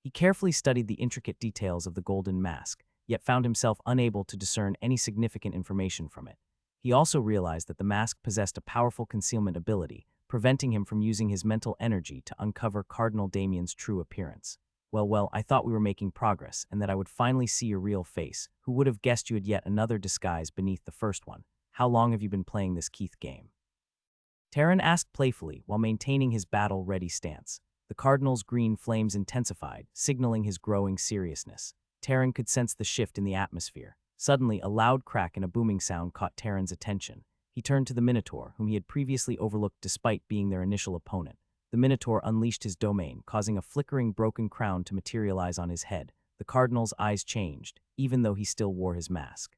He carefully studied the intricate details of the golden mask, yet found himself unable to discern any significant information from it. He also realized that the mask possessed a powerful concealment ability, preventing him from using his mental energy to uncover Cardinal Damien's true appearance. Well, I thought we were making progress, and that I would finally see your real face. Who would have guessed you had yet another disguise beneath the first one? How long have you been playing this Keith game? Terran asked playfully while maintaining his battle-ready stance. The Cardinal's green flames intensified, signaling his growing seriousness. Terran could sense the shift in the atmosphere. Suddenly, a loud crack and a booming sound caught Terran's attention. He turned to the Minotaur, whom he had previously overlooked despite being their initial opponent. The Minotaur unleashed his domain, causing a flickering broken crown to materialize on his head. The Cardinal's eyes changed, even though he still wore his mask.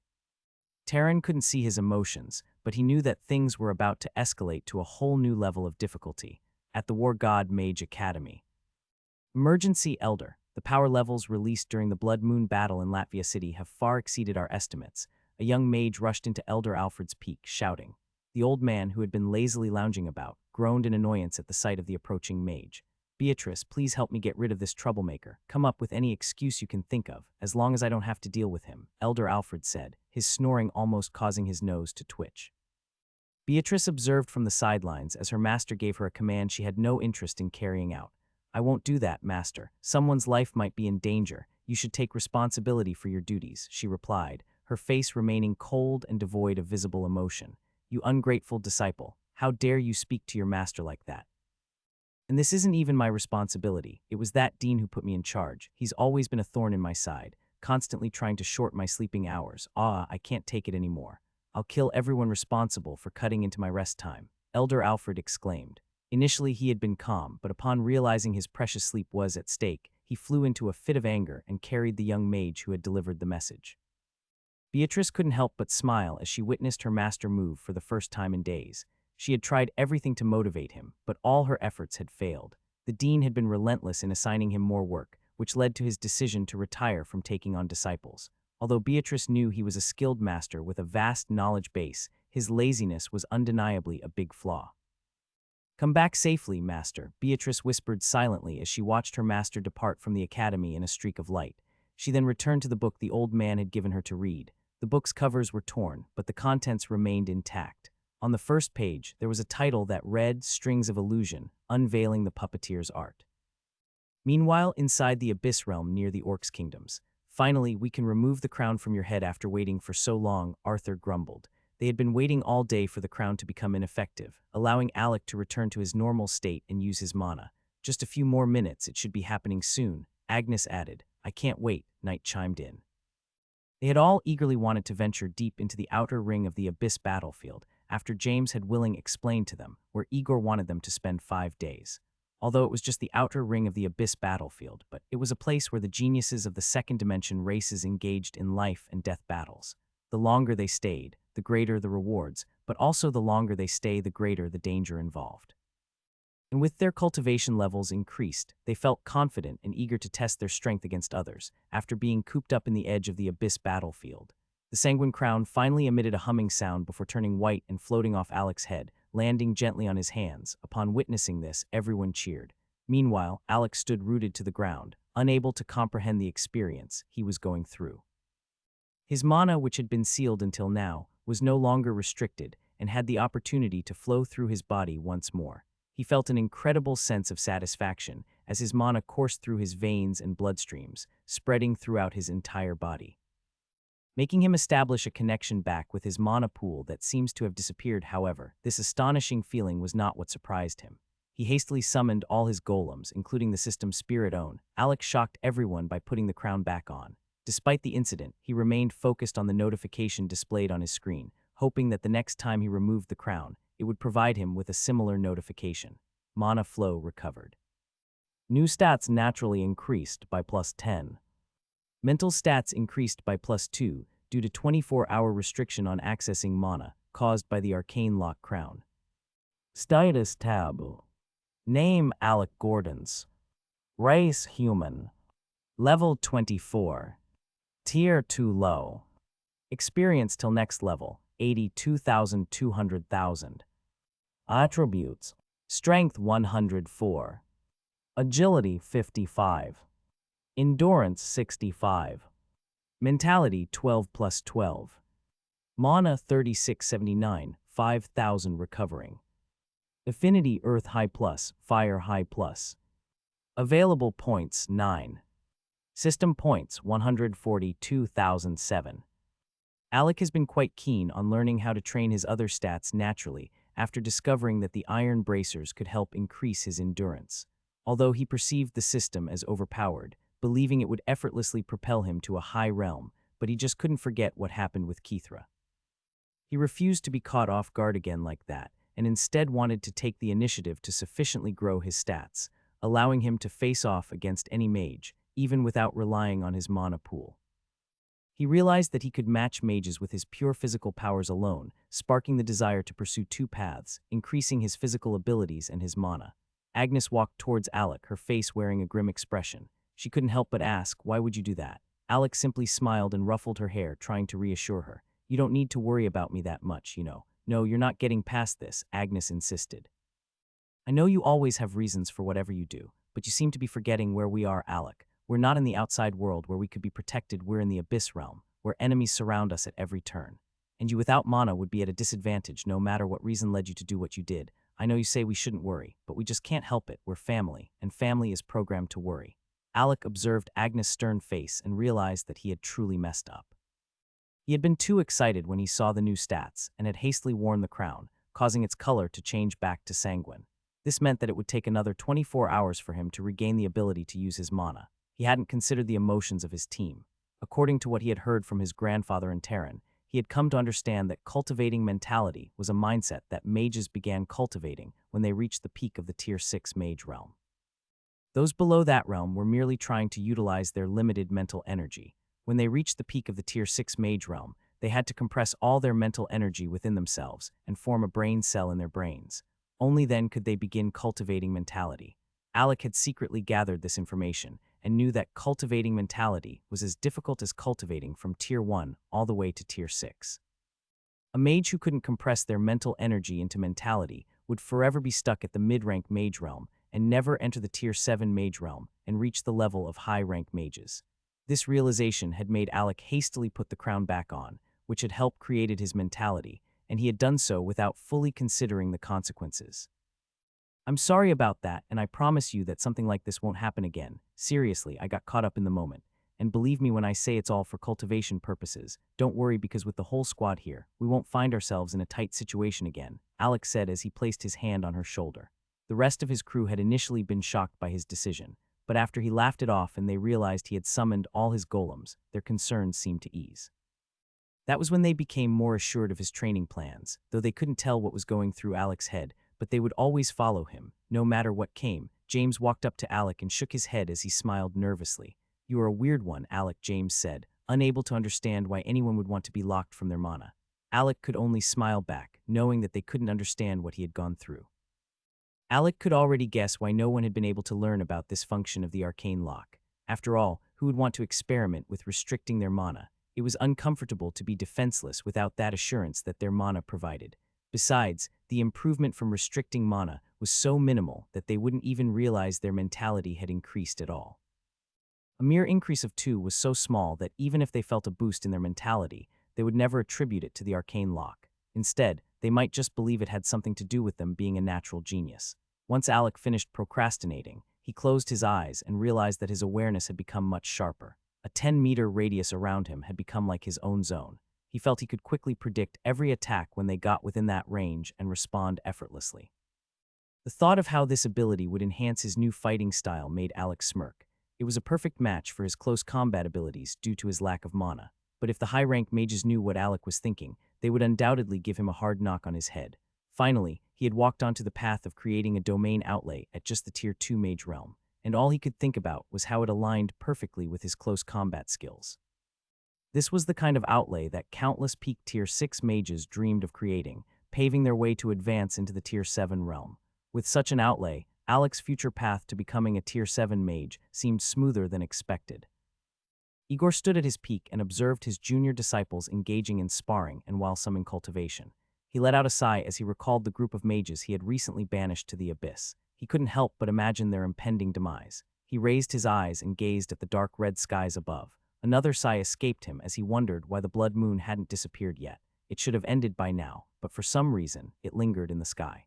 Terran couldn't see his emotions, but he knew that things were about to escalate to a whole new level of difficulty. At the War God Mage Academy. Emergency Elder. The power levels released during the Blood Moon battle in Latvia City have far exceeded our estimates. A young mage rushed into Elder Alfred's peak, shouting. The old man, who had been lazily lounging about, groaned in annoyance at the sight of the approaching mage. Beatrice, please help me get rid of this troublemaker. Come up with any excuse you can think of, as long as I don't have to deal with him, Elder Alfred said, his snoring almost causing his nose to twitch. Beatrice observed from the sidelines as her master gave her a command she had no interest in carrying out. "I won't do that, master. Someone's life might be in danger. You should take responsibility for your duties," she replied, her face remaining cold and devoid of visible emotion. "You ungrateful disciple. How dare you speak to your master like that? And this isn't even my responsibility. It was that dean who put me in charge. He's always been a thorn in my side, constantly trying to short my sleeping hours. I can't take it anymore. I'll kill everyone responsible for cutting into my rest time," Elder Alfred exclaimed. Initially he had been calm, but upon realizing his precious sleep was at stake, he flew into a fit of anger and carried the young mage who had delivered the message. Beatrice couldn't help but smile as she witnessed her master move for the first time in days. She had tried everything to motivate him, but all her efforts had failed. The dean had been relentless in assigning him more work, which led to his decision to retire from taking on disciples. Although Beatrice knew he was a skilled master with a vast knowledge base, his laziness was undeniably a big flaw. "Come back safely, master," Beatrice whispered silently as she watched her master depart from the academy in a streak of light. She then returned to the book the old man had given her to read. The book's covers were torn, but the contents remained intact. On the first page, there was a title that read "Strings of Illusion, Unveiling the Puppeteer's Art." Meanwhile, inside the Abyss Realm near the Orcs' Kingdoms. "Finally, we can remove the crown from your head after waiting for so long," Arthur grumbled. They had been waiting all day for the crown to become ineffective, allowing Alec to return to his normal state and use his mana. "Just a few more minutes, it should be happening soon," Agnes added. "I can't wait," Knight chimed in. They had all eagerly wanted to venture deep into the outer ring of the Abyss battlefield, after James had willing explained to them, where Igor wanted them to spend 5 days. Although it was just the outer ring of the Abyss battlefield, but it was a place where the geniuses of the second dimension races engaged in life and death battles. The longer they stayed, the greater the rewards, but also the longer they stay, the greater the danger involved. And with their cultivation levels increased, they felt confident and eager to test their strength against others, after being cooped up in the edge of the Abyss battlefield. The sanguine crown finally emitted a humming sound before turning white and floating off Alec's head, landing gently on his hands. Upon witnessing this, everyone cheered. Meanwhile, Alec stood rooted to the ground, unable to comprehend the experience he was going through. His mana, which had been sealed until now, was no longer restricted and had the opportunity to flow through his body once more. He felt an incredible sense of satisfaction as his mana coursed through his veins and bloodstreams, spreading throughout his entire body, making him establish a connection back with his mana pool that seems to have disappeared. However, this astonishing feeling was not what surprised him. He hastily summoned all his golems, including the system's spirit own. Alec shocked everyone by putting the crown back on. Despite the incident, he remained focused on the notification displayed on his screen, hoping that the next time he removed the crown, it would provide him with a similar notification. Mana flow recovered. New stats naturally increased by +10. Mental stats increased by +2 due to 24-hour restriction on accessing mana caused by the arcane lock crown. Status tab. Name Alec Gordons. Race human. Level 24. Tier 2 low. Experience till next level 82,200,000. Attributes: Strength 104. Agility 55. Endurance 65. Mentality 12 plus 12. Mana 3679, 5,000 recovering. Affinity Earth High plus, Fire High plus. Available points 9. System points 142,007. Alec has been quite keen on learning how to train his other stats naturally after discovering that the iron bracers could help increase his endurance. Although he perceived the system as overpowered, believing it would effortlessly propel him to a high realm, but he just couldn't forget what happened with Kithra. He refused to be caught off guard again like that, and instead wanted to take the initiative to sufficiently grow his stats, allowing him to face off against any mage, even without relying on his mana pool. He realized that he could match mages with his pure physical powers alone, sparking the desire to pursue two paths, increasing his physical abilities and his mana. Agnes walked towards Alec, her face wearing a grim expression. She couldn't help but ask, "Why would you do that?" Alec simply smiled and ruffled her hair, trying to reassure her. "You don't need to worry about me that much, you know." "No, you're not getting past this," Agnes insisted. "I know you always have reasons for whatever you do, but you seem to be forgetting where we are, Alec. We're not in the outside world where we could be protected. We're in the Abyss realm, where enemies surround us at every turn. and you without mana would be at a disadvantage no matter what reason led you to do what you did. I know you say we shouldn't worry, but we just can't help it. We're family, and family is programmed to worry. Alec observed Agnes' stern face and realized that he had truly messed up. He had been too excited when he saw the new stats and had hastily worn the crown, causing its color to change back to sanguine. This meant that it would take another 24 hours for him to regain the ability to use his mana. He hadn't considered the emotions of his team. According to what he had heard from his grandfather and Terran, he had come to understand that cultivating mentality was a mindset that mages began cultivating when they reached the peak of the Tier 6 mage realm. Those below that realm were merely trying to utilize their limited mental energy. When they reached the peak of the Tier 6 mage realm, they had to compress all their mental energy within themselves and form a brain cell in their brains. Only then could they begin cultivating mentality. Alec had secretly gathered this information and knew that cultivating mentality was as difficult as cultivating from Tier 1 all the way to Tier 6. A mage who couldn't compress their mental energy into mentality would forever be stuck at the mid-rank mage realm and never enter the Tier 7 mage realm and reach the level of high-rank mages. This realization had made Alec hastily put the crown back on, which had helped created his mentality, and he had done so without fully considering the consequences. I'm sorry about that, and I promise you that something like this won't happen again. Seriously, I got caught up in the moment. And believe me when I say it's all for cultivation purposes. Don't worry, because with the whole squad here, we won't find ourselves in a tight situation again, Alec said as he placed his hand on her shoulder. The rest of his crew had initially been shocked by his decision, but after he laughed it off and they realized he had summoned all his golems, their concerns seemed to ease. That was when they became more assured of his training plans, though they couldn't tell what was going through Alec's head, but they would always follow him, no matter what came. James walked up to Alec and shook his head as he smiled nervously. You are a weird one, Alec, James said, unable to understand why anyone would want to be locked from their mana. Alec could only smile back, knowing that they couldn't understand what he had gone through. Alec could already guess why no one had been able to learn about this function of the arcane lock. After all, who would want to experiment with restricting their mana? It was uncomfortable to be defenseless without that assurance that their mana provided. Besides, the improvement from restricting mana was so minimal that they wouldn't even realize their mentality had increased at all. A mere increase of 2 was so small that even if they felt a boost in their mentality, they would never attribute it to the arcane lock. Instead, they might just believe it had something to do with them being a natural genius. Once Alec finished procrastinating, he closed his eyes and realized that his awareness had become much sharper. A 10-meter radius around him had become like his own zone. He felt he could quickly predict every attack when they got within that range and respond effortlessly. The thought of how this ability would enhance his new fighting style made Alec smirk. It was a perfect match for his close combat abilities due to his lack of mana. But if the high-rank mages knew what Alec was thinking, they would undoubtedly give him a hard knock on his head. Finally, he had walked onto the path of creating a domain outlay at just the Tier 2 mage realm, and all he could think about was how it aligned perfectly with his close combat skills. This was the kind of outlay that countless peak Tier 6 mages dreamed of creating, paving their way to advance into the Tier 7 realm. With such an outlay, Alec's future path to becoming a Tier 7 mage seemed smoother than expected. Igor stood at his peak and observed his junior disciples engaging in sparring and while some in cultivation. He let out a sigh as he recalled the group of mages he had recently banished to the abyss. He couldn't help but imagine their impending demise. He raised his eyes and gazed at the dark red skies above. Another sigh escaped him as he wondered why the blood moon hadn't disappeared yet. It should have ended by now, but for some reason, it lingered in the sky.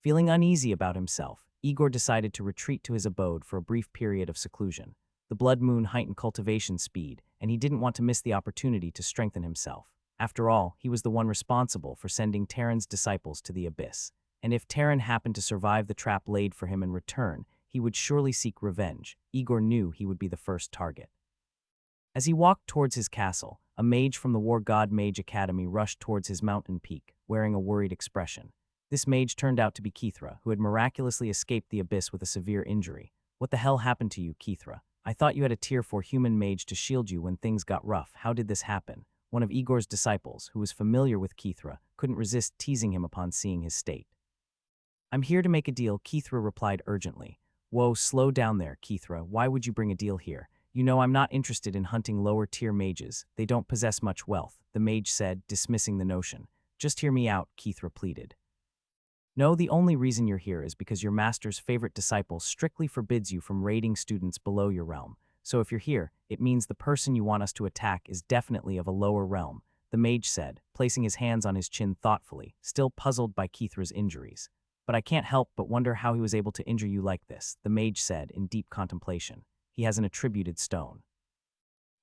Feeling uneasy about himself, Igor decided to retreat to his abode for a brief period of seclusion. The blood moon heightened cultivation speed, and he didn't want to miss the opportunity to strengthen himself. After all, he was the one responsible for sending Terran's disciples to the abyss. And if Terran happened to survive the trap laid for him in return, he would surely seek revenge. Igor knew he would be the first target. As he walked towards his castle, a mage from the War God Mage Academy rushed towards his mountain peak, wearing a worried expression. This mage turned out to be Kithra, who had miraculously escaped the abyss with a severe injury. What the hell happened to you, Kithra? I thought you had a Tier 4 human mage to shield you when things got rough. How did this happen? One of Igor's disciples, who was familiar with Kithra, couldn't resist teasing him upon seeing his state. I'm here to make a deal, Kithra replied urgently. Whoa, slow down there, Kithra. Why would you bring a deal here? You know I'm not interested in hunting lower-tier mages. They don't possess much wealth, the mage said, dismissing the notion. Just hear me out, Kithra pleaded. No, the only reason you're here is because your master's favorite disciple strictly forbids you from raiding students below your realm. So if you're here, it means the person you want us to attack is definitely of a lower realm. the mage said, placing his hands on his chin thoughtfully, still puzzled by Kithra's injuries. But I can't help but wonder how he was able to injure you like this, the mage said in deep contemplation. He has an attributed stone.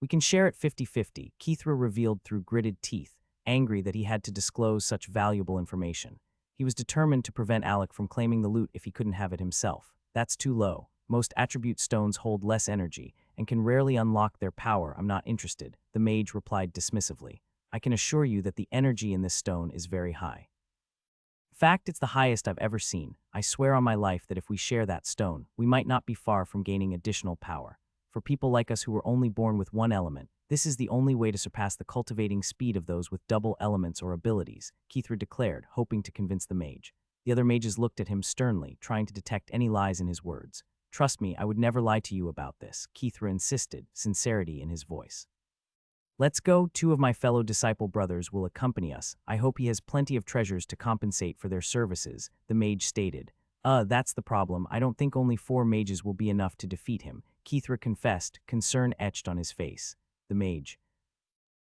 We can share it 50-50, Kithra revealed through gritted teeth, angry that he had to disclose such valuable information. He was determined to prevent Alec from claiming the loot if he couldn't have it himself. That's too low. Most attribute stones hold less energy and can rarely unlock their power. I'm not interested, the mage replied dismissively. I can assure you that the energy in this stone is very high. In fact, it's the highest I've ever seen. I swear on my life that if we share that stone, we might not be far from gaining additional power. For people like us who were only born with one element, this is the only way to surpass the cultivating speed of those with double elements or abilities, Kithra declared, hoping to convince the mage. The other mages looked at him sternly, trying to detect any lies in his words. Trust me, I would never lie to you about this, Kithra insisted, sincerity in his voice. Let's go, 2 of my fellow disciple brothers will accompany us. I hope he has plenty of treasures to compensate for their services, the mage stated. That's the problem. I don't think only 4 mages will be enough to defeat him, Kithra confessed, concern etched on his face. The mage.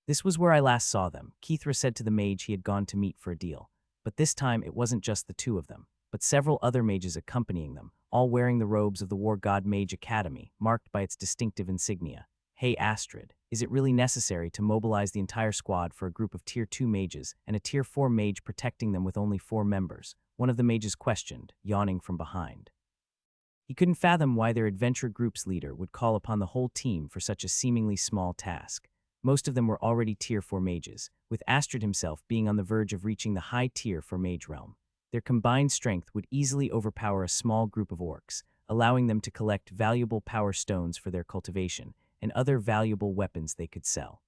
This was where I last saw them, Kithra said to the mage he had gone to meet for a deal. But this time it wasn't just the 2 of them, but several other mages accompanying them, all wearing the robes of the War God Mage Academy, marked by its distinctive insignia. Hey Astrid, is it really necessary to mobilize the entire squad for a group of Tier 2 mages and a Tier 4 mage protecting them with only 4 members? One of the mages questioned, yawning from behind. He couldn't fathom why their adventure group's leader would call upon the whole team for such a seemingly small task. Most of them were already Tier 4 mages, with Astrid himself being on the verge of reaching the high tier for mage realm. Their combined strength would easily overpower a small group of orcs, allowing them to collect valuable power stones for their cultivation and other valuable weapons they could sell.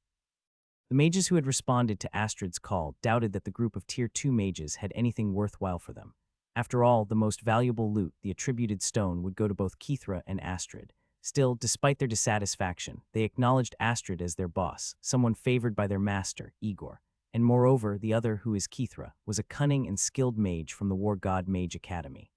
The mages who had responded to Astrid's call doubted that the group of Tier 2 mages had anything worthwhile for them. After all, the most valuable loot, the attributed stone, would go to both Kithra and Astrid. Still, despite their dissatisfaction, they acknowledged Astrid as their boss, someone favored by their master, Igor. And moreover, the other, who is Kithra, was a cunning and skilled mage from the War God Mage Academy.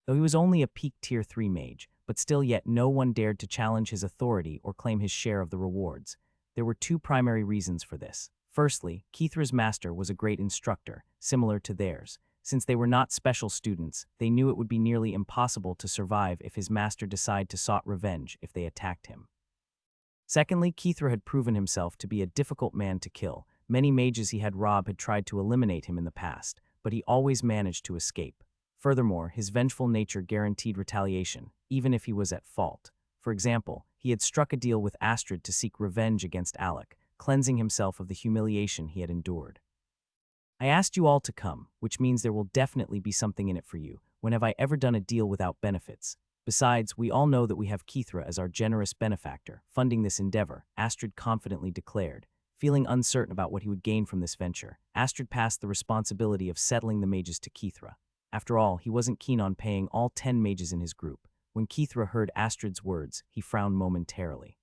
Though he was only a peak Tier 3 mage, but still yet no one dared to challenge his authority or claim his share of the rewards. There were 2 primary reasons for this. Firstly, Kithra's master was a great instructor, similar to theirs. Since they were not special students, they knew it would be nearly impossible to survive if his master decided to sought revenge if they attacked him. Secondly, Kithra had proven himself to be a difficult man to kill. Many mages he had robbed had tried to eliminate him in the past, but he always managed to escape. Furthermore, his vengeful nature guaranteed retaliation, even if he was at fault. For example, he had struck a deal with Astrid to seek revenge against Alec, cleansing himself of the humiliation he had endured. I asked you all to come, which means there will definitely be something in it for you. When have I ever done a deal without benefits? Besides, we all know that we have Kithra as our generous benefactor, funding this endeavor, Astrid confidently declared. Feeling uncertain about what he would gain from this venture, Astrid passed the responsibility of settling the mages to Kithra. After all, he wasn't keen on paying all 10 mages in his group. When Kithra heard Astrid's words, he frowned momentarily.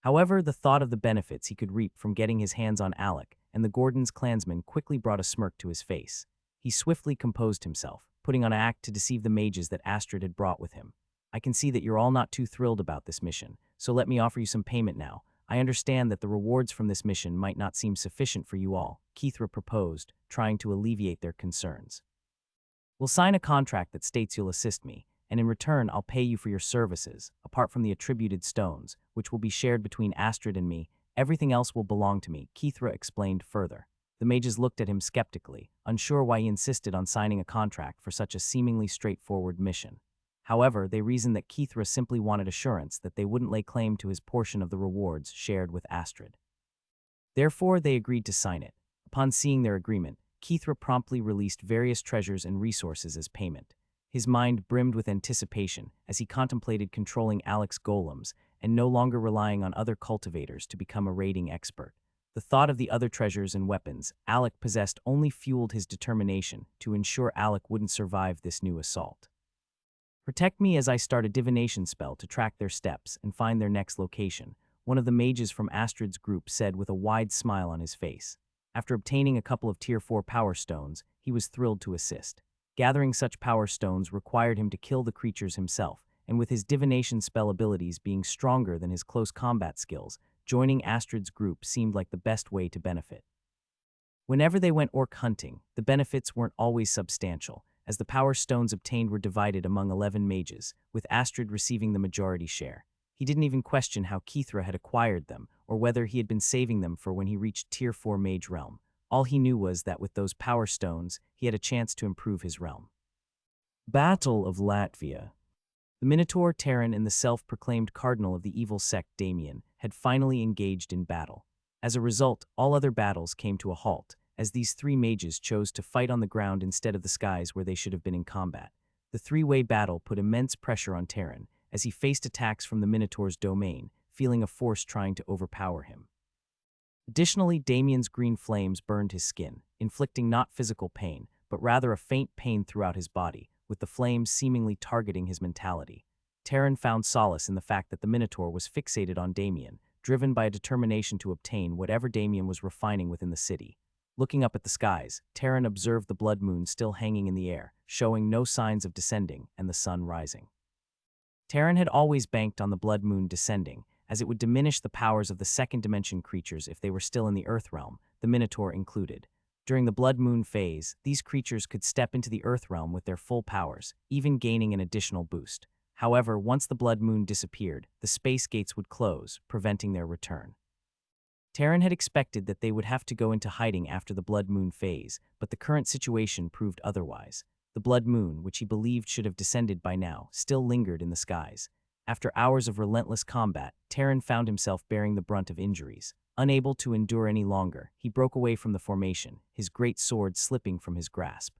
However, the thought of the benefits he could reap from getting his hands on Alec and the Gordon's clansmen quickly brought a smirk to his face. He swiftly composed himself, putting on an act to deceive the mages that Astrid had brought with him. I can see that you're all not too thrilled about this mission, so let me offer you some payment now. I understand that the rewards from this mission might not seem sufficient for you all, Kithra proposed, trying to alleviate their concerns. We'll sign a contract that states you'll assist me, and in return I'll pay you for your services, apart from the attributed stones, which will be shared between Astrid and me. Everything else will belong to me, Kithra explained further. The mages looked at him skeptically, unsure why he insisted on signing a contract for such a seemingly straightforward mission. However, they reasoned that Kithra simply wanted assurance that they wouldn't lay claim to his portion of the rewards shared with Astrid. Therefore, they agreed to sign it. Upon seeing their agreement, Kithra promptly released various treasures and resources as payment. His mind brimmed with anticipation as he contemplated controlling Alec's golems and no longer relying on other cultivators to become a raiding expert. The thought of the other treasures and weapons Alec possessed only fueled his determination to ensure Alec wouldn't survive this new assault. Protect me as I start a divination spell to track their steps and find their next location, one of the mages from Astrid's group said with a wide smile on his face. After obtaining a couple of Tier 4 power stones, he was thrilled to assist. Gathering such power stones required him to kill the creatures himself, and with his divination spell abilities being stronger than his close combat skills, joining Astrid's group seemed like the best way to benefit. Whenever they went orc hunting, the benefits weren't always substantial, as the power stones obtained were divided among 11 mages, with Astrid receiving the majority share. He didn't even question how Kithra had acquired them, or whether he had been saving them for when he reached Tier 4 Mage realm. All he knew was that with those power stones, he had a chance to improve his realm. Battle of Latvia. The Minotaur, Terran, and the self-proclaimed cardinal of the evil sect Damien had finally engaged in battle. As a result, all other battles came to a halt, as these three mages chose to fight on the ground instead of the skies where they should have been in combat. The three-way battle put immense pressure on Terran, as he faced attacks from the Minotaur's domain, feeling a force trying to overpower him. Additionally, Damien's green flames burned his skin, inflicting not physical pain, but rather a faint pain throughout his body, with the flames seemingly targeting his mentality. Terran found solace in the fact that the Minotaur was fixated on Damien, driven by a determination to obtain whatever Damien was refining within the city. Looking up at the skies, Terran observed the blood moon still hanging in the air, showing no signs of descending, and the sun rising. Terran had always banked on the blood moon descending, as it would diminish the powers of the second dimension creatures if they were still in the Earth realm, the Minotaur included. During the blood moon phase, these creatures could step into the Earth realm with their full powers, even gaining an additional boost. However, once the blood moon disappeared, the space gates would close, preventing their return. Terran had expected that they would have to go into hiding after the blood moon phase, but the current situation proved otherwise. The blood moon, which he believed should have descended by now, still lingered in the skies. After hours of relentless combat, Terran found himself bearing the brunt of injuries. Unable to endure any longer, he broke away from the formation, his great sword slipping from his grasp.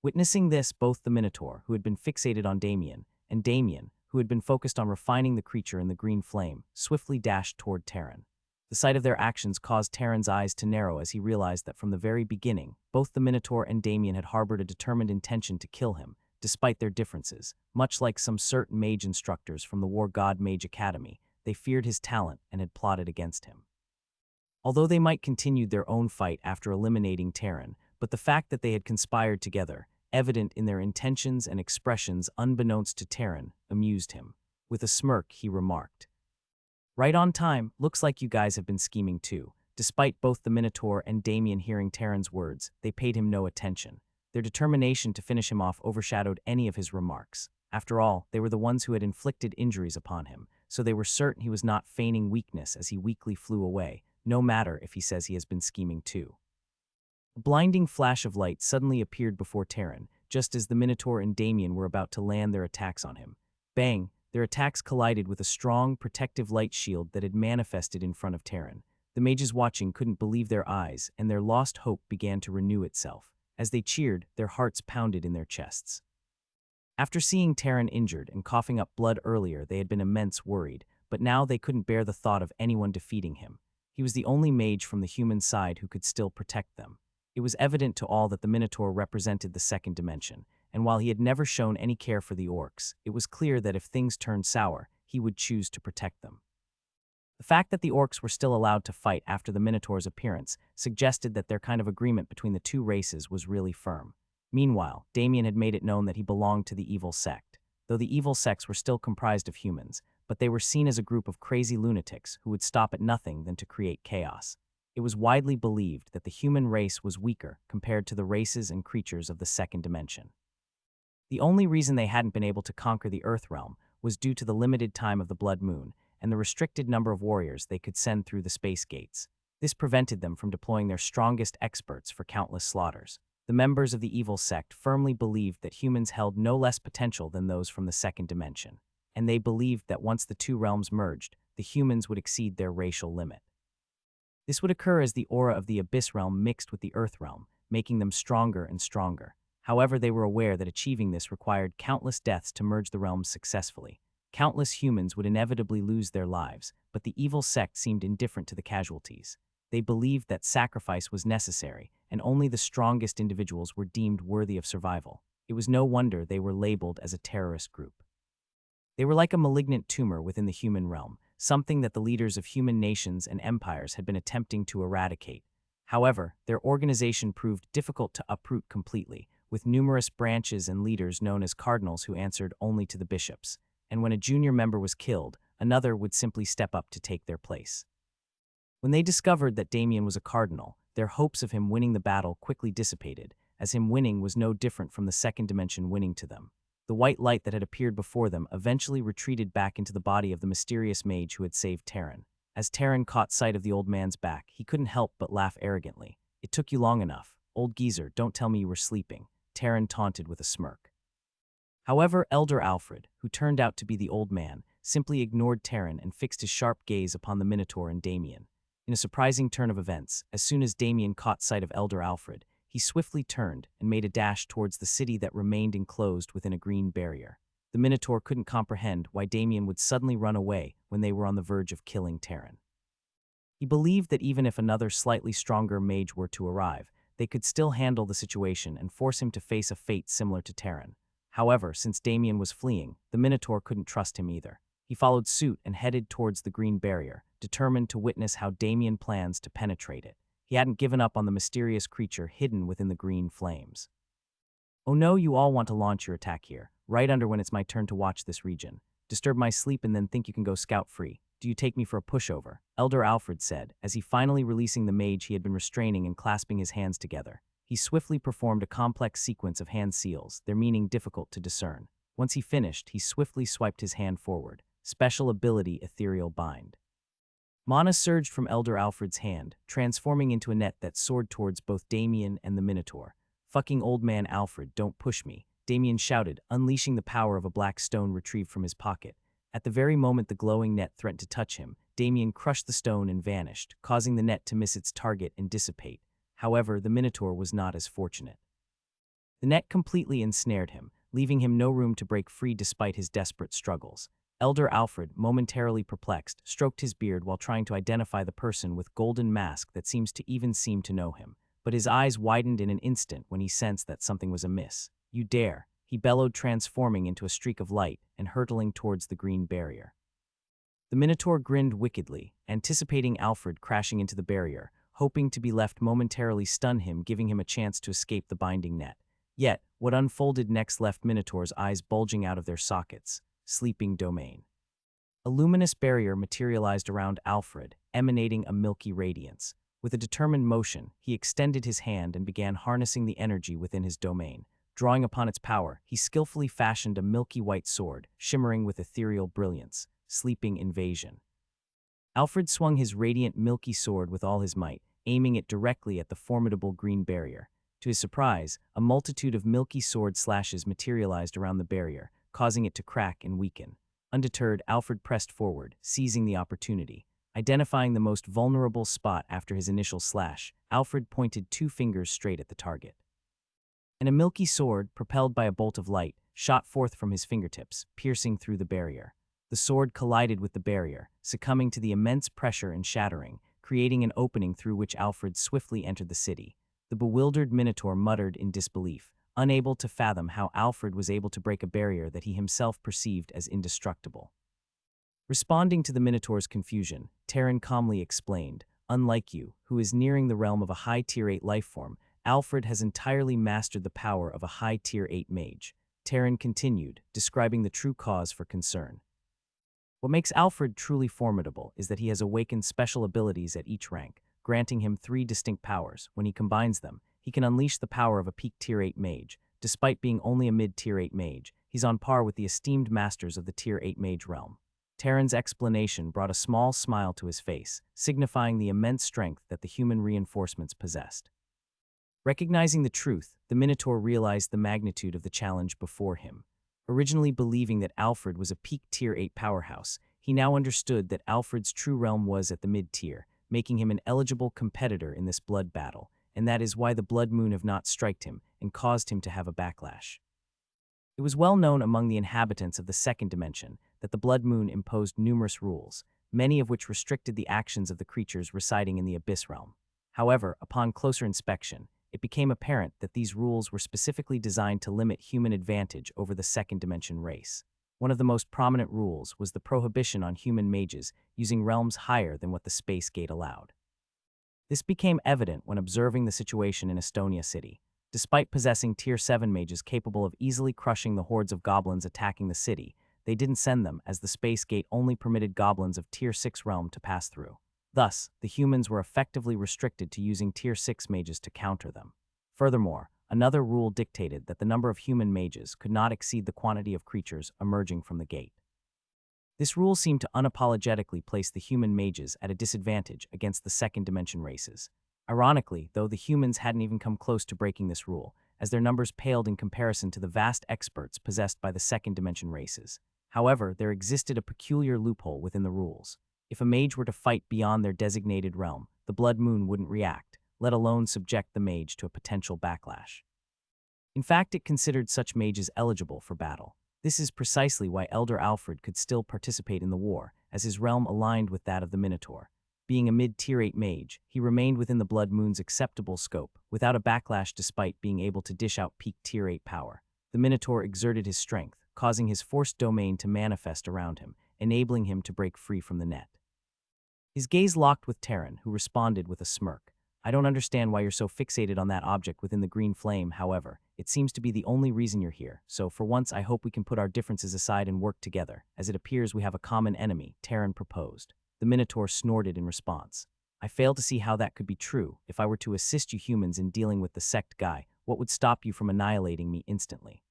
Witnessing this, both the Minotaur, who had been fixated on Damien, and Damien, who had been focused on refining the creature in the green flame, swiftly dashed toward Terran. The sight of their actions caused Terran's eyes to narrow as he realized that from the very beginning, both the Minotaur and Damien had harbored a determined intention to kill him, despite their differences. Much like some certain mage instructors from the War God Mage Academy, they feared his talent and had plotted against him. Although they might continue their own fight after eliminating Terran, but the fact that they had conspired together, evident in their intentions and expressions unbeknownst to Terran, amused him. With a smirk, he remarked, "Right on time, looks like you guys have been scheming too." Despite both the Minotaur and Damien hearing Terran's words, they paid him no attention. Their determination to finish him off overshadowed any of his remarks. After all, they were the ones who had inflicted injuries upon him, so they were certain he was not feigning weakness as he weakly flew away, no matter if he says he has been scheming too. A blinding flash of light suddenly appeared before Terran, just as the Minotaur and Damien were about to land their attacks on him. Bang! Their attacks collided with a strong, protective light shield that had manifested in front of Terran. The mages watching couldn't believe their eyes, and their lost hope began to renew itself. As they cheered, their hearts pounded in their chests. After seeing Terran injured and coughing up blood earlier, they had been immense worried, but now they couldn't bear the thought of anyone defeating him. He was the only mage from the human side who could still protect them. It was evident to all that the Minotaur represented the second dimension, and while he had never shown any care for the orcs, it was clear that if things turned sour, he would choose to protect them. The fact that the orcs were still allowed to fight after the Minotaur's appearance suggested that their kind of agreement between the two races was really firm. Meanwhile, Damien had made it known that he belonged to the evil sect, though the evil sects were still comprised of humans, but they were seen as a group of crazy lunatics who would stop at nothing than to create chaos. It was widely believed that the human race was weaker compared to the races and creatures of the second dimension. The only reason they hadn't been able to conquer the Earth realm was due to the limited time of the blood moon and the restricted number of warriors they could send through the space gates. This prevented them from deploying their strongest experts for countless slaughters. The members of the evil sect firmly believed that humans held no less potential than those from the second dimension, and they believed that once the two realms merged, the humans would exceed their racial limit. This would occur as the aura of the Abyss realm mixed with the Earth realm, making them stronger and stronger. However, they were aware that achieving this required countless deaths to merge the realms successfully. Countless humans would inevitably lose their lives, but the evil sect seemed indifferent to the casualties. They believed that sacrifice was necessary, and only the strongest individuals were deemed worthy of survival. It was no wonder they were labeled as a terrorist group. They were like a malignant tumor within the human realm, something that the leaders of human nations and empires had been attempting to eradicate. However, their organization proved difficult to uproot completely, with numerous branches and leaders known as cardinals who answered only to the bishops. And when a junior member was killed, another would simply step up to take their place. When they discovered that Damien was a cardinal, their hopes of him winning the battle quickly dissipated, as him winning was no different from the second dimension winning to them. The white light that had appeared before them eventually retreated back into the body of the mysterious mage who had saved Terran. As Terran caught sight of the old man's back, he couldn't help but laugh arrogantly. "It took you long enough. Old geezer, don't tell me you were sleeping," Terran taunted with a smirk. However, Elder Alfred, who turned out to be the old man, simply ignored Terran and fixed his sharp gaze upon the Minotaur and Damien. In a surprising turn of events, as soon as Damien caught sight of Elder Alfred, he swiftly turned and made a dash towards the city that remained enclosed within a green barrier. The Minotaur couldn't comprehend why Damien would suddenly run away when they were on the verge of killing Terran. He believed that even if another slightly stronger mage were to arrive, they could still handle the situation and force him to face a fate similar to Terran. However, since Damien was fleeing, the Minotaur couldn't trust him either. He followed suit and headed towards the green barrier, determined to witness how Damien plans to penetrate it. He hadn't given up on the mysterious creature hidden within the green flames. "Oh no, you all want to launch your attack here, right under when it's my turn to watch this region. Disturb my sleep and then think you can go scot-free. Do you take me for a pushover?" Elder Alfred said, as he finally releasing the mage he had been restraining and clasping his hands together. He swiftly performed a complex sequence of hand seals, their meaning difficult to discern. Once he finished, he swiftly swiped his hand forward. Special ability Ethereal Bind. Mana surged from Elder Alfred's hand, transforming into a net that soared towards both Damien and the Minotaur. "Fucking old man Alfred, don't push me," Damien shouted, unleashing the power of a black stone retrieved from his pocket. At the very moment the glowing net threatened to touch him, Damien crushed the stone and vanished, causing the net to miss its target and dissipate. However, the Minotaur was not as fortunate. The net completely ensnared him, leaving him no room to break free despite his desperate struggles. Elder Alfred, momentarily perplexed, stroked his beard while trying to identify the person with golden mask that seems to know him, but his eyes widened in an instant when he sensed that something was amiss. "You dare," he bellowed, transforming into a streak of light and hurtling towards the green barrier. The Minotaur grinned wickedly, anticipating Alfred crashing into the barrier, hoping to be left momentarily stun him, giving him a chance to escape the binding net. Yet, what unfolded next left Minotaur's eyes bulging out of their sockets. Sleeping domain. A luminous barrier materialized around Alfred, emanating a milky radiance. With a determined motion, he extended his hand and began harnessing the energy within his domain. Drawing upon its power, he skillfully fashioned a milky white sword, shimmering with ethereal brilliance. Sleeping invasion. Alfred swung his radiant milky sword with all his might, aiming it directly at the formidable green barrier. To his surprise, a multitude of milky sword slashes materialized around the barrier, causing it to crack and weaken. Undeterred, Alfred pressed forward, seizing the opportunity. Identifying the most vulnerable spot after his initial slash, Alfred pointed 2 fingers straight at the target. And a milky sword, propelled by a bolt of light, shot forth from his fingertips, piercing through the barrier. The sword collided with the barrier, succumbing to the immense pressure and shattering, creating an opening through which Alfred swiftly entered the city. The bewildered Minotaur muttered in disbelief, unable to fathom how Alfred was able to break a barrier that he himself perceived as indestructible. Responding to the Minotaur's confusion, Terran calmly explained, "Unlike you, who is nearing the realm of a high Tier 8 lifeform, Alfred has entirely mastered the power of a high Tier 8 mage." Terran continued, describing the true cause for concern. "What makes Alfred truly formidable is that he has awakened special abilities at each rank, granting him 3 distinct powers. When he combines them, he can unleash the power of a peak Tier 8 mage. Despite being only a mid-Tier 8 mage, he's on par with the esteemed masters of the Tier 8 mage realm." Terran's explanation brought a small smile to his face, signifying the immense strength that the human reinforcements possessed. Recognizing the truth, the Minotaur realized the magnitude of the challenge before him. Originally believing that Alfred was a peak Tier 8 powerhouse, he now understood that Alfred's true realm was at the mid-tier, making him an eligible competitor in this blood battle, and that is why the blood moon have not striked him and caused him to have a backlash. It was well known among the inhabitants of the second dimension that the blood moon imposed numerous rules, many of which restricted the actions of the creatures residing in the abyss realm. However, upon closer inspection, it became apparent that these rules were specifically designed to limit human advantage over the second dimension race. One of the most prominent rules was the prohibition on human mages using realms higher than what the space gate allowed. This became evident when observing the situation in Estonia City. Despite possessing Tier 7 mages capable of easily crushing the hordes of goblins attacking the city, they didn't send them as the space gate only permitted goblins of Tier 6 realm to pass through. Thus, the humans were effectively restricted to using Tier 6 mages to counter them. Furthermore, another rule dictated that the number of human mages could not exceed the quantity of creatures emerging from the gate. This rule seemed to unapologetically place the human mages at a disadvantage against the second dimension races. Ironically, though, the humans hadn't even come close to breaking this rule, as their numbers paled in comparison to the vast experts possessed by the second dimension races. However, there existed a peculiar loophole within the rules. If a mage were to fight beyond their designated realm, the Blood Moon wouldn't react, let alone subject the mage to a potential backlash. In fact, it considered such mages eligible for battle. This is precisely why Elder Alfred could still participate in the war, as his realm aligned with that of the Minotaur. Being a mid-tier 8 mage, he remained within the Blood Moon's acceptable scope, without a backlash despite being able to dish out peak tier 8 power. The Minotaur exerted his strength, causing his forced domain to manifest around him, enabling him to break free from the net. His gaze locked with Terran, who responded with a smirk. I don't understand why you're so fixated on that object within the green flame, however. It seems to be the only reason you're here, so for once I hope we can put our differences aside and work together, as it appears we have a common enemy, Terran proposed. The Minotaur snorted in response. I fail to see how that could be true. If I were to assist you humans in dealing with the sect guy, what would stop you from annihilating me instantly?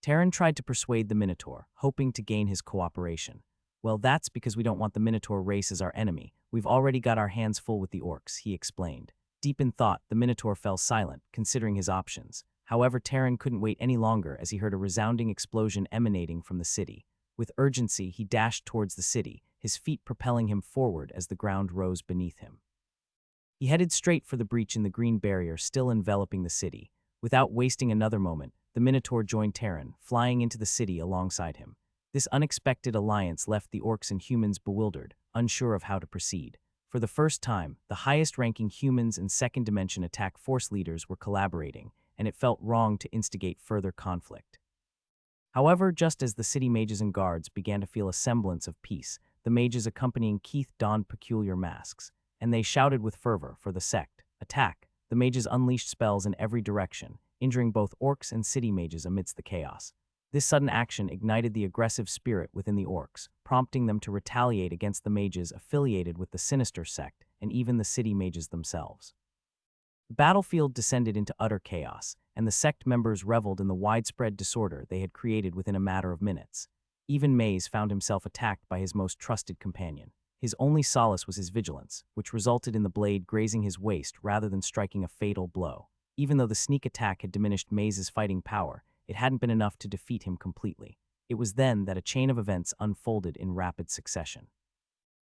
Terran tried to persuade the Minotaur, hoping to gain his cooperation. Well, that's because we don't want the Minotaur race as our enemy. We've already got our hands full with the orcs, he explained. Deep in thought, the Minotaur fell silent, considering his options. However, Terran couldn't wait any longer as he heard a resounding explosion emanating from the city. With urgency, he dashed towards the city, his feet propelling him forward as the ground rose beneath him. He headed straight for the breach in the green barrier still enveloping the city. Without wasting another moment, the Minotaur joined Terran, flying into the city alongside him. This unexpected alliance left the orcs and humans bewildered, unsure of how to proceed. For the first time, the highest-ranking humans and second dimension attack force leaders were collaborating, and it felt wrong to instigate further conflict. However, just as the city mages and guards began to feel a semblance of peace, the mages accompanying Keith donned peculiar masks, and they shouted with fervor for the sect. Attack! The mages unleashed spells in every direction, injuring both orcs and city mages amidst the chaos. This sudden action ignited the aggressive spirit within the orcs, prompting them to retaliate against the mages affiliated with the sinister sect and even the city mages themselves. The battlefield descended into utter chaos, and the sect members reveled in the widespread disorder they had created within a matter of minutes. Even Mage found himself attacked by his most trusted companion. His only solace was his vigilance, which resulted in the blade grazing his waist rather than striking a fatal blow. Even though the sneak attack had diminished Mage's fighting power, it hadn't been enough to defeat him completely. It was then that a chain of events unfolded in rapid succession.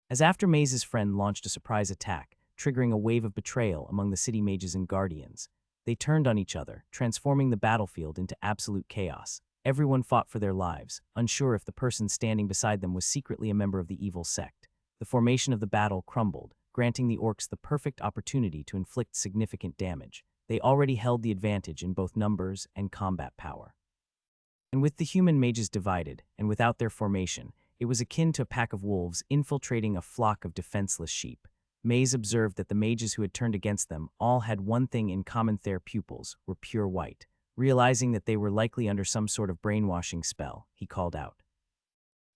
As after Mage's friend launched a surprise attack, triggering a wave of betrayal among the city mages and guardians, they turned on each other, transforming the battlefield into absolute chaos. Everyone fought for their lives, unsure if the person standing beside them was secretly a member of the evil sect. The formation of the battle crumbled, granting the orcs the perfect opportunity to inflict significant damage. They already held the advantage in both numbers and combat power. And with the human mages divided, and without their formation, it was akin to a pack of wolves infiltrating a flock of defenseless sheep. Mage observed that the mages who had turned against them all had one thing in common: their pupils were pure white. Realizing that they were likely under some sort of brainwashing spell, he called out,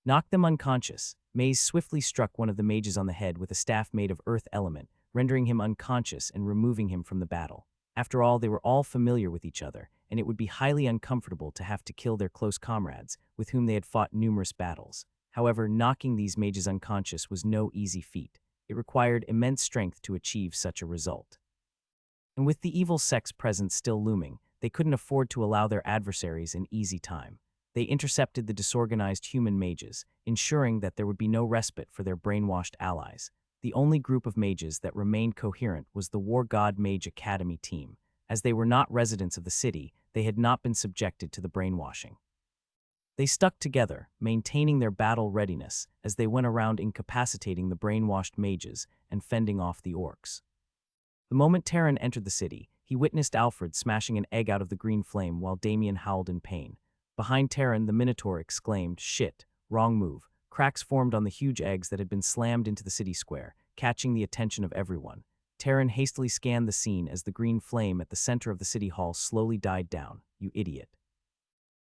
"Knock them unconscious." Mage swiftly struck one of the mages on the head with a staff made of earth element, rendering him unconscious and removing him from the battle. After all, they were all familiar with each other, and it would be highly uncomfortable to have to kill their close comrades, with whom they had fought numerous battles. However, knocking these mages unconscious was no easy feat. It required immense strength to achieve such a result. And with the evil sect's presence still looming, they couldn't afford to allow their adversaries an easy time. They intercepted the disorganized human mages, ensuring that there would be no respite for their brainwashed allies. The only group of mages that remained coherent was the War God Mage Academy team. As they were not residents of the city, they had not been subjected to the brainwashing. They stuck together, maintaining their battle readiness as they went around incapacitating the brainwashed mages and fending off the orcs. The moment Terran entered the city, he witnessed Alfred smashing an egg out of the green flame while Damien howled in pain. Behind Terran, the Minotaur exclaimed, "Shit, wrong move." Cracks formed on the huge eggs that had been slammed into the city square, catching the attention of everyone. Terran hastily scanned the scene as the green flame at the center of the city hall slowly died down. "You idiot.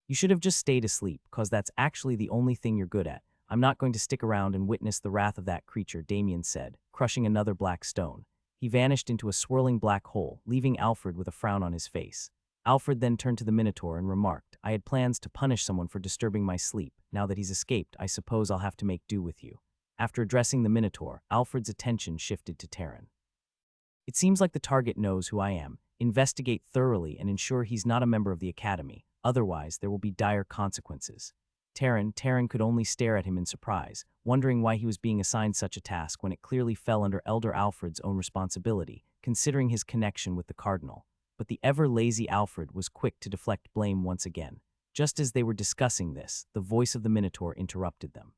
You should have just stayed asleep, cause that's actually the only thing you're good at. I'm not going to stick around and witness the wrath of that creature, Damien said, crushing another black stone. He vanished into a swirling black hole, leaving Alfred with a frown on his face. Alfred then turned to the Minotaur and remarked, I had plans to punish someone for disturbing my sleep. Now that he's escaped, I suppose I'll have to make do with you. After addressing the Minotaur, Alfred's attention shifted to Terran. It seems like the target knows who I am. Investigate thoroughly and ensure he's not a member of the Academy. Otherwise, there will be dire consequences. Terran could only stare at him in surprise, wondering why he was being assigned such a task when it clearly fell under Elder Alfred's own responsibility, considering his connection with the Cardinal. But the ever-lazy Alfred was quick to deflect blame once again. Just as they were discussing this, the voice of the Minotaur interrupted them.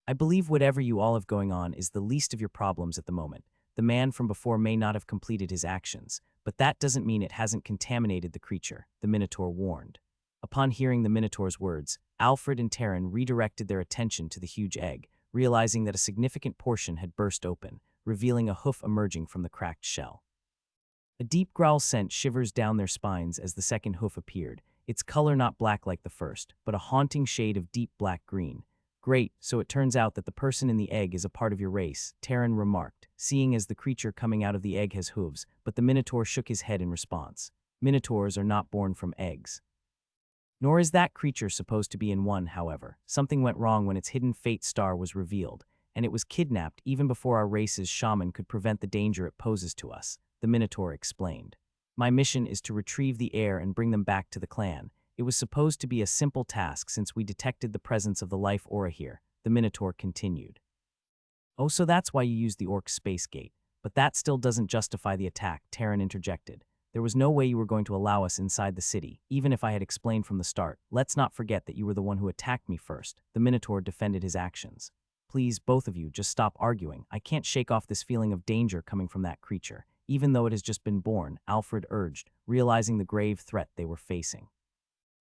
I believe whatever you all have going on is the least of your problems at the moment. The man from before may not have completed his actions, but that doesn't mean it hasn't contaminated the creature, the Minotaur warned. Upon hearing the Minotaur's words, Alfred and Terran redirected their attention to the huge egg, realizing that a significant portion had burst open, revealing a hoof emerging from the cracked shell. A deep growl sent shivers down their spines as the second hoof appeared, its color not black like the first, but a haunting shade of deep black green. Great, so it turns out that the person in the egg is a part of your race, Terran remarked, seeing as the creature coming out of the egg has hooves, but the Minotaur shook his head in response. Minotaurs are not born from eggs. Nor is that creature supposed to be in one, however. Something went wrong when its hidden fate star was revealed, and it was kidnapped even before our race's shaman could prevent the danger it poses to us, the Minotaur explained. My mission is to retrieve the heir and bring them back to the clan. It was supposed to be a simple task since we detected the presence of the life aura here, the Minotaur continued. Oh, so that's why you used the Orc space gate. But that still doesn't justify the attack, Terran interjected. There was no way you were going to allow us inside the city, even if I had explained from the start. Let's not forget that you were the one who attacked me first. The Minotaur defended his actions. Please, both of you, just stop arguing. I can't shake off this feeling of danger coming from that creature, even though it has just been born, Alfred urged, realizing the grave threat they were facing.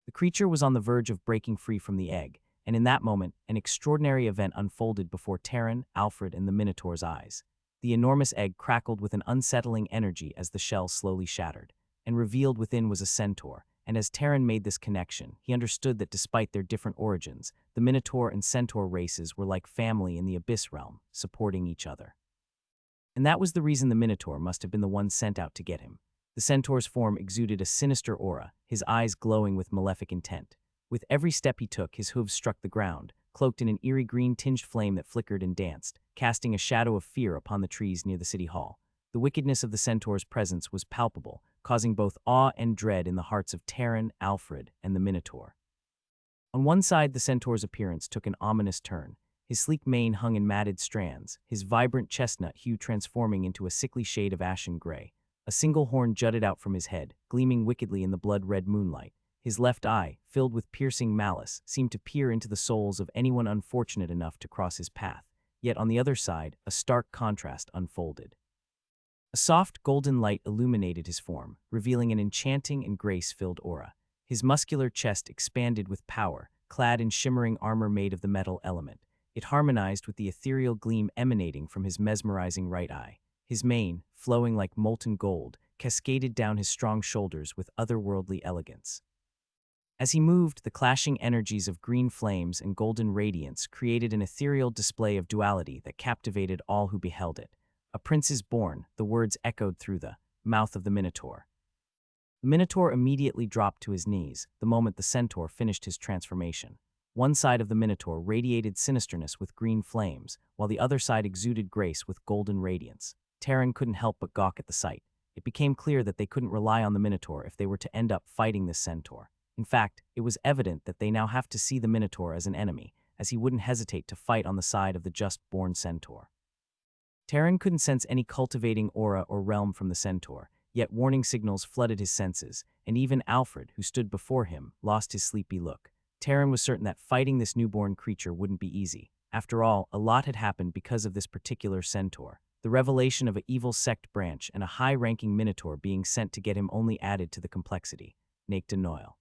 The creature was on the verge of breaking free from the egg, and in that moment, an extraordinary event unfolded before Terran, Alfred, and the Minotaur's eyes. The enormous egg crackled with an unsettling energy as the shell slowly shattered, and revealed within was a centaur, and as Terran made this connection, he understood that despite their different origins, the Minotaur and Centaur races were like family in the Abyss realm, supporting each other. And that was the reason the Minotaur must have been the one sent out to get him. The centaur's form exuded a sinister aura, his eyes glowing with malefic intent. With every step he took, his hooves struck the ground, cloaked in an eerie green-tinged flame that flickered and danced, casting a shadow of fear upon the trees near the city hall. The wickedness of the centaur's presence was palpable, causing both awe and dread in the hearts of Terran, Alfred, and the Minotaur. On one side, the centaur's appearance took an ominous turn. His sleek mane hung in matted strands, his vibrant chestnut hue transforming into a sickly shade of ashen gray. A single horn jutted out from his head, gleaming wickedly in the blood-red moonlight. His left eye, filled with piercing malice, seemed to peer into the souls of anyone unfortunate enough to cross his path. Yet on the other side, a stark contrast unfolded. A soft golden light illuminated his form, revealing an enchanting and grace-filled aura. His muscular chest expanded with power, clad in shimmering armor made of the metal element. It harmonized with the ethereal gleam emanating from his mesmerizing right eye. His mane, flowing like molten gold, cascaded down his strong shoulders with otherworldly elegance. As he moved, the clashing energies of green flames and golden radiance created an ethereal display of duality that captivated all who beheld it. A prince is born, the words echoed through the mouth of the Minotaur. The Minotaur immediately dropped to his knees the moment the centaur finished his transformation. One side of the Minotaur radiated sinisterness with green flames, while the other side exuded grace with golden radiance. Terran couldn't help but gawk at the sight. It became clear that they couldn't rely on the Minotaur if they were to end up fighting this centaur. In fact, it was evident that they now have to see the Minotaur as an enemy, as he wouldn't hesitate to fight on the side of the just-born centaur. Terran couldn't sense any cultivating aura or realm from the centaur, yet warning signals flooded his senses, and even Alfred, who stood before him, lost his sleepy look. Terran was certain that fighting this newborn creature wouldn't be easy. After all, a lot had happened because of this particular centaur. The revelation of an evil sect branch and a high-ranking Minotaur being sent to get him only added to the complexity. Naked Noel.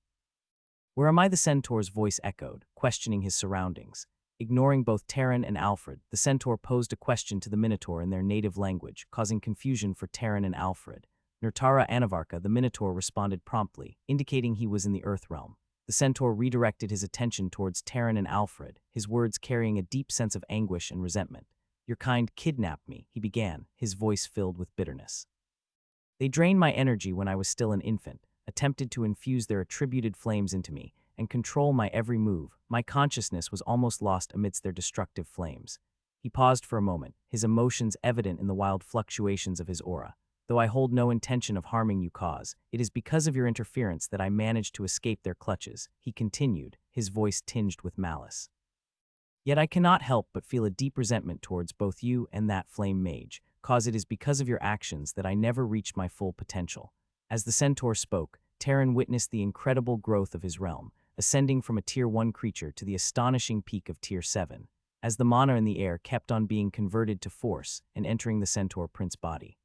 Where am I? The centaur's voice echoed, questioning his surroundings. Ignoring both Terran and Alfred, the centaur posed a question to the Minotaur in their native language, causing confusion for Terran and Alfred. Nurtara Anavarka, the Minotaur responded promptly, indicating he was in the Earth realm. The centaur redirected his attention towards Taryn and Alfred, his words carrying a deep sense of anguish and resentment. "Your kind kidnapped me," he began, his voice filled with bitterness. "They drained my energy when I was still an infant, attempted to infuse their attributed flames into me, and control my every move. My consciousness was almost lost amidst their destructive flames." He paused for a moment, his emotions evident in the wild fluctuations of his aura. "Though I hold no intention of harming you cause, it is because of your interference that I managed to escape their clutches," he continued, his voice tinged with malice. "Yet I cannot help but feel a deep resentment towards both you and that flame mage, cause it is because of your actions that I never reached my full potential." As the centaur spoke, Taryn witnessed the incredible growth of his realm, ascending from a Tier 1 creature to the astonishing peak of Tier 7, as the mana in the air kept on being converted to force and entering the centaur prince's body.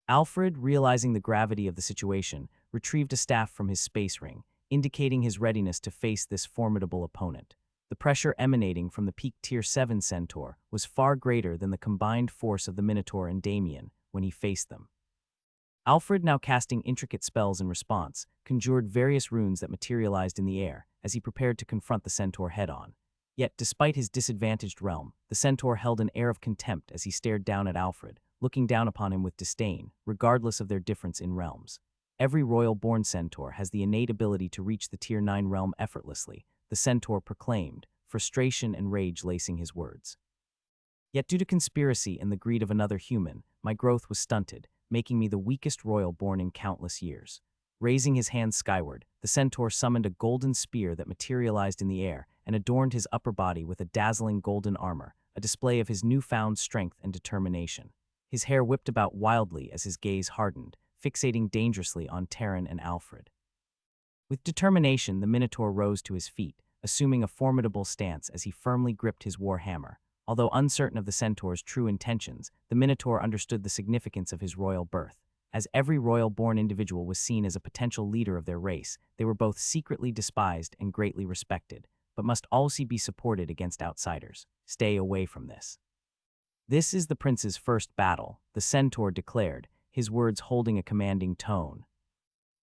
Alfred, realizing the gravity of the situation, retrieved a staff from his space ring, indicating his readiness to face this formidable opponent. The pressure emanating from the peak Tier 7 centaur was far greater than the combined force of the Minotaur and Damien when he faced them. Alfred, now casting intricate spells in response, conjured various runes that materialized in the air as he prepared to confront the centaur head-on. Yet, despite his disadvantaged realm, the centaur held an air of contempt as he stared down at Alfred, looking down upon him with disdain, regardless of their difference in realms. Every royal-born centaur has the innate ability to reach the Tier 9 realm effortlessly, the centaur proclaimed, frustration and rage lacing his words. "Yet due to conspiracy and the greed of another human, my growth was stunted, making me the weakest royal born in countless years." Raising his hands skyward, the centaur summoned a golden spear that materialized in the air and adorned his upper body with a dazzling golden armor, a display of his newfound strength and determination. His hair whipped about wildly as his gaze hardened, fixating dangerously on Taryn and Alfred. With determination, the Minotaur rose to his feet, assuming a formidable stance as he firmly gripped his war hammer. Although uncertain of the centaur's true intentions, the Minotaur understood the significance of his royal birth. As every royal-born individual was seen as a potential leader of their race, they were both secretly despised and greatly respected, but must also be supported against outsiders. Stay away from this. "This is the prince's first battle," the centaur declared, his words holding a commanding tone.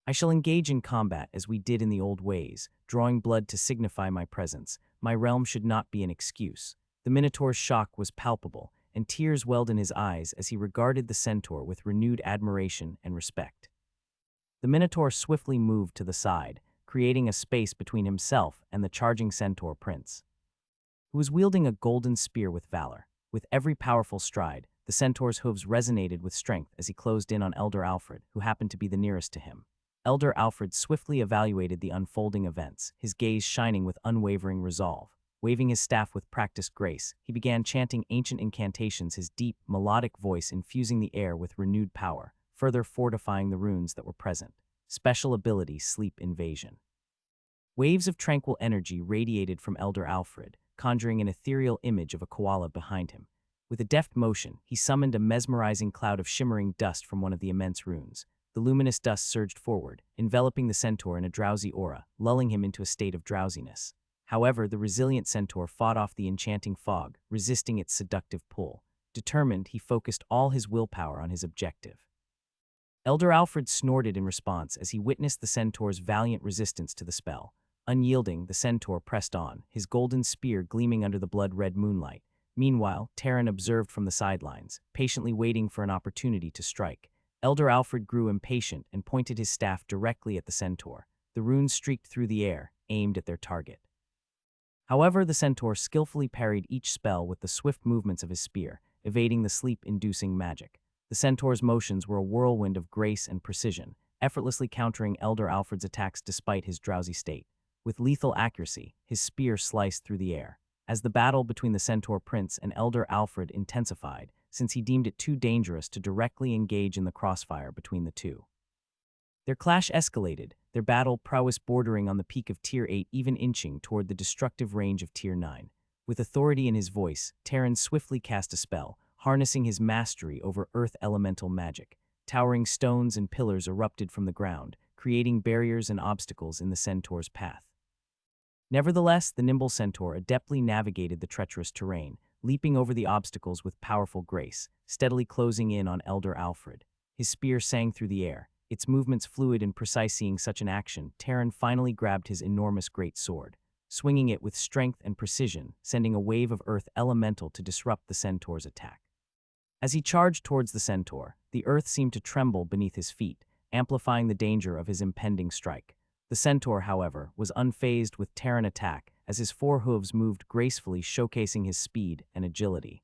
"I shall engage in combat as we did in the old ways, drawing blood to signify my presence. My realm should not be an excuse." The Minotaur's shock was palpable, and tears welled in his eyes as he regarded the centaur with renewed admiration and respect. The Minotaur swiftly moved to the side, creating a space between himself and the charging centaur prince, who was wielding a golden spear with valor. With every powerful stride, the centaur's hooves resonated with strength as he closed in on Elder Alfred, who happened to be the nearest to him. Elder Alfred swiftly evaluated the unfolding events, his gaze shining with unwavering resolve. Waving his staff with practiced grace, he began chanting ancient incantations, his deep, melodic voice infusing the air with renewed power, further fortifying the runes that were present. Special ability, Sleep Invasion. Waves of tranquil energy radiated from Elder Alfred, conjuring an ethereal image of a koala behind him. With a deft motion, he summoned a mesmerizing cloud of shimmering dust from one of the immense runes. The luminous dust surged forward, enveloping the centaur in a drowsy aura, lulling him into a state of drowsiness. However, the resilient centaur fought off the enchanting fog, resisting its seductive pull. Determined, he focused all his willpower on his objective. Elder Alfred snorted in response as he witnessed the centaur's valiant resistance to the spell. Unyielding, the centaur pressed on, his golden spear gleaming under the blood-red moonlight. Meanwhile, Taryn observed from the sidelines, patiently waiting for an opportunity to strike. Elder Alfred grew impatient and pointed his staff directly at the centaur. The runes streaked through the air, aimed at their target. However, the centaur skillfully parried each spell with the swift movements of his spear, evading the sleep-inducing magic. The centaur's motions were a whirlwind of grace and precision, effortlessly countering Elder Alfred's attacks despite his drowsy state. With lethal accuracy, his spear sliced through the air. As the battle between the centaur prince and Elder Alfred intensified, since he deemed it too dangerous to directly engage in the crossfire between the two. Their clash escalated, their battle prowess bordering on the peak of Tier 8, even inching toward the destructive range of Tier 9. With authority in his voice, Taryn swiftly cast a spell, harnessing his mastery over earth elemental magic. Towering stones and pillars erupted from the ground, creating barriers and obstacles in the centaur's path. Nevertheless, the nimble centaur adeptly navigated the treacherous terrain, leaping over the obstacles with powerful grace, steadily closing in on Elder Alfred. His spear sang through the air, its movements fluid and precise. Seeing such an action, Terran finally grabbed his enormous great sword, swinging it with strength and precision, sending a wave of earth elemental to disrupt the centaur's attack. As he charged towards the centaur, the earth seemed to tremble beneath his feet, amplifying the danger of his impending strike. The centaur, however, was unfazed with Terran attack as his four hooves moved gracefully, showcasing his speed and agility.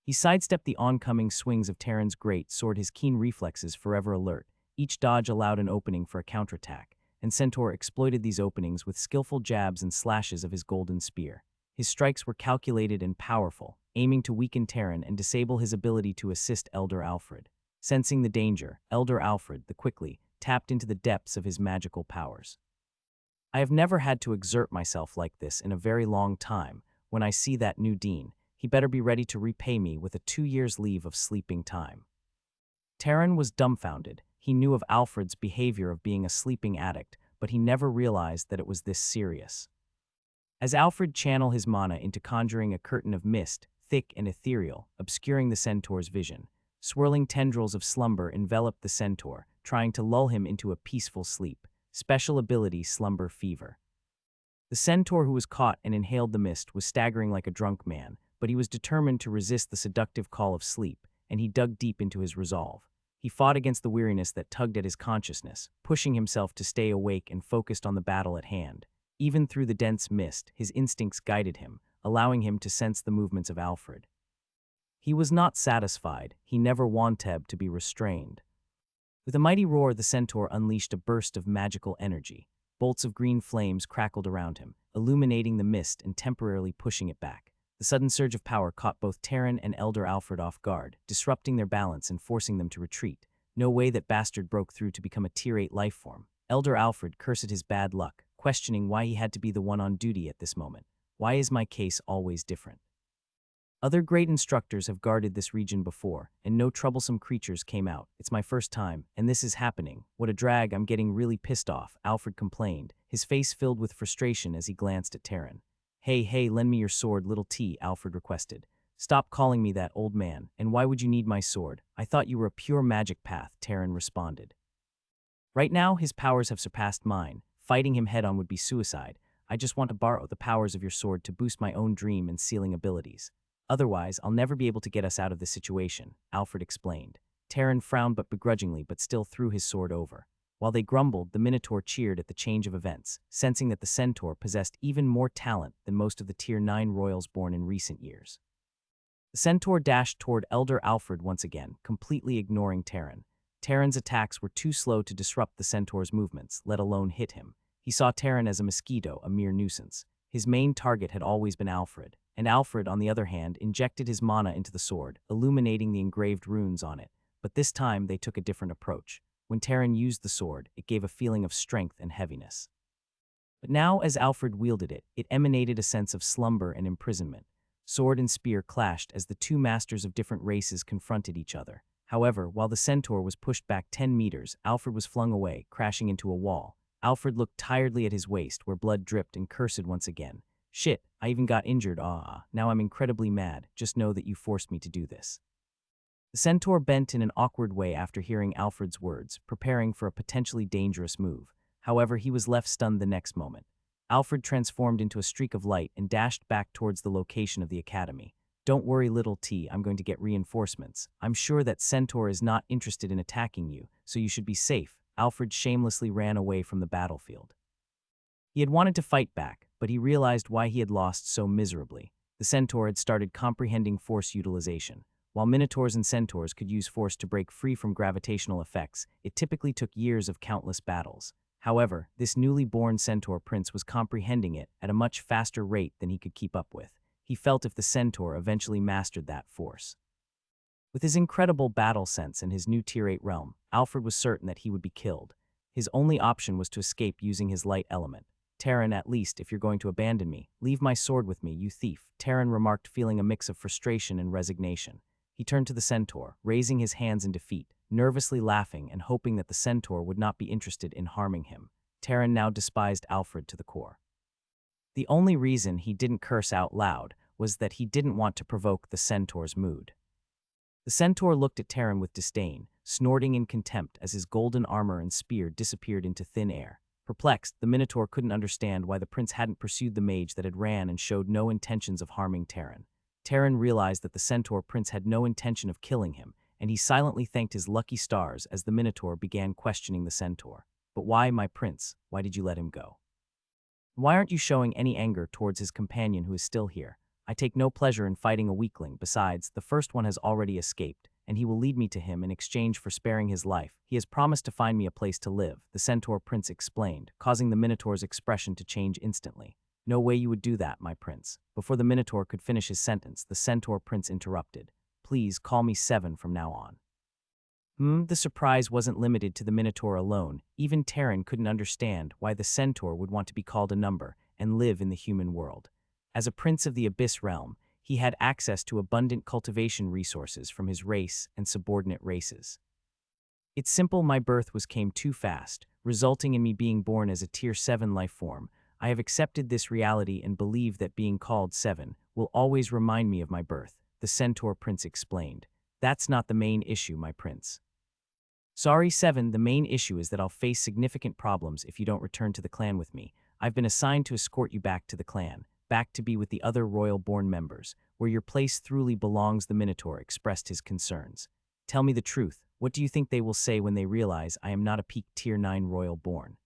He sidestepped the oncoming swings of Terran's great sword, his keen reflexes forever alert. Each dodge allowed an opening for a counterattack, and Centaur exploited these openings with skillful jabs and slashes of his golden spear. His strikes were calculated and powerful, aiming to weaken Terran and disable his ability to assist Elder Alfred. Sensing the danger, Elder Alfred, the quickly, tapped into the depths of his magical powers. I have never had to exert myself like this in a very long time. When I see that new dean, he better be ready to repay me with a 2 years' leave of sleeping time. Terran was dumbfounded. He knew of Alfred's behavior of being a sleeping addict, but he never realized that it was this serious. As Alfred channeled his mana into conjuring a curtain of mist, thick and ethereal, obscuring the centaur's vision, swirling tendrils of slumber enveloped the centaur, trying to lull him into a peaceful sleep. Special ability Slumber Fever. The centaur who was caught and inhaled the mist was staggering like a drunk man, but he was determined to resist the seductive call of sleep, and he dug deep into his resolve. He fought against the weariness that tugged at his consciousness, pushing himself to stay awake and focused on the battle at hand. Even through the dense mist, his instincts guided him, allowing him to sense the movements of Alfred. He was not satisfied. He never wanted to be restrained. With a mighty roar, the centaur unleashed a burst of magical energy. Bolts of green flames crackled around him, illuminating the mist and temporarily pushing it back. The sudden surge of power caught both Terran and Elder Alfred off guard, disrupting their balance and forcing them to retreat. No way that bastard broke through to become a Tier 8 lifeform. Elder Alfred cursed his bad luck, questioning why he had to be the one on duty at this moment. Why is my case always different? Other great instructors have guarded this region before, and no troublesome creatures came out. It's my first time, and this is happening. What a drag, I'm getting really pissed off, Alfred complained, his face filled with frustration as he glanced at Terran. Hey, lend me your sword, little T, Alfred requested. Stop calling me that, old man, and why would you need my sword? I thought you were a pure magic path, Terran responded. Right now, his powers have surpassed mine. Fighting him head-on would be suicide. I just want to borrow the powers of your sword to boost my own dream and sealing abilities. Otherwise, I'll never be able to get us out of this situation, Alfred explained. Terran frowned begrudgingly but still threw his sword over. While they grumbled, the Minotaur cheered at the change of events, sensing that the centaur possessed even more talent than most of the Tier 9 royals born in recent years. The centaur dashed toward Elder Alfred once again, completely ignoring Terran. Terran's attacks were too slow to disrupt the centaur's movements, let alone hit him. He saw Terran as a mosquito, a mere nuisance. His main target had always been Alfred, and Alfred, on the other hand, injected his mana into the sword, illuminating the engraved runes on it. But this time, they took a different approach. When Terran used the sword, it gave a feeling of strength and heaviness. But now, as Alfred wielded it, it emanated a sense of slumber and imprisonment. Sword and spear clashed as the two masters of different races confronted each other. However, while the centaur was pushed back 10 meters, Alfred was flung away, crashing into a wall. Alfred looked tiredly at his waist, where blood dripped, and cursed once again. Shit, I even got injured, now I'm incredibly mad, just know that you forced me to do this. The centaur bent in an awkward way after hearing Alfred's words, preparing for a potentially dangerous move. However, he was left stunned the next moment. Alfred transformed into a streak of light and dashed back towards the location of the academy. Don't worry, little T, I'm going to get reinforcements. I'm sure that centaur is not interested in attacking you, so you should be safe. Alfred shamelessly ran away from the battlefield. He had wanted to fight back, but he realized why he had lost so miserably. The centaur had started comprehending force utilization. While minotaurs and centaurs could use force to break free from gravitational effects, it typically took years of countless battles. However, this newly born centaur prince was comprehending it at a much faster rate than he could keep up with. He felt if the centaur eventually mastered that force. With his incredible battle sense and his new Tier 8 realm, Alfred was certain that he would be killed. His only option was to escape using his light element. Terran, at least, if you're going to abandon me, leave my sword with me, you thief, Terran remarked, feeling a mix of frustration and resignation. He turned to the centaur, raising his hands in defeat, nervously laughing and hoping that the centaur would not be interested in harming him. Terran now despised Alfred to the core. The only reason he didn't curse out loud was that he didn't want to provoke the centaur's mood. The centaur looked at Terran with disdain, snorting in contempt as his golden armor and spear disappeared into thin air. Perplexed, the Minotaur couldn't understand why the prince hadn't pursued the mage that had ran and showed no intentions of harming Terran. Terran realized that the centaur prince had no intention of killing him, and he silently thanked his lucky stars as the Minotaur began questioning the centaur. But why, my prince? Why did you let him go? Why aren't you showing any anger towards his companion who is still here? I take no pleasure in fighting a weakling. Besides, the first one has already escaped, and he will lead me to him in exchange for sparing his life. He has promised to find me a place to live, the centaur prince explained, causing the Minotaur's expression to change instantly. No way you would do that, my prince. Before the Minotaur could finish his sentence, the centaur prince interrupted. Please call me Seven from now on. The surprise wasn't limited to the Minotaur alone. Even Terran couldn't understand why the centaur would want to be called a number and live in the human world. As a prince of the Abyss realm, he had access to abundant cultivation resources from his race and subordinate races. It's simple, my birth came too fast, resulting in me being born as a Tier 7 life form. I have accepted this reality and believe that being called Seven will always remind me of my birth, the centaur prince explained. That's not the main issue, my prince. Sorry, Seven, the main issue is that I'll face significant problems if you don't return to the clan with me. I've been assigned to escort you back to the clan, back to be with the other royal-born members, where your place truly belongs. The Minotaur expressed his concerns. Tell me the truth, what do you think they will say when they realize I am not a peak Tier 9 royal-born?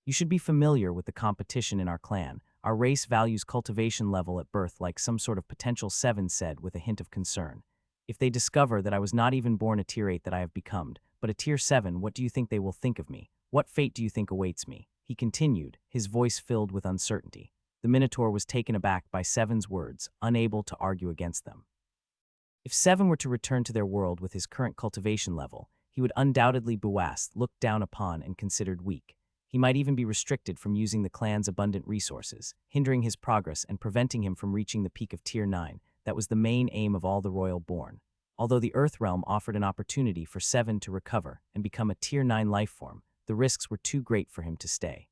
You should be familiar with the competition in our clan. Our race values cultivation level at birth like some sort of potential. Seven said with a hint of concern. If they discover that I was not even born a Tier 8 that I have become, but a Tier 7, what do you think they will think of me? What fate do you think awaits me? He continued, his voice filled with uncertainty. The Minotaur was taken aback by Seven's words, unable to argue against them. If Seven were to return to their world with his current cultivation level, he would undoubtedly be looked down upon and considered weak. He might even be restricted from using the clan's abundant resources, hindering his progress and preventing him from reaching the peak of Tier 9. That was the main aim of all the royal-born. Although the Earth realm offered an opportunity for Seven to recover and become a Tier 9 life form, the risks were too great for him to stay.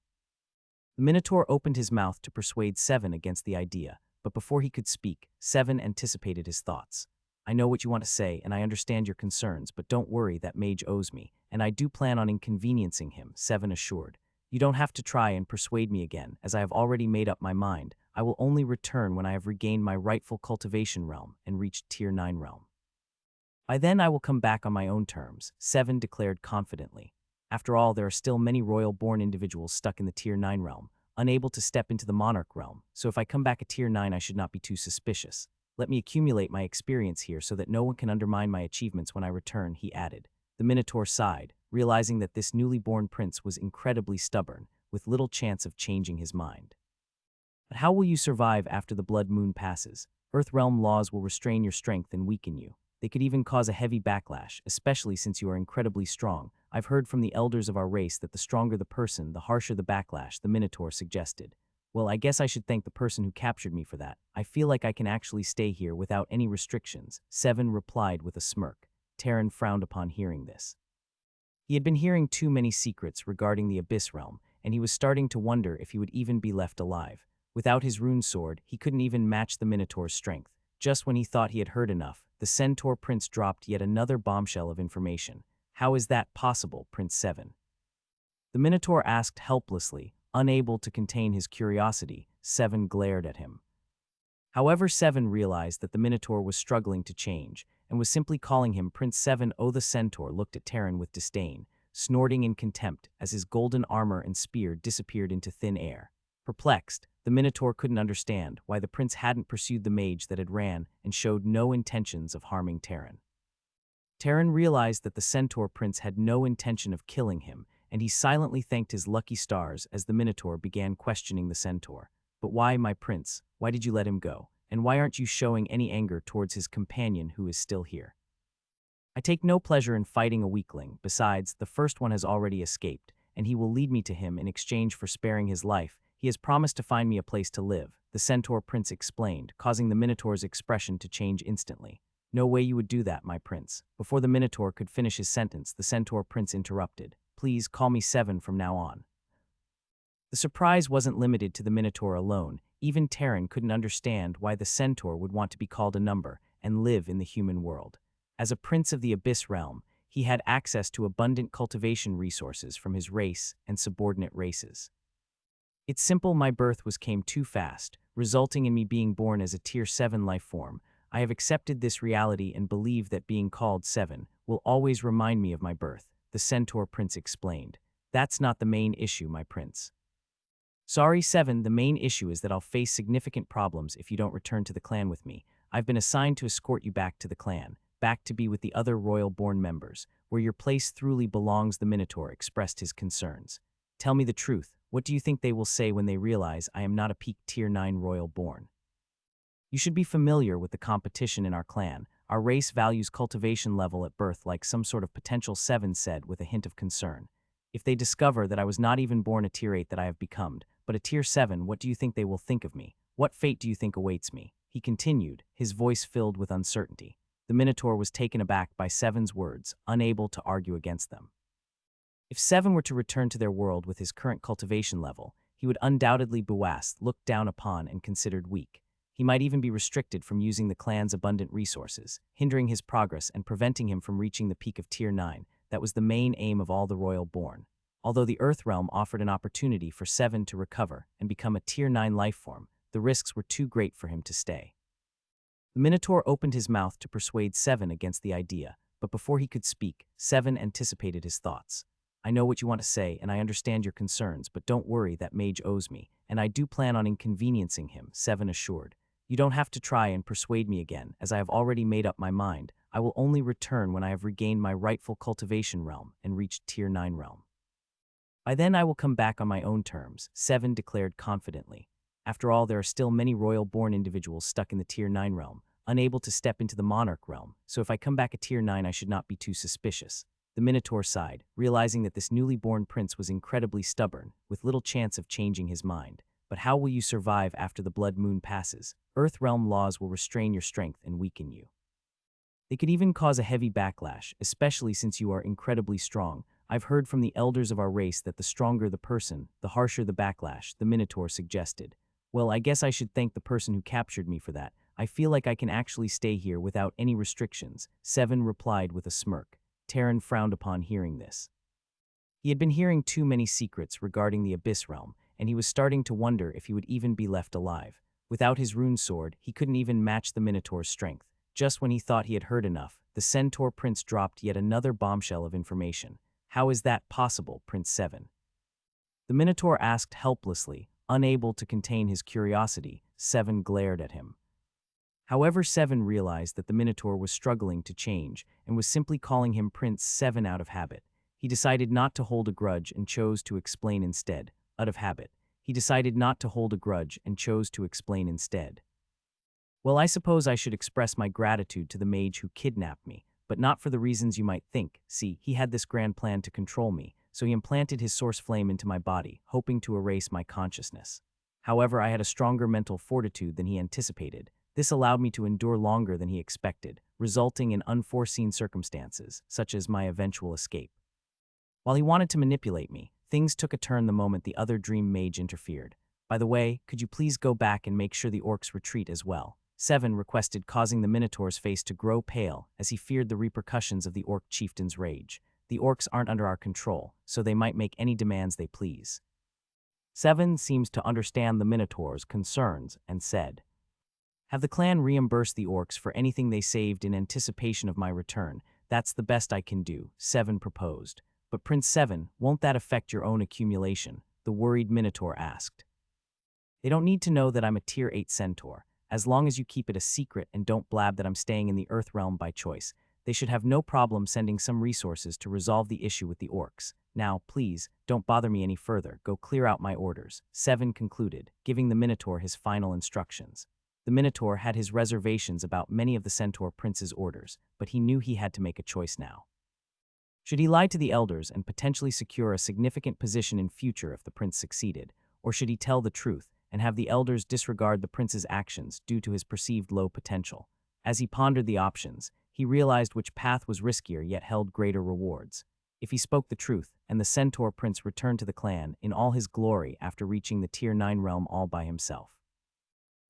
The Minotaur opened his mouth to persuade Seven against the idea, but before he could speak, Seven anticipated his thoughts. I know what you want to say, and I understand your concerns, but don't worry, that mage owes me, and I do plan on inconveniencing him, Seven assured. You don't have to try and persuade me again, as I have already made up my mind. I will only return when I have regained my rightful cultivation realm and reached Tier 9 realm. By then I will come back on my own terms, Seven declared confidently. After all, there are still many royal-born individuals stuck in the Tier 9 realm, unable to step into the Monarch realm, so if I come back a Tier 9 I should not be too suspicious. Let me accumulate my experience here so that no one can undermine my achievements when I return, he added. The Minotaur sighed, realizing that this newly born prince was incredibly stubborn, with little chance of changing his mind. But how will you survive after the blood moon passes? Earth realm laws will restrain your strength and weaken you. They could even cause a heavy backlash, especially since you are incredibly strong. I've heard from the elders of our race that the stronger the person, the harsher the backlash, the Minotaur suggested. Well, I guess I should thank the person who captured me for that. I feel like I can actually stay here without any restrictions, Seven replied with a smirk. Terran frowned upon hearing this. He had been hearing too many secrets regarding the Abyss realm, and he was starting to wonder if he would even be left alive. Without his rune sword, he couldn't even match the Minotaur's strength. Just when he thought he had heard enough, the centaur prince dropped yet another bombshell of information. How is that possible, Prince Seven? The Minotaur asked helplessly, unable to contain his curiosity. Seven glared at him. However, Seven realized that the Minotaur was struggling to change, and was simply calling him Prince Seven. The centaur looked at Terran with disdain, snorting in contempt as his golden armor and spear disappeared into thin air. Perplexed, the Minotaur couldn't understand why the prince hadn't pursued the mage that had ran and showed no intentions of harming Terran. Terran realized that the centaur prince had no intention of killing him, and he silently thanked his lucky stars as the Minotaur began questioning the centaur. But why, my prince? Why did you let him go? And why aren't you showing any anger towards his companion who is still here? I take no pleasure in fighting a weakling. Besides, the first one has already escaped, and he will lead me to him in exchange for sparing his life. He has promised to find me a place to live, the centaur prince explained, causing the Minotaur's expression to change instantly. No way you would do that, my prince. Before the Minotaur could finish his sentence, the centaur prince interrupted. Please call me Seven from now on. The surprise wasn't limited to the Minotaur alone. Even Terran couldn't understand why the centaur would want to be called a number and live in the human world. As a prince of the Abyss realm, he had access to abundant cultivation resources from his race and subordinate races. It's simple, my birth came too fast, resulting in me being born as a Tier 7 life form. I have accepted this reality and believe that being called 7 will always remind me of my birth, the Centaur Prince explained. That's not the main issue, my prince. Sorry, 7, the main issue is that I'll face significant problems if you don't return to the clan with me. I've been assigned to escort you back to the clan, back to be with the other royal-born members, where your place truly belongs, the Minotaur expressed his concerns. Tell me the truth, what do you think they will say when they realize I am not a peak Tier 9 royal-born? You should be familiar with the competition in our clan. Our race values cultivation level at birth like some sort of potential, 7 said with a hint of concern. If they discover that I was not even born a Tier 8 that I have become, but a Tier 7, what do you think they will think of me? What fate do you think awaits me? He continued, his voice filled with uncertainty. The Minotaur was taken aback by 7's words, unable to argue against them. If 7 were to return to their world with his current cultivation level, he would undoubtedly be looked down upon and considered weak. He might even be restricted from using the clan's abundant resources, hindering his progress and preventing him from reaching the peak of Tier 9. That was the main aim of all the royal-born. Although the Earth realm offered an opportunity for 7 to recover and become a Tier 9 life form, the risks were too great for him to stay. The Minotaur opened his mouth to persuade 7 against the idea, but before he could speak, 7 anticipated his thoughts. I know what you want to say, and I understand your concerns, but don't worry, that Mage owes me, and I do plan on inconveniencing him, 7 assured. You don't have to try and persuade me again, as I have already made up my mind. I will only return when I have regained my rightful cultivation realm and reached Tier 9 realm. By then I will come back on my own terms, 7 declared confidently. After all, there are still many royal-born individuals stuck in the Tier 9 realm, unable to step into the Monarch realm, so if I come back a Tier 9 I should not be too suspicious. The Minotaur sighed, realizing that this newly born prince was incredibly stubborn, with little chance of changing his mind. But how will you survive after the blood moon passes? Earth realm laws will restrain your strength and weaken you. They could even cause a heavy backlash, especially since you are incredibly strong. I've heard from the elders of our race that the stronger the person, the harsher the backlash, the Minotaur suggested. Well, I guess I should thank the person who captured me for that. I feel like I can actually stay here without any restrictions, 7 replied with a smirk. Terran frowned upon hearing this. He had been hearing too many secrets regarding the Abyss realm, and he was starting to wonder if he would even be left alive. Without his rune sword, he couldn't even match the Minotaur's strength. Just when he thought he had heard enough, the Centaur Prince dropped yet another bombshell of information. How is that possible, Prince 7? The Minotaur asked helplessly, unable to contain his curiosity. 7 glared at him. However, 7 realized that the Minotaur was struggling to change and was simply calling him Prince 7 out of habit. He decided not to hold a grudge and chose to explain instead. Out of habit. He decided not to hold a grudge and chose to explain instead. Well, I suppose I should express my gratitude to the mage who kidnapped me, but not for the reasons you might think. See, he had this grand plan to control me, so he implanted his source flame into my body, hoping to erase my consciousness. However, I had a stronger mental fortitude than he anticipated. This allowed me to endure longer than he expected, resulting in unforeseen circumstances, such as my eventual escape. While he wanted to manipulate me, things took a turn the moment the other dream mage interfered. By the way, could you please go back and make sure the orcs retreat as well? 7 requested, causing the Minotaur's face to grow pale as he feared the repercussions of the orc chieftain's rage. The orcs aren't under our control, so they might make any demands they please. 7 seems to understand the Minotaur's concerns and said, have the clan reimburse the orcs for anything they saved in anticipation of my return. That's the best I can do, 7 proposed. But Prince 7, won't that affect your own accumulation? The worried Minotaur asked. They don't need to know that I'm a Tier 8 centaur. As long as you keep it a secret and don't blab that I'm staying in the Earth realm by choice, they should have no problem sending some resources to resolve the issue with the orcs. Now, please, don't bother me any further. Go clear out my orders, 7 concluded, giving the Minotaur his final instructions. The Minotaur had his reservations about many of the Centaur Prince's orders, but he knew he had to make a choice now. Should he lie to the elders and potentially secure a significant position in future if the prince succeeded, or should he tell the truth and have the elders disregard the prince's actions due to his perceived low potential? As he pondered the options, he realized which path was riskier yet held greater rewards. If he spoke the truth, and the Centaur Prince returned to the clan in all his glory after reaching the Tier 9 realm all by himself,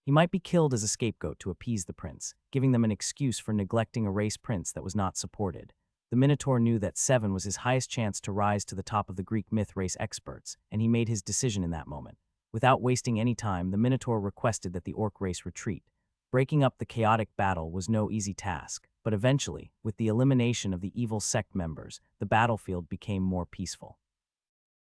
he might be killed as a scapegoat to appease the prince, giving them an excuse for neglecting a race prince that was not supported. The Minotaur knew that 7 was his highest chance to rise to the top of the Greek myth race experts, and he made his decision in that moment. Without wasting any time, the Minotaur requested that the orc race retreat. Breaking up the chaotic battle was no easy task, but eventually, with the elimination of the evil sect members, the battlefield became more peaceful.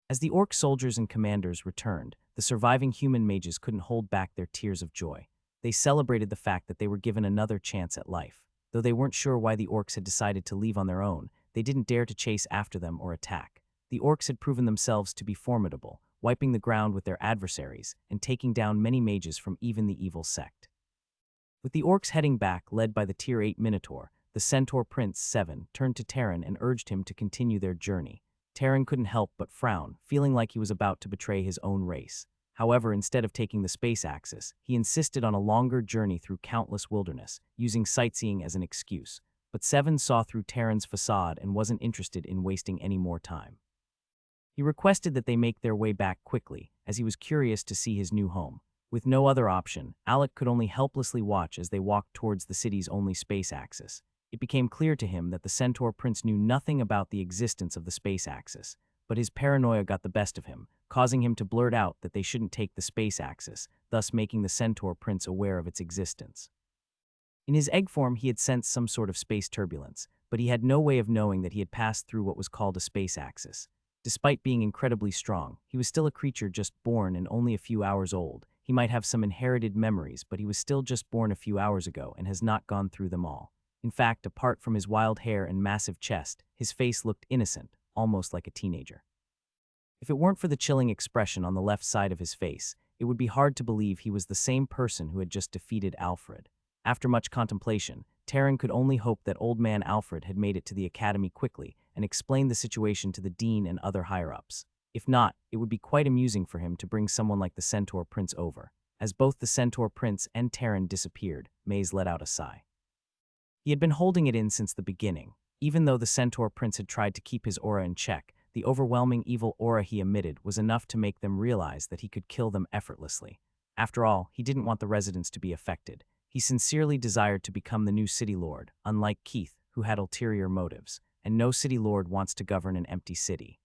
As the orc soldiers and commanders returned, the surviving human mages couldn't hold back their tears of joy. They celebrated the fact that they were given another chance at life. Though they weren't sure why the orcs had decided to leave on their own, they didn't dare to chase after them or attack. The orcs had proven themselves to be formidable, wiping the ground with their adversaries and taking down many mages from even the evil sect. With the orcs heading back, led by the Tier 8 Minotaur, the Centaur Prince 7 turned to Terran and urged him to continue their journey. Terran couldn't help but frown, feeling like he was about to betray his own race. However, instead of taking the space axis, he insisted on a longer journey through countless wilderness, using sightseeing as an excuse. But 7 saw through Terran's facade and wasn't interested in wasting any more time. He requested that they make their way back quickly, as he was curious to see his new home. With no other option, Alec could only helplessly watch as they walked towards the city's only space axis. It became clear to him that the Centaur Prince knew nothing about the existence of the space axis, but his paranoia got the best of him, causing him to blurt out that they shouldn't take the space axis, thus making the Centaur Prince aware of its existence. In his egg form, he had sensed some sort of space turbulence, but he had no way of knowing that he had passed through what was called a space axis. Despite being incredibly strong, he was still a creature just born and only a few hours old. He might have some inherited memories, but he was still just born a few hours ago and has not gone through them all. In fact, apart from his wild hair and massive chest, his face looked innocent, almost like a teenager. If it weren't for the chilling expression on the left side of his face, it would be hard to believe he was the same person who had just defeated Alfred. After much contemplation, Terran could only hope that old man Alfred had made it to the academy quickly and explained the situation to the dean and other higher-ups. If not, it would be quite amusing for him to bring someone like the Centaur Prince over. As both the Centaur Prince and Terran disappeared, Maze let out a sigh. He had been holding it in since the beginning. Even though the Centaur Prince had tried to keep his aura in check, the overwhelming evil aura he emitted was enough to make them realize that he could kill them effortlessly. After all, he didn't want the residents to be affected. He sincerely desired to become the new city lord, unlike Keith, who had ulterior motives, and no city lord wants to govern an empty city.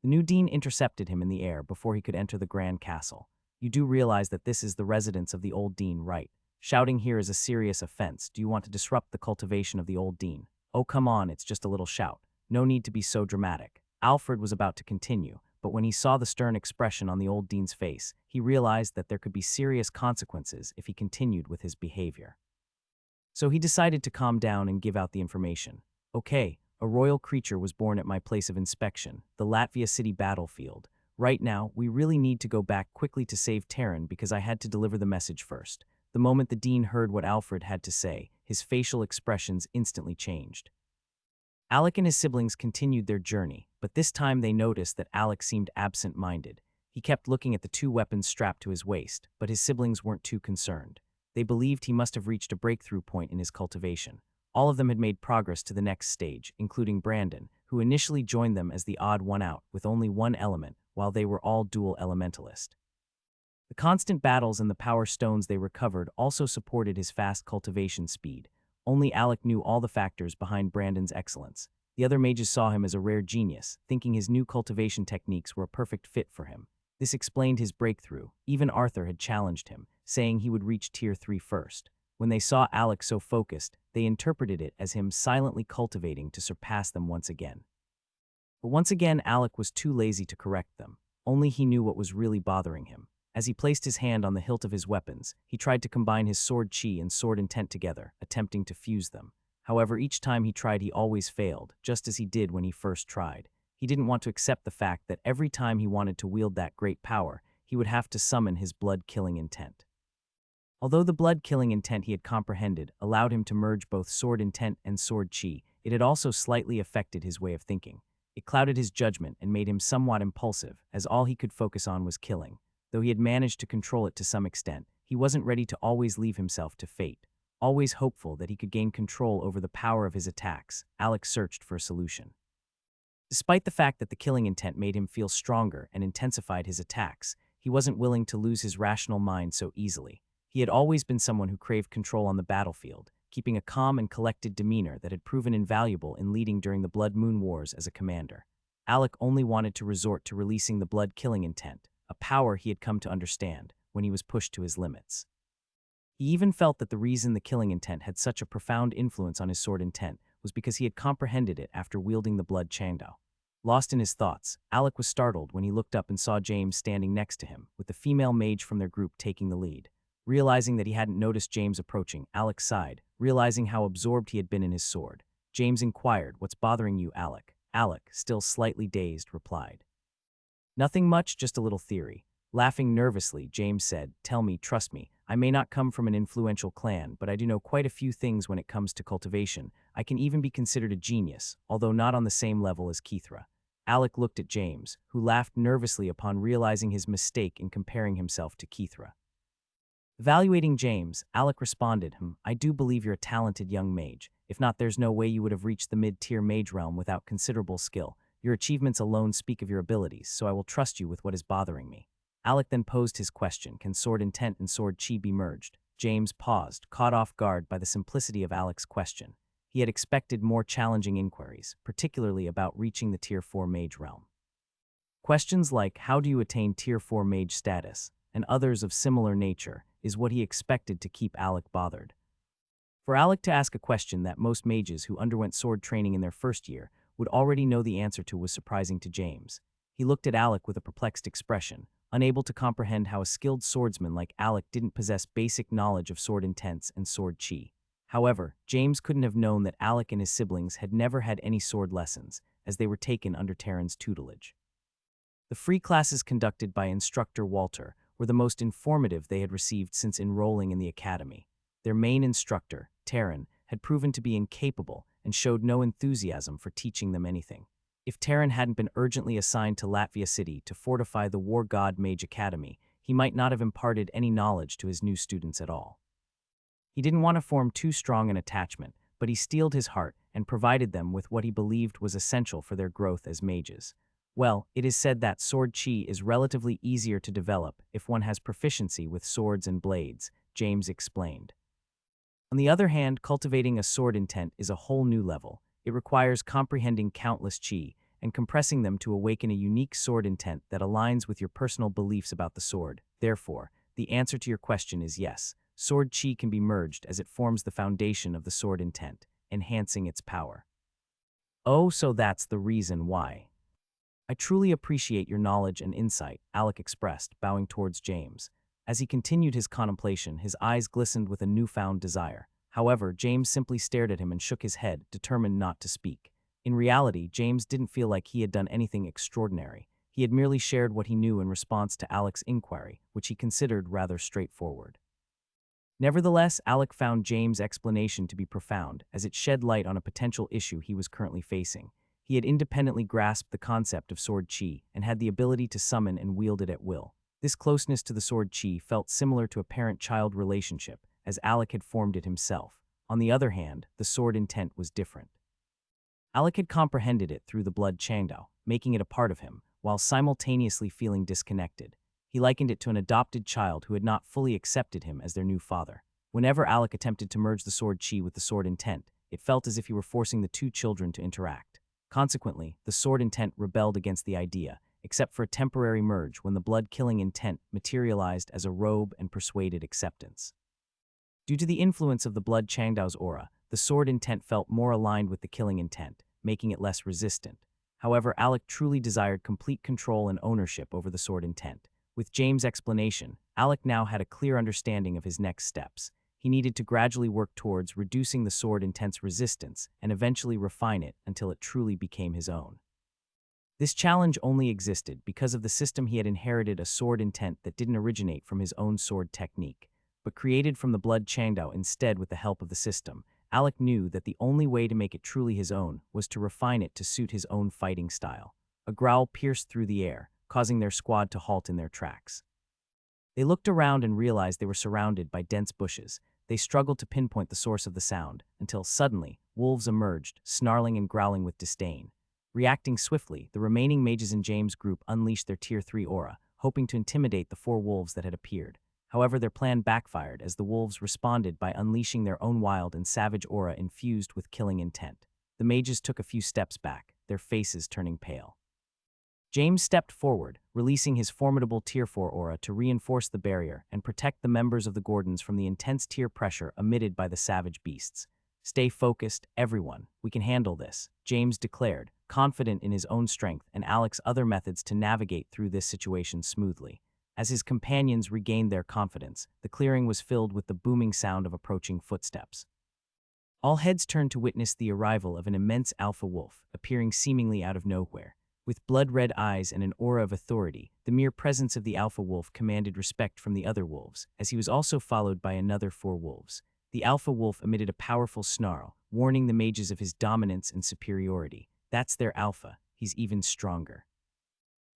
The new dean intercepted him in the air before he could enter the grand castle. You do realize that this is the residence of the old dean, right? Shouting here is a serious offense. Do you want to disrupt the cultivation of the old dean? Oh, come on, it's just a little shout. No need to be so dramatic. Alfred was about to continue, but when he saw the stern expression on the old dean's face, he realized that there could be serious consequences if he continued with his behavior. So he decided to calm down and give out the information. Okay, a royal creature was born at my place of inspection, the Latvia City battlefield. Right now, we really need to go back quickly to save Terran because I had to deliver the message first. The moment the dean heard what Alfred had to say, his facial expressions instantly changed. Alec and his siblings continued their journey, but this time they noticed that Alec seemed absent-minded. He kept looking at the 2 weapons strapped to his waist, but his siblings weren't too concerned. They believed he must have reached a breakthrough point in his cultivation. All of them had made progress to the next stage, including Brandon, who initially joined them as the odd one out with only 1 element, while they were all dual elementalist. The constant battles and the power stones they recovered also supported his fast cultivation speed. Only Alec knew all the factors behind Brandon's excellence. The other mages saw him as a rare genius, thinking his new cultivation techniques were a perfect fit for him. This explained his breakthrough. Even Arthur had challenged him, saying he would reach Tier 3 first. When they saw Alec so focused, they interpreted it as him silently cultivating to surpass them once again. But once again, Alec was too lazy to correct them. Only he knew what was really bothering him. As he placed his hand on the hilt of his weapons, he tried to combine his sword chi and sword intent together, attempting to fuse them. However, each time he tried, he always failed, just as he did when he first tried. He didn't want to accept the fact that every time he wanted to wield that great power, he would have to summon his blood-killing intent. Although the blood-killing intent he had comprehended allowed him to merge both sword intent and sword chi, it had also slightly affected his way of thinking. It clouded his judgment and made him somewhat impulsive, as all he could focus on was killing. Though he had managed to control it to some extent, he wasn't ready to always leave himself to fate. Always hopeful that he could gain control over the power of his attacks, Alec searched for a solution. Despite the fact that the killing intent made him feel stronger and intensified his attacks, he wasn't willing to lose his rational mind so easily. He had always been someone who craved control on the battlefield. keeping a calm and collected demeanor that had proven invaluable in leading during the Blood Moon Wars as a commander. Alec only wanted to resort to releasing the blood-killing intent, a power he had come to understand, when he was pushed to his limits. He even felt that the reason the killing intent had such a profound influence on his sword intent was because he had comprehended it after wielding the blood Changdao. Lost in his thoughts, Alec was startled when he looked up and saw James standing next to him, with the female mage from their group taking the lead. Realizing that he hadn't noticed James approaching, Alec sighed, realizing how absorbed he had been in his sword. James inquired, "What's bothering you, Alec?" Alec, still slightly dazed, replied, "Nothing much, just a little theory." Laughing nervously, James said, "Tell me, trust me, I may not come from an influential clan, but I do know quite a few things when it comes to cultivation. I can even be considered a genius, although not on the same level as Kithra." Alec looked at James, who laughed nervously upon realizing his mistake in comparing himself to Kithra. Evaluating James, Alec responded, "I do believe you're a talented young mage. If not, there's no way you would have reached the mid-tier mage realm without considerable skill. Your achievements alone speak of your abilities, so I will trust you with what is bothering me." Alec then posed his question, "Can sword intent and sword chi be merged?" James paused, caught off guard by the simplicity of Alec's question. He had expected more challenging inquiries, particularly about reaching the Tier 4 mage realm. Questions like, "How do you attain Tier 4 mage status?" and others of similar nature is what he expected to keep Alec bothered. For Alec to ask a question that most mages who underwent sword training in their first year would already know the answer to was surprising to James. He looked at Alec with a perplexed expression, unable to comprehend how a skilled swordsman like Alec didn't possess basic knowledge of sword intents and sword chi. However, James couldn't have known that Alec and his siblings had never had any sword lessons, as they were taken under Terran's tutelage. The free classes conducted by instructor Walter were the most informative they had received since enrolling in the academy. Their main instructor, Terran, had proven to be incapable and showed no enthusiasm for teaching them anything. If Terran hadn't been urgently assigned to Latvia City to fortify the War God Mage Academy, he might not have imparted any knowledge to his new students at all. He didn't want to form too strong an attachment, but he steeled his heart and provided them with what he believed was essential for their growth as mages. Well, it is said that sword chi is relatively easier to develop if one has proficiency with swords and blades, James explained. On the other hand, cultivating a sword intent is a whole new level. It requires comprehending countless chi and compressing them to awaken a unique sword intent that aligns with your personal beliefs about the sword. Therefore, the answer to your question is yes, sword chi can be merged as it forms the foundation of the sword intent, enhancing its power. "Oh, so that's the reason why. I truly appreciate your knowledge and insight," Alec expressed, bowing towards James. As he continued his contemplation, his eyes glistened with a newfound desire. However, James simply stared at him and shook his head, determined not to speak. In reality, James didn't feel like he had done anything extraordinary. He had merely shared what he knew in response to Alec's inquiry, which he considered rather straightforward. Nevertheless, Alec found James' explanation to be profound, as it shed light on a potential issue he was currently facing. He had independently grasped the concept of sword chi and had the ability to summon and wield it at will. This closeness to the sword chi felt similar to a parent-child relationship, as Alec had formed it himself. On the other hand, the sword intent was different. Alec had comprehended it through the blood Changdao, making it a part of him, while simultaneously feeling disconnected. He likened it to an adopted child who had not fully accepted him as their new father. Whenever Alec attempted to merge the sword chi with the sword intent, it felt as if he were forcing the two children to interact. Consequently, the sword intent rebelled against the idea, except for a temporary merge when the blood-killing intent materialized as a robe and persuaded acceptance. Due to the influence of the blood Changdao's aura, the sword intent felt more aligned with the killing intent, making it less resistant. However, Alec truly desired complete control and ownership over the sword intent. With James' explanation, Alec now had a clear understanding of his next steps. He needed to gradually work towards reducing the sword intent's resistance and eventually refine it until it truly became his own. This challenge only existed because of the system he had inherited, a sword intent that didn't originate from his own sword technique, but created from the blood Changdao instead with the help of the system. Alec knew that the only way to make it truly his own was to refine it to suit his own fighting style. A growl pierced through the air, causing their squad to halt in their tracks. They looked around and realized they were surrounded by dense bushes. They struggled to pinpoint the source of the sound, until suddenly, wolves emerged, snarling and growling with disdain. Reacting swiftly, the remaining mages in James' group unleashed their Tier 3 aura, hoping to intimidate the 4 wolves that had appeared. However, their plan backfired as the wolves responded by unleashing their own wild and savage aura infused with killing intent. The mages took a few steps back, their faces turning pale. James stepped forward, releasing his formidable Tier 4 aura to reinforce the barrier and protect the members of the Gordons from the intense tier pressure emitted by the savage beasts. "Stay focused, everyone. We can handle this," James declared, confident in his own strength and Alec's other methods to navigate through this situation smoothly. As his companions regained their confidence, the clearing was filled with the booming sound of approaching footsteps. All heads turned to witness the arrival of an immense alpha wolf, appearing seemingly out of nowhere. With blood-red eyes and an aura of authority, the mere presence of the alpha wolf commanded respect from the other wolves, as he was also followed by another 4 wolves. The alpha wolf emitted a powerful snarl, warning the mages of his dominance and superiority. "That's their alpha. He's even stronger."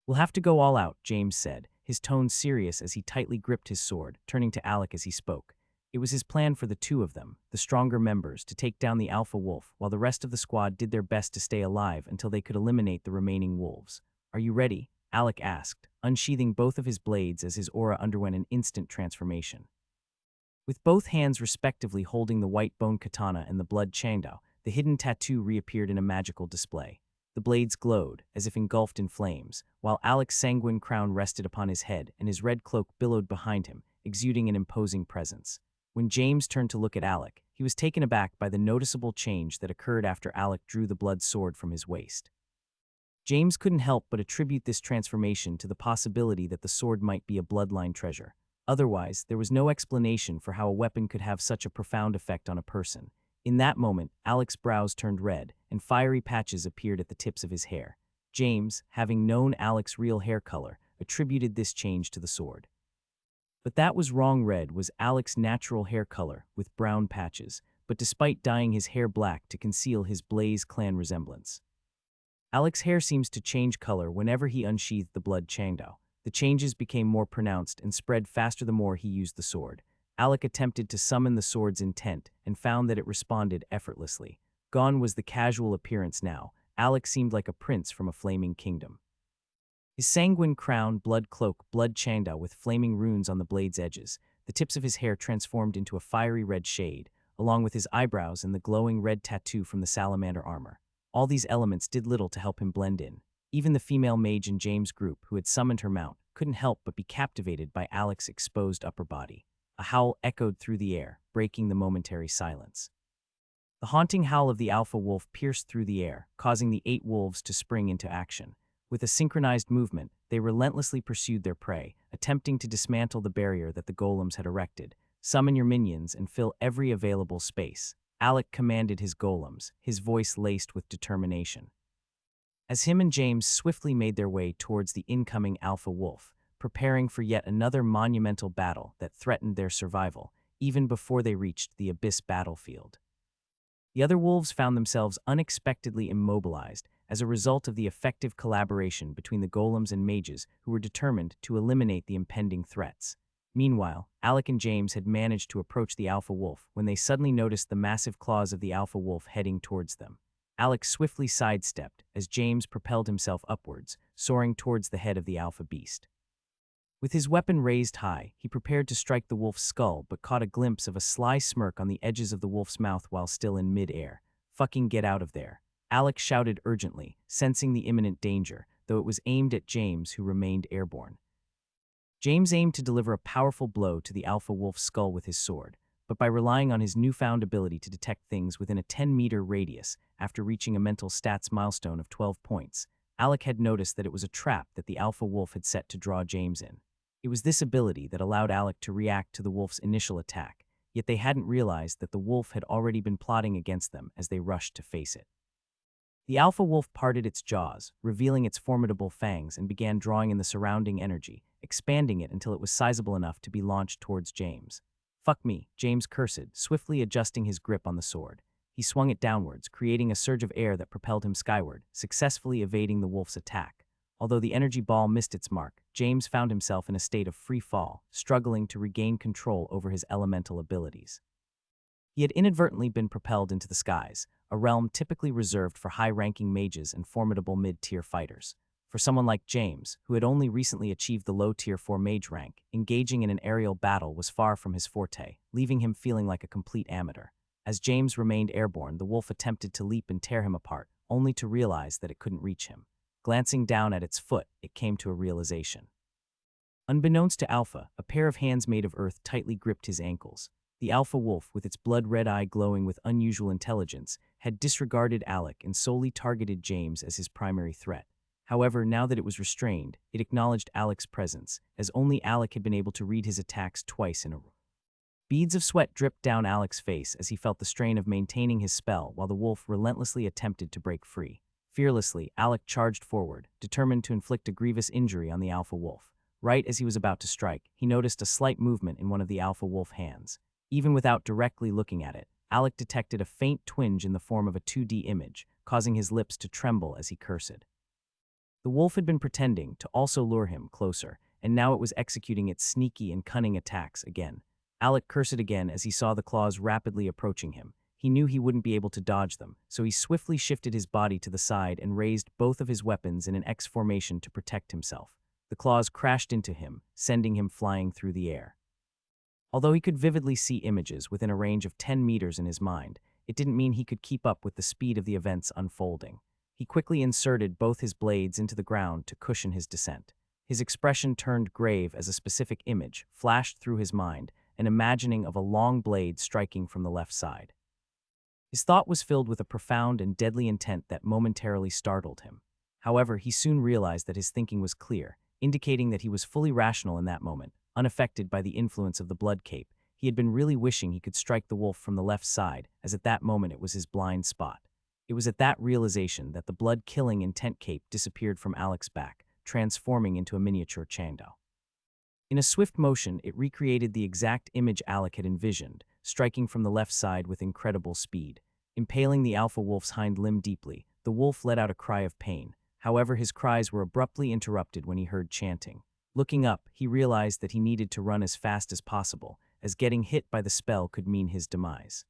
"We'll have to go all out," James said, his tone serious as he tightly gripped his sword, turning to Alec as he spoke. It was his plan for the 2 of them, the stronger members, to take down the alpha wolf while the rest of the squad did their best to stay alive until they could eliminate the remaining wolves. "Are you ready?" Alec asked, unsheathing both of his blades as his aura underwent an instant transformation. With both hands respectively holding the white bone katana and the blood changdao, the hidden tattoo reappeared in a magical display. The blades glowed, as if engulfed in flames, while Alec's sanguine crown rested upon his head and his red cloak billowed behind him, exuding an imposing presence. When James turned to look at Alec, he was taken aback by the noticeable change that occurred after Alec drew the blood sword from his waist. James couldn't help but attribute this transformation to the possibility that the sword might be a bloodline treasure. Otherwise, there was no explanation for how a weapon could have such a profound effect on a person. In that moment, Alec's brows turned red, and fiery patches appeared at the tips of his hair. James, having known Alec's real hair color, attributed this change to the sword. But that was wrong. Red was Alec's natural hair color, with brown patches, but despite dyeing his hair black to conceal his Blaze clan resemblance. Alec's hair seems to change color whenever he unsheathed the blood changdao. The changes became more pronounced and spread faster the more he used the sword. Alec attempted to summon the sword's intent and found that it responded effortlessly. Gone was the casual appearance now. Alec seemed like a prince from a flaming kingdom. His sanguine crown, blood cloak, blood changdao with flaming runes on the blade's edges, the tips of his hair transformed into a fiery red shade, along with his eyebrows and the glowing red tattoo from the salamander armor. All these elements did little to help him blend in. Even the female mage in James' group, who had summoned her mount, couldn't help but be captivated by Alec's exposed upper body. A howl echoed through the air, breaking the momentary silence. The haunting howl of the alpha wolf pierced through the air, causing the 8 wolves to spring into action. With a synchronized movement, they relentlessly pursued their prey, attempting to dismantle the barrier that the golems had erected. "Summon your minions and fill every available space," Alec commanded his golems, his voice laced with determination. As him and James swiftly made their way towards the incoming alpha wolf, preparing for yet another monumental battle that threatened their survival, even before they reached the abyss battlefield. The other wolves found themselves unexpectedly immobilized as a result of the effective collaboration between the golems and mages who were determined to eliminate the impending threats. Meanwhile, Alec and James had managed to approach the alpha wolf when they suddenly noticed the massive claws of the alpha wolf heading towards them. Alec swiftly sidestepped as James propelled himself upwards, soaring towards the head of the alpha beast. With his weapon raised high, he prepared to strike the wolf's skull but caught a glimpse of a sly smirk on the edges of the wolf's mouth while still in mid-air. "Fucking get out of there," Alec shouted urgently, sensing the imminent danger, though it was aimed at James, who remained airborne. James aimed to deliver a powerful blow to the alpha wolf's skull with his sword, but by relying on his newfound ability to detect things within a 10-meter radius after reaching a mental stats milestone of 12 points, Alec had noticed that it was a trap that the alpha wolf had set to draw James in. It was this ability that allowed Alec to react to the wolf's initial attack, yet they hadn't realized that the wolf had already been plotting against them as they rushed to face it. The alpha wolf parted its jaws, revealing its formidable fangs, and began drawing in the surrounding energy, expanding it until it was sizable enough to be launched towards James. "Fuck me," James cursed, swiftly adjusting his grip on the sword. He swung it downwards, creating a surge of air that propelled him skyward, successfully evading the wolf's attack. Although the energy ball missed its mark, James found himself in a state of free fall, struggling to regain control over his elemental abilities. He had inadvertently been propelled into the skies, a realm typically reserved for high-ranking mages and formidable mid-tier fighters. For someone like James, who had only recently achieved the low tier 4 mage rank, engaging in an aerial battle was far from his forte, leaving him feeling like a complete amateur. As James remained airborne, the wolf attempted to leap and tear him apart, only to realize that it couldn't reach him. Glancing down at its foot, it came to a realization. Unbeknownst to Alpha, a pair of hands made of earth tightly gripped his ankles. The alpha wolf, with its blood-red eye glowing with unusual intelligence, had disregarded Alec and solely targeted James as his primary threat. However, now that it was restrained, it acknowledged Alec's presence, as only Alec had been able to read his attacks twice in a row. Beads of sweat dripped down Alec's face as he felt the strain of maintaining his spell while the wolf relentlessly attempted to break free. Fearlessly, Alec charged forward, determined to inflict a grievous injury on the alpha wolf. Right as he was about to strike, he noticed a slight movement in one of the alpha wolf hands. Even without directly looking at it, Alec detected a faint twinge in the form of a 2D image, causing his lips to tremble as he cursed. The wolf had been pretending to also lure him closer, and now it was executing its sneaky and cunning attacks again. Alec cursed again as he saw the claws rapidly approaching him. He knew he wouldn't be able to dodge them, so he swiftly shifted his body to the side and raised both of his weapons in an X formation to protect himself. The claws crashed into him, sending him flying through the air. Although he could vividly see images within a range of 10 meters in his mind, it didn't mean he could keep up with the speed of the events unfolding. He quickly inserted both his blades into the ground to cushion his descent. His expression turned grave as a specific image flashed through his mind, an imagining of a long blade striking from the left side. His thought was filled with a profound and deadly intent that momentarily startled him. However, he soon realized that his thinking was clear, indicating that he was fully rational in that moment, unaffected by the influence of the blood cape. He had been really wishing he could strike the wolf from the left side, as at that moment it was his blind spot. It was at that realization that the blood-killing intent cape disappeared from Alec's back, transforming into a miniature Chando. In a swift motion, it recreated the exact image Alec had envisioned, striking from the left side with incredible speed. Impaling the alpha wolf's hind limb deeply, the wolf let out a cry of pain. However, his cries were abruptly interrupted when he heard chanting. Looking up, he realized that he needed to run as fast as possible, as getting hit by the spell could mean his demise.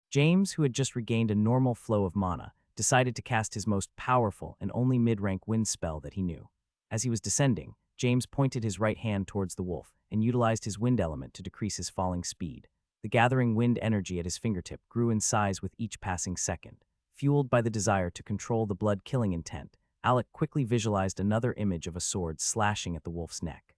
James, who had just regained a normal flow of mana, decided to cast his most powerful and only mid-rank wind spell that he knew. As he was descending, James pointed his right hand towards the wolf and utilized his wind element to decrease his falling speed. The gathering wind energy at his fingertip grew in size with each passing second. Fueled by the desire to control the blood-killing intent, Alec quickly visualized another image of a sword slashing at the wolf's neck.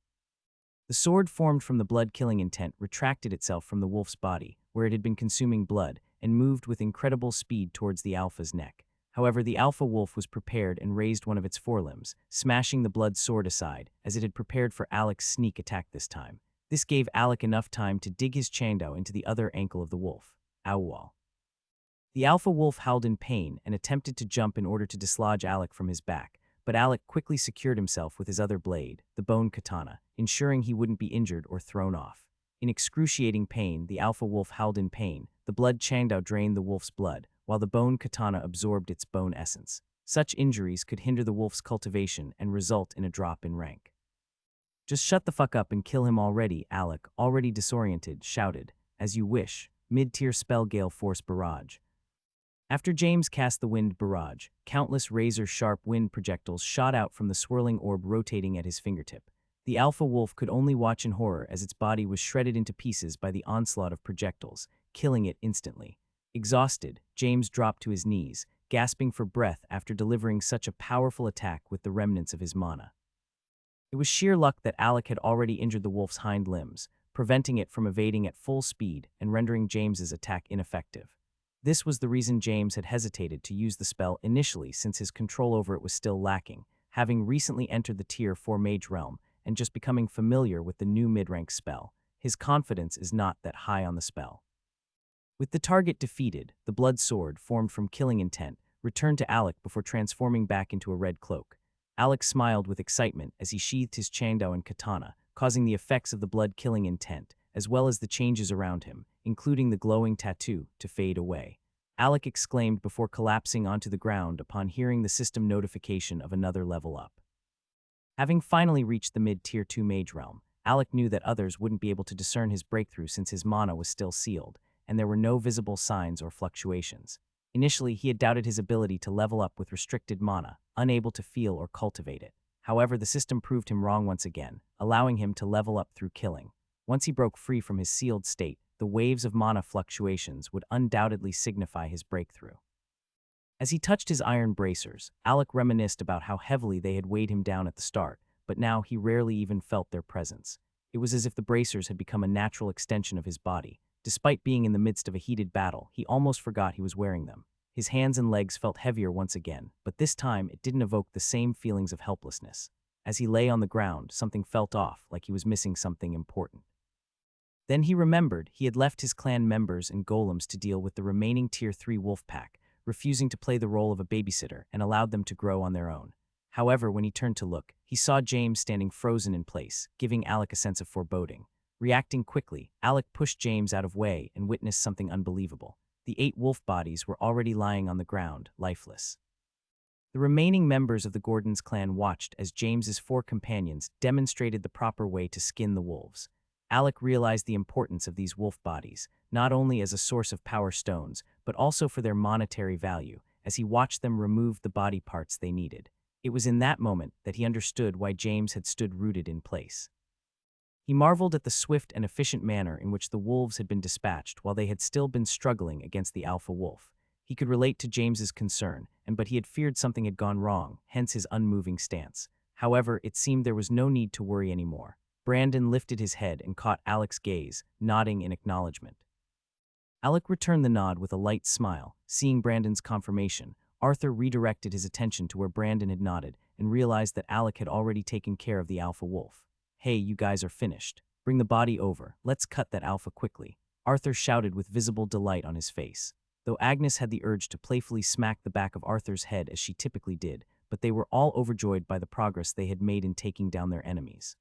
The sword formed from the blood-killing intent retracted itself from the wolf's body, where it had been consuming blood, and moved with incredible speed towards the alpha's neck. However, the alpha wolf was prepared and raised one of its forelimbs, smashing the blood sword aside, as it had prepared for Alec's sneak attack this time. This gave Alec enough time to dig his Chando into the other ankle of the wolf. Ow. The alpha wolf howled in pain and attempted to jump in order to dislodge Alec from his back, but Alec quickly secured himself with his other blade, the bone katana, ensuring he wouldn't be injured or thrown off. In excruciating pain, the alpha wolf howled in pain. The blood Chando drained the wolf's blood, while the bone katana absorbed its bone essence. Such injuries could hinder the wolf's cultivation and result in a drop in rank. "Just shut the fuck up and kill him already," Alec, already disoriented, shouted. "As you wish." Mid-tier spell Gale Force Barrage. After James cast the wind barrage, countless razor-sharp wind projectiles shot out from the swirling orb rotating at his fingertip. The alpha wolf could only watch in horror as its body was shredded into pieces by the onslaught of projectiles, killing it instantly. Exhausted, James dropped to his knees, gasping for breath after delivering such a powerful attack with the remnants of his mana. It was sheer luck that Alec had already injured the wolf's hind limbs, preventing it from evading at full speed and rendering James's attack ineffective. This was the reason James had hesitated to use the spell initially, since his control over it was still lacking, having recently entered the tier 4 mage realm and just becoming familiar with the new mid-rank spell. His confidence is not that high on the spell. With the target defeated, the blood sword, formed from killing intent, returned to Alec before transforming back into a red cloak. Alec smiled with excitement as he sheathed his Chando and katana, causing the effects of the blood-killing intent, as well as the changes around him, including the glowing tattoo, to fade away. Alec exclaimed before collapsing onto the ground upon hearing the system notification of another level up. Having finally reached the mid-tier 2 mage realm, Alec knew that others wouldn't be able to discern his breakthrough since his mana was still sealed, and there were no visible signs or fluctuations. Initially, he had doubted his ability to level up with restricted mana, unable to feel or cultivate it. However, the system proved him wrong once again, allowing him to level up through killing. Once he broke free from his sealed state, the waves of mana fluctuations would undoubtedly signify his breakthrough. As he touched his iron bracers, Alec reminisced about how heavily they had weighed him down at the start, but now he rarely even felt their presence. It was as if the bracers had become a natural extension of his body. Despite being in the midst of a heated battle, he almost forgot he was wearing them. His hands and legs felt heavier once again, but this time it didn't evoke the same feelings of helplessness. As he lay on the ground, something felt off, like he was missing something important. Then he remembered he had left his clan members and golems to deal with the remaining Tier 3 wolf pack, refusing to play the role of a babysitter and allowed them to grow on their own. However, when he turned to look, he saw James standing frozen in place, giving Alec a sense of foreboding. Reacting quickly, Alec pushed James out of way and witnessed something unbelievable. The 8 wolf bodies were already lying on the ground, lifeless. The remaining members of the Gordon's clan watched as James's 4 companions demonstrated the proper way to skin the wolves. Alec realized the importance of these wolf bodies, not only as a source of power stones, but also for their monetary value, as he watched them remove the body parts they needed. It was in that moment that he understood why James had stood rooted in place. He marveled at the swift and efficient manner in which the wolves had been dispatched while they had still been struggling against the alpha wolf. He could relate to James's concern, but he had feared something had gone wrong, hence his unmoving stance. However, it seemed there was no need to worry anymore. Brandon lifted his head and caught Alec's gaze, nodding in acknowledgement. Alec returned the nod with a light smile. Seeing Brandon's confirmation, Arthur redirected his attention to where Brandon had nodded and realized that Alec had already taken care of the alpha wolf. "Hey, you guys are finished. Bring the body over. Let's cut that alpha quickly," Arthur shouted with visible delight on his face. Though Agnes had the urge to playfully smack the back of Arthur's head as she typically did, but they were all overjoyed by the progress they had made in taking down their enemies.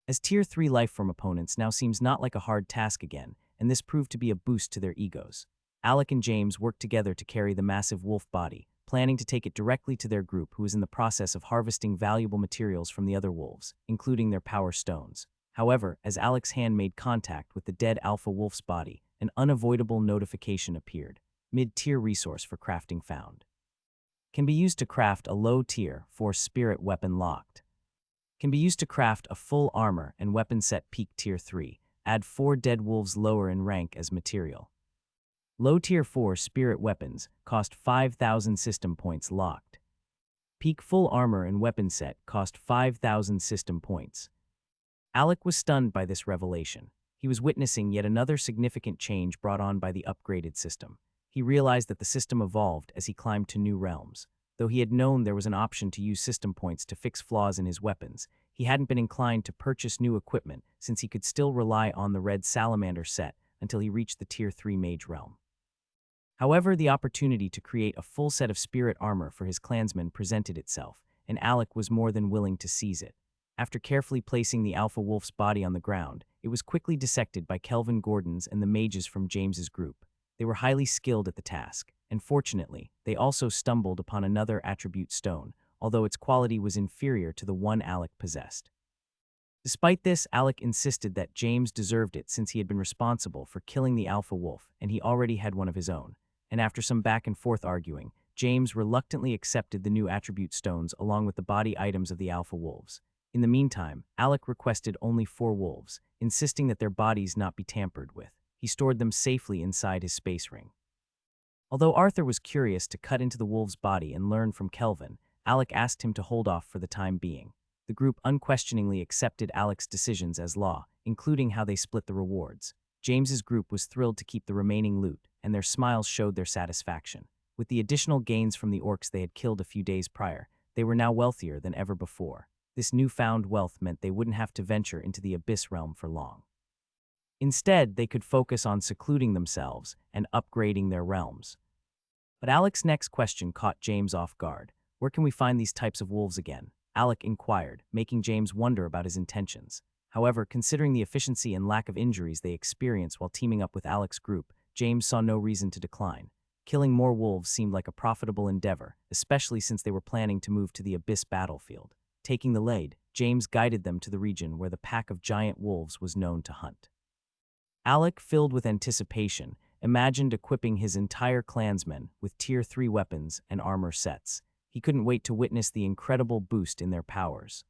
As Tier 3 lifeform opponents now seems not like a hard task again, and this proved to be a boost to their egos. Alec and James worked together to carry the massive wolf body, planning to take it directly to their group who was in the process of harvesting valuable materials from the other wolves, including their power stones. However, as Alec's hand made contact with the dead alpha wolf's body, an unavoidable notification appeared. Mid-tier resource for crafting found. Can be used to craft a low-tier 4 spirit weapon locked. Can be used to craft a full armor and weapon set peak tier 3. Add 4 dead wolves lower in rank as material. Low tier 4 spirit weapons cost 5,000 system points locked. Peak full armor and weapon set cost 5,000 system points. Alec was stunned by this revelation. He was witnessing yet another significant change brought on by the upgraded system. He realized that the system evolved as he climbed to new realms. Though he had known there was an option to use system points to fix flaws in his weapons, he hadn't been inclined to purchase new equipment since he could still rely on the red salamander set until he reached the tier 3 mage realm. However, the opportunity to create a full set of spirit armor for his clansmen presented itself, and Alec was more than willing to seize it. After carefully placing the alpha wolf's body on the ground, it was quickly dissected by Kelvin Gordon's and the mages from James's group. They were highly skilled at the task, and fortunately, they also stumbled upon another attribute stone, although its quality was inferior to the one Alec possessed. Despite this, Alec insisted that James deserved it since he had been responsible for killing the alpha wolf and he already had one of his own. And after some back and forth arguing, James reluctantly accepted the new attribute stones along with the body items of the alpha wolves. In the meantime, Alec requested only 4 wolves, insisting that their bodies not be tampered with. He stored them safely inside his space ring. Although Arthur was curious to cut into the wolf's body and learn from Kelvin, Alec asked him to hold off for the time being. The group unquestioningly accepted Alec's decisions as law, including how they split the rewards. James's group was thrilled to keep the remaining loot, and their smiles showed their satisfaction. With the additional gains from the orcs they had killed a few days prior, they were now wealthier than ever before. This newfound wealth meant they wouldn't have to venture into the Abyss realm for long. Instead, they could focus on secluding themselves and upgrading their realms. But Alec's next question caught James off guard. "Where can we find these types of wolves again?" Alec inquired, making James wonder about his intentions. However, considering the efficiency and lack of injuries they experienced while teaming up with Alec's group, James saw no reason to decline. Killing more wolves seemed like a profitable endeavor, especially since they were planning to move to the Abyss battlefield. Taking the lead, James guided them to the region where the pack of giant wolves was known to hunt. Alec, filled with anticipation, imagined equipping his entire clansmen with tier 3 weapons and armor sets. He couldn't wait to witness the incredible boost in their powers.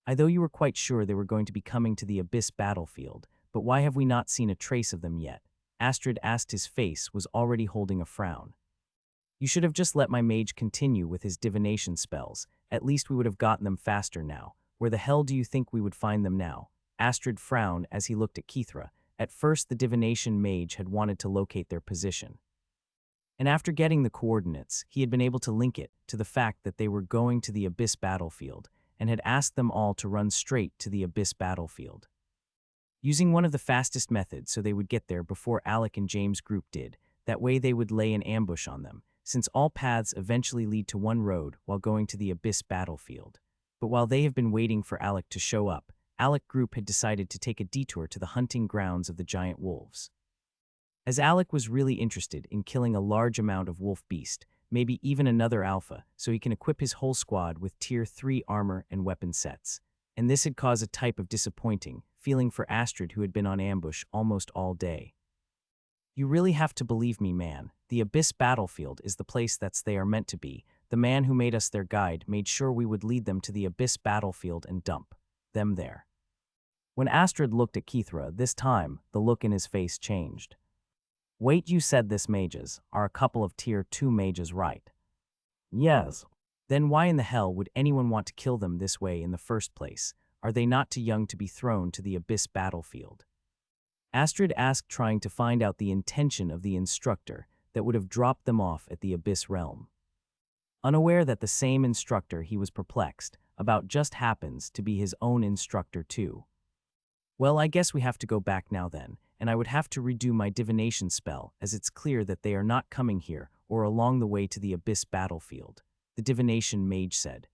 I thought you were quite sure they were going to be coming to the Abyss battlefield, but why have we not seen a trace of them yet? Astrid asked. His face was already holding a frown. You should have just let my mage continue with his divination spells. At least we would have gotten them faster now. Where the hell do you think we would find them now? Astrid frowned as he looked at Kithra. At first, the divination mage had wanted to locate their position. And after getting the coordinates, he had been able to link it to the fact that they were going to the Abyss battlefield, and had asked them all to run straight to the Abyss battlefield, using one of the fastest methods so they would get there before Alec and James' group did. That way they would lay an ambush on them, since all paths eventually lead to one road while going to the Abyss battlefield. But while they have been waiting for Alec to show up, Alec group had decided to take a detour to the hunting grounds of the giant wolves. As Alec was really interested in killing a large amount of wolf beast, maybe even another alpha, so he can equip his whole squad with tier 3 armor and weapon sets. And this had caused a type of disappointing feeling for Astrid, who had been on ambush almost all day. You really have to believe me, man. The Abyss battlefield is the place they are meant to be. The man who made us their guide made sure we would lead them to the Abyss battlefield and dump them there. When Astrid looked at Kithra, this time, the look in his face changed. Wait, you said this mages are a couple of tier 2 mages, right? Yes. Then why in the hell would anyone want to kill them this way in the first place? Are they not too young to be thrown to the Abyss battlefield? Astrid asked, trying to find out the intention of the instructor that would have dropped them off at the Abyss realm. Unaware that the same instructor he was perplexed about just happens to be his own instructor too. Well, I guess we have to go back now then, and I would have to redo my divination spell, as it's clear that they are not coming here or along the way to the Abyss battlefield, the divination mage said.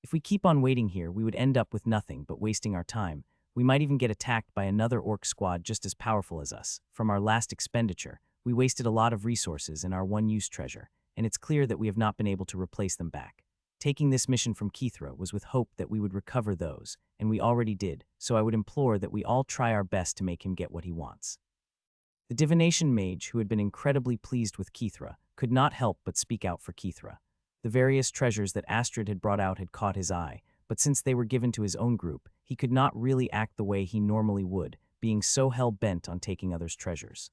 If we keep on waiting here, we would end up with nothing but wasting our time. We might even get attacked by another orc squad just as powerful as us. From our last expenditure, we wasted a lot of resources and our one-use treasure, and it's clear that we have not been able to replace them back. Taking this mission from Kithra was with hope that we would recover those, and we already did, so I would implore that we all try our best to make him get what he wants. The divination mage, who had been incredibly pleased with Kithra, could not help but speak out for Kithra. The various treasures that Astrid had brought out had caught his eye, but since they were given to his own group, he could not really act the way he normally would, being so hell-bent on taking others' treasures.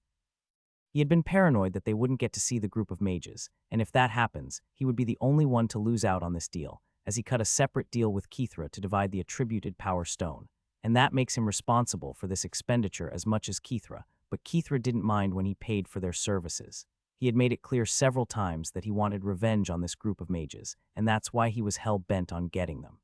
He had been paranoid that they wouldn't get to see the group of mages, and if that happens, he would be the only one to lose out on this deal, as he cut a separate deal with Kithra to divide the attributed power stone, and that makes him responsible for this expenditure as much as Kithra, but Kithra didn't mind when he paid for their services. He had made it clear several times that he wanted revenge on this group of mages, and that's why he was hell-bent on getting them.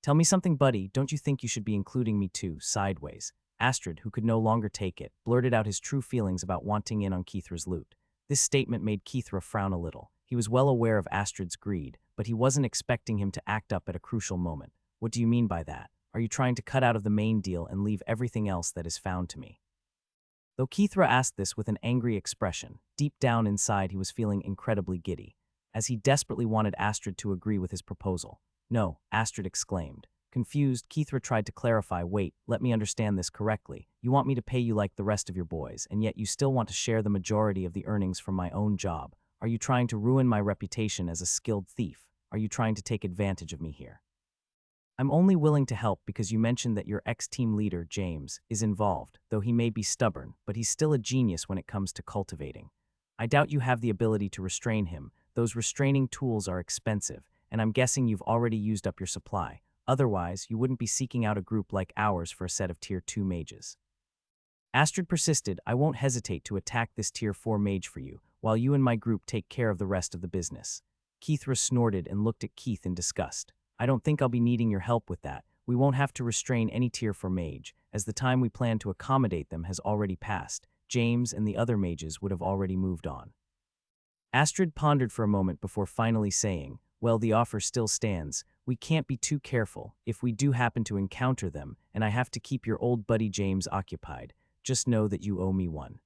Tell me something, buddy, don't you think you should be including me too, sideways? Astrid, who could no longer take it, blurted out his true feelings about wanting in on Kithra's loot. This statement made Kithra frown a little. He was well aware of Astrid's greed, but he wasn't expecting him to act up at a crucial moment. What do you mean by that? Are you trying to cut out of the main deal and leave everything else that is found to me? Though Kithra asked this with an angry expression, deep down inside he was feeling incredibly giddy, as he desperately wanted Astrid to agree with his proposal. No, Astrid exclaimed. Confused, Kithra tried to clarify. Wait, let me understand this correctly. You want me to pay you like the rest of your boys, and yet you still want to share the majority of the earnings from my own job. Are you trying to ruin my reputation as a skilled thief? Are you trying to take advantage of me here? I'm only willing to help because you mentioned that your ex-team leader, James, is involved, though he may be stubborn, but he's still a genius when it comes to cultivating. I doubt you have the ability to restrain him. Those restraining tools are expensive, and I'm guessing you've already used up your supply. Otherwise, you wouldn't be seeking out a group like ours for a set of tier 2 mages. Astrid persisted. I won't hesitate to attack this tier 4 mage for you, while you and my group take care of the rest of the business. Kithra snorted and looked at Keith in disgust. I don't think I'll be needing your help with that. We won't have to restrain any tier 4 mage, as the time we plan to accommodate them has already passed. James and the other mages would have already moved on. Astrid pondered for a moment before finally saying, well, the offer still stands. We can't be too careful if we do happen to encounter them, and I have to keep your old buddy James occupied. Just know that you owe me one.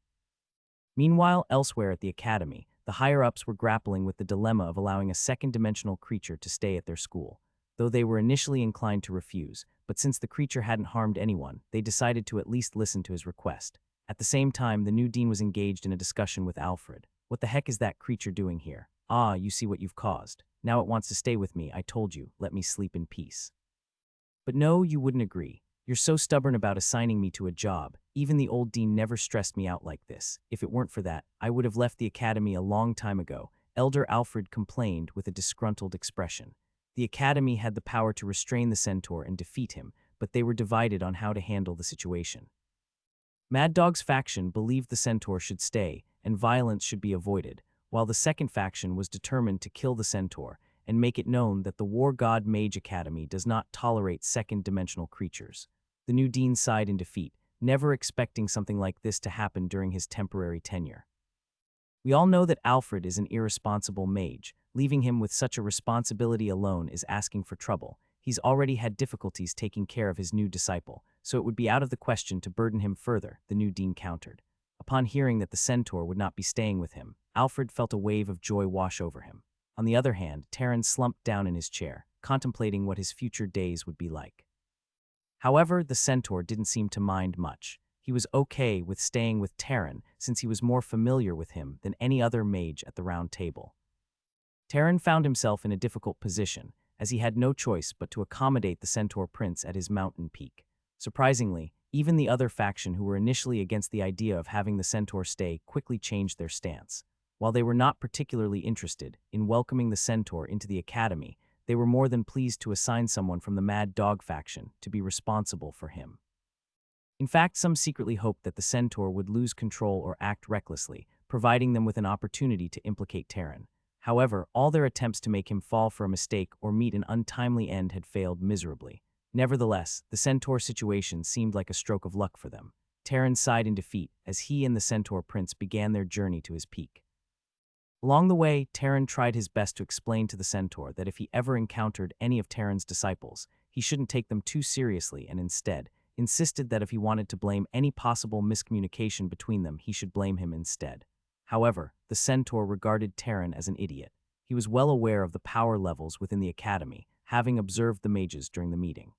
Meanwhile, elsewhere at the academy, the higher-ups were grappling with the dilemma of allowing a second-dimensional creature to stay at their school, though they were initially inclined to refuse, but since the creature hadn't harmed anyone, they decided to at least listen to his request. At the same time, the new dean was engaged in a discussion with Alfred. What the heck is that creature doing here? "Ah, you see what you've caused. Now it wants to stay with me. I told you, let me sleep in peace." But no, you wouldn't agree. You're so stubborn about assigning me to a job. Even the old dean never stressed me out like this. If it weren't for that, I would have left the academy a long time ago. Elder Alfred complained with a disgruntled expression. The academy had the power to restrain the centaur and defeat him, but they were divided on how to handle the situation. Mad Dog's faction believed the centaur should stay and violence should be avoided, while the second faction was determined to kill the centaur and make it known that the war god Mage Academy does not tolerate second-dimensional creatures. The new dean sighed in defeat, never expecting something like this to happen during his temporary tenure. We all know that Alfred is an irresponsible mage. Leaving him with such a responsibility alone is asking for trouble. He's already had difficulties taking care of his new disciple, so it would be out of the question to burden him further, the new dean countered. Upon hearing that the centaur would not be staying with him, Alfred felt a wave of joy wash over him. On the other hand, Terran slumped down in his chair, contemplating what his future days would be like. However, the centaur didn't seem to mind much. He was okay with staying with Terran since he was more familiar with him than any other mage at the round table. Terran found himself in a difficult position, as he had no choice but to accommodate the centaur prince at his mountain peak. Surprisingly, even the other faction who were initially against the idea of having the centaur stay quickly changed their stance. While they were not particularly interested in welcoming the centaur into the academy, they were more than pleased to assign someone from the Mad Dog faction to be responsible for him. In fact, some secretly hoped that the centaur would lose control or act recklessly, providing them with an opportunity to implicate Terran. However, all their attempts to make him fall for a mistake or meet an untimely end had failed miserably. Nevertheless, the centaur situation seemed like a stroke of luck for them. Terran sighed in defeat as he and the centaur prince began their journey to his peak. Along the way, Terran tried his best to explain to the centaur that if he ever encountered any of Terran's disciples, he shouldn't take them too seriously and instead insisted that if he wanted to blame any possible miscommunication between them, he should blame him instead. However, the centaur regarded Terran as an idiot. He was well aware of the power levels within the academy, having observed the mages during the meeting.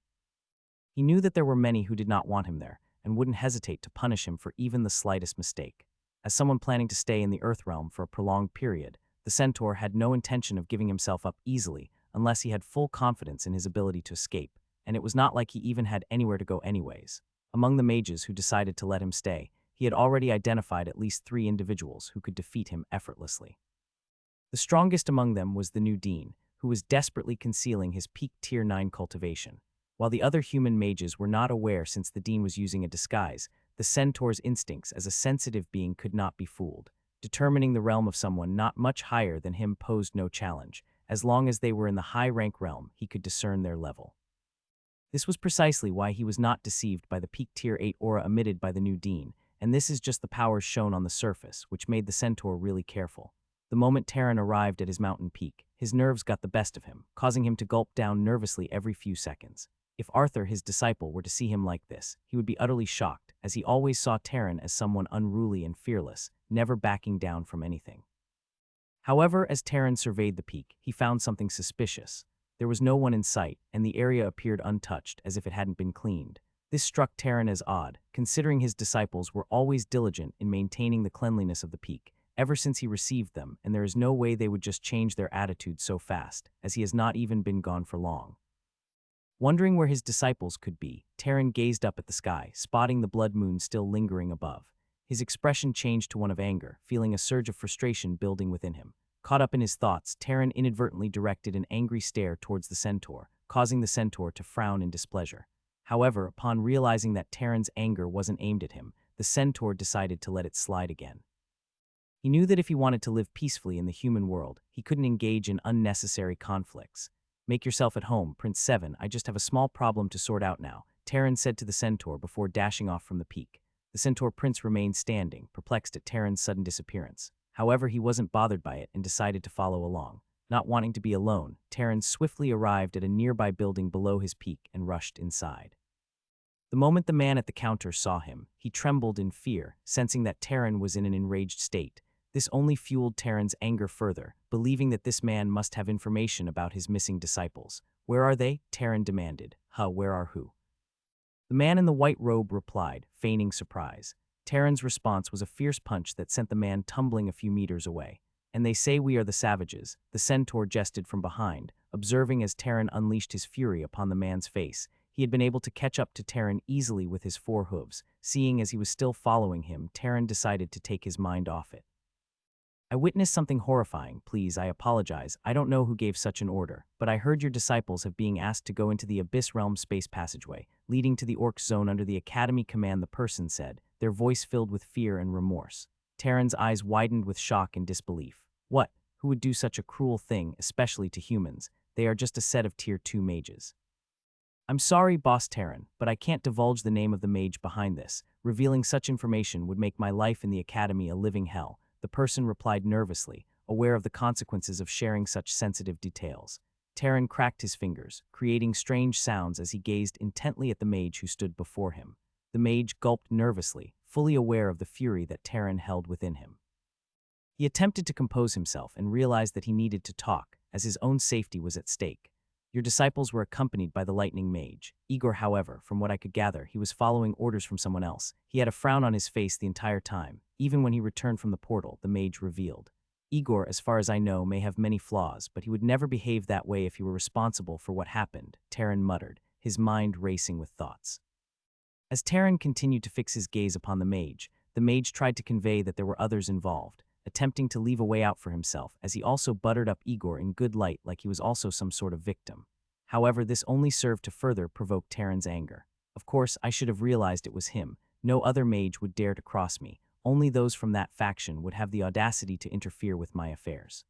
He knew that there were many who did not want him there and wouldn't hesitate to punish him for even the slightest mistake. As someone planning to stay in the Earth realm for a prolonged period, the centaur had no intention of giving himself up easily unless he had full confidence in his ability to escape, and it was not like he even had anywhere to go anyways. Among the mages who decided to let him stay, he had already identified at least 3 individuals who could defeat him effortlessly. The strongest among them was the new dean, who was desperately concealing his peak Tier 9 cultivation. While the other human mages were not aware since the dean was using a disguise, the centaur's instincts as a sensitive being could not be fooled. Determining the realm of someone not much higher than him posed no challenge. As long as they were in the high-rank realm, he could discern their level. This was precisely why he was not deceived by the peak Tier 8 aura emitted by the new dean, and this is just the powers shown on the surface, which made the centaur really careful. The moment Terran arrived at his mountain peak, his nerves got the best of him, causing him to gulp down nervously every few seconds. If Arthur, his disciple, were to see him like this, he would be utterly shocked, as he always saw Terran as someone unruly and fearless, never backing down from anything. However, as Terran surveyed the peak, he found something suspicious. There was no one in sight, and the area appeared untouched, as if it hadn't been cleaned. This struck Terran as odd, considering his disciples were always diligent in maintaining the cleanliness of the peak, ever since he received them, and there is no way they would just change their attitude so fast, as he has not even been gone for long. Wondering where his disciples could be, Terran gazed up at the sky, spotting the blood moon still lingering above. His expression changed to one of anger, feeling a surge of frustration building within him. Caught up in his thoughts, Terran inadvertently directed an angry stare towards the centaur, causing the centaur to frown in displeasure. However, upon realizing that Terran's anger wasn't aimed at him, the centaur decided to let it slide again. He knew that if he wanted to live peacefully in the human world, he couldn't engage in unnecessary conflicts. "Make yourself at home, Prince 7, I just have a small problem to sort out now," Terran said to the centaur before dashing off from the peak. The centaur prince remained standing, perplexed at Terran's sudden disappearance. However, he wasn't bothered by it and decided to follow along. Not wanting to be alone, Terran swiftly arrived at a nearby building below his peak and rushed inside. The moment the man at the counter saw him, he trembled in fear, sensing that Terran was in an enraged state. This only fueled Terran's anger further, believing that this man must have information about his missing disciples. "Where are they?" Terran demanded. Where are who?" The man in the white robe replied, feigning surprise. Terran's response was a fierce punch that sent the man tumbling a few meters away. and they say we are the savages," the centaur jested from behind, observing as Terran unleashed his fury upon the man's face. He had been able to catch up to Terran easily with his 4 hooves. Seeing as he was still following him, Terran decided to take his mind off it. "I witnessed something horrifying. Please, I apologize. I don't know who gave such an order, but I heard your disciples have being asked to go into the Abyss Realm space passageway, leading to the Orc Zone under the Academy command," the person said, their voice filled with fear and remorse. Terran's eyes widened with shock and disbelief. What? Who would do such a cruel thing, especially to humans? They are just a set of Tier 2 mages. "I'm sorry, Boss Terran, but I can't divulge the name of the mage behind this. Revealing such information would make my life in the Academy a living hell," the person replied nervously, aware of the consequences of sharing such sensitive details. Terran cracked his fingers, creating strange sounds as he gazed intently at the mage who stood before him. The mage gulped nervously, fully aware of the fury that Terran held within him. He attempted to compose himself and realized that he needed to talk, as his own safety was at stake. "Your disciples were accompanied by the lightning mage. Igor, however, from what I could gather, he was following orders from someone else. He had a frown on his face the entire time, even when he returned from the portal," the mage revealed. "Igor, as far as I know, may have many flaws, but he would never behave that way if he were responsible for what happened," Terran muttered, his mind racing with thoughts. As Terran continued to fix his gaze upon the mage tried to convey that there were others involved, attempting to leave a way out for himself, as he also buttered up Igor in good light like he was also some sort of victim. However, this only served to further provoke Terran's anger. "Of course, I should have realized it was him. No other mage would dare to cross me. Only those from that faction would have the audacity to interfere with my affairs.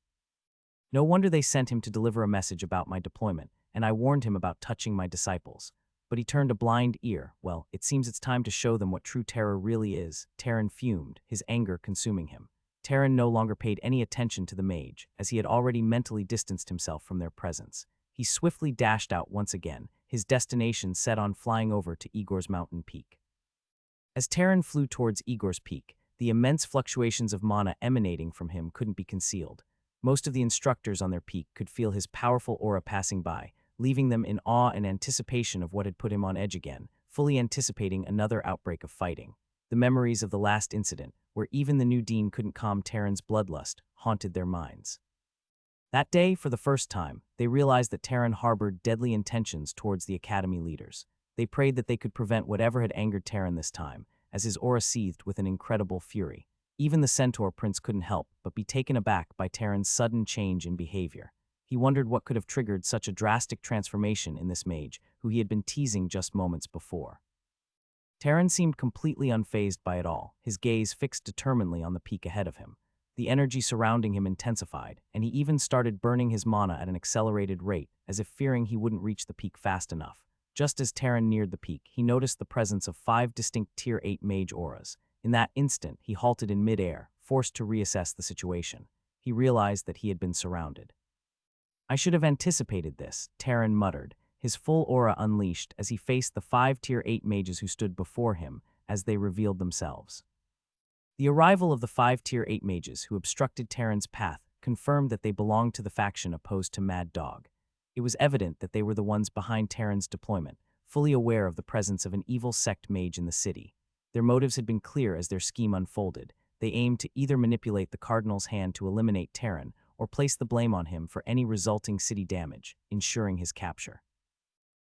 No wonder they sent him to deliver a message about my deployment, and I warned him about touching my disciples. But he turned a blind ear. Well, it seems it's time to show them what true terror really is," Terran fumed, his anger consuming him. Terran no longer paid any attention to the mage, as he had already mentally distanced himself from their presence. He swiftly dashed out once again, his destination set on flying over to Igor's mountain peak. As Terran flew towards Igor's peak, the immense fluctuations of mana emanating from him couldn't be concealed. Most of the instructors on their peak could feel his powerful aura passing by, leaving them in awe and anticipation of what had put him on edge again, fully anticipating another outbreak of fighting. The memories of the last incident, where even the new dean couldn't calm Terran's bloodlust, haunted their minds. That day, for the first time, they realized that Terran harbored deadly intentions towards the Academy leaders. They prayed that they could prevent whatever had angered Terran this time, as his aura seethed with an incredible fury. Even the Centaur Prince couldn't help but be taken aback by Terran's sudden change in behavior. He wondered what could have triggered such a drastic transformation in this mage, who he had been teasing just moments before. Terran seemed completely unfazed by it all, his gaze fixed determinedly on the peak ahead of him. The energy surrounding him intensified, and he even started burning his mana at an accelerated rate, as if fearing he wouldn't reach the peak fast enough. Just as Terran neared the peak, he noticed the presence of 5 distinct Tier 8 mage auras. In that instant, he halted in midair, forced to reassess the situation. He realized that he had been surrounded. "I should have anticipated this," Terran muttered, his full aura unleashed as he faced the 5 Tier 8 mages who stood before him as they revealed themselves. The arrival of the 5 Tier 8 mages who obstructed Terran's path confirmed that they belonged to the faction opposed to Mad Dog. It was evident that they were the ones behind Terran's deployment, fully aware of the presence of an evil sect mage in the city. Their motives had been clear as their scheme unfolded. They aimed to either manipulate the Cardinal's hand to eliminate Terran or place the blame on him for any resulting city damage, ensuring his capture.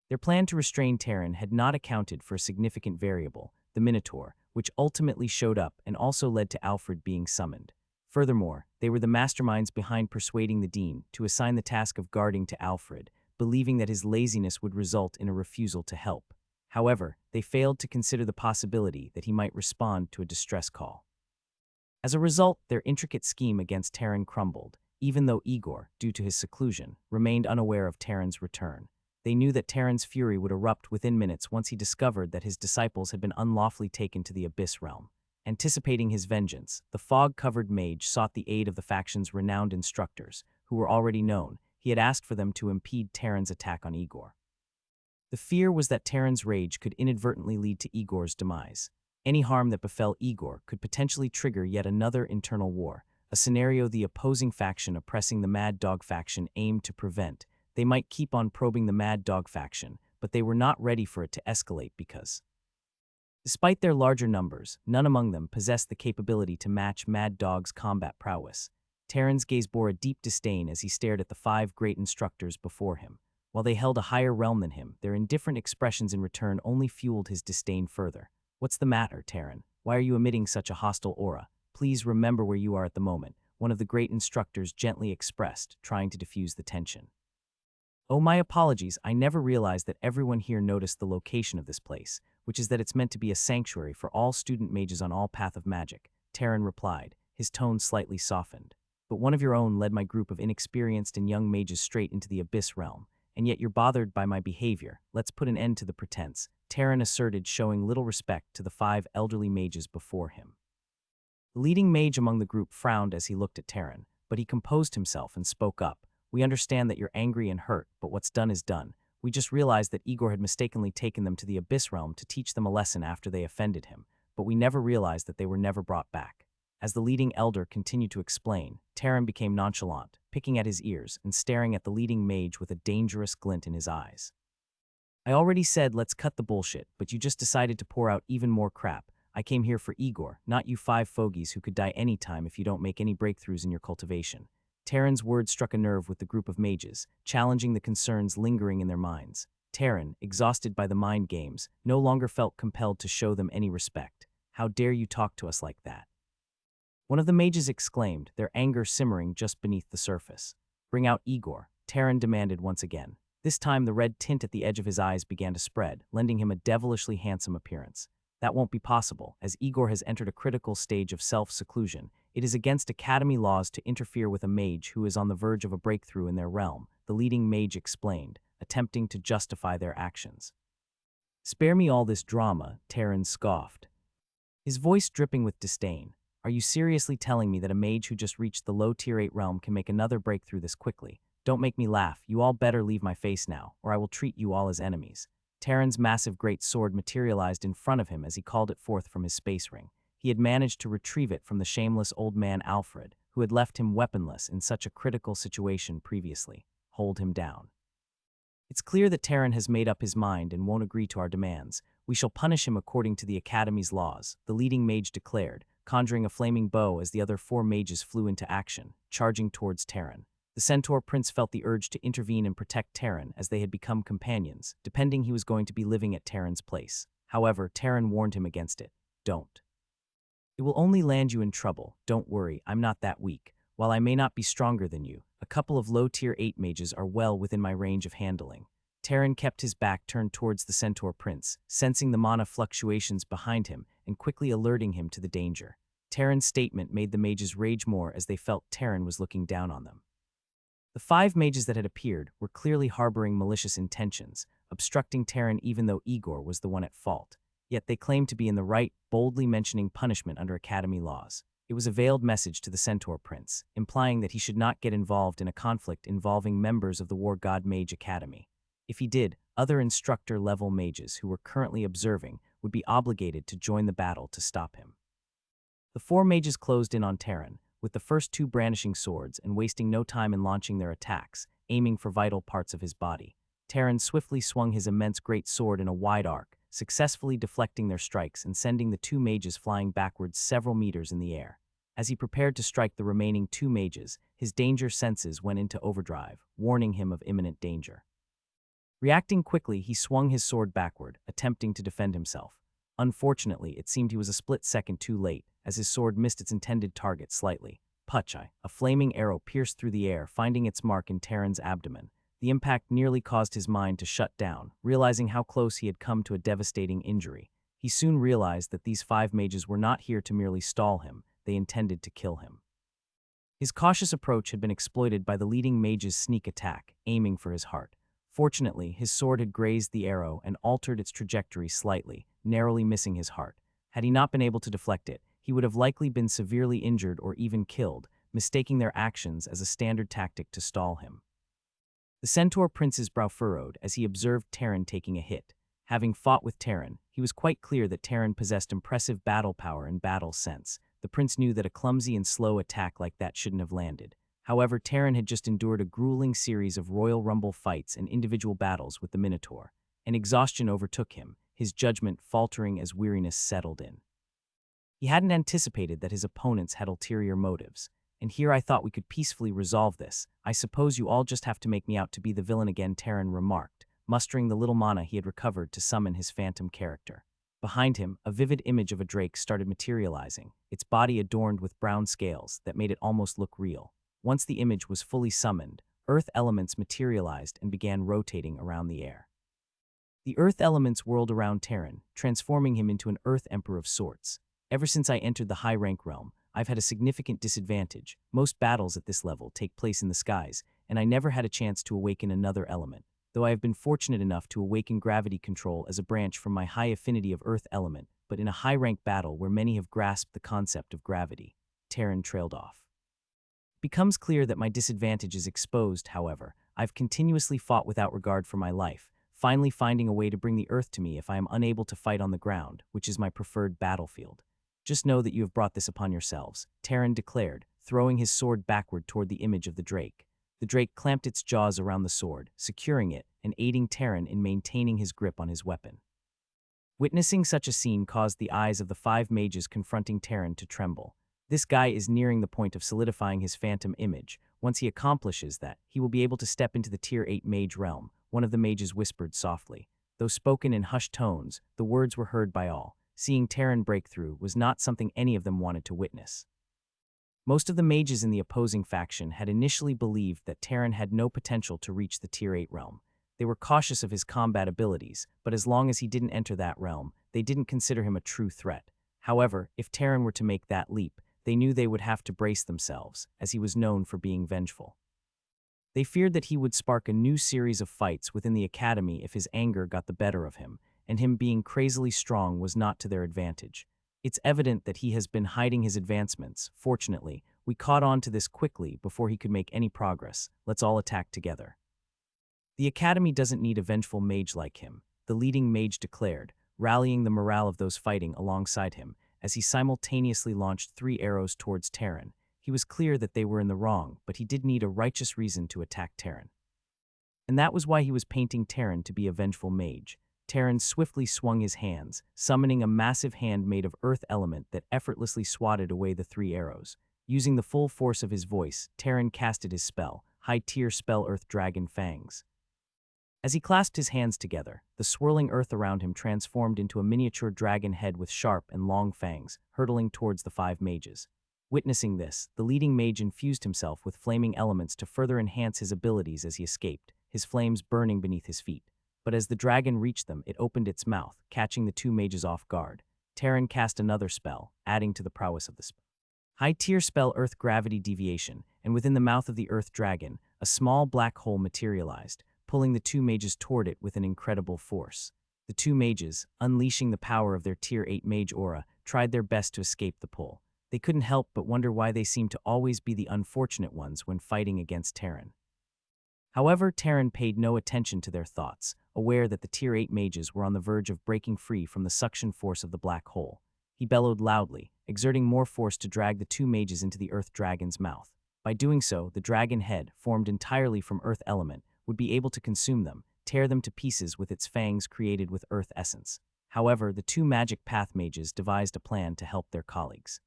Their plan to restrain Terran had not accounted for a significant variable, the Minotaur, which ultimately showed up and also led to Alfred being summoned. Furthermore, they were the masterminds behind persuading the Dean to assign the task of guarding to Alfred, believing that his laziness would result in a refusal to help. However, they failed to consider the possibility that he might respond to a distress call. As a result, their intricate scheme against Terran crumbled, even though Igor, due to his seclusion, remained unaware of Terran's return. They knew that Terran's fury would erupt within minutes once he discovered that his disciples had been unlawfully taken to the Abyss Realm. Anticipating his vengeance, the fog-covered mage sought the aid of the faction's renowned instructors, who were already known. He had asked for them to impede Terran's attack on Igor. The fear was that Terran's rage could inadvertently lead to Igor's demise. Any harm that befell Igor could potentially trigger yet another internal war, a scenario the opposing faction oppressing the Mad Dog faction aimed to prevent. They might keep on probing the Mad Dog faction, but they were not ready for it to escalate because, despite their larger numbers, none among them possessed the capability to match Mad Dog's combat prowess. Terran's gaze bore a deep disdain as he stared at the 5 great instructors before him. While they held a higher realm than him, their indifferent expressions in return only fueled his disdain further. "What's the matter, Terran? Why are you emitting such a hostile aura? Please remember where you are at the moment," one of the great instructors gently expressed, trying to diffuse the tension. "Oh, my apologies, I never realized that everyone here noticed the location of this place, which is that it's meant to be a sanctuary for all student mages on all path of magic," Terran replied, his tone slightly softened. "But one of your own led my group of inexperienced and young mages straight into the Abyss realm, and yet you're bothered by my behavior. Let's put an end to the pretense," Terran asserted, showing little respect to the 5 elderly mages before him. The leading mage among the group frowned as he looked at Terran, but he composed himself and spoke up. "We understand that you're angry and hurt, but what's done is done. We just realized that Igor had mistakenly taken them to the Abyss realm to teach them a lesson after they offended him, but we never realized that they were never brought back." As the leading elder continued to explain, Terran became nonchalant, picking at his ears and staring at the leading mage with a dangerous glint in his eyes. "I already said let's cut the bullshit, but you just decided to pour out even more crap. I came here for Igor, not you 5 fogies who could die anytime if you don't make any breakthroughs in your cultivation." Terran's words struck a nerve with the group of mages, challenging the concerns lingering in their minds. Terran, exhausted by the mind games, no longer felt compelled to show them any respect. "How dare you talk to us like that?" one of the mages exclaimed, their anger simmering just beneath the surface. "Bring out Igor," Terran demanded once again. This time the red tint at the edge of his eyes began to spread, lending him a devilishly handsome appearance. "That won't be possible, as Igor has entered a critical stage of self-seclusion. It is against Academy laws to interfere with a mage who is on the verge of a breakthrough in their realm," the leading mage explained, attempting to justify their actions. "Spare me all this drama," Terran scoffed, his voice dripping with disdain. "Are you seriously telling me that a mage who just reached the low tier 8 realm can make another breakthrough this quickly? Don't make me laugh. You all better leave my face now, or I will treat you all as enemies." Terran's massive great sword materialized in front of him as he called it forth from his space ring. He had managed to retrieve it from the shameless old man Alfred, who had left him weaponless in such a critical situation previously. "Hold him down. It's clear that Terran has made up his mind and won't agree to our demands. We shall punish him according to the Academy's laws," the leading mage declared, conjuring a flaming bow as the other 4 mages flew into action, charging towards Terran. The Centaur Prince felt the urge to intervene and protect Terran as they had become companions, depending he was going to be living at Terran's place. However, Terran warned him against it. "Don't. It will only land you in trouble. Don't worry, I'm not that weak. While I may not be stronger than you, a couple of low-tier 8 mages are well within my range of handling." Terran kept his back turned towards the Centaur Prince, sensing the mana fluctuations behind him and quickly alerting him to the danger. Terran's statement made the mages rage more as they felt Terran was looking down on them. The 5 mages that had appeared were clearly harboring malicious intentions, obstructing Terran even though Igor was the one at fault. Yet they claimed to be in the right, boldly mentioning punishment under Academy laws. It was a veiled message to the Centaur Prince, implying that he should not get involved in a conflict involving members of the War God Mage Academy. If he did, other instructor-level mages who were currently observing would be obligated to join the battle to stop him. The 4 mages closed in on Terran, with the first 2 brandishing swords and wasting no time in launching their attacks, aiming for vital parts of his body. Terran swiftly swung his immense great sword in a wide arc, successfully deflecting their strikes and sending the 2 mages flying backwards several meters in the air. As he prepared to strike the remaining 2 mages, his danger senses went into overdrive, warning him of imminent danger. Reacting quickly, he swung his sword backward, attempting to defend himself. Unfortunately, it seemed he was a split second too late, as his sword missed its intended target slightly. Puchai, a flaming arrow pierced through the air, finding its mark in Terran's abdomen. The impact nearly caused his mind to shut down, realizing how close he had come to a devastating injury. He soon realized that these 5 mages were not here to merely stall him, they intended to kill him. His cautious approach had been exploited by the leading mage's sneak attack, aiming for his heart. Fortunately, his sword had grazed the arrow and altered its trajectory slightly, narrowly missing his heart. Had he not been able to deflect it, he would have likely been severely injured or even killed, mistaking their actions as a standard tactic to stall him. The Centaur Prince's brow furrowed as he observed Terran taking a hit. Having fought with Terran, he was quite clear that Terran possessed impressive battle power and battle sense. The prince knew that a clumsy and slow attack like that shouldn't have landed. However, Terran had just endured a grueling series of Royal Rumble fights and individual battles with the Minotaur, and exhaustion overtook him, his judgment faltering as weariness settled in. He hadn't anticipated that his opponents had ulterior motives. and here I thought we could peacefully resolve this. I suppose you all just have to make me out to be the villain again," Terran remarked, mustering the little mana he had recovered to summon his phantom character. Behind him, a vivid image of a drake started materializing, its body adorned with brown scales that made it almost look real. Once the image was fully summoned, earth elements materialized and began rotating around the air. The earth elements whirled around Terran, transforming him into an earth emperor of sorts. "Ever since I entered the high-rank realm, I've had a significant disadvantage. Most battles at this level take place in the skies, and I never had a chance to awaken another element, though I have been fortunate enough to awaken gravity control as a branch from my high affinity of earth element, but in a high-rank battle where many have grasped the concept of gravity." Terran trailed off. "Becomes clear that my disadvantage is exposed, however. I've continuously fought without regard for my life, finally finding a way to bring the earth to me if I am unable to fight on the ground, which is my preferred battlefield. Just know that you have brought this upon yourselves," Terran declared, throwing his sword backward toward the image of the drake. The drake clamped its jaws around the sword, securing it and aiding Terran in maintaining his grip on his weapon. Witnessing such a scene caused the eyes of the 5 mages confronting Terran to tremble. This guy is nearing the point of solidifying his phantom image. Once he accomplishes that, he will be able to step into the Tier 8 mage realm, one of the mages whispered softly. Though spoken in hushed tones, the words were heard by all. Seeing Terran break through was not something any of them wanted to witness. Most of the mages in the opposing faction had initially believed that Terran had no potential to reach the Tier 8 realm. They were cautious of his combat abilities, but as long as he didn't enter that realm, they didn't consider him a true threat. However, if Terran were to make that leap, they knew they would have to brace themselves, as he was known for being vengeful. They feared that he would spark a new series of fights within the academy if his anger got the better of him, and him being crazily strong was not to their advantage. It's evident that he has been hiding his advancements. Fortunately, we caught on to this quickly before he could make any progress. Let's all attack together. The academy doesn't need a vengeful mage like him, the leading mage declared, rallying the morale of those fighting alongside him as he simultaneously launched 3 arrows towards Terran. He was clear that they were in the wrong, but he did need a righteous reason to attack Terran. And that was why he was painting Terran to be a vengeful mage. Terran swiftly swung his hands, summoning a massive hand made of earth element that effortlessly swatted away the 3 arrows. Using the full force of his voice, Terran casted his spell, high-tier spell Earth Dragon Fangs. As he clasped his hands together, the swirling earth around him transformed into a miniature dragon head with sharp and long fangs, hurtling towards the 5 mages. Witnessing this, the leading mage infused himself with flaming elements to further enhance his abilities as he escaped, his flames burning beneath his feet. But as the dragon reached them, it opened its mouth, catching the 2 mages off guard. Terran cast another spell, adding to the prowess of the spell. High-tier spell Earth Gravity Deviation, and within the mouth of the Earth Dragon, a small black hole materialized, pulling the 2 mages toward it with an incredible force. The 2 mages, unleashing the power of their Tier 8 mage aura, tried their best to escape the pull. They couldn't help but wonder why they seemed to always be the unfortunate ones when fighting against Terran. However, Terran paid no attention to their thoughts, aware that the Tier 8 mages were on the verge of breaking free from the suction force of the black hole. He bellowed loudly, exerting more force to drag the 2 mages into the Earth Dragon's mouth. By doing so, the dragon head, formed entirely from Earth element, would be able to consume them, tear them to pieces with its fangs created with Earth essence. However, the 2 magic path mages devised a plan to help their colleagues.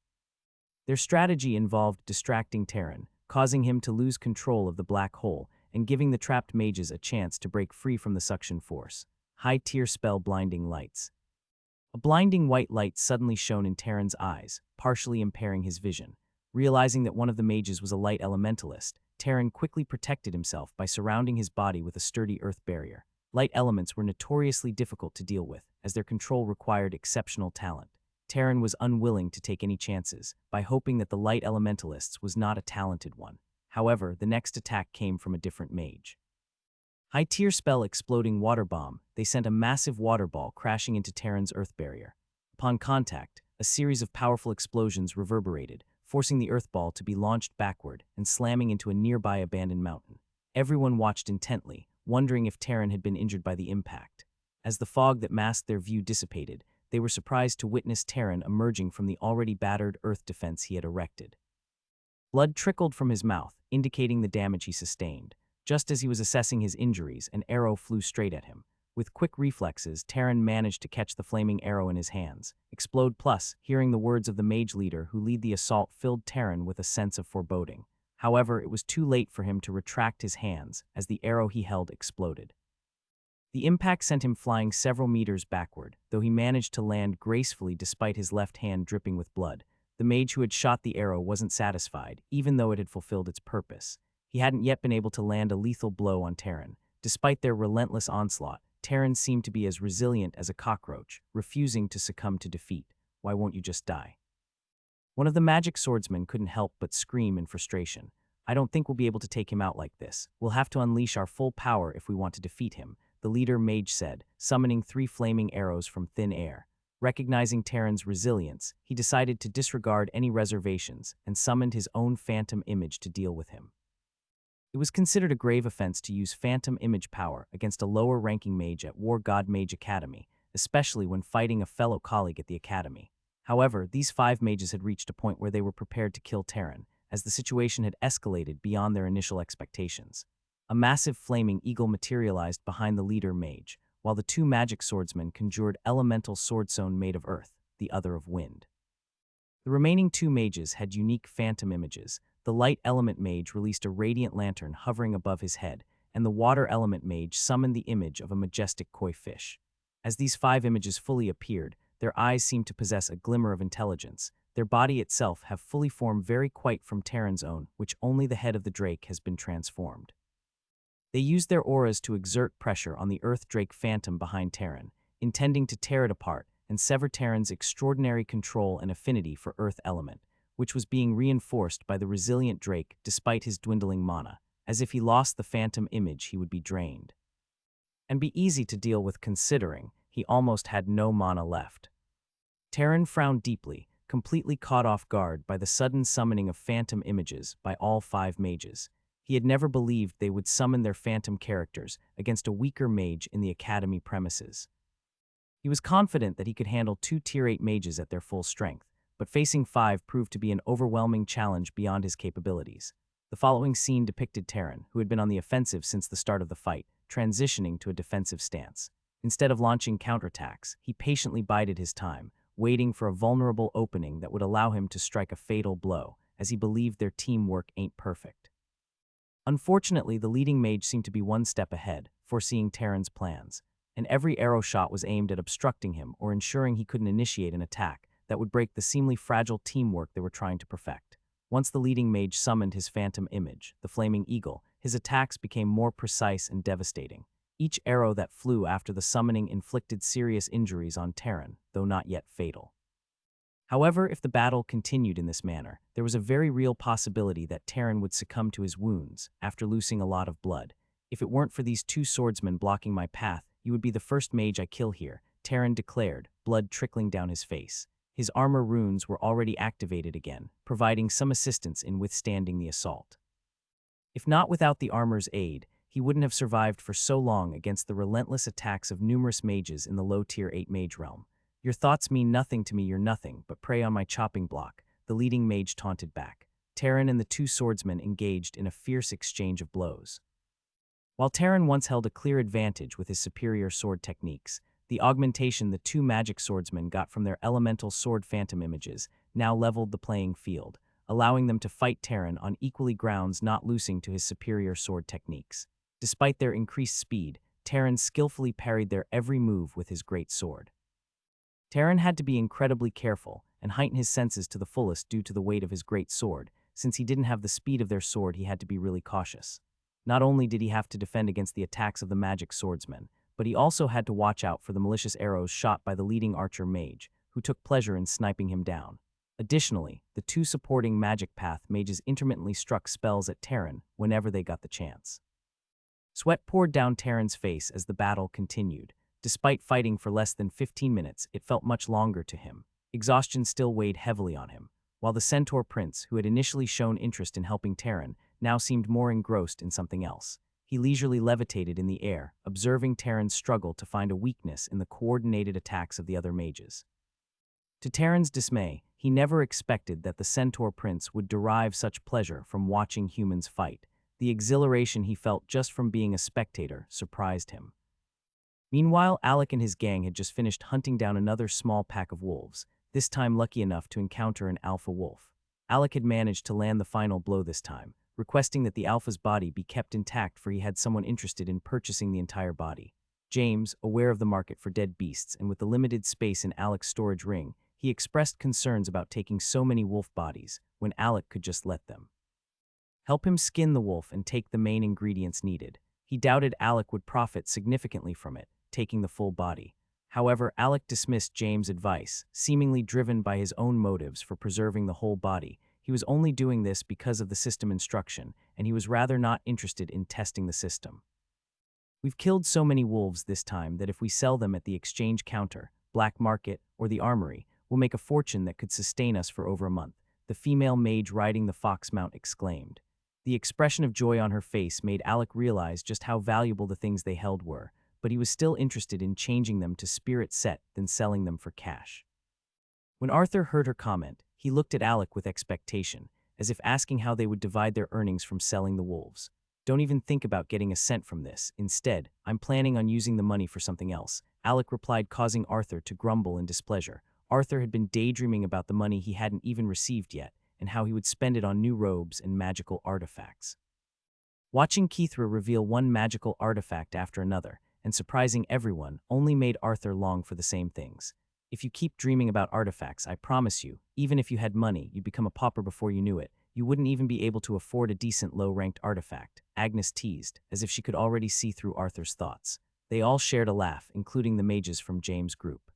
Their strategy involved distracting Terran, causing him to lose control of the black hole, and giving the trapped mages a chance to break free from the suction force. High-tier spell Blinding Lights. A blinding white light suddenly shone in Terran's eyes, partially impairing his vision. Realizing that one of the mages was a light elementalist, Terran quickly protected himself by surrounding his body with a sturdy earth barrier. Light elements were notoriously difficult to deal with, as their control required exceptional talent. Terran was unwilling to take any chances, by hoping that the light elementalist was not a talented one. However, the next attack came from a different mage. High-tier spell Exploding Water Bomb, they sent a massive water ball crashing into Terran's earth barrier. Upon contact, a series of powerful explosions reverberated, forcing the earth ball to be launched backward and slamming into a nearby abandoned mountain. Everyone watched intently, wondering if Terran had been injured by the impact. As the fog that masked their view dissipated, they were surprised to witness Terran emerging from the already battered earth defense he had erected. Blood trickled from his mouth, indicating the damage he sustained. Just as he was assessing his injuries, an arrow flew straight at him. With quick reflexes, Terran managed to catch the flaming arrow in his hands. Explode plus, hearing the words of the mage leader who lead the assault filled Terran with a sense of foreboding. However, it was too late for him to retract his hands as the arrow he held exploded. The impact sent him flying several meters backward, though he managed to land gracefully despite his left hand dripping with blood. The mage who had shot the arrow wasn't satisfied, even though it had fulfilled its purpose. He hadn't yet been able to land a lethal blow on Terran. Despite their relentless onslaught, Terran seemed to be as resilient as a cockroach, refusing to succumb to defeat. Why won't you just die? One of the magic swordsmen couldn't help but scream in frustration. I don't think we'll be able to take him out like this. We'll have to unleash our full power if we want to defeat him, the leader Mage said, summoning 3 flaming arrows from thin air. Recognizing Terran's resilience, he decided to disregard any reservations and summoned his own phantom image to deal with him. It was considered a grave offense to use phantom image power against a lower-ranking mage at War God Mage Academy, especially when fighting a fellow colleague at the academy. However, these 5 mages had reached a point where they were prepared to kill Terran, as the situation had escalated beyond their initial expectations. A massive flaming eagle materialized behind the leader mage, while the 2 magic swordsmen conjured elemental swordstone made of earth, the other of wind. The remaining 2 mages had unique phantom images. The light element mage released a radiant lantern hovering above his head, and the water element mage summoned the image of a majestic koi fish. As these 5 images fully appeared, their eyes seemed to possess a glimmer of intelligence. Their body itself have fully formed very quite from Terran's own, which only the head of the drake has been transformed. They used their auras to exert pressure on the Earth Drake Phantom behind Terran, intending to tear it apart and sever Terran's extraordinary control and affinity for Earth element, which was being reinforced by the resilient Drake despite his dwindling mana. As if he lost the phantom image, he would be drained. And be easy to deal with considering he almost had no mana left. Terran frowned deeply, completely caught off guard by the sudden summoning of phantom images by all 5 mages. He had never believed they would summon their phantom characters against a weaker mage in the academy premises. He was confident that he could handle 2 Tier 8 mages at their full strength, but facing 5 proved to be an overwhelming challenge beyond his capabilities. The following scene depicted Terran, who had been on the offensive since the start of the fight, transitioning to a defensive stance. Instead of launching counterattacks, he patiently bided his time, waiting for a vulnerable opening that would allow him to strike a fatal blow, as he believed their teamwork ain't perfect. Unfortunately, the leading mage seemed to be one step ahead, foreseeing Terran's plans, and every arrow shot was aimed at obstructing him or ensuring he couldn't initiate an attack that would break the seemingly fragile teamwork they were trying to perfect. Once the leading mage summoned his phantom image, the flaming eagle, his attacks became more precise and devastating. Each arrow that flew after the summoning inflicted serious injuries on Terran, though not yet fatal. However, if the battle continued in this manner, there was a very real possibility that Terran would succumb to his wounds after losing a lot of blood. If it weren't for these 2 swordsmen blocking my path, you would be the first mage I kill here, Terran declared, blood trickling down his face. His armor runes were already activated again, providing some assistance in withstanding the assault. If not without the armor's aid, he wouldn't have survived for so long against the relentless attacks of numerous mages in the low Tier 8 mage realm. Your thoughts mean nothing to me, you're nothing but prey on my chopping block, the leading mage taunted back. Terran and the 2 swordsmen engaged in a fierce exchange of blows. While Terran once held a clear advantage with his superior sword techniques, the augmentation the 2 magic swordsmen got from their elemental sword phantom images now leveled the playing field, allowing them to fight Terran on equally grounds, not losing to his superior sword techniques. Despite their increased speed, Terran skillfully parried their every move with his great sword. Terran had to be incredibly careful and heighten his senses to the fullest due to the weight of his great sword. Since he didn't have the speed of their sword, he had to be really cautious. Not only did he have to defend against the attacks of the magic swordsmen, but he also had to watch out for the malicious arrows shot by the leading archer mage, who took pleasure in sniping him down. Additionally, the 2 supporting magic path mages intermittently struck spells at Terran whenever they got the chance. Sweat poured down Terran's face as the battle continued. Despite fighting for less than 15 minutes, it felt much longer to him. Exhaustion still weighed heavily on him, while the centaur prince, who had initially shown interest in helping Terran, now seemed more engrossed in something else. He leisurely levitated in the air, observing Terran's struggle to find a weakness in the coordinated attacks of the other mages. To Terran's dismay, he never expected that the centaur prince would derive such pleasure from watching humans fight. The exhilaration he felt just from being a spectator surprised him. Meanwhile, Alec and his gang had just finished hunting down another small pack of wolves, this time lucky enough to encounter an alpha wolf. Alec had managed to land the final blow this time, requesting that the alpha's body be kept intact for he had someone interested in purchasing the entire body. James, aware of the market for dead beasts and with the limited space in Alec's storage ring, he expressed concerns about taking so many wolf bodies when Alec could just let them help him skin the wolf and take the main ingredients needed. He doubted Alec would profit significantly from it, taking the full body. However, Alec dismissed James' advice, seemingly driven by his own motives for preserving the whole body. He was only doing this because of the system instruction, and he was rather not interested in testing the system. We've killed so many wolves this time that if we sell them at the exchange counter, black market, or the armory, we'll make a fortune that could sustain us for over a month, the female mage riding the fox mount exclaimed. The expression of joy on her face made Alec realize just how valuable the things they held were, but he was still interested in changing them to spirit set than selling them for cash. When Arthur heard her comment, he looked at Alec with expectation, as if asking how they would divide their earnings from selling the wolves. Don't even think about getting a cent from this. Instead, I'm planning on using the money for something else, Alec replied, causing Arthur to grumble in displeasure. Arthur had been daydreaming about the money he hadn't even received yet, and how he would spend it on new robes and magical artifacts. Watching Kithra reveal one magical artifact after another, and surprising everyone, only made Arthur long for the same things. If you keep dreaming about artifacts, I promise you, even if you had money, you'd become a pauper before you knew it. You wouldn't even be able to afford a decent low-ranked artifact, Agnes teased, as if she could already see through Arthur's thoughts. They all shared a laugh, including the mages from James' group.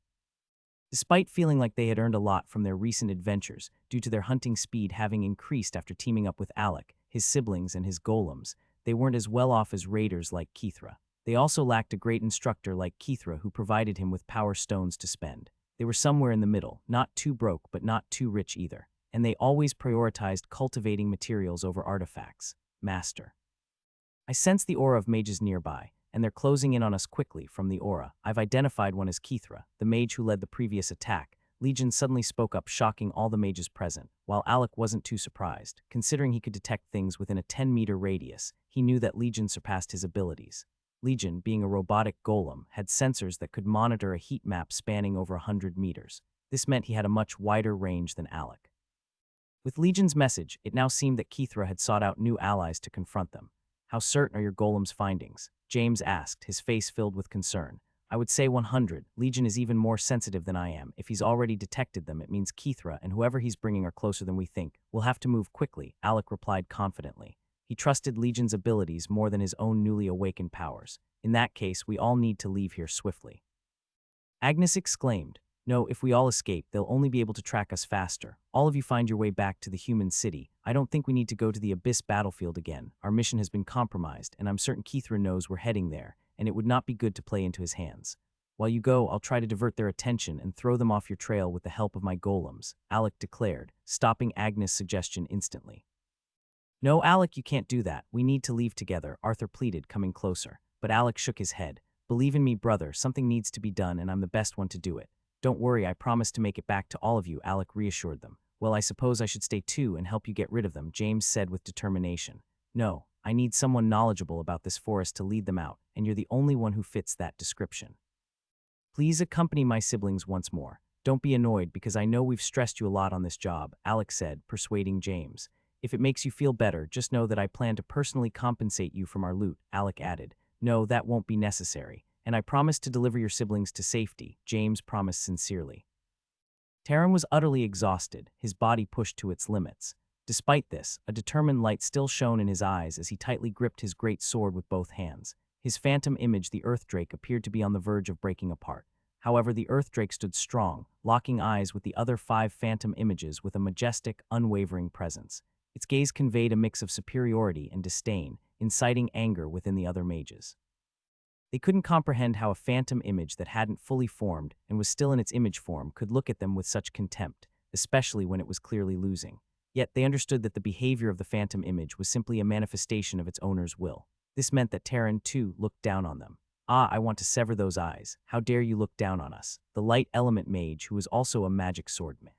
Despite feeling like they had earned a lot from their recent adventures, due to their hunting speed having increased after teaming up with Alec, his siblings, and his golems, they weren't as well off as raiders like Kithra. They also lacked a great instructor like Kithra who provided him with power stones to spend. They were somewhere in the middle, not too broke but not too rich either, and they always prioritized cultivating materials over artifacts. Master. I sense the aura of mages nearby, and they're closing in on us quickly from the aura. I've identified one as Kithra, the mage who led the previous attack. Legion suddenly spoke up, shocking all the mages present. While Alec wasn't too surprised, considering he could detect things within a 10-meter radius, he knew that Legion surpassed his abilities. Legion, being a robotic golem, had sensors that could monitor a heat map spanning over 100 meters. This meant he had a much wider range than Alec. With Legion's message, it now seemed that Kithra had sought out new allies to confront them. How certain are your golem's findings? James asked, his face filled with concern. I would say 100. Legion is even more sensitive than I am. If he's already detected them, it means Kithra and whoever he's bringing are closer than we think. We'll have to move quickly, Alec replied confidently. He trusted Legion's abilities more than his own newly awakened powers. In that case, we all need to leave here swiftly. Agnes exclaimed. No, if we all escape, they'll only be able to track us faster. All of you find your way back to the human city. I don't think we need to go to the Abyss battlefield again. Our mission has been compromised, and I'm certain Kithra knows we're heading there, and it would not be good to play into his hands. While you go, I'll try to divert their attention and throw them off your trail with the help of my golems, Alec declared, stopping Agnes' suggestion instantly. No, Alec, you can't do that. We need to leave together, Arthur pleaded, coming closer. But Alec shook his head. Believe in me, brother, something needs to be done, and I'm the best one to do it. Don't worry, I promise to make it back to all of you, Alec reassured them. Well, I suppose I should stay too and help you get rid of them, James said with determination. No, I need someone knowledgeable about this forest to lead them out, and you're the only one who fits that description. Please accompany my siblings once more. Don't be annoyed because I know we've stressed you a lot on this job, Alec said, persuading James. If it makes you feel better, just know that I plan to personally compensate you from our loot, Alec added. No, that won't be necessary. And I promise to deliver your siblings to safety, James promised sincerely. Taran was utterly exhausted, his body pushed to its limits. Despite this, a determined light still shone in his eyes as he tightly gripped his great sword with both hands. His phantom image, the Earth Drake, appeared to be on the verge of breaking apart. However, the Earth Drake stood strong, locking eyes with the other 5 phantom images with a majestic, unwavering presence. Its gaze conveyed a mix of superiority and disdain, inciting anger within the other mages. They couldn't comprehend how a phantom image that hadn't fully formed and was still in its image form could look at them with such contempt, especially when it was clearly losing. Yet they understood that the behavior of the phantom image was simply a manifestation of its owner's will. This meant that Taran, too, looked down on them. Ah, I want to sever those eyes. How dare you look down on us? The light element mage, who was also a magic swordman.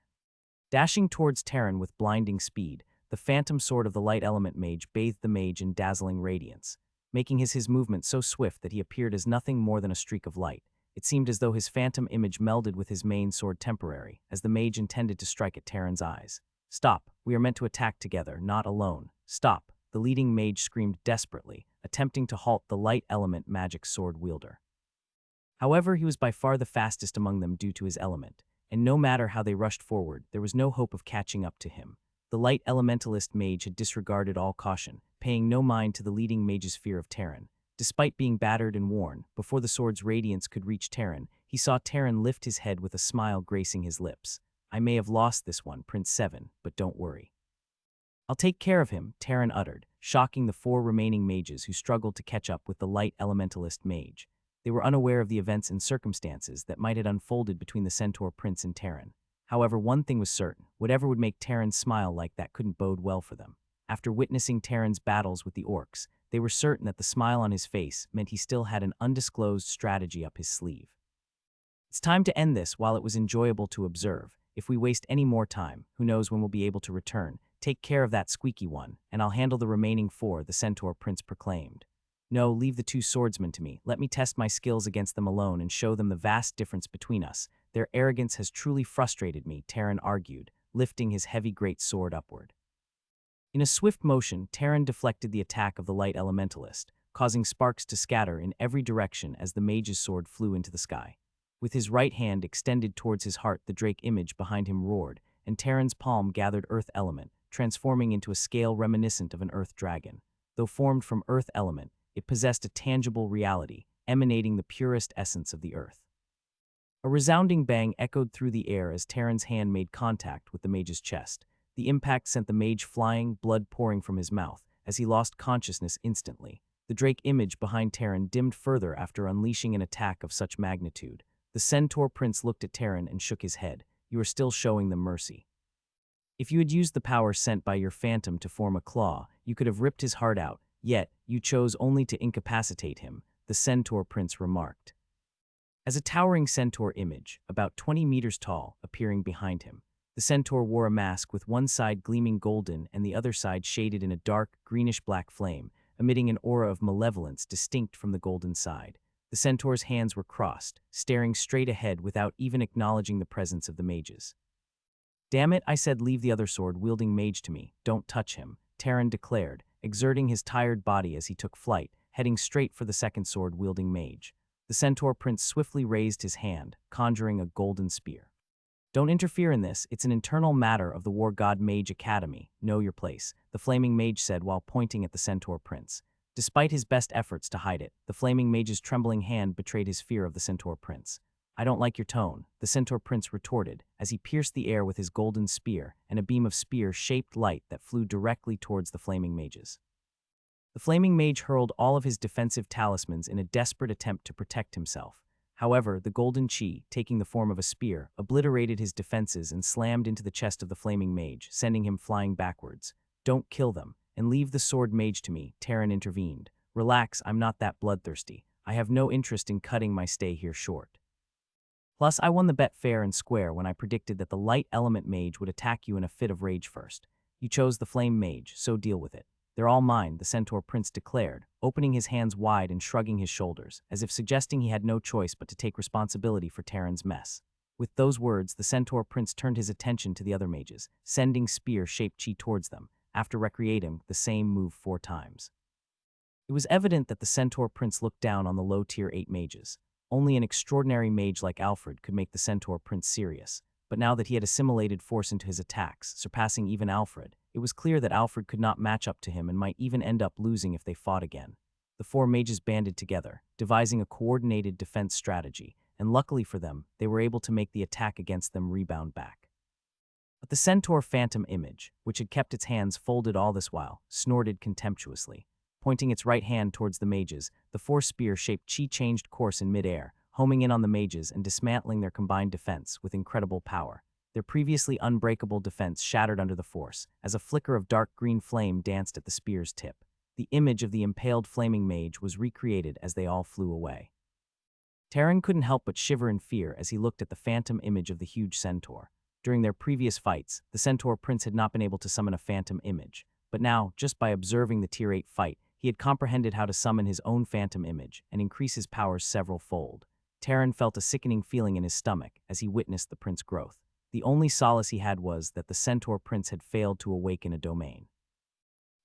Dashing towards Taran with blinding speed, the phantom sword of the light element mage bathed the mage in dazzling radiance. making his movement so swift that he appeared as nothing more than a streak of light. It seemed as though his phantom image melded with his main sword temporary, as the mage intended to strike at Terran's eyes. "Stop, we are meant to attack together, not alone. Stop," the leading mage screamed desperately, attempting to halt the light element magic sword wielder. However, he was by far the fastest among them due to his element, and no matter how they rushed forward, there was no hope of catching up to him. The light elementalist mage had disregarded all caution, paying no mind to the leading mage's fear of Terran. Despite being battered and worn, before the sword's radiance could reach Terran, he saw Terran lift his head with a smile gracing his lips. "I may have lost this one, Prince 7, but don't worry. I'll take care of him," Terran uttered, shocking the 4 remaining mages who struggled to catch up with the light elementalist mage. They were unaware of the events and circumstances that might have unfolded between the Centaur Prince and Terran. However, one thing was certain: whatever would make Terran smile like that couldn't bode well for them. After witnessing Terran's battles with the orcs, they were certain that the smile on his face meant he still had an undisclosed strategy up his sleeve. "It's time to end this while it was enjoyable to observe. If we waste any more time, who knows when we'll be able to return. Take care of that squeaky one, and I'll handle the remaining 4, the Centaur Prince proclaimed. "No, leave the 2 swordsmen to me. Let me test my skills against them alone and show them the vast difference between us. Their arrogance has truly frustrated me," Terran argued, lifting his heavy great sword upward. In a swift motion, Terran deflected the attack of the light elementalist, causing sparks to scatter in every direction as the mage's sword flew into the sky. With his right hand extended towards his heart, the drake image behind him roared, and Terran's palm gathered earth element, transforming into a scale reminiscent of an earth dragon. Though formed from earth element, it possessed a tangible reality, emanating the purest essence of the earth. A resounding bang echoed through the air as Terran's hand made contact with the mage's chest. The impact sent the mage flying, blood pouring from his mouth, as he lost consciousness instantly. The drake image behind Terran dimmed further after unleashing an attack of such magnitude. The Centaur Prince looked at Terran and shook his head. "You are still showing them mercy. If you had used the power sent by your phantom to form a claw, you could have ripped his heart out, yet you chose only to incapacitate him," the Centaur Prince remarked. As a towering centaur image, about 20 meters tall, appearing behind him. The centaur wore a mask with one side gleaming golden and the other side shaded in a dark, greenish-black flame, emitting an aura of malevolence distinct from the golden side. The centaur's hands were crossed, staring straight ahead without even acknowledging the presence of the mages. "Damn it, I said leave the other sword-wielding mage to me. Don't touch him," Terran declared, exerting his tired body as he took flight, heading straight for the second sword-wielding mage. The Centaur Prince swiftly raised his hand, conjuring a golden spear. "Don't interfere in this, it's an internal matter of the War God Mage Academy. Know your place," the Flaming Mage said while pointing at the Centaur Prince. Despite his best efforts to hide it, the Flaming Mage's trembling hand betrayed his fear of the Centaur Prince. "I don't like your tone," the Centaur Prince retorted, as he pierced the air with his golden spear and a beam of spear-shaped light that flew directly towards the Flaming Mages. The Flaming Mage hurled all of his defensive talismans in a desperate attempt to protect himself. However, the golden chi, taking the form of a spear, obliterated his defenses and slammed into the chest of the Flaming Mage, sending him flying backwards. "Don't kill them, and leave the sword mage to me," Terran intervened. "Relax, I'm not that bloodthirsty. I have no interest in cutting my stay here short. Plus, I won the bet fair and square when I predicted that the light element mage would attack you in a fit of rage first. You chose the flame mage, so deal with it. They're all mine," the Centaur Prince declared, opening his hands wide and shrugging his shoulders, as if suggesting he had no choice but to take responsibility for Terran's mess. With those words, the Centaur Prince turned his attention to the other mages, sending spear-shaped chi towards them, after recreating the same move 4 times. It was evident that the Centaur Prince looked down on the low-tier 8 mages. Only an extraordinary mage like Alfred could make the Centaur Prince serious. But now that he had assimilated force into his attacks, surpassing even Alfred, it was clear that Alfred could not match up to him and might even end up losing if they fought again. The 4 mages banded together, devising a coordinated defense strategy, and luckily for them, they were able to make the attack against them rebound back. But the Centaur Phantom image, which had kept its hands folded all this while, snorted contemptuously. Pointing its right hand towards the mages, the 4 spear-shaped chi changed course in midair, homing in on the mages and dismantling their combined defense with incredible power. Their previously unbreakable defense shattered under the force, as a flicker of dark green flame danced at the spear's tip. The image of the impaled flaming mage was recreated as they all flew away. Terran couldn't help but shiver in fear as he looked at the phantom image of the huge centaur. During their previous fights, the Centaur Prince had not been able to summon a phantom image, but now, just by observing the Tier 8 fight, He had comprehended how to summon his own phantom image and increase his powers several-fold. Terran felt a sickening feeling in his stomach as he witnessed the prince's growth. The only solace he had was that the centaur prince had failed to awaken a domain.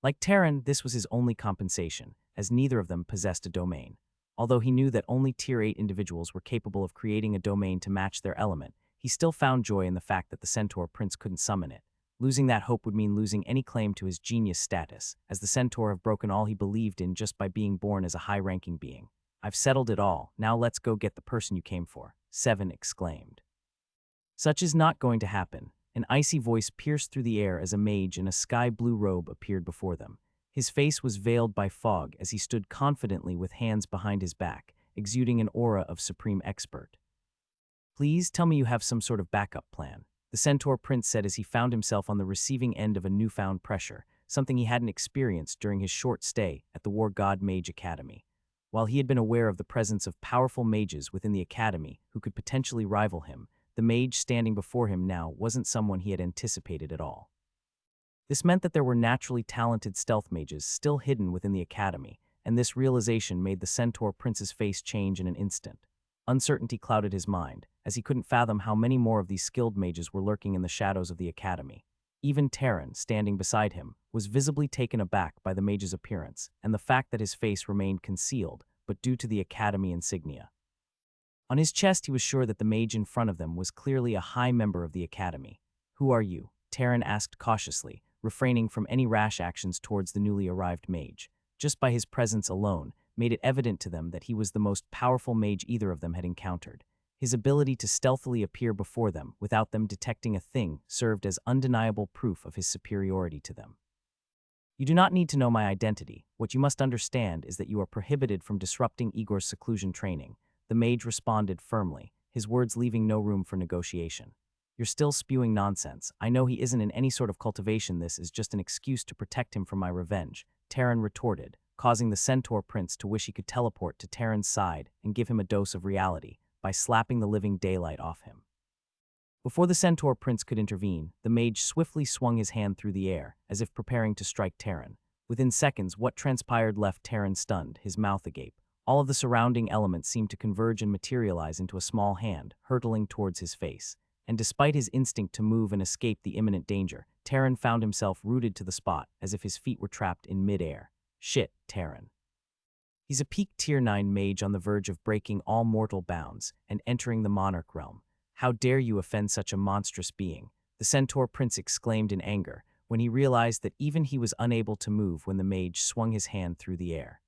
Like Terran, this was his only compensation, as neither of them possessed a domain. Although he knew that only Tier 8 individuals were capable of creating a domain to match their element, he still found joy in the fact that the centaur prince couldn't summon it. Losing that hope would mean losing any claim to his genius status, as the centaur have broken all he believed in just by being born as a high-ranking being. "I've settled it all, now let's go get the person you came for," Seven exclaimed. Such is not going to happen. An icy voice pierced through the air as a mage in a sky-blue robe appeared before them. His face was veiled by fog as he stood confidently with hands behind his back, exuding an aura of supreme expert. "Please tell me you have some sort of backup plan," the centaur prince said as he found himself on the receiving end of a newfound pressure, something he hadn't experienced during his short stay at the War God Mage Academy. While he had been aware of the presence of powerful mages within the academy who could potentially rival him, the mage standing before him now wasn't someone he had anticipated at all. This meant that there were naturally talented stealth mages still hidden within the academy, and this realization made the centaur prince's face change in an instant. Uncertainty clouded his mind, as he couldn't fathom how many more of these skilled mages were lurking in the shadows of the academy. Even Terran, standing beside him, was visibly taken aback by the mage's appearance and the fact that his face remained concealed, but due to the academy insignia. On his chest, he was sure that the mage in front of them was clearly a high member of the academy. "Who are you?" Terran asked cautiously, refraining from any rash actions towards the newly arrived mage. Just by his presence alone, made it evident to them that he was the most powerful mage either of them had encountered. His ability to stealthily appear before them without them detecting a thing served as undeniable proof of his superiority to them. "You do not need to know my identity. What you must understand is that you are prohibited from disrupting Igor's seclusion training," the mage responded firmly, his words leaving no room for negotiation. "You're still spewing nonsense. I know he isn't in any sort of cultivation. This is just an excuse to protect him from my revenge," Terran retorted, causing the centaur prince to wish he could teleport to Terran's side and give him a dose of reality by slapping the living daylight off him. Before the centaur prince could intervene, the mage swiftly swung his hand through the air, as if preparing to strike Terran. Within seconds, what transpired left Terran stunned, his mouth agape. All of the surrounding elements seemed to converge and materialize into a small hand, hurtling towards his face. And despite his instinct to move and escape the imminent danger, Terran found himself rooted to the spot, as if his feet were trapped in mid-air. "Shit, Terran. He's a peak Tier 9 mage on the verge of breaking all mortal bounds and entering the monarch realm. How dare you offend such a monstrous being?" the centaur prince exclaimed in anger, when he realized that even he was unable to move when the mage swung his hand through the air.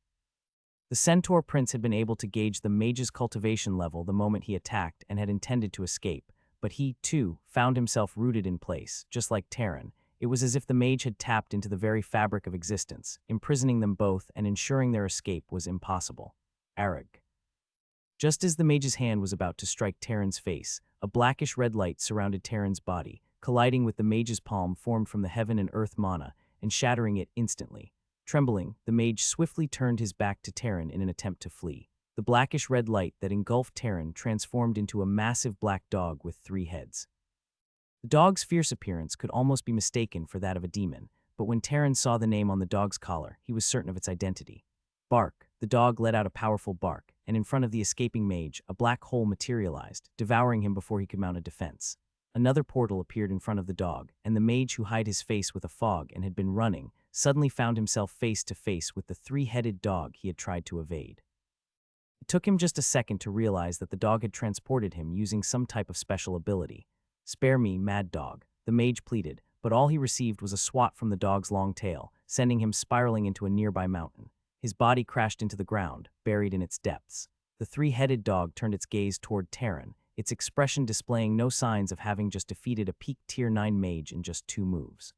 The centaur prince had been able to gauge the mage's cultivation level the moment he attacked and had intended to escape, but he, too, found himself rooted in place, just like Terran. It was as if the mage had tapped into the very fabric of existence, imprisoning them both and ensuring their escape was impossible. Arag. Just as the mage's hand was about to strike Terran's face, a blackish red light surrounded Terran's body, colliding with the mage's palm formed from the heaven and earth mana and shattering it instantly. Trembling, the mage swiftly turned his back to Terran in an attempt to flee. The blackish red light that engulfed Terran transformed into a massive black dog with 3 heads. The dog's fierce appearance could almost be mistaken for that of a demon, but when Terran saw the name on the dog's collar, he was certain of its identity. Bark. The dog let out a powerful bark, and in front of the escaping mage, a black hole materialized, devouring him before he could mount a defense. Another portal appeared in front of the dog, and the mage, who hid his face with a fog and had been running, suddenly found himself face to face with the 3-headed dog he had tried to evade. It took him just a second to realize that the dog had transported him using some type of special ability. "Spare me, mad dog," the mage pleaded, but all he received was a swat from the dog's long tail, sending him spiraling into a nearby mountain. His body crashed into the ground, buried in its depths. The 3-headed dog turned its gaze toward Terran, its expression displaying no signs of having just defeated a peak Tier 9 mage in just 2 moves.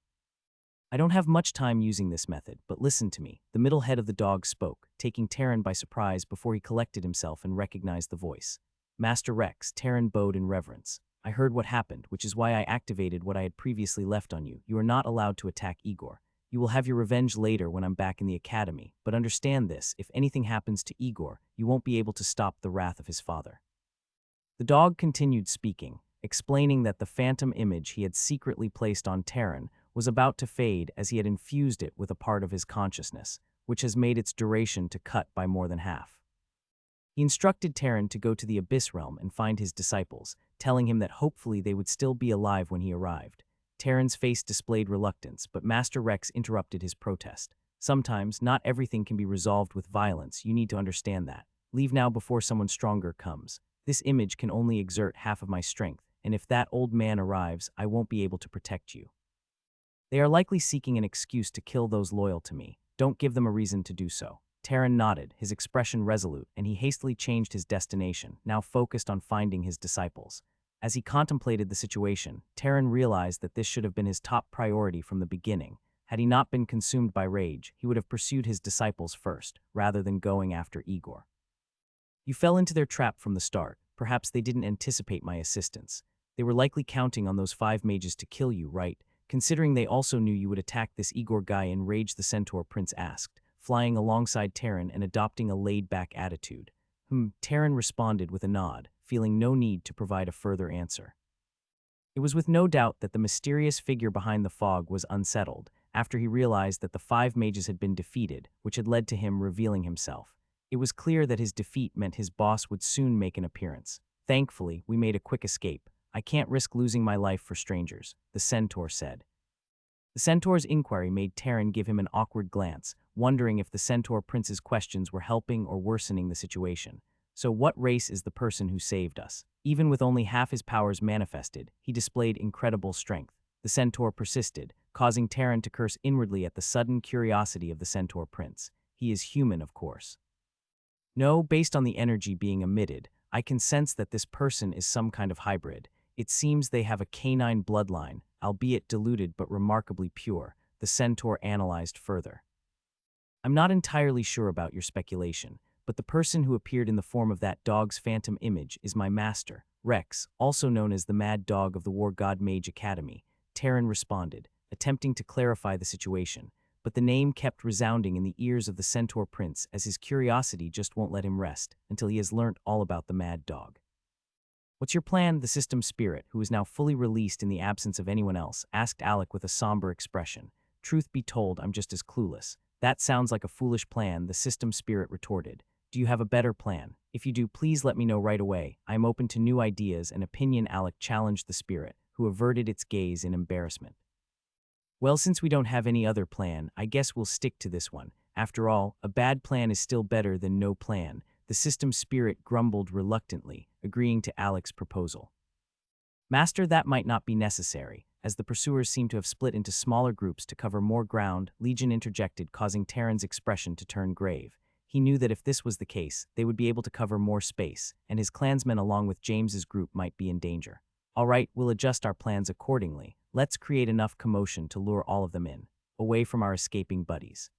"I don't have much time using this method, but listen to me," the middle head of the dog spoke, taking Terran by surprise before he collected himself and recognized the voice. "Master Rex," Terran bowed in reverence. "I heard what happened, which is why I activated what I had previously left on you. You are not allowed to attack Igor. You will have your revenge later when I'm back in the academy, but understand this, if anything happens to Igor, you won't be able to stop the wrath of his father." The dog continued speaking, explaining that the phantom image he had secretly placed on Terran was about to fade as he had infused it with a part of his consciousness. which has made its duration to cut by more than half. He instructed Terran to go to the Abyss Realm and find his disciples, telling him that hopefully they would still be alive when he arrived. Terran's face displayed reluctance, but Master Rex interrupted his protest. Sometimes, not everything can be resolved with violence. You need to understand that. Leave now before someone stronger comes. This image can only exert half of my strength, and if that old man arrives, I won't be able to protect you. They are likely seeking an excuse to kill those loyal to me. Don't give them a reason to do so. Terran nodded, his expression resolute, and he hastily changed his destination, now focused on finding his disciples. As he contemplated the situation, Terran realized that this should have been his top priority from the beginning. Had he not been consumed by rage, he would have pursued his disciples first, rather than going after Igor. You fell into their trap from the start. Perhaps they didn't anticipate my assistance. They were likely counting on those 5 mages to kill you, right? Considering they also knew you would attack this Igor guy, enraged the Centaur Prince asked, flying alongside Terran and adopting a laid-back attitude. Terran responded with a nod, feeling no need to provide a further answer. It was with no doubt that the mysterious figure behind the fog was unsettled, after he realized that the 5 mages had been defeated, which had led to him revealing himself. It was clear that his defeat meant his boss would soon make an appearance. Thankfully, we made a quick escape. I can't risk losing my life for strangers, the Centaur said. The Centaur's inquiry made Terran give him an awkward glance, wondering if the Centaur Prince's questions were helping or worsening the situation. So what race is the person who saved us? Even with only half his powers manifested, he displayed incredible strength. The Centaur persisted, causing Terran to curse inwardly at the sudden curiosity of the Centaur Prince. He is human, of course. No, based on the energy being emitted, I can sense that this person is some kind of hybrid. It seems they have a canine bloodline, albeit diluted but remarkably pure, the Centaur analyzed further. I'm not entirely sure about your speculation, but the person who appeared in the form of that dog's phantom image is my master, Rex, also known as the Mad Dog of the War God Mage Academy. Terran responded, attempting to clarify the situation, but the name kept resounding in the ears of the Centaur Prince as his curiosity just won't let him rest until he has learnt all about the Mad Dog. What's your plan? The system spirit, who is now fully released in the absence of anyone else, asked Alec with a somber expression. Truth be told, I'm just as clueless. That sounds like a foolish plan, the system spirit retorted. Do you have a better plan? If you do, please let me know right away. I am open to new ideas and opinion. Alec challenged the spirit, who averted its gaze in embarrassment. Well, since we don't have any other plan, I guess we'll stick to this one. After all, a bad plan is still better than no plan. The system spirit grumbled reluctantly, agreeing to Alec's proposal. Master, that might not be necessary, as the pursuers seem to have split into smaller groups to cover more ground, Legion interjected, causing Terran's expression to turn grave. He knew that if this was the case, they would be able to cover more space, and his clansmen along with James's group might be in danger. All right, we'll adjust our plans accordingly. Let's create enough commotion to lure all of them in, away from our escaping buddies.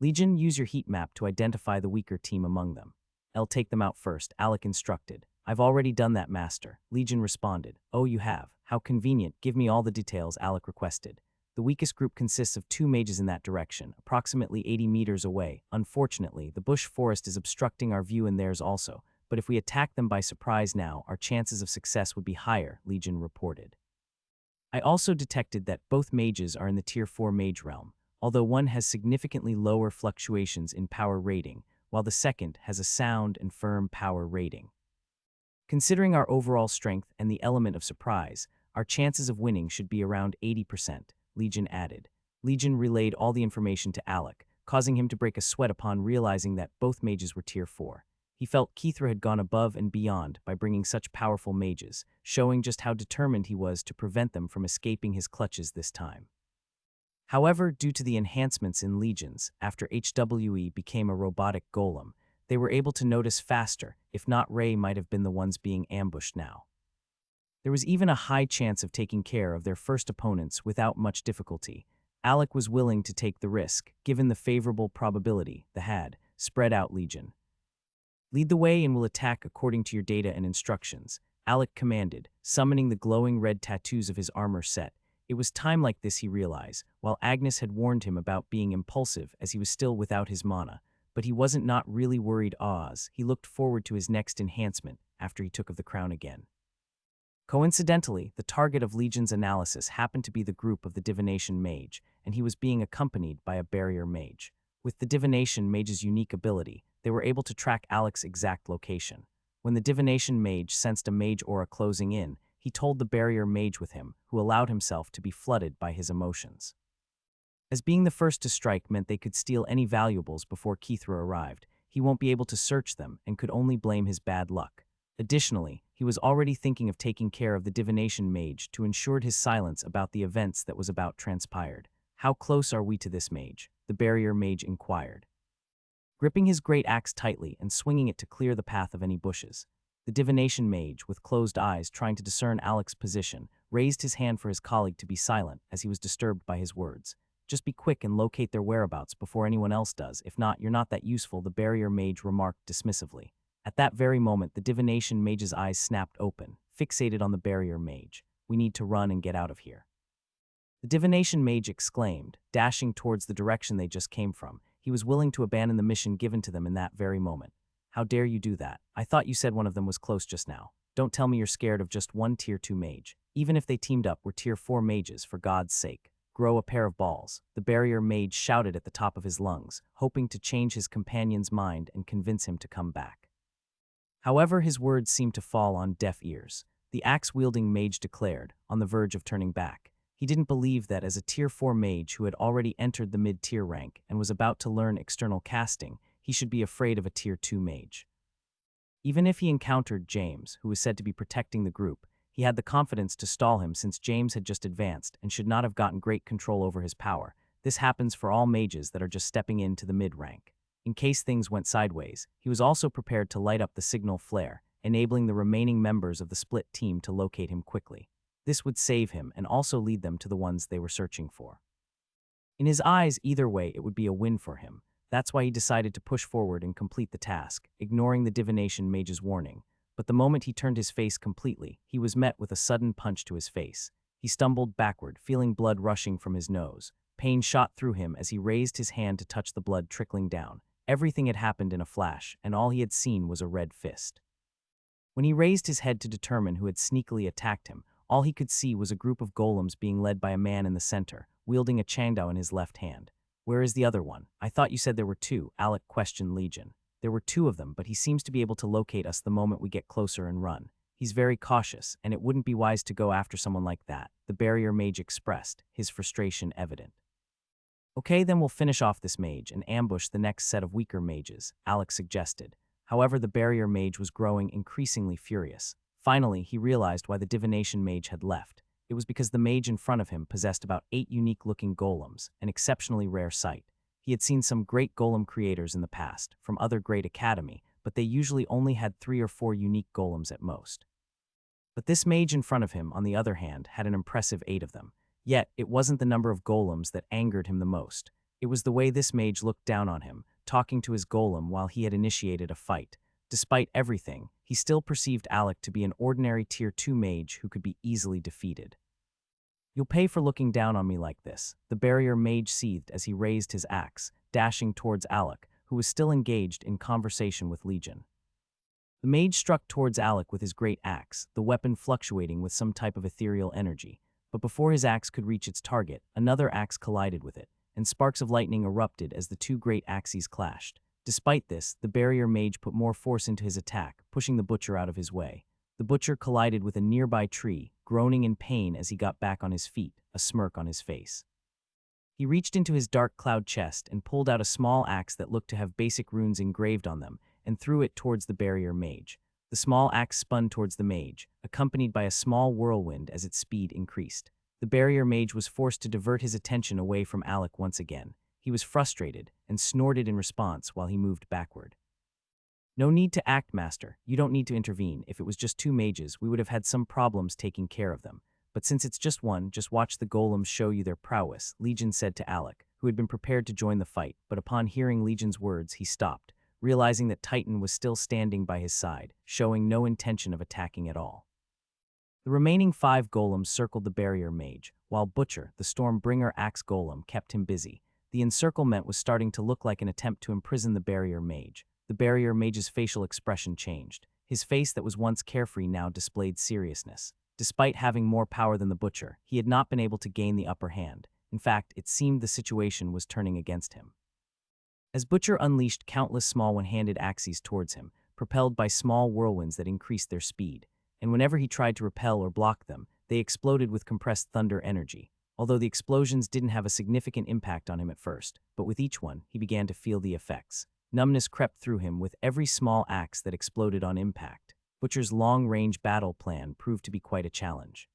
Legion, use your heat map to identify the weaker team among them. I'll take them out first, Alec instructed. I've already done that, Master, Legion responded. Oh, you have? How convenient. Give me all the details, Alec requested. The weakest group consists of 2 mages in that direction, approximately 80 meters away. Unfortunately, the bush forest is obstructing our view and theirs also, but if we attack them by surprise now, our chances of success would be higher, Legion reported. I also detected that both mages are in the Tier 4 mage realm, although one has significantly lower fluctuations in power rating, while the second has a sound and firm power rating. Considering our overall strength and the element of surprise, our chances of winning should be around 80%, Legion added. Legion relayed all the information to Alec, causing him to break a sweat upon realizing that both mages were Tier 4. He felt Kithra had gone above and beyond by bringing such powerful mages, showing just how determined he was to prevent them from escaping his clutches this time. However, due to the enhancements in Legions, after HWE became a robotic golem, they were able to notice faster, if not Ray might have been the ones being ambushed now. There was even a high chance of taking care of their first opponents without much difficulty. Alec was willing to take the risk, given the favorable probability the had. Spread out, Legion. Lead the way and we'll attack according to your data and instructions, Alec commanded, summoning the glowing red tattoos of his armor set. It was time like this, he realized, while Agnes had warned him about being impulsive as he was still without his mana. But he wasn't not really worried. He looked forward to his next enhancement after he took of the crown again. Coincidentally, the target of Legion's analysis happened to be the group of the Divination Mage, and he was being accompanied by a barrier mage. With the divination mage's unique ability, they were able to track Alec's exact location. When the divination mage sensed a mage aura closing in, he told the barrier mage with him, who allowed himself to be flooded by his emotions. As being the first to strike meant they could steal any valuables before Kithra arrived, he won't be able to search them and could only blame his bad luck. Additionally, he was already thinking of taking care of the divination mage to ensure his silence about the events that was about transpired. How close are we to this mage? The barrier mage inquired. Gripping his great axe tightly and swinging it to clear the path of any bushes. The divination mage, with closed eyes trying to discern Alec's position, raised his hand for his colleague to be silent as he was disturbed by his words. Just be quick and locate their whereabouts before anyone else does. If not, you're not that useful, the barrier mage remarked dismissively. At that very moment, the divination mage's eyes snapped open, fixated on the barrier mage. We need to run and get out of here. The divination mage exclaimed, dashing towards the direction they just came from. He was willing to abandon the mission given to them in that very moment. How dare you do that? I thought you said one of them was close just now. Don't tell me you're scared of just one tier 2 mage. Even if they teamed up, we're tier 4 mages, for God's sake. Grow a pair of balls. The barrier mage shouted at the top of his lungs, hoping to change his companion's mind and convince him to come back. However, his words seemed to fall on deaf ears. The axe-wielding mage declared, on the verge of turning back. He didn't believe that as a tier 4 mage who had already entered the mid-tier rank and was about to learn external casting, he should be afraid of a tier 2 mage. Even if he encountered James, who was said to be protecting the group, he had the confidence to stall him since James had just advanced and should not have gotten great control over his power. This happens for all mages that are just stepping into the mid-rank. In case things went sideways, he was also prepared to light up the signal flare, enabling the remaining members of the split team to locate him quickly. This would save him and also lead them to the ones they were searching for. In his eyes, either way, it would be a win for him. That's why he decided to push forward and complete the task, ignoring the divination mage's warning. But the moment he turned his face completely, he was met with a sudden punch to his face. He stumbled backward, feeling blood rushing from his nose. Pain shot through him as he raised his hand to touch the blood trickling down. Everything had happened in a flash, and all he had seen was a red fist. When he raised his head to determine who had sneakily attacked him, all he could see was a group of golems being led by a man in the center, wielding a changdao in his left hand. Where is the other one? I thought you said there were 2, Alec questioned Legion. There were 2 of them, but he seems to be able to locate us the moment we get closer and run. He's very cautious, and it wouldn't be wise to go after someone like that, the barrier mage expressed, his frustration evident. Okay, then we'll finish off this mage and ambush the next set of weaker mages, Alec suggested. However, the barrier mage was growing increasingly furious. Finally, he realized why the divination mage had left. It was because the mage in front of him possessed about 8 unique-looking golems, an exceptionally rare sight. He had seen some great golem creators in the past, from other great academy, but they usually only had 3 or 4 unique golems at most. But this mage in front of him, on the other hand, had an impressive 8 of them. Yet, it wasn't the number of golems that angered him the most. It was the way this mage looked down on him, talking to his golem while he had initiated a fight. Despite everything, he still perceived Alec to be an ordinary tier 2 mage who could be easily defeated. You'll pay for looking down on me like this, the barrier mage seethed as he raised his axe, dashing towards Alec, who was still engaged in conversation with Legion. The mage struck towards Alec with his great axe, the weapon fluctuating with some type of ethereal energy. But before his axe could reach its target, another axe collided with it, and sparks of lightning erupted as the 2 great axes clashed. Despite this, the barrier mage put more force into his attack, pushing the butcher out of his way. The butcher collided with a nearby tree, groaning in pain as he got back on his feet, a smirk on his face. He reached into his dark cloud chest and pulled out a small axe that looked to have basic runes engraved on them, and threw it towards the barrier mage. The small axe spun towards the mage, accompanied by a small whirlwind as its speed increased. The barrier mage was forced to divert his attention away from Alec once again. He was frustrated and snorted in response while he moved backward. No need to act, Master. You don't need to intervene. If it was just 2 mages, we would have had some problems taking care of them. But since it's just one, just watch the golems show you their prowess, Legion said to Alec, who had been prepared to join the fight, but upon hearing Legion's words, he stopped, realizing that Titan was still standing by his side, showing no intention of attacking at all. The remaining 5 golems circled the barrier mage, while Butcher, the Stormbringer axe golem, kept him busy. The encirclement was starting to look like an attempt to imprison the barrier mage. The barrier mage's facial expression changed. His face that was once carefree now displayed seriousness. Despite having more power than the Butcher, he had not been able to gain the upper hand. In fact, it seemed the situation was turning against him. As Butcher unleashed countless small one-handed axes towards him, propelled by small whirlwinds that increased their speed, and whenever he tried to repel or block them, they exploded with compressed thunder energy. Although the explosions didn't have a significant impact on him at first, but with each one, he began to feel the effects. Numbness crept through him with every small axe that exploded on impact. Butcher's long-range battle plan proved to be quite a challenge.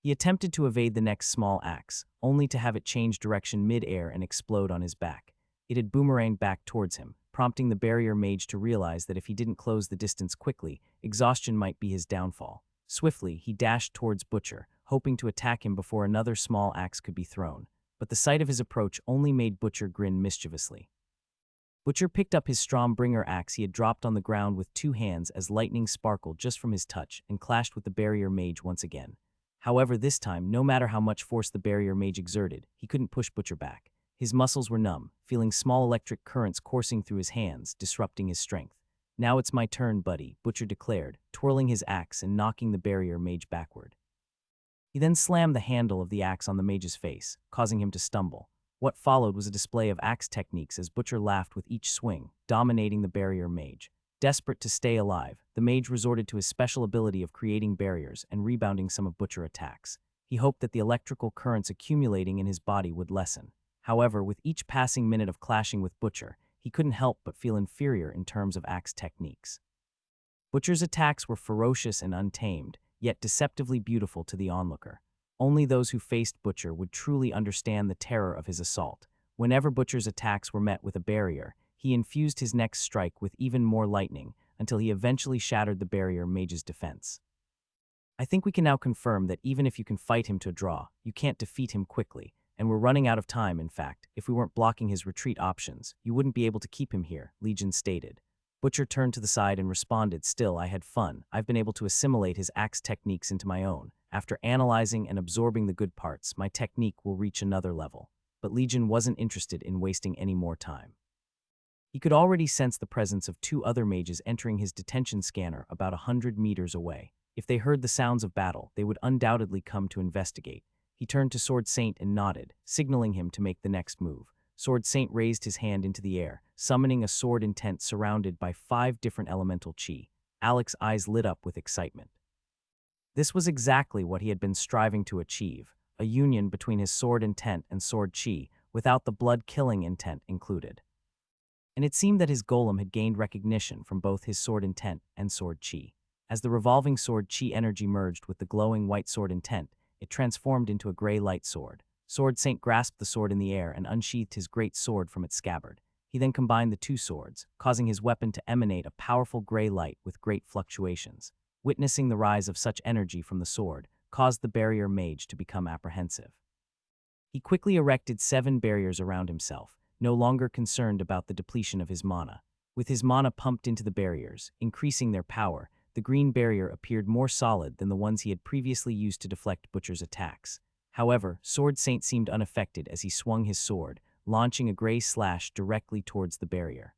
He attempted to evade the next small axe, only to have it change direction mid-air and explode on his back. It had boomeranged back towards him, prompting the barrier mage to realize that if he didn't close the distance quickly, exhaustion might be his downfall. Swiftly, he dashed towards Butcher, hoping to attack him before another small axe could be thrown, but the sight of his approach only made Butcher grin mischievously. Butcher picked up his Strombringer axe he had dropped on the ground with two hands as lightning sparkled just from his touch and clashed with the barrier mage once again. However, this time, no matter how much force the barrier mage exerted, he couldn't push Butcher back. His muscles were numb, feeling small electric currents coursing through his hands, disrupting his strength. "Now it's my turn, buddy," Butcher declared, twirling his axe and knocking the barrier mage backward. He then slammed the handle of the axe on the mage's face, causing him to stumble. What followed was a display of axe techniques as Butcher laughed with each swing, dominating the barrier mage. Desperate to stay alive, the mage resorted to his special ability of creating barriers and rebounding some of Butcher's attacks. He hoped that the electrical currents accumulating in his body would lessen. However, with each passing minute of clashing with Butcher, he couldn't help but feel inferior in terms of axe techniques. Butcher's attacks were ferocious and untamed, yet deceptively beautiful to the onlooker. Only those who faced Butcher would truly understand the terror of his assault. Whenever Butcher's attacks were met with a barrier, he infused his next strike with even more lightning until he eventually shattered the barrier mage's defense. "I think we can now confirm that even if you can fight him to a draw, you can't defeat him quickly, and we're running out of time. In fact, if we weren't blocking his retreat options, you wouldn't be able to keep him here," Legion stated. Butcher turned to the side and responded, "Still, I had fun. I've been able to assimilate his axe techniques into my own. After analyzing and absorbing the good parts, my technique will reach another level." But Legion wasn't interested in wasting any more time. He could already sense the presence of two other mages entering his detention scanner about 100 meters away. If they heard the sounds of battle, they would undoubtedly come to investigate. He turned to Sword Saint and nodded, signaling him to make the next move. Sword Saint raised his hand into the air, summoning a sword intent surrounded by 5 different elemental chi. Alex's eyes lit up with excitement. This was exactly what he had been striving to achieve, a union between his sword intent and sword chi, without the blood-killing intent included. And it seemed that his golem had gained recognition from both his sword intent and sword chi. As the revolving sword chi energy merged with the glowing white sword intent, it transformed into a gray light sword. Sword Saint grasped the sword in the air and unsheathed his great sword from its scabbard. He then combined the two swords, causing his weapon to emanate a powerful gray light with great fluctuations. Witnessing the rise of such energy from the sword caused the barrier mage to become apprehensive. He quickly erected 7 barriers around himself, no longer concerned about the depletion of his mana. With his mana pumped into the barriers, increasing their power, the green barrier appeared more solid than the ones he had previously used to deflect Butcher's attacks. However, Sword Saint seemed unaffected as he swung his sword, launching a gray slash directly towards the barrier.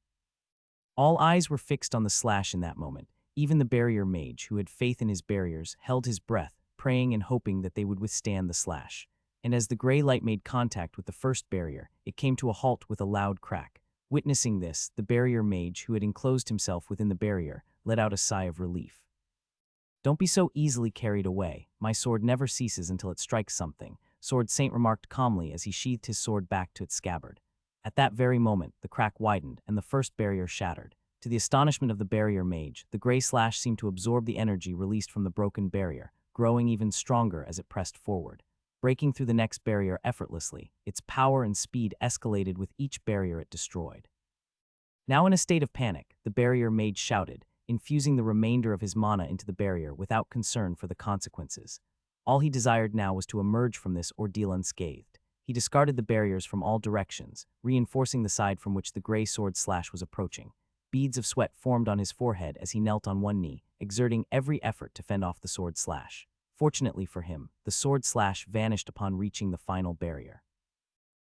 All eyes were fixed on the slash in that moment. Even the barrier mage, who had faith in his barriers, held his breath, praying and hoping that they would withstand the slash. And as the gray light made contact with the first barrier, it came to a halt with a loud crack. Witnessing this, the barrier mage, who had enclosed himself within the barrier, let out a sigh of relief. "Don't be so easily carried away. My sword never ceases until it strikes something," Sword Saint remarked calmly as he sheathed his sword back to its scabbard. At that very moment, the crack widened and the first barrier shattered. To the astonishment of the barrier mage, the gray slash seemed to absorb the energy released from the broken barrier, growing even stronger as it pressed forward. Breaking through the next barrier effortlessly, its power and speed escalated with each barrier it destroyed. Now in a state of panic, the barrier mage shouted, infusing the remainder of his mana into the barrier without concern for the consequences. All he desired now was to emerge from this ordeal unscathed. He discarded the barriers from all directions, reinforcing the side from which the gray sword slash was approaching. Beads of sweat formed on his forehead as he knelt on one knee, exerting every effort to fend off the sword slash. Fortunately for him, the sword slash vanished upon reaching the final barrier.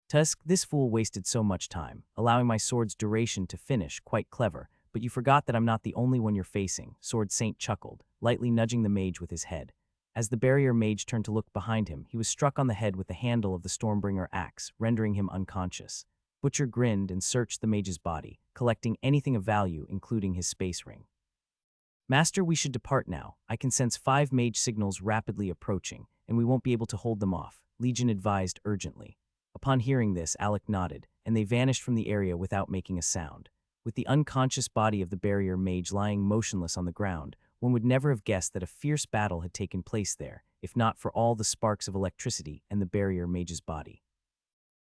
"Tusk, this fool wasted so much time, allowing my sword's duration to finish. Quite clever, but you forgot that I'm not the only one you're facing," Sword Saint chuckled, lightly nudging the mage with his head. As the barrier mage turned to look behind him, he was struck on the head with the handle of the Stormbringer axe, rendering him unconscious. Butcher grinned and searched the mage's body, collecting anything of value, including his space ring. Master, we should depart now. I can sense 5 mage signals rapidly approaching, and we won't be able to hold them off, Legion advised urgently. Upon hearing this, Alec nodded, and they vanished from the area without making a sound. With the unconscious body of the barrier mage lying motionless on the ground, one would never have guessed that a fierce battle had taken place there, if not for all the sparks of electricity and the barrier mage's body.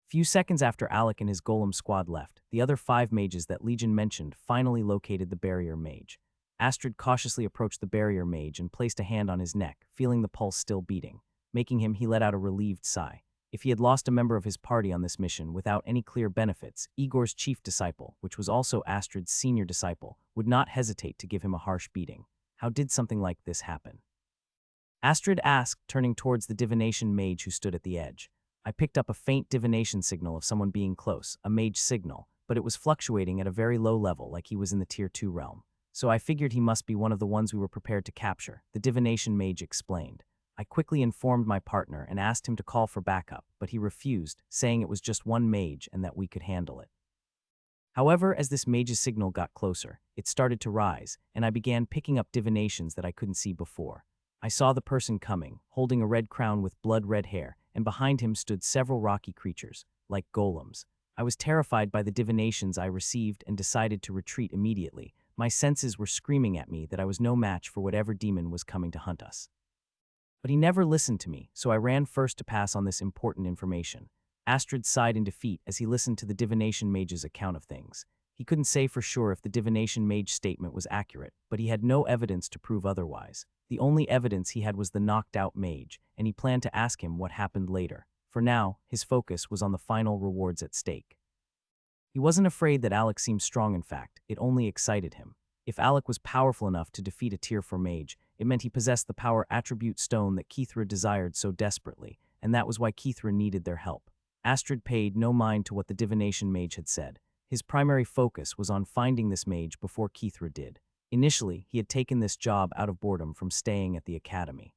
Few seconds after Alec and his golem squad left, the other 5 mages that Legion mentioned finally located the barrier mage. Astrid cautiously approached the barrier mage and placed a hand on his neck, feeling the pulse still beating. He let out a relieved sigh. If he had lost a member of his party on this mission without any clear benefits, Igor's chief disciple, which was also Astrid's senior disciple, would not hesitate to give him a harsh beating. How did something like this happen? Astrid asked, turning towards the divination mage who stood at the edge. I picked up a faint divination signal of someone being close, a mage signal, but it was fluctuating at a very low level like he was in the Tier 2 realm. So I figured he must be one of the ones we were prepared to capture, the divination mage explained. I quickly informed my partner and asked him to call for backup, but he refused, saying it was just one mage and that we could handle it. However, as this mage's signal got closer, it started to rise, and I began picking up divinations that I couldn't see before. I saw the person coming, holding a red crown with blood-red hair, and behind him stood several rocky creatures, like golems. I was terrified by the divinations I received and decided to retreat immediately. My senses were screaming at me that I was no match for whatever demon was coming to hunt us. But he never listened to me, so I ran first to pass on this important information. Astrid sighed in defeat as he listened to the divination mage's account of things. He couldn't say for sure if the divination mage's statement was accurate, but he had no evidence to prove otherwise. The only evidence he had was the knocked-out mage, and he planned to ask him what happened later. For now, his focus was on the final rewards at stake. He wasn't afraid that Alec seemed strong. In fact, it only excited him. If Alec was powerful enough to defeat a Tier 4 mage, it meant he possessed the power attribute stone that Kithra desired so desperately, and that was why Kithra needed their help. Astrid paid no mind to what the divination mage had said. His primary focus was on finding this mage before Kithra did. Initially, he had taken this job out of boredom from staying at the academy.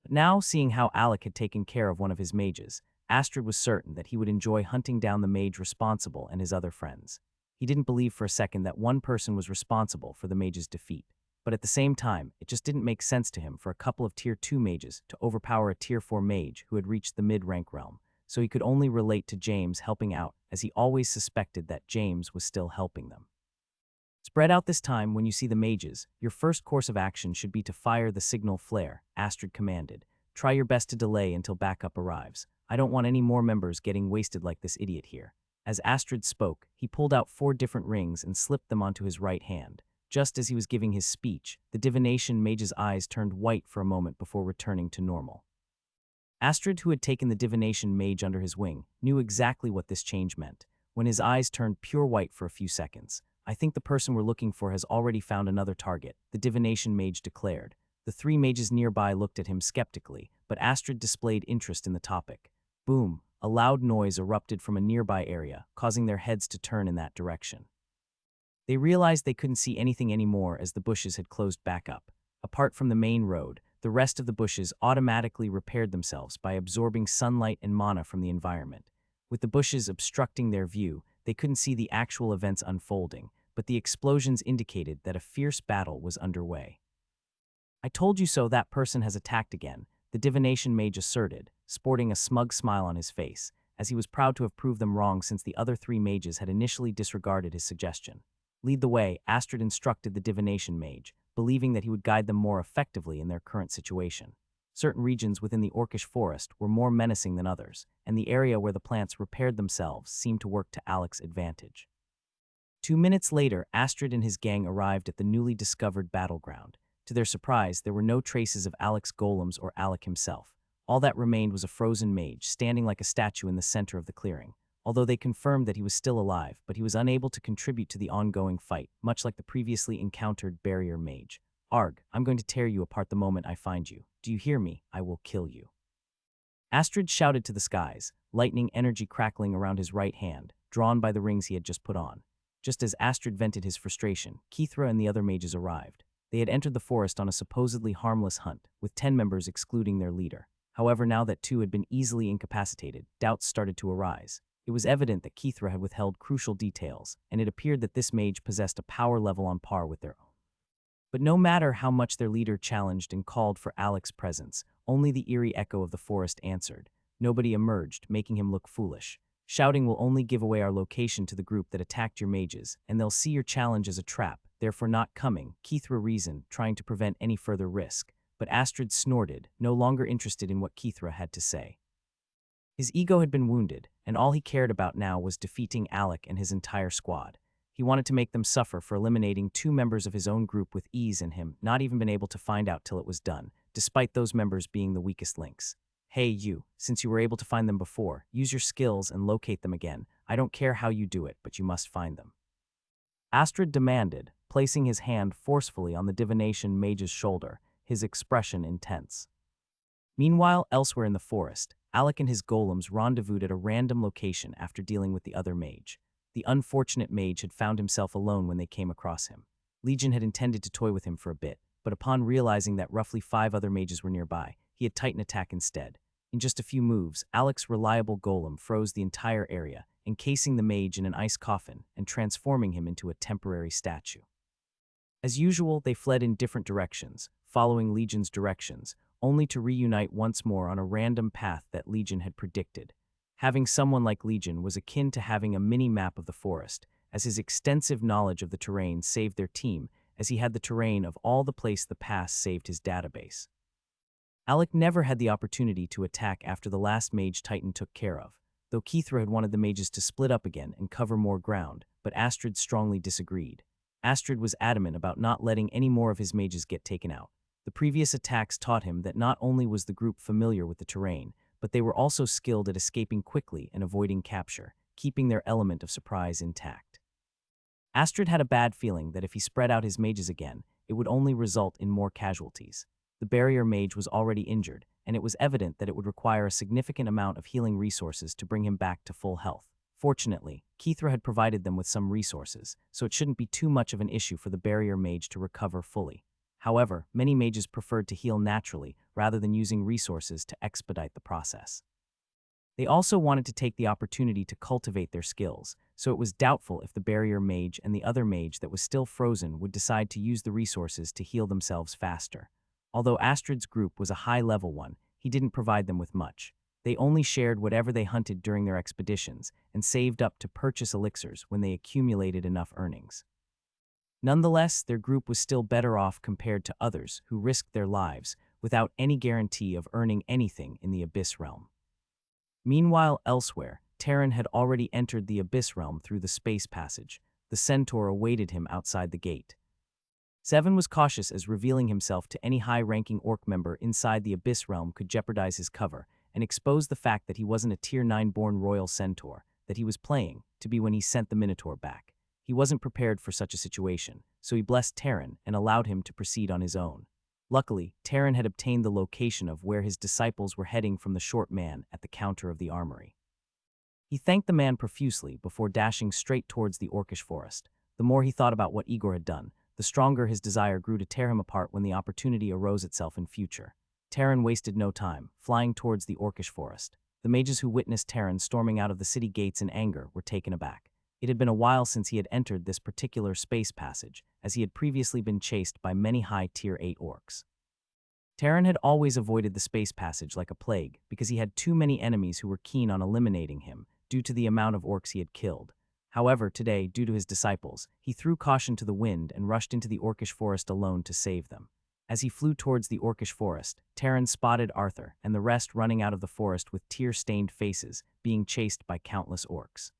But now, seeing how Alec had taken care of one of his mages, Astrid was certain that he would enjoy hunting down the mage responsible and his other friends. He didn't believe for a second that one person was responsible for the mage's defeat. But at the same time, it just didn't make sense to him for a couple of Tier 2 mages to overpower a Tier 4 mage who had reached the mid-rank realm. So he could only relate to James helping out, as he always suspected that James was still helping them. Spread out this time when you see the mages. Your first course of action should be to fire the signal flare, Astrid commanded. Try your best to delay until backup arrives. I don't want any more members getting wasted like this idiot here. As Astrid spoke, he pulled out 4 different rings and slipped them onto his right hand. Just as he was giving his speech, the divination mage's eyes turned white for a moment before returning to normal. Astrid, who had taken the divination mage under his wing, knew exactly what this change meant. When his eyes turned pure white for a few seconds, I think the person we're looking for has already found another target, the divination mage declared. The 3 mages nearby looked at him skeptically, but Astrid displayed interest in the topic. Boom! A loud noise erupted from a nearby area, causing their heads to turn in that direction. They realized they couldn't see anything anymore as the bushes had closed back up. Apart from the main road, the rest of the bushes automatically repaired themselves by absorbing sunlight and mana from the environment. With the bushes obstructing their view, they couldn't see the actual events unfolding, but the explosions indicated that a fierce battle was underway. I told you so, that person has attacked again, the divination mage asserted, sporting a smug smile on his face, as he was proud to have proved them wrong since the other 3 mages had initially disregarded his suggestion. Lead the way, Astrid instructed the divination mage, believing that he would guide them more effectively in their current situation. Certain regions within the Orcish forest were more menacing than others, and the area where the plants repaired themselves seemed to work to Alec's advantage. 2 minutes later, Astrid and his gang arrived at the newly discovered battleground. To their surprise, there were no traces of Alec's golems or Alec himself. All that remained was a frozen mage, standing like a statue in the center of the clearing. Although they confirmed that he was still alive, but he was unable to contribute to the ongoing fight, much like the previously encountered barrier mage. Arg, I'm going to tear you apart the moment I find you. Do you hear me? I will kill you. Astrid shouted to the skies, lightning energy crackling around his right hand, drawn by the rings he had just put on. Just as Astrid vented his frustration, Kithra and the other mages arrived. They had entered the forest on a supposedly harmless hunt, with 10 members excluding their leader. However, now that 2 had been easily incapacitated, doubts started to arise. It was evident that Kithra had withheld crucial details, and it appeared that this mage possessed a power level on par with their own. But no matter how much their leader challenged and called for Alec's presence, only the eerie echo of the forest answered. Nobody emerged, making him look foolish. Shouting will only give away our location to the group that attacked your mages, and they'll see your challenge as a trap, therefore not coming, Kithra reasoned, trying to prevent any further risk. But Astrid snorted, no longer interested in what Kithra had to say. His ego had been wounded, and all he cared about now was defeating Alec and his entire squad. He wanted to make them suffer for eliminating 2 members of his own group with ease, and him not even been able to find out till it was done, despite those members being the weakest links. Hey you, since you were able to find them before, use your skills and locate them again. I don't care how you do it, but you must find them. Astrid demanded, placing his hand forcefully on the divination mage's shoulder, his expression intense. Meanwhile, elsewhere in the forest, Alec and his golems rendezvoused at a random location after dealing with the other mage. The unfortunate mage had found himself alone when they came across him. Legion had intended to toy with him for a bit, but upon realizing that roughly 5 other mages were nearby, he had Titan attack instead. In just a few moves, Alec's reliable golem froze the entire area, encasing the mage in an ice coffin and transforming him into a temporary statue. As usual, they fled in different directions, following Legion's directions, only to reunite once more on a random path that Legion had predicted. Having someone like Legion was akin to having a mini-map of the forest, as his extensive knowledge of the terrain saved their team, as he had the terrain of all the place the past saved his database. Alec never had the opportunity to attack after the last mage Titan took care of, though Kithra had wanted the mages to split up again and cover more ground, but Astrid strongly disagreed. Astrid was adamant about not letting any more of his mages get taken out. The previous attacks taught him that not only was the group familiar with the terrain, but they were also skilled at escaping quickly and avoiding capture, keeping their element of surprise intact. Astrid had a bad feeling that if he spread out his mages again, it would only result in more casualties. The barrier mage was already injured, and it was evident that it would require a significant amount of healing resources to bring him back to full health. Fortunately, Kithra had provided them with some resources, so it shouldn't be too much of an issue for the barrier mage to recover fully. However, many mages preferred to heal naturally rather than using resources to expedite the process. They also wanted to take the opportunity to cultivate their skills, so it was doubtful if the barrier mage and the other mage that was still frozen would decide to use the resources to heal themselves faster. Although Astrid's group was a high-level one, he didn't provide them with much. They only shared whatever they hunted during their expeditions and saved up to purchase elixirs when they accumulated enough earnings. Nonetheless, their group was still better off compared to others who risked their lives without any guarantee of earning anything in the Abyss Realm. Meanwhile, elsewhere, Terran had already entered the Abyss Realm through the space passage. The centaur awaited him outside the gate. Seven was cautious as revealing himself to any high-ranking orc member inside the Abyss Realm could jeopardize his cover and expose the fact that he wasn't a Tier 9-born royal centaur that he was playing to be when he sent the Minotaur back. He wasn't prepared for such a situation, so he blessed Terran and allowed him to proceed on his own. Luckily, Terran had obtained the location of where his disciples were heading from the short man at the counter of the armory. He thanked the man profusely before dashing straight towards the orcish forest. The more he thought about what Igor had done, the stronger his desire grew to tear him apart when the opportunity arose itself in future. Terran wasted no time, flying towards the orcish forest. The mages who witnessed Terran storming out of the city gates in anger were taken aback. It had been a while since he had entered this particular space passage, as he had previously been chased by many high Tier 8 orcs. Terran had always avoided the space passage like a plague because he had too many enemies who were keen on eliminating him due to the amount of orcs he had killed. However, today, due to his disciples, he threw caution to the wind and rushed into the orcish forest alone to save them. As he flew towards the orcish forest, Terran spotted Arthur and the rest running out of the forest with tear-stained faces, being chased by countless orcs.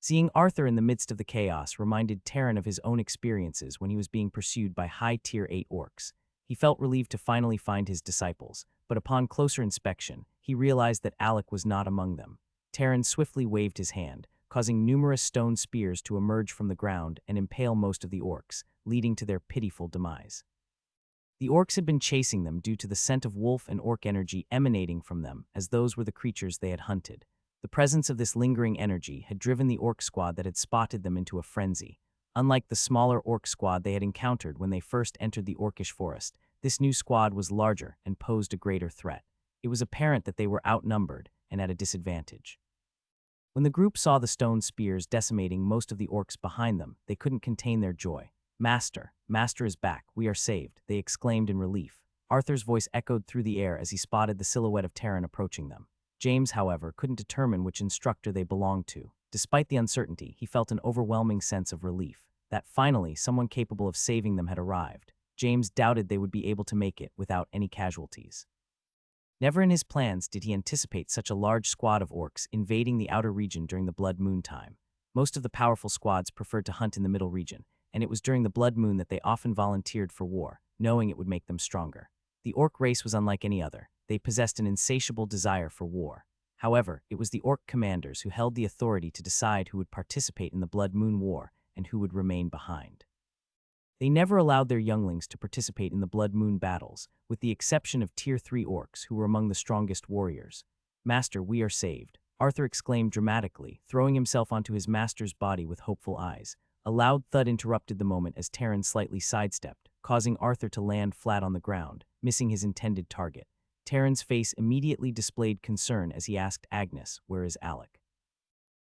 Seeing Arthur in the midst of the chaos reminded Terran of his own experiences when he was being pursued by high Tier 8 orcs. He felt relieved to finally find his disciples, but upon closer inspection, he realized that Alec was not among them. Terran swiftly waved his hand, causing numerous stone spears to emerge from the ground and impale most of the orcs, leading to their pitiful demise. The orcs had been chasing them due to the scent of wolf and orc energy emanating from them, as those were the creatures they had hunted. The presence of this lingering energy had driven the orc squad that had spotted them into a frenzy. Unlike the smaller orc squad they had encountered when they first entered the orcish forest, this new squad was larger and posed a greater threat. It was apparent that they were outnumbered and at a disadvantage. When the group saw the stone spears decimating most of the orcs behind them, they couldn't contain their joy. "Master, Master is back, we are saved," they exclaimed in relief. Arthur's voice echoed through the air as he spotted the silhouette of Terran approaching them. James, however, couldn't determine which instructor they belonged to. Despite the uncertainty, he felt an overwhelming sense of relief that finally someone capable of saving them had arrived. James doubted they would be able to make it without any casualties. Never in his plans did he anticipate such a large squad of orcs invading the outer region during the blood moon time. Most of the powerful squads preferred to hunt in the middle region, and it was during the blood moon that they often volunteered for war, knowing it would make them stronger. The orc race was unlike any other. They possessed an insatiable desire for war. However, it was the orc commanders who held the authority to decide who would participate in the blood moon war and who would remain behind. They never allowed their younglings to participate in the blood moon battles, with the exception of Tier 3 orcs who were among the strongest warriors. "Master, we are saved," Arthur exclaimed dramatically, throwing himself onto his master's body with hopeful eyes. A loud thud interrupted the moment as Terran slightly sidestepped, causing Arthur to land flat on the ground, missing his intended target. Terran's face immediately displayed concern as he asked Agnes, "Where is Alec?"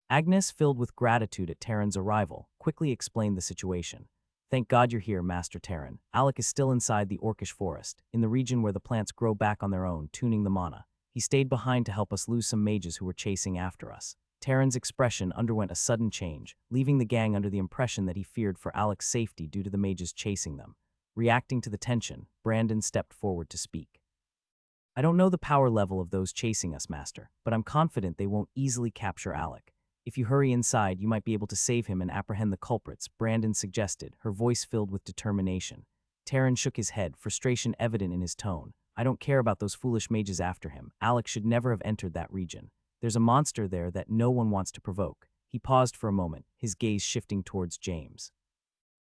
Agnes, filled with gratitude at Terran's arrival, quickly explained the situation. "Thank God you're here, Master Terran. Alec is still inside the orcish forest, in the region where the plants grow back on their own, tuning the mana. He stayed behind to help us lose some mages who were chasing after us." Terran's expression underwent a sudden change, leaving the gang under the impression that he feared for Alec's safety due to the mages chasing them. Reacting to the tension, Brandon stepped forward to speak. "I don't know the power level of those chasing us, Master, but I'm confident they won't easily capture Alec. If you hurry inside, you might be able to save him and apprehend the culprits," Brandon suggested, her voice filled with determination. Terran shook his head, frustration evident in his tone. "I don't care about those foolish mages after him. Alec should never have entered that region. There's a monster there that no one wants to provoke." He paused for a moment, his gaze shifting towards James.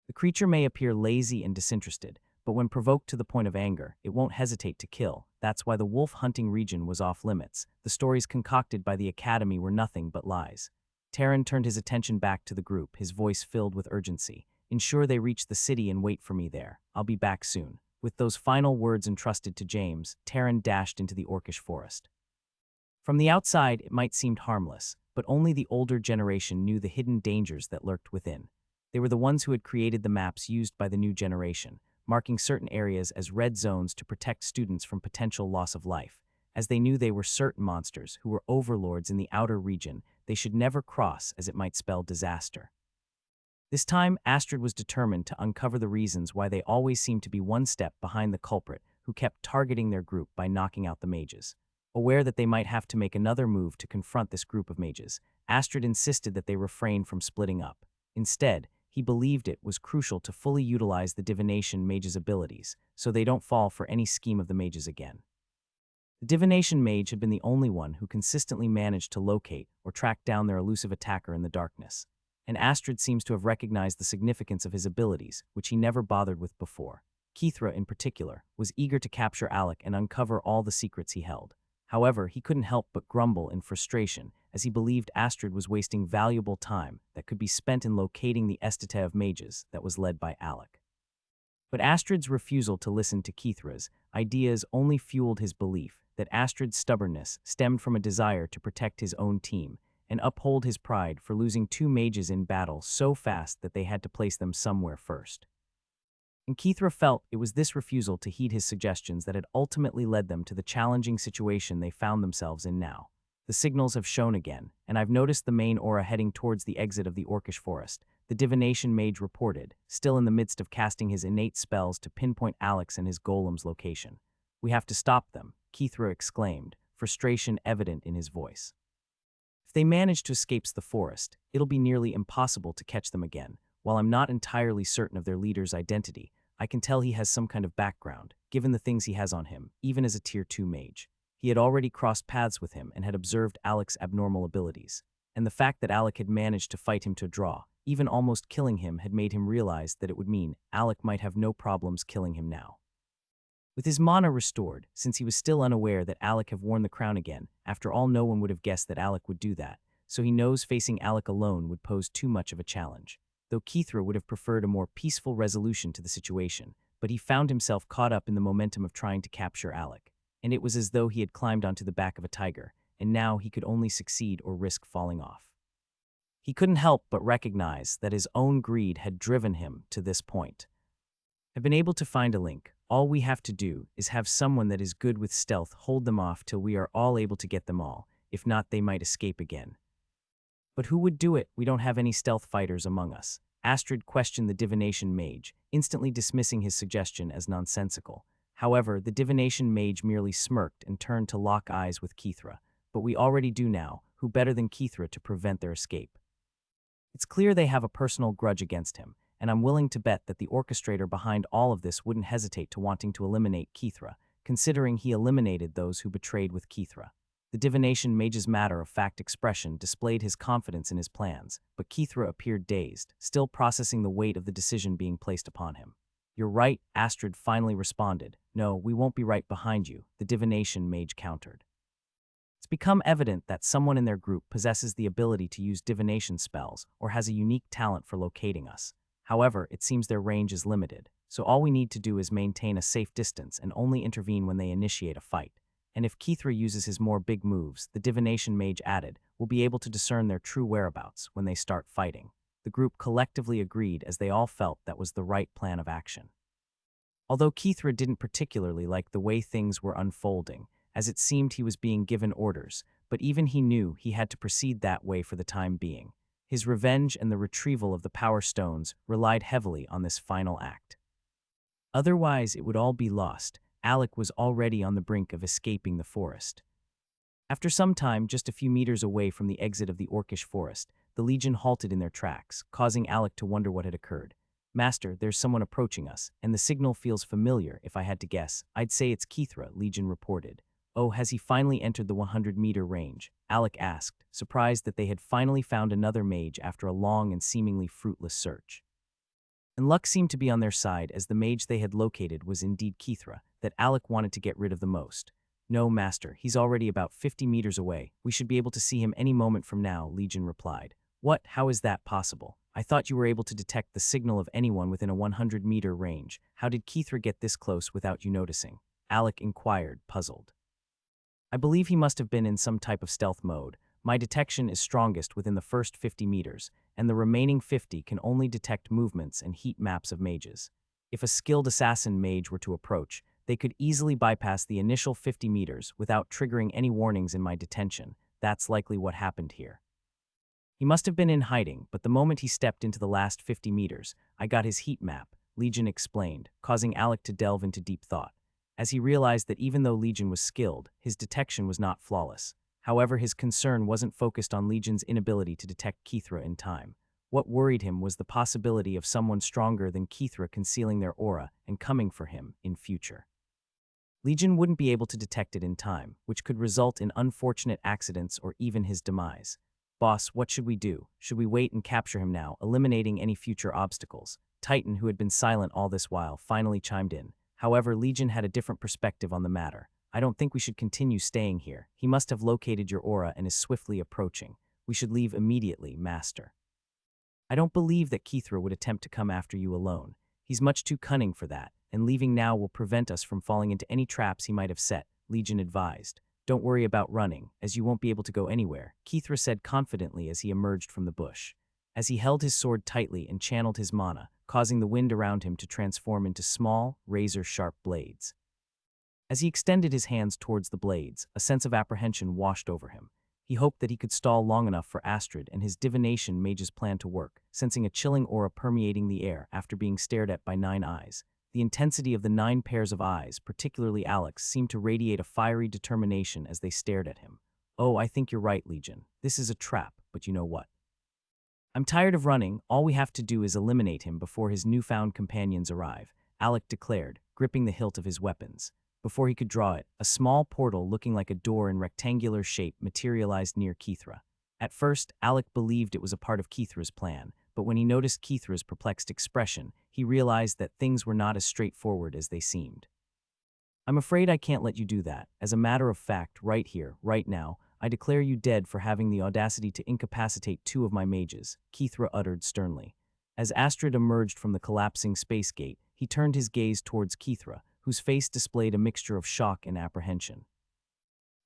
"The creature may appear lazy and disinterested, but when provoked to the point of anger, it won't hesitate to kill. That's why the wolf hunting region was off limits. The stories concocted by the Academy were nothing but lies." Terran turned his attention back to the group, his voice filled with urgency. "Ensure they reach the city and wait for me there. I'll be back soon." With those final words entrusted to James, Terran dashed into the orcish forest. From the outside, it might seem harmless, but only the older generation knew the hidden dangers that lurked within. They were the ones who had created the maps used by the new generation, marking certain areas as red zones to protect students from potential loss of life. As they knew they were certain monsters who were overlords in the outer region they should never cross, as it might spell disaster. This time, Astrid was determined to uncover the reasons why they always seemed to be one step behind the culprit who kept targeting their group by knocking out the mages. Aware that they might have to make another move to confront this group of mages, Astrid insisted that they refrain from splitting up. Instead, he believed it was crucial to fully utilize the divination mage's abilities, so they don't fall for any scheme of the mages again. The divination mage had been the only one who consistently managed to locate or track down their elusive attacker in the darkness, and Astrid seems to have recognized the significance of his abilities, which he never bothered with before. Kithra, in particular, was eager to capture Alec and uncover all the secrets he held. However, he couldn't help but grumble in frustration, as he believed Astrid was wasting valuable time that could be spent in locating the estete of mages that was led by Alec. But Astrid's refusal to listen to Kithra's ideas only fueled his belief that Astrid's stubbornness stemmed from a desire to protect his own team and uphold his pride for losing 2 mages in battle so fast that they had to place them somewhere first. And Kithra felt it was this refusal to heed his suggestions that had ultimately led them to the challenging situation they found themselves in now. "The signals have shown again, and I've noticed the main aura heading towards the exit of the orcish forest," the divination mage reported, still in the midst of casting his innate spells to pinpoint Alex and his golem's location. "We have to stop them," Kithra exclaimed, frustration evident in his voice. "If they manage to escape the forest, it'll be nearly impossible to catch them again. While I'm not entirely certain of their leader's identity, I can tell he has some kind of background, given the things he has on him, even as a Tier 2 mage. He had already crossed paths with him and had observed Alec's abnormal abilities, and the fact that Alec had managed to fight him to a draw, even almost killing him, had made him realize that it would mean Alec might have no problems killing him now." With his mana restored, since he was still unaware that Alec had worn the crown again, after all no one would have guessed that Alec would do that, so he knows facing Alec alone would pose too much of a challenge. Though Kithra would have preferred a more peaceful resolution to the situation, but he found himself caught up in the momentum of trying to capture Alec, and it was as though he had climbed onto the back of a tiger, and now he could only succeed or risk falling off. He couldn't help but recognize that his own greed had driven him to this point. I've been able to find a link. All we have to do is have someone that is good with stealth hold them off till we are all able to get them all. If not, they might escape again. But who would do it? We don't have any stealth fighters among us. Astrid questioned the divination mage, instantly dismissing his suggestion as nonsensical. However, the divination mage merely smirked and turned to lock eyes with Kithra. But we already do now. Who better than Kithra to prevent their escape? It's clear they have a personal grudge against him, and I'm willing to bet that the orchestrator behind all of this wouldn't hesitate to wanting to eliminate Kithra, considering he eliminated those who betrayed with Kithra. The divination mage's matter-of-fact expression displayed his confidence in his plans, but Kithra appeared dazed, still processing the weight of the decision being placed upon him. You're right, Astrid finally responded. No, we won't be right behind you, the divination mage countered. It's become evident that someone in their group possesses the ability to use divination spells or has a unique talent for locating us. However, it seems their range is limited, so all we need to do is maintain a safe distance and only intervene when they initiate a fight. And if Kithra uses his more big moves, the divination mage added, we'll be able to discern their true whereabouts when they start fighting. The group collectively agreed as they all felt that was the right plan of action. Although Kithra didn't particularly like the way things were unfolding, as it seemed he was being given orders, but even he knew he had to proceed that way for the time being. His revenge and the retrieval of the Power Stones relied heavily on this final act. Otherwise, it would all be lost. Alec was already on the brink of escaping the forest. After some time, just a few meters away from the exit of the Orcish forest, the Legion halted in their tracks, causing Alec to wonder what had occurred. Master, there's someone approaching us, and the signal feels familiar. If I had to guess, I'd say it's Kithra, Legion reported. Oh, has he finally entered the 100-meter range? Alec asked, surprised that they had finally found another mage after a long and seemingly fruitless search. And luck seemed to be on their side, as the mage they had located was indeed Kithra, that Alec wanted to get rid of the most. No, Master, he's already about 50 meters away. We should be able to see him any moment from now, Legion replied. What? How is that possible? I thought you were able to detect the signal of anyone within a 100-meter range. How did Kithra get this close without you noticing? Alec inquired, puzzled. I believe he must have been in some type of stealth mode. My detection is strongest within the first 50 meters, and the remaining 50 can only detect movements and heat maps of mages. If a skilled assassin mage were to approach, they could easily bypass the initial 50 meters without triggering any warnings in my detention. That's likely what happened here. He must have been in hiding, but the moment he stepped into the last 50 meters, I got his heat map, Legion explained, causing Alec to delve into deep thought. As he realized that even though Legion was skilled, his detection was not flawless. However, his concern wasn't focused on Legion's inability to detect Kithra in time. What worried him was the possibility of someone stronger than Kithra concealing their aura and coming for him in future. Legion wouldn't be able to detect it in time, which could result in unfortunate accidents or even his demise. Boss, what should we do? Should we wait and capture him now, eliminating any future obstacles? Titan, who had been silent all this while, finally chimed in. However, Legion had a different perspective on the matter. I don't think we should continue staying here. He must have located your aura and is swiftly approaching. We should leave immediately, Master. I don't believe that Kithra would attempt to come after you alone. He's much too cunning for that, and leaving now will prevent us from falling into any traps he might have set, Legion advised. Don't worry about running, as you won't be able to go anywhere, Kithra said confidently as he emerged from the bush. As he held his sword tightly and channeled his mana, causing the wind around him to transform into small, razor-sharp blades. As he extended his hands towards the blades, a sense of apprehension washed over him. He hoped that he could stall long enough for Astrid and his divination mage's plan to work, sensing a chilling aura permeating the air after being stared at by 9 eyes. The intensity of the 9 pairs of eyes, particularly Alex, seemed to radiate a fiery determination as they stared at him. Oh, I think you're right, Legion. This is a trap, but you know what? I'm tired of running. All we have to do is eliminate him before his newfound companions arrive, Alec declared, gripping the hilt of his weapons. Before he could draw it, a small portal looking like a door in rectangular shape materialized near Kithra. At first, Alec believed it was a part of Kithra's plan, but when he noticed Kithra's perplexed expression, he realized that things were not as straightforward as they seemed. I'm afraid I can't let you do that. As a matter of fact, right here, right now, I declare you dead for having the audacity to incapacitate 2 of my mages, Kithra uttered sternly. As Astrid emerged from the collapsing space gate, he turned his gaze towards Kithra, whose face displayed a mixture of shock and apprehension.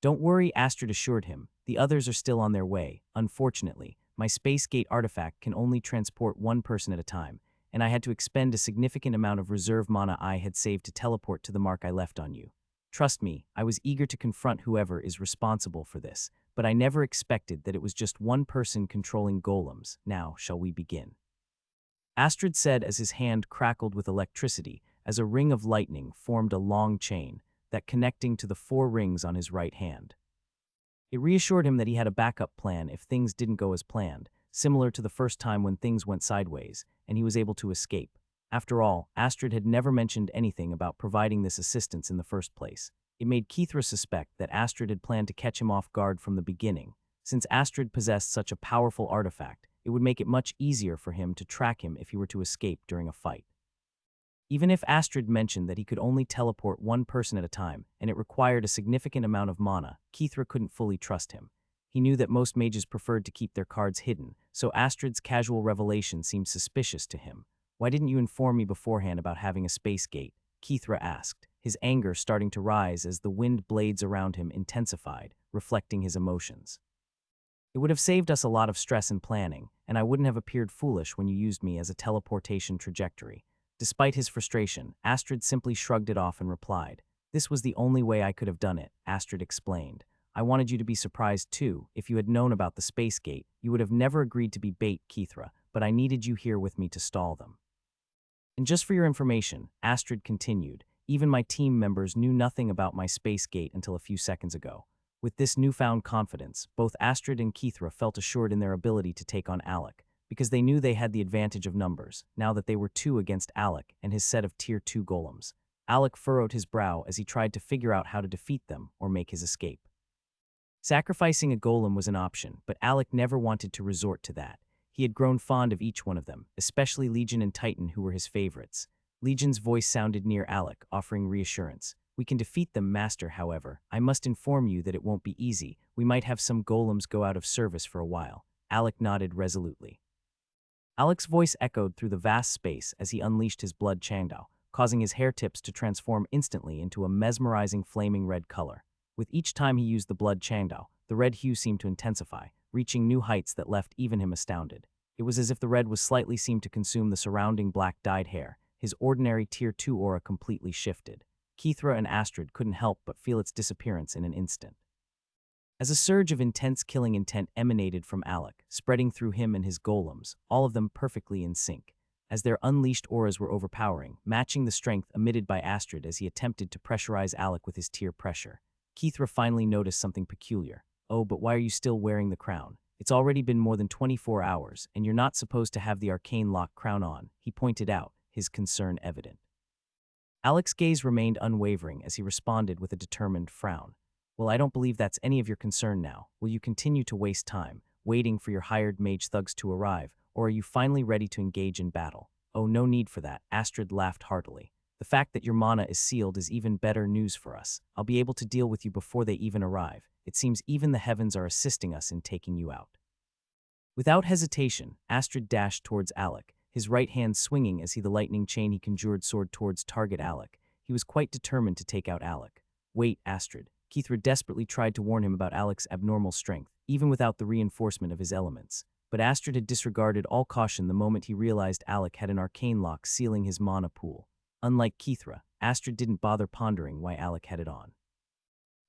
Don't worry, Astrid assured him. The others are still on their way. Unfortunately, my space gate artifact can only transport one person at a time, and I had to expend a significant amount of reserve mana I had saved to teleport to the mark I left on you. Trust me, I was eager to confront whoever is responsible for this, but I never expected that it was just one person controlling golems. Now, shall we begin? Astrid said as his hand crackled with electricity as a ring of lightning formed a long chain that connecting to the 4 rings on his right hand. It reassured him that he had a backup plan if things didn't go as planned, similar to the first time when things went sideways, and he was able to escape. After all, Astrid had never mentioned anything about providing this assistance in the first place. It made Kithra suspect that Astrid had planned to catch him off guard from the beginning. Since Astrid possessed such a powerful artifact, it would make it much easier for him to track him if he were to escape during a fight. Even if Astrid mentioned that he could only teleport one person at a time, and it required a significant amount of mana, Kithra couldn't fully trust him. He knew that most mages preferred to keep their cards hidden, so Astrid's casual revelation seemed suspicious to him. Why didn't you inform me beforehand about having a space gate? Kithra asked, his anger starting to rise as the wind blades around him intensified, reflecting his emotions. It would have saved us a lot of stress and planning, and I wouldn't have appeared foolish when you used me as a teleportation trajectory. Despite his frustration, Astrid simply shrugged it off and replied, "This was the only way I could have done it," Astrid explained. "I wanted you to be surprised too. If you had known about the space gate, you would have never agreed to be bait, Kithra, but I needed you here with me to stall them." And just for your information, Astrid continued, even my team members knew nothing about my space gate until a few seconds ago. With this newfound confidence, both Astrid and Kithra felt assured in their ability to take on Alec, because they knew they had the advantage of numbers, now that they were 2 against Alec and his set of Tier 2 golems. Alec furrowed his brow as he tried to figure out how to defeat them or make his escape. Sacrificing a golem was an option, but Alec never wanted to resort to that. He had grown fond of each one of them, especially Legion and Titan, who were his favorites. Legion's voice sounded near Alec, offering reassurance. "We can defeat them, Master, however. I must inform you that it won't be easy. We might have some golems go out of service for a while." Alec nodded resolutely. Alec's voice echoed through the vast space as he unleashed his blood Changdao, causing his hair tips to transform instantly into a mesmerizing flaming red color. With each time he used the blood Changdao, the red hue seemed to intensify, reaching new heights that left even him astounded. It was as if the red was slightly seemed to consume the surrounding black dyed hair. His ordinary Tier 2 aura completely shifted. Kithra and Astrid couldn't help but feel its disappearance in an instant. As a surge of intense killing intent emanated from Alec, spreading through him and his golems, all of them perfectly in sync, as their unleashed auras were overpowering, matching the strength emitted by Astrid as he attempted to pressurize Alec with his tear pressure. Kithra finally noticed something peculiar. "Oh, but why are you still wearing the crown? It's already been more than 24 hours, and you're not supposed to have the arcane lock crown on," he pointed out, his concern evident. Alec's gaze remained unwavering as he responded with a determined frown. "Well, I don't believe that's any of your concern now. Will you continue to waste time, waiting for your hired mage thugs to arrive, or are you finally ready to engage in battle?" "Oh, no need for that," Astrid laughed heartily. "The fact that your mana is sealed is even better news for us. I'll be able to deal with you before they even arrive. It seems even the heavens are assisting us in taking you out." Without hesitation, Astrid dashed towards Alec, his right hand swinging as the lightning chain he conjured soared towards target Alec. He was quite determined to take out Alec. "Wait, Astrid." Kithra desperately tried to warn him about Alec's abnormal strength, even without the reinforcement of his elements. But Astrid had disregarded all caution the moment he realized Alec had an arcane lock sealing his mana pool. Unlike Kithra, Astrid didn't bother pondering why Alec had it on.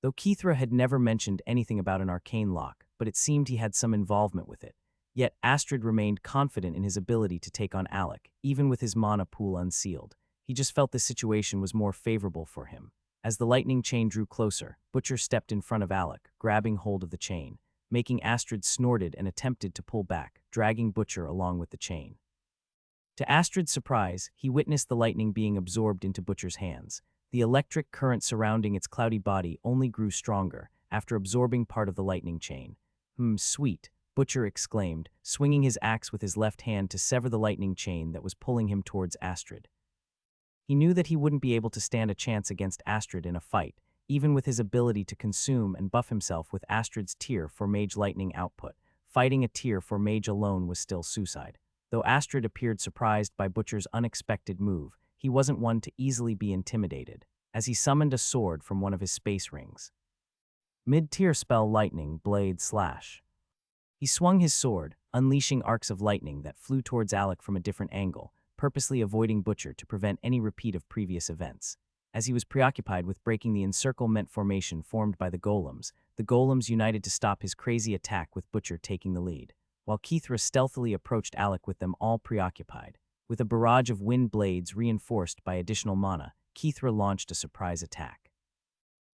Though Kithra had never mentioned anything about an arcane lock, but it seemed he had some involvement with it. Yet Astrid remained confident in his ability to take on Alec, even with his mana pool unsealed. He just felt the situation was more favorable for him. As the lightning chain drew closer, Butcher stepped in front of Alec, grabbing hold of the chain, making Astrid snorted and attempted to pull back, dragging Butcher along with the chain. To Astrid's surprise, he witnessed the lightning being absorbed into Butcher's hands. The electric current surrounding its cloudy body only grew stronger after absorbing part of the lightning chain. Sweet," Butcher exclaimed, swinging his axe with his left hand to sever the lightning chain that was pulling him towards Astrid. He knew that he wouldn't be able to stand a chance against Astrid in a fight, even with his ability to consume and buff himself with Astrid's Tier 4 Mage lightning output. Fighting a Tier 4 Mage alone was still suicide. Though Astrid appeared surprised by Butcher's unexpected move, he wasn't one to easily be intimidated, as he summoned a sword from one of his space rings. Mid-tier spell lightning, blade, slash. He swung his sword, unleashing arcs of lightning that flew towards Alec from a different angle, purposely avoiding Butcher to prevent any repeat of previous events. As he was preoccupied with breaking the encirclement formation formed by the golems united to stop his crazy attack with Butcher taking the lead, while Kithra stealthily approached Alec with them all preoccupied. With a barrage of wind blades reinforced by additional mana, Kithra launched a surprise attack.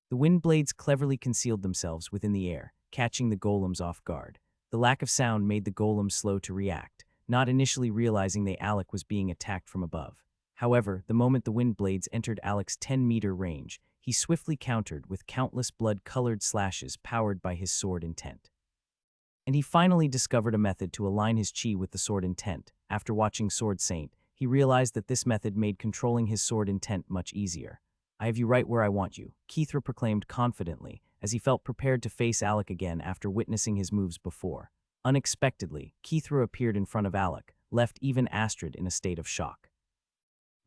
The wind blades cleverly concealed themselves within the air, catching the golems off guard. The lack of sound made the golems slow to react, not initially realizing Alec was being attacked from above. However, the moment the wind blades entered Alec's 10-meter range, he swiftly countered with countless blood-colored slashes powered by his sword intent. And he finally discovered a method to align his chi with the sword intent. After watching Sword Saint, he realized that this method made controlling his sword intent much easier. "I have you right where I want you," Kithra proclaimed confidently, as he felt prepared to face Alec again after witnessing his moves before. Unexpectedly, Kithra appeared in front of Alec, left even Astrid in a state of shock.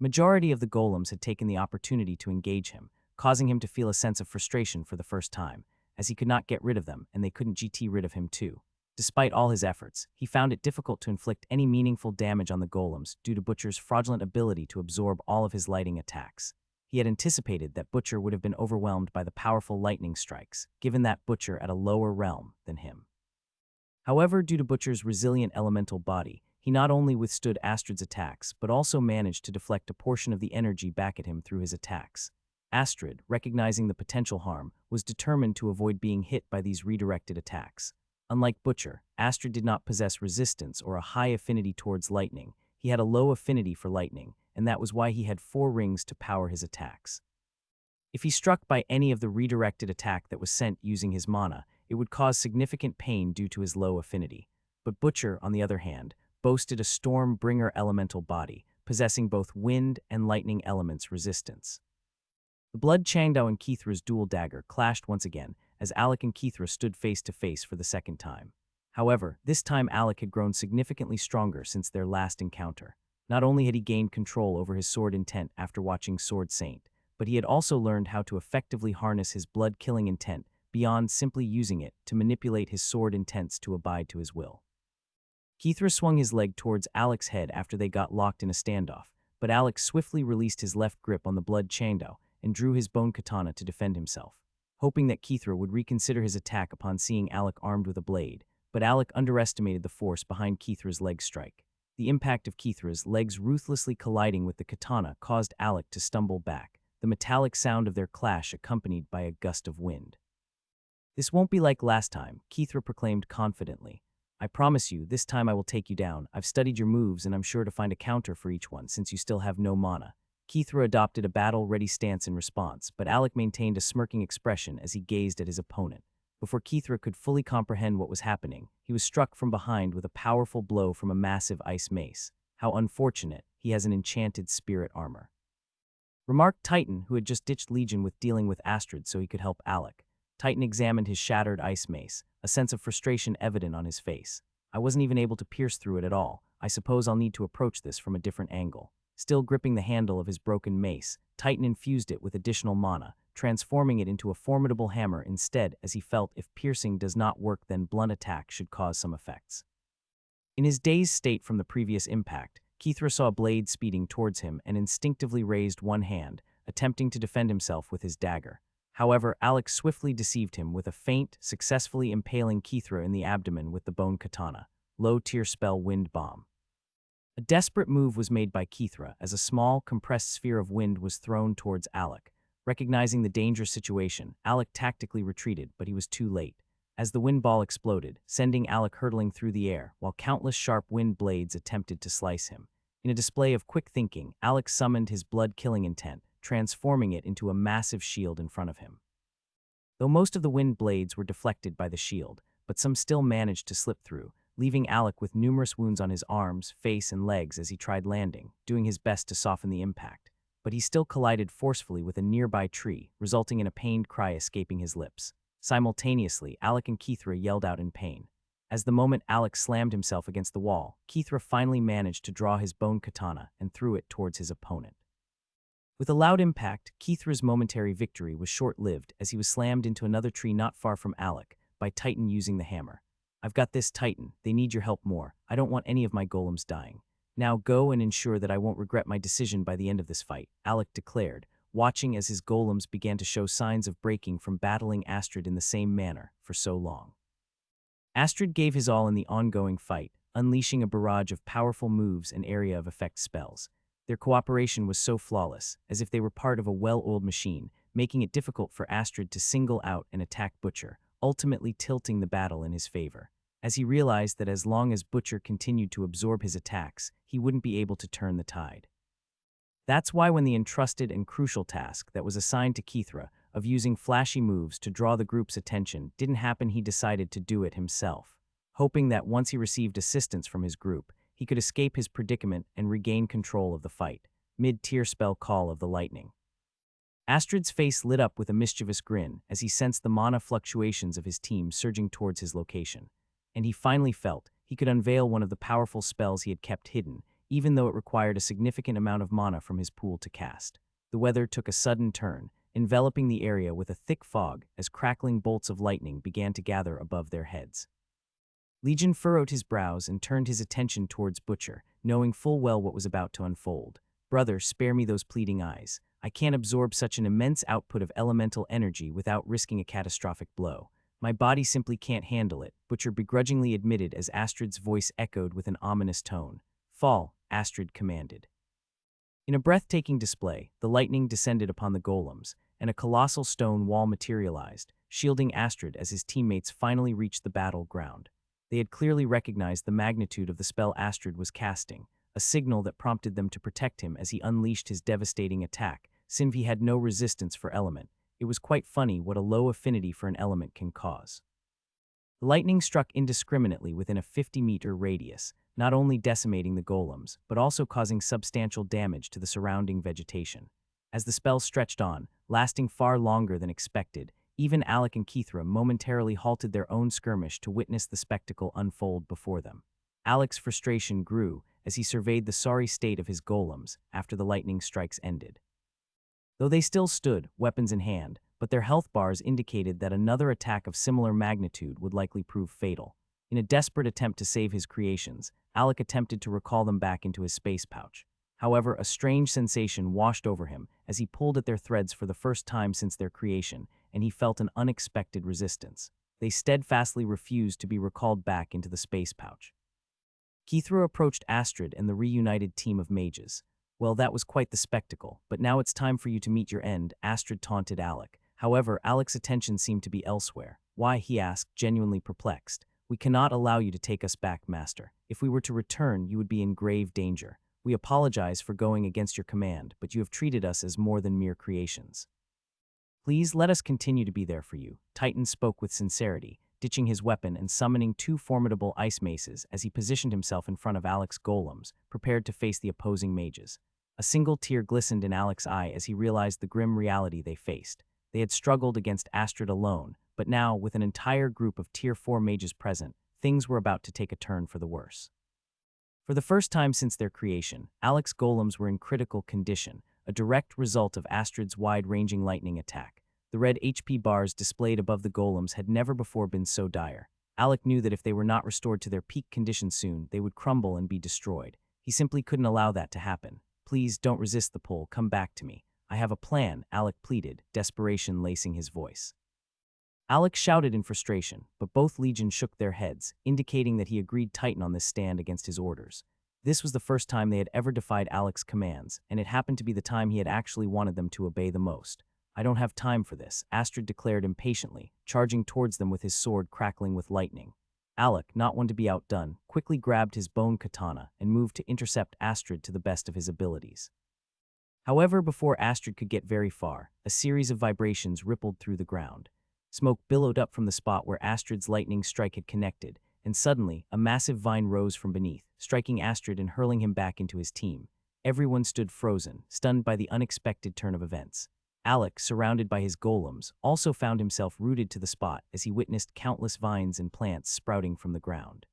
Majority of the golems had taken the opportunity to engage him, causing him to feel a sense of frustration for the first time, as he could not get rid of them and they couldn't GT rid of him too. Despite all his efforts, he found it difficult to inflict any meaningful damage on the golems due to Butcher's fraudulent ability to absorb all of his lighting attacks. He had anticipated that Butcher would have been overwhelmed by the powerful lightning strikes, given that Butcher at a lower realm than him. However, due to Butcher's resilient elemental body, he not only withstood Astrid's attacks, but also managed to deflect a portion of the energy back at him through his attacks. Astrid, recognizing the potential harm, was determined to avoid being hit by these redirected attacks. Unlike Butcher, Astrid did not possess resistance or a high affinity towards lightning. He had a low affinity for lightning, and that was why he had 4 rings to power his attacks. If he struck by any of the redirected attack that was sent using his mana, it would cause significant pain due to his low affinity. But Butcher, on the other hand, boasted a Stormbringer elemental body, possessing both wind and lightning elements resistance. The Blood Changdao and Kithra's dual dagger clashed once again, as Alec and Kithra stood face to face for the second time. However, this time Alec had grown significantly stronger since their last encounter. Not only had he gained control over his sword intent after watching Sword Saint, but he had also learned how to effectively harness his blood-killing intent beyond simply using it to manipulate his sword intents to abide to his will. Kithra swung his leg towards Alec's head after they got locked in a standoff, but Alec swiftly released his left grip on the Blood Changdao and drew his bone katana to defend himself, hoping that Kithra would reconsider his attack upon seeing Alec armed with a blade, but Alec underestimated the force behind Kithra's leg strike. The impact of Kithra's legs ruthlessly colliding with the katana caused Alec to stumble back, the metallic sound of their clash accompanied by a gust of wind. "This won't be like last time," Kithra proclaimed confidently. "I promise you, this time I will take you down. I've studied your moves and I'm sure to find a counter for each one since you still have no mana." Kithra adopted a battle-ready stance in response, but Alec maintained a smirking expression as he gazed at his opponent. Before Kithra could fully comprehend what was happening, he was struck from behind with a powerful blow from a massive ice mace. "How unfortunate, he has an enchanted spirit armor," remarked Titan, who had just ditched Legion with dealing with Astrid so he could help Alec. Titan examined his shattered ice mace, a sense of frustration evident on his face. "I wasn't even able to pierce through it at all. I suppose I'll need to approach this from a different angle." Still gripping the handle of his broken mace, Titan infused it with additional mana, transforming it into a formidable hammer instead, as he felt if piercing does not work then blunt attack should cause some effects. In his dazed state from the previous impact, Kithra saw a blade speeding towards him and instinctively raised one hand, attempting to defend himself with his dagger. However, Alex swiftly deceived him with a feint, successfully impaling Kithra in the abdomen with the bone katana, low-tier spell Wind Bomb. A desperate move was made by Kithra as a small, compressed sphere of wind was thrown towards Alec. Recognizing the dangerous situation, Alec tactically retreated, but he was too late, as the wind ball exploded, sending Alec hurtling through the air, while countless sharp wind blades attempted to slice him. In a display of quick thinking, Alec summoned his blood-killing intent, transforming it into a massive shield in front of him. Though most of the wind blades were deflected by the shield, but some still managed to slip through, leaving Alec with numerous wounds on his arms, face, and legs as he tried landing, doing his best to soften the impact. But he still collided forcefully with a nearby tree, resulting in a pained cry escaping his lips. Simultaneously, Alec and Kithra yelled out in pain. As the moment Alec slammed himself against the wall, Kithra finally managed to draw his bone katana and threw it towards his opponent. With a loud impact, Kithra's momentary victory was short-lived as he was slammed into another tree not far from Alec by Titan using the hammer. "I've got this, Titan. They need your help more. I don't want any of my golems dying. Now go and ensure that I won't regret my decision by the end of this fight," Alec declared, watching as his golems began to show signs of breaking from battling Astrid in the same manner for so long. Astrid gave his all in the ongoing fight, unleashing a barrage of powerful moves and area of effect spells. Their cooperation was so flawless, as if they were part of a well-oiled machine, making it difficult for Astrid to single out and attack Butcher, ultimately tilting the battle in his favor. As he realized that as long as Butcher continued to absorb his attacks, he wouldn't be able to turn the tide. That's why when the entrusted and crucial task that was assigned to Kithra of using flashy moves to draw the group's attention didn't happen, he decided to do it himself, hoping that once he received assistance from his group, he could escape his predicament and regain control of the fight. Mid-tier spell Call of the Lightning. Astrid's face lit up with a mischievous grin as he sensed the mana fluctuations of his team surging towards his location, and he finally felt he could unveil one of the powerful spells he had kept hidden, even though it required a significant amount of mana from his pool to cast. The weather took a sudden turn, enveloping the area with a thick fog as crackling bolts of lightning began to gather above their heads. Legion furrowed his brows and turned his attention towards Butcher, knowing full well what was about to unfold. "Brother, spare me those pleading eyes. I can't absorb such an immense output of elemental energy without risking a catastrophic blow. My body simply can't handle it," Butcher begrudgingly admitted as Astrid's voice echoed with an ominous tone. "Fall," Astrid commanded. In a breathtaking display, the lightning descended upon the golems, and a colossal stone wall materialized, shielding Astrid as his teammates finally reached the battleground. They had clearly recognized the magnitude of the spell Astrid was casting, a signal that prompted them to protect him as he unleashed his devastating attack, since he had no resistance for element. It was quite funny what a low affinity for an element can cause. The lightning struck indiscriminately within a 50-meter radius, not only decimating the golems, but also causing substantial damage to the surrounding vegetation. As the spell stretched on, lasting far longer than expected, even Alec and Kithra momentarily halted their own skirmish to witness the spectacle unfold before them. Alec's frustration grew as he surveyed the sorry state of his golems after the lightning strikes ended. Though they still stood, weapons in hand, but their health bars indicated that another attack of similar magnitude would likely prove fatal. In a desperate attempt to save his creations, Alec attempted to recall them back into his space pouch. However, a strange sensation washed over him as he pulled at their threads for the first time since their creation, and he felt an unexpected resistance. They steadfastly refused to be recalled back into the space pouch. Kithra approached Astrid and the reunited team of mages. "Well, that was quite the spectacle, but now it's time for you to meet your end," Astrid taunted Alec. However, Alec's attention seemed to be elsewhere. "Why?" he asked, genuinely perplexed. "We cannot allow you to take us back, Master. If we were to return, you would be in grave danger. We apologize for going against your command, but you have treated us as more than mere creations. Please let us continue to be there for you." Titan spoke with sincerity, ditching his weapon and summoning two formidable ice maces as he positioned himself in front of Alec's golems, prepared to face the opposing mages. A single tear glistened in Alec's eye as he realized the grim reality they faced. They had struggled against Astrid alone, but now, with an entire group of Tier 4 mages present, things were about to take a turn for the worse. For the first time since their creation, Alec's golems were in critical condition, a direct result of Astrid's wide-ranging lightning attack. The red HP bars displayed above the golems had never before been so dire. Alec knew that if they were not restored to their peak condition soon, they would crumble and be destroyed. He simply couldn't allow that to happen. "Please don't resist the pull, come back to me. I have a plan," Alec pleaded, desperation lacing his voice. Alec shouted in frustration, but both legions shook their heads, indicating that he agreed Titan on this stand against his orders. This was the first time they had ever defied Alec's commands, and it happened to be the time he had actually wanted them to obey the most. "I don't have time for this," Astrid declared impatiently, charging towards them with his sword crackling with lightning. Alec, not one to be outdone, quickly grabbed his bone katana and moved to intercept Astrid to the best of his abilities. However, before Astrid could get very far, a series of vibrations rippled through the ground. Smoke billowed up from the spot where Astrid's lightning strike had connected, and suddenly, a massive vine rose from beneath, striking Astrid and hurling him back into his team. Everyone stood frozen, stunned by the unexpected turn of events. Alec, surrounded by his golems, also found himself rooted to the spot as he witnessed countless vines and plants sprouting from the ground.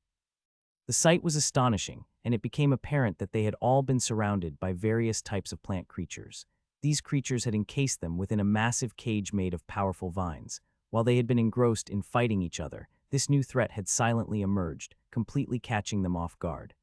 The sight was astonishing, and it became apparent that they had all been surrounded by various types of plant creatures. These creatures had encased them within a massive cage made of powerful vines. While they had been engrossed in fighting each other, this new threat had silently emerged, completely catching them off guard.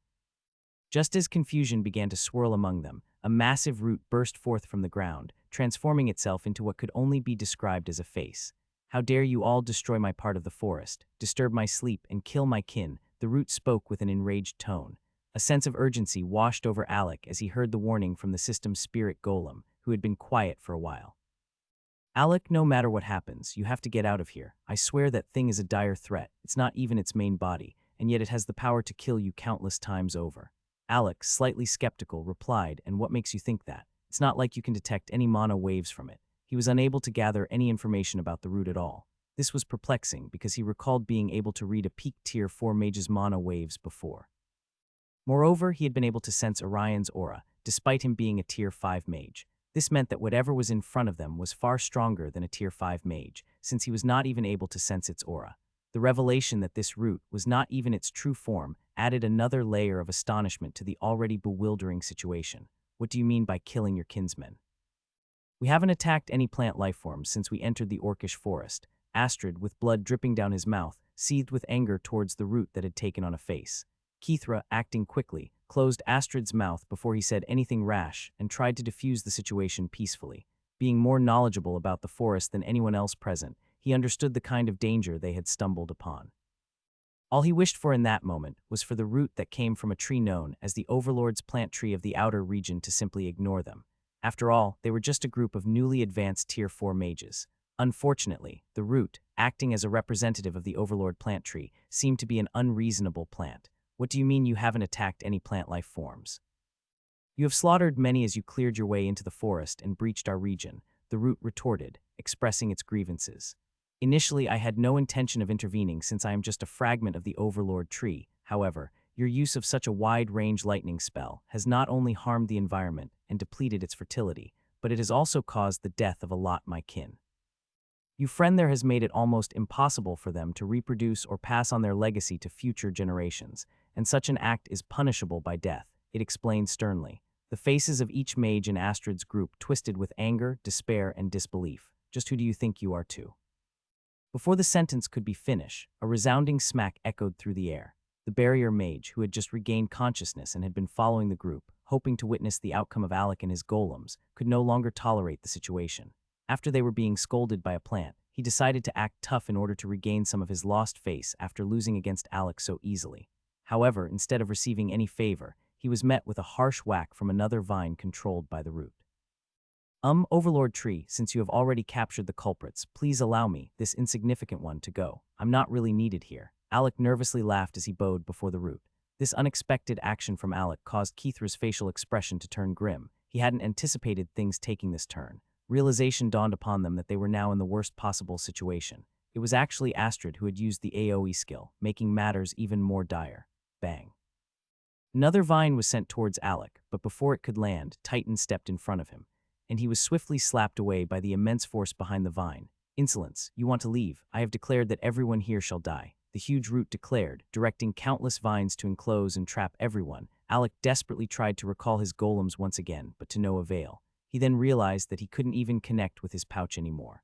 Just as confusion began to swirl among them, a massive root burst forth from the ground, transforming itself into what could only be described as a face. "How dare you all destroy my part of the forest, disturb my sleep, and kill my kin?" The root spoke with an enraged tone. A sense of urgency washed over Alec as he heard the warning from the system's spirit Golem, who had been quiet for a while. "Alec, no matter what happens, you have to get out of here. I swear that thing is a dire threat. It's not even its main body, and yet it has the power to kill you countless times over." Alec, slightly skeptical, replied, "And what makes you think that? It's not like you can detect any mana waves from it." He was unable to gather any information about the root at all. This was perplexing because he recalled being able to read a peak tier 4 mage's mana waves before. Moreover, he had been able to sense Orion's aura, despite him being a tier 5 mage. This meant that whatever was in front of them was far stronger than a tier 5 mage, since he was not even able to sense its aura. The revelation that this root was not even its true form added another layer of astonishment to the already bewildering situation. "What do you mean by killing your kinsmen?" "We haven't attacked any plant lifeforms since we entered the orcish forest." Astrid, with blood dripping down his mouth, seethed with anger towards the root that had taken on a face. Kithra, acting quickly, closed Astrid's mouth before he said anything rash and tried to defuse the situation peacefully. Being more knowledgeable about the forest than anyone else present, he understood the kind of danger they had stumbled upon. All he wished for in that moment was for the root that came from a tree known as the Overlord's plant tree of the outer region to simply ignore them. After all, they were just a group of newly advanced tier 4 mages. Unfortunately, the root, acting as a representative of the Overlord plant tree, seemed to be an unreasonable plant. "What do you mean you haven't attacked any plant life forms? You have slaughtered many as you cleared your way into the forest and breached our region," the root retorted, expressing its grievances. "Initially, I had no intention of intervening since I am just a fragment of the Overlord tree. However, your use of such a wide-range lightning spell has not only harmed the environment and depleted its fertility, but it has also caused the death of a lot my kin. Your friend there has made it almost impossible for them to reproduce or pass on their legacy to future generations, and such an act is punishable by death," it explained sternly. The faces of each mage in Astrid's group twisted with anger, despair, and disbelief. "Just who do you think you are too?" Before the sentence could be finished, a resounding smack echoed through the air. The barrier mage, who had just regained consciousness and had been following the group, hoping to witness the outcome of Alec and his golems, could no longer tolerate the situation. After they were being scolded by a plant, he decided to act tough in order to regain some of his lost face after losing against Alec so easily. However, instead of receiving any favor, he was met with a harsh whack from another vine controlled by the root. Overlord tree, since you have already captured the culprits, please allow me, this insignificant one, to go. I'm not really needed here." Alec nervously laughed as he bowed before the root. This unexpected action from Alec caused Kithra's facial expression to turn grim. He hadn't anticipated things taking this turn. Realization dawned upon them that they were now in the worst possible situation. It was actually Astrid who had used the AoE skill, making matters even more dire. Bang. Another vine was sent towards Alec, but before it could land, Titan stepped in front of him, and he was swiftly slapped away by the immense force behind the vine. "Insolence, you want to leave? I have declared that everyone here shall die," the huge root declared, directing countless vines to enclose and trap everyone. Alec desperately tried to recall his golems once again, but to no avail. He then realized that he couldn't even connect with his pouch anymore.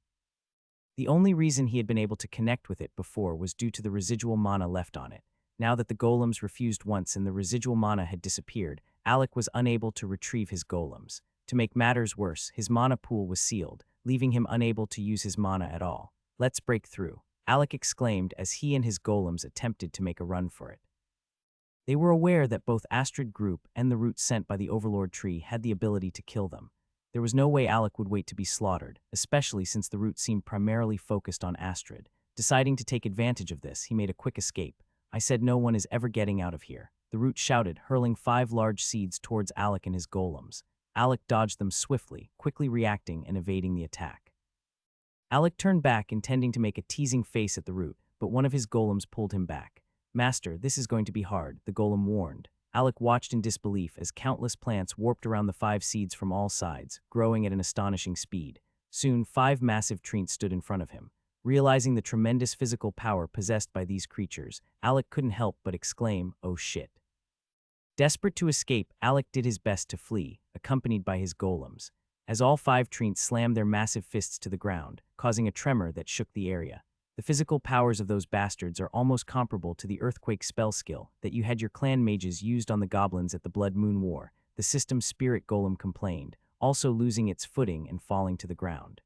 The only reason he had been able to connect with it before was due to the residual mana left on it. Now that the golems refused once and the residual mana had disappeared, Alec was unable to retrieve his golems. To make matters worse, his mana pool was sealed, leaving him unable to use his mana at all. "Let's break through," Alec exclaimed as he and his golems attempted to make a run for it. They were aware that both Astrid Group and the root sent by the Overlord tree had the ability to kill them. There was no way Alec would wait to be slaughtered, especially since the root seemed primarily focused on Astrid. Deciding to take advantage of this, he made a quick escape. "I said no one is ever getting out of here," the root shouted, hurling 5 large seeds towards Alec and his golems. Alec dodged them swiftly, quickly reacting and evading the attack. Alec turned back, intending to make a teasing face at the root, but one of his golems pulled him back. "Master, this is going to be hard," the golem warned. Alec watched in disbelief as countless plants warped around the 5 seeds from all sides, growing at an astonishing speed. Soon, 5 massive treants stood in front of him. Realizing the tremendous physical power possessed by these creatures, Alec couldn't help but exclaim, "Oh shit." Desperate to escape, Alec did his best to flee, accompanied by his golems. as all 5 treants slammed their massive fists to the ground, causing a tremor that shook the area. The physical powers of those bastards are almost comparable to the earthquake spell skill that you had your clan mages used on the goblins at the Blood Moon War, the system's spirit golem complained, also losing its footing and falling to the ground.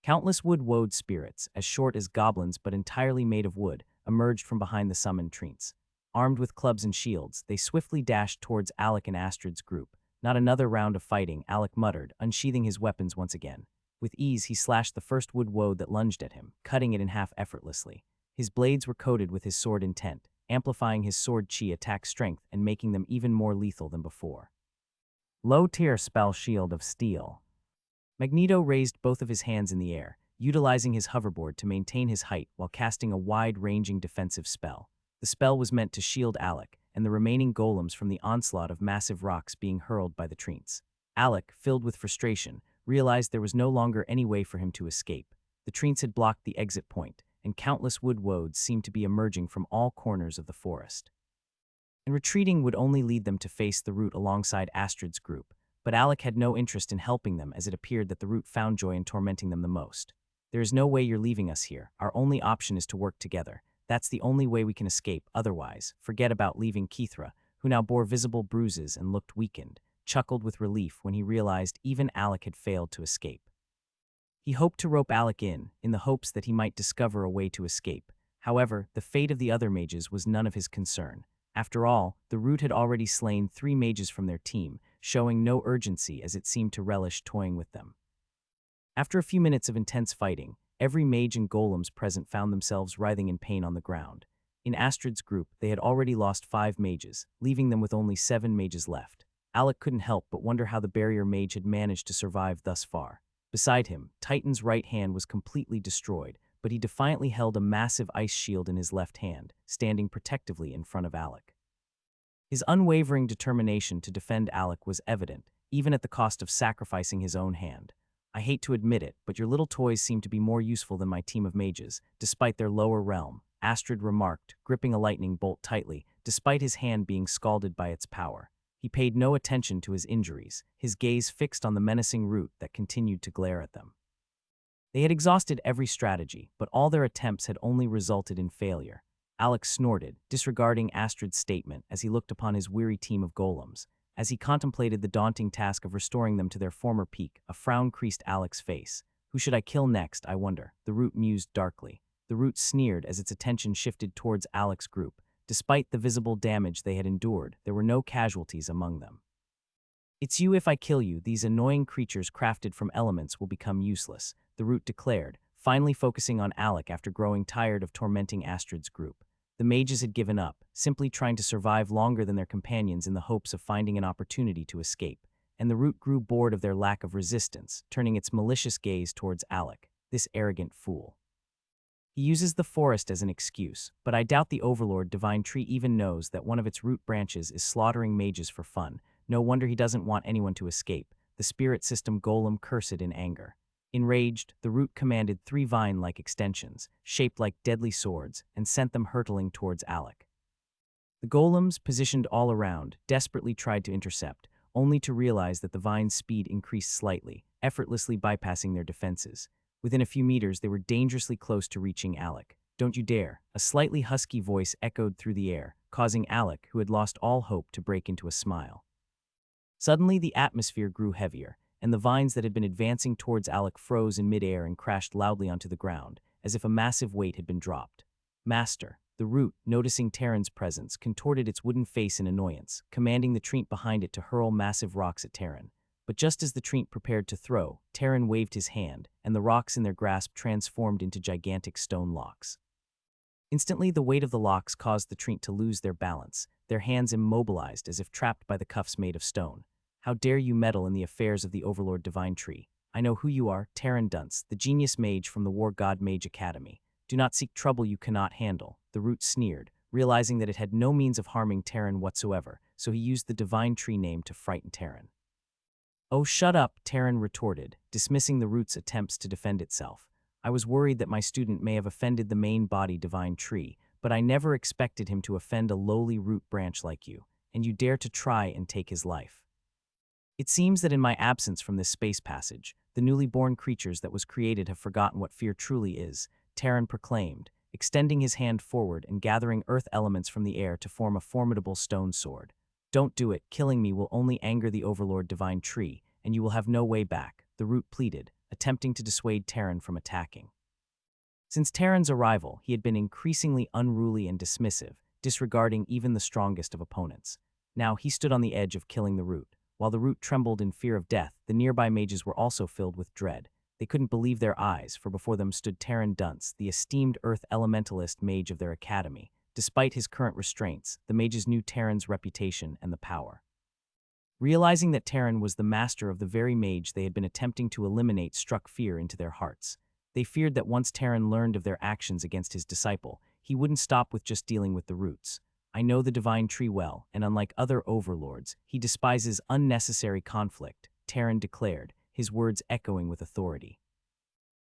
Countless wood-woad spirits, as short as goblins but entirely made of wood, emerged from behind the summoned treants. Armed with clubs and shields, they swiftly dashed towards Alec and Astrid's group. Not another round of fighting, Alec muttered, unsheathing his weapons once again. With ease, he slashed the first wood-woad that lunged at him, cutting it in half effortlessly. His blades were coated with his sword intent, amplifying his sword chi attack strength and making them even more lethal than before. Low-tier spell Shield of Steel. Magneto raised both of his hands in the air, utilizing his hoverboard to maintain his height while casting a wide-ranging defensive spell. The spell was meant to shield Alec and the remaining golems from the onslaught of massive rocks being hurled by the treants. Alec, filled with frustration, realized there was no longer any way for him to escape. The treants had blocked the exit point, and countless wood-woads seemed to be emerging from all corners of the forest. And retreating would only lead them to face the root alongside Astrid's group, but Alec had no interest in helping them as it appeared that the root found joy in tormenting them the most. There is no way you're leaving us here. Our only option is to work together. That's the only way we can escape, otherwise, forget about leaving Kithra, who now bore visible bruises and looked weakened, chuckled with relief when he realized even Alec had failed to escape. He hoped to rope Alec in the hopes that he might discover a way to escape. However, the fate of the other mages was none of his concern. After all, the root had already slain 3 mages from their team, showing no urgency as it seemed to relish toying with them. After a few minutes of intense fighting, every mage and golems present found themselves writhing in pain on the ground. In Astrid's group, they had already lost 5 mages, leaving them with only 7 mages left. Alec couldn't help but wonder how the barrier mage had managed to survive thus far. Beside him, Titan's right hand was completely destroyed, but he defiantly held a massive ice shield in his left hand, standing protectively in front of Alec. His unwavering determination to defend Alec was evident, even at the cost of sacrificing his own hand. I hate to admit it, but your little toys seem to be more useful than my team of mages, despite their lower realm, Astrid remarked, gripping a lightning bolt tightly, despite his hand being scalded by its power. He paid no attention to his injuries, his gaze fixed on the menacing root that continued to glare at them. They had exhausted every strategy, but all their attempts had only resulted in failure. Alec snorted, disregarding Astrid's statement as he looked upon his weary team of golems. As he contemplated the daunting task of restoring them to their former peak, a frown creased Alec's face. Who should I kill next, I wonder? The root mused darkly. The root sneered as its attention shifted towards Alec's group. Despite the visible damage they had endured, there were no casualties among them. It's you if I kill you, these annoying creatures crafted from elements will become useless, the root declared, finally focusing on Alec after growing tired of tormenting Astrid's group. The mages had given up, simply trying to survive longer than their companions in the hopes of finding an opportunity to escape, and the root grew bored of their lack of resistance, turning its malicious gaze towards Alec, this arrogant fool. He uses the forest as an excuse, but I doubt the Overlord Divine Tree even knows that one of its root branches is slaughtering mages for fun. No wonder he doesn't want anyone to escape. The spirit system golem cursed in anger. Enraged, the root commanded 3 vine-like extensions, shaped like deadly swords, and sent them hurtling towards Alec. The golems, positioned all around, desperately tried to intercept, only to realize that the vine's speed increased slightly, effortlessly bypassing their defenses. Within a few meters, they were dangerously close to reaching Alec. Don't you dare! A slightly husky voice echoed through the air, causing Alec, who had lost all hope, to break into a smile. Suddenly, the atmosphere grew heavier, and the vines that had been advancing towards Alec froze in midair and crashed loudly onto the ground, as if a massive weight had been dropped. Master, the root, noticing Terran's presence, contorted its wooden face in annoyance, commanding the treant behind it to hurl massive rocks at Terran. But just as the treant prepared to throw, Terran waved his hand, and the rocks in their grasp transformed into gigantic stone locks. Instantly, the weight of the locks caused the treant to lose their balance, their hands immobilized as if trapped by the cuffs made of stone. How dare you meddle in the affairs of the Overlord Divine Tree? I know who you are, Terran Dunce, the genius mage from the War God Mage Academy. Do not seek trouble you cannot handle. The root sneered, realizing that it had no means of harming Terran whatsoever, so he used the Divine Tree name to frighten Terran. Oh, shut up, Terran retorted, dismissing the root's attempts to defend itself. I was worried that my student may have offended the main body Divine Tree, but I never expected him to offend a lowly root branch like you, and you dare to try and take his life. It seems that in my absence from this space passage, the newly born creatures that was created have forgotten what fear truly is, Terran proclaimed, extending his hand forward and gathering earth elements from the air to form a formidable stone sword. Don't do it, killing me will only anger the Overlord Divine Tree, and you will have no way back, the root pleaded, attempting to dissuade Terran from attacking. Since Terran's arrival, he had been increasingly unruly and dismissive, disregarding even the strongest of opponents. Now he stood on the edge of killing the root. While the root trembled in fear of death, the nearby mages were also filled with dread. They couldn't believe their eyes, for before them stood Terran Dunce, the esteemed earth elementalist mage of their academy. Despite his current restraints, the mages knew Terran's reputation and the power. Realizing that Terran was the master of the very mage they had been attempting to eliminate struck fear into their hearts. They feared that once Terran learned of their actions against his disciple, he wouldn't stop with just dealing with the roots. I know the Divine Tree well, and unlike other overlords, he despises unnecessary conflict, Terran declared, his words echoing with authority.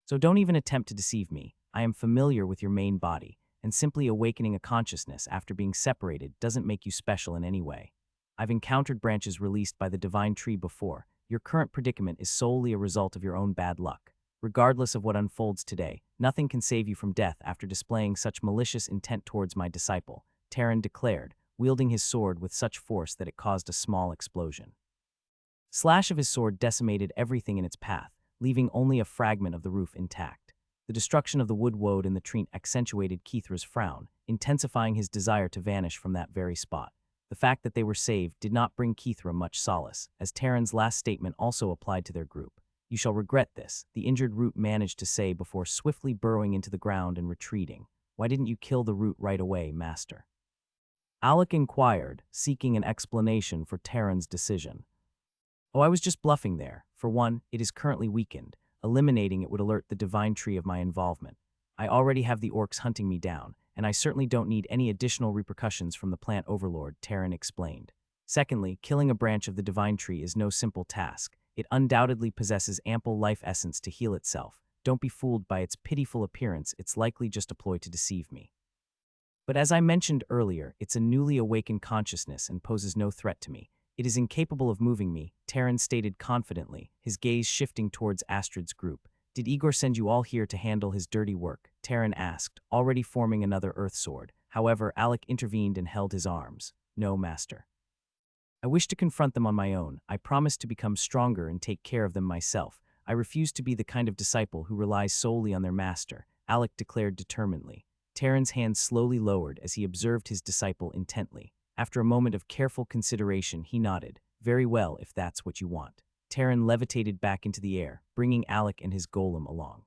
So don't even attempt to deceive me. I am familiar with your main body, and simply awakening a consciousness after being separated doesn't make you special in any way. I've encountered branches released by the Divine Tree before. Your current predicament is solely a result of your own bad luck. Regardless of what unfolds today, nothing can save you from death after displaying such malicious intent towards my disciple, Terran declared, wielding his sword with such force that it caused a small explosion. Slash of his sword decimated everything in its path, leaving only a fragment of the roof intact. The destruction of the wood woad in the tree accentuated Kithra's frown, intensifying his desire to vanish from that very spot. The fact that they were saved did not bring Kithra much solace, as Terran's last statement also applied to their group. You shall regret this, the injured root managed to say before swiftly burrowing into the ground and retreating. Why didn't you kill the root right away, master? Alec inquired, seeking an explanation for Terran's decision. Oh, I was just bluffing there. For one, it is currently weakened. Eliminating it would alert the Divine Tree of my involvement. I already have the orcs hunting me down, and I certainly don't need any additional repercussions from the plant overlord, Terran explained. Secondly, killing a branch of the Divine Tree is no simple task. It undoubtedly possesses ample life essence to heal itself. Don't be fooled by its pitiful appearance, it's likely just a ploy to deceive me. But as I mentioned earlier, it's a newly awakened consciousness and poses no threat to me. It is incapable of moving me, Terran stated confidently, his gaze shifting towards Astrid's group. Did Igor send you all here to handle his dirty work? Terran asked, already forming another earth sword. However, Alec intervened and held his arms. No, master. I wish to confront them on my own. I promise to become stronger and take care of them myself. I refuse to be the kind of disciple who relies solely on their master, Alec declared determinedly. Terran's hand slowly lowered as he observed his disciple intently. After a moment of careful consideration, he nodded. Very well, if that's what you want. Terran levitated back into the air, bringing Alec and his golem along.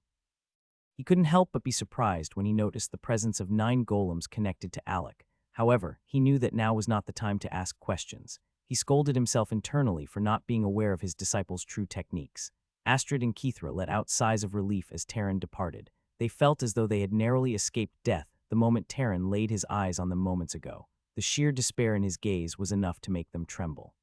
He couldn't help but be surprised when he noticed the presence of 9 golems connected to Alec. However, he knew that now was not the time to ask questions. He scolded himself internally for not being aware of his disciple's true techniques. Astrid and Kithra let out sighs of relief as Terran departed. They felt as though they had narrowly escaped death the moment Terran laid his eyes on them moments ago. The sheer despair in his gaze was enough to make them tremble.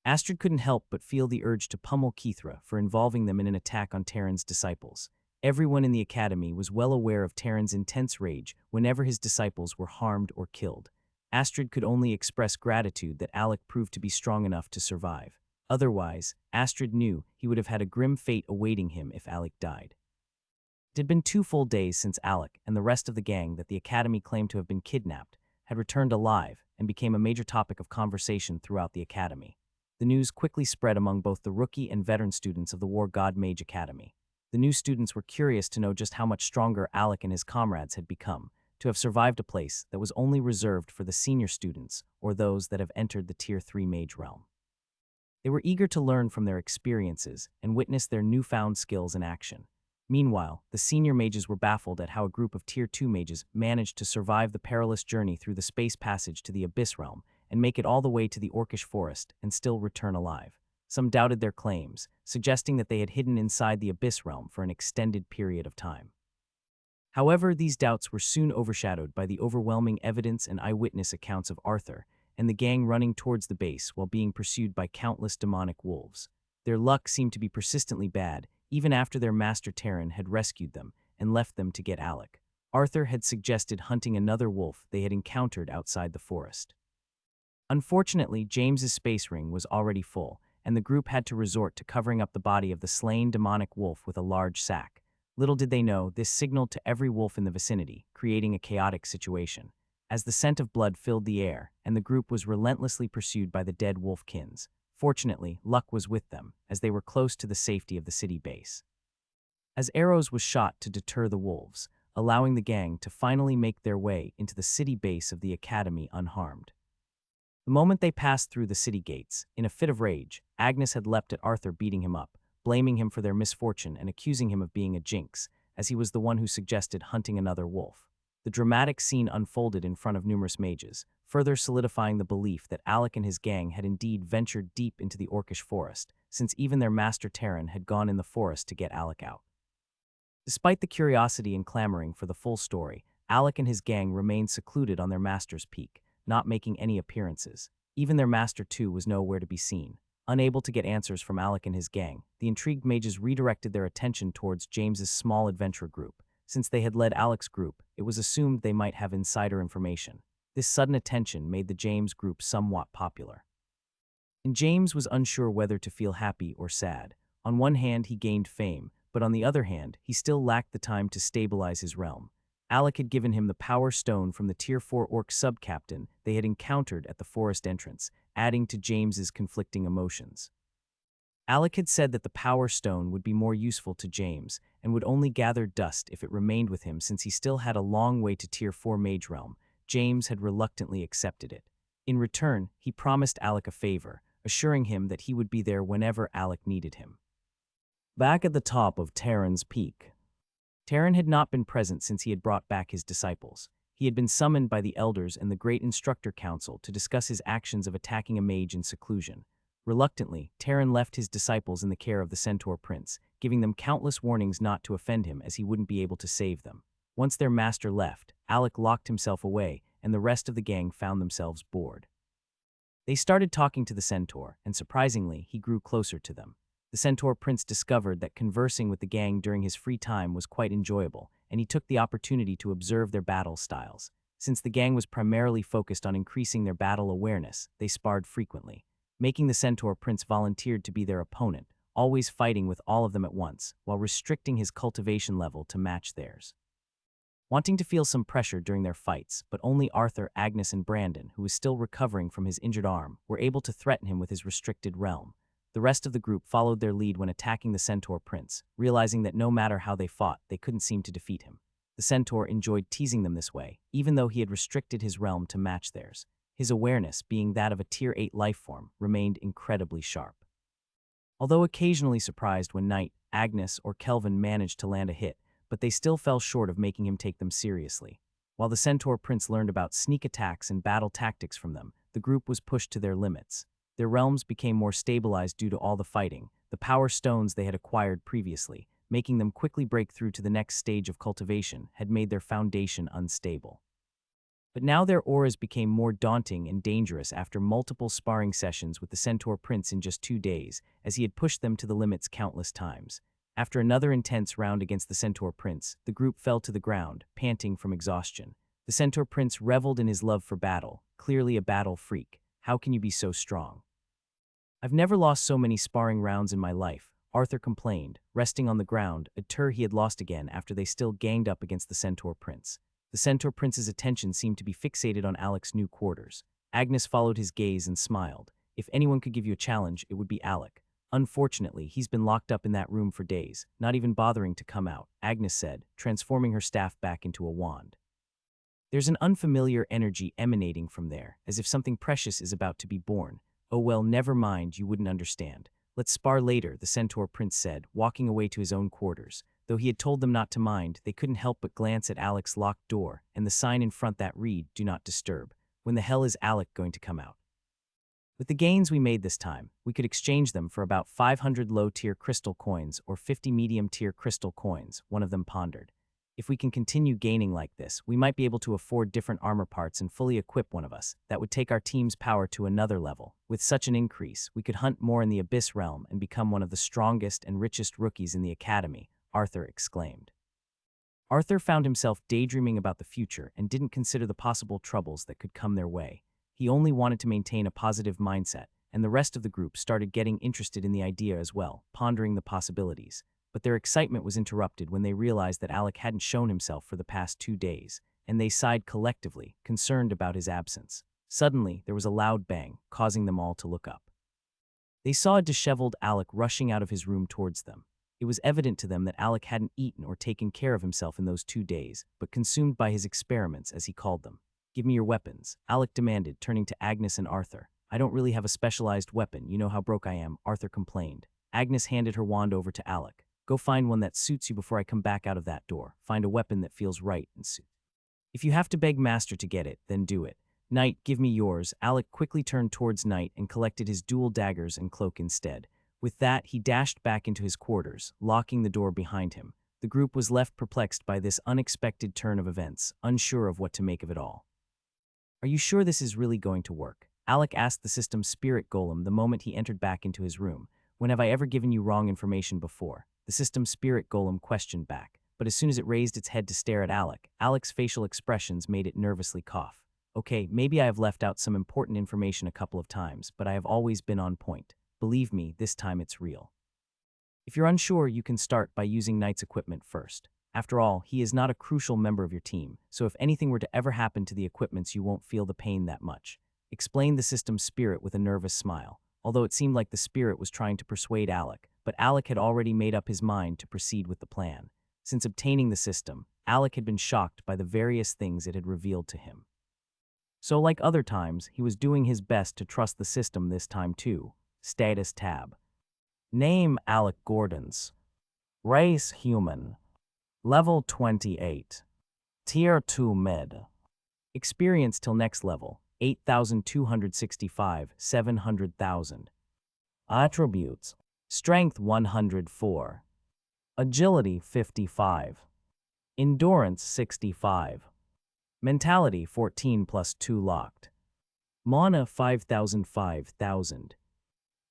Astrid couldn't help but feel the urge to pummel Kithra for involving them in an attack on Terran's disciples. Everyone in the academy was well aware of Terran's intense rage whenever his disciples were harmed or killed. Astrid could only express gratitude that Alec proved to be strong enough to survive. Otherwise, Astrid knew he would have had a grim fate awaiting him if Alec died. It had been 2 full days since Alec and the rest of the gang that the academy claimed to have been kidnapped had returned alive and became a major topic of conversation throughout the academy. The news quickly spread among both the rookie and veteran students of the War God Mage Academy. The new students were curious to know just how much stronger Alec and his comrades had become, to have survived a place that was only reserved for the senior students or those that have entered the Tier 3 Mage realm. They were eager to learn from their experiences and witness their newfound skills in action. Meanwhile, the senior mages were baffled at how a group of Tier 2 mages managed to survive the perilous journey through the space passage to the Abyss realm and make it all the way to the Orcish forest and still return alive. Some doubted their claims, suggesting that they had hidden inside the Abyss realm for an extended period of time. However, these doubts were soon overshadowed by the overwhelming evidence and eyewitness accounts of Arthur and the gang running towards the base while being pursued by countless demonic wolves. Their luck seemed to be persistently bad, even after their master Terran had rescued them and left them to get Alec. Arthur had suggested hunting another wolf they had encountered outside the forest. Unfortunately, James's space ring was already full, and the group had to resort to covering up the body of the slain demonic wolf with a large sack. Little did they know, this signaled to every wolf in the vicinity, creating a chaotic situation. As the scent of blood filled the air, and the group was relentlessly pursued by the dead wolfkins. Fortunately, luck was with them, as they were close to the safety of the city base. As arrows was shot to deter the wolves, allowing the gang to finally make their way into the city base of the academy unharmed. The moment they passed through the city gates, in a fit of rage, Agnes had leapt at Arthur, beating him up, blaming him for their misfortune and accusing him of being a jinx, as he was the one who suggested hunting another wolf. The dramatic scene unfolded in front of numerous mages, further solidifying the belief that Alec and his gang had indeed ventured deep into the orcish forest, since even their master Terran had gone in the forest to get Alec out. Despite the curiosity and clamoring for the full story, Alec and his gang remained secluded on their master's peak, not making any appearances. Even their master too was nowhere to be seen. Unable to get answers from Alec and his gang, the intrigued mages redirected their attention towards James's small adventure group. Since they had led Alec's group, it was assumed they might have insider information. This sudden attention made the James group somewhat popular. And James was unsure whether to feel happy or sad. On one hand, he gained fame, but on the other hand, he still lacked the time to stabilize his realm. Alec had given him the power stone from the Tier 4 orc sub-captain they had encountered at the forest entrance, adding to James's conflicting emotions. Alec had said that the power stone would be more useful to James and would only gather dust if it remained with him, since he still had a long way to Tier 4 mage realm. James had reluctantly accepted it. In return, he promised Alec a favor, assuring him that he would be there whenever Alec needed him. Back at the top of Terran's peak. Terran had not been present since he had brought back his disciples. He had been summoned by the elders and the Great Instructor Council to discuss his actions of attacking a mage in seclusion. Reluctantly, Terran left his disciples in the care of the Centaur Prince, giving them countless warnings not to offend him, as he wouldn't be able to save them. Once their master left, Alec locked himself away, and the rest of the gang found themselves bored. They started talking to the Centaur, and surprisingly, he grew closer to them. The Centaur Prince discovered that conversing with the gang during his free time was quite enjoyable, and he took the opportunity to observe their battle styles. Since the gang was primarily focused on increasing their battle awareness, they sparred frequently, making the Centaur Prince volunteered to be their opponent, always fighting with all of them at once, while restricting his cultivation level to match theirs. Wanting to feel some pressure during their fights, but only Arthur, Agnes, and Brandon, who was still recovering from his injured arm, were able to threaten him with his restricted realm. The rest of the group followed their lead when attacking the Centaur Prince, realizing that no matter how they fought, they couldn't seem to defeat him. The Centaur enjoyed teasing them this way, even though he had restricted his realm to match theirs. His awareness, being that of a Tier 8 lifeform, remained incredibly sharp. Although occasionally surprised when Knight, Agnes, or Kelvin managed to land a hit, but they still fell short of making him take them seriously. While the Centaur Prince learned about sneak attacks and battle tactics from them, the group was pushed to their limits. Their realms became more stabilized due to all the fighting, the power stones they had acquired previously, making them quickly break through to the next stage of cultivation, had made their foundation unstable. But now their auras became more daunting and dangerous after multiple sparring sessions with the Centaur Prince in just 2 days, as he had pushed them to the limits countless times. After another intense round against the Centaur Prince, the group fell to the ground, panting from exhaustion. The Centaur Prince reveled in his love for battle, clearly a battle freak. How can you be so strong? I've never lost so many sparring rounds in my life, Arthur complained, resting on the ground, a turn he had lost again after they still ganged up against the Centaur Prince. The Centaur Prince's attention seemed to be fixated on Alec's new quarters. Agnes followed his gaze and smiled. If anyone could give you a challenge, it would be Alec. Unfortunately, he's been locked up in that room for days, not even bothering to come out, Agnes said, transforming her staff back into a wand. There's an unfamiliar energy emanating from there, as if something precious is about to be born. Oh well, never mind, you wouldn't understand. Let's spar later, the Centaur Prince said, walking away to his own quarters. Though he had told them not to mind, they couldn't help but glance at Alec's locked door and the sign in front that read, "Do not disturb." When the hell is Alec going to come out? With the gains we made this time, we could exchange them for about 500 low-tier crystal coins or 50 medium-tier crystal coins, one of them pondered. If we can continue gaining like this, we might be able to afford different armor parts and fully equip one of us. That would take our team's power to another level. With such an increase, we could hunt more in the Abyss realm and become one of the strongest and richest rookies in the academy, Arthur exclaimed. Arthur found himself daydreaming about the future and didn't consider the possible troubles that could come their way. He only wanted to maintain a positive mindset and the rest of the group started getting interested in the idea as well, pondering the possibilities. But their excitement was interrupted when they realized that Alec hadn't shown himself for the past 2 days, and they sighed collectively, concerned about his absence. Suddenly, there was a loud bang, causing them all to look up. They saw a disheveled Alec rushing out of his room towards them. It was evident to them that Alec hadn't eaten or taken care of himself in those 2 days, but consumed by his experiments, as he called them. "Give me your weapons," Alec demanded, turning to Agnes and Arthur. "I don't really have a specialized weapon, you know how broke I am," Arthur complained. Agnes handed her wand over to Alec. "Go find one that suits you before I come back out of that door. Find a weapon that feels right and suits. If you have to beg Master to get it, then do it. Knight, give me yours." Alec quickly turned towards Knight and collected his dual daggers and cloak instead. With that, he dashed back into his quarters, locking the door behind him. The group was left perplexed by this unexpected turn of events, unsure of what to make of it all. "Are you sure this is really going to work?" Alec asked the system's spirit golem the moment he entered back into his room. "When have I ever given you wrong information before?" The system's spirit golem questioned back, but as soon as it raised its head to stare at Alec, Alec's facial expressions made it nervously cough. "Okay, maybe I have left out some important information a couple of times, but I have always been on point. Believe me, this time it's real. If you're unsure, you can start by using Knight's equipment first. After all, he is not a crucial member of your team, so if anything were to ever happen to the equipments, you won't feel the pain that much," explained the system's spirit with a nervous smile, although it seemed like the spirit was trying to persuade Alec, but Alec had already made up his mind to proceed with the plan. Since obtaining the system, Alec had been shocked by the various things it had revealed to him. So like other times, he was doing his best to trust the system this time too. Status tab. Name Alec Gordons. Race human. Level 28. Tier 2 mid. Experience till next level, 8,265, 700,000. Attributes. Strength 104. Agility 55. Endurance 65. Mentality 14 plus 2 locked. Mana 5,000 5,000.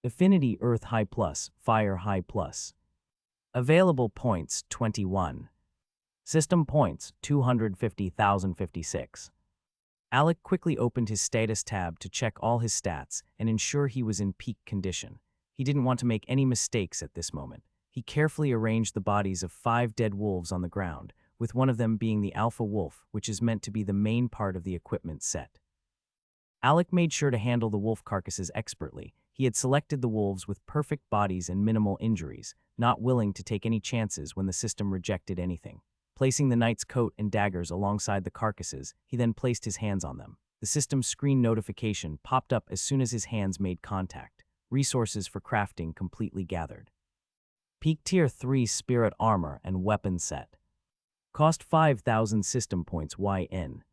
Affinity Earth High Plus, Fire High Plus. Available points 21. System points 250,056. Alec quickly opened his status tab to check all his stats and ensure he was in peak condition. He didn't want to make any mistakes at this moment. He carefully arranged the bodies of 5 dead wolves on the ground, with one of them being the alpha wolf, which is meant to be the main part of the equipment set. Alec made sure to handle the wolf carcasses expertly. He had selected the wolves with perfect bodies and minimal injuries, not willing to take any chances when the system rejected anything. Placing the knight's coat and daggers alongside the carcasses, he then placed his hands on them. The system's screen notification popped up as soon as his hands made contact. Resources for crafting completely gathered. Peak Tier 3 Spirit Armor and Weapon Set. Cost 5,000 system points YN.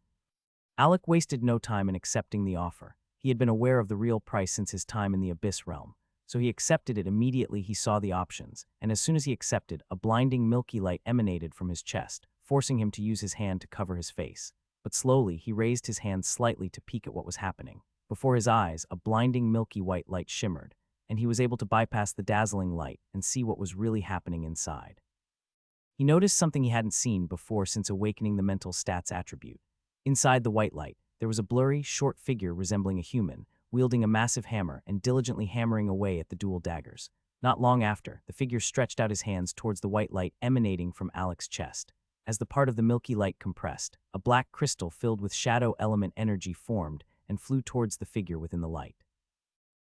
Alec wasted no time in accepting the offer. He had been aware of the real price since his time in the Abyss realm, so he accepted it immediately he saw the options, and as soon as he accepted, a blinding milky light emanated from his chest, forcing him to use his hand to cover his face. But slowly, he raised his hand slightly to peek at what was happening. Before his eyes, a blinding milky white light shimmered, and he was able to bypass the dazzling light and see what was really happening inside. He noticed something he hadn't seen before since awakening the mental stats attribute. Inside the white light, there was a blurry, short figure resembling a human, wielding a massive hammer and diligently hammering away at the dual daggers. Not long after, the figure stretched out his hands towards the white light emanating from Alec's chest. As the part of the milky light compressed, a black crystal filled with shadow element energy formed and flew towards the figure within the light.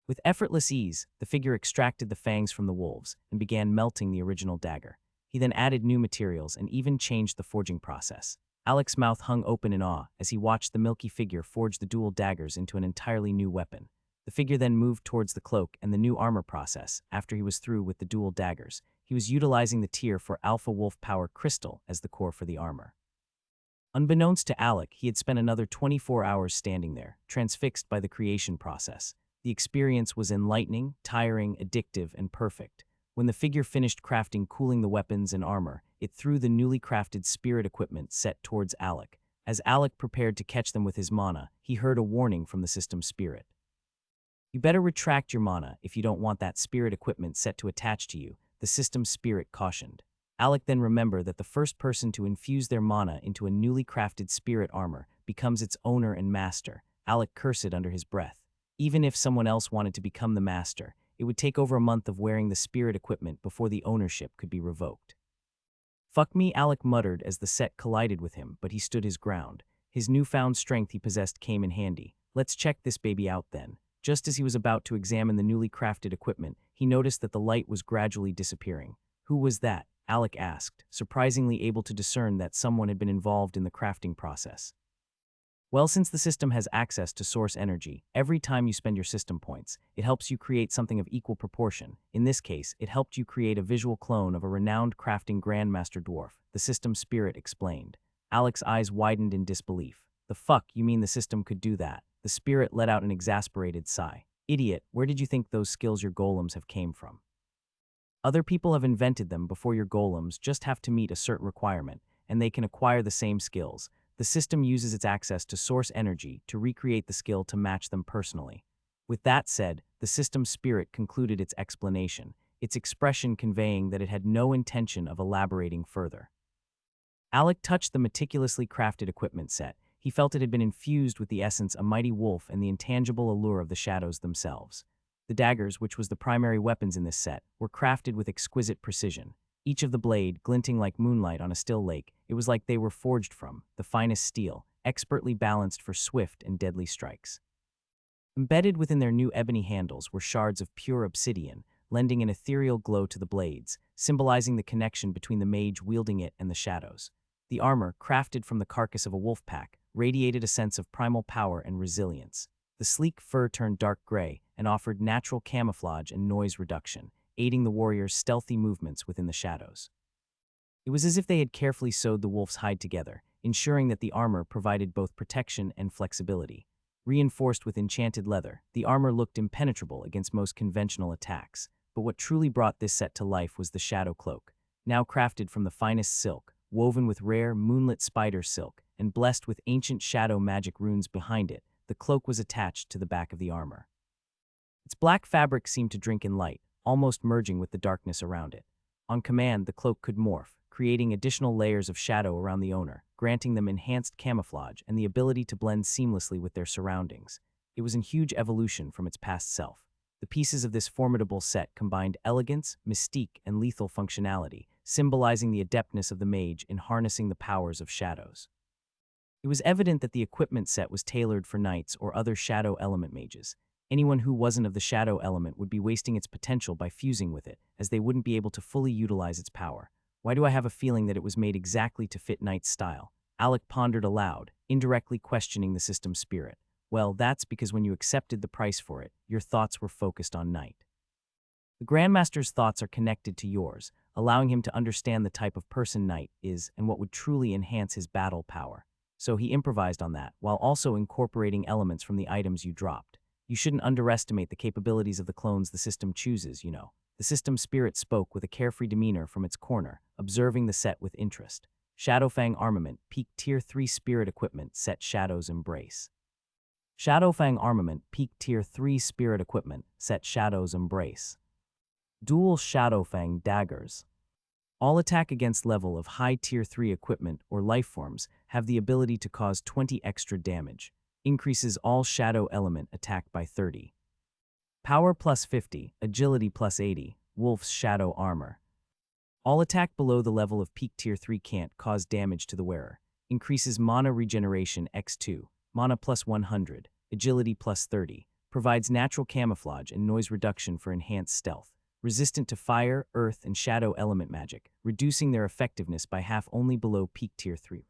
With effortless ease, the figure extracted the fangs from the wolves and began melting the original dagger. He then added new materials and even changed the forging process. Alec's mouth hung open in awe as he watched the milky figure forge the dual daggers into an entirely new weapon. The figure then moved towards the cloak and the new armor process. After he was through with the dual daggers, he was utilizing the tier for Alpha Wolf Power Crystal as the core for the armor. Unbeknownst to Alec, he had spent another 24 hours standing there, transfixed by the creation process. The experience was enlightening, tiring, addictive, and perfect. When the figure finished crafting cooling the weapons and armor, it threw the newly crafted spirit equipment set towards Alec. As Alec prepared to catch them with his mana, he heard a warning from the system spirit. "You better retract your mana if you don't want that spirit equipment set to attach to you," the system spirit cautioned. Alec then remembered that the first person to infuse their mana into a newly crafted spirit armor becomes its owner and master. Alec cursed under his breath. Even if someone else wanted to become the master, it would take over a month of wearing the spirit equipment before the ownership could be revoked. "Fuck me," Alec muttered as the set collided with him, but he stood his ground. His newfound strength he possessed came in handy. "Let's check this baby out then." Just as he was about to examine the newly crafted equipment, he noticed that the light was gradually disappearing. "Who was that?" Alec asked, surprisingly able to discern that someone had been involved in the crafting process. "Well, since the system has access to source energy, every time you spend your system points, it helps you create something of equal proportion. In this case, it helped you create a visual clone of a renowned crafting grandmaster dwarf," the system spirit explained. Alec's eyes widened in disbelief. "The fuck, you mean the system could do that?" The spirit let out an exasperated sigh. "Idiot, where did you think those skills your golems have came from? Other people have invented them before your golems just have to meet a certain requirement, and they can acquire the same skills. The system uses its access to source energy to recreate the skill to match them personally." With that said, the system's spirit concluded its explanation, its expression conveying that it had no intention of elaborating further. Alec touched the meticulously crafted equipment set. He felt it had been infused with the essence a mighty wolf and the intangible allure of the shadows themselves. The daggers, which was the primary weapons in this set, were crafted with exquisite precision. Each of the blade, glinting like moonlight on a still lake, it was like they were forged from the finest steel, expertly balanced for swift and deadly strikes. Embedded within their new ebony handles were shards of pure obsidian, lending an ethereal glow to the blades, symbolizing the connection between the mage wielding it and the shadows. The armor, crafted from the carcass of a wolf pack, radiated a sense of primal power and resilience. The sleek fur turned dark gray and offered natural camouflage and noise reduction, aiding the warrior's stealthy movements within the shadows. It was as if they had carefully sewed the wolf's hide together, ensuring that the armor provided both protection and flexibility. Reinforced with enchanted leather, the armor looked impenetrable against most conventional attacks, but what truly brought this set to life was the shadow cloak. Now crafted from the finest silk, woven with rare, moonlit spider silk, and blessed with ancient shadow magic runes behind it, the cloak was attached to the back of the armor. Its black fabric seemed to drink in light, almost merging with the darkness around it. On command, the cloak could morph, creating additional layers of shadow around the owner, granting them enhanced camouflage and the ability to blend seamlessly with their surroundings. It was in huge evolution from its past self. The pieces of this formidable set combined elegance, mystique, and lethal functionality, symbolizing the adeptness of the mage in harnessing the powers of shadows. It was evident that the equipment set was tailored for knights or other shadow element mages. Anyone who wasn't of the shadow element would be wasting its potential by fusing with it, as they wouldn't be able to fully utilize its power. Why do I have a feeling that it was made exactly to fit Knight's style? Alec pondered aloud, indirectly questioning the system's spirit. Well, that's because when you accepted the price for it, your thoughts were focused on Knight. The Grandmaster's thoughts are connected to yours, allowing him to understand the type of person Knight is and what would truly enhance his battle power. So he improvised on that, while also incorporating elements from the items you dropped. You shouldn't underestimate the capabilities of the clones the system chooses, you know. The system's spirit spoke with a carefree demeanor from its corner, observing the set with interest. Shadowfang Armament, Peak Tier 3 Spirit Equipment, Set Shadows Embrace. Shadowfang Armament, Peak Tier 3 Spirit Equipment, Set Shadows Embrace. Dual Shadowfang Daggers. All attack against level of high Tier 3 equipment or lifeforms have the ability to cause 20 extra damage. Increases all shadow element attack by 30. Power plus 50, Agility plus 80, Wolf's Shadow Armor. All attack below the level of Peak Tier 3 can't cause damage to the wearer. Increases mana regeneration x2, mana plus 100, Agility plus 30. Provides natural camouflage and noise reduction for enhanced stealth. Resistant to fire, earth, and shadow element magic, reducing their effectiveness by half only below Peak Tier 3.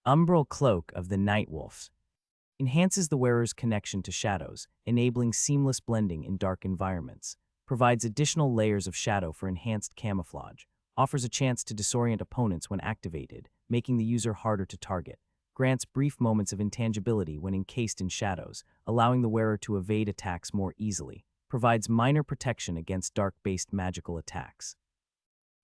Umbral Cloak of the Night Wolves. Enhances the wearer's connection to shadows, enabling seamless blending in dark environments. Provides additional layers of shadow for enhanced camouflage. Offers a chance to disorient opponents when activated, making the user harder to target. Grants brief moments of intangibility when encased in shadows, allowing the wearer to evade attacks more easily. Provides minor protection against dark-based magical attacks.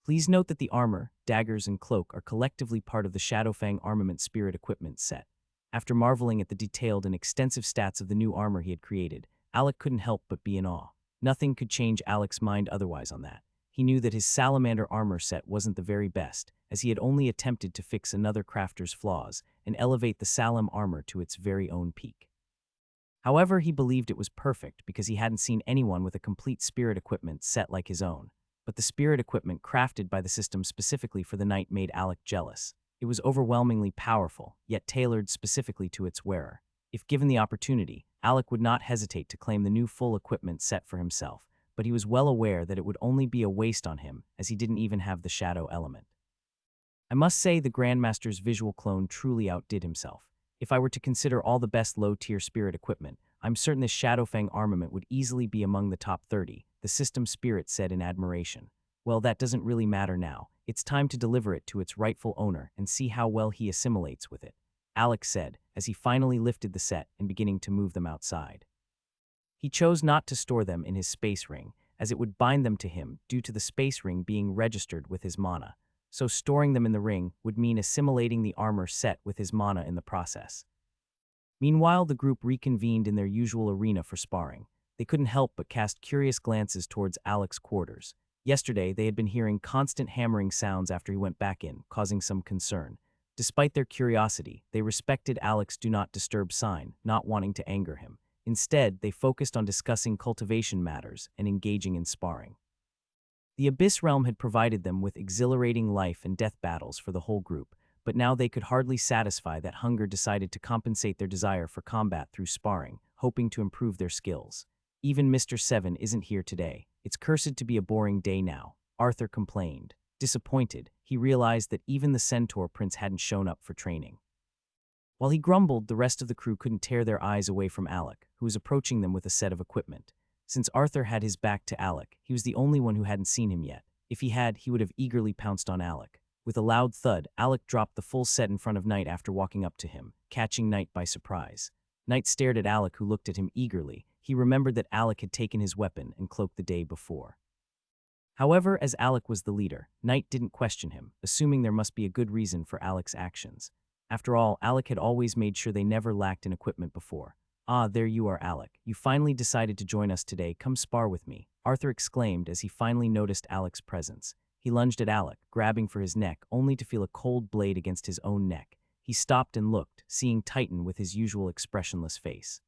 Please note that the armor, daggers, and cloak are collectively part of the Shadowfang Armament Spirit Equipment set. After marveling at the detailed and extensive stats of the new armor he had created, Alec couldn't help but be in awe. Nothing could change Alec's mind otherwise on that. He knew that his salamander armor set wasn't the very best, as he had only attempted to fix another crafter's flaws and elevate the Salam armor to its very own peak. However, he believed it was perfect because he hadn't seen anyone with a complete spirit equipment set like his own. But the spirit equipment crafted by the system specifically for the knight made Alec jealous. It was overwhelmingly powerful, yet tailored specifically to its wearer. If given the opportunity, Alec would not hesitate to claim the new full equipment set for himself, but he was well aware that it would only be a waste on him, as he didn't even have the shadow element. I must say the Grandmaster's visual clone truly outdid himself. If I were to consider all the best low-tier spirit equipment, I'm certain this Shadowfang armament would easily be among the top 30, the system spirit said in admiration. Well, that doesn't really matter now. It's time to deliver it to its rightful owner and see how well he assimilates with it, Alex said, as he finally lifted the set and beginning to move them outside. He chose not to store them in his space ring, as it would bind them to him due to the space ring being registered with his mana. So storing them in the ring would mean assimilating the armor set with his mana in the process. Meanwhile, the group reconvened in their usual arena for sparring. They couldn't help but cast curious glances towards Alec's quarters. Yesterday, they had been hearing constant hammering sounds after he went back in, causing some concern. Despite their curiosity, they respected Alec's do not disturb sign, not wanting to anger him. Instead, they focused on discussing cultivation matters and engaging in sparring. The Abyss Realm had provided them with exhilarating life and death battles for the whole group, but now they could hardly satisfy that hunger decided to compensate their desire for combat through sparring, hoping to improve their skills. Even Mr. Seven isn't here today. It's cursed to be a boring day now, Arthur complained. Disappointed, he realized that even the Centaur Prince hadn't shown up for training. While he grumbled, the rest of the crew couldn't tear their eyes away from Alec, who was approaching them with a set of equipment. Since Arthur had his back to Alec, he was the only one who hadn't seen him yet. If he had, he would have eagerly pounced on Alec. With a loud thud, Alec dropped the full set in front of Knight after walking up to him, catching Knight by surprise. Knight stared at Alec, who looked at him eagerly. He remembered that Alec had taken his weapon and cloak the day before. However, as Alec was the leader, Knight didn't question him, assuming there must be a good reason for Alec's actions. After all, Alec had always made sure they never lacked in equipment before. "Ah, there you are, Alec. You finally decided to join us today. Come spar with me," Arthur exclaimed as he finally noticed Alec's presence. He lunged at Alec, grabbing for his neck, only to feel a cold blade against his own neck. He stopped and looked, seeing Titan with his usual expressionless face.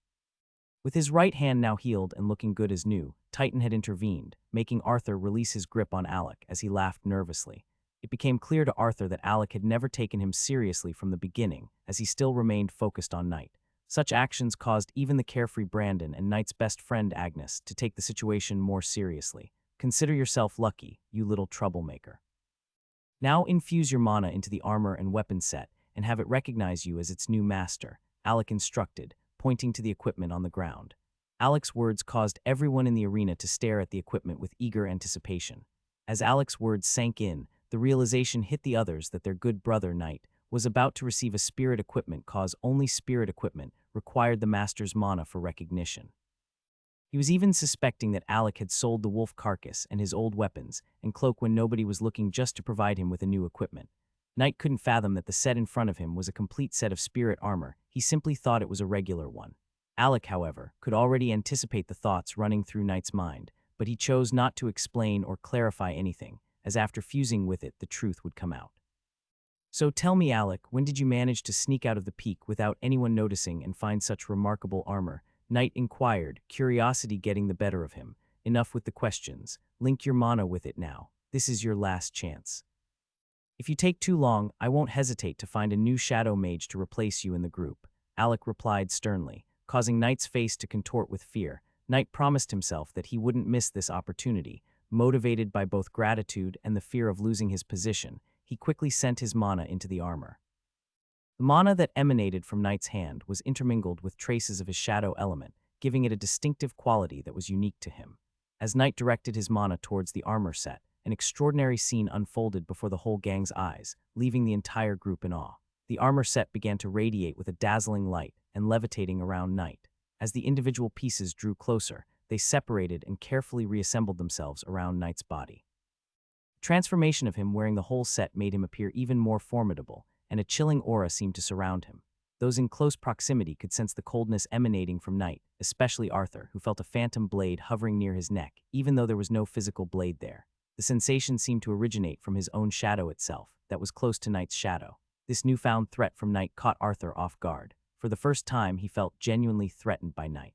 With his right hand now healed and looking good as new, Titan had intervened, making Arthur release his grip on Alec as he laughed nervously. It became clear to Arthur that Alec had never taken him seriously from the beginning, as he still remained focused on Knight. Such actions caused even the carefree Brandon and Knight's best friend Agnes to take the situation more seriously. "Consider yourself lucky, you little troublemaker. Now infuse your mana into the armor and weapon set and have it recognize you as its new master," Alec instructed, pointing to the equipment on the ground. Alec's words caused everyone in the arena to stare at the equipment with eager anticipation. As Alec's words sank in, the realization hit the others that their good brother Knight was about to receive a spirit equipment cause only spirit equipment required the master's mana for recognition. He was even suspecting that Alec had sold the wolf carcass and his old weapons and cloak when nobody was looking just to provide him with a new equipment. Knight couldn't fathom that the set in front of him was a complete set of spirit armor. He simply thought it was a regular one. Alec, however, could already anticipate the thoughts running through Knight's mind, but he chose not to explain or clarify anything, as after fusing with it, the truth would come out. "So tell me, Alec, when did you manage to sneak out of the peak without anyone noticing and find such remarkable armor?" Knight inquired, curiosity getting the better of him. "Enough with the questions. Link your mana with it now. This is your last chance. If you take too long, I won't hesitate to find a new shadow mage to replace you in the group," Alec replied sternly, causing Knight's face to contort with fear. Knight promised himself that he wouldn't miss this opportunity. Motivated by both gratitude and the fear of losing his position, he quickly sent his mana into the armor. The mana that emanated from Knight's hand was intermingled with traces of his shadow element, giving it a distinctive quality that was unique to him. As Knight directed his mana towards the armor set, an extraordinary scene unfolded before the whole gang's eyes, leaving the entire group in awe. The armor set began to radiate with a dazzling light and levitating around Knight. As the individual pieces drew closer, they separated and carefully reassembled themselves around Knight's body. The transformation of him wearing the whole set made him appear even more formidable, and a chilling aura seemed to surround him. Those in close proximity could sense the coldness emanating from Knight, especially Arthur, who felt a phantom blade hovering near his neck, even though there was no physical blade there. The sensation seemed to originate from his own shadow itself, that was close to Knight's shadow. This newfound threat from Knight caught Arthur off guard. For the first time, he felt genuinely threatened by Knight.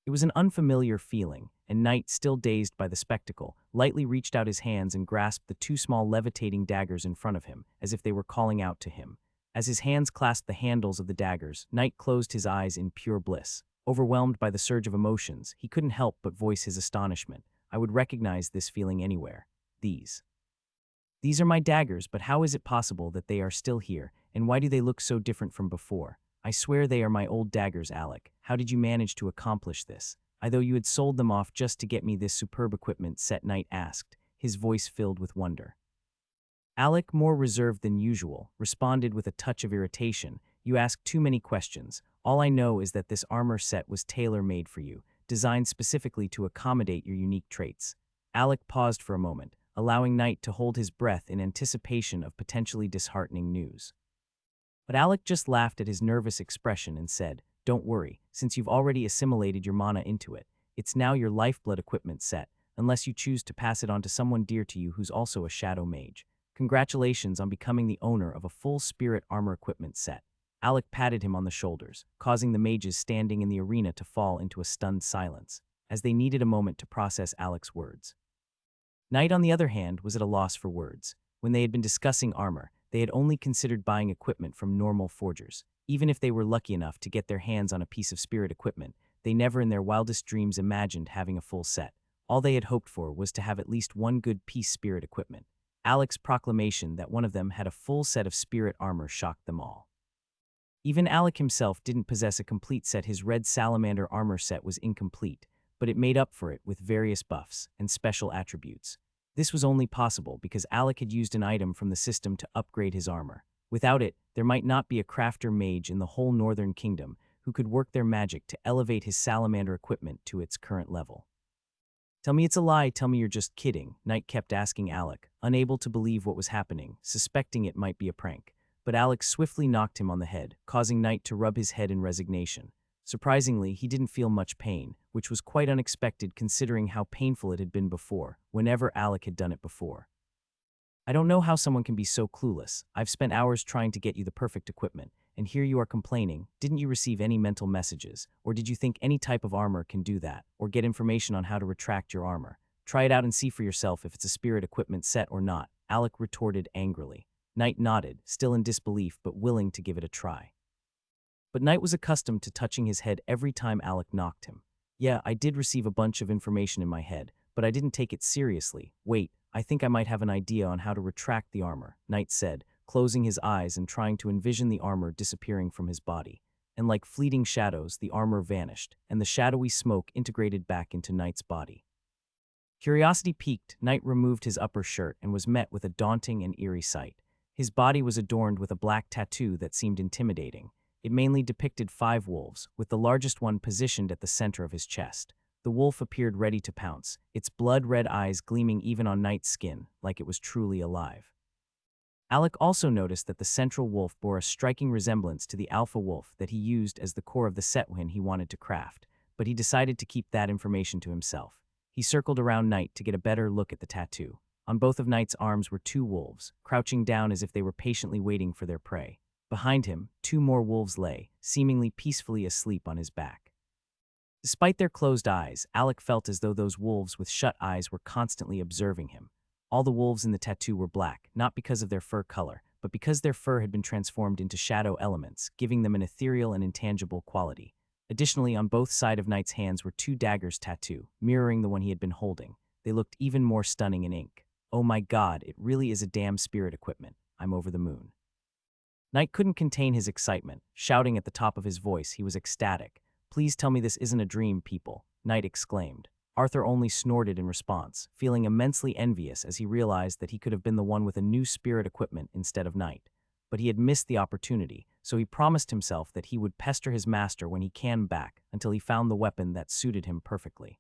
It was an unfamiliar feeling, and Knight, still dazed by the spectacle, lightly reached out his hands and grasped the two small levitating daggers in front of him, as if they were calling out to him. As his hands clasped the handles of the daggers, Knight closed his eyes in pure bliss. Overwhelmed by the surge of emotions, he couldn't help but voice his astonishment. I would recognize this feeling anywhere. These are my daggers, but how is it possible that they are still here, and why do they look so different from before? I swear they are my old daggers, Alec. How did you manage to accomplish this? I thought you had sold them off just to get me this superb equipment set, Knight asked, his voice filled with wonder. Alec, more reserved than usual, responded with a touch of irritation. You ask too many questions. All I know is that this armor set was tailor-made for you, designed specifically to accommodate your unique traits. Alec paused for a moment, allowing Knight to hold his breath in anticipation of potentially disheartening news. But Alec just laughed at his nervous expression and said, "Don't worry, since you've already assimilated your mana into it. It's now your lifeblood equipment set, unless you choose to pass it on to someone dear to you who's also a shadow mage. Congratulations on becoming the owner of a full spirit armor equipment set." Alec patted him on the shoulders, causing the mages standing in the arena to fall into a stunned silence, as they needed a moment to process Alec's words. Knight, on the other hand, was at a loss for words. When they had been discussing armor, they had only considered buying equipment from normal forgers. Even if they were lucky enough to get their hands on a piece of spirit equipment, they never in their wildest dreams imagined having a full set. All they had hoped for was to have at least one good piece spirit equipment. Alec's proclamation that one of them had a full set of spirit armor shocked them all. Even Alec himself didn't possess a complete set. His red salamander armor set was incomplete, but it made up for it with various buffs and special attributes. This was only possible because Alec had used an item from the system to upgrade his armor. Without it, there might not be a crafter mage in the whole Northern Kingdom who could work their magic to elevate his salamander equipment to its current level. "Tell me it's a lie, tell me you're just kidding," Knight kept asking Alec, unable to believe what was happening, suspecting it might be a prank. But Alec swiftly knocked him on the head, causing Knight to rub his head in resignation. Surprisingly, he didn't feel much pain, which was quite unexpected considering how painful it had been before, whenever Alec had done it before. "I don't know how someone can be so clueless. I've spent hours trying to get you the perfect equipment, and here you are complaining. Didn't you receive any mental messages? Or did you think any type of armor can do that, or get information on how to retract your armor? Try it out and see for yourself if it's a spirit equipment set or not," Alec retorted angrily. Knight nodded, still in disbelief but willing to give it a try. But Knight was accustomed to touching his head every time Alec knocked him. "Yeah, I did receive a bunch of information in my head, but I didn't take it seriously. Wait, I think I might have an idea on how to retract the armor," Knight said, closing his eyes and trying to envision the armor disappearing from his body. And like fleeting shadows, the armor vanished, and the shadowy smoke integrated back into Knight's body. Curiosity piqued, Knight removed his upper shirt and was met with a daunting and eerie sight. His body was adorned with a black tattoo that seemed intimidating. It mainly depicted 5 wolves, with the largest one positioned at the center of his chest. The wolf appeared ready to pounce, its blood-red eyes gleaming even on Knight's skin, like it was truly alive. Alec also noticed that the central wolf bore a striking resemblance to the alpha wolf that he used as the core of the set when he wanted to craft, but he decided to keep that information to himself. He circled around Knight to get a better look at the tattoo. On both of Knight's arms were 2 wolves, crouching down as if they were patiently waiting for their prey. Behind him, 2 more wolves lay, seemingly peacefully asleep on his back. Despite their closed eyes, Alec felt as though those wolves with shut eyes were constantly observing him. All the wolves in the tattoo were black, not because of their fur color, but because their fur had been transformed into shadow elements, giving them an ethereal and intangible quality. Additionally, on both sides of Knight's hands were 2 daggers tattoo, mirroring the one he had been holding. They looked even more stunning in ink. "Oh my god, it really is a damn spirit equipment. I'm over the moon." Knight couldn't contain his excitement, shouting at the top of his voice. He was ecstatic. "Please tell me this isn't a dream, people," Knight exclaimed. Arthur only snorted in response, feeling immensely envious as he realized that he could have been the one with a new spirit equipment instead of Knight. But he had missed the opportunity, so he promised himself that he would pester his master when he came back until he found the weapon that suited him perfectly.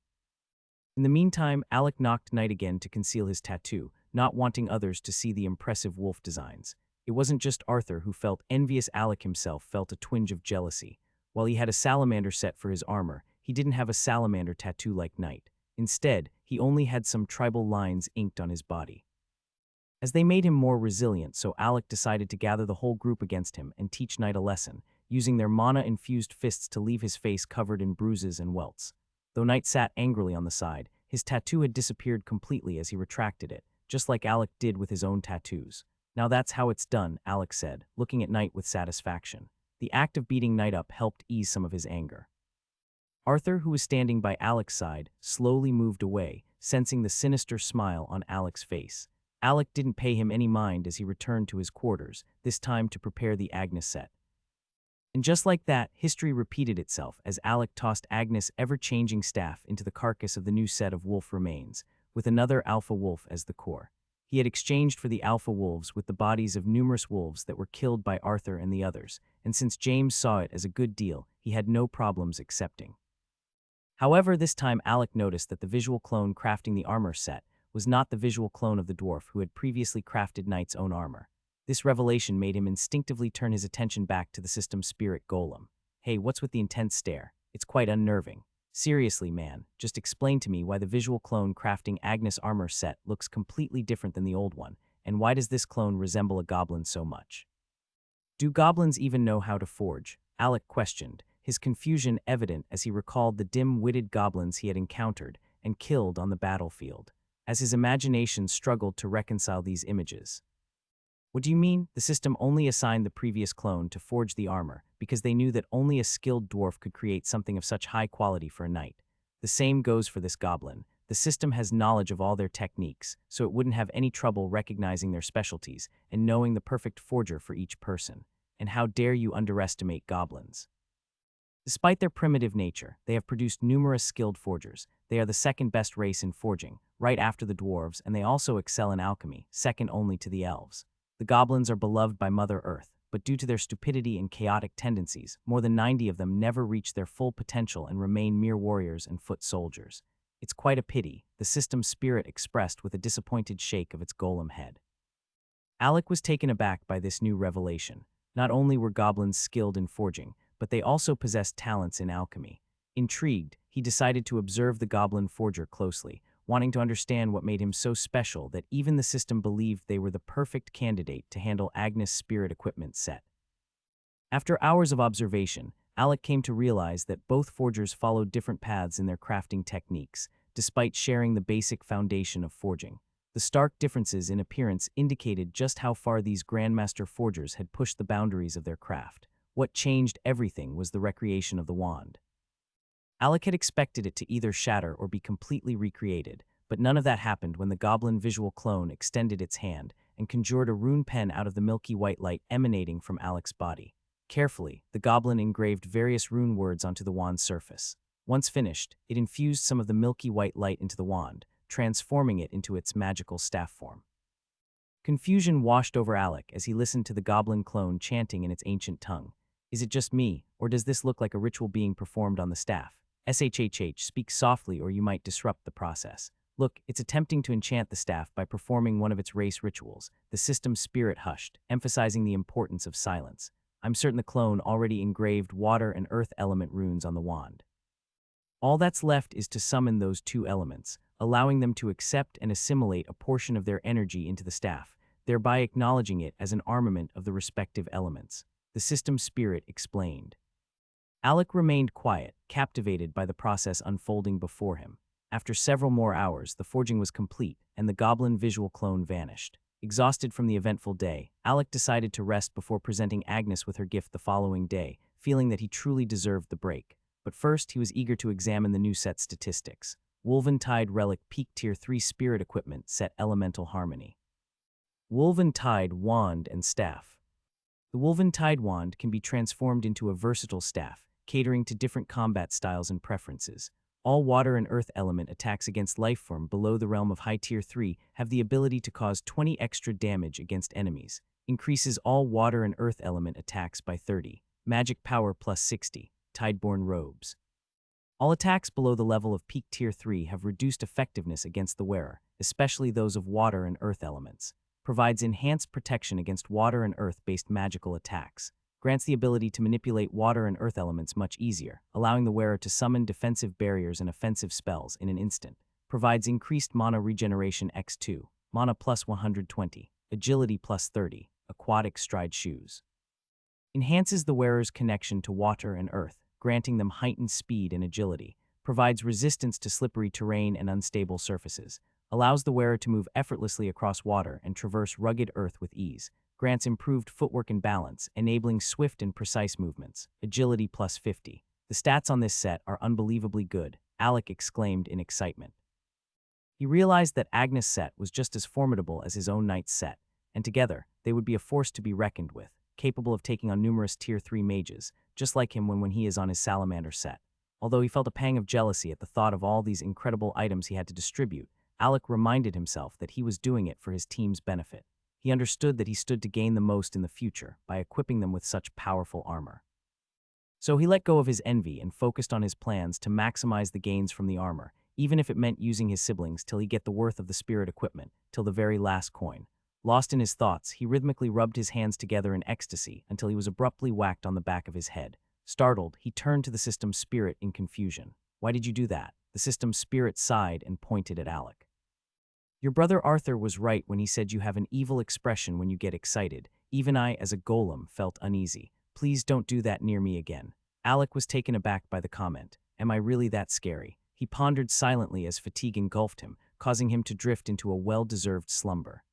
In the meantime, Alec knocked Knight again to conceal his tattoo, not wanting others to see the impressive wolf designs. It wasn't just Arthur who felt envious. Alec himself felt a twinge of jealousy. While he had a salamander set for his armor, he didn't have a salamander tattoo like Knight. Instead, he only had some tribal lines inked on his body. As they made him more resilient, so Alec decided to gather the whole group against him and teach Knight a lesson. using their mana-infused fists to leave his face covered in bruises and welts. Though Knight sat angrily on the side, his tattoo had disappeared completely as he retracted it, just like Alec did with his own tattoos. "Now that's how it's done," Alec said, looking at Knight with satisfaction. The act of beating Knight up helped ease some of his anger. Arthur, who was standing by Alec's side, slowly moved away, sensing the sinister smile on Alec's face. Alec didn't pay him any mind as he returned to his quarters, this time to prepare the Agnes set. And just like that, history repeated itself as Alec tossed Agnes' ever-changing staff into the carcass of the new set of wolf remains, with another alpha wolf as the core. He had exchanged for the alpha wolves with the bodies of numerous wolves that were killed by Arthur and the others, and since James saw it as a good deal, he had no problems accepting. However, this time Alec noticed that the visual clone crafting the armor set was not the visual clone of the dwarf who had previously crafted Knight's own armor. This revelation made him instinctively turn his attention back to the system's spirit Golem. "Hey, what's with the intense stare? It's quite unnerving. Seriously, man, just explain to me why the visual clone crafting Agnes' armor set looks completely different than the old one, and why does this clone resemble a goblin so much?" "Do goblins even know how to forge?" Alec questioned, his confusion evident as he recalled the dim-witted goblins he had encountered and killed on the battlefield, as his imagination struggled to reconcile these images. "What do you mean? The system only assigned the previous clone to forge the armor because they knew that only a skilled dwarf could create something of such high quality for a knight. The same goes for this goblin. The system has knowledge of all their techniques, so it wouldn't have any trouble recognizing their specialties and knowing the perfect forger for each person. And how dare you underestimate goblins? Despite their primitive nature, they have produced numerous skilled forgers. They are the second best race in forging, right after the dwarves, and they also excel in alchemy, second only to the elves. The goblins are beloved by Mother Earth, but due to their stupidity and chaotic tendencies, more than 90 of them never reach their full potential and remain mere warriors and foot soldiers. It's quite a pity," the system's spirit expressed with a disappointed shake of its golem head. Alec was taken aback by this new revelation. Not only were goblins skilled in forging, but they also possessed talents in alchemy. Intrigued, he decided to observe the goblin forger closely, wanting to understand what made him so special that even the system believed they were the perfect candidate to handle Agnes' spirit equipment set. After hours of observation, Alec came to realize that both forgers followed different paths in their crafting techniques, despite sharing the basic foundation of forging. The stark differences in appearance indicated just how far these grandmaster forgers had pushed the boundaries of their craft. What changed everything was the recreation of the wand. Alec had expected it to either shatter or be completely recreated, but none of that happened when the goblin visual clone extended its hand and conjured a rune pen out of the milky white light emanating from Alec's body. Carefully, the goblin engraved various rune words onto the wand's surface. Once finished, it infused some of the milky white light into the wand, transforming it into its magical staff form. Confusion washed over Alec as he listened to the goblin clone chanting in its ancient tongue. "Is it just me, or does this look like a ritual being performed on the staff? SHHH, speak softly or you might disrupt the process. Look, it's attempting to enchant the staff by performing one of its race rituals." The system's spirit hushed, emphasizing the importance of silence. "I'm certain the clone already engraved water and earth element runes on the wand. All that's left is to summon those two elements, allowing them to accept and assimilate a portion of their energy into the staff, thereby acknowledging it as an armament of the respective elements," the system's spirit explained. Alec remained quiet, captivated by the process unfolding before him. After several more hours, the forging was complete, and the goblin visual clone vanished. Exhausted from the eventful day, Alec decided to rest before presenting Agnes with her gift the following day, feeling that he truly deserved the break. But first, he was eager to examine the new set statistics. Woven Tide Relic Peak Tier 3 Spirit Equipment Set Elemental Harmony. Woven Tide Wand and Staff. The Woven Tide Wand can be transformed into a versatile staff, catering to different combat styles and preferences. All water and earth element attacks against lifeform below the realm of High Tier 3 have the ability to cause 20 extra damage against enemies. Increases all water and earth element attacks by 30. Magic power plus 60. Tideborn Robes. All attacks below the level of Peak Tier 3 have reduced effectiveness against the wearer, especially those of water and earth elements. Provides enhanced protection against water and earth-based magical attacks. Grants the ability to manipulate water and earth elements much easier, allowing the wearer to summon defensive barriers and offensive spells in an instant. Provides increased mana regeneration x2, mana plus 120, agility plus 30, aquatic stride shoes. Enhances the wearer's connection to water and earth, granting them heightened speed and agility. Provides resistance to slippery terrain and unstable surfaces. Allows the wearer to move effortlessly across water and traverse rugged earth with ease. Grants improved footwork and balance, enabling swift and precise movements. Agility plus 50. The stats on this set are unbelievably good, Alec exclaimed in excitement. He realized that Agnes' set was just as formidable as his own knight's set, and together, they would be a force to be reckoned with, capable of taking on numerous Tier 3 mages, just like him when he is on his salamander set. Although he felt a pang of jealousy at the thought of all these incredible items he had to distribute, Alec reminded himself that he was doing it for his team's benefit. He understood that he stood to gain the most in the future by equipping them with such powerful armor. So he let go of his envy and focused on his plans to maximize the gains from the armor, even if it meant using his siblings till he get the worth of the spirit equipment, till the very last coin. Lost in his thoughts, he rhythmically rubbed his hands together in ecstasy until he was abruptly whacked on the back of his head. Startled, he turned to the system's spirit in confusion. "Why did you do that?" The system's spirit sighed and pointed at Alec. "Your brother Arthur was right when he said you have an evil expression when you get excited. Even I, as a golem, felt uneasy. Please don't do that near me again." Alec was taken aback by the comment. Am I really that scary? He pondered silently as fatigue engulfed him, causing him to drift into a well-deserved slumber.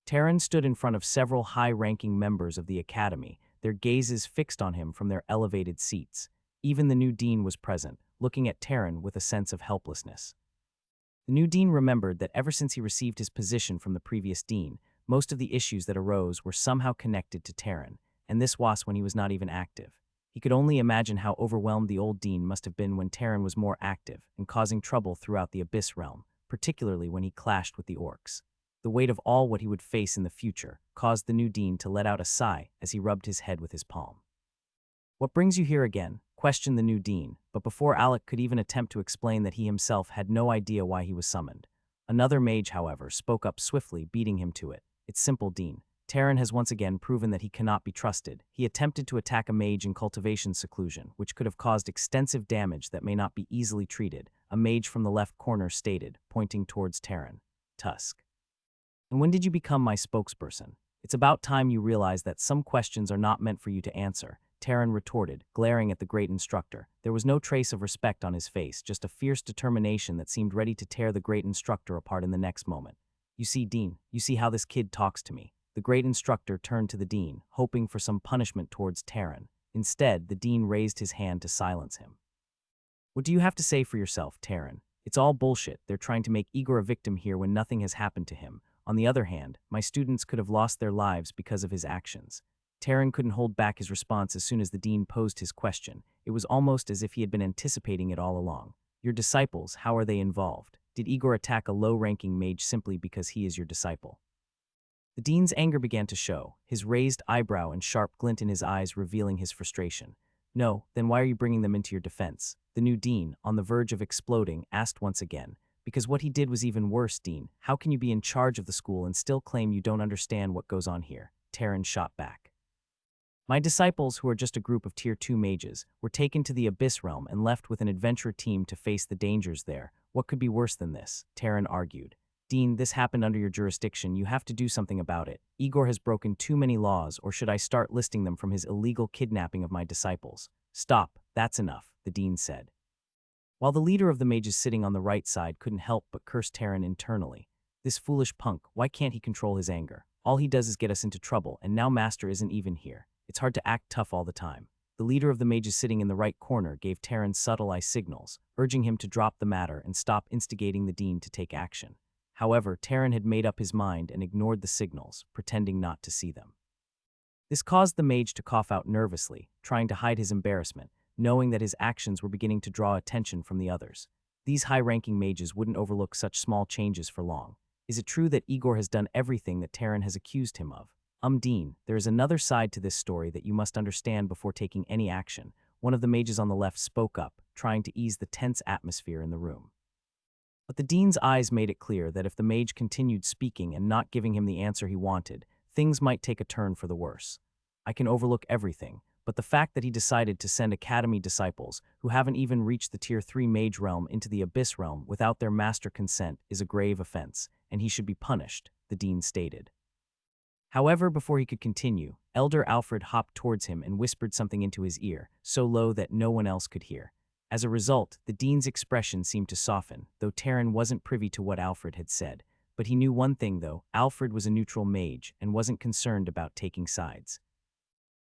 Taryn stood in front of several high-ranking members of the academy, their gazes fixed on him from their elevated seats. Even the new dean was present, looking at Taryn with a sense of helplessness. The new dean remembered that ever since he received his position from the previous dean, most of the issues that arose were somehow connected to Taryn, and this was when he was not even active. He could only imagine how overwhelmed the old dean must have been when Taryn was more active and causing trouble throughout the Abyss realm, particularly when he clashed with the orcs. The weight of all what he would face in the future caused the new dean to let out a sigh as he rubbed his head with his palm. "What brings you here again?" questioned the new dean, but before Alec could even attempt to explain that he himself had no idea why he was summoned. Another mage, however, spoke up swiftly, beating him to it. "It's simple, Dean. Taryn has once again proven that he cannot be trusted. He attempted to attack a mage in cultivation seclusion, which could have caused extensive damage that may not be easily treated," a mage from the left corner stated, pointing towards Taryn. "Tusk. And when did you become my spokesperson? It's about time you realize that some questions are not meant for you to answer," Taryn retorted, glaring at the great instructor. There was no trace of respect on his face, just a fierce determination that seemed ready to tear the great instructor apart in the next moment. "You see, Dean, you see how this kid talks to me." The great instructor turned to the dean, hoping for some punishment towards Taryn. Instead, the dean raised his hand to silence him. "What do you have to say for yourself, Taryn? It's all bullshit. They're trying to make Igor a victim here when nothing has happened to him. On the other hand, my students could have lost their lives because of his actions." Taryn couldn't hold back his response as soon as the dean posed his question. It was almost as if he had been anticipating it all along. "Your disciples, how are they involved? Did Igor attack a low-ranking mage simply because he is your disciple?" The dean's anger began to show, his raised eyebrow and sharp glint in his eyes revealing his frustration. "No, then why are you bringing them into your defense?" The new dean, on the verge of exploding, asked once again. "Because what he did was even worse, Dean. How can you be in charge of the school and still claim you don't understand what goes on here?" Taryn shot back. "My disciples, who are just a group of Tier 2 mages, were taken to the Abyss realm and left with an adventure team to face the dangers there. What could be worse than this?" Taryn argued. "Dean, this happened under your jurisdiction. You have to do something about it. Igor has broken too many laws, or should I start listing them from his illegal kidnapping of my disciples?" "Stop, that's enough," the dean said. While the leader of the mages sitting on the right side couldn't help but curse Taryn internally. "This foolish punk, why can't he control his anger? All he does is get us into trouble, and now Master isn't even here. It's hard to act tough all the time." The leader of the mages sitting in the right corner gave Taryn subtle eye signals, urging him to drop the matter and stop instigating the dean to take action. However, Taryn had made up his mind and ignored the signals, pretending not to see them. This caused the mage to cough out nervously, trying to hide his embarrassment, knowing that his actions were beginning to draw attention from the others. These high-ranking mages wouldn't overlook such small changes for long. Is it true that Igor has done everything that Taryn has accused him of? Dean, there is another side to this story that you must understand before taking any action," one of the mages on the left spoke up, trying to ease the tense atmosphere in the room. But the dean's eyes made it clear that if the mage continued speaking and not giving him the answer he wanted, things might take a turn for the worse. "I can overlook everything, but the fact that he decided to send Academy disciples, who haven't even reached the Tier 3 mage realm, into the Abyss realm without their master consent is a grave offense, and he should be punished," the dean stated. However, before he could continue, Elder Alfred hopped towards him and whispered something into his ear, so low that no one else could hear. As a result, the dean's expression seemed to soften, though Taryn wasn't privy to what Alfred had said. But he knew one thing, though: Alfred was a neutral mage and wasn't concerned about taking sides.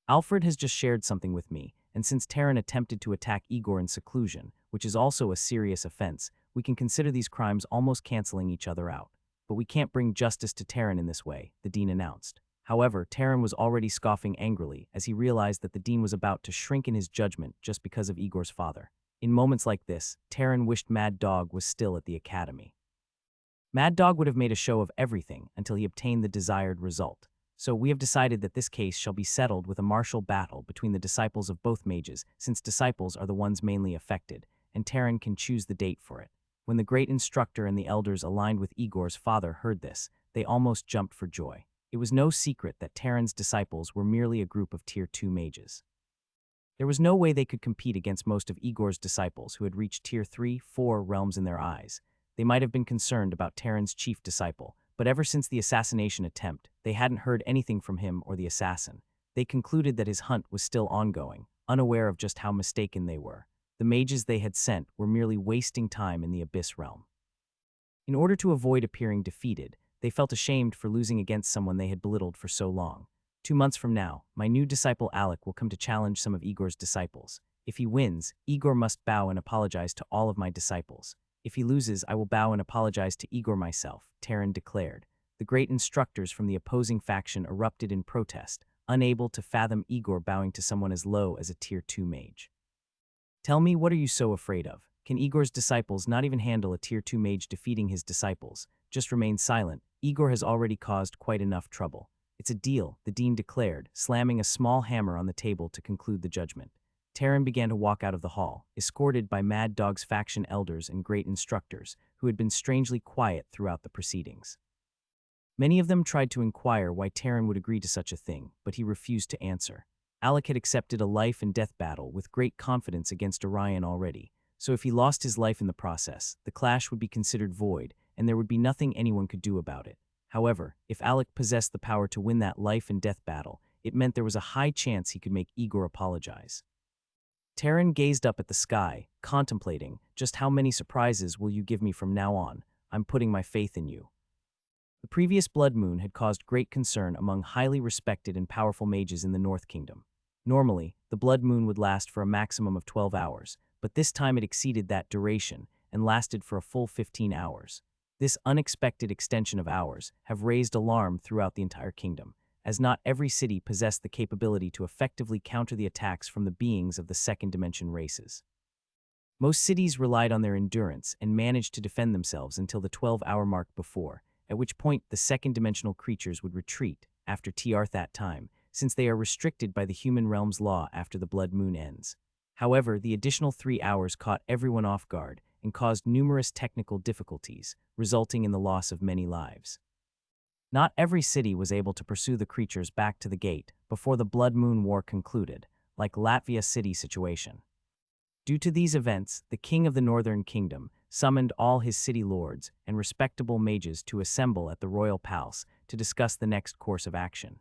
Alfred has just shared something with me, and since Taryn attempted to attack Igor in seclusion, which is also a serious offense, we can consider these crimes almost canceling each other out. But we can't bring justice to Taryn in this way, the dean announced. However, Taryn was already scoffing angrily as he realized that the dean was about to shrink in his judgment just because of Igor's father. In moments like this, Taryn wished Mad Dog was still at the academy. Mad Dog would have made a show of everything until he obtained the desired result. So we have decided that this case shall be settled with a martial battle between the disciples of both mages, since disciples are the ones mainly affected, and Taryn can choose the date for it. When the great instructor and the elders aligned with Igor's father heard this, they almost jumped for joy. It was no secret that Taryn's disciples were merely a group of Tier 2 mages. There was no way they could compete against most of Igor's disciples who had reached Tier 3, 4 realms in their eyes. They might have been concerned about Taryn's chief disciple, but ever since the assassination attempt, they hadn't heard anything from him or the assassin. They concluded that his hunt was still ongoing, unaware of just how mistaken they were. The mages they had sent were merely wasting time in the Abyss realm. In order to avoid appearing defeated, they felt ashamed for losing against someone they had belittled for so long. 2 months from now, my new disciple Alec will come to challenge some of Igor's disciples. If he wins, Igor must bow and apologize to all of my disciples. If he loses, I will bow and apologize to Igor myself, Taryn declared. The great instructors from the opposing faction erupted in protest, unable to fathom Igor bowing to someone as low as a Tier 2 mage. Tell me, what are you so afraid of? Can Igor's disciples not even handle a Tier 2 mage defeating his disciples? Just remain silent. Igor has already caused quite enough trouble. It's a deal, the dean declared, slamming a small hammer on the table to conclude the judgment. Taryn began to walk out of the hall, escorted by Mad Dog's faction elders and great instructors, who had been strangely quiet throughout the proceedings. Many of them tried to inquire why Taryn would agree to such a thing, but he refused to answer. Alec had accepted a life-and-death battle with great confidence against Orion already, so if he lost his life in the process, the clash would be considered void, and there would be nothing anyone could do about it. However, if Alec possessed the power to win that life-and-death battle, it meant there was a high chance he could make Igor apologize. Taryn gazed up at the sky, contemplating, just how many surprises will you give me from now on? I'm putting my faith in you. The previous blood moon had caused great concern among highly respected and powerful mages in the North Kingdom. Normally, the blood moon would last for a maximum of 12 hours, but this time it exceeded that duration and lasted for a full 15 hours. This unexpected extension of hours have raised alarm throughout the entire kingdom, as not every city possessed the capability to effectively counter the attacks from the beings of the second dimension races. Most cities relied on their endurance and managed to defend themselves until the 12-hour mark before, at which point the second-dimensional creatures would retreat after that time, since they are restricted by the human realm's law after the blood moon ends. However, the additional 3 hours caught everyone off guard and caused numerous technical difficulties, resulting in the loss of many lives. Not every city was able to pursue the creatures back to the gate before the Blood Moon War concluded, like Latvia City situation. Due to these events, the king of the Northern Kingdom summoned all his city lords and respectable mages to assemble at the royal palace to discuss the next course of action.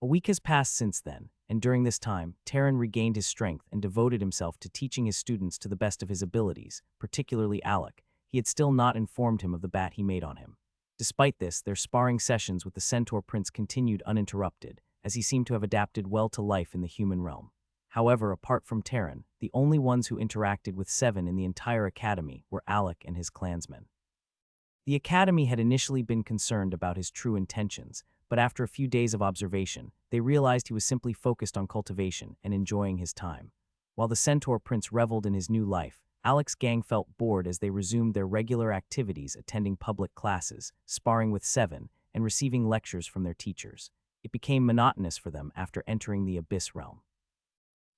A week has passed since then, and during this time, Taryn regained his strength and devoted himself to teaching his students to the best of his abilities, particularly Alec. He had still not informed him of the bat he made on him. Despite this, their sparring sessions with the Centaur Prince continued uninterrupted, as he seemed to have adapted well to life in the human realm. However, apart from Taryn, the only ones who interacted with Seven in the entire academy were Alec and his clansmen. The academy had initially been concerned about his true intentions, but after a few days of observation, they realized he was simply focused on cultivation and enjoying his time. While the Centaur Prince reveled in his new life, Alec's gang felt bored as they resumed their regular activities, attending public classes, sparring with Seven, and receiving lectures from their teachers. It became monotonous for them after entering the Abyss realm.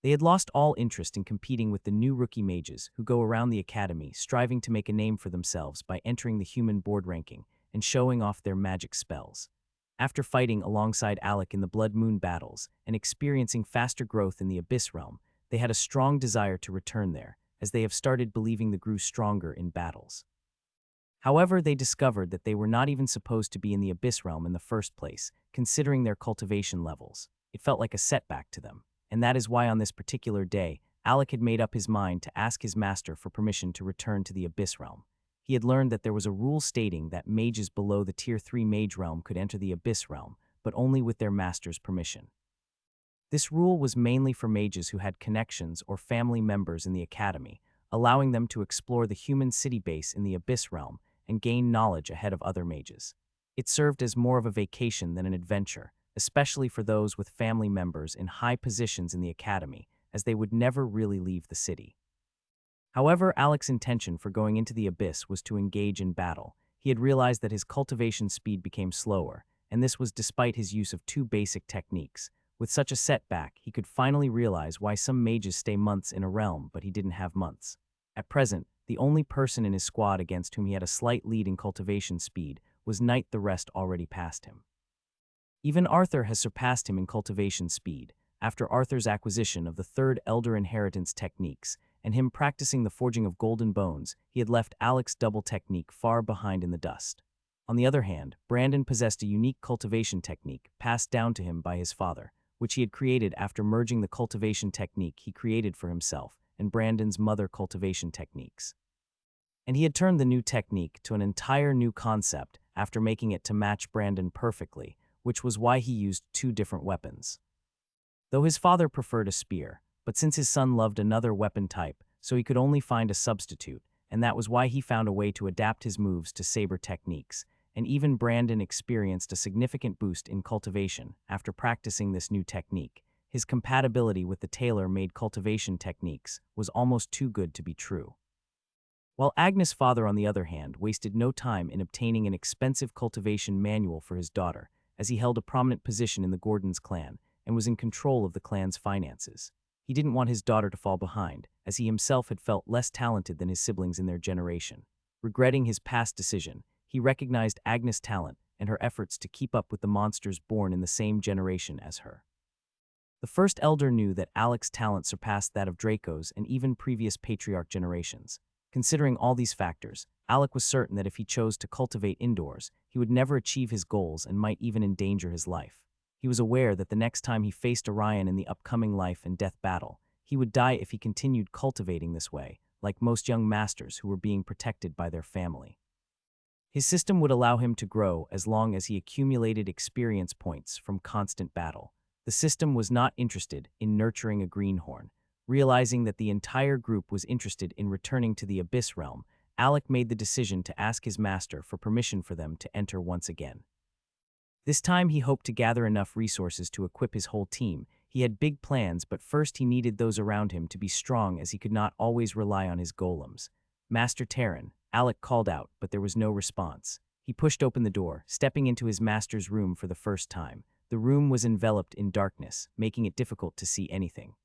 They had lost all interest in competing with the new rookie mages who go around the academy striving to make a name for themselves by entering the human board ranking and showing off their magic spells. After fighting alongside Alec in the Blood Moon battles and experiencing faster growth in the Abyss realm, they had a strong desire to return there, as they have started believing they grew stronger in battles. However, they discovered that they were not even supposed to be in the Abyss Realm in the first place, considering their cultivation levels. It felt like a setback to them, and that is why on this particular day, Alec had made up his mind to ask his master for permission to return to the Abyss Realm. He had learned that there was a rule stating that mages below the Tier 3 Mage Realm could enter the Abyss Realm, but only with their master's permission. This rule was mainly for mages who had connections or family members in the academy, allowing them to explore the human city base in the Abyss Realm and gain knowledge ahead of other mages. It served as more of a vacation than an adventure, especially for those with family members in high positions in the academy, as they would never really leave the city. However, Alec's intention for going into the Abyss was to engage in battle. He had realized that his cultivation speed became slower, and this was despite his use of 2 basic techniques. With such a setback, he could finally realize why some mages stay months in a realm, but he didn't have months. At present, the only person in his squad against whom he had a slight lead in cultivation speed was Knight, the rest already passed him. Even Arthur has surpassed him in cultivation speed, after Arthur's acquisition of the 3rd Elder Inheritance techniques, and him practicing the forging of golden bones. He had left Alec's double technique far behind in the dust. On the other hand, Brandon possessed a unique cultivation technique passed down to him by his father, which he had created after merging the cultivation technique he created for himself and Brandon's mother cultivation techniques. And he had turned the new technique to an entire new concept after making it to match Brandon perfectly, which was why he used 2 different weapons. Though his father preferred a spear, but since his son loved another weapon type, so he could only find a substitute, and that was why he found a way to adapt his moves to saber techniques, and even Brandon experienced a significant boost in cultivation after practicing this new technique. His compatibility with the tailor-made cultivation techniques was almost too good to be true. While Agnes' father, on the other hand, wasted no time in obtaining an expensive cultivation manual for his daughter, as he held a prominent position in the Gordons clan and was in control of the clan's finances. He didn't want his daughter to fall behind, as he himself had felt less talented than his siblings in their generation. Regretting his past decision, he recognized Agnes' talent and her efforts to keep up with the monsters born in the same generation as her. The first elder knew that Alec's talent surpassed that of Draco's and even previous patriarch generations. Considering all these factors, Alec was certain that if he chose to cultivate indoors, he would never achieve his goals and might even endanger his life. He was aware that the next time he faced Orion in the upcoming life and death battle, he would die if he continued cultivating this way, like most young masters who were being protected by their family. His system would allow him to grow as long as he accumulated experience points from constant battle. The system was not interested in nurturing a greenhorn. Realizing that the entire group was interested in returning to the Abyss Realm, Alec made the decision to ask his master for permission for them to enter once again. This time he hoped to gather enough resources to equip his whole team. He had big plans, but first he needed those around him to be strong, as he could not always rely on his golems. "Master Terran," Alec called out, but there was no response. He pushed open the door, stepping into his master's room for the first time. The room was enveloped in darkness, making it difficult to see anything.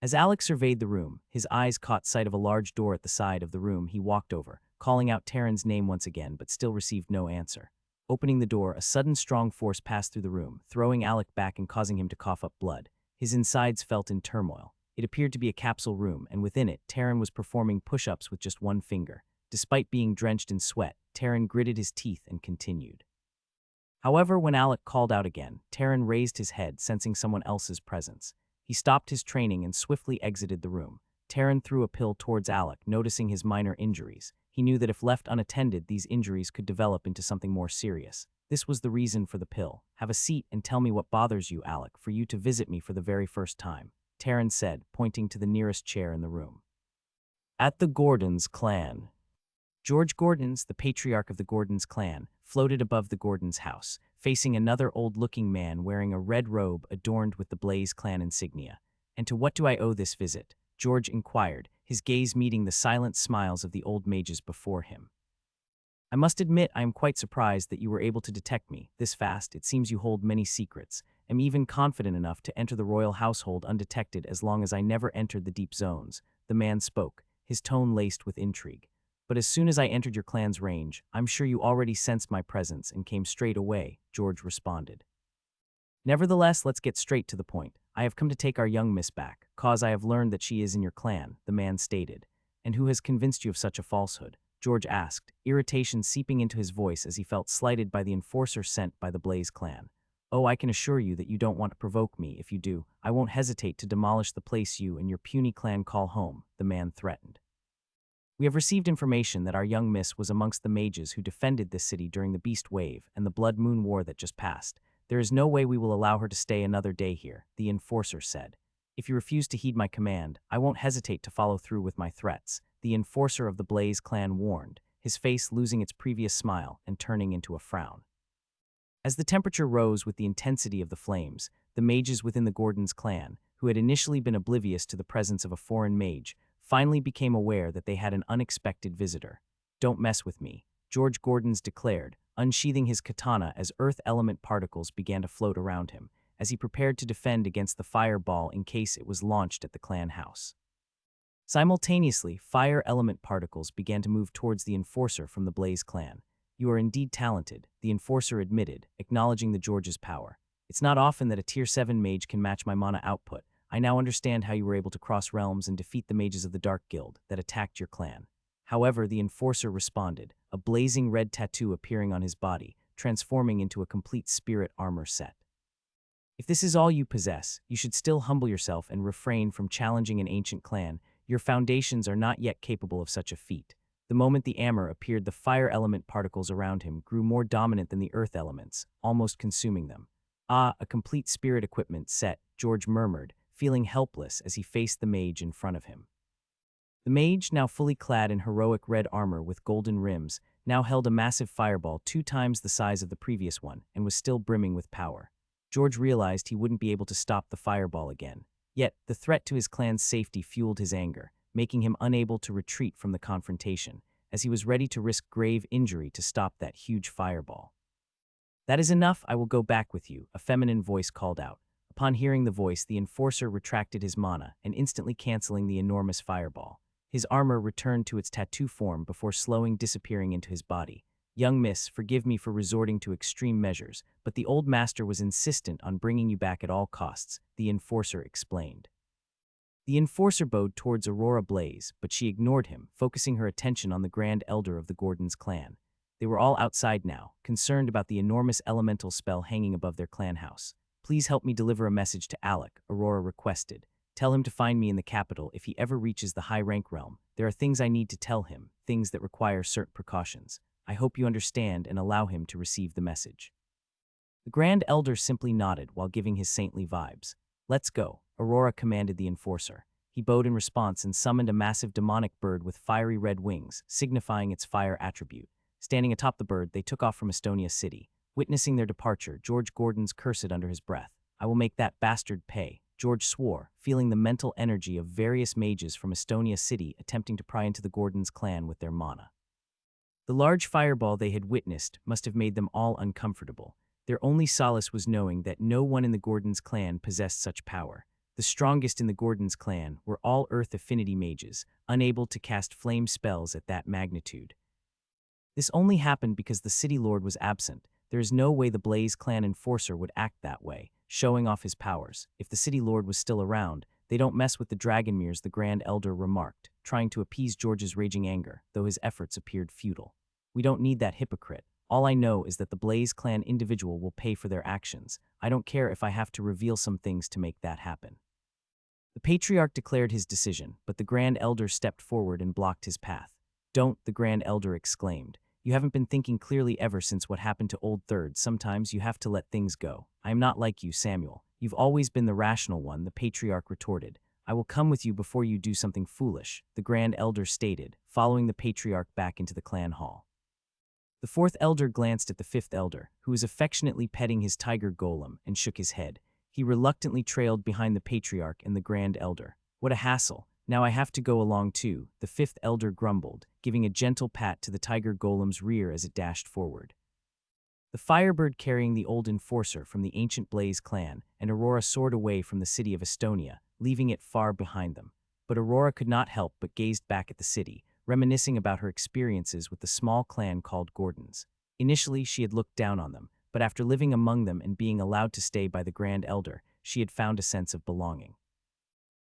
As Alec surveyed the room, his eyes caught sight of a large door at the side of the room. He walked over, calling out Terran's name once again, but still received no answer. Opening the door, a sudden strong force passed through the room, throwing Alec back and causing him to cough up blood. His insides felt in turmoil. It appeared to be a capsule room, and within it, Terran was performing push-ups with just one finger. Despite being drenched in sweat, Terran gritted his teeth and continued. However, when Alec called out again, Terran raised his head, sensing someone else's presence. He stopped his training and swiftly exited the room. Terran threw a pill towards Alec, noticing his minor injuries. He knew that if left unattended, these injuries could develop into something more serious. This was the reason for the pill. "Have a seat and tell me what bothers you, Alec, for you to visit me for the very first time," Terran said, pointing to the nearest chair in the room. At the Gordons clan. George Gordons, the patriarch of the Gordons clan, floated above the Gordons house, facing another old-looking man wearing a red robe adorned with the Blaze clan insignia. "And to what do I owe this visit?" George inquired, his gaze meeting the silent smiles of the old mages before him. "I must admit I am quite surprised that you were able to detect me this fast. It seems you hold many secrets. I'm even confident enough to enter the royal household undetected as long as I never entered the deep zones," the man spoke, his tone laced with intrigue. "But as soon as I entered your clan's range, I'm sure you already sensed my presence and came straight away," George responded. "Nevertheless, let's get straight to the point. I have come to take our young miss back, cause I have learned that she is in your clan," the man stated. "And who has convinced you of such a falsehood?" George asked, irritation seeping into his voice as he felt slighted by the enforcer sent by the Blaze clan. Oh, I can assure you that you don't want to provoke me. If you do, I won't hesitate to demolish the place you and your puny clan call home, the man threatened. We have received information that our young miss was amongst the mages who defended this city during the Beast Wave and the Blood Moon War that just passed. There is no way we will allow her to stay another day here, the enforcer said. If you refuse to heed my command, I won't hesitate to follow through with my threats, the enforcer of the Blaze clan warned, his face losing its previous smile and turning into a frown. As the temperature rose with the intensity of the flames, the mages within the Gordon's clan, who had initially been oblivious to the presence of a foreign mage, finally became aware that they had an unexpected visitor. Don't mess with me, George Gordon's declared, unsheathing his katana as earth element particles began to float around him, as he prepared to defend against the fireball in case it was launched at the clan house. Simultaneously, fire element particles began to move towards the enforcer from the Blaze clan. You are indeed talented, the enforcer admitted, acknowledging the George's power. It's not often that a Tier 7 mage can match my mana output. I now understand how you were able to cross realms and defeat the mages of the Dark Guild that attacked your clan. However, the enforcer responded, a blazing red tattoo appearing on his body, transforming into a complete spirit armor set. If this is all you possess, you should still humble yourself and refrain from challenging an ancient clan. Your foundations are not yet capable of such a feat. The moment the armor appeared, the fire element particles around him grew more dominant than the earth elements, almost consuming them. Ah, a complete spirit equipment set, George murmured, feeling helpless as he faced the mage in front of him. The mage, now fully clad in heroic red armor with golden rims, now held a massive fireball 2 times the size of the previous one and was still brimming with power. George realized he wouldn't be able to stop the fireball again. Yet, the threat to his clan's safety fueled his anger, making him unable to retreat from the confrontation, as he was ready to risk grave injury to stop that huge fireball. That is enough, I will go back with you, a feminine voice called out. Upon hearing the voice, the enforcer retracted his mana and instantly canceling the enormous fireball. His armor returned to its tattoo form before slowing disappearing into his body. Young miss, forgive me for resorting to extreme measures, but the old master was insistent on bringing you back at all costs, the enforcer explained. The enforcer bowed towards Aurora Blaze, but she ignored him, focusing her attention on the Grand Elder of the Gordon's clan. They were all outside now, concerned about the enormous elemental spell hanging above their clan house. Please help me deliver a message to Alec, Aurora requested. Tell him to find me in the capital if he ever reaches the high-rank realm. There are things I need to tell him, things that require certain precautions. I hope you understand and allow him to receive the message. The Grand Elder simply nodded while giving his saintly vibes. Let's go, Aurora commanded the enforcer. He bowed in response and summoned a massive demonic bird with fiery red wings, signifying its fire attribute. Standing atop the bird, they took off from Estonia City. Witnessing their departure, George Gordon's cursed under his breath. I will make that bastard pay, George swore, feeling the mental energy of various mages from Estonia City attempting to pry into the Gordon's clan with their mana. The large fireball they had witnessed must have made them all uncomfortable. Their only solace was knowing that no one in the Gordon's clan possessed such power. The strongest in the Gordon's clan were all Earth Affinity mages, unable to cast flame spells at that magnitude. This only happened because the City Lord was absent. There is no way the Blaze clan enforcer would act that way, showing off his powers. If the City Lord was still around, they don't mess with the Dragonmeres, the Grand Elder remarked, trying to appease George's raging anger, though his efforts appeared futile. We don't need that hypocrite. All I know is that the Blaze clan individual will pay for their actions. I don't care if I have to reveal some things to make that happen. The Patriarch declared his decision, but the Grand Elder stepped forward and blocked his path. Don't, the Grand Elder exclaimed. You haven't been thinking clearly ever since what happened to Old Third. Sometimes you have to let things go. I am not like you, Samuel. You've always been the rational one, the Patriarch retorted. I will come with you before you do something foolish, the Grand Elder stated, following the Patriarch back into the clan hall. The 4th Elder glanced at the 5th Elder, who was affectionately petting his tiger golem, and shook his head. He reluctantly trailed behind the Patriarch and the Grand Elder. What a hassle. Now I have to go along too, the 5th Elder grumbled, giving a gentle pat to the tiger golem's rear as it dashed forward. The Firebird carrying the old enforcer from the ancient Blaze clan, and Aurora soared away from the city of Estonia, leaving it far behind them. But Aurora could not help but gazed back at the city, reminiscing about her experiences with the small clan called Gordons. Initially, she had looked down on them, but after living among them and being allowed to stay by the Grand Elder, she had found a sense of belonging.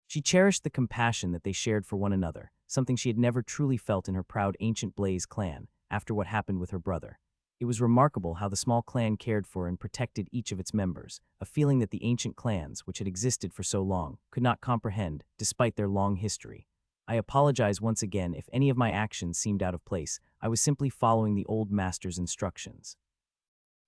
She cherished the compassion that they shared for one another, something she had never truly felt in her proud ancient Blaze clan after what happened with her brother. It was remarkable how the small clan cared for and protected each of its members, a feeling that the ancient clans, which had existed for so long, could not comprehend, despite their long history. I apologize once again if any of my actions seemed out of place. I was simply following the old master's instructions.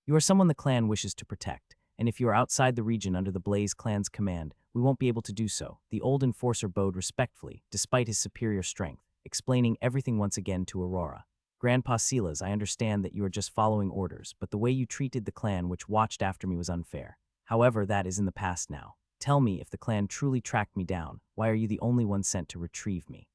You are someone the clan wishes to protect, and if you are outside the region under the Blaze clan's command, we won't be able to do so. The old enforcer bowed respectfully, despite his superior strength, explaining everything once again to Aurora. Grandpa Silas, I understand that you are just following orders, but the way you treated the clan which watched after me was unfair. However, that is in the past now. Tell me, if the clan truly tracked me down, why are you the only one sent to retrieve me?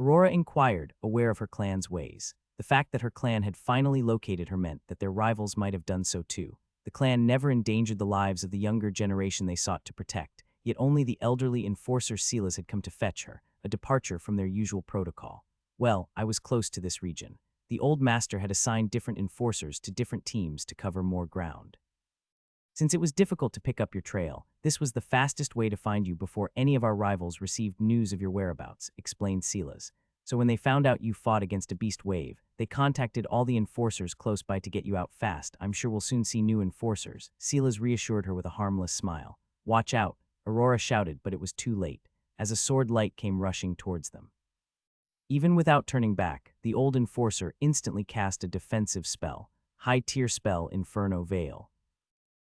Aurora inquired, aware of her clan's ways. The fact that her clan had finally located her meant that their rivals might have done so too. The clan never endangered the lives of the younger generation they sought to protect, yet only the elderly enforcer Silas had come to fetch her, a departure from their usual protocol. Well, I was close to this region. The old master had assigned different enforcers to different teams to cover more ground. Since it was difficult to pick up your trail, this was the fastest way to find you before any of our rivals received news of your whereabouts, explained Silas. So when they found out you fought against a beast wave, they contacted all the enforcers close by to get you out fast. I'm sure we'll soon see new enforcers. Silas reassured her with a harmless smile. Watch out, Aurora shouted, but it was too late, as a sword light came rushing towards them. Even without turning back, the old enforcer instantly cast a defensive spell, high-tier spell Inferno Veil.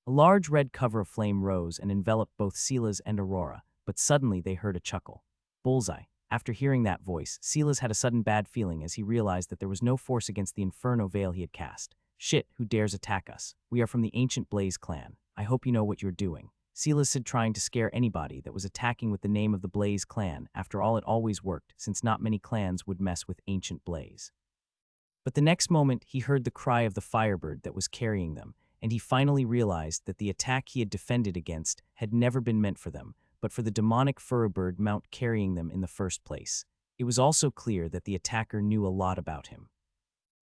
A large red cover of flame rose and enveloped both Silas and Aurora, but suddenly they heard a chuckle. Bullseye. After hearing that voice, Silas had a sudden bad feeling as he realized that there was no force against the Inferno Veil he had cast. Shit, who dares attack us? We are from the ancient Blaze clan. I hope you know what you're doing. Silas said, trying to scare anybody that was attacking with the name of the Blaze clan. After all, it always worked, since not many clans would mess with ancient Blaze. But the next moment, he heard the cry of the firebird that was carrying them, and he finally realized that the attack he had defended against had never been meant for them, but for the demonic furrowbird mount carrying them in the first place. It was also clear that the attacker knew a lot about him.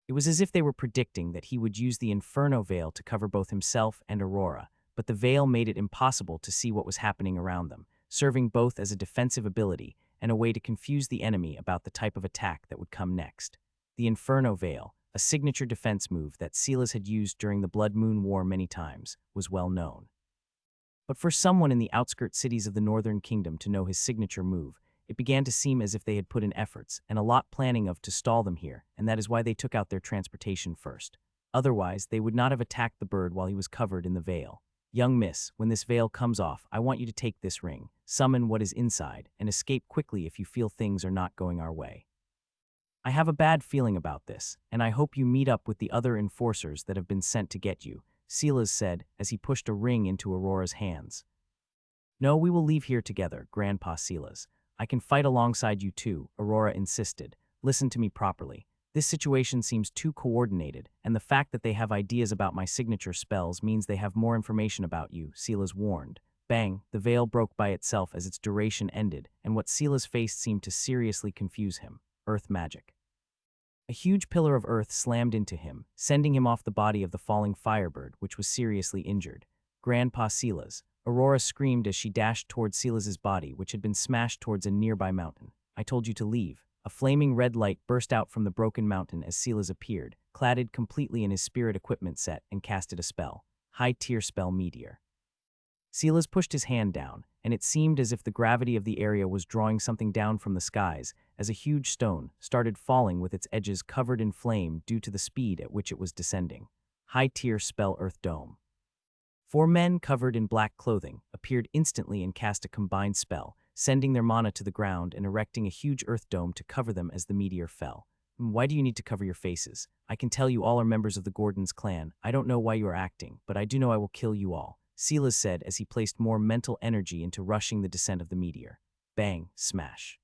It was as if they were predicting that he would use the Inferno Veil to cover both himself and Aurora, but the veil made it impossible to see what was happening around them, serving both as a defensive ability and a way to confuse the enemy about the type of attack that would come next. The Inferno Veil, a signature defense move that Silas had used during the Blood Moon War many times, was well known. But for someone in the outskirt cities of the Northern Kingdom to know his signature move, it began to seem as if they had put in efforts and a lot planning of to stall them here, and that is why they took out their transportation first. Otherwise, they would not have attacked the bird while he was covered in the veil. Young miss, when this veil comes off, I want you to take this ring, summon what is inside, and escape quickly if you feel things are not going our way. I have a bad feeling about this, and I hope you meet up with the other enforcers that have been sent to get you, Silas said as he pushed a ring into Aurora's hands. No, we will leave here together, Grandpa Silas. I can fight alongside you too, Aurora insisted. Listen to me properly. This situation seems too coordinated, and the fact that they have ideas about my signature spells means they have more information about you, Silas warned. Bang, the veil broke by itself as its duration ended, and what Silas faced seemed to seriously confuse him. Earth magic. A huge pillar of earth slammed into him, sending him off the body of the falling firebird, which was seriously injured. Grandpa Silas. Aurora screamed as she dashed towards Silas's body, which had been smashed towards a nearby mountain. I told you to leave. A flaming red light burst out from the broken mountain as Silas appeared, clad completely in his spirit equipment set, and casted a spell. High-tier spell Meteor. Silas pushed his hand down, and it seemed as if the gravity of the area was drawing something down from the skies, as a huge stone started falling with its edges covered in flame due to the speed at which it was descending. High-tier spell Earth Dome. 4 men covered in black clothing appeared instantly and cast a combined spell, sending their mana to the ground and erecting a huge earth dome to cover them as the meteor fell. Why do you need to cover your faces? I can tell you all are members of the Gordon's clan. I don't know why you are acting, but I do know I will kill you all, Silas said as he placed more mental energy into rushing the descent of the meteor. Bang, smash.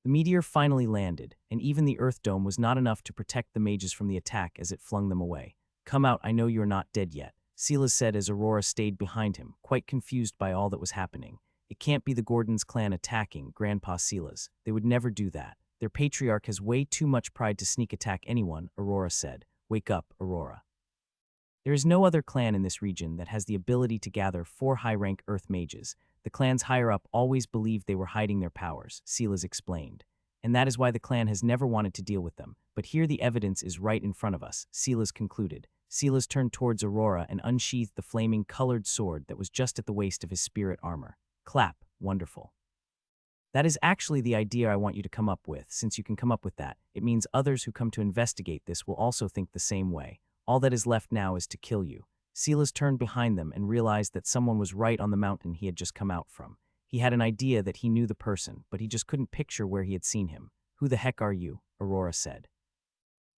The meteor finally landed, and even the earth dome was not enough to protect the mages from the attack as it flung them away. Come out, I know you are not dead yet, Silas said as Aurora stayed behind him, quite confused by all that was happening. It can't be the Gordon's clan attacking Grandpa Silas. They would never do that. Their patriarch has way too much pride to sneak attack anyone, Aurora said. Wake up, Aurora. There is no other clan in this region that has the ability to gather 4 high-rank Earth mages. The clans higher up always believed they were hiding their powers, Silas explained. And that is why the clan has never wanted to deal with them. But here the evidence is right in front of us, Silas concluded. Silas turned towards Aurora and unsheathed the flaming colored sword that was just at the waist of his spirit armor. Clap, wonderful. That is actually the idea I want you to come up with. Since you can come up with that, it means others who come to investigate this will also think the same way. All that is left now is to kill you. Silas turned behind them and realized that someone was right on the mountain he had just come out from. He had an idea that he knew the person, but he just couldn't picture where he had seen him. Who the heck are you? Aurora said.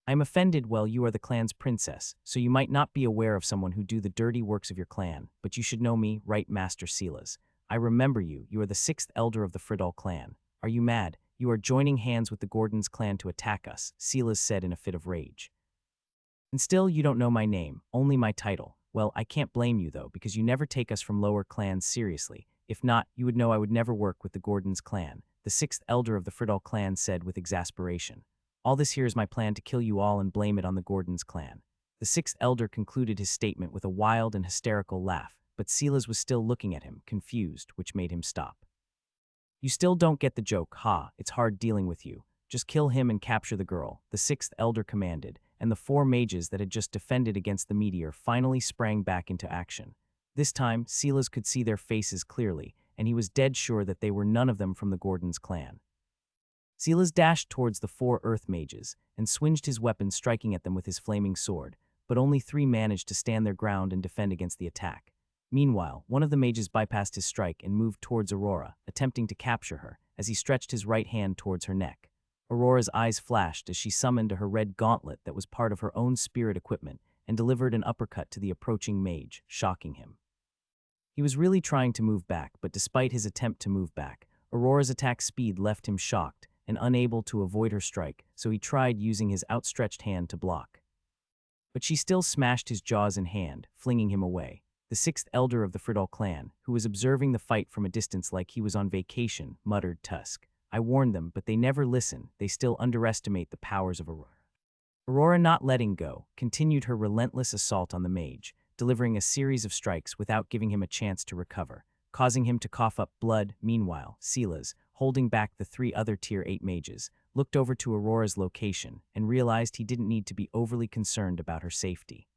I am offended. Well, you are the clan's princess, so you might not be aware of someone who do the dirty works of your clan, but you should know me, right, Master Silas? I remember you. You are the 6th elder of the Friddall clan. Are you mad? You are joining hands with the Gordons clan to attack us, Silas said in a fit of rage. And still you don't know my name, only my title. Well, I can't blame you though, because you never take us from lower clans seriously. If not, you would know I would never work with the Gordons clan, the 6th elder of the Friddall clan said with exasperation. All this here is my plan to kill you all and blame it on the Gordons clan. The 6th elder concluded his statement with a wild and hysterical laugh, but Silas was still looking at him, confused, which made him stop. You still don't get the joke, ha, it's hard dealing with you. Just kill him and capture the girl, the 6th elder commanded, and the 4 mages that had just defended against the meteor finally sprang back into action. This time, Silas could see their faces clearly, and he was dead sure that they were none of them from the Gordons clan. Silas dashed towards the 4 earth mages, and swinged his weapon striking at them with his flaming sword, but only 3 managed to stand their ground and defend against the attack. Meanwhile, one of the mages bypassed his strike and moved towards Aurora, attempting to capture her, as he stretched his right hand towards her neck. Aurora's eyes flashed as she summoned her red gauntlet that was part of her own spirit equipment and delivered an uppercut to the approaching mage, shocking him. He was really trying to move back, but despite his attempt to move back, Aurora's attack speed left him shocked and unable to avoid her strike, so he tried using his outstretched hand to block. But she still smashed his jaws in hand, flinging him away. The 6th elder of the Friddall clan, who was observing the fight from a distance like he was on vacation, muttered, Tusk. I warned them, but they never listen. They still underestimate the powers of Aurora. Aurora, not letting go, continued her relentless assault on the mage, delivering a series of strikes without giving him a chance to recover, causing him to cough up blood. Meanwhile, Silas, holding back the 3 other Tier 8 mages, looked over to Aurora's location and realized he didn't need to be overly concerned about her safety.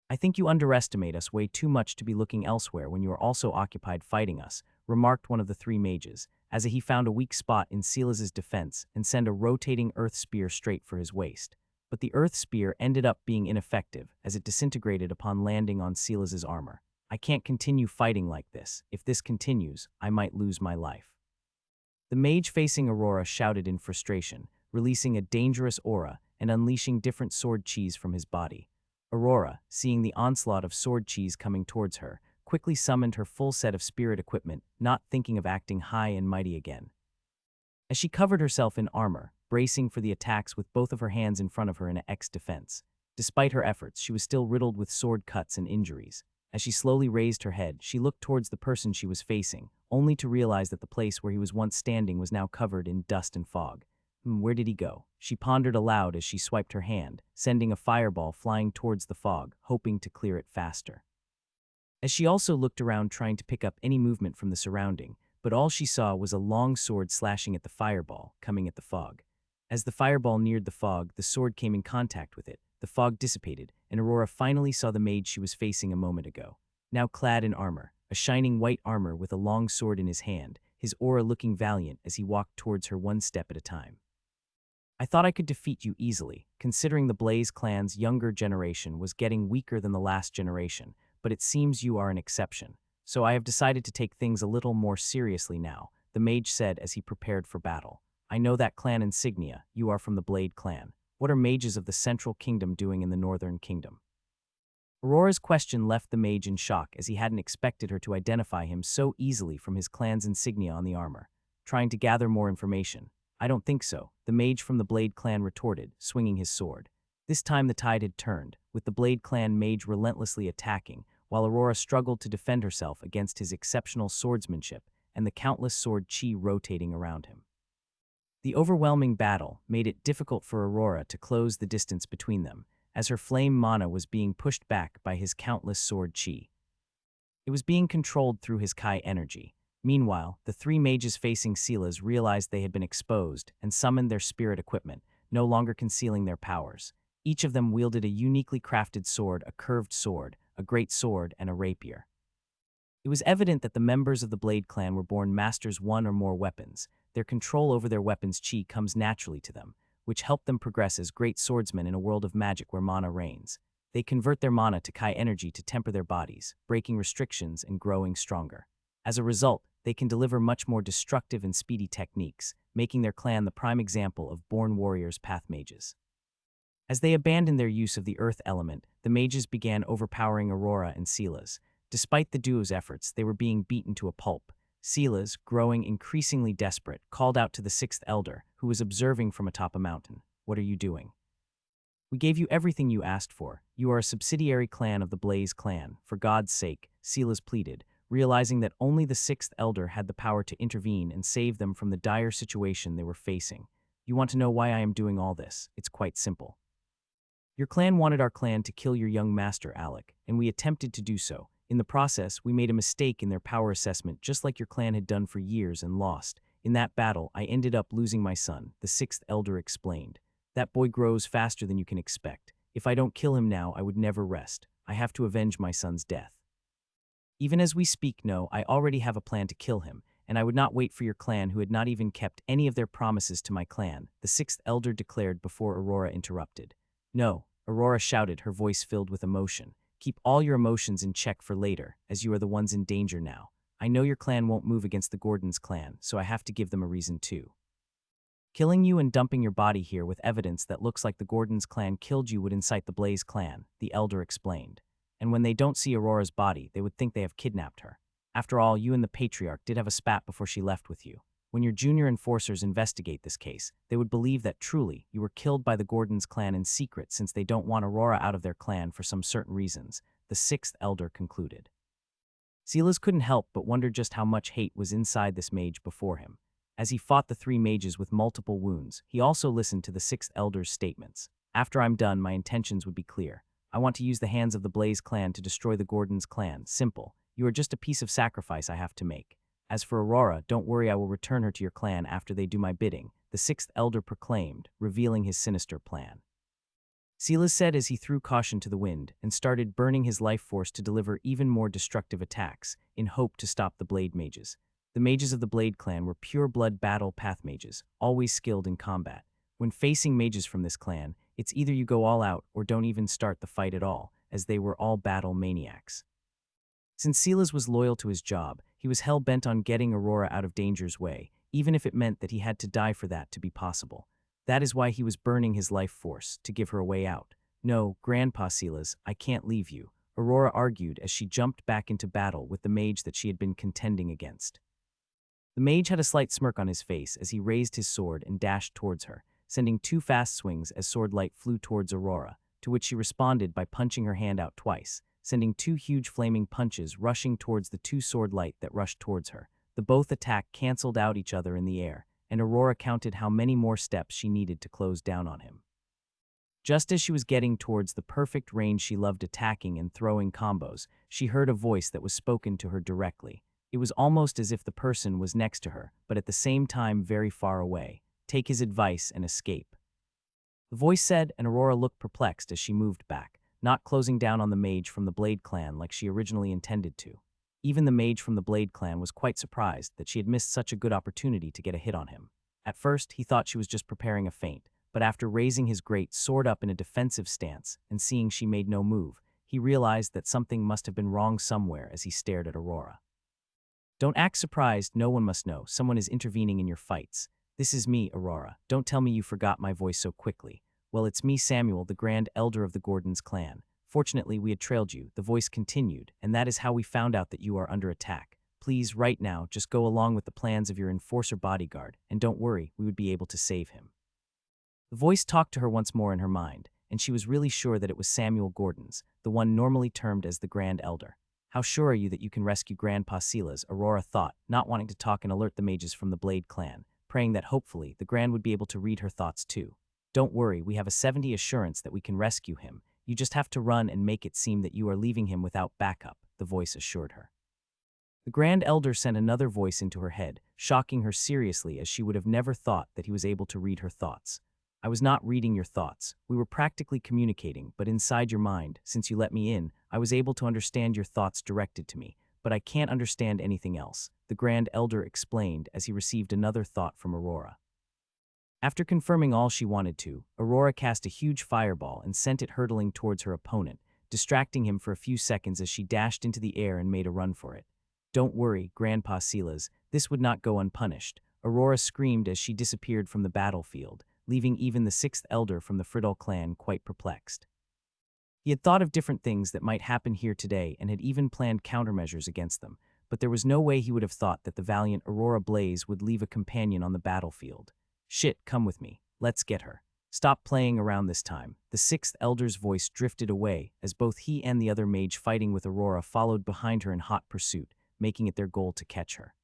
I think you underestimate us way too much to be looking elsewhere when you are also occupied fighting us, remarked one of the 3 mages, as he found a weak spot in Silas's defense and sent a rotating earth spear straight for his waist. But the earth spear ended up being ineffective as it disintegrated upon landing on Silas's armor. I can't continue fighting like this. If this continues, I might lose my life. The mage facing Aurora shouted in frustration, releasing a dangerous aura and unleashing different sword cheese from his body. Aurora, seeing the onslaught of sword cheese coming towards her, quickly summoned her full set of spirit equipment, not thinking of acting high and mighty again. As she covered herself in armor, bracing for the attacks with both of her hands in front of her in defense. Despite her efforts, she was still riddled with sword cuts and injuries. As she slowly raised her head, she looked towards the person she was facing, only to realize that the place where he was once standing was now covered in dust and fog. Where did he go? She pondered aloud as she swiped her hand, sending a fireball flying towards the fog, hoping to clear it faster. As she also looked around trying to pick up any movement from the surrounding, but all she saw was a long sword slashing at the fireball, coming at the fog. As the fireball neared the fog, the sword came in contact with it, the fog dissipated, and Aurora finally saw the mage she was facing a moment ago. Now clad in armor, a shining white armor with a long sword in his hand, his aura looking valiant as he walked towards her one step at a time. I thought I could defeat you easily, considering the Blaze clan's younger generation was getting weaker than the last generation, but it seems you are an exception. So I have decided to take things a little more seriously now, the mage said as he prepared for battle. I know that clan insignia, you are from the Blade clan. What are mages of the Central Kingdom doing in the Northern Kingdom? Aurora's question left the mage in shock as he hadn't expected her to identify him so easily from his clan's insignia on the armor. Trying to gather more information. I don't think so, the mage from the Blade clan retorted, swinging his sword. This time the tide had turned, with the Blade clan mage relentlessly attacking, while Aurora struggled to defend herself against his exceptional swordsmanship and the countless sword chi rotating around him. The overwhelming battle made it difficult for Aurora to close the distance between them, as her flame mana was being pushed back by his countless sword chi. It was being controlled through his Kai energy. Meanwhile, the three mages facing Silas realized they had been exposed and summoned their spirit equipment, no longer concealing their powers. Each of them wielded a uniquely crafted sword, a curved sword, a great sword, and a rapier. It was evident that the members of the Blade clan were born masters one or more weapons. Their control over their weapons' chi comes naturally to them, which helped them progress as great swordsmen in a world of magic where mana reigns. They convert their mana to Kai energy to temper their bodies, breaking restrictions and growing stronger. As a result, they can deliver much more destructive and speedy techniques, making their clan the prime example of born warriors path mages. As they abandoned their use of the earth element, the mages began overpowering Aurora and Silas. Despite the duo's efforts, they were being beaten to a pulp. Silas, growing increasingly desperate, called out to the sixth elder, who was observing from atop a mountain. "What are you doing?" "We gave you everything you asked for. You are a subsidiary clan of the Blaze clan. For God's sake," Silas pleaded, realizing that only the sixth elder had the power to intervene and save them from the dire situation they were facing. "You want to know why I am doing all this? It's quite simple. Your clan wanted our clan to kill your young master, Alec, and we attempted to do so. In the process, we made a mistake in their power assessment, just like your clan had done for years, and lost. In that battle, I ended up losing my son," the sixth elder explained. "That boy grows faster than you can expect. If I don't kill him now, I would never rest. I have to avenge my son's death. Even as we speak, no, I already have a plan to kill him, and I would not wait for your clan who had not even kept any of their promises to my clan," the sixth elder declared before Aurora interrupted. "No," Aurora shouted, her voice filled with emotion. "Keep all your emotions in check for later, as you are the ones in danger now. I know your clan won't move against the Gordons clan, so I have to give them a reason too. Killing you and dumping your body here with evidence that looks like the Gordons clan killed you would incite the Blaze clan," the elder explained. "And when they don't see Aurora's body, they would think they have kidnapped her. After all, you and the patriarch did have a spat before she left with you. When your junior enforcers investigate this case, they would believe that truly you were killed by the Gordons clan in secret, since they don't want Aurora out of their clan for some certain reasons," the sixth elder concluded. Silas couldn't help but wonder just how much hate was inside this mage before him. As he fought the three mages with multiple wounds, he also listened to the sixth elder's statements. "After I'm done, my intentions would be clear. I want to use the hands of the Blaze clan to destroy the Gordons clan. Simple. You are just a piece of sacrifice I have to make. As for Aurora, don't worry, I will return her to your clan after they do my bidding," the sixth elder proclaimed, revealing his sinister plan. Silas said as he threw caution to the wind and started burning his life force to deliver even more destructive attacks, in hope to stop the Blade mages. The mages of the Blade clan were pure-blood battle path mages, always skilled in combat. When facing mages from this clan, it's either you go all out or don't even start the fight at all, as they were all battle maniacs. Since Silas was loyal to his job, he was hell-bent on getting Aurora out of danger's way, even if it meant that he had to die for that to be possible. That is why he was burning his life force, to give her a way out. "No, Grandpa Silas, I can't leave you," Aurora argued as she jumped back into battle with the mage that she had been contending against. The mage had a slight smirk on his face as he raised his sword and dashed towards her, sending two fast swings as sword light flew towards Aurora, to which she responded by punching her hand out twice, sending two huge flaming punches rushing towards the two sword light that rushed towards her. The both attack canceled out each other in the air, and Aurora counted how many more steps she needed to close down on him. Just as she was getting towards the perfect range she loved attacking and throwing combos, she heard a voice that was spoken to her directly. It was almost as if the person was next to her, but at the same time very far away. "Take his advice and escape," the voice said, and Aurora looked perplexed as she moved back, not closing down on the mage from the Blade clan like she originally intended to. Even the mage from the Blade clan was quite surprised that she had missed such a good opportunity to get a hit on him. At first, he thought she was just preparing a feint, but after raising his great sword up in a defensive stance and seeing she made no move, he realized that something must have been wrong somewhere as he stared at Aurora. "Don't act surprised, no one must know. Someone is intervening in your fights. This is me, Aurora. Don't tell me you forgot my voice so quickly. Well, it's me, Samuel, the Grand Elder of the Gordons clan. Fortunately, we had trailed you," the voice continued, "and that is how we found out that you are under attack. Please, right now, just go along with the plans of your enforcer bodyguard, and don't worry, we would be able to save him." The voice talked to her once more in her mind, and she was really sure that it was Samuel Gordons, the one normally termed as the Grand Elder. "How sure are you that you can rescue Grandpa Silas?" Aurora thought, not wanting to talk and alert the mages from the Blade clan, praying that hopefully the Grand would be able to read her thoughts too. "Don't worry, we have a 70 assurance that we can rescue him, You just have to run and make it seem that you are leaving him without backup, the voice assured her. The Grand Elder sent another voice into her head, shocking her seriously as she would have never thought that he was able to read her thoughts. I was not reading your thoughts. We were practically communicating, but inside your mind, since you let me in, I was able to understand your thoughts directed to me, but I can't understand anything else, the Grand Elder explained as he received another thought from Aurora. After confirming all she wanted to, Aurora cast a huge fireball and sent it hurtling towards her opponent, distracting him for a few seconds as she dashed into the air and made a run for it. Don't worry, Grandpa Silas, this would not go unpunished, Aurora screamed as she disappeared from the battlefield, leaving even the sixth elder from the Friddle clan quite perplexed. He had thought of different things that might happen here today and had even planned countermeasures against them, but there was no way he would have thought that the valiant Aurora Blaze would leave a companion on the battlefield. Shit, come with me. Let's get her. Stop playing around this time. The sixth elder's voice drifted away as both he and the other mage fighting with Aurora followed behind her in hot pursuit, making it their goal to catch her.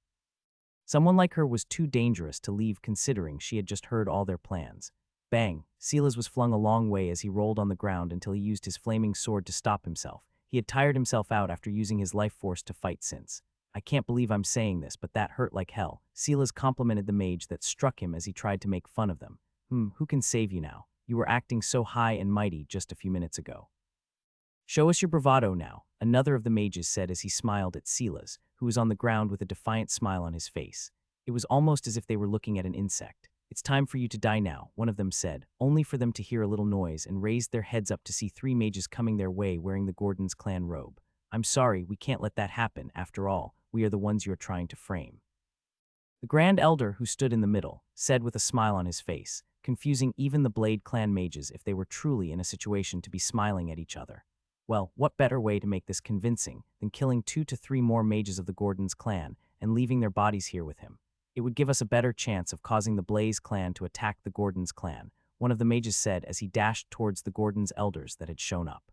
Someone like her was too dangerous to leave considering she had just heard all their plans. Bang! Silas was flung a long way as he rolled on the ground until he used his flaming sword to stop himself. He had tired himself out after using his life force to fight since. I can't believe I'm saying this, but that hurt like hell. Silas complimented the mage that struck him as he tried to make fun of them. Who can save you now? You were acting so high and mighty just a few minutes ago. Show us your bravado now, another of the mages said as he smiled at Silas, who was on the ground with a defiant smile on his face. It was almost as if they were looking at an insect. It's time for you to die now, one of them said, only for them to hear a little noise and raised their heads up to see three mages coming their way wearing the Gordon's clan robe. I'm sorry, we can't let that happen. After all, we are the ones you are trying to frame. The Grand Elder, who stood in the middle, said with a smile on his face, confusing even the Blade clan mages if they were truly in a situation to be smiling at each other. Well, what better way to make this convincing than killing 2 to 3 more mages of the Gordon's clan and leaving their bodies here with him? It would give us a better chance of causing the Blaze clan to attack the Gordon's clan, one of the mages said as he dashed towards the Gordon's elders that had shown up.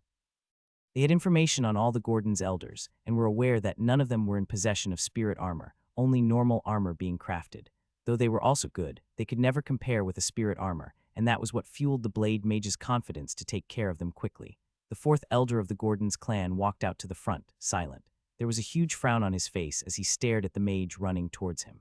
They had information on all the Gordon's elders and were aware that none of them were in possession of spirit armor, only normal armor being crafted. Though they were also good, they could never compare with a spirit armor, and that was what fueled the Blade mage's confidence to take care of them quickly. The fourth elder of the Gordon's clan walked out to the front, silent. There was a huge frown on his face as he stared at the mage running towards him.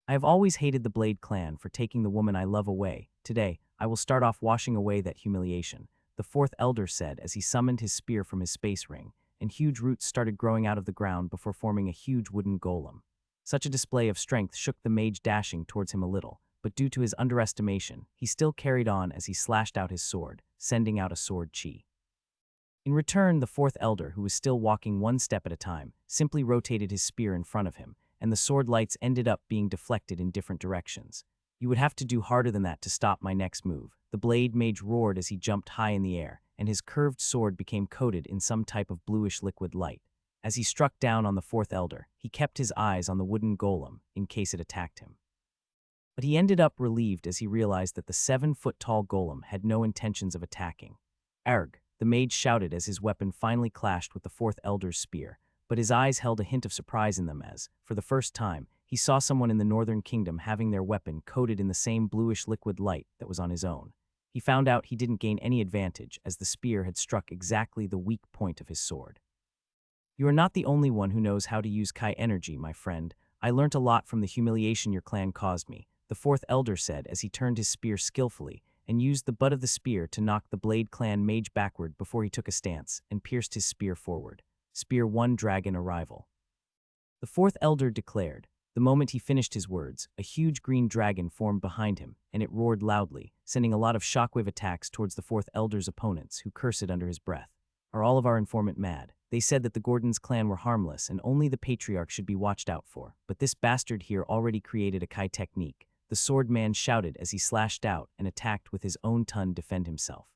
I have always hated the Blade clan for taking the woman I love away. Today, I will start off washing away that humiliation, the fourth elder said as he summoned his spear from his space ring, and huge roots started growing out of the ground before forming a huge wooden golem. Such a display of strength shook the mage dashing towards him a little, but due to his underestimation, he still carried on as he slashed out his sword, sending out a sword chi. In return, the fourth elder, who was still walking one step at a time, simply rotated his spear in front of him, and the sword lights ended up being deflected in different directions. You would have to do harder than that to stop my next move, the Blade mage roared as he jumped high in the air, and his curved sword became coated in some type of bluish liquid light. As he struck down on the fourth elder, he kept his eyes on the wooden golem in case it attacked him. But he ended up relieved as he realized that the 7-foot-tall golem had no intentions of attacking. Arg! The mage shouted as his weapon finally clashed with the fourth elder's spear, but his eyes held a hint of surprise in them as, for the first time, he saw someone in the Northern Kingdom having their weapon coated in the same bluish liquid light that was on his own. He found out he didn't gain any advantage as the spear had struck exactly the weak point of his sword. You are not the only one who knows how to use Kai energy, my friend. I learnt a lot from the humiliation your clan caused me, the fourth elder said as he turned his spear skillfully and used the butt of the spear to knock the Blade clan mage backward before he took a stance and pierced his spear forward. Spear 1 Dragon Arrival. The fourth elder declared. The moment he finished his words, a huge green dragon formed behind him, and it roared loudly, sending a lot of shockwave attacks towards the fourth elder's opponents, who cursed under his breath. Are all of our informant mad? They said that the Gordon's clan were harmless and only the patriarch should be watched out for, but this bastard here already created a Kai technique, the sword man shouted as he slashed out and attacked with his own ton defend himself.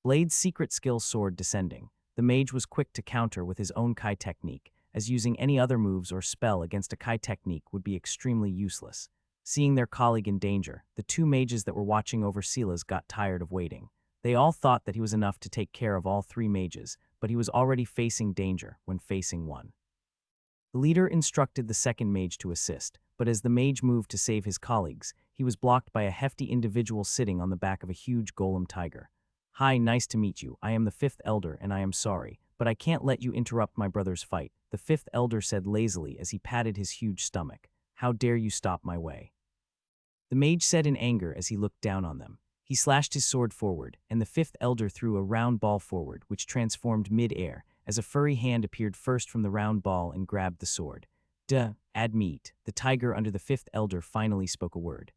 Blade's secret skill sword descending, the mage was quick to counter with his own Kai technique, as using any other moves or spell against a Kai technique would be extremely useless. Seeing their colleague in danger, the 2 mages that were watching over Silas got tired of waiting. They all thought that he was enough to take care of all 3 mages, but he was already facing danger when facing one. The leader instructed the second mage to assist, but as the mage moved to save his colleagues, he was blocked by a hefty individual sitting on the back of a huge golem tiger. "Hi, nice to meet you. I am the fifth elder, and I am sorry, but I can't let you interrupt my brother's fight," the fifth elder said lazily as he patted his huge stomach. "How dare you stop my way?" The mage said in anger as he looked down on them. He slashed his sword forward, and the fifth elder threw a round ball forward, which transformed mid-air, as a furry hand appeared first from the round ball and grabbed the sword. "Duh, add meat." The tiger under the fifth elder finally spoke a word.